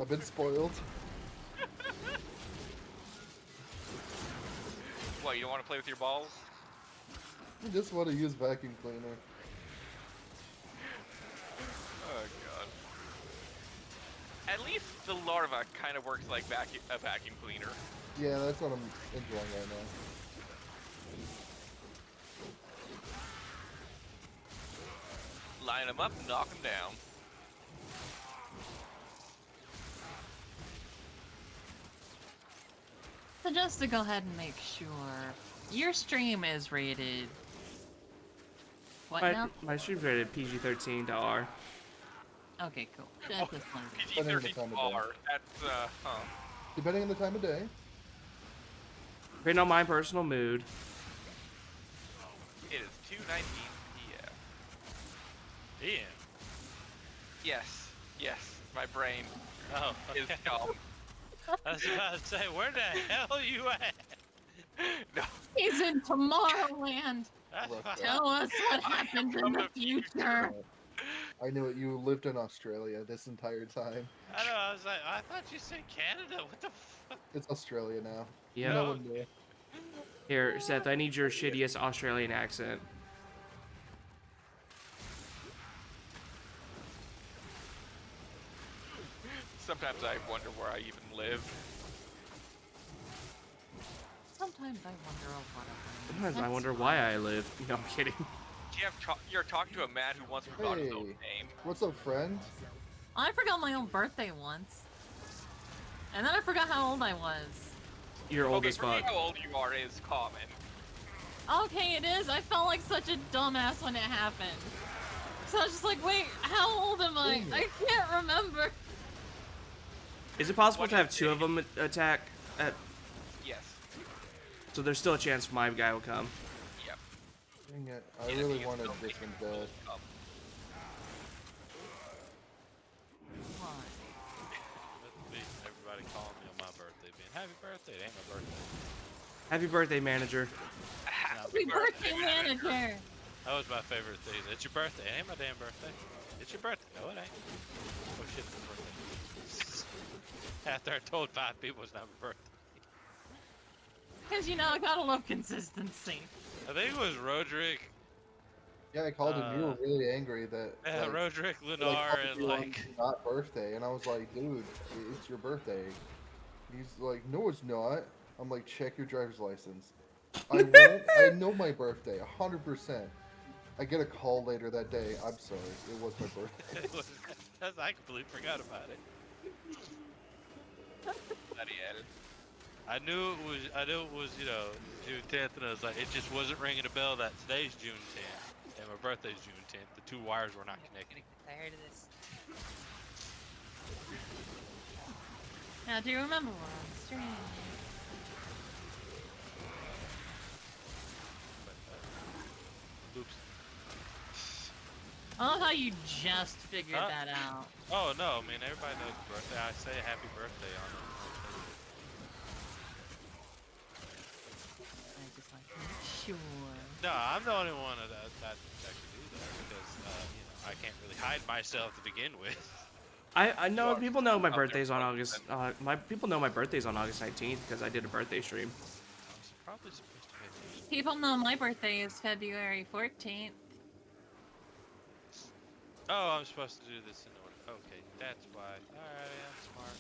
A: I've been spoiled.
H: What, you don't want to play with your balls?
A: I just want to use vacuum cleaner.
H: Oh god. At least the larva kind of works like a vacuum cleaner.
A: Yeah, that's what I'm enjoying right now.
H: Line them up, knock them down.
L: So just to go ahead and make sure, your stream is rated. What now?
C: My stream's rated PG-13 to R.
L: Okay, cool. That's just fine.
A: Depending on the time of day.
H: That's
A: Depending on the time of day.
C: Depending on my personal mood.
H: It is 2:19 p.m.
K: PM.
H: Yes, my brain is
K: Okay.
H: calm.
K: I was about to say, where the hell are you at?
H: No.
L: He's in Tomorrowland.
K: That's
A: Look,
K: fine.
L: Tell us what happens in the future.
A: I knew it. You lived in Australia this entire time.
K: I know. I was like, I thought you said Canada. What the fuck?
A: It's Australia now.
C: Yeah.
A: No one knew.
C: Here, Seth, I need your shittiest Australian accent.
H: Sometimes I wonder where I even live.
L: Sometimes I wonder what
C: Sometimes I wonder why I live. No, I'm kidding.
H: You're talking to a man who once forgot his own
A: Hey,
H: name.
A: what's up, friend?
L: I forgot my own birthday once. And then I forgot how old I was.
C: You're old as
H: For me,
C: fuck.
H: how old you are is common.
L: Okay, it is. I felt like such a dumbass when it happened. So I was just like, wait, how old am I? I can't remember.
C: Is it possible to have two of them attack?
H: Yes.
C: So there's still a chance my guy will come.
H: Yep.
A: Dang it. I really wanted this one dead.
K: Everybody calling me on my birthday, being happy birthday. It ain't my birthday.
C: Happy birthday, manager.
L: Happy birthday, manager.
K: That was my favorite thing. It's your birthday. It ain't my damn birthday. It's your birthday. No, it ain't. Oh shit, it's my birthday. After I told 5 people it's not my birthday.
L: Because, you know, I gotta love consistency.
K: I think it was Roderick.
A: Yeah, I called him. You were really angry that.
K: Yeah,
A: like,
K: Roderick,
A: like,
K: Lunar,
A: called
K: and
A: you on
K: like.
A: not birthday, and I was like, dude, it's your birthday. He's like, no, it's not. I'm like, check your driver's license. I won't. I know my birthday, 100%. I get a call later that day. I'm sorry, it was my birthday.
K: I completely forgot about it.
H: Bloody hell.
K: I knew it was, you know, June 10th, and I was like, it just wasn't ringing a bell that today's June 10th, and my birthday's June 10th. The two wires were not connected.
I: I'm tired of this.
L: Now, do you remember we're on stream?
K: Oops.
L: I love how you just figured that out.
K: Oh, no, I mean, everybody knows the birthday. I say happy birthday on it.
L: I just like to make sure.
K: No, I'm the only one that can do that because, you know, I can't really hide myself to begin with.
C: I know people know my birthday's on August. People know my birthday's on August 19th because I did a birthday stream.
K: Probably supposed to pay attention.
L: People know my birthday is February 14th.
K: Oh, I'm supposed to do this in order. Okay, that's why. Alright, I'm smart.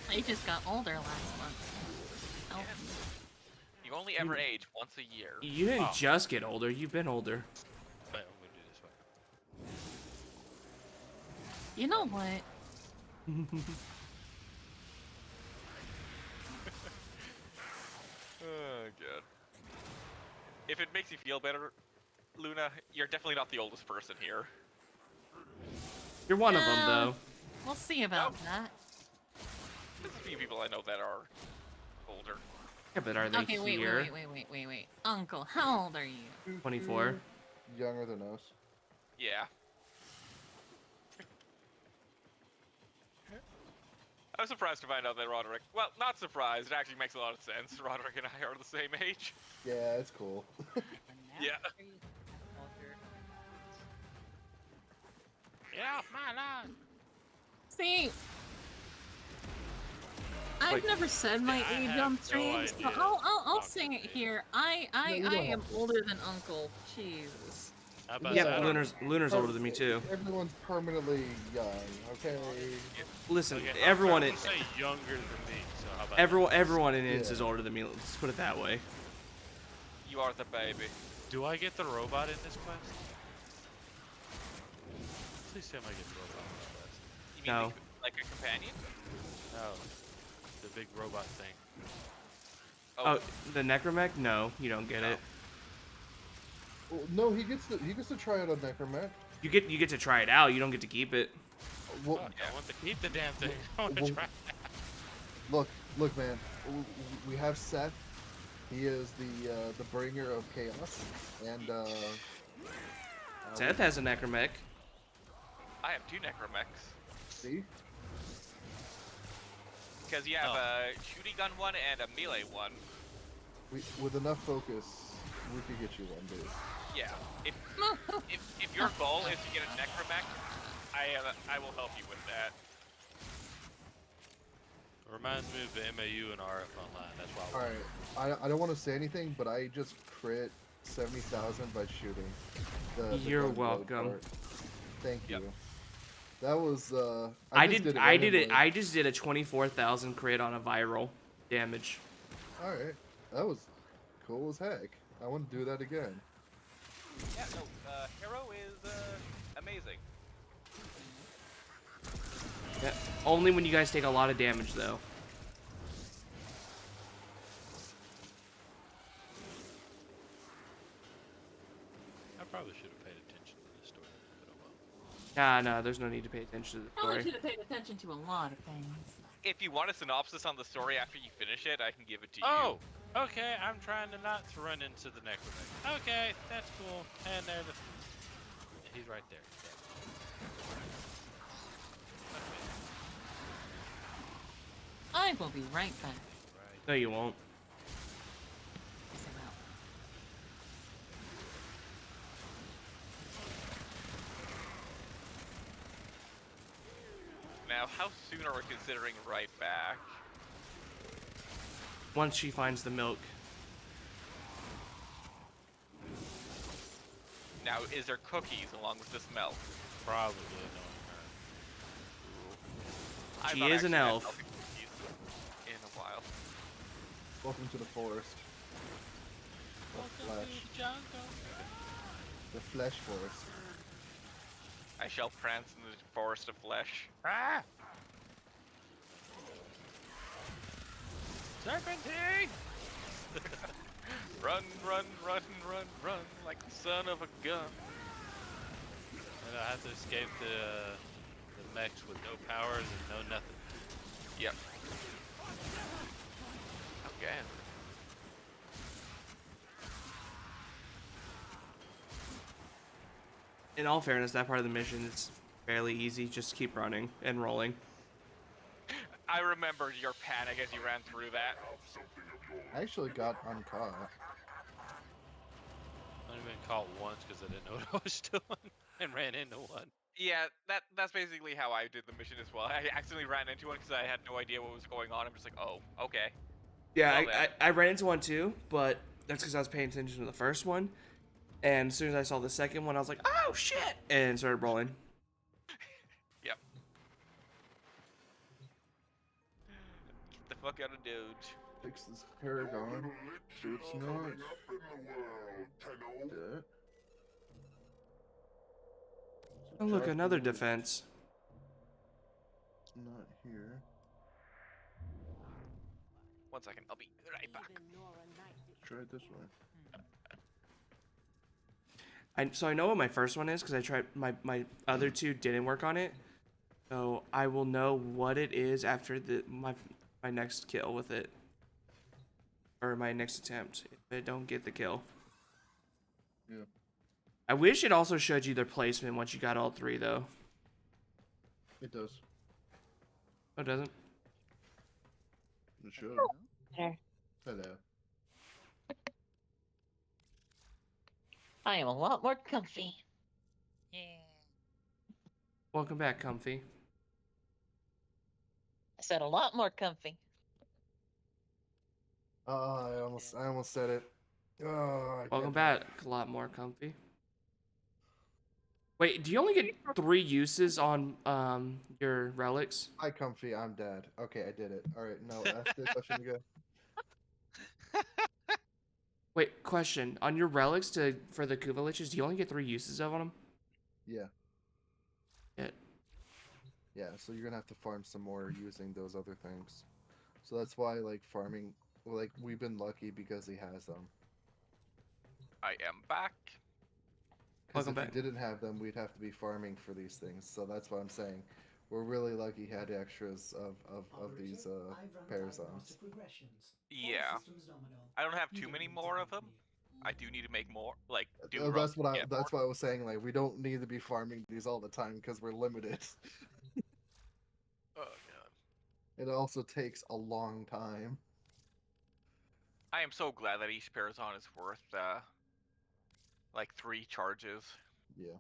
L: I just got older last month. Oh.
H: You only ever age once a year.
C: You didn't just get older. You've been older.
K: Wait, I'm gonna do this way.
L: You know what?
H: Oh god. If it makes you feel better, Luna, you're definitely not the oldest person here.
C: You're one of them, though.
L: We'll see about that.
H: There's a few people I know that are older.
C: Yeah, but are they
L: Okay,
C: here?
L: wait. Uncle, how old are you?
C: 24.
A: Younger than us.
H: Yeah. I was surprised to find out that Roderick, well, not surprised, it actually makes a lot of sense. Roderick and I are the same age.
A: Yeah, it's cool.
H: Yeah.
K: Get off my lawn!
L: See, I've never said my
K: I
L: age
K: have
L: on
K: no
L: stream, so
K: idea.
L: I'll say it here. I
A: you don't
L: am
A: have to.
L: older than Uncle. Jesus.
K: How about
C: Yeah,
K: that?
C: Lunar's older than me too.
A: Everyone's permanently young, okay?
C: Listen,
K: Okay,
C: everyone
K: I'm
C: in
K: gonna say younger than me, so how about
C: everyone in Inns
A: Yeah.
C: is older than me. Let's put it that way.
H: You are the baby.
K: that? Do I get the robot in this quest? Please tell me I get the robot in this quest.
H: You mean
C: No.
H: like a companion?
K: No. The big robot thing.
C: Oh, the Necromech? No, you don't get it.
A: Well, no, he gets to try it on Necromech.
C: You get to try it out. You don't get to keep it.
A: Well,
K: Fuck, I want to keep the damn thing. I want to
A: well,
K: try.
A: look, man. We have Seth. He is the bringer of chaos, and
C: Seth has a necromech.
H: I have 2 necromechs.
A: See?
H: Because you have a shooting gun one and a melee one.
A: With enough focus, we could get you one, dude.
H: Yeah. If your goal is to get a necromech, I will help you with that.
K: Reminds me of the MAU and RF Online. That's why.
A: All right, I don't want to say anything, but I just crit 70,000 by shooting.
C: You're
A: gun blade
C: welcome.
A: part. Thank you. That was
C: I
A: I
C: just did a 24,000 crit on a viral damage.
A: All right, that was cool as heck. I want to do that again.
H: Yeah, no, Hero is amazing.
C: Yeah, only when you guys take a lot of damage, though.
K: I probably should have paid attention to the story, but oh well.
C: No, there's no need to pay attention to the
L: Probably
C: story.
L: should have paid attention to a lot of things.
H: If you want a synopsis on the story after you finish it, I can give it to you.
K: Oh, okay. I'm trying to not to run into the necromech. Okay, that's cool. And there, he's right there.
L: I will be right back.
C: No, you won't.
L: Yes, I will.
H: Now, how soon are we considering right back?
C: Once she finds the milk.
H: Now, is there cookies along with this milk?
K: Probably
H: I've
C: She
H: not
C: is an
H: actually had
C: elf.
H: healthy cookies in a while.
A: Welcome to the forest. The flesh. The flesh forest.
H: I shall prance in the forest of flesh.
K: Ah! Serpentine!
H: Run, run, run, run, run, like the son of a gun.
K: And I have to escape the mechs with no powers and no nothing.
H: Yep. Okay.
C: In all fairness, that part of the mission is fairly easy. Just keep running and rolling.
H: I remember your panic as you ran through that.
A: I actually got uncaught.
K: I've only been caught once because I didn't know what I was doing and ran into one.
H: Yeah, that's basically how I did the mission as well. I accidentally ran into one because I had no idea what was going on. I'm just like, oh, okay.
C: Yeah,
H: Well,
C: I ran into one too, but that's because I was paying attention to the first one. And as soon as I saw the second one, I was like, oh shit! And started rolling.
H: Yep. Get the fuck out of Doge.
A: Fix this Paragon. Shoots not. Yeah.
C: Oh look, another defense.
A: Not here.
H: 1 second, I'll be right back.
A: Try it this way.
C: So I know what my first one is because I tried my other two didn't work on it. So I will know what it is after my next kill with it. Or my next attempt if I don't get the kill.
A: Yeah.
C: I wish it also showed you their placement once you got all three though.
A: It does.
C: Oh, it doesn't?
A: It should. Hello.
L: I am a lot more comfy.
I: Yeah.
C: Welcome back, Comfy.
L: I said a lot more comfy.
A: Oh, I almost said it. Oh,
C: Welcome back, a lot more Comfy. Wait, do you only get 3 uses on your relics?
A: Hi, Comfy. I'm dead. Okay, I did it. All right, no, ask the question again.
C: Wait, question. On your relics for the Kuva Liches, do you only get 3 uses of them?
A: Yeah.
C: Yeah.
A: Yeah, so you're gonna have to farm some more using those other things. So that's why, like, farming, like, we've been lucky because he has them.
H: I am back.
A: Because
C: Welcome
A: if
C: back.
A: he didn't have them, we'd have to be farming for these things. So that's what I'm saying. we're really lucky had extras of these
E: Operator, I've run
A: Parazons.
E: diagnostic regressions. All
H: Yeah.
E: systems nominal.
H: I don't have
E: You
H: too
E: don't
H: many
E: need to
H: more of
E: thank
H: them.
E: me.
H: I do need to make more. Like, do
A: That's what
H: get
A: that's why I was saying, like, we don't need to be farming these all the time because we're limited.
H: Oh god.
A: It also takes a long time.
H: I am so glad that each Parazon is worth like 3 charges.
A: Yeah.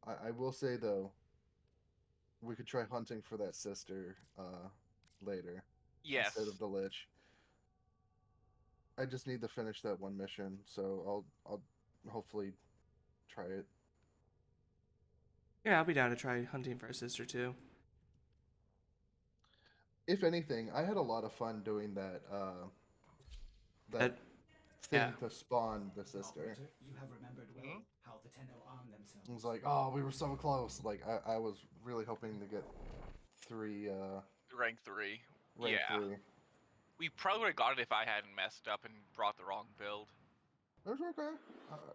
A: I will say though, we could try hunting for that sister later
H: Yes.
A: instead of the lich. I just need to finish that one mission, so I'll hopefully try it.
C: Yeah, I'll be down to try hunting for a sister too.
A: If anything, I had a lot of fun doing that that thing to spawn the sister.
E: Operator, you have remembered well how the Tenno arm themselves.
A: It was like, oh, we were so close. Like I was really hoping to get 3
H: rank 3.
A: rank
H: Yeah.
A: 3.
H: We probably would have got it if I hadn't messed up and brought the wrong build.
A: That's okay.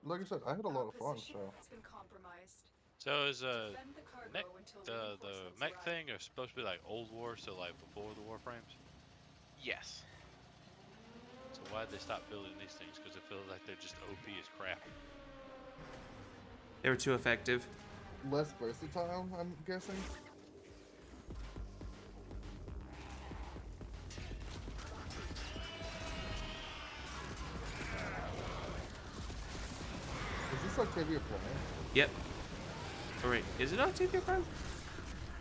A: Like I said, I had a lot of fun. So.
F: It's been compromised.
K: So is
F: Defend the cargo
K: mech,
F: until
K: the
F: reinforcements
K: mech
F: arrive.
K: thing is supposed to be like old war, so like before the warframes?
H: Yes.
K: So why'd they stop building these things? Because it feels like they're just OP as crap.
C: They were too effective.
A: Less versatile, I'm guessing. Is this Octavia Prime?
C: Yep. Oh wait, is it Octavia Prime?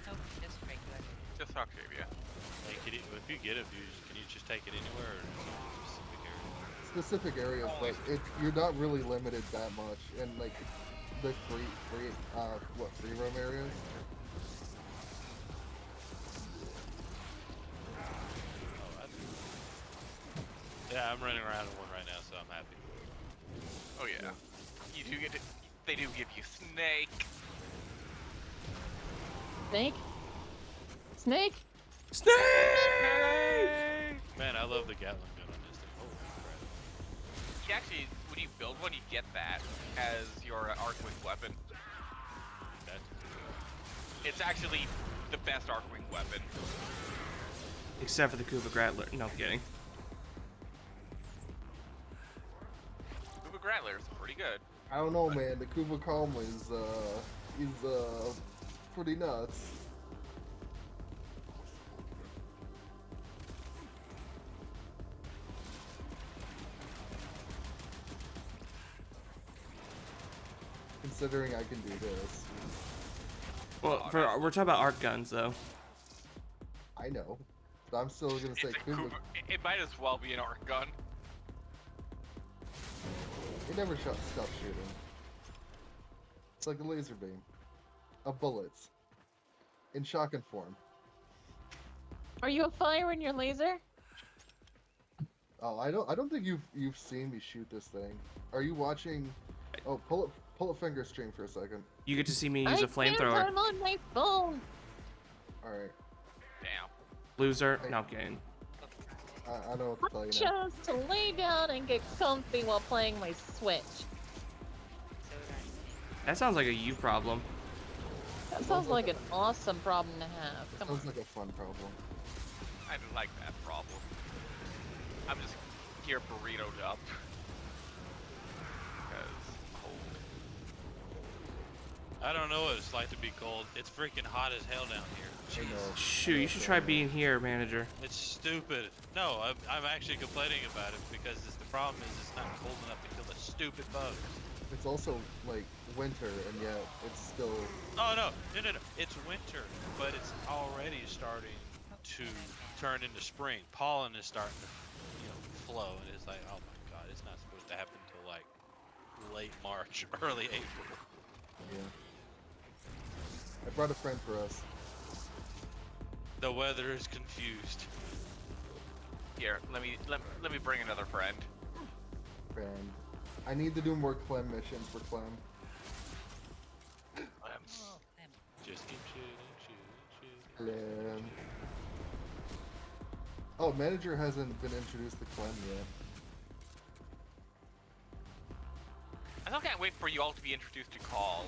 I: Nope, just regular.
H: Just Octavia.
K: Hey, if you get it, can you just take it anywhere, or is it a specific area?
A: Specific areas, but you're not really limited that much, and like the free roam areas.
K: Yeah, I'm running around in one right now, so I'm happy.
H: Oh yeah. You do get to, they do give you Snake.
D: Snake? Snake?
C: Snake!
K: Man, I love the Gatling gun on this thing. Holy crap.
H: You actually, when you build one, you get that as your Arcwing weapon. It's actually the best Arcwing weapon.
C: Except for the Kuva Grattler. No, I'm kidding.
H: Kuva Grattler is pretty good.
A: I don't know, man. The Kuva Kalma is pretty nuts. Considering I can do this.
C: Well, we're talking about arc guns, though.
A: I know. But I'm still gonna say Kuva.
H: It might as well be an arc gun.
A: It never stops shooting. It's like a laser beam of bullets in shotgun form.
D: Are you firing your laser?
A: Oh, I don't think you've seen me shoot this thing. Are you watching? Oh, pull a finger stream for a second.
C: You get to see me use a flamethrower.
D: I can't turn on my phone.
A: All right.
H: Damn.
C: Loser. No, I'm kidding.
A: I know what to tell you now.
D: Just to lay down and get comfy while playing my Switch.
C: That sounds like a you problem.
D: That sounds like an awesome problem to have. Come
A: Sounds like a fun problem.
H: I didn't like that problem. I'm just here burritoed up.
K: I don't know what it's like to be cold. It's freaking hot as hell down here. Jesus.
C: Shoot, you should try being here, manager.
K: It's stupid. No, I'm actually complaining about it because the problem is it's not cold enough to kill the stupid bugs.
A: It's also like winter, and yet it's still.
K: Oh no. It's winter, but it's already starting to turn into spring. Pollen is starting to, flow, and it's like, oh my god, it's not supposed to happen until like late March, early April.
A: Yeah. I brought a friend for us.
K: The weather is confused.
H: Here, let me bring another friend.
A: Friend. I need to do more Clem missions for Clem.
K: Just keep shooting.
A: Clem. Oh, manager hasn't been introduced to Clem yet.
H: I still can't wait for you all to be introduced to Call.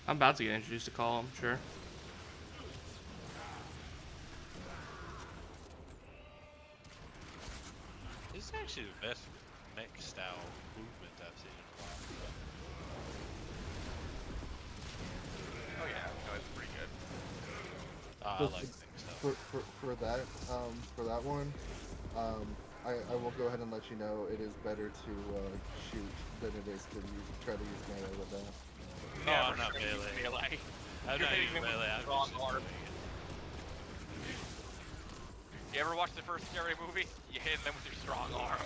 C: I'm about to get introduced to Call, I'm sure.
K: actually the best mech style movement I've seen in a while.
H: Oh yeah, no, it's pretty good.
K: I like mech stuff.
A: For that one, I will go ahead and let you know it is better to shoot than it is to try to use melee with that.
K: No, I'm not melee. I'm not using melee. I'm
H: Strong
K: just
H: arm.
K: doing it.
H: You ever watch the first scary movie? You hit them with your strong arm.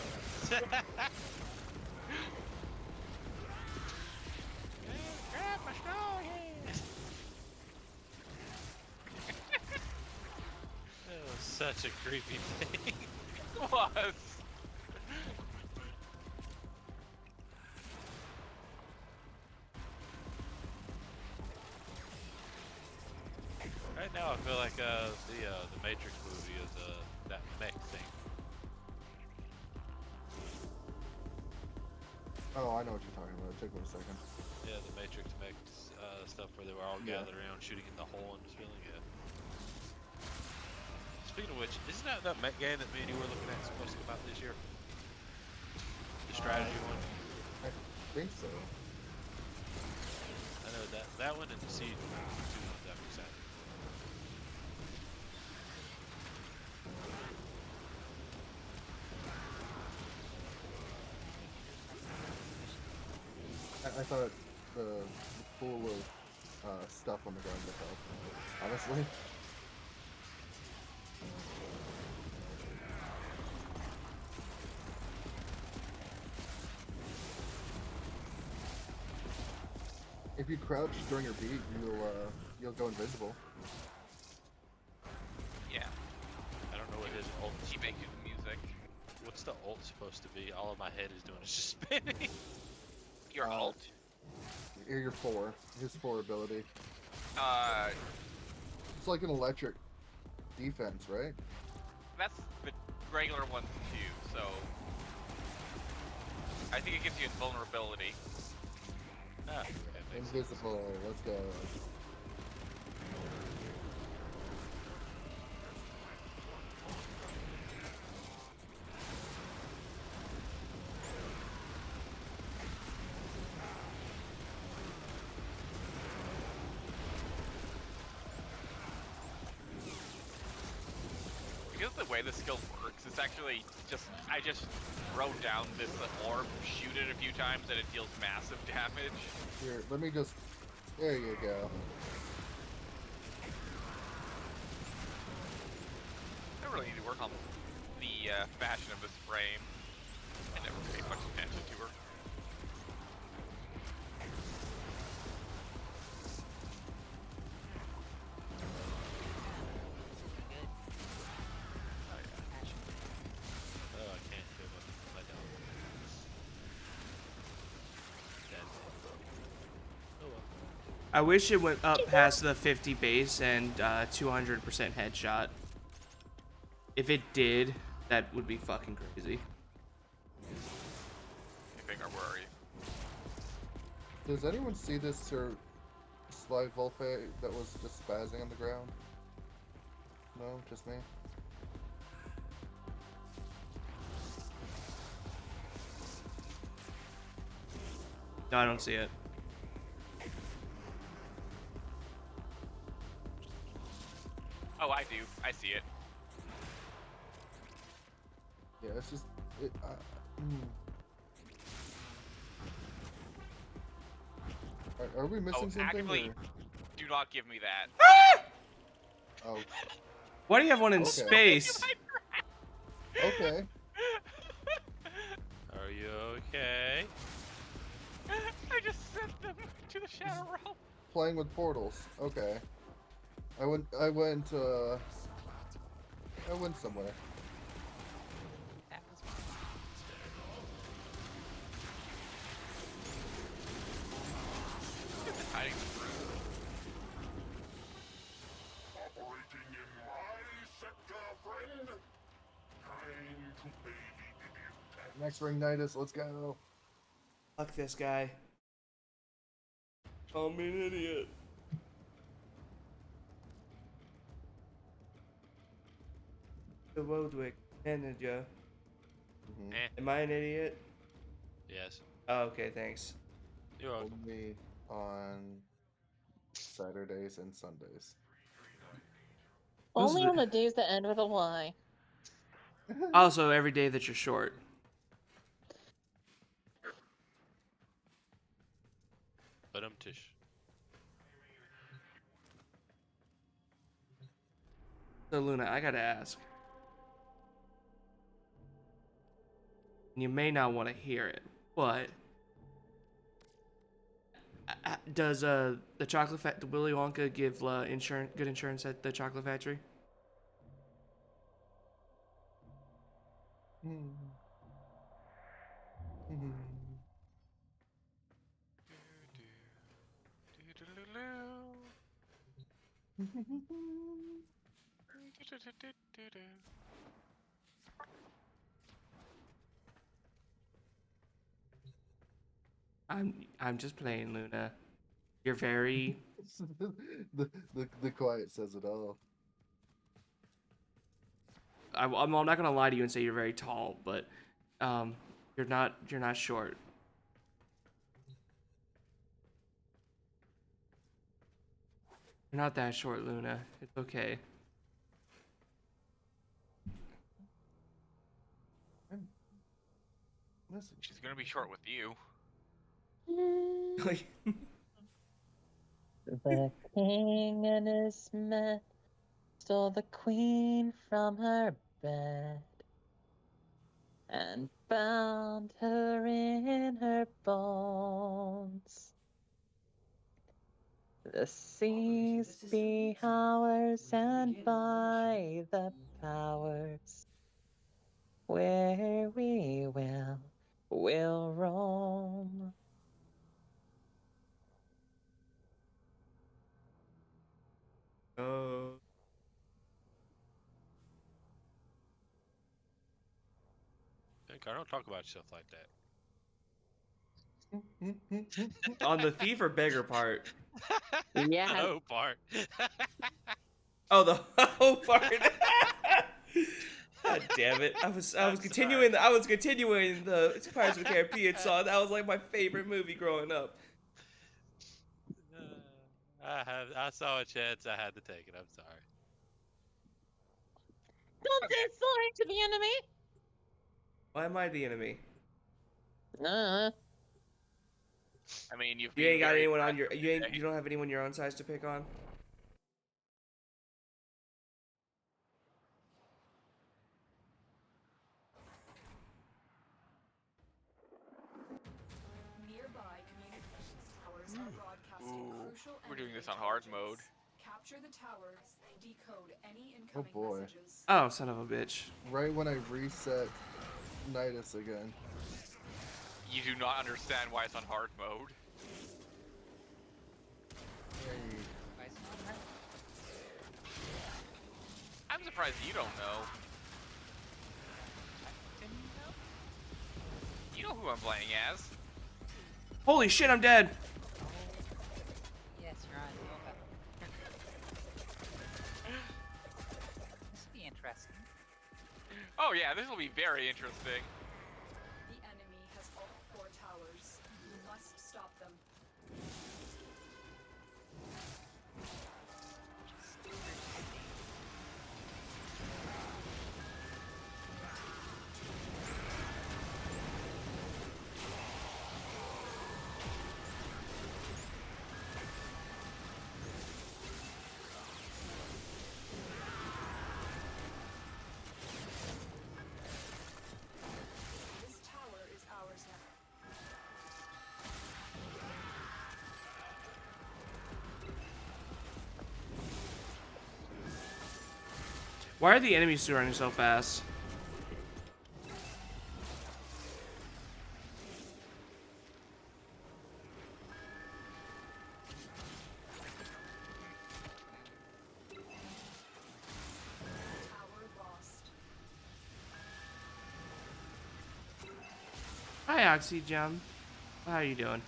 K: Grab my strong hand. That was such a creepy thing.
H: It was.
K: Right now, I feel like the Matrix movie is that mech thing.
A: Oh, I know what you're talking about. It took me a second.
K: Yeah, the Matrix mech stuff where they were all gathered around shooting in the hole and just feeling it. Speaking of which, isn't that mech game that me and you were looking at supposed to come out this year? The strategy one?
A: I think so.
K: I know that one and the Siege one are the two ones I'm excited.
A: I thought the pool of stuff on the ground would help. Honestly. If you crouch during your beat, you'll go invisible.
H: Yeah.
K: I don't know what his ult is.
H: Keep making music.
K: What's the ult supposed to be? All of my head is doing is just spinning.
H: Your ult?
A: Your 4. His 4 ability.
H: Uh,
A: It's like an electric defense, right?
H: that's the regular ones too, so I think it gives you invulnerability.
K: Ah,
A: Invisible, let's go.
H: Because the way the skill works, it's actually I just wrote down this orb, shoot it a few times, and it deals massive damage.
A: Here, let me just... There you go.
H: I really need to work on the fashion of this frame. I never paid much attention to her.
K: Oh, I can't do it. I don't. Oh well.
C: I wish it went up past the 50 base and 200% headshot. If it did, that would be fucking crazy.
H: Hey, Finger, where are you?
A: Does anyone see this Sly Volpe that was just spazzing on the ground? No, just me?
C: No, I don't see it.
H: Oh, I do. I see it.
A: Yeah, it's just... Are we missing something?
H: Actively,
A: or-
H: do not give me that.
A: Oh,
C: Why do you have one in
A: Okay.
C: space?
A: okay.
K: Are you okay?
H: I just sent them to the Shadow Realm.
A: Playing with portals. Okay. I went somewhere.
I: That was
H: Hiding the fruit.
J: Operating in my sector, friend. Time to pay the tribute.
A: Next Ring-nitis, let's go.
C: Fuck this guy. I'm an idiot. The Wodwick manager.
H: Eh.
C: Am I an idiot?
K: Yes.
C: Oh, okay, thanks.
K: You're welcome.
A: Only on Saturdays and Sundays.
L: Only on the days that end with a Y.
C: Also, every day that you're short.
K: But tish.
C: So Luna, I gotta ask. You may not want to hear it, but does the the Willy Wonka give good insurance at the chocolate factory? I'm just playing, Luna. You're very
A: the quiet says it all.
C: I'm not gonna lie to you and say you're very tall, but you're not short. You're not that short, Luna. It's okay.
H: She's gonna be short with you.
L: The king and his men stole the queen from her bed and bound her in her bones. The seas be ours, and by the powers where we will roam.
C: Oh.
K: I don't talk about yourself like that.
C: On the thief or beggar part?
L: Yeah.
K: The hoe part.
C: Oh, the hoe part. God damn it! I was continuing the Pirates of the Caribbean song. That was like my favorite movie growing up.
K: I saw a chance. I had to take it. I'm sorry.
L: Don't say sorry to the enemy.
C: Why am I the enemy?
H: I mean,
C: You ain't got anyone on your you don't have anyone your own size to pick on.
F: Nearby communications towers are broadcasting crucial
H: we're doing this
F: enemy
H: on hard
F: intelligence.
H: mode.
F: Capture the towers, decode any
A: Oh
F: incoming
A: boy.
F: messages.
C: Oh, son of a bitch!
A: Right when I reset Nidus again.
H: You do not understand why it's on hard mode. I'm surprised you don't know. You know who I'm playing as.
C: Holy shit! I'm dead.
I: Yes, you're on Nova. This will be interesting.
H: Oh yeah, this will be very interesting.
F: The enemy has all 4 towers. You must stop them. This tower is ours now.
C: Why are the enemies still running so fast?
F: Tower lost.
C: Hi, Oxygen. How are you doing?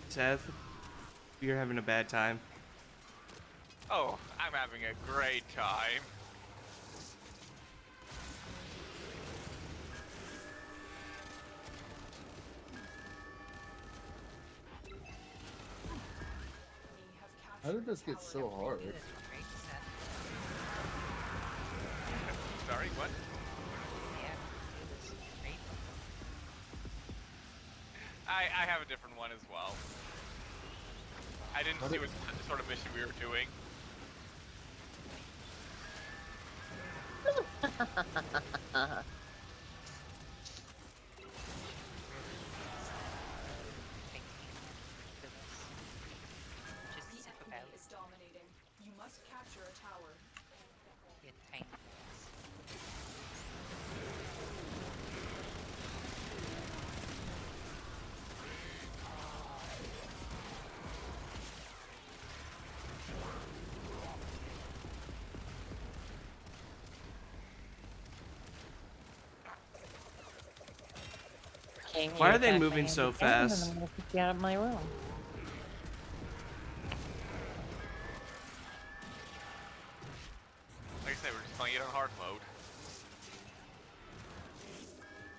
C: Seth, you're having a bad time.
H: Oh, I'm having a great time.
A: How did this get so hard?
H: Sorry, what? I have a different one as well. I didn't see what sort of mission we were doing.
I: Just sip about.
F: Is dominating. You must capture a tower.
I: Get tiny.
C: Why are they moving so fast?
N: I'm gonna kick you out of my room.
H: Like I said, we're just playing it on hard mode.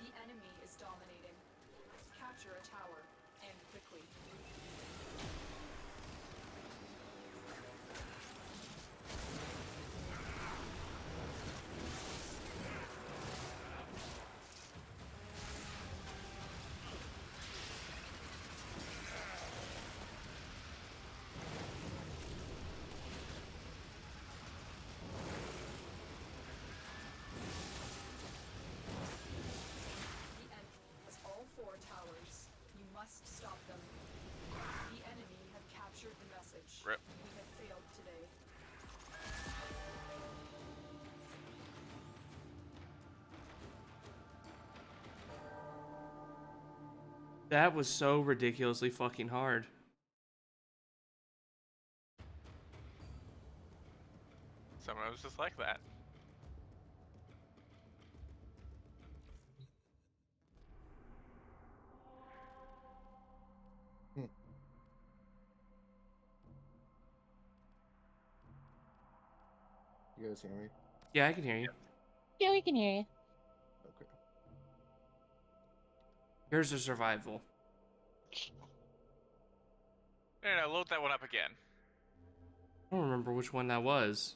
F: The enemy is dominating. Capture a tower, and quickly. Stop them. The enemy have captured the message.
H: Rip.
F: We have failed today.
C: That was so ridiculously fucking hard.
H: Someone was just like that.
A: You guys hear me?
C: Yeah, I can hear you.
N: Yeah, we can hear you.
A: Okay.
C: Here's a survival.
H: No, load that one up again.
C: I don't remember which one that was.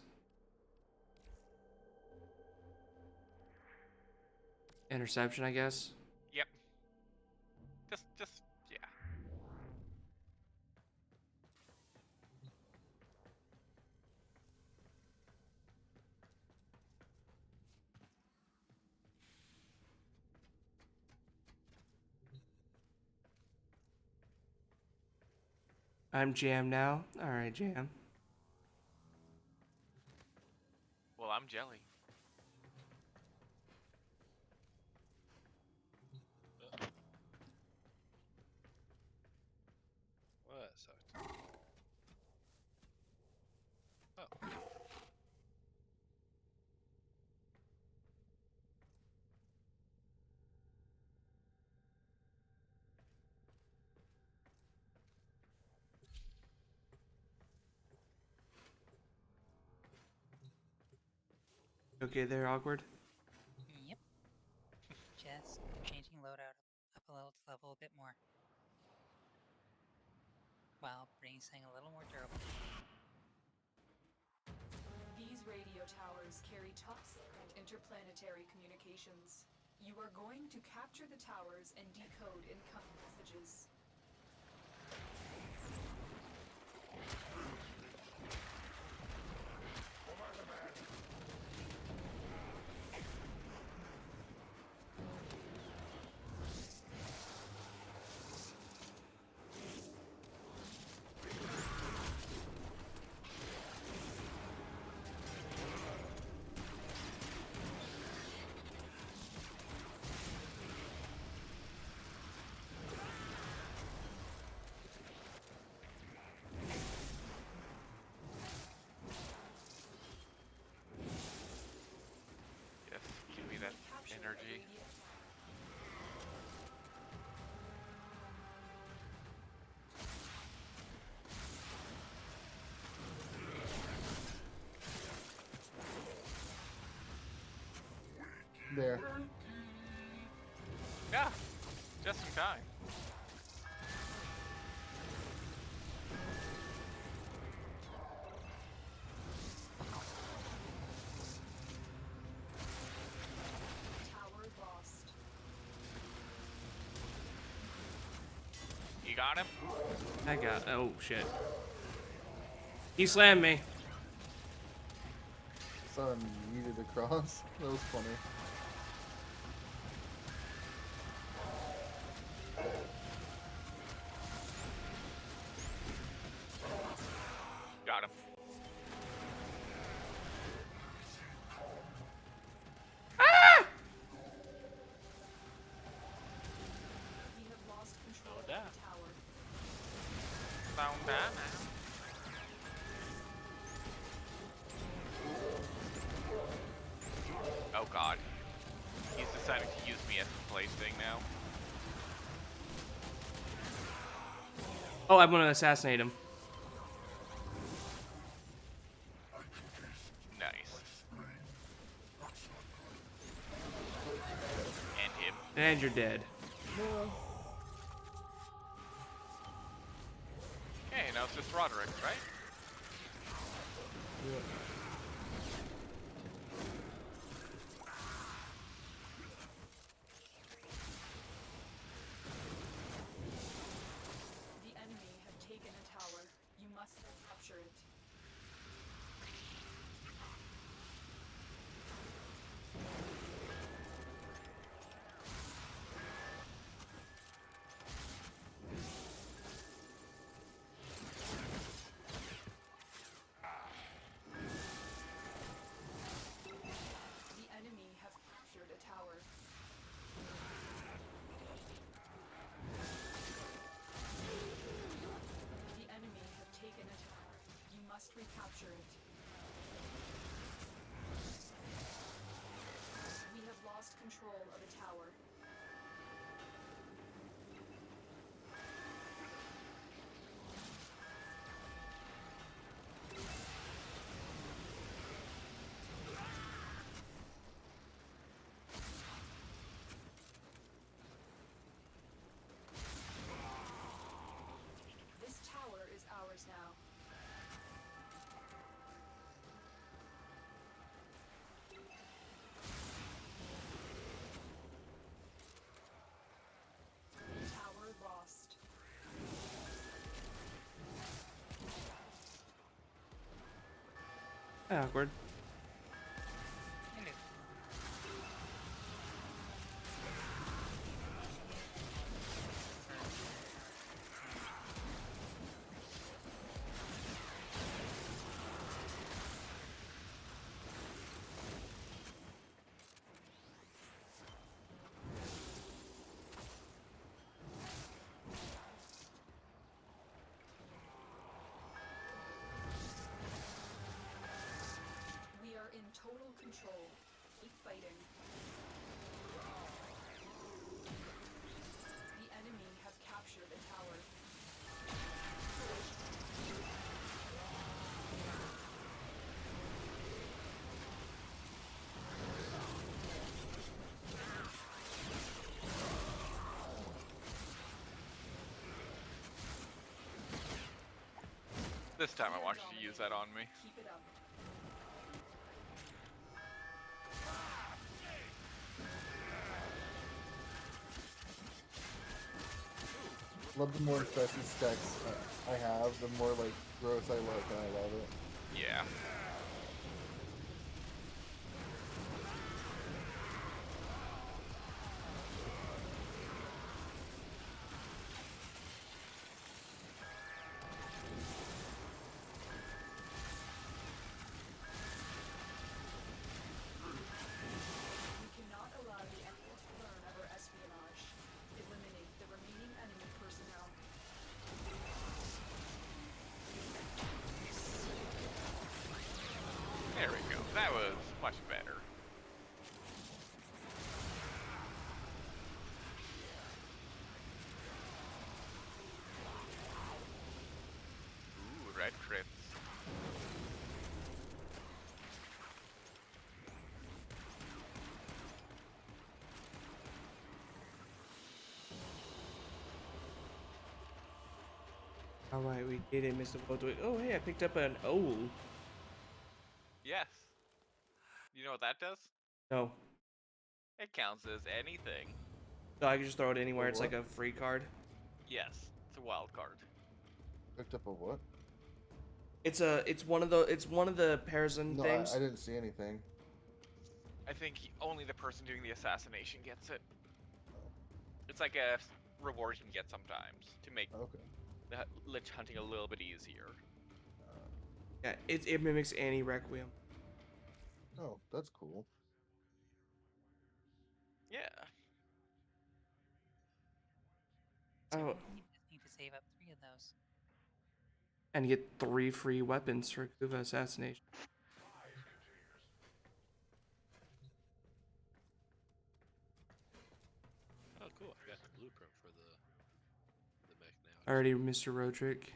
C: Interception, I guess.
H: Yep. Just, yeah.
C: I'm Jam now. Alright, Jam.
H: Well, I'm Jelly.
K: What sucked? Oh.
C: Okay there, awkward?
I: Yep. Just changing loadout up a level a bit more. While bracing a little more durable.
F: These radio towers carry top secret interplanetary communications. You are going to capture the towers and decode incoming messages.
A: There.
H: Yeah, just in time.
F: Tower lost.
H: You got him?
C: I got. Oh shit. He slammed me.
A: Saw him yeeted across. That was funny.
H: Got him.
F: We have lost control of
K: that.
F: the tower.
H: Found that. Oh god. He's deciding to use me as a plaything now.
C: Oh, I'm gonna assassinate him.
H: Nice. And him.
C: And you're dead.
H: Okay, now it's just Roderick, right?
A: Yeah.
F: The enemy have taken a tower. You must capture it. The enemy have captured a tower. The enemy have taken a tower. You must recapture it. We have lost control of a tower. This tower is ours now. Tower lost.
C: Awkward.
F: We are in total control. Keep fighting. The enemy have captured a tower.
H: This time I want you to use that on me.
F: Keep it up.
A: Love the more infested stacks I have, the more like gross I look, and I love it.
H: Yeah.
F: We cannot allow the enemy to learn of our espionage. Eliminate the remaining enemy personnel.
H: There we go. That was much better. Ooh, red crits.
C: All right, we did it, Mr. Bodwick. Oh, hey, I picked up an owl.
H: Yes. You know what that does?
C: No,
H: It counts as anything.
C: so I can just throw it anywhere.
A: A
C: It's like
A: what?
C: a free card.
H: Yes, it's a wild card.
A: Picked up a what?
C: It's one of the Parazin
A: No,
C: things.
A: I didn't see anything.
H: I think only the person doing the assassination gets it. It's like a reward you can get sometimes to make
A: Okay.
H: the lich hunting a little bit easier.
C: Yeah, it mimics Annie Requiem.
A: Oh, that's cool.
H: Yeah.
I: So
C: Oh,
I: you just need to save up 3 of those.
C: and you get 3 free weapons for Kuva assassination.
K: Oh, cool! I got the blueprint for the mech now.
C: Alrighty, Mr. Roderick.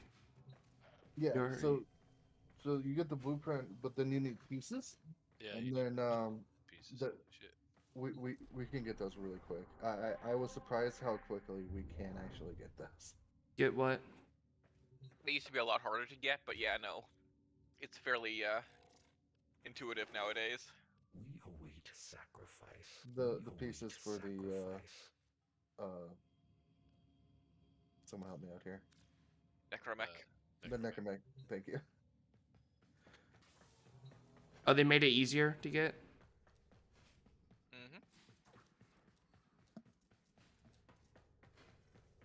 A: Yeah.
C: You're-
A: So you get the blueprint, but then you need pieces.
K: Yeah.
A: And
K: you
A: then
K: need pieces.
A: the
K: Holy shit.
A: we can get those really quick. I was surprised how quickly we can actually get those.
C: Get what?
H: They used to be a lot harder to get, but yeah, no. It's fairly intuitive nowadays.
E: We await sacrifice.
A: The pieces for the someone help me out here.
H: Necromech.
A: The Necromech. Thank you.
C: Oh, they made it easier to get?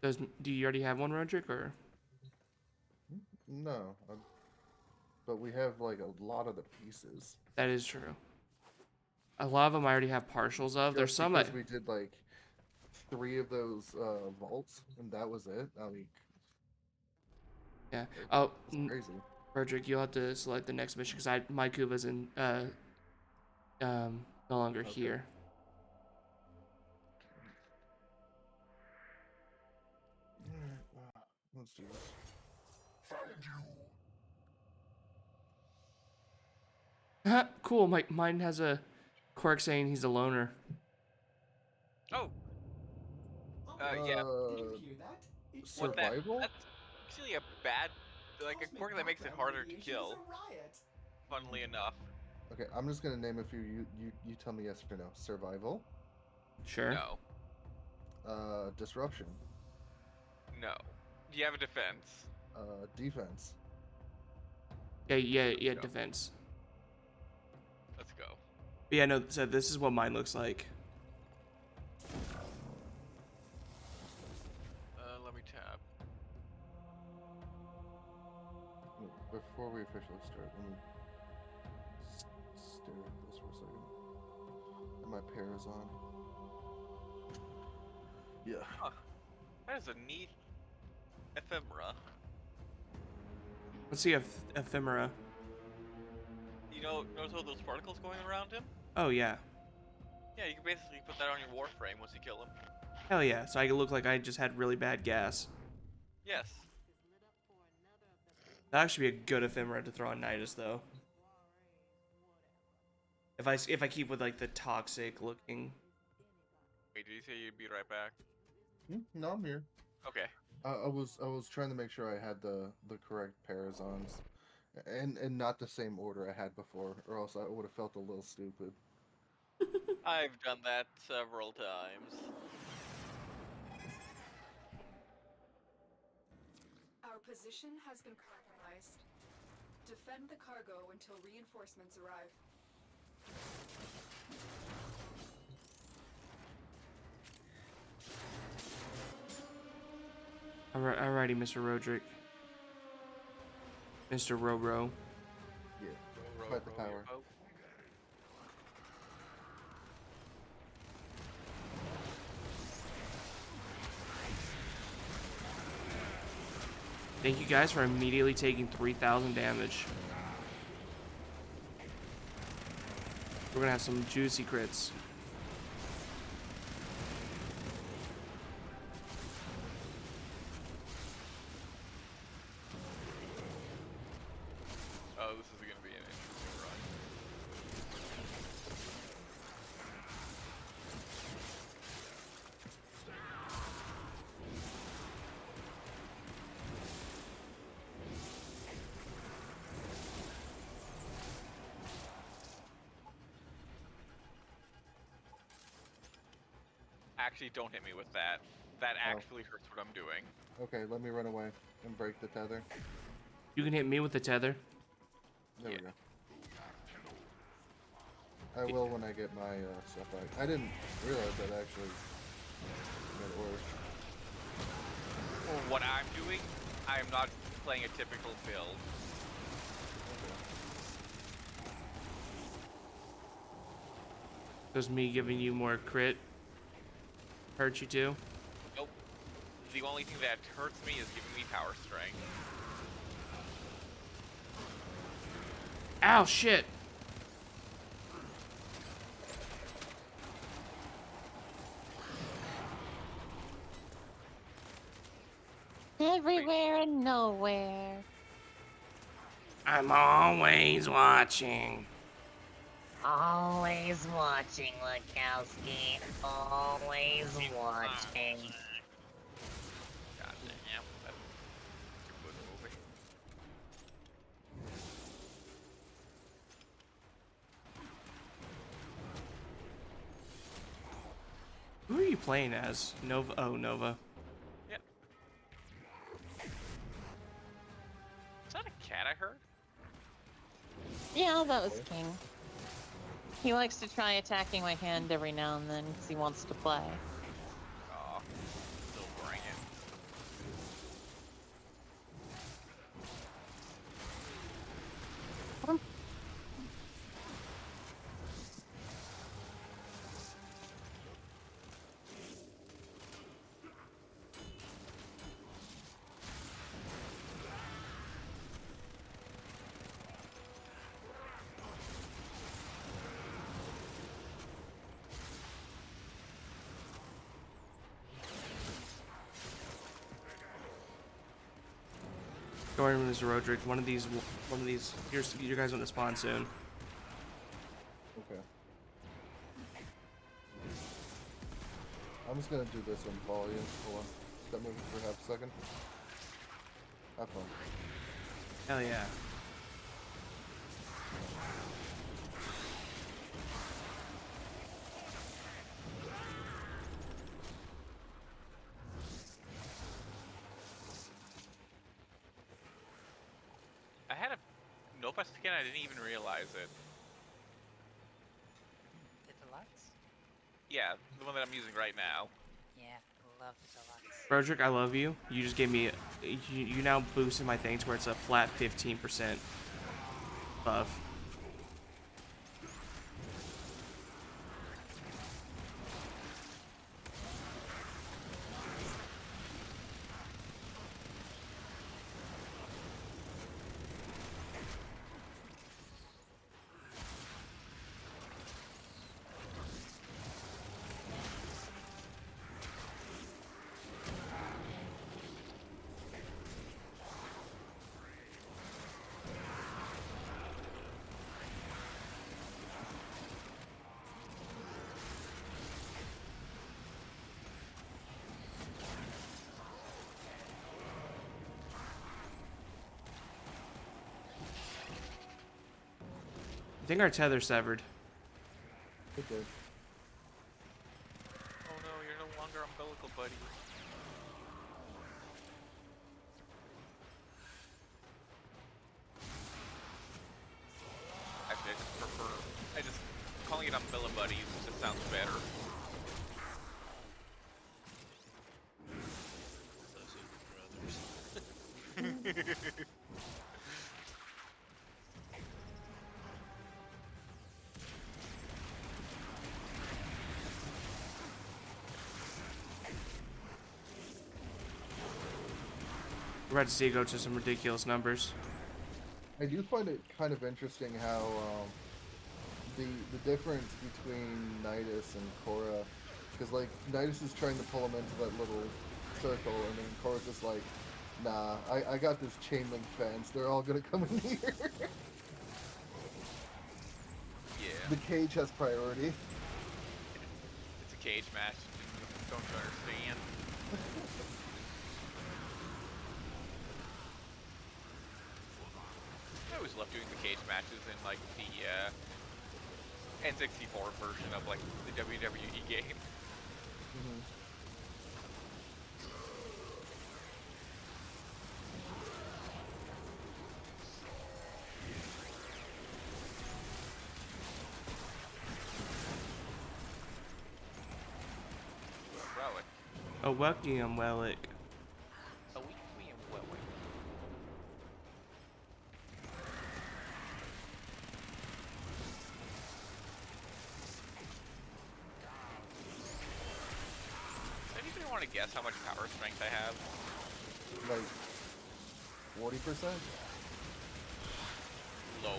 H: Mm-hmm.
C: Do you already have one, Roderick, or?
A: No, but we have like a lot of the pieces.
C: That is true. A lot of them I already have partials of. There's
A: Just
C: some
A: because
C: that...
A: we did like 3 of those vaults, and that was it. I mean,
C: Yeah. Oh,
A: it's crazy.
C: Roderick, you'll have to select the next mission because my Kuva's in no longer here.
A: Let's do this.
C: Cool. Mine has a quirk saying he's a loner.
H: Oh. Yeah.
E: Did you hear that? It's
A: Survival?
H: That's actually a bad, like a quirk that makes it harder to kill.
E: riot.
H: Funnily enough.
A: Okay, I'm just gonna name a few. You tell me yes or no. Survival.
C: Sure.
H: No.
A: Disruption.
H: No. Do you have a defense?
A: Defense.
C: Yeah, defense.
H: Let's go.
C: But yeah, no, so this is what mine looks like.
H: Let me tab.
A: Before we officially start, let me stare at this for a second. And my pair is on. Yeah.
H: Huh. That is a neat ephemera.
C: Let's see ephemera.
H: You know, notice all those particles going around him?
C: Oh yeah.
H: Yeah, you can basically put that on your warframe once you kill him.
C: Hell yeah. So I could look like I just had really bad gas.
H: Yes.
C: That actually be a good ephemera to throw on Nidus though. If I keep with like the toxic looking.
H: Wait, did you say you'd be right back?
A: No, I'm here.
H: Okay.
A: I was trying to make sure I had the correct Parazons, and not the same order I had before, or else I would have felt a little stupid.
H: I've done that several times.
F: Our position has been compromised. Defend the cargo until reinforcements arrive.
C: Alrighty, Mr. Roderick. Mr. Robro.
A: Yeah. Fight the power.
C: Thank you guys for immediately taking 3,000 damage. We're gonna have some juicy crits.
H: Oh, this is gonna be an interesting run. Actually, don't hit me with that. That
A: Oh.
H: actually hurts what I'm doing.
A: Okay, let me run away and break the tether.
C: You can hit me with the tether.
A: There we go. I will when I get my stuff back. I didn't realize that actually made it worse.
H: For what I'm doing, I'm not playing a typical build.
C: Does me giving you more crit hurt you too?
H: Nope. The only thing that hurts me is giving me power strength.
C: Ow, shit!
N: Everywhere and nowhere.
C: I'm always watching.
N: Always watching, Lukowski. Always watching.
H: God damn, that's a good movie.
C: Who are you playing as? Nova? Oh, Nova.
H: Yeah. Is that a cat I heard?
N: Yeah, that was King. He likes to try attacking my hand every now and then because he wants to play.
H: Aw, still bring it.
C: Going with Mr. Roderick. One of these. You guys want to spawn soon.
A: Okay. I'm just gonna do this and follow you. Hold on. Stop moving for half a second. Have fun.
C: Hell yeah.
H: I had a Nova skin, I didn't even realize it.
I: The deluxe?
H: Yeah, the one that I'm using right now.
I: Yeah, love the deluxe.
C: Roderick, I love you. You just gave me. You now boosted my thing to where it's a flat 15% buff. I think our tether's severed.
A: Okay.
H: Oh no, you're no longer umbilical buddy. Actually, I just prefer. Calling it umbilical buddies just sounds better.
C: We're about to see it go to some ridiculous numbers.
A: I do find it kind of interesting how the difference between Nidus and Korra, because like Nidus is trying to pull him into that little circle, and then Korra's just like, nah, I got this chain link fence. They're all gonna come in here.
H: Yeah.
A: The cage has priority.
H: It's a cage match. Don't you understand? I always love doing the cage matches in like the N64 version of like the WWE game.
A: Mm-hmm.
H: Relic.
C: A Welcome Relic.
H: A weekly and well. Does anybody want to guess how much power strength I have?
A: Like 40%?
H: Lower.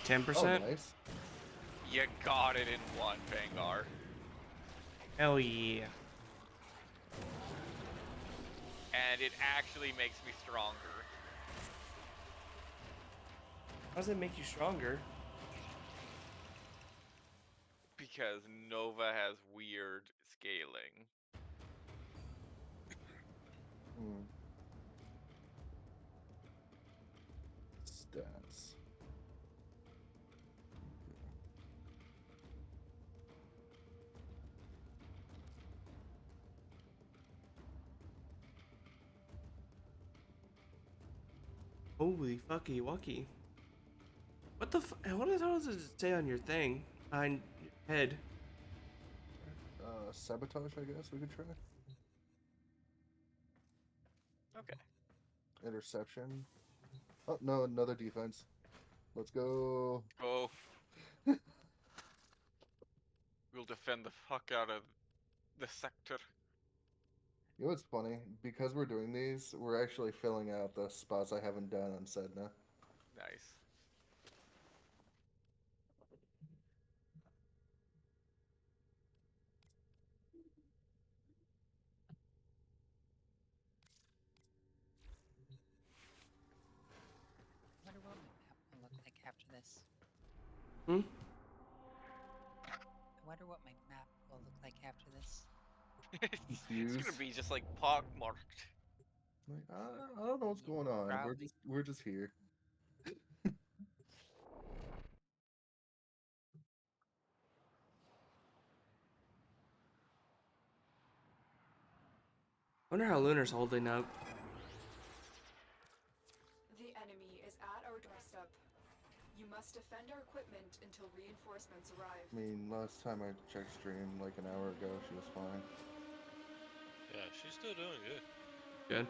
C: 10%?
A: Oh, nice.
H: You got it in one, Vanguard.
C: Hell yeah.
H: And it actually makes me stronger.
C: How does it make you stronger?
H: Because Nova has weird scaling.
A: Hmm. Stats.
C: Holy fucky wucky. What the what does it say on your thing? On your head?
A: Sabotage, I guess we could try.
H: Okay.
A: Interception. Oh, no, another defense. Let's go.
H: Oh. We'll defend the fuck out of the sector.
A: You know what's funny? Because we're doing these, we're actually filling out the spots I haven't done on Sedna.
H: Nice.
I: I wonder what my map will look like after this.
C: Hmm?
I: I wonder what my map will look like after this.
H: It's gonna be just like pockmarked.
A: Like, I don't know what's going on.
I: Probably.
A: We're just here.
C: Wonder how Lunar's holding up.
F: The enemy is at our doorstep. You must defend our equipment until reinforcements arrive.
A: I mean, last time I checked stream, like an hour ago, she was fine.
K: Yeah, she's still doing good.
C: Good.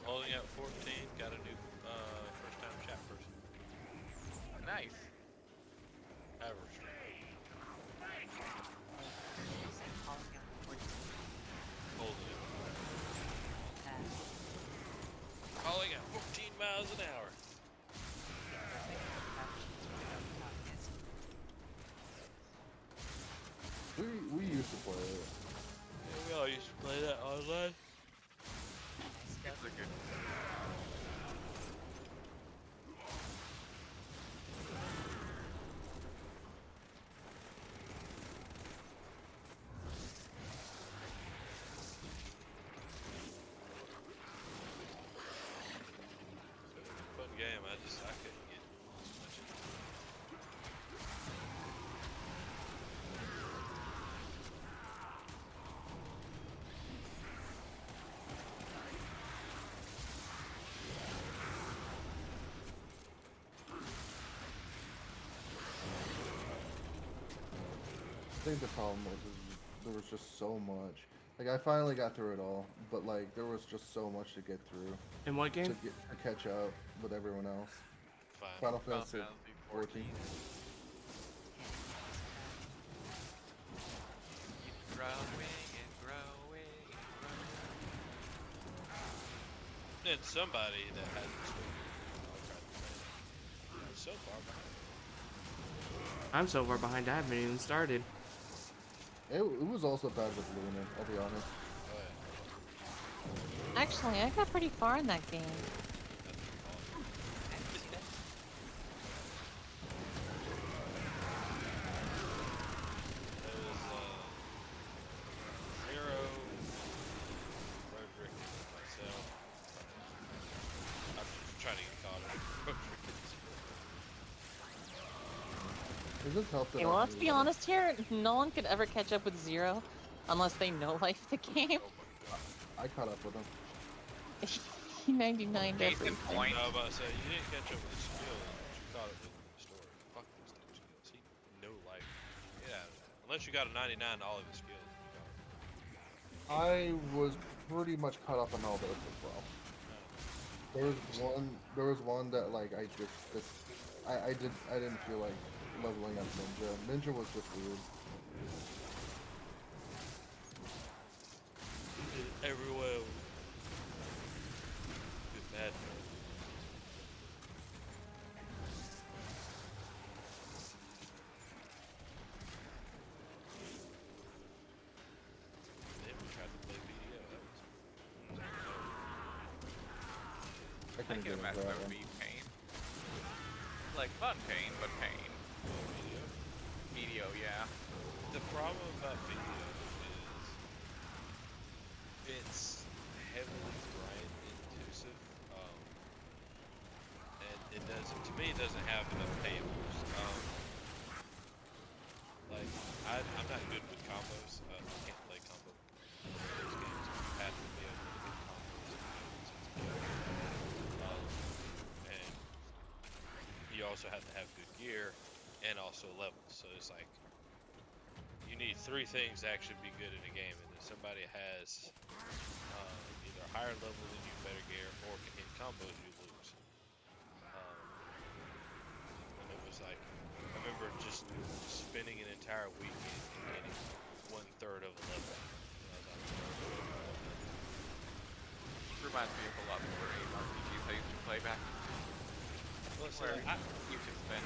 K: Holding out 14, got a new first time chat person.
H: Nice.
K: Average. Holding it. Calling out 14 miles an hour.
A: We used to play it.
K: Yeah, we all used to play that online.
H: It's a good.
K: Fun game. I couldn't get much of it.
A: I think the problem was there was just so much. Like, I finally got through it all, but like there was just so much to get through.
C: In what game?
A: To catch up with everyone else.
K: Fine.
A: Final Fantasy 14.
H: Keep growing and growing and growing.
K: And somebody that hasn't spoken tried to play it. I'm so far behind.
C: I'm so far behind I haven't even started.
A: It was also bad with Luna, I'll be honest.
N: Actually, I got pretty far in that game.
K: Zero, Roderick, and myself. I'm just trying to get caught up.
A: It just helped that
N: Okay, well, let's be honest here. No one could ever catch up with Zero. Unless they no life the game.
A: I caught up with him.
N: 99
H: Case in
N: everything.
H: point.
K: I was about to say, you didn't catch up with the skills, but you caught up with the story. Fuck these damn skills. He no life. Get out of that. Unless you got a 99 to all of his skills.
A: I was pretty much caught up on all those as well. There was one that like I didn't feel like leveling up Ninja. Ninja was just weird.
K: Everywhere. Good mad. Then we tried to play BDO.
A: I
H: I
A: couldn't
H: can
A: get into
H: imagine
A: that
H: that would
A: one.
H: be pain. Like fun pain, but pain. Medio, yeah.
K: The problem about BDO is it's heavily grind intensive, and it doesn't. To me, it doesn't have enough payables. Like I'm not good with combos. I can't play combo these games. You have to be able to get combos. And you also have to have good gear and also levels. So it's like you need 3 things to actually be good in a game, and if somebody has either a higher level than you, better gear, or can hit combos, you lose. And it was like, I remember just spending an entire weekend and getting 1/3 of a level.
H: Reminds me of a lot of RPGs I used to play back.
K: Listen,
H: Where you could spend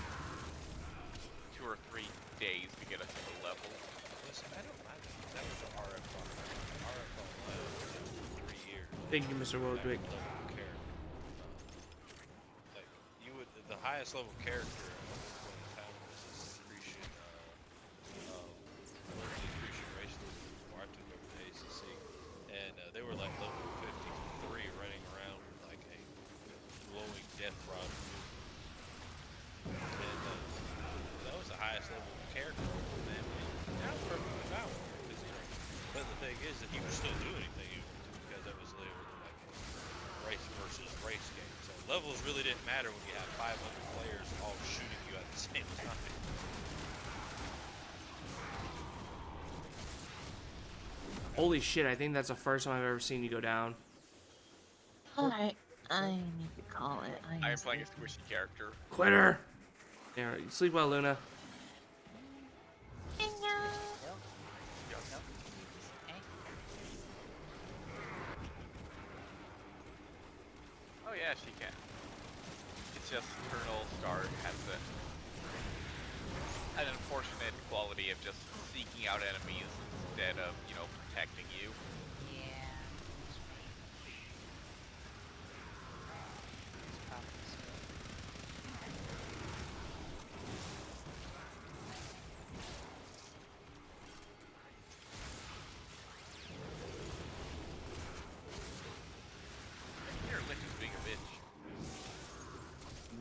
H: 2 or 3 days to get a single level.
K: Listen, I don't mind that. That was the RF online. RF online was for 3 years.
C: Thank you, Mr. Wildwick.
K: Like you would, the highest level character at one point in time was this Lucretian, Lucretian race before I took over the ACC, and they were like level 53, running around with like a glowing death rod. And that was the highest level character. And that was perfectly fine with it, because, you know, but the thing is that he would still do anything he wanted to, because that was literally like a race versus race game. So levels really didn't matter when you had 500 players all shooting you at the same time.
C: Holy shit, I think that's the first time I've ever seen you go down.
N: Alright, I need to call it.
H: I am playing a squishy character.
C: Quitter! Yeah, sleep well, Luna.
H: Oh yeah, she can. It's just Colonel Star has an unfortunate quality of just seeking out enemies instead of, you know, protecting you.
I: Yeah.
H: Here, Lich is being a bitch.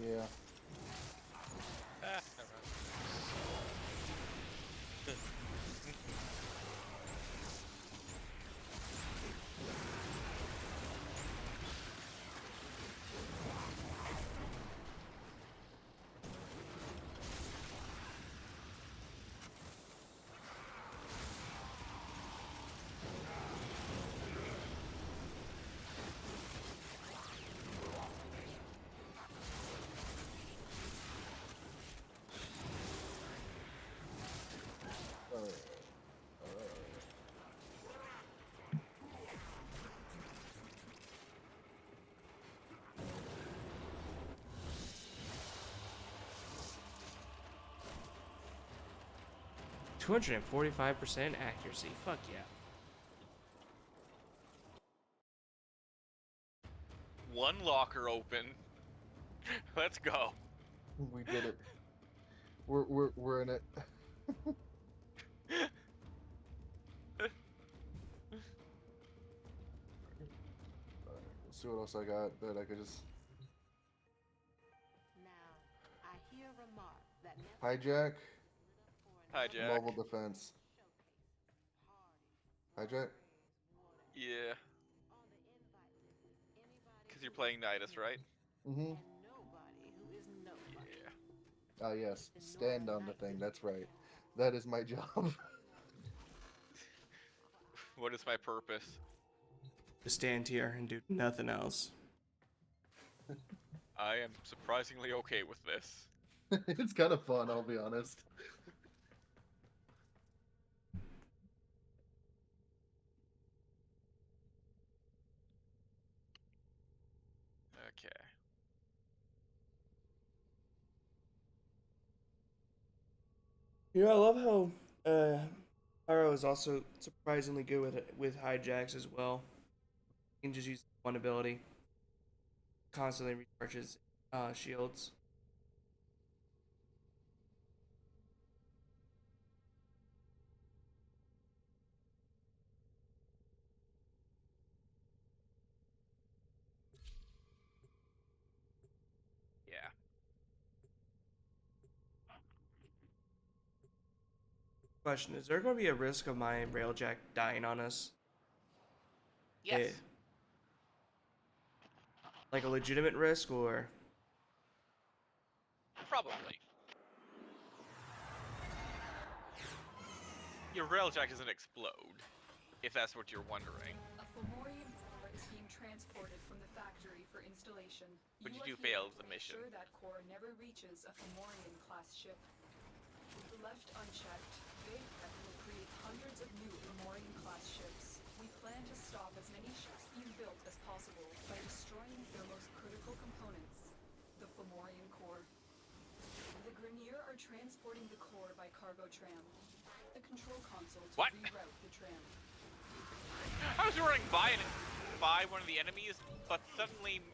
A: Yeah.
K: Ah,
C: $245% accuracy. Fuck yeah.
H: One locker open. Let's go.
A: We did it. We're in it. Let's see what else I got that I could just
M: Now, I hear a remark that
A: hijack.
H: Hijack.
A: Mobile defense. Hijack?
F: On
H: Yeah,
F: the invite list is anybody
H: because
F: who
H: you're playing
F: is
H: Nidus, right?
A: Mm-hmm.
F: and nobody who is nobody.
H: Yeah.
A: Ah, yes.
F: The
A: Stand
F: normal
A: on the
F: knight
A: thing.
F: doesn't
A: That's
F: get
A: right.
F: down.
A: That is my job.
H: What is my purpose?
C: To stand here and do nothing else.
H: I am surprisingly okay with this.
A: It's kind of fun, I'll be honest.
H: Okay.
C: You know, I love how Pyro is also surprisingly good with hijacks as well. He can just use one ability, constantly recharges shields.
H: Yeah.
C: Question: is there going to be a risk of my railjack dying on us?
H: Yes.
C: Like a legitimate risk, or
H: Probably. Your railjack doesn't explode, if that's what you're wondering.
F: A Fomorian core is being transported from the factory for installation.
H: But you
F: are
H: do
F: here
H: fail
F: to
H: the
F: make
H: mission.
F: sure that core never reaches a Fomorian class ship. Left unchecked, Big Tech will create hundreds of new Fomorian class ships. We plan to stop as many ships being built as possible by destroying their most critical components, the Fomorian core. The Grenier are transporting the core by cargo tram. The control console to reroute the tram.
H: I was running by one of the enemies, but suddenly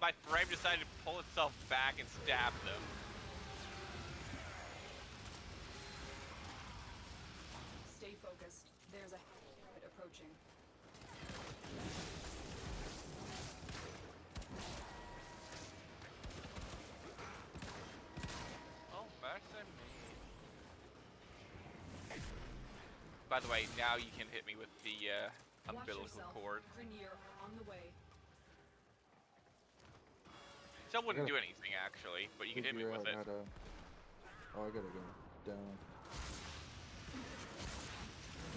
H: my frame decided to pull itself back and stab them.
F: Stay focused. There's a hit approaching.
H: Oh, mercy me. By the way, now you can hit me with the umbilical cord.
F: Grenier on the way.
H: Still wouldn't do anything actually, but you can hit me with it.
A: Oh, I gotta go down.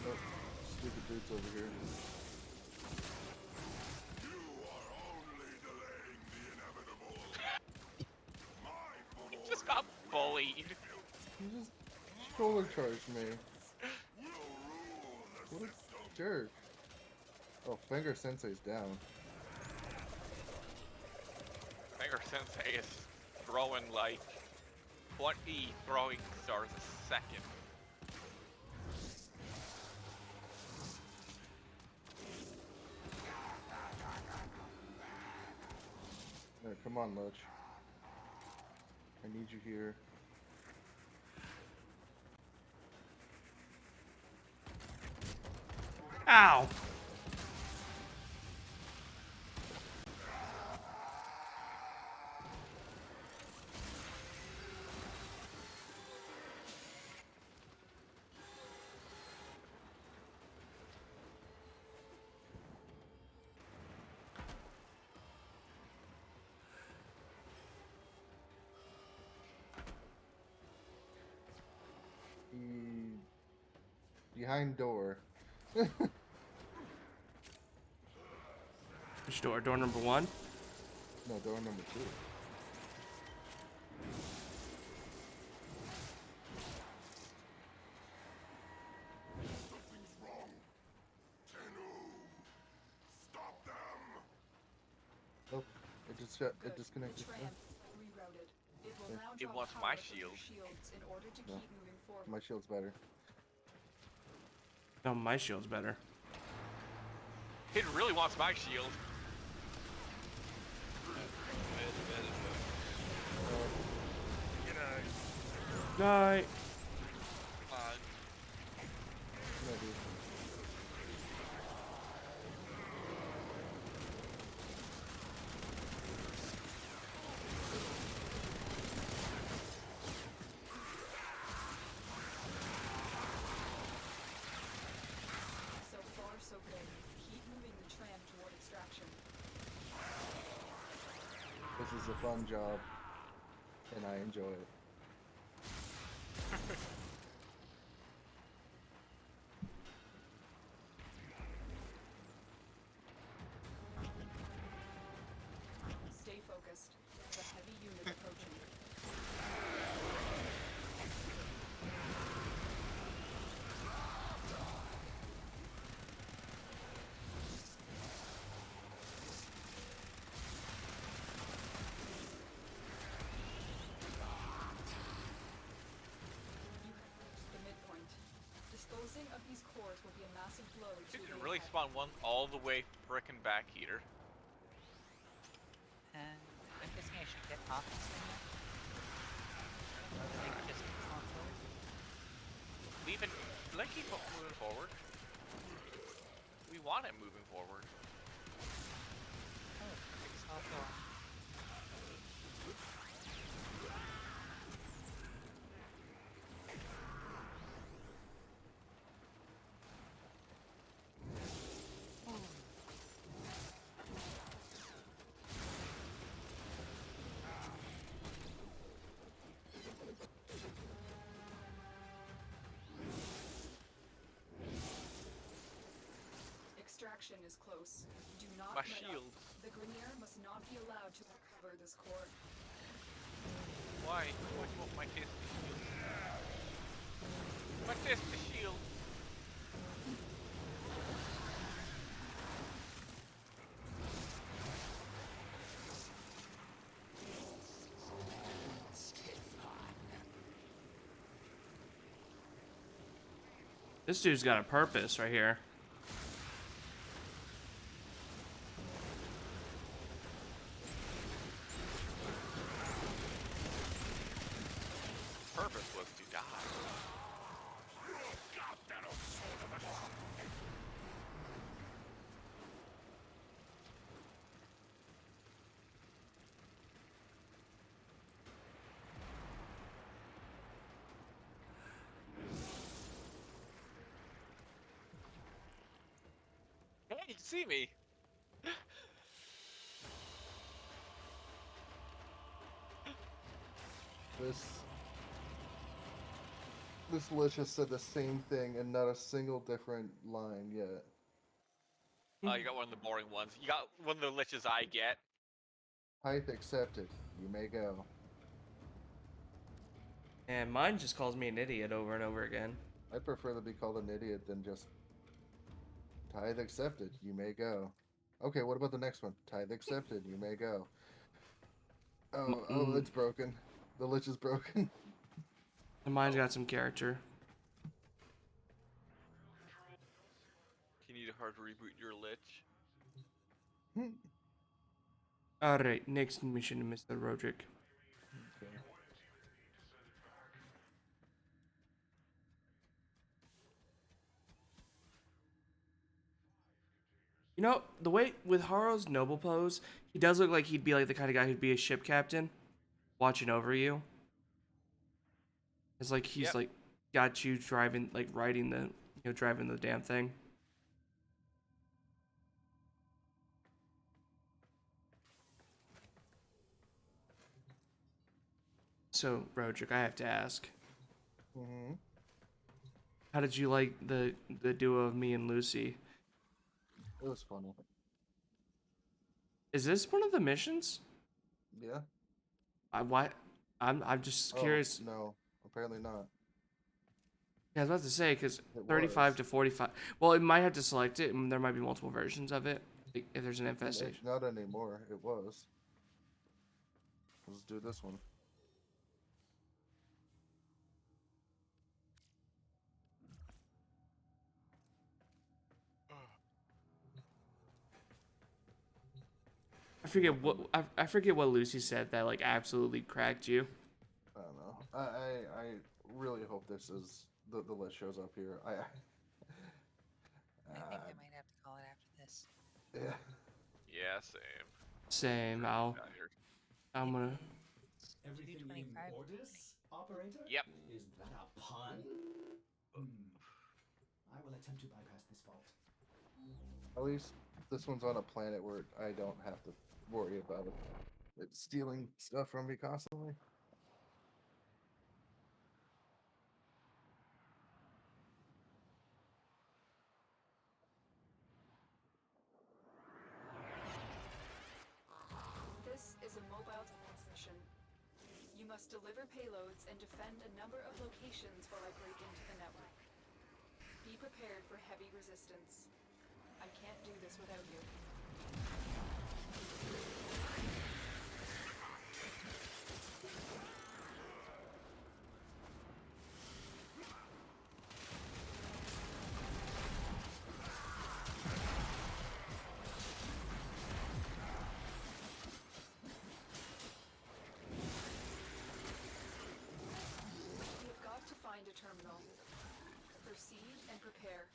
A: Nope. Stupid dudes over here.
H: He just got bullied.
A: He just shoulder charged me. What a jerk. Oh, Finger Sensei's down.
H: Finger Sensei is throwing like 20 throwing stars a second.
A: There, come on, Lurch. I need you here.
C: ow!
A: Behind door.
C: Which door? Door number 1?
A: No, door number 2.
J: Something's wrong. Tenno! Stop them!
A: Oh, it disconnected.
F: The tram is rerouted. It will now
H: It
F: draw
H: wants
F: power
H: my
F: from
H: shield.
F: your shields in order to
A: No.
F: keep moving forward.
A: My shield's better.
C: No, my shield's better.
H: It really wants my shield.
K: Good night.
C: Night.
A: No, dude.
F: So far,
A: This is a fun job, and I enjoy it.
F: Stay focused. There's a heavy unit approaching. You have reached the midpoint. Disposing of these cores will be a massive blow to
H: Did you
F: the
H: really
F: attack.
H: spawn one all the way frickin' back here?
I: And I'm guessing I should get off this thing now. Like, just keep on forward.
H: Leave it. Let keep it moving forward. We want it moving forward.
I: Oh, perfect soft door.
F: Extraction is close. Do not
H: My
F: let up.
H: shields.
F: The Grenier must not be allowed to recover this core.
H: Why? Why do you want my tasty shield? My tasty shield.
C: This dude's got a purpose right here.
H: Purpose was to die. Hey, you see me?
A: This lich has said the same thing and not a single different line yet.
H: Oh, you got one of the boring ones. You got one of the liches I get.
A: Height accepted. You may go.
C: And mine just calls me an idiot over and over again.
A: I'd prefer to be called an idiot than just tithe accepted. You may go. Okay, what about the next one? Tithe accepted. You may go. Oh, it's broken. The lich is broken.
C: And mine's got some character.
H: You need a hard reboot your lich.
C: Alright, next mission, Mr. Roderick.
A: Okay.
C: You know, the way with Haro's noble pose, he does look like he'd be like the kind of guy who'd be a ship captain, watching over you. It's like he's like got you driving, like riding the, driving the damn thing. So, Roderick, I have to ask.
A: Mm-hmm.
C: How did you like the duo of me and Lucy?
A: It was funny.
C: Is this one of the missions?
A: Yeah.
C: I'm just curious.
A: No, apparently not.
C: Yeah, I was about to say, because 35 to 45. Well, it might have to select it, and there might be multiple versions of it, like, if there's an infestation.
A: Not anymore. It was. Let's do this one.
C: I forget what Lucy said that like absolutely cracked you.
A: I don't know. I really hope this is the list shows up here.
I: I think I might have to call it after this.
A: Yeah.
H: Yeah, same.
C: Same. I'm gonna.
E: Everything in orders, operator?
H: Yep.
E: Is that a pun? I will attempt to bypass this fault.
A: At least this one's on a planet where I don't have to worry about it. It's stealing stuff from me constantly.
F: This is a mobile defense mission. You must deliver payloads and defend a number of locations while I break into the network. Be prepared for heavy resistance. I can't do this without you. We have got to find a terminal. Proceed and prepare.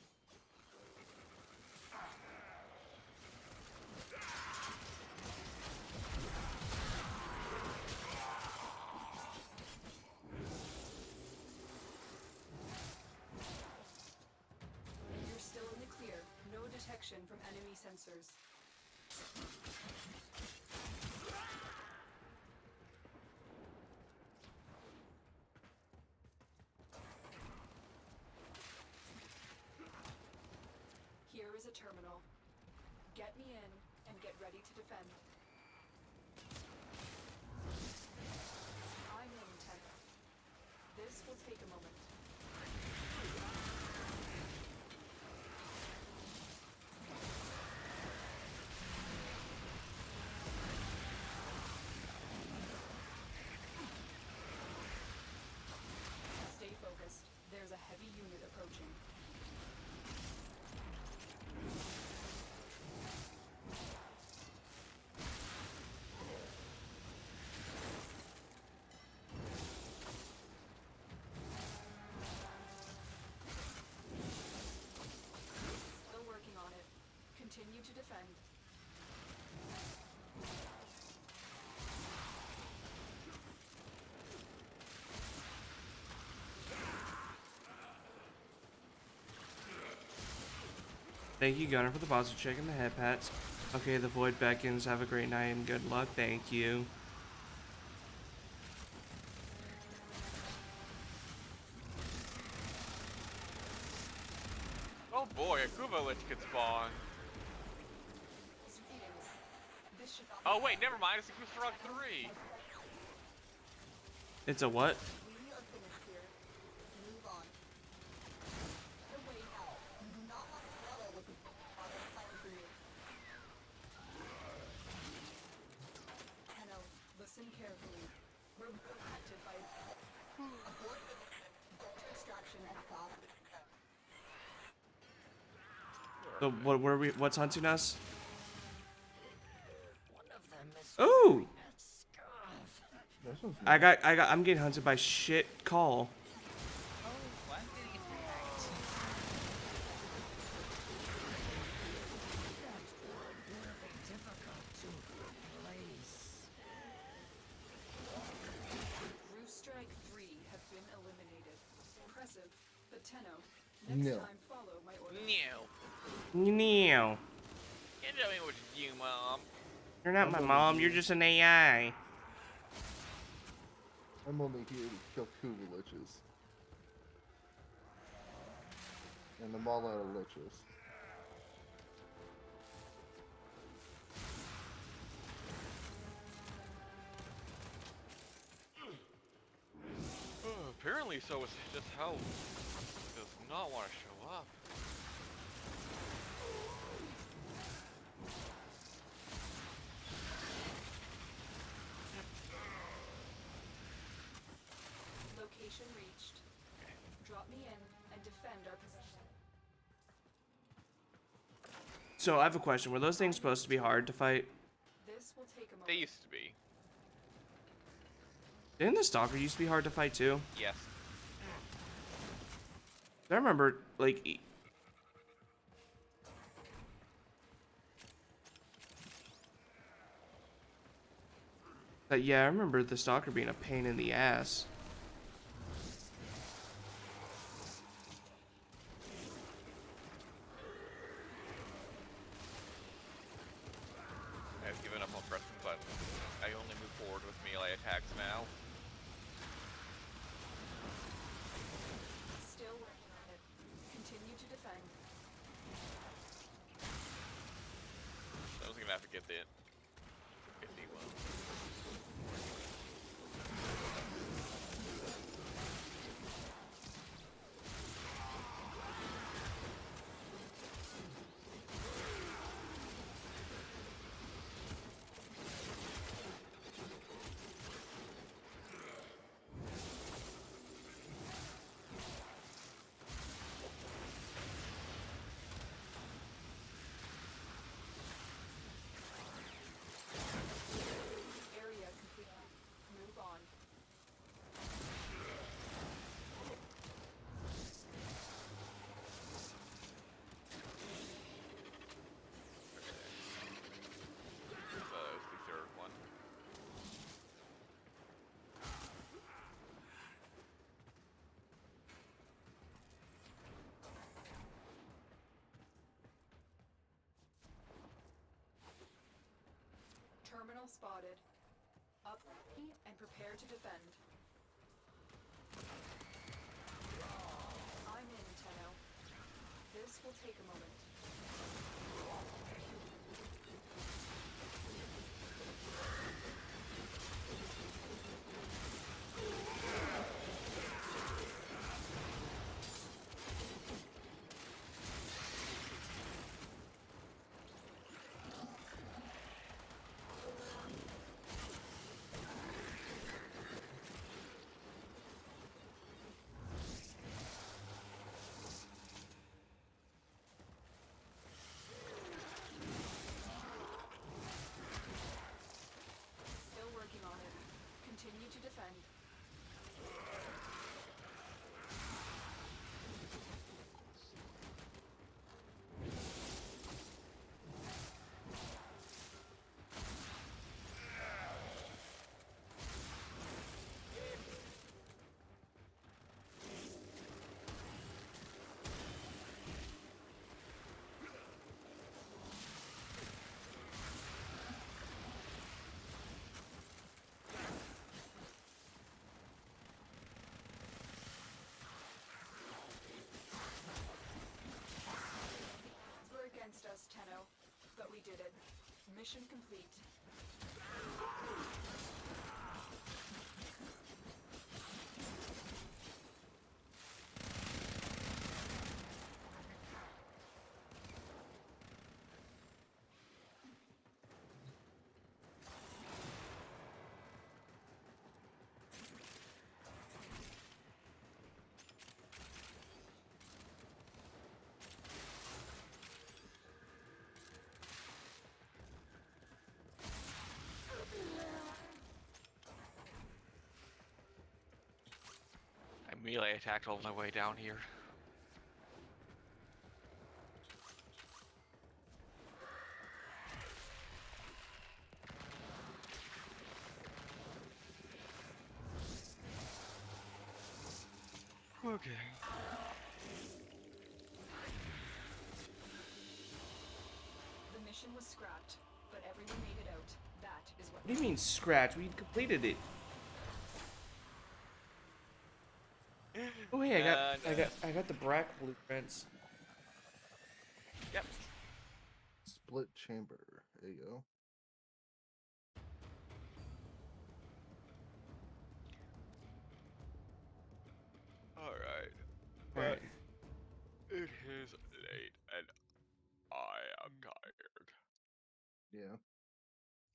F: You're still in the clear. No detection from enemy sensors. Here is a terminal. Get me in and get ready to defend. I'm in 10. This will take a moment. Stay focused. There's a heavy unit approaching. Still working on it. Continue to defend.
C: Thank you, Gunner, for the positive check and the head pats. Okay, the void beckons. Have a great night and good luck. Thank you.
H: Oh boy, a Kuva Lich could spawn.
F: This should not
H: Oh wait, never mind. It's a Gooserog 3.
C: It's a what?
F: We are finished here. Move on. The way out. You do not want to follow with the other plan for you. Hanno, listen carefully. We're protected by abort extraction and thought.
C: So what were we? What's hunting us?
M: One of them is
C: Ooh!
M: wearing a scarf.
C: I'm getting hunted by shit call.
I: Oh, I'm getting attacked.
M: That will be difficult to replace.
F: Roof Strike 3 have been eliminated. Impressive, but Tenno, next
A: No.
F: time follow my orders.
H: No.
C: No.
H: Can't tell me what to do, Mom.
C: You're not my mom, you're just an AI.
A: I'm only here to kill Kuva Liches. And I'm all out of Liches.
H: Apparently, so it's just how does not want to show up.
F: Location reached. Drop me in and defend our position.
C: So I have a question. Were those things supposed to be hard to fight?
F: This will take a moment.
H: They used to be.
C: Didn't the Stalker used to be hard to fight too?
H: Yes.
C: I remember, like... yeah, I remember the Stalker being a pain in the ass.
H: I've given up on pressing buttons. I only
F: Sentinel spotted. Up and prepare to defend. I'm in, Tenno. This will take a moment. Still working on it. Continue to defend. Against us, Tenno, but we did it. Mission complete.
H: I melee attacked all my way down here. Okay.
F: The mission was scrapped, but everyone made it out. That is what.
C: What do you mean scratch? We completed it. Oh hey, I got the Brack blueprints.
H: Yep.
A: Split chamber. There you go.
H: Alright.
C: Right.
H: It is late and I am tired.
A: Yeah.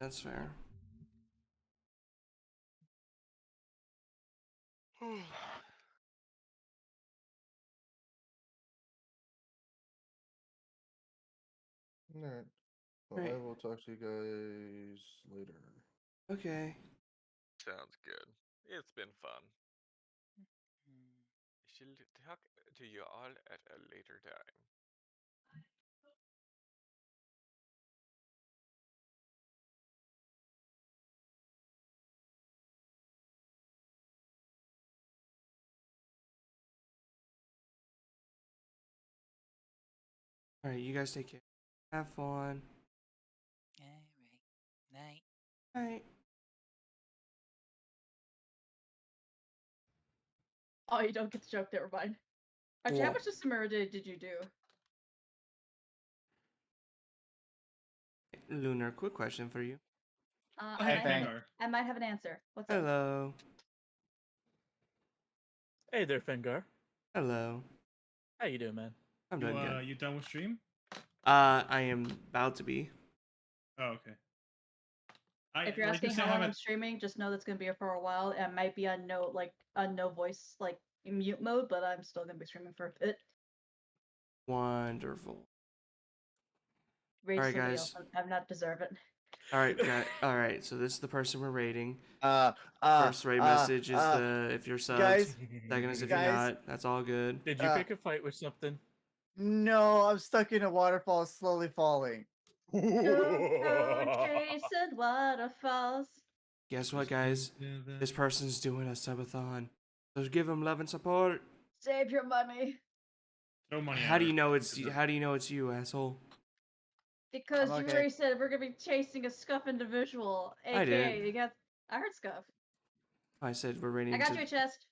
C: That's fair.
A: Alright. Well,
C: Right.
A: I will talk to you guys later.
C: Okay.
H: Sounds good. It's been fun. She'll talk to you all at a later time.
C: All right, you guys take care. Have fun.
I: Alright. Night.
C: Night.
O: Oh, you don't get the joke. Never mind. Actually, how
C: What?
O: much of Samara did you do?
C: Lunar, quick question for you.
O: I might have an answer. What's up?
C: Hello.
P: Hey there, Fengar.
C: Hello.
P: How you doing, man?
C: I'm doing good.
Q: You done with stream?
C: I am about to be.
Q: Oh, okay.
O: If you're asking how long I'm streaming, just know that's gonna be for a while. It might be on no voice in mute mode, but I'm still gonna be streaming for a bit.
C: Wonderful.
O: Rage
C: All right,
O: somebody
C: guys.
O: else. I'm not deserve it.
C: All right, all right. So this is the person we're rating. First rate message is if you're subs.
P: Guys,
C: Second is if you're not. That's all good.
P: Did you pick a fight with something?
R: No, I'm stuck in a waterfall slowly falling.
O: Go chasing waterfalls.
C: Guess what, guys? This person's doing a subathon. So give him love and support.
O: Save your money.
Q: Throw money.
C: How do you know it's you, asshole?
O: Because
R: I'm
O: you
R: okay.
O: already said we're gonna be chasing a Scuff individual,
C: I
O: aka
C: didn't.
O: you got. I heard Scuff.
C: I said we're raiding
O: I got
C: into.
O: you a chest.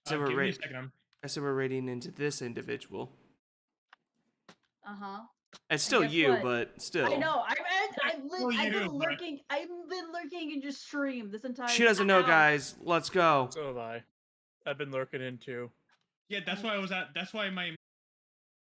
C: I said we're
Q: Give me a second.
C: I said we're raiding into this individual.
O: Uh-huh.
C: It's still
O: guess
C: you,
O: what?
C: but still.
O: I know.
Q: still
O: I've
Q: you,
O: been
Q: but-
O: lurking. I've been lurking in your stream this entire.
C: She doesn't know,
O: Ow.
C: guys. Let's go.
P: So have I. I've been lurking into.
Q: Yeah, that's why I was at. That's why my